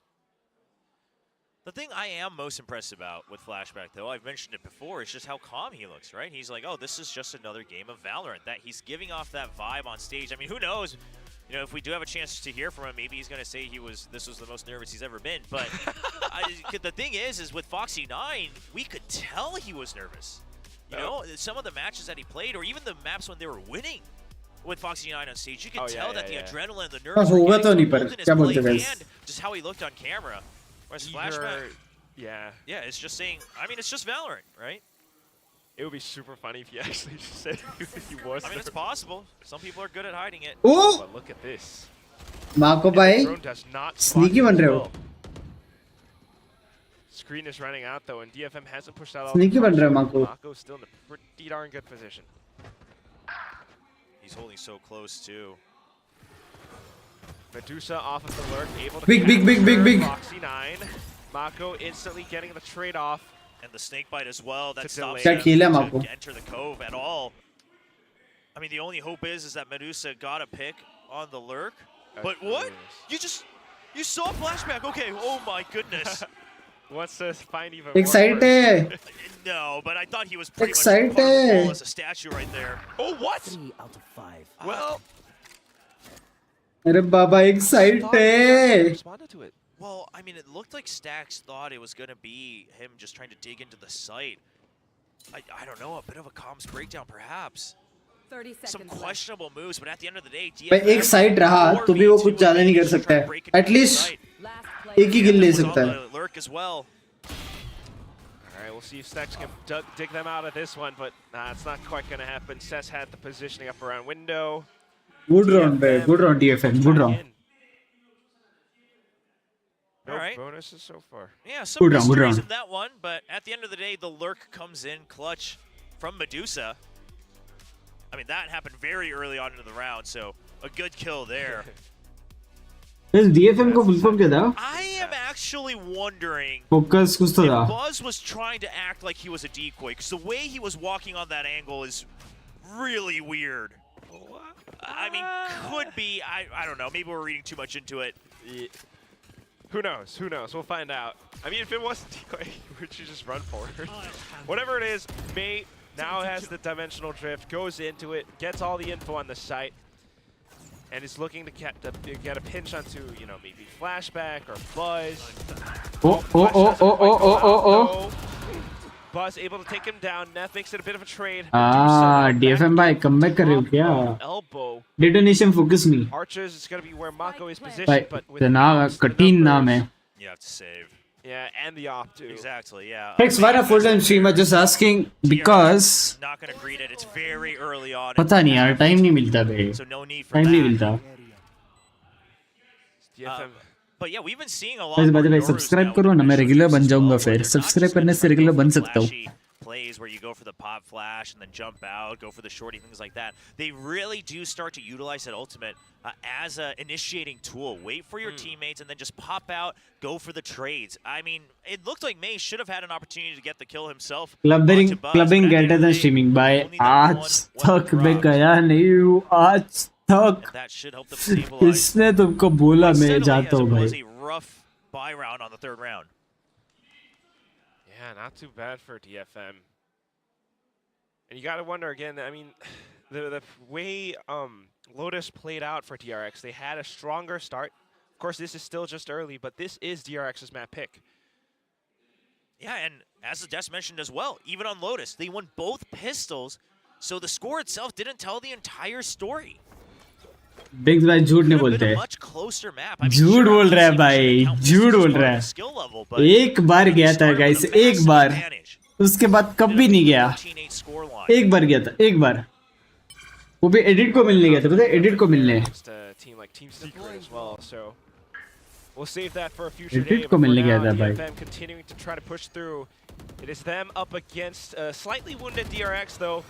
P: The thing I am most impressed about with Flashback, though, I've mentioned it before, is just how calm he looks, right? He's like, oh, this is just another game of Valorant. That he's giving off that vibe on stage. I mean, who knows? You know, if we do have a chance to hear from him, maybe he's going to say this was the most nervous he's ever been. But the thing is with Foxy9, we could tell he was nervous. You know, some of the matches that he played, or even the maps when they were winning with Foxy9 on stage, you could tell that the adrenaline, the nerves were getting pulled in his play, and just how he looked on camera. Whereas Flashback,
J: yeah,
P: it's just saying, I mean, it's just Valorant, right?
J: It would be super funny if you actually just said he was.
P: I mean, it's possible. Some people are good at hiding it.
A: Oh!
J: But look at this.
A: Mako bhai, sneaky बन रहे हो.
J: Screen is running out though, and DFM hasn't pushed out all
A: Sneaky बन रहा है Mako.
J: Mako's still in a pretty darn good position.
P: He's holding so close too.
J: Medusa off of the lurk, able to
A: Big.
J: Foxy9. Mako instantly getting the trade off.
P: And the snake bite as well. That stops
A: क्या
P: him
A: खेला Mako?
P: to enter the cove at all. I mean, the only hope is that Medusa got a pick on the lurk. But what? You saw Flashback. Okay. Oh my goodness.
J: Wants to find even
A: Excited.
J: more.
P: No, but I thought he was pretty much vulnerable as a statue right there.
J: Oh, what?
Q: 3 out of 5.
J: Well.
A: अरे बाबा excited.
J: Responded to it.
P: Well, I mean, it looked like Strixx thought it was going to be him just trying to dig into the site. I don't know, a bit of a comms breakdown perhaps.
Q: 30 seconds
P: Some questionable moves, but at the end of the day,
A: भाई एक side रहा तो भी वो कुछ ज्यादा नहीं कर सकता है. At least एक ही किल ले सकता है.
P: Lurk as well.
J: Alright, we'll see if Strixx can dig them out of this one, but nah, it's not quite going to happen. Cess had the positioning up around window.
A: Good round, bhai. Good round, DFM. Good round.
J: No bonuses so far.
P: Yeah, some mysteries in that one, but at the end of the day, the lurk comes in clutch from Medusa. I mean, that happened very early on into the round, so a good kill there.
A: इस DFM को full form क्या था?
P: I am actually wondering
A: Focus कुछ तो था.
P: if Buzz was trying to act like he was a decoy, because the way he was walking on that angle is really weird. I mean, could be. I don't know. Maybe we're reading too much into it.
J: Yeah. Who knows? Who knows? We'll find out. I mean, if it wasn't decoy, would you just run forward? Whatever it is, Mate now has the dimensional drift, goes into it, gets all the info on the site, and is looking to get a pinch onto, you know, maybe Flashback or Buzz. Buzz able to take him down. Neff makes it a bit of a trade.
A: DFM भाई comeback कर रहे हो क्या? Detonation focus me.
J: Archers is going to be where Mako is
A: भाई
J: positioned, but with
A: इतना कठिन नाम है.
P: You have to save.
J: Yeah, and the op too.
P: Exactly, yeah.
A: Thanks, why a full-time streamer? Just asking because.
P: Not gonna greet it. It's very early on.
A: पता नहीं यार, time नहीं मिलता बे.
P: So no need for
A: Time नहीं
P: that.
A: मिलता.
P: But yeah, we've been seeing a lot.
A: बस भाई subscribe करो ना, मैं regular बन जाऊँगा फिर. Subscribe करने से regular बन सकता हूँ.
P: Plays where you go for the pop flash and then jump out, go for the shorty, things like that. They really do start to utilize that ultimate as an initiating tool. Wait for your teammates and then just pop out, go for the trades. I mean, it looked like May should have had an opportunity to get the kill himself.
A: Clubbing better than streaming. By आज तक मैं गया नहीं हूँ, आज तक.
P: That should help them stabilize.
A: इसने तुमको बोला मैं जाता हूँ भाई.
P: A rough buy round on the third round.
J: Yeah, not too bad for DFM. And you got to wonder again, I mean, the way Lotus played out for DRX, they had a stronger start. Of course, this is still just early, but this is DRX's map pick.
P: Yeah, and as the Des mentioned as well, even on Lotus, they won both pistols, so the score itself didn't tell the entire story.
A: बिग्स भाई झूठ नहीं बोलते हैं. झूठ बोल रहा है भाई, झूठ बोल रहा है. एक बार गया था गाइस, एक बार. उसके बाद कभी नहीं गया. एक बार गया था, एक बार. वो भी एडिट को मिलने गया था, पता है? एडिट को मिलने. एडिट को मिलने गया था भाई.
J: It is them up against slightly wounded DRX though.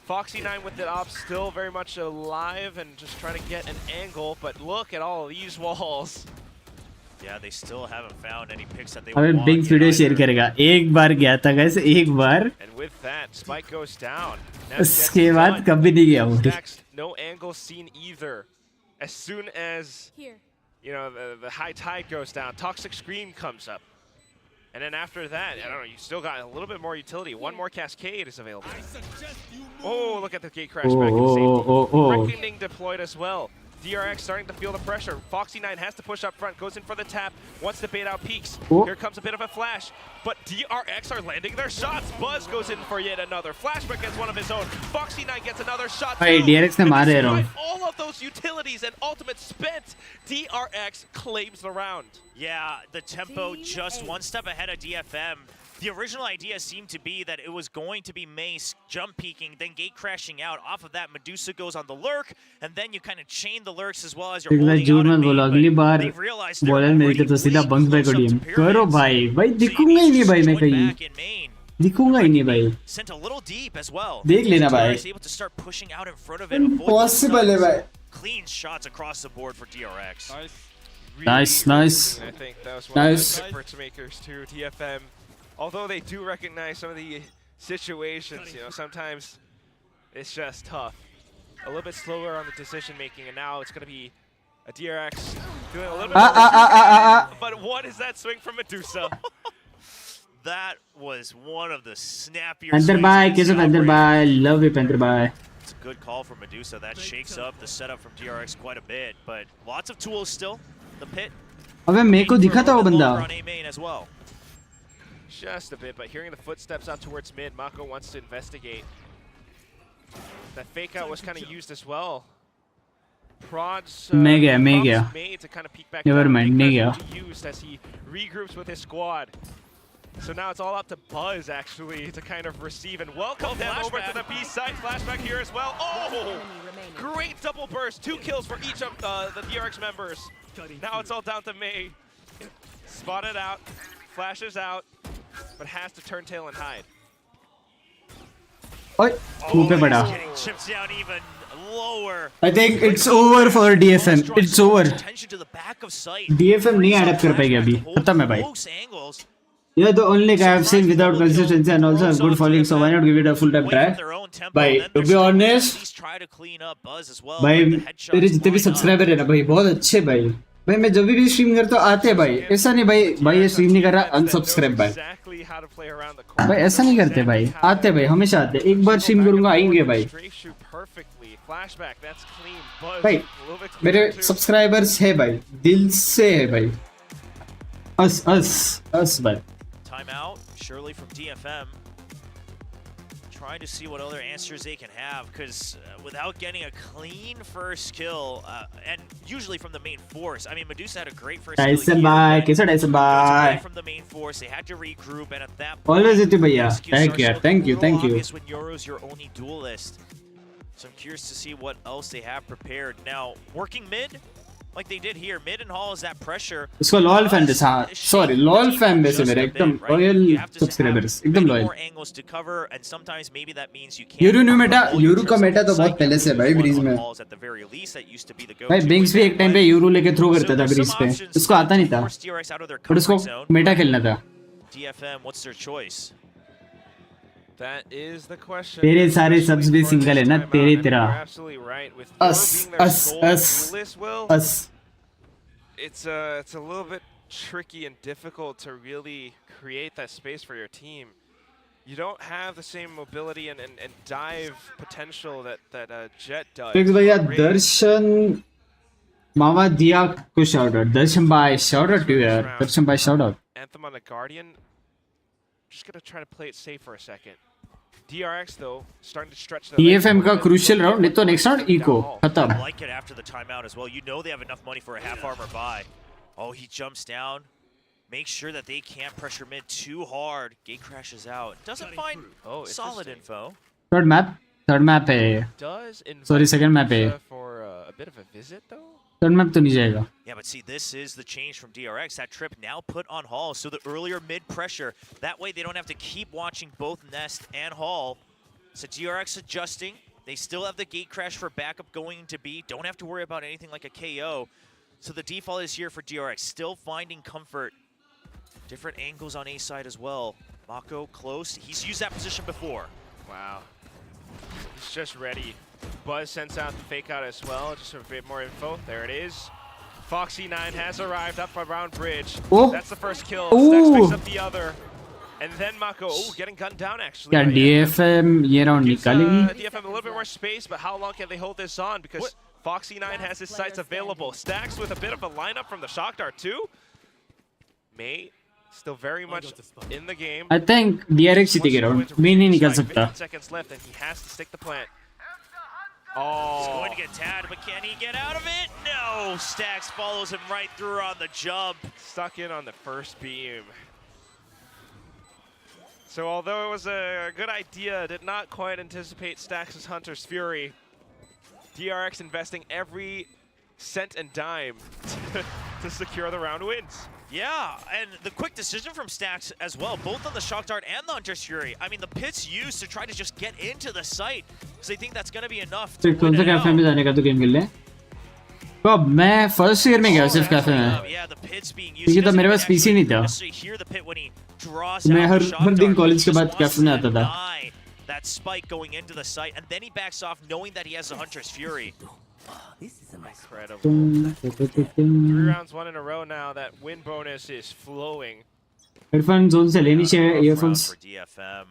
J: Foxy9 with the op still very much alive and just trying to get an angle, but look at all of these walls.
P: Yeah, they still haven't found any picks that they
A: want. अबे big video share करेगा. एक बार गया था guys, एक बार.
J: And with that, Spike goes down.
A: उसके बाद कभी नहीं गया वो.
J: No angle seen either. As soon as you know the high tide goes down, Toxic Scream comes up. And then after that, I don't know, you still got a little bit more utility. One more Cascade is available. Oh, look at the gate crash back in safety. Reckoning deployed as well. DRX starting to feel the pressure. Foxy9 has to push up front, goes in for the tap, wants to bait out peaks. Here comes a bit of a flash, but DRX are landing their shots. Buzz goes in for yet another. Flashback gets one of his own. Foxy9 gets another shot.
A: Hey, DRX ने मारे रहा.
J: All of those utilities and ultimate spent, DRX claims the round.
P: Yeah, the tempo just one step ahead of DFM. The original idea seemed to be that it was going to be Mace jump peeking, then gate crashing out. Off of that, Medusa goes on the lurk, and then you kind of chain the lurks as well as you're holding on to May, but they've realized they're already way close up to Peripherals.
A: भाई दिखूंगा ही नहीं भाई मैं कहीं. दिखूंगा ही नहीं भाई.
P: Sent a little deep as well.
A: देख लेना भाई.
P: Able to start pushing out in front of it.
A: Impossible है भाई.
P: Clean shots across the board for DRX.
A: Nice.
J: I think that was one of the difference makers too, DFM. Although they do recognize some of the situations, you know, sometimes it's just tough. A little bit slower on the decision making, and now it's going to be a DRX doing a little bit more. But what is that swing from Medusa?
P: That was one of the snappier
A: Panther bye, kiss of Panther bye. Love you, Panther bye.
P: It's a good call from Medusa. That shakes up the setup from DRX quite a bit, but lots of tools still. The pit.
A: अबे मेरे को दिखा था वो बंदा.
J: Just a bit, but hearing the footsteps out towards mid, Mako wants to investigate. That fake out was kind of used as well. Prods
A: made
J: to kind of peek back.
A: Never mind,
J: used as he regroups with his squad. So now it's all up to Buzz actually to kind of receive and welcome them over to the B side. Flashback here as well. Oh, great double burst. 2 kills for each of the DRX members. Now it's all down to May. Spotted out, flashes out, but has to turn tail and hide.
P: Chips down even lower.
A: I think it's over for DFM. It's over. DFM नहीं adapt कर पाएगी अभी. खत्म है भाई. You're the only guy I've seen without consistency and also a good following, so why not give it a full time try? भाई, to be honest, भाई तेरे जितने भी सब्सक्राइबर है ना भाई बहुत अच्छे भाई. भाई मैं जब भी स्ट्रीम करता हूँ आते भाई. ऐसा नहीं भाई ये स्ट्रीम नहीं कर रहा अनसब्सक्राइब भाई. भाई ऐसा नहीं करते भाई. आते भाई हमेशा आते. एक बार स्ट्रीम करूँगा आएंगे भाई. भाई मेरे सब्सक्राइबर्स है भाई. दिल से है भाई. us भाई.
P: Timeout, surely from DFM. Trying to see what other answers they can have, because without getting a clean first kill, and usually from the main force. I mean, Medusa had a great first
A: Tyson
P: kill
A: bye, कैसा Tyson bye.
P: from the main force. They had to regroup, and at that
A: Always
P: point,
A: it भैया.
P: excuses are
A: Thank you.
P: obvious when Yoro's your only duelist. So I'm curious to see what else they have prepared. Now, working mid, like they did here, mid and hall is that pressure.
A: इसको lol fan base हाँ sorry lol fan base है मेरे एकदम loyal subscribers एकदम loyal.
P: More angles to cover, and sometimes maybe that means you can't.
A: Yoru new meta Yoru का meta तो बहुत पहले से है भाई ब्रीज में. भाई बिंग्स भी एक टाइम पे यूरू लेके थ्रो करता था ब्रीज पे. उसको आता नहीं था. पर उसको मेटा खेलना था.
P: DFM, what's their choice?
J: That is the question.
A: तेरे सारे सब्स भी सिंगल है ना तेरे तेरा. Us.
J: It's a little bit tricky and difficult to really create that space for your team. You don't have the same mobility and dive potential that Jet does.
A: Fix भैया दर्शन मामा दिया को shout out. दर्शन भाई shout out to you यार. दर्शन भाई shout out.
J: Anthem on the Guardian. Just gonna try to play it safe for a second. DRX though starting to stretch the
A: DFM का crucial round नहीं तो next round eco खत्म.
P: I like it after the timeout as well. You know they have enough money for a half armor buy. Oh, he jumps down. Makes sure that they can't pressure mid too hard. Gate crashes out. Doesn't find solid info.
A: Third map है. Sorry second map है.
J: For a bit of a visit though.
A: Third map तो नहीं जाएगा.
P: Yeah, but see, this is the change from DRX. That trip now put on Hall. So the earlier mid pressure, that way they don't have to keep watching both Nest and Hall. So DRX adjusting. They still have the gate crash for backup going to B. Don't have to worry about anything like a KO. So the default is here for DRX. Still finding comfort. Different angles on A side as well. Mako close. He's used that position before.
J: Wow. He's just ready. Buzz sends out the fake out as well, just for a bit more info. There it is. Foxy9 has arrived up around bridge.
A: Oh.
J: That's the first kill. Strixx picks up the other. And then Mako, getting gunned down actually.
A: क्या DFM ये round निकालेगी?
J: DFM a little bit more space, but how long can they hold this on? Because Foxy9 has his sights available. Stacks with a bit of a lineup from the Shock Dart too. May still very much in the game.
A: I think DRX जीतेगा round. मैं नहीं निकाल सकता.
J: 15 seconds left and he has to stick the plant.
P: He's going to get tagged, but can he get out of it? No! Stacks follows him right through on the jump.
J: Stuck in on the first beam. So although it was a good idea, did not quite anticipate Stacks' Hunter's Fury. DRX investing every cent and dime to secure the round wins.
P: Yeah, and the quick decision from Stacks as well, both on the Shock Dart and the Hunter's Fury. I mean, the pit's used to try to just get into the site, because they think that's going to be enough to win it out.
A: में जाने का तो game खेल ले. कब मैं first year में गया सिर्फ कैफे में. क्योंकि तब मेरे पास पीसी नहीं था. मैं हर दिन कॉलेज के बाद कैफे में आता था.
P: That spike going into the site, and then he backs off knowing that he has the Hunter's Fury.
J: This is incredible. 3 rounds, 1 in a row now. That win bonus is flowing.
A: Earphone zone से लेनी चाहिए earphones.
P: For DFM.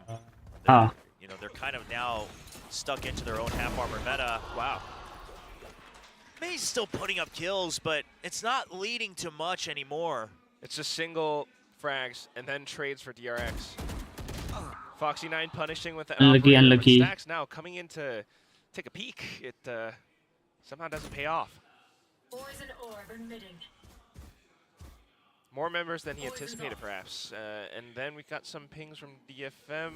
A: हाँ.
P: You know, they're kind of now stuck into their own half armor meta. Wow. May's still putting up kills, but it's not leading to much anymore.
J: It's just single frags and then trades for DRX. Foxy9 punishing with the
A: unlucky.
J: Stacks now coming in to take a peek. It somehow doesn't pay off. More members than he anticipated, perhaps. And then we got some pings from DFM.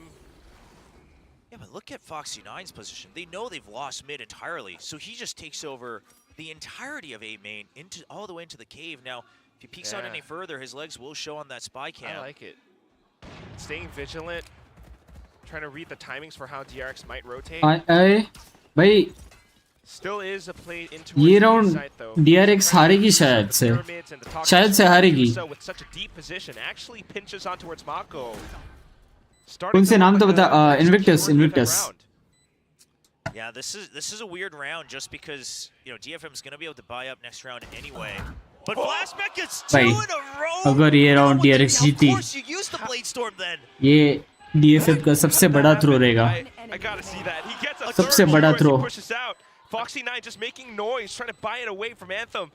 P: Yeah, but look at Foxy9's position. They know they've lost mid entirely, so he just takes over the entirety of A main into all the way into the cave. Now, if he peeks out any further, his legs will show on that spy cam.
J: I like it. Staying vigilant, trying to read the timings for how DRX might rotate.
A: भाई
J: Still is a play into
A: ये round DRX हारेगी शायद से हारेगी.
J: With such a deep position, actually pinches on towards Mako.
A: कौन से नाम तो बता. Invictus.
P: Yeah, this is a weird round just because, you know, DFM is going to be able to buy up next round anyway. But Flashback gets 2 in a row.
A: अगर ये round DRX जीती,
P: of course you use the Blade Storm then.
A: ये DFM का सबसे बड़ा throw रहेगा.
J: I gotta see that. He gets a
A: सबसे बड़ा throw.
J: Pushes out. Foxy9 just making noise, trying to buy it away from Anthem.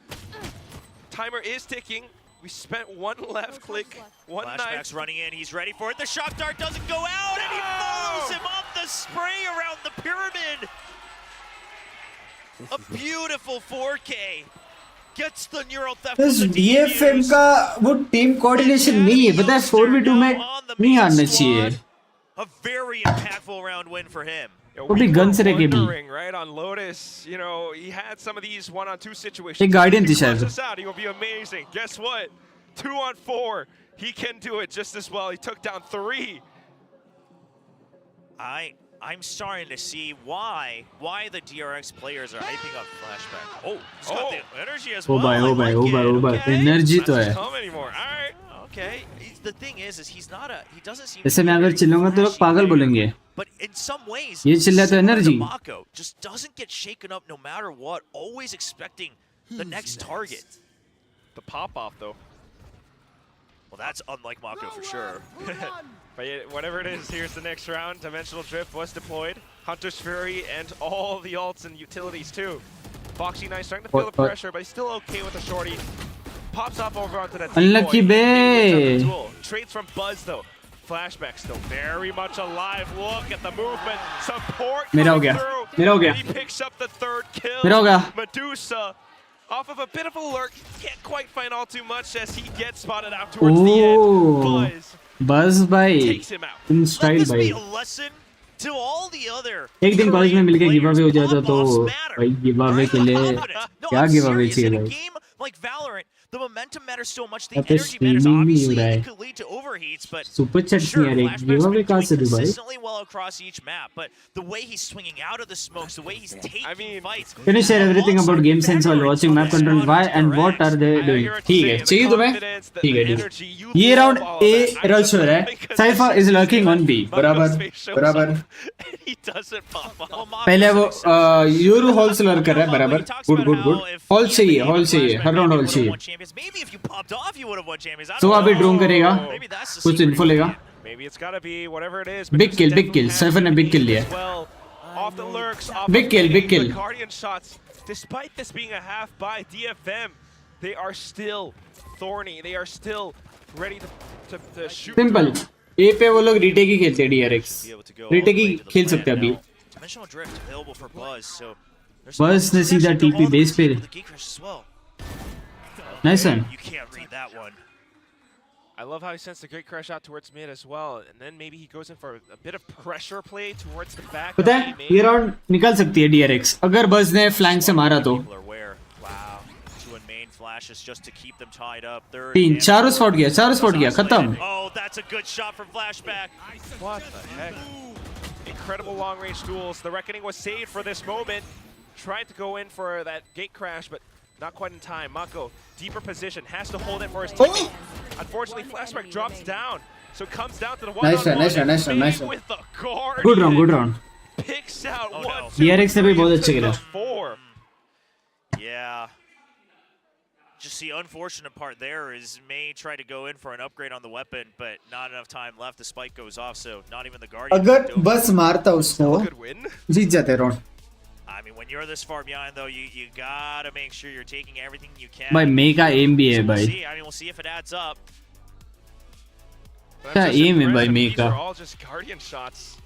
J: Timer is ticking. We spent one left click, one
P: Flashback's
J: knife.
P: running in. He's ready for it. The shock dart doesn't go out, and he follows him up the spray around the pyramid. A beautiful 4K. Gets the neural theft.
A: बस DFM का वो team coordination नहीं है, पता है 4v2 में नहीं हारना चाहिए.
P: A very impactful round win for him.
A: वो भी गन से रह के भी.
J: Right on Lotus, you know, he had some of these 1-on-2 situations.
A: एक गार्डियन थी शायद.
J: He will be amazing. Guess what? 2-on-4. He can do it just as well. He took down 3.
P: I'm starting to see why the DRX players are hyping up Flashback. Oh, he's got the energy as well.
A: Oh bhai, energy तो है.
J: Come anymore. All right.
P: Okay. The thing is he doesn't seem.
A: ऐसे मैं अगर चिल्लाऊंगा तो लोग पागल बोलेंगे.
P: But in some ways,
A: ये चिल्ला तो energy.
P: Mako just doesn't get shaken up no matter what. Always expecting the next target.
J: The pop off though.
P: Well, that's unlike Mako for sure.
J: But yeah, whatever it is, here's the next round. Dimensional Drift was deployed. Hunter's Fury and all the ults and utilities too. Foxy Knight starting to feel the pressure, but he's still okay with the shorty. Pops off over onto that
A: Unlucky bay.
J: Trades from Buzz though. Flashback still very much alive. Look at the movement. Support coming through. He picks up the third kill. Medusa off of a bit of a lurk. Can't quite find all too much as he gets spotted out towards the end.
A: Buzz by in style by.
P: To all the other
A: एक दिन college में मिलके give away हो जाता तो भाई give away के लिए क्या गिव अवे चाहिए भाई.
P: Like Valorant, the momentum matters so much. The energy matters. Obviously, it could lead to overheats, but
A: super chats नहीं आ रहे. गिव अवे कहाँ से दूँ भाई?
P: Consistently well across each map, but the way he's swinging out of the smokes, the way he's taking fights.
A: Can you share everything about game sense while watching map control? Why and what are they doing? ठीक है, चाहिए तुम्हें? ठीक है. ये round A rush हो रहा है. Cypher is lurking on B. बराबर.
P: He doesn't pop up.
A: पहले वो यूरो हॉल से लर्क कर रहा है बराबर. Good. हॉल चाहिए. हर राउंड हॉल चाहिए.
P: Maybe if you popped off, you would have won champions.
A: तो अभी ड्रोन करेगा. कुछ इन्फो लेगा.
J: Maybe it's gotta be whatever it is.
A: Big kill. Cypher ने big kill लिया.
J: Off the lurks.
A: Big kill.
J: Guardian shots. Despite this being a half by DFM, they are still thorny. They are still ready to shoot.
A: Simple. A पे वो लोग retake ही खेलते हैं DRX. Retake ही खेल सकते हैं अभी.
P: Dimensional drift available for Buzz, so
A: Buzz ने सीधा TP बेस पे. Nice one.
P: You can't read that one.
J: I love how he sends the great crash out towards mid as well, and then maybe he goes in for a bit of pressure play towards the back.
A: पता है ये round निकाल सकती है DRX अगर buzz ने flank से मारा तो.
P: Wow. Two in main flashes just to keep them tied up.
A: तीन चारों स्पॉट गया खत्म.
P: Oh, that's a good shot from Flashback.
J: What the heck? Incredible long range duels. The Reckoning was saved for this moment. Tried to go in for that gate crash, but not quite in time. Mako, deeper position, has to hold it for his teammate. Unfortunately, Flashback drops down, so it comes down to the one-on-one.
A: Nice one.
J: With the guard.
A: Good round.
J: Picks out one.
A: DRX ने भी बहुत अच्छे खेला.
P: Yeah. Just the unfortunate part there is May tried to go in for an upgrade on the weapon, but not enough time left. The spike goes off, so not even the Guardian.
A: अगर बस मारता उसको जीत जाते round.
P: I mean, when you're this far behind, though, you gotta make sure you're taking everything you can.
A: भाई May का aim भी है भाई.
P: We'll see if it adds up.
A: क्या aim है भाई May का?
J: All just Guardian shots.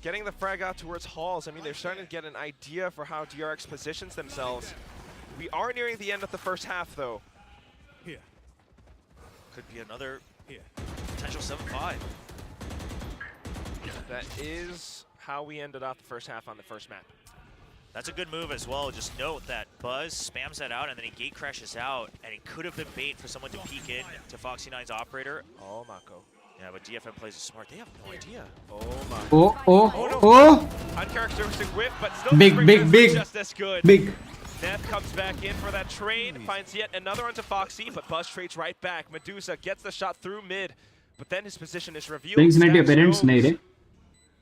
J: Getting the frag out towards halls. I mean, they're starting to get an idea for how DRX positions themselves. We are nearing the end of the first half, though.
P: Here. Could be another potential 7-5.
J: That is how we ended off the first half on the first map.
P: That's a good move as well. Just note that Buzz spams that out and then he gate crashes out, and it could have been bait for someone to peek in to Foxy9's operator.
J: Oh, Mako.
P: Yeah, but DFM plays it smart. They have no idea.
J: Oh, Mako.
A: Oh.
J: Uncharacteristic whip, but still
A: Big.
J: just as good.
A: Big.
J: Neth comes back in for that trade, finds yet another onto Foxy, but Buzz trades right back. Medusa gets the shot through mid, but then his position is revealed.
A: Things में appearance नहीं रहे.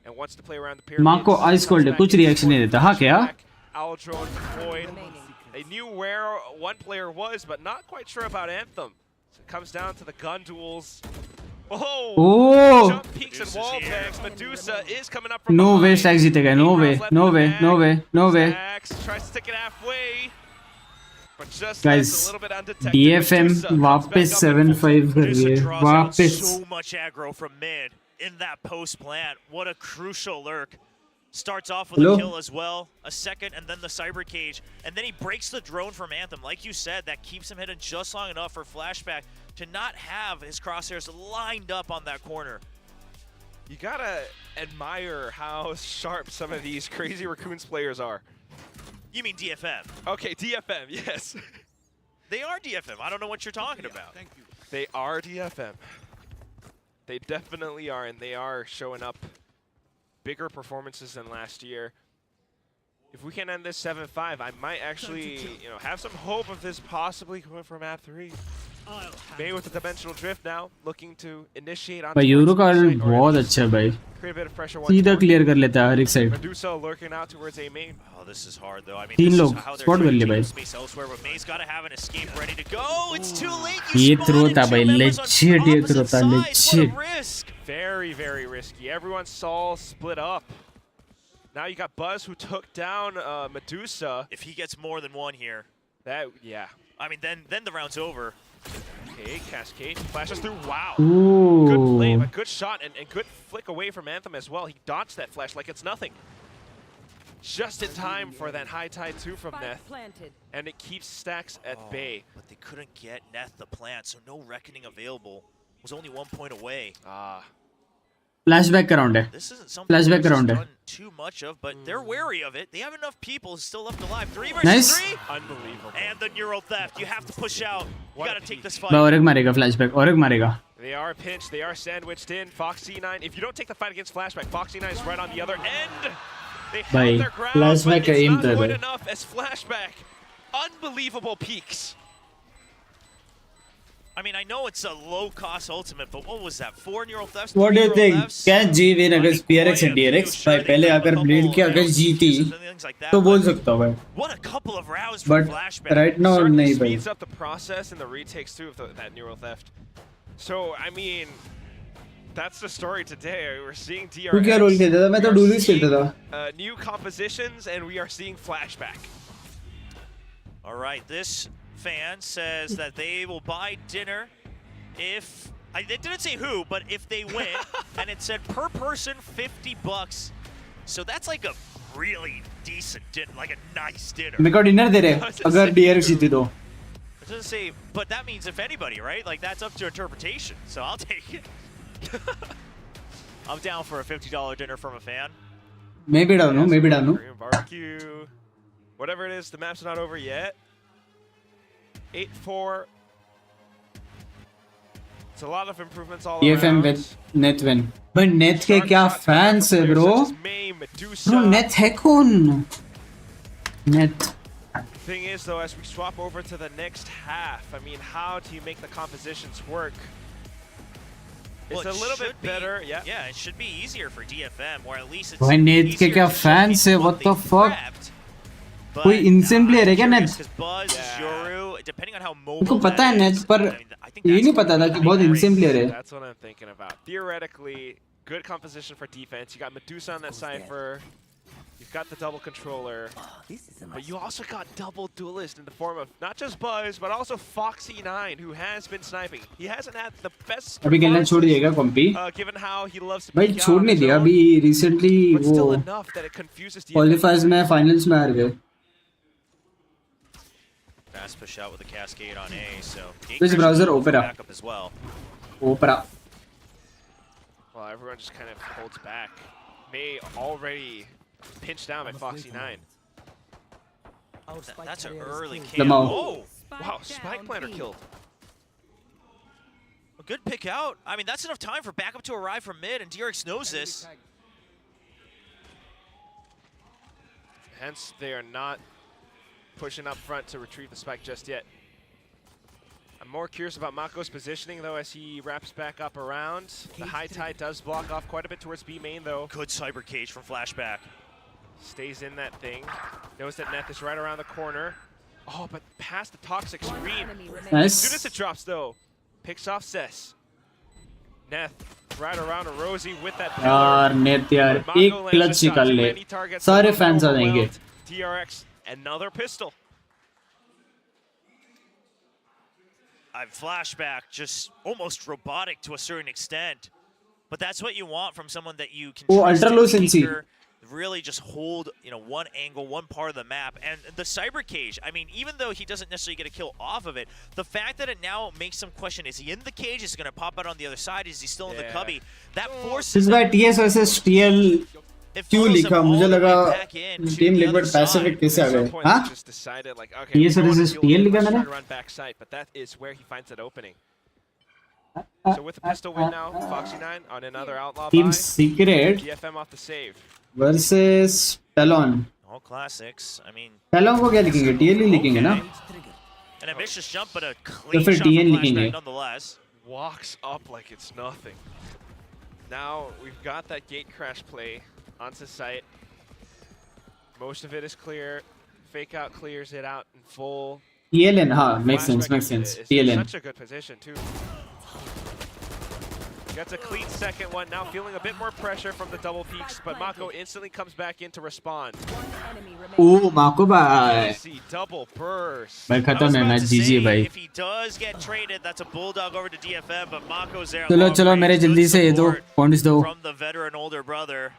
J: And wants to play around the pyramid.
A: Mako ice cold है, कुछ reaction नहीं देता. हाँ क्या?
J: Owl drone deployed. They knew where one player was, but not quite sure about Anthem. So it comes down to the gun duels. Oh! Jump peaks and wall tags. Medusa is coming up from
A: No
J: behind.
A: way Strixx जीतेगा. No way.
J: Strixx tries to stick it halfway. But just
A: Guys,
J: a little bit undetected.
A: DFM
J: Medusa
A: वापस 7-5 कर रही है वापस.
P: So much aggro from mid in that post plant. What a crucial lurk. Starts off with a kill as well, a second, and then the cyber cage, and then he breaks the drone from Anthem. Like you said, that keeps him hidden just long enough for Flashback to not have his crosshairs lined up on that corner.
J: You gotta admire how sharp some of these crazy Raccoons players are.
P: You mean DFM?
J: Okay, DFM, yes.
P: They are DFM. I don't know what you're talking about.
J: Thank you. They are DFM. They definitely are, and they are showing up bigger performances than last year. If we can end this 7-5, I might actually, have some hope of this possibly going for map 3. Maybe with the dimensional drift now, looking to initiate on.
A: भाई euro का बहुत अच्छा है भाई. सीधा clear कर लेता है हर एक side.
J: Medusa lurking out towards A main.
P: Oh, this is hard though. I mean,
A: तीन
P: this
A: लोग
P: is how they're
A: स्पॉट कर
P: trying
A: लिए
P: to
A: भाई.
P: keep space elsewhere, but May's got to have an escape ready to go. It's too late.
A: ये
P: You
A: throw
P: spotted
A: था
P: two
A: भाई,
P: members on
A: legit ये throw
P: opposite
A: था,
P: sides. What a
A: legit.
P: risk.
J: Very, very risky. Everyone's all split up. Now you got Buzz who took down Medusa.
P: If he gets more than one here,
J: yeah.
P: I mean, then the round's over.
J: Okay, Cascade flashes through. Wow.
A: Ooh.
J: Good play, a good shot, and good flick away from Anthem as well. He dodged that flash like it's nothing. Just in time for that high tide 2 from Neth. And it keeps Stacks at bay.
P: But they couldn't get Neth the plant, so no reckoning available. Was only 1 point away.
A: Flashback कराउंड है.
P: This isn't something
A: flashback कराउंड है.
P: done too much of, but they're wary of it. They have enough people still left alive. 3
A: Nice.
P: versus 3.
J: Unbelievable.
P: And the neural theft. You have to push out. You got to take this fight.
A: भाई और एक मारेगा flashback और एक मारेगा.
J: They are pinched. They are sandwiched in. Foxy9. If you don't take the fight against Flashback, Foxy9 is right on the other end. They held their ground,
A: Flashback
J: but it's
A: aim
J: not
A: कर
J: quite
A: रहे.
J: enough as Flashback. Unbelievable peaks.
P: I mean, I know it's a low-cost ultimate, but what was that? 4 neural thefts?
A: What do you
P: neural
A: think?
P: thefts?
A: Can G win against PRX and DRX? भाई पहले अगर blade के against जीती तो बोल सकता हूँ भाई.
P: What a couple of rounds for
A: But
P: Flashback.
A: right now
J: Certainly
A: नहीं भाई.
J: speeds up the process and the retakes too of that neural theft. So I mean, that's the story today. We're seeing DRX.
A: तू क्या role खेलता था? मैं तो डूलिस खेलता था.
J: New compositions, and we are seeing Flashback.
P: All right, this fan says that they will buy dinner if they didn't say who, but if they win, and it said per person $50. So that's like a really decent dinner, like a nice dinner.
A: मेरे को dinner दे रहे अगर DRX जीती तो.
P: It doesn't say, but that means if anybody, right? Like that's up to interpretation. So I'll take it. I'm down for a $50 dinner from a fan.
A: Maybe down, no, maybe down, no.
J: Korean barbecue. Whatever it is, the map's not over yet. 8-4. It's a lot of improvements all
A: DFM
J: around.
A: with Neth win. But Neth के क्या fans है bro? Bro Neth है कौन? Neth.
J: Thing is though, as we swap over to the next half, I mean, how do you make the compositions work? It's
P: Well,
J: a little bit better, yeah.
P: Yeah, it should be easier for DFM, or at least it's
A: भाई Neth के क्या fans है? What the fuck? कोई insane player है क्या Neth?
P: Buzz, Yoru, depending on how mobile
A: उनको पता है Neth पर ये नहीं पता था कि बहुत insane player है.
J: That's what I'm thinking about. Theoretically, good composition for defense. You got Medusa on that cipher. You've got the double controller. But you also got double duelist in the form of not just Buzz, but also Foxy9, who has been sniping. He hasn't had the best
A: अभी खेलना छोड़ दिएगा कॉम्पी.
J: given how he loves to
A: भाई
J: peek out
A: छोड़
J: on
A: नहीं
J: his
A: दिया
J: own,
A: अभी recently
J: but still
A: वो
J: enough that it confuses the
A: qualifiers में finals में हार गए.
P: fast push out with a cascade on A, so
A: Which browser? Opera.
P: back up as well.
A: Opera.
J: Well, everyone just kind of holds back. May already pinched down by Foxy9.
P: That's an early kill.
A: Lamau.
P: Oh,
J: wow, Spike Planter killed.
P: A good pick out. I mean, that's enough time for backup to arrive from mid, and DRX knows this.
J: Hence, they are not pushing up front to retrieve the spike just yet. I'm more curious about Mako's positioning, though, as he wraps back up around. The high tide does block off quite a bit towards B main, though.
P: Good cyber cage from Flashback.
J: Stays in that thing. Knows that Neth is right around the corner. Oh, but past the toxic screen.
A: Nice.
J: As soon as it drops, though, picks off Cess. Neth right around a Rosie with that pillar.
A: यार Neth यार एक clutch निकाल ले. सारे fans आ जाएंगे.
J: DRX, another pistol.
P: flashback, just almost robotic to a certain extent. But that's what you want from someone that you can trust
A: ultra low
P: to
A: sensi.
P: anchor, really just hold, one angle, one part of the map. And the cyber cage, I mean, even though he doesn't necessarily get a kill off of it, the fact that it now makes them question, is he in the cage? Is he going to pop out on the other side? Is he still in the cubby? That forces
A: इस बार TS versus TL क्यों लिखा? मुझे लगा team liquid Pacific कैसे आ गए? हाँ? TS versus TL लिखा मैंने?
J: But that is where he finds that opening. So with the pistol win now, Foxy9 on another outlaw
A: Team
J: buy.
A: Secret
J: DFM off the save.
A: versus Talon.
P: All classics. I mean,
A: Talon को क्या लिखेंगे? TL ही लिखेंगे ना?
P: an ambitious jump, but a
A: तो
P: clean
A: फिर
P: shot from
A: TN लिखेंगे.
P: flashback nonetheless.
J: Walks up like it's nothing. Now we've got that gate crash play onto site. Most of it is clear. Fake out clears it out in full.
A: TLN, हाँ, makes sense.
J: It's
A: TLN.
J: such a good position too. Gets a clean second one, now feeling a bit more pressure from the double peaks, but Mako instantly comes back in to respond.
A: Oh, Mako भाई.
J: See double burst.
A: भाई खत्म है match, GG भाई.
P: If he does get traded, that's a bulldog over to DFM, but Mako's there.
A: चलो चलो मेरे जल्दी से ये दो points दो.
P: From the veteran older brother,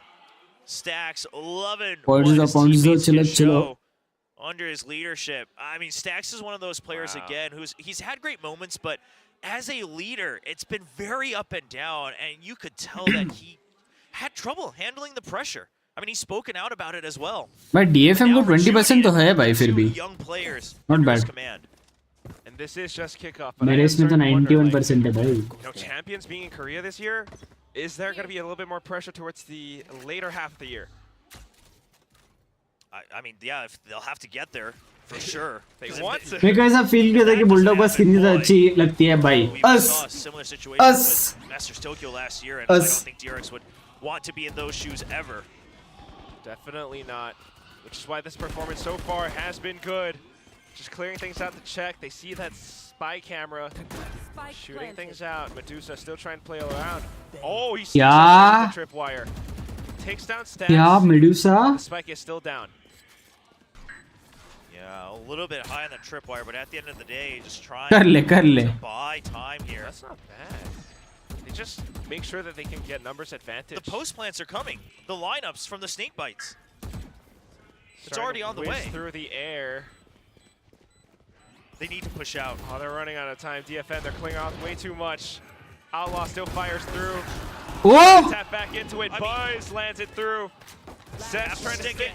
P: Strixx loving
A: Points
P: what
A: दो,
P: his
A: points दो,
P: teammates
A: चलो
P: can
A: चलो.
P: show under his leadership. I mean, Strixx is one of those players again he's had great moments, but as a leader, it's been very up and down, and you could tell that he had trouble handling the pressure. I mean, he's spoken out about it as well.
A: But DFM को 20% तो है भाई फिर भी.
P: Young players
A: Not
P: under his
A: bad.
P: command.
J: And this is just kickoff.
A: मेरे इसमें तो 91% है भाई.
J: Champions being in Korea this year, is there going to be a little bit more pressure towards the later half of the year?
P: I mean, yeah, if they'll have to get there for sure.
J: They want to.
A: मेरे को ऐसा feel किया था कि bulldog बस कितनी ज़्यादा अच्छी लगती है भाई. Us.
P: Masters Tokyo last year, and I don't
A: Us.
P: think DRX would want to be in those shoes ever.
J: Definitely not. Which is why this performance so far has been good. Just clearing things out to check. They see that spy camera. Shooting things out. Medusa still trying to play around. Oh, he's the tripwire. Takes down Stats.
A: Yeah, Medusa.
J: The spike is still down.
P: Yeah, a little bit high on the tripwire, but at the end of the day, just trying
A: कर ले.
P: to buy time here.
J: That's not bad. They just make sure that they can get numbers advantage.
P: The post plants are coming. The lineups from the snake bites. It's
J: Starting
P: already
J: to
P: on the
J: whiz
P: way.
J: through the air.
P: They need to push out.
J: Oh, they're running out of time. DFM, they're clinging off way too much. Outlaw still fires through.
A: Oh!
J: Tap back into it. Buzz lands it through. Seth's trying to stick it.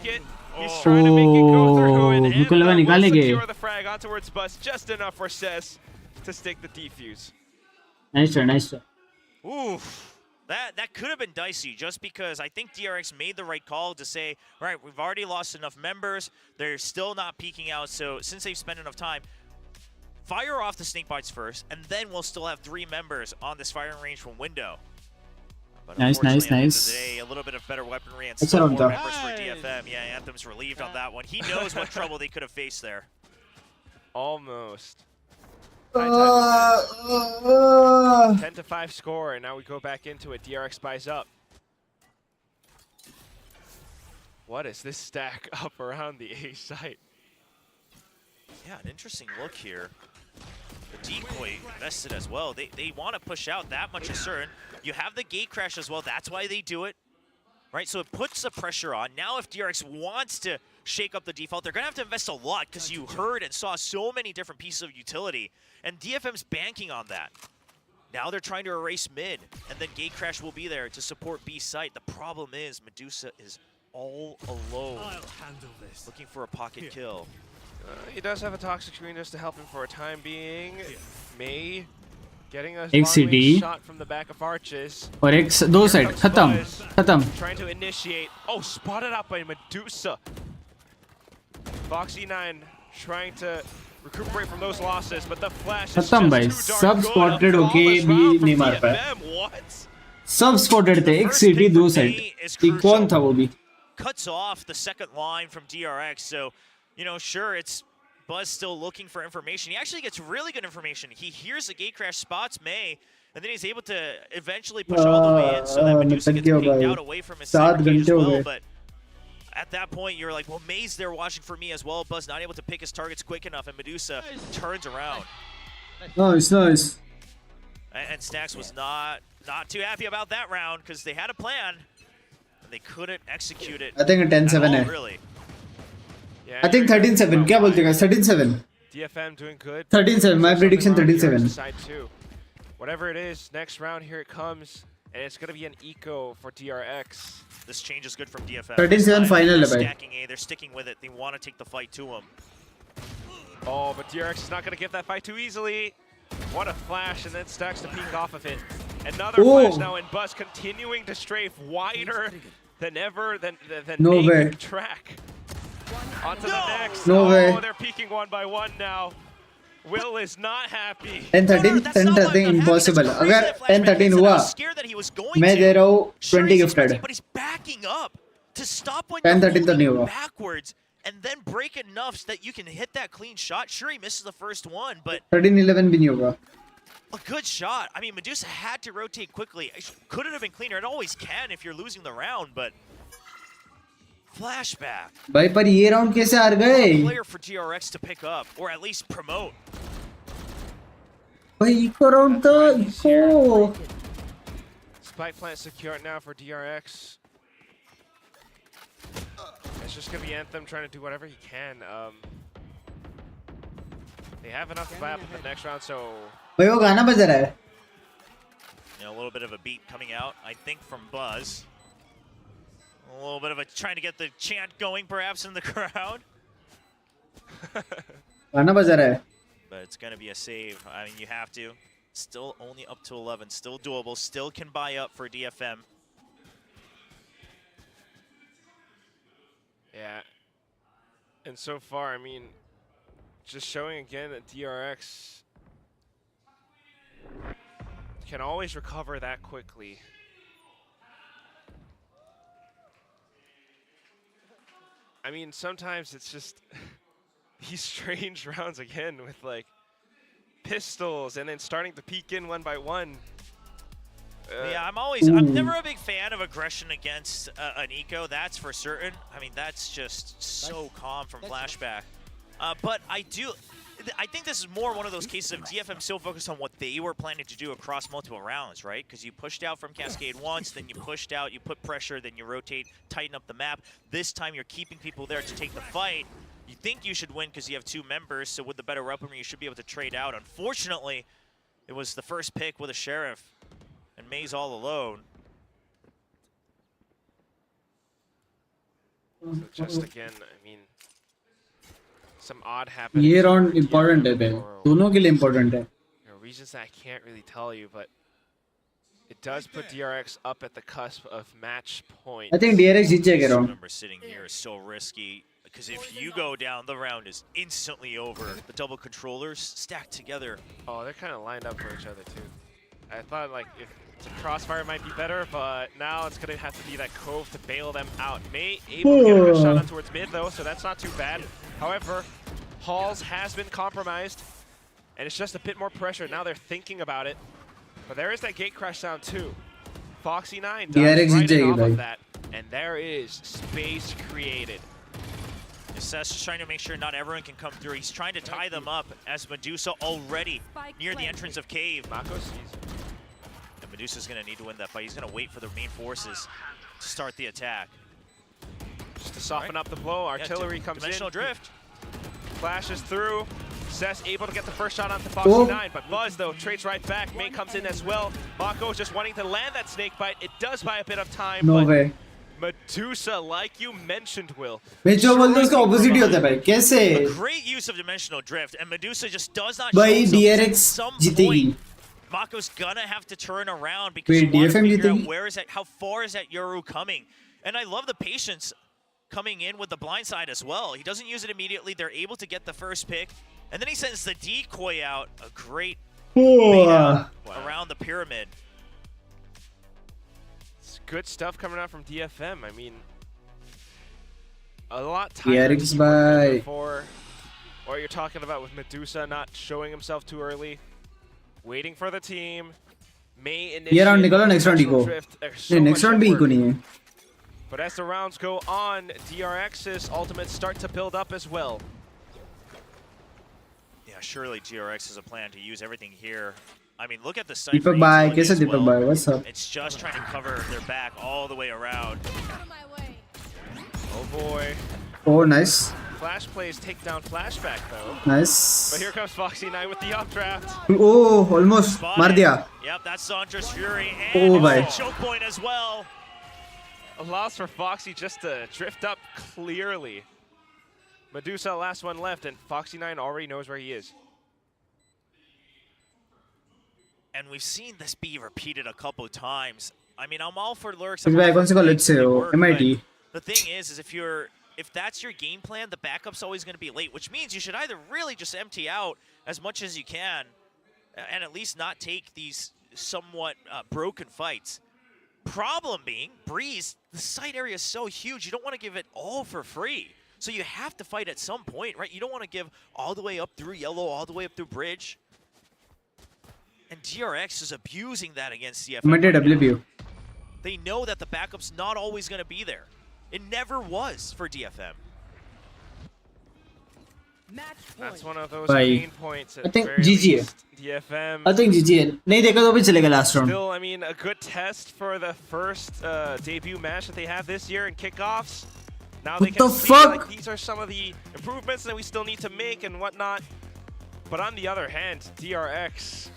J: He's trying to make it go through. And Emma will secure the frag on towards Buzz. Just enough for Seth to stick the defuse.
A: Nice try.
P: Oof. That could have been dicey, just because I think DRX made the right call to say, all right, we've already lost enough members. They're still not peeking out. So since they've spent enough time, fire off the snake bites first, and then we'll still have 3 members on this firing range from window. But
A: Nice.
P: at the end of the day, a little bit of better weaponry and still more members for DFM. Yeah, Anthem's relieved on that one. He knows what trouble they could have faced there.
J: Almost. 10-5 score, and now we go back into it. DRX buys up. What is this stack up around the A site?
P: Yeah, an interesting look here. The decoy invested as well. They want to push out, that much is certain. You have the gate crash as well. That's why they do it. Right, so it puts the pressure on. Now if DRX wants to shake up the default, they're going to have to invest a lot, because you heard and saw so many different pieces of utility. And DFM's banking on that. Now they're trying to erase mid, and then gate crash will be there to support B site. The problem is Medusa is all alone. Looking for a pocket kill.
J: He does have a toxic screen just to help him for a time being. May getting a
A: XCT.
J: shot from the back of arches.
A: और एक दो side खत्म.
J: Trying to initiate. Oh, spotted out by Medusa. Foxy9 trying to recuperate from those losses, but the flash is just
A: खत्म भाई.
J: too
A: सब
J: darn
A: spotted
J: good.
A: होके भी नहीं मार पाया. सब spotted थे. XCT दो साइड. ये कौन था वो भी?
P: Cuts off the second line from DRX, so sure, it's Buzz still looking for information. He actually gets really good information. He hears the gate crash, spots May, and then he's able to eventually push all the way in, so that Medusa gets pinged out away from his center cage as well. But at that point, you're like, well, May's there watching for me as well. Buzz not able to pick his targets quick enough, and Medusa turns around.
A: Nice.
P: And Strixx was not too happy about that round because they had a plan and they couldn't execute it.
A: I think 10-7
P: at all,
A: hai.
P: really.
J: Yeah,
A: I think 13-7. क्या बोलते हैं 13-7.
J: DFM doing good.
A: 13-7. My prediction 13-7.
J: Side two. Whatever it is, next round here it comes, and it's gonna be an eco for DRX.
P: This change is good from DFM.
A: 13-7 final
P: They're
A: hai bhai.
P: stacking A, they're sticking with it. They want to take the fight to him.
J: Oh, but DRX is not gonna give that fight too easily. What a flash, and then Strixx to ping off of it. Another flash now, and Buzz continuing to strafe wider than ever, than
A: No
J: May
A: way.
J: could track. Onto the next.
A: No way.
J: They're peeking one by one now. Will is not happy.
A: 10-13 10-13 impossible. अगर 10-13 हुआ मैं दे रहा हूँ 20 gifted.
P: But he's backing up to stop when
A: 10-13 तो नहीं हुआ.
P: backwards and then break enough so that you can hit that clean shot. Sure, he misses the first one, but
A: 13-11 भी नहीं होगा.
P: a good shot. I mean, Medusa had to rotate quickly. Could it have been cleaner? It always can if you're losing the round, but flashback.
A: भाई पर ये round कैसे हार गए?
P: Player for DRX to pick up or at least promote.
A: भाई eco round तो eco.
J: Spike plant secure now for DRX. It's just gonna be Anthem trying to do whatever he can. They have enough to buy up in the next round, so.
A: भाई वो गाना बज रहा है.
P: You know, a little bit of a beat coming out, I think, from Buzz. A little bit of a trying to get the chant going, perhaps, in the crowd.
A: गाना बज रहा है.
P: But it's gonna be a save. I mean, you have to. Still only up to 11. Still doable. Still can buy up for DFM.
J: Yeah. And so far, I mean, just showing again that DRX can always recover that quickly. I mean, sometimes it's just these strange rounds again with like pistols and then starting to peek in one by one.
P: Yeah, I'm never a big fan of aggression against an eco, that's for certain. I mean, that's just so calm from flashback. But I think this is more one of those cases of DFM still focused on what they were planning to do across multiple rounds, right? Because you pushed out from Cascade once, then you pushed out, you put pressure, then you rotate, tighten up the map. This time you're keeping people there to take the fight. You think you should win because you have two members, so with the better weaponry, you should be able to trade out. Unfortunately, it was the first pick with a Sheriff, and May's all alone.
J: So just again, I mean, some odd happenings.
A: ये round important है भाई. दोनों के लिए important है.
J: Reasons that I can't really tell you, but it does put DRX up at the cusp of match point.
A: I think DRX जीत जाएगा round.
P: Number sitting here is so risky because if you go down, the round is instantly over. The double controllers stacked together.
J: Oh, they're kind of lined up for each other too. I thought like if Crossfire might be better, but now it's gonna have to be that Cove to bail them out. May able to get a good shot on towards mid though, so that's not too bad. However, Halls has been compromised, and it's just a bit more pressure. Now they're thinking about it, but there is that gate crash sound too. Foxy9 does right off of that, and there is space created.
P: Seth's just trying to make sure not everyone can come through. He's trying to tie them up as Medusa already near the entrance of Cave.
J: Mako sees him.
P: And Medusa's going to need to win that fight. He's going to wait for the main forces to start the attack.
J: Just to soften up the blow, artillery comes in.
P: Dimensional drift.
J: Flashes through. Seth's able to get the first shot onto Foxy9, but Buzz, though, trades right back. May comes in as well. Mako's just wanting to land that snake bite. It does buy a bit of time,
A: No
J: but
A: way.
J: Medusa, like you mentioned, Will.
A: मैं जो बोलता हूँ उसका opposite ही होता है भाई. कैसे?
P: A great use of dimensional drift, and Medusa just does not
A: भाई
P: show himself.
A: DRX
P: At some
A: जीतेगी.
P: point, Mako's gonna have to turn around because
A: Wait,
P: you want to
A: DFM
P: figure out
A: जीतेगी?
P: where is that, how far is that Yoru coming. And I love the patience coming in with the blind side as well. He doesn't use it immediately. They're able to get the first pick, and then he sends the decoy out. A great bait out around the pyramid.
J: It's good stuff coming out from DFM. I mean, a lot tighter
A: DRX by
J: before. Or you're talking about with Medusa not showing himself too early, waiting for the team. May
A: ये round निकालो next round
J: dimensional
A: echo.
J: drift. There's
A: नहीं
J: so
A: next
J: much
A: round
J: at
A: भी echo
J: work.
A: नहीं है.
J: But as the rounds go on, DRX's ultimates start to build up as well.
P: Yeah, surely DRX has a plan to use everything here. I mean, look at the site.
A: Deepak bhai, kaise Deepak bhai? What's up?
P: It's just trying to cover their back all the way around.
J: Oh boy.
A: Oh, nice.
J: Flash plays take down flashback though.
A: Nice.
J: But here comes Foxy9 with the updraft.
A: Oh, almost. Mar diya.
P: Yep, that's Sandra's Fury.
A: Oh,
P: And
A: bhai.
P: it's a choke point as well.
J: Allows for Foxy just to drift up clearly. Medusa last one left, and Foxy9 already knows where he is.
P: And we've seen this be repeated a couple of times. I mean, I'm all for lurks.
A: इस भाई कौन से college से हो? MIT.
P: The thing is if that's your game plan, the backup's always going to be late, which means you should either really just empty out as much as you can, and at least not take these somewhat broken fights. Problem being, Breeze, the site area is so huge, you don't want to give it all for free. So you have to fight at some point, right? You don't want to give all the way up through yellow, all the way up through bridge. And DRX is abusing that against DFM. They know that the backup's not always going to be there. It never was for DFM.
J: That's one of those
A: Bhai,
J: pain points.
A: I think GG है.
J: DFM.
A: I think GG है. नहीं देखा तो भी चलेगा last round.
J: Still, I mean, a good test for the first debut match that they have this year in kickoffs. Now they can see like, these are some of the improvements that we still need to make and whatnot. But on the other hand, DRX,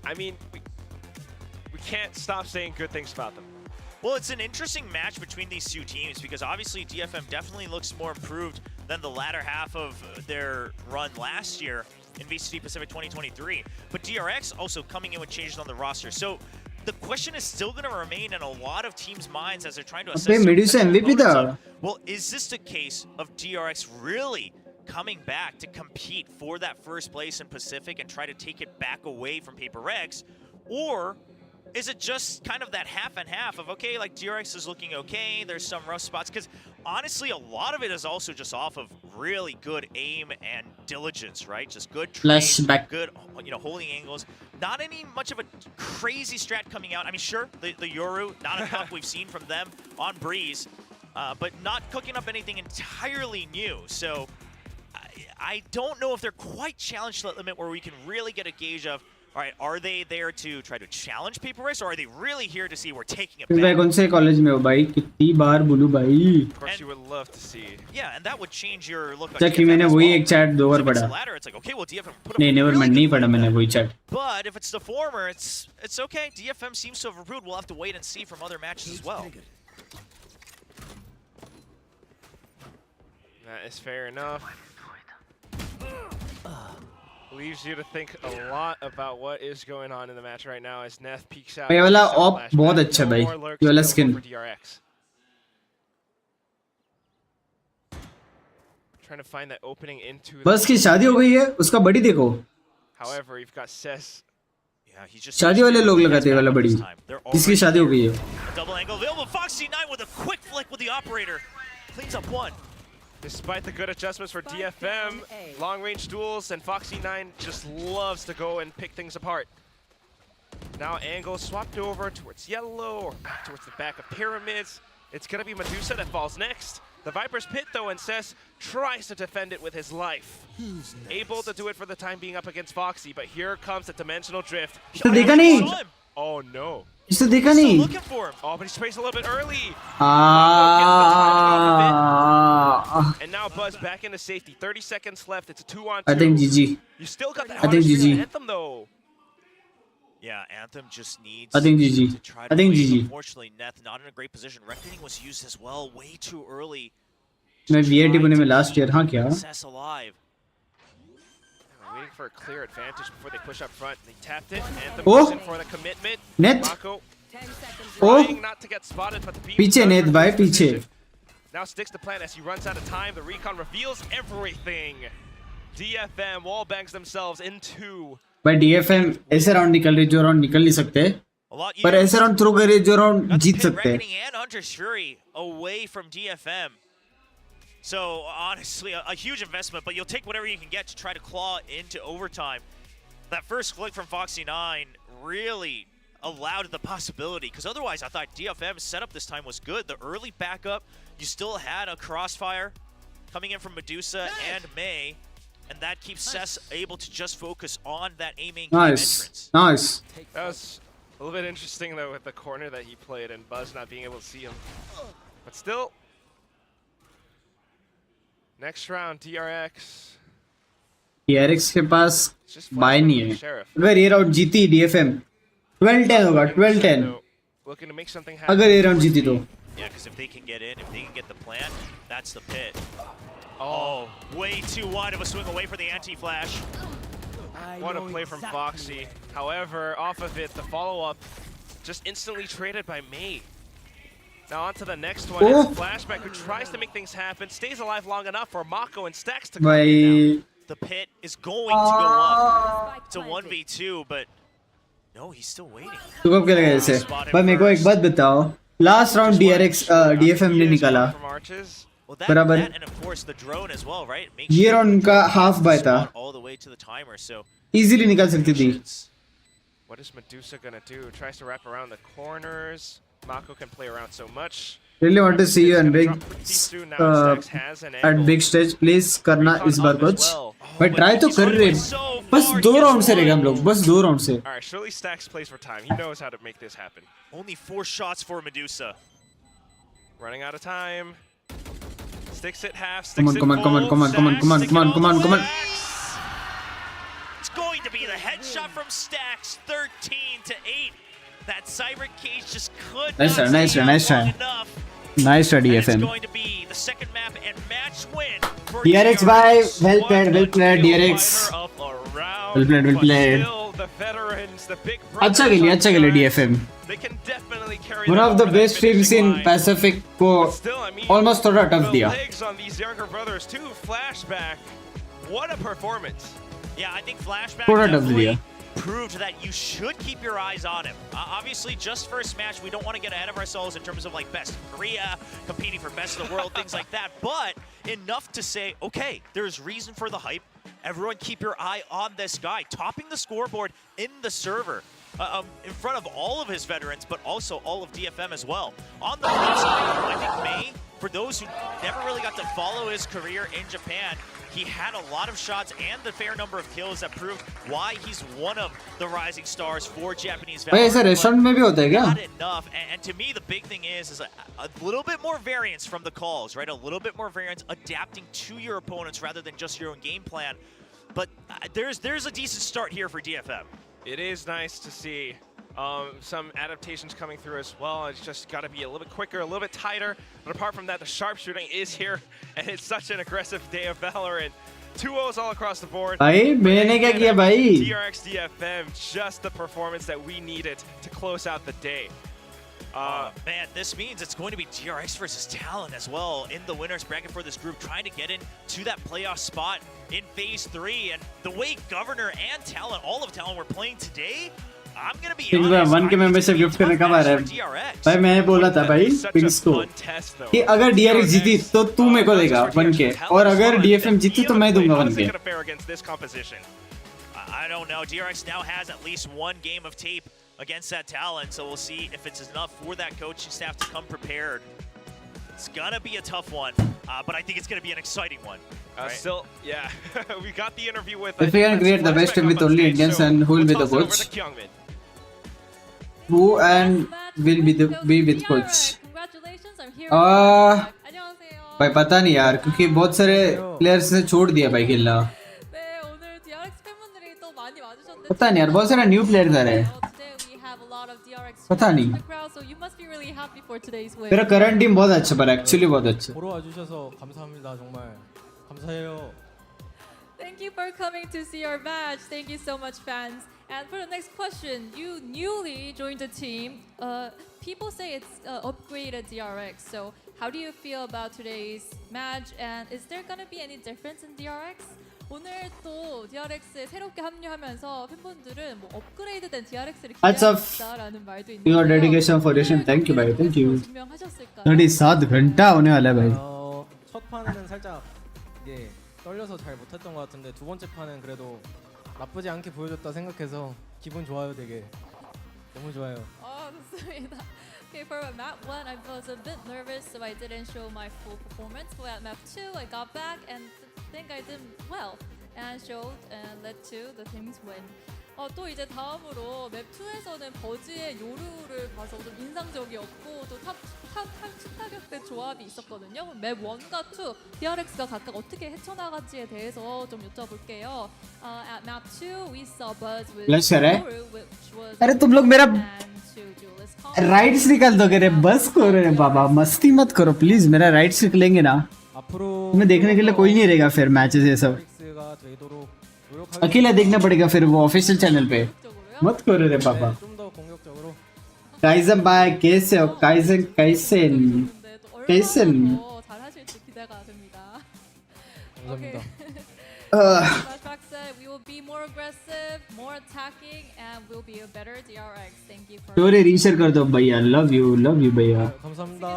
J: I mean, we can't stop saying good things about them.
P: Well, it's an interesting match between these two teams because obviously DFM definitely looks more improved than the latter half of their run last year in VCT Pacific 2023. But DRX also coming in with changes on the roster. So the question is still going to remain in a lot of teams' minds as they're trying to assess.
A: Medusa MVP था.
P: Well, is this the case of DRX really coming back to compete for that first place in Pacific and try to take it back away from PIIIIIIIINK? Or is it just kind of that half and half of, okay, like DRX is looking okay, there's some rough spots? Because honestly, a lot of it is also just off of really good aim and diligence, right? Just good trade, good, holding angles. Not any much of a crazy strat coming out. I mean, sure, the Yoru, not a cup we've seen from them on Breeze, but not cooking up anything entirely new. So I don't know if they're quite challenged to that limit where we can really get a gauge of, all right, are they there to try to challenge PIIIIIIIINK, or are they really here to see we're taking it back?
A: भाई कौन से college में हो भाई? कितनी बार बोलूं भाई?
J: Of course, you would love to see.
P: Yeah, and that would change your look.
A: अच्छा कि मैंने वही एक चैट दो बार पढ़ा.
P: It's like, okay, well, DFM put up
A: नहीं, never mind, नहीं पढ़ा मैंने वही chat.
P: But if it's the former, it's okay. DFM seems to have improved. We'll have to wait and see from other matches as well.
J: That is fair enough. Leaves you to think a lot about what is going on in the match right now as Neth peeks out.
A: ये वाला op बहुत अच्छा भाई. ये वाला skin.
J: Trying to find that opening into.
A: बस की शादी हो गई है. उसका बड़ी देखो.
J: However, you've got Cess.
P: Yeah, he's just
A: शादी वाले लोग लगाते हैं वाला बड़ी. जिसकी शादी हो गई है.
P: Double angle available. Foxy9 with a quick flick with the operator. Cleans up one.
J: Despite the good adjustments for DFM, long-range duels, and Foxy9 just loves to go and pick things apart. Now Angle swapped over towards yellow, or back towards the back of pyramids. It's going to be Medusa that falls next. The Viper's Pit, though, and Cess tries to defend it with his life. Able to do it for the time being up against Foxy, but here comes the Dimensional Drift. Oh, no.
A: इसे देखा नहीं.
J: Oh, but he sprays a little bit early. And now Buzz back into safety. 30 seconds left. It's a 2-on-2.
A: I think GG.
J: You still got the
A: I think GG.
J: Anthem though.
P: Yeah, Anthem just needs
A: I think GG.
P: to try to
A: I think
P: wait.
A: GG.
P: Unfortunately, Neth not in a great position. Reckoning was used as well way too early.
A: मैं VIT Pune में last year हाँ क्या?
P: Cess alive.
J: Waiting for a clear advantage before they push up front. They tapped it. Anthem
A: Oh!
J: goes in for the commitment.
A: Net.
J: Mako
A: Oh!
J: trying not to get spotted, but the beam
A: पीछे
J: does
A: नेत
J: reveal
A: भाई
J: the
A: पीछे.
J: position. Now sticks to plan as he runs out of time. The recon reveals everything. DFM wall bangs themselves into.
A: भाई DFM ऐसे round निकल रही जो round निकल नहीं सकते. पर ऐसे राउंड थ्रो कर रही जो राउंड जीत सकते हैं.
P: Reckoning and Hunter's Fury away from DFM. So honestly, a huge investment, but you'll take whatever you can get to try to claw into overtime. That first flick from Foxy9 really allowed the possibility, because otherwise I thought DFM's setup this time was good. The early backup, you still had a crossfire coming in from Medusa and May. and that keeps Cess able to just focus on that A-main
A: Nice. Nice.
J: That was a little bit interesting though with the corner that he played and Buzz not being able to see him. But still, next round DRX.
A: DRX के पास bye नहीं है. अगर ये round जीती DFM 12-10 होगा. 12-10.
J: Looking to make something happen.
A: अगर ये round जीती तो.
P: Yeah, because if they can get in, if they can get the plant, that's the pit. Oh, way too wide of a swing away for the anti-flash.
J: What a play from Foxy. However, off of it, the follow-up just instantly traded by May. Now on to the next one. It's Flashback who tries to make things happen, stays alive long enough for Mako and Strixx to come in now.
P: The pit is going to go up. It's a 1v2, but no, he's still waiting.
A: तू कब करेगा ऐसे? भाई मेरे को एक बात बताओ. Last round DRX DFM ने निकाला. बराबर. ये राउंड उनका हाफ बाय था. Easily निकाल सकती थी.
J: What is Medusa gonna do? Tries to wrap around the corners. Mako can play around so much.
A: Really want to see you and at big stage. Please करना इस बार कुछ. But try तो कर रहे. बस 2 राउंड से रहेगा हम लोग. बस 2 राउंड से.
J: Alright, surely Strixx plays for time. He knows how to make this happen.
P: Only 4 shots for Medusa.
J: Running out of time. Sticks it half.
A: Come on, come on, come on, come on, come on, come on, come on, come on, come on.
P: It's going to be the headshot from Strixx, 13-8. That cyber cage just could
A: Nice try, nice try, nice try. Nice try, DFM.
P: Going to be the second map and match win for
A: DRX by well played, DRX. Well played.
J: The veterans, the big
A: अच्छा खेले DFM.
J: They can definitely carry
A: one of the best teams in Pacific को almost थोड़ा tough दिया.
J: Legs on these younger brothers too. Flashback, what a performance.
P: Yeah, I think Flashback
A: थोड़ा tough दिया.
P: proved that you should keep your eyes on him. Obviously, just first match, we don't want to get ahead of ourselves in terms of like best of Korea, competing for best of the world, things like that. But enough to say, okay, there's reason for the hype. Everyone keep your eye on this guy, topping the scoreboard in the server. In front of all of his veterans, but also all of DFM as well. On the flip side, I think May, for those who never really got to follow his career in Japan, he had a lot of shots and the fair number of kills that proved why he's one of the rising stars for Japanese
A: Valorant. ऐसा restaurant में भी होता है क्या?
P: Not enough, and to me the big thing is a little bit more variance from the calls, right? A little bit more variance, adapting to your opponents rather than just your own game plan. But there's a decent start here for DFM.
J: It is nice to see some adaptations coming through as well. It's just got to be a little bit quicker, a little bit tighter. But apart from that, the sharpshooting is here, and it's such an aggressive day of Valorant. 2-0s all across the board.
A: भाई मैंने क्या किया भाई?
J: DRX DFM, just the performance that we needed to close out the day.
P: Man, this means it's going to be DRX versus Talon as well in the winners bracket for this group, trying to get into that playoff spot in Phase 3. And the way Governor and Talon, all of Talon, were playing today, I'm going to be honest,
A: 1K membership gift करने का बार है. भाई मैं बोला था भाई पिंक्स को कि अगर DRX जीती तो तू मेरे को देगा 1K और अगर DFM जीती तो मैं दूंगा 1K.
P: I don't know. DRX now has at least one game of tape against that Talon, so we'll see if it's enough for that coaching staff to come prepared. It's gonna be a tough one, but I think it's gonna be an exciting one. Right?
J: Still, yeah, we got the interview with.
A: If we can create the best team with only Indians, and who will be the coach? Who and will be with coach? भाई पता नहीं यार, क्योंकि बहुत सारे players ने छोड़ दिया भाई खेलना. पता नहीं यार, बहुत सारे न्यू प्लेयर्स आ रहे हैं. पता नहीं. मेरा करंट टीम बहुत अच्छा पर एक्चुअली बहुत अच्छा.
U: 보러 와주셔서 감사합니다. 정말 감사해요.
E: Thank you for coming to see our match. Thank you so much, fans. And for the next question, you newly joined the team. People say it's upgraded DRX. So how do you feel about today's match? And is there gonna be any difference in DRX? 오늘 또 DRX에 새롭게 합류하면서 팬분들은 뭐 업그레이드된 DRX를 기대한다라는 말도 있는데
A: your dedication for this team. Thank you भाई. Thank you. 37 घंटा होने वाला है भाई.
U: 첫 판은 살짝 이게 떨려서 잘 못했던 것 같은데 두 번째 판은 그래도 나쁘지 않게 보여줬다 생각해서 기분 좋아요 되게. 너무 좋아요.
E: 좋습니다. Okay, for map 1, I was a bit nervous, so I didn't show my full performance. But at map 2, I got back and I think I did well. and showed and led to the team's win. 또 이제 다음으로 맵 2에서는 버즈의 요루를 봐서 좀 인상적이었고 또 탑 추타격대 조합이 있었거든요. 맵 1과 2 DRX가 각각 어떻게 헤쳐나갈지에 대해서 좀 여쭤볼게요. At map 2 we saw Buzz with Yoru, which was
A: अरे तुम लोग मेरा rights निकाल दोगे रे बस करो रे बाबा मस्ती मत करो प्लीज मेरा राइट्स निकलेंगे ना मैं देखने के लिए कोई नहीं रहेगा फिर मैचेस ये सब अकेला देखना पड़ेगा फिर वो ऑफिशियल चैनल पे मत करो रे बाबा काइजन बाय कैसे हो काइजन कैसन
E: 잘하실지 기대가 됩니다.
U: 감사합니다.
E: Flashback said we will be more aggressive, more attacking, and we'll be a better DRX. Thank you for.
A: Story reshare कर दो भैया लव यू भैया
U: 감사합니다.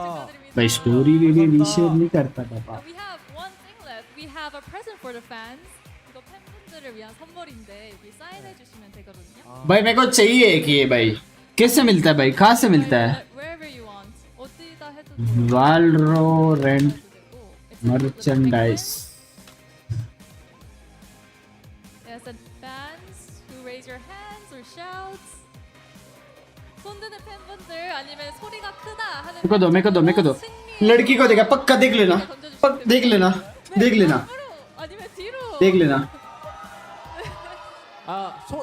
A: भाई स्टोरी भी रीशेयर नहीं करता पापा
E: We have one thing left. We have a present for the fans. 이거 팬분들을 위한 선물인데 여기 사인해 주시면 되거든요.
A: भाई मेरे को चाहिए कि ये भाई कैसे मिलता है भाई कहाँ से मिलता है
E: Wherever you want. 어디다 해도
A: Valorant merchandise
E: Yes, and fans who raise your hands or shouts. 손 드는 팬분들 아니면 소리가 크다 하는
A: मेरे को दो लड़की को देखा पक्का देख लेना देख लेना
E: 아니면 뒤로
A: देख लेना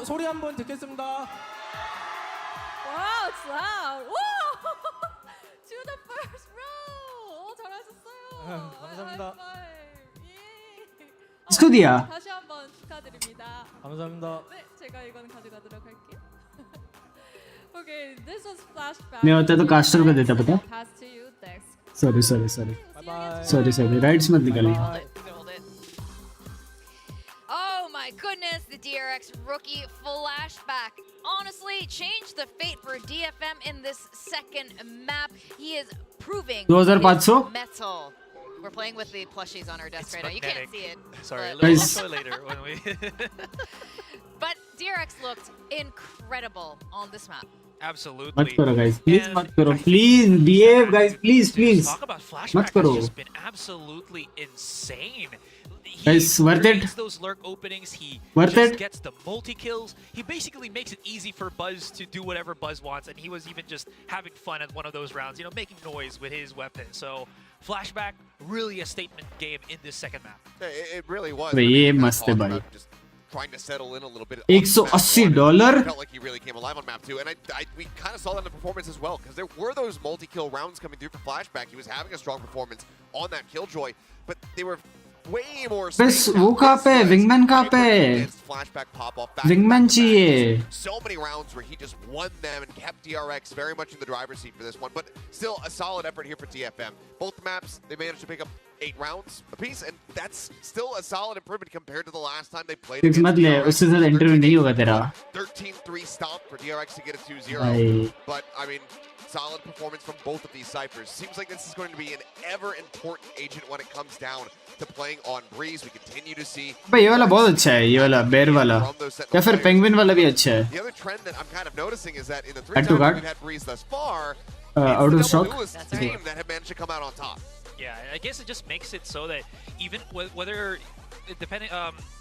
U: 소리 한번 듣겠습니다.
E: Wow, it's loud. Whoa! To the first row. 잘하셨어요.
U: 감사합니다.
A: इसको दिया
E: 다시 한번 축하드립니다.
U: 감사합니다.
E: 네, 제가 이건 가져가도록 할게요. Okay, this was flashback.
A: मैं होता तो कास्टर को देता पता
E: Pass to you, Dex.
A: Sorry rights मत निकालिए
H: Oh my goodness, the DRX rookie flashback honestly changed the fate for DFM in this second map. He is proving
A: 2500
H: his metal. We're playing with the plushies on our desk right now. You can't see it.
O: Sorry,
H: but-
O: I'll show it later when we.
H: But DRX looked incredible on this map.
O: Absolutely.
A: मत करो guys please मत करो please behave guys please
O: Talk about
A: मत
O: flashback
A: करो
O: has just been absolutely insane. He
A: Guys, worth it?
O: creates those lurk openings. He
A: Worth
O: just
A: it?
O: gets the multi kills. He basically makes it easy for Buzz to do whatever Buzz wants, and he was even just having fun at one of those rounds, you know, making noise with his weapon. So flashback, really a statement game in this second map.
F: It really was.
A: भाई
F: I mean,
A: ये
F: you kinda
A: मस्त है
F: talked
A: भाई
F: about just trying to settle in a little bit. on
A: $180
F: Felt like he really came alive on map 2, and we kind of saw that in the performance as well, because there were those multi-kill rounds coming through for Flashback. He was having a strong performance on that Killjoy, but they were way more.
A: बस वो कहाँ पे wingman कहाँ पे
F: Flashback pop off.
A: Wingman चाहिए
F: So many rounds where he just won them and kept DRX very much in the driver's seat for this one, but still a solid effort here for DFM. Both maps, they managed to pick up 8 rounds apiece, and that's still a solid improvement compared to the last time they played.
A: Fix मत ले उससे ज़्यादा interview नहीं होगा तेरा
F: 13-3 stomp for DRX to get a 2-0.
A: भाई
F: But, I mean, solid performance from both of these ciphers. Seems like this is going to be an ever-important agent when it comes down to playing on Breeze. We continue to see...
A: भाई ये वाला बहुत अच्छा है ये वाला बेर वाला या फिर पेंगुइन वाला भी अच्छा है
F: The other trend that I'm kind of noticing is that in the 3
A: Add to
F: times
A: cart.
F: we've had Breeze thus far,
A: out of
F: it's the
A: stock
F: double duelist team that have managed to come out on top.
O: Yeah, I guess it just makes it so that even whether depending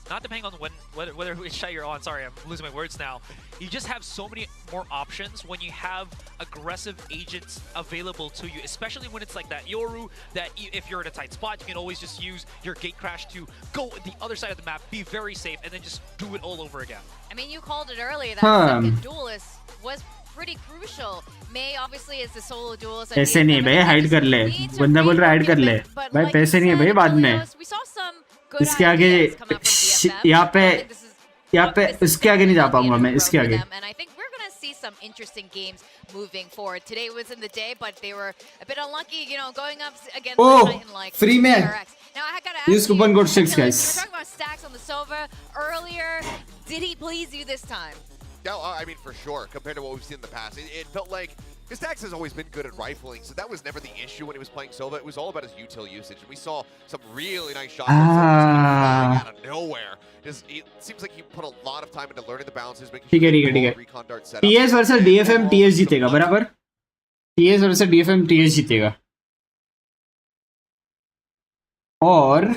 O: not depending on whether which side you're on. Sorry, I'm losing my words now. You just have so many more options when you have aggressive agents available to you, especially when it's like that Yoru. That if you're in a tight spot, you can always just use your gate crash to go the other side of the map, be very safe, and then just do it all over again.
H: I mean, you called it earlier. That second duelist was pretty crucial. May obviously is the solo duelist.
A: पैसे नहीं है भाई hide कर ले बंदा बोल रहा hide कर ले भाई पैसे नहीं है भाई बाद में इसके आगे यहाँ पे इसके आगे नहीं जा पाऊंगा मैं इसके आगे
H: And I think we're gonna see some interesting games moving forward. Today was in the day, but they were a bit unlucky, you know, going up against
A: Oh,
H: Titan like
A: free man.
H: DRX. Now I gotta ask
A: use coupon code Strixx
H: you,
A: guys
H: we were talking about stacks on the Sova earlier. Did he please you this time?
F: No, I mean, for sure, compared to what we've seen in the past. It felt like, because Dax has always been good at rifling, so that was never the issue when he was playing Sova. It was all about his util usage. And we saw some really nice shots out of nowhere. It seems like he put a lot of time into learning the balances, making
A: ठीक है
F: recon dart setup.
A: TS versus DFM TS जीतेगा बराबर TS versus DFM TS जीतेगा और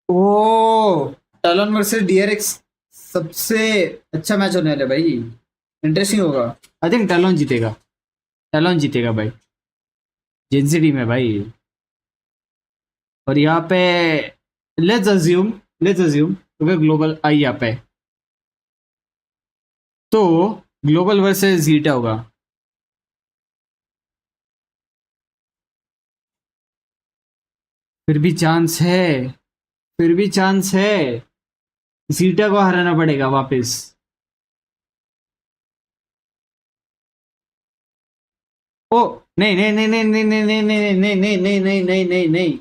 A: ओ talon versus DRX सबसे अच्छा match होने वाला है भाई, इंटरेस्टिंग होगा। आई थिंक टैलन जीतेगा, टैलन जीतेगा भाई, जेंसी टीम है भाई। और यहाँ पे लेट्स अज्यूम अगर ग्लोबल आई यहाँ पे, तो ग्लोबल वर्सेस जीटा होगा। फिर भी चांस है, फिर भी चांस है, जीटा को हराना पड़ेगा वापस। ओ नहीं नहीं नहीं नहीं नहीं नहीं नहीं नहीं नहीं नहीं नहीं नहीं नहीं नहीं,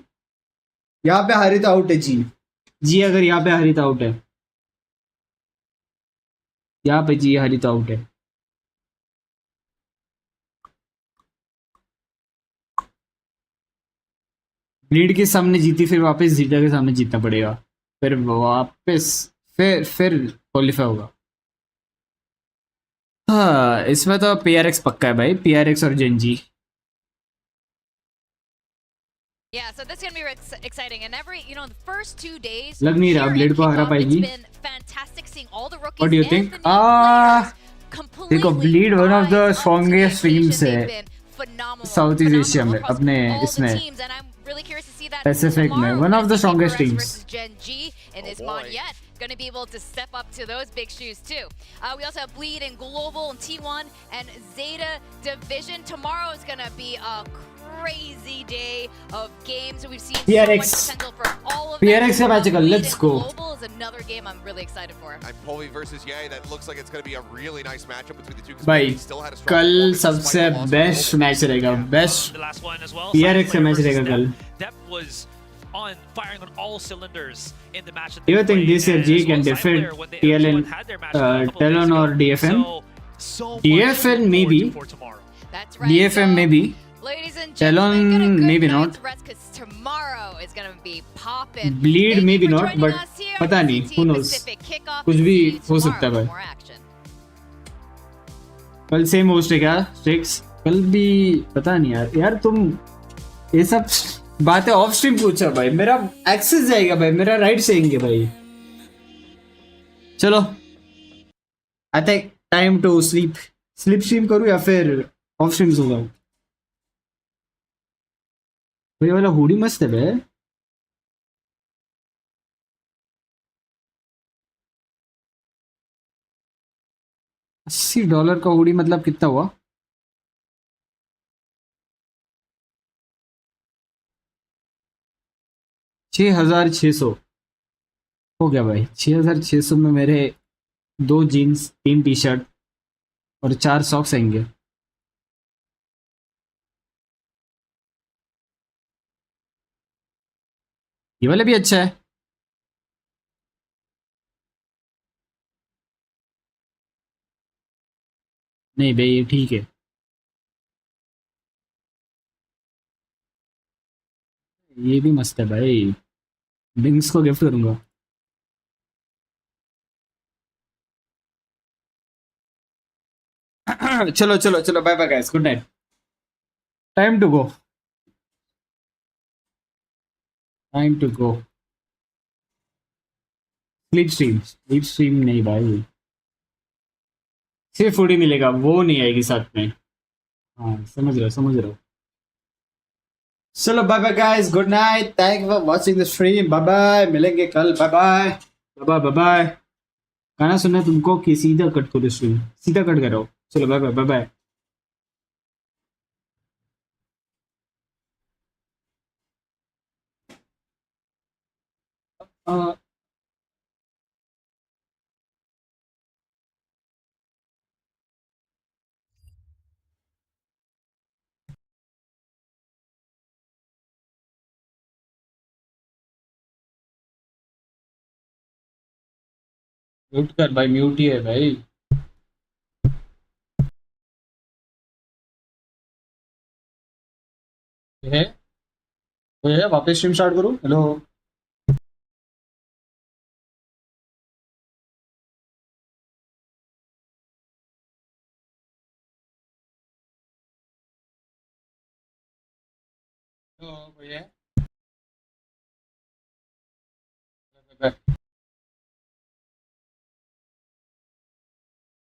A: यहाँ पे हारी तो आउट है जी। जी अगर यहाँ पे हारी तो आउट है, यहाँ पे जी हारी तो आउट है। ब्लीड के सामने जीती, फिर वापस जीटा के सामने जीतना पड़ेगा, फिर वापस फिर क्वालिफाई होगा। हाँ इसमें तो पीआरएक्स पक्का है भाई, पीआरएक्स और Gen Z.
H: Yeah, so this is gonna be exciting, and every the first 2 days.
A: लग नहीं रहा ब्लेड को हरा पाएगी। What do you think? देखो bleed one of the strongest teams है साउथ ईस्ट एशिया में, अपने इसमें पैसिफिक में, one of the strongest teams.
H: Going to be able to step up to those big shoes too. We also have Bleed in Global and T1 and Zeta Division. Tomorrow is going to be a crazy day of games. We've seen so much potential for all of them.
A: PRX है magical, let's go.
H: Global is another game I'm really excited for.
F: I'm Povi versus Heyy. That looks like it's going to be a really nice matchup between the two.
A: भाई कल सबसे best match रहेगा, best PRX का match रहेगा कल।
O: On firing on all cylinders in the match.
A: Do you think this year G can defeat TLN, Talon or DFM? DFM maybe. DFM maybe. Talon maybe not.
H: Tomorrow is going to be popping.
A: Bleed maybe not, but पता नहीं, who knows? कुछ भी हो सकता है भाई। कल same host है क्या स्ट्रिक्स? कल भी पता नहीं यार, यार तुम ये सब बातें ऑफ स्ट्रीम पूछा भाई, मेरा एक्सेस जाएगा भाई, मेरा राइट सेंगे भाई। चलो I think time to sleep stream करूँ या फिर ऑफ स्ट्रीम सो जाऊँ। ये वाला हुडी मस्त है भाई। $80 का हुडी मतलब कितना हुआ? 6,600 हो गया भाई। 6,600 में मेरे 2 जीन्स, 3 टी शर्ट और 4 सॉक्स आएंगे। ये वाला भी अच्छा है। नहीं भाई ये ठीक है, ये भी मस्त है भाई, बिंग्स को गिफ्ट करूंगा। चलो चलो चलो, bye bye guys, good night, time to go, time to go. Sleep stream नहीं भाई, सिर्फ फूडी मिलेगा, वो नहीं आएगी साथ में। हाँ समझ रहा हूँ। चलो bye bye guys, good night, thank you for watching the stream, bye bye, मिलेंगे कल, bye bye bye bye bye. गाना सुनना है तुमको कि सीधा कट करो स्ट्रीम, सीधा कट करो। चलो bye bye bye bye. Mute कर भाई, म्यूट ही है भाई। है वापस स्ट्रीम स्टार्ट करूँ? हेलो भैया। Bye.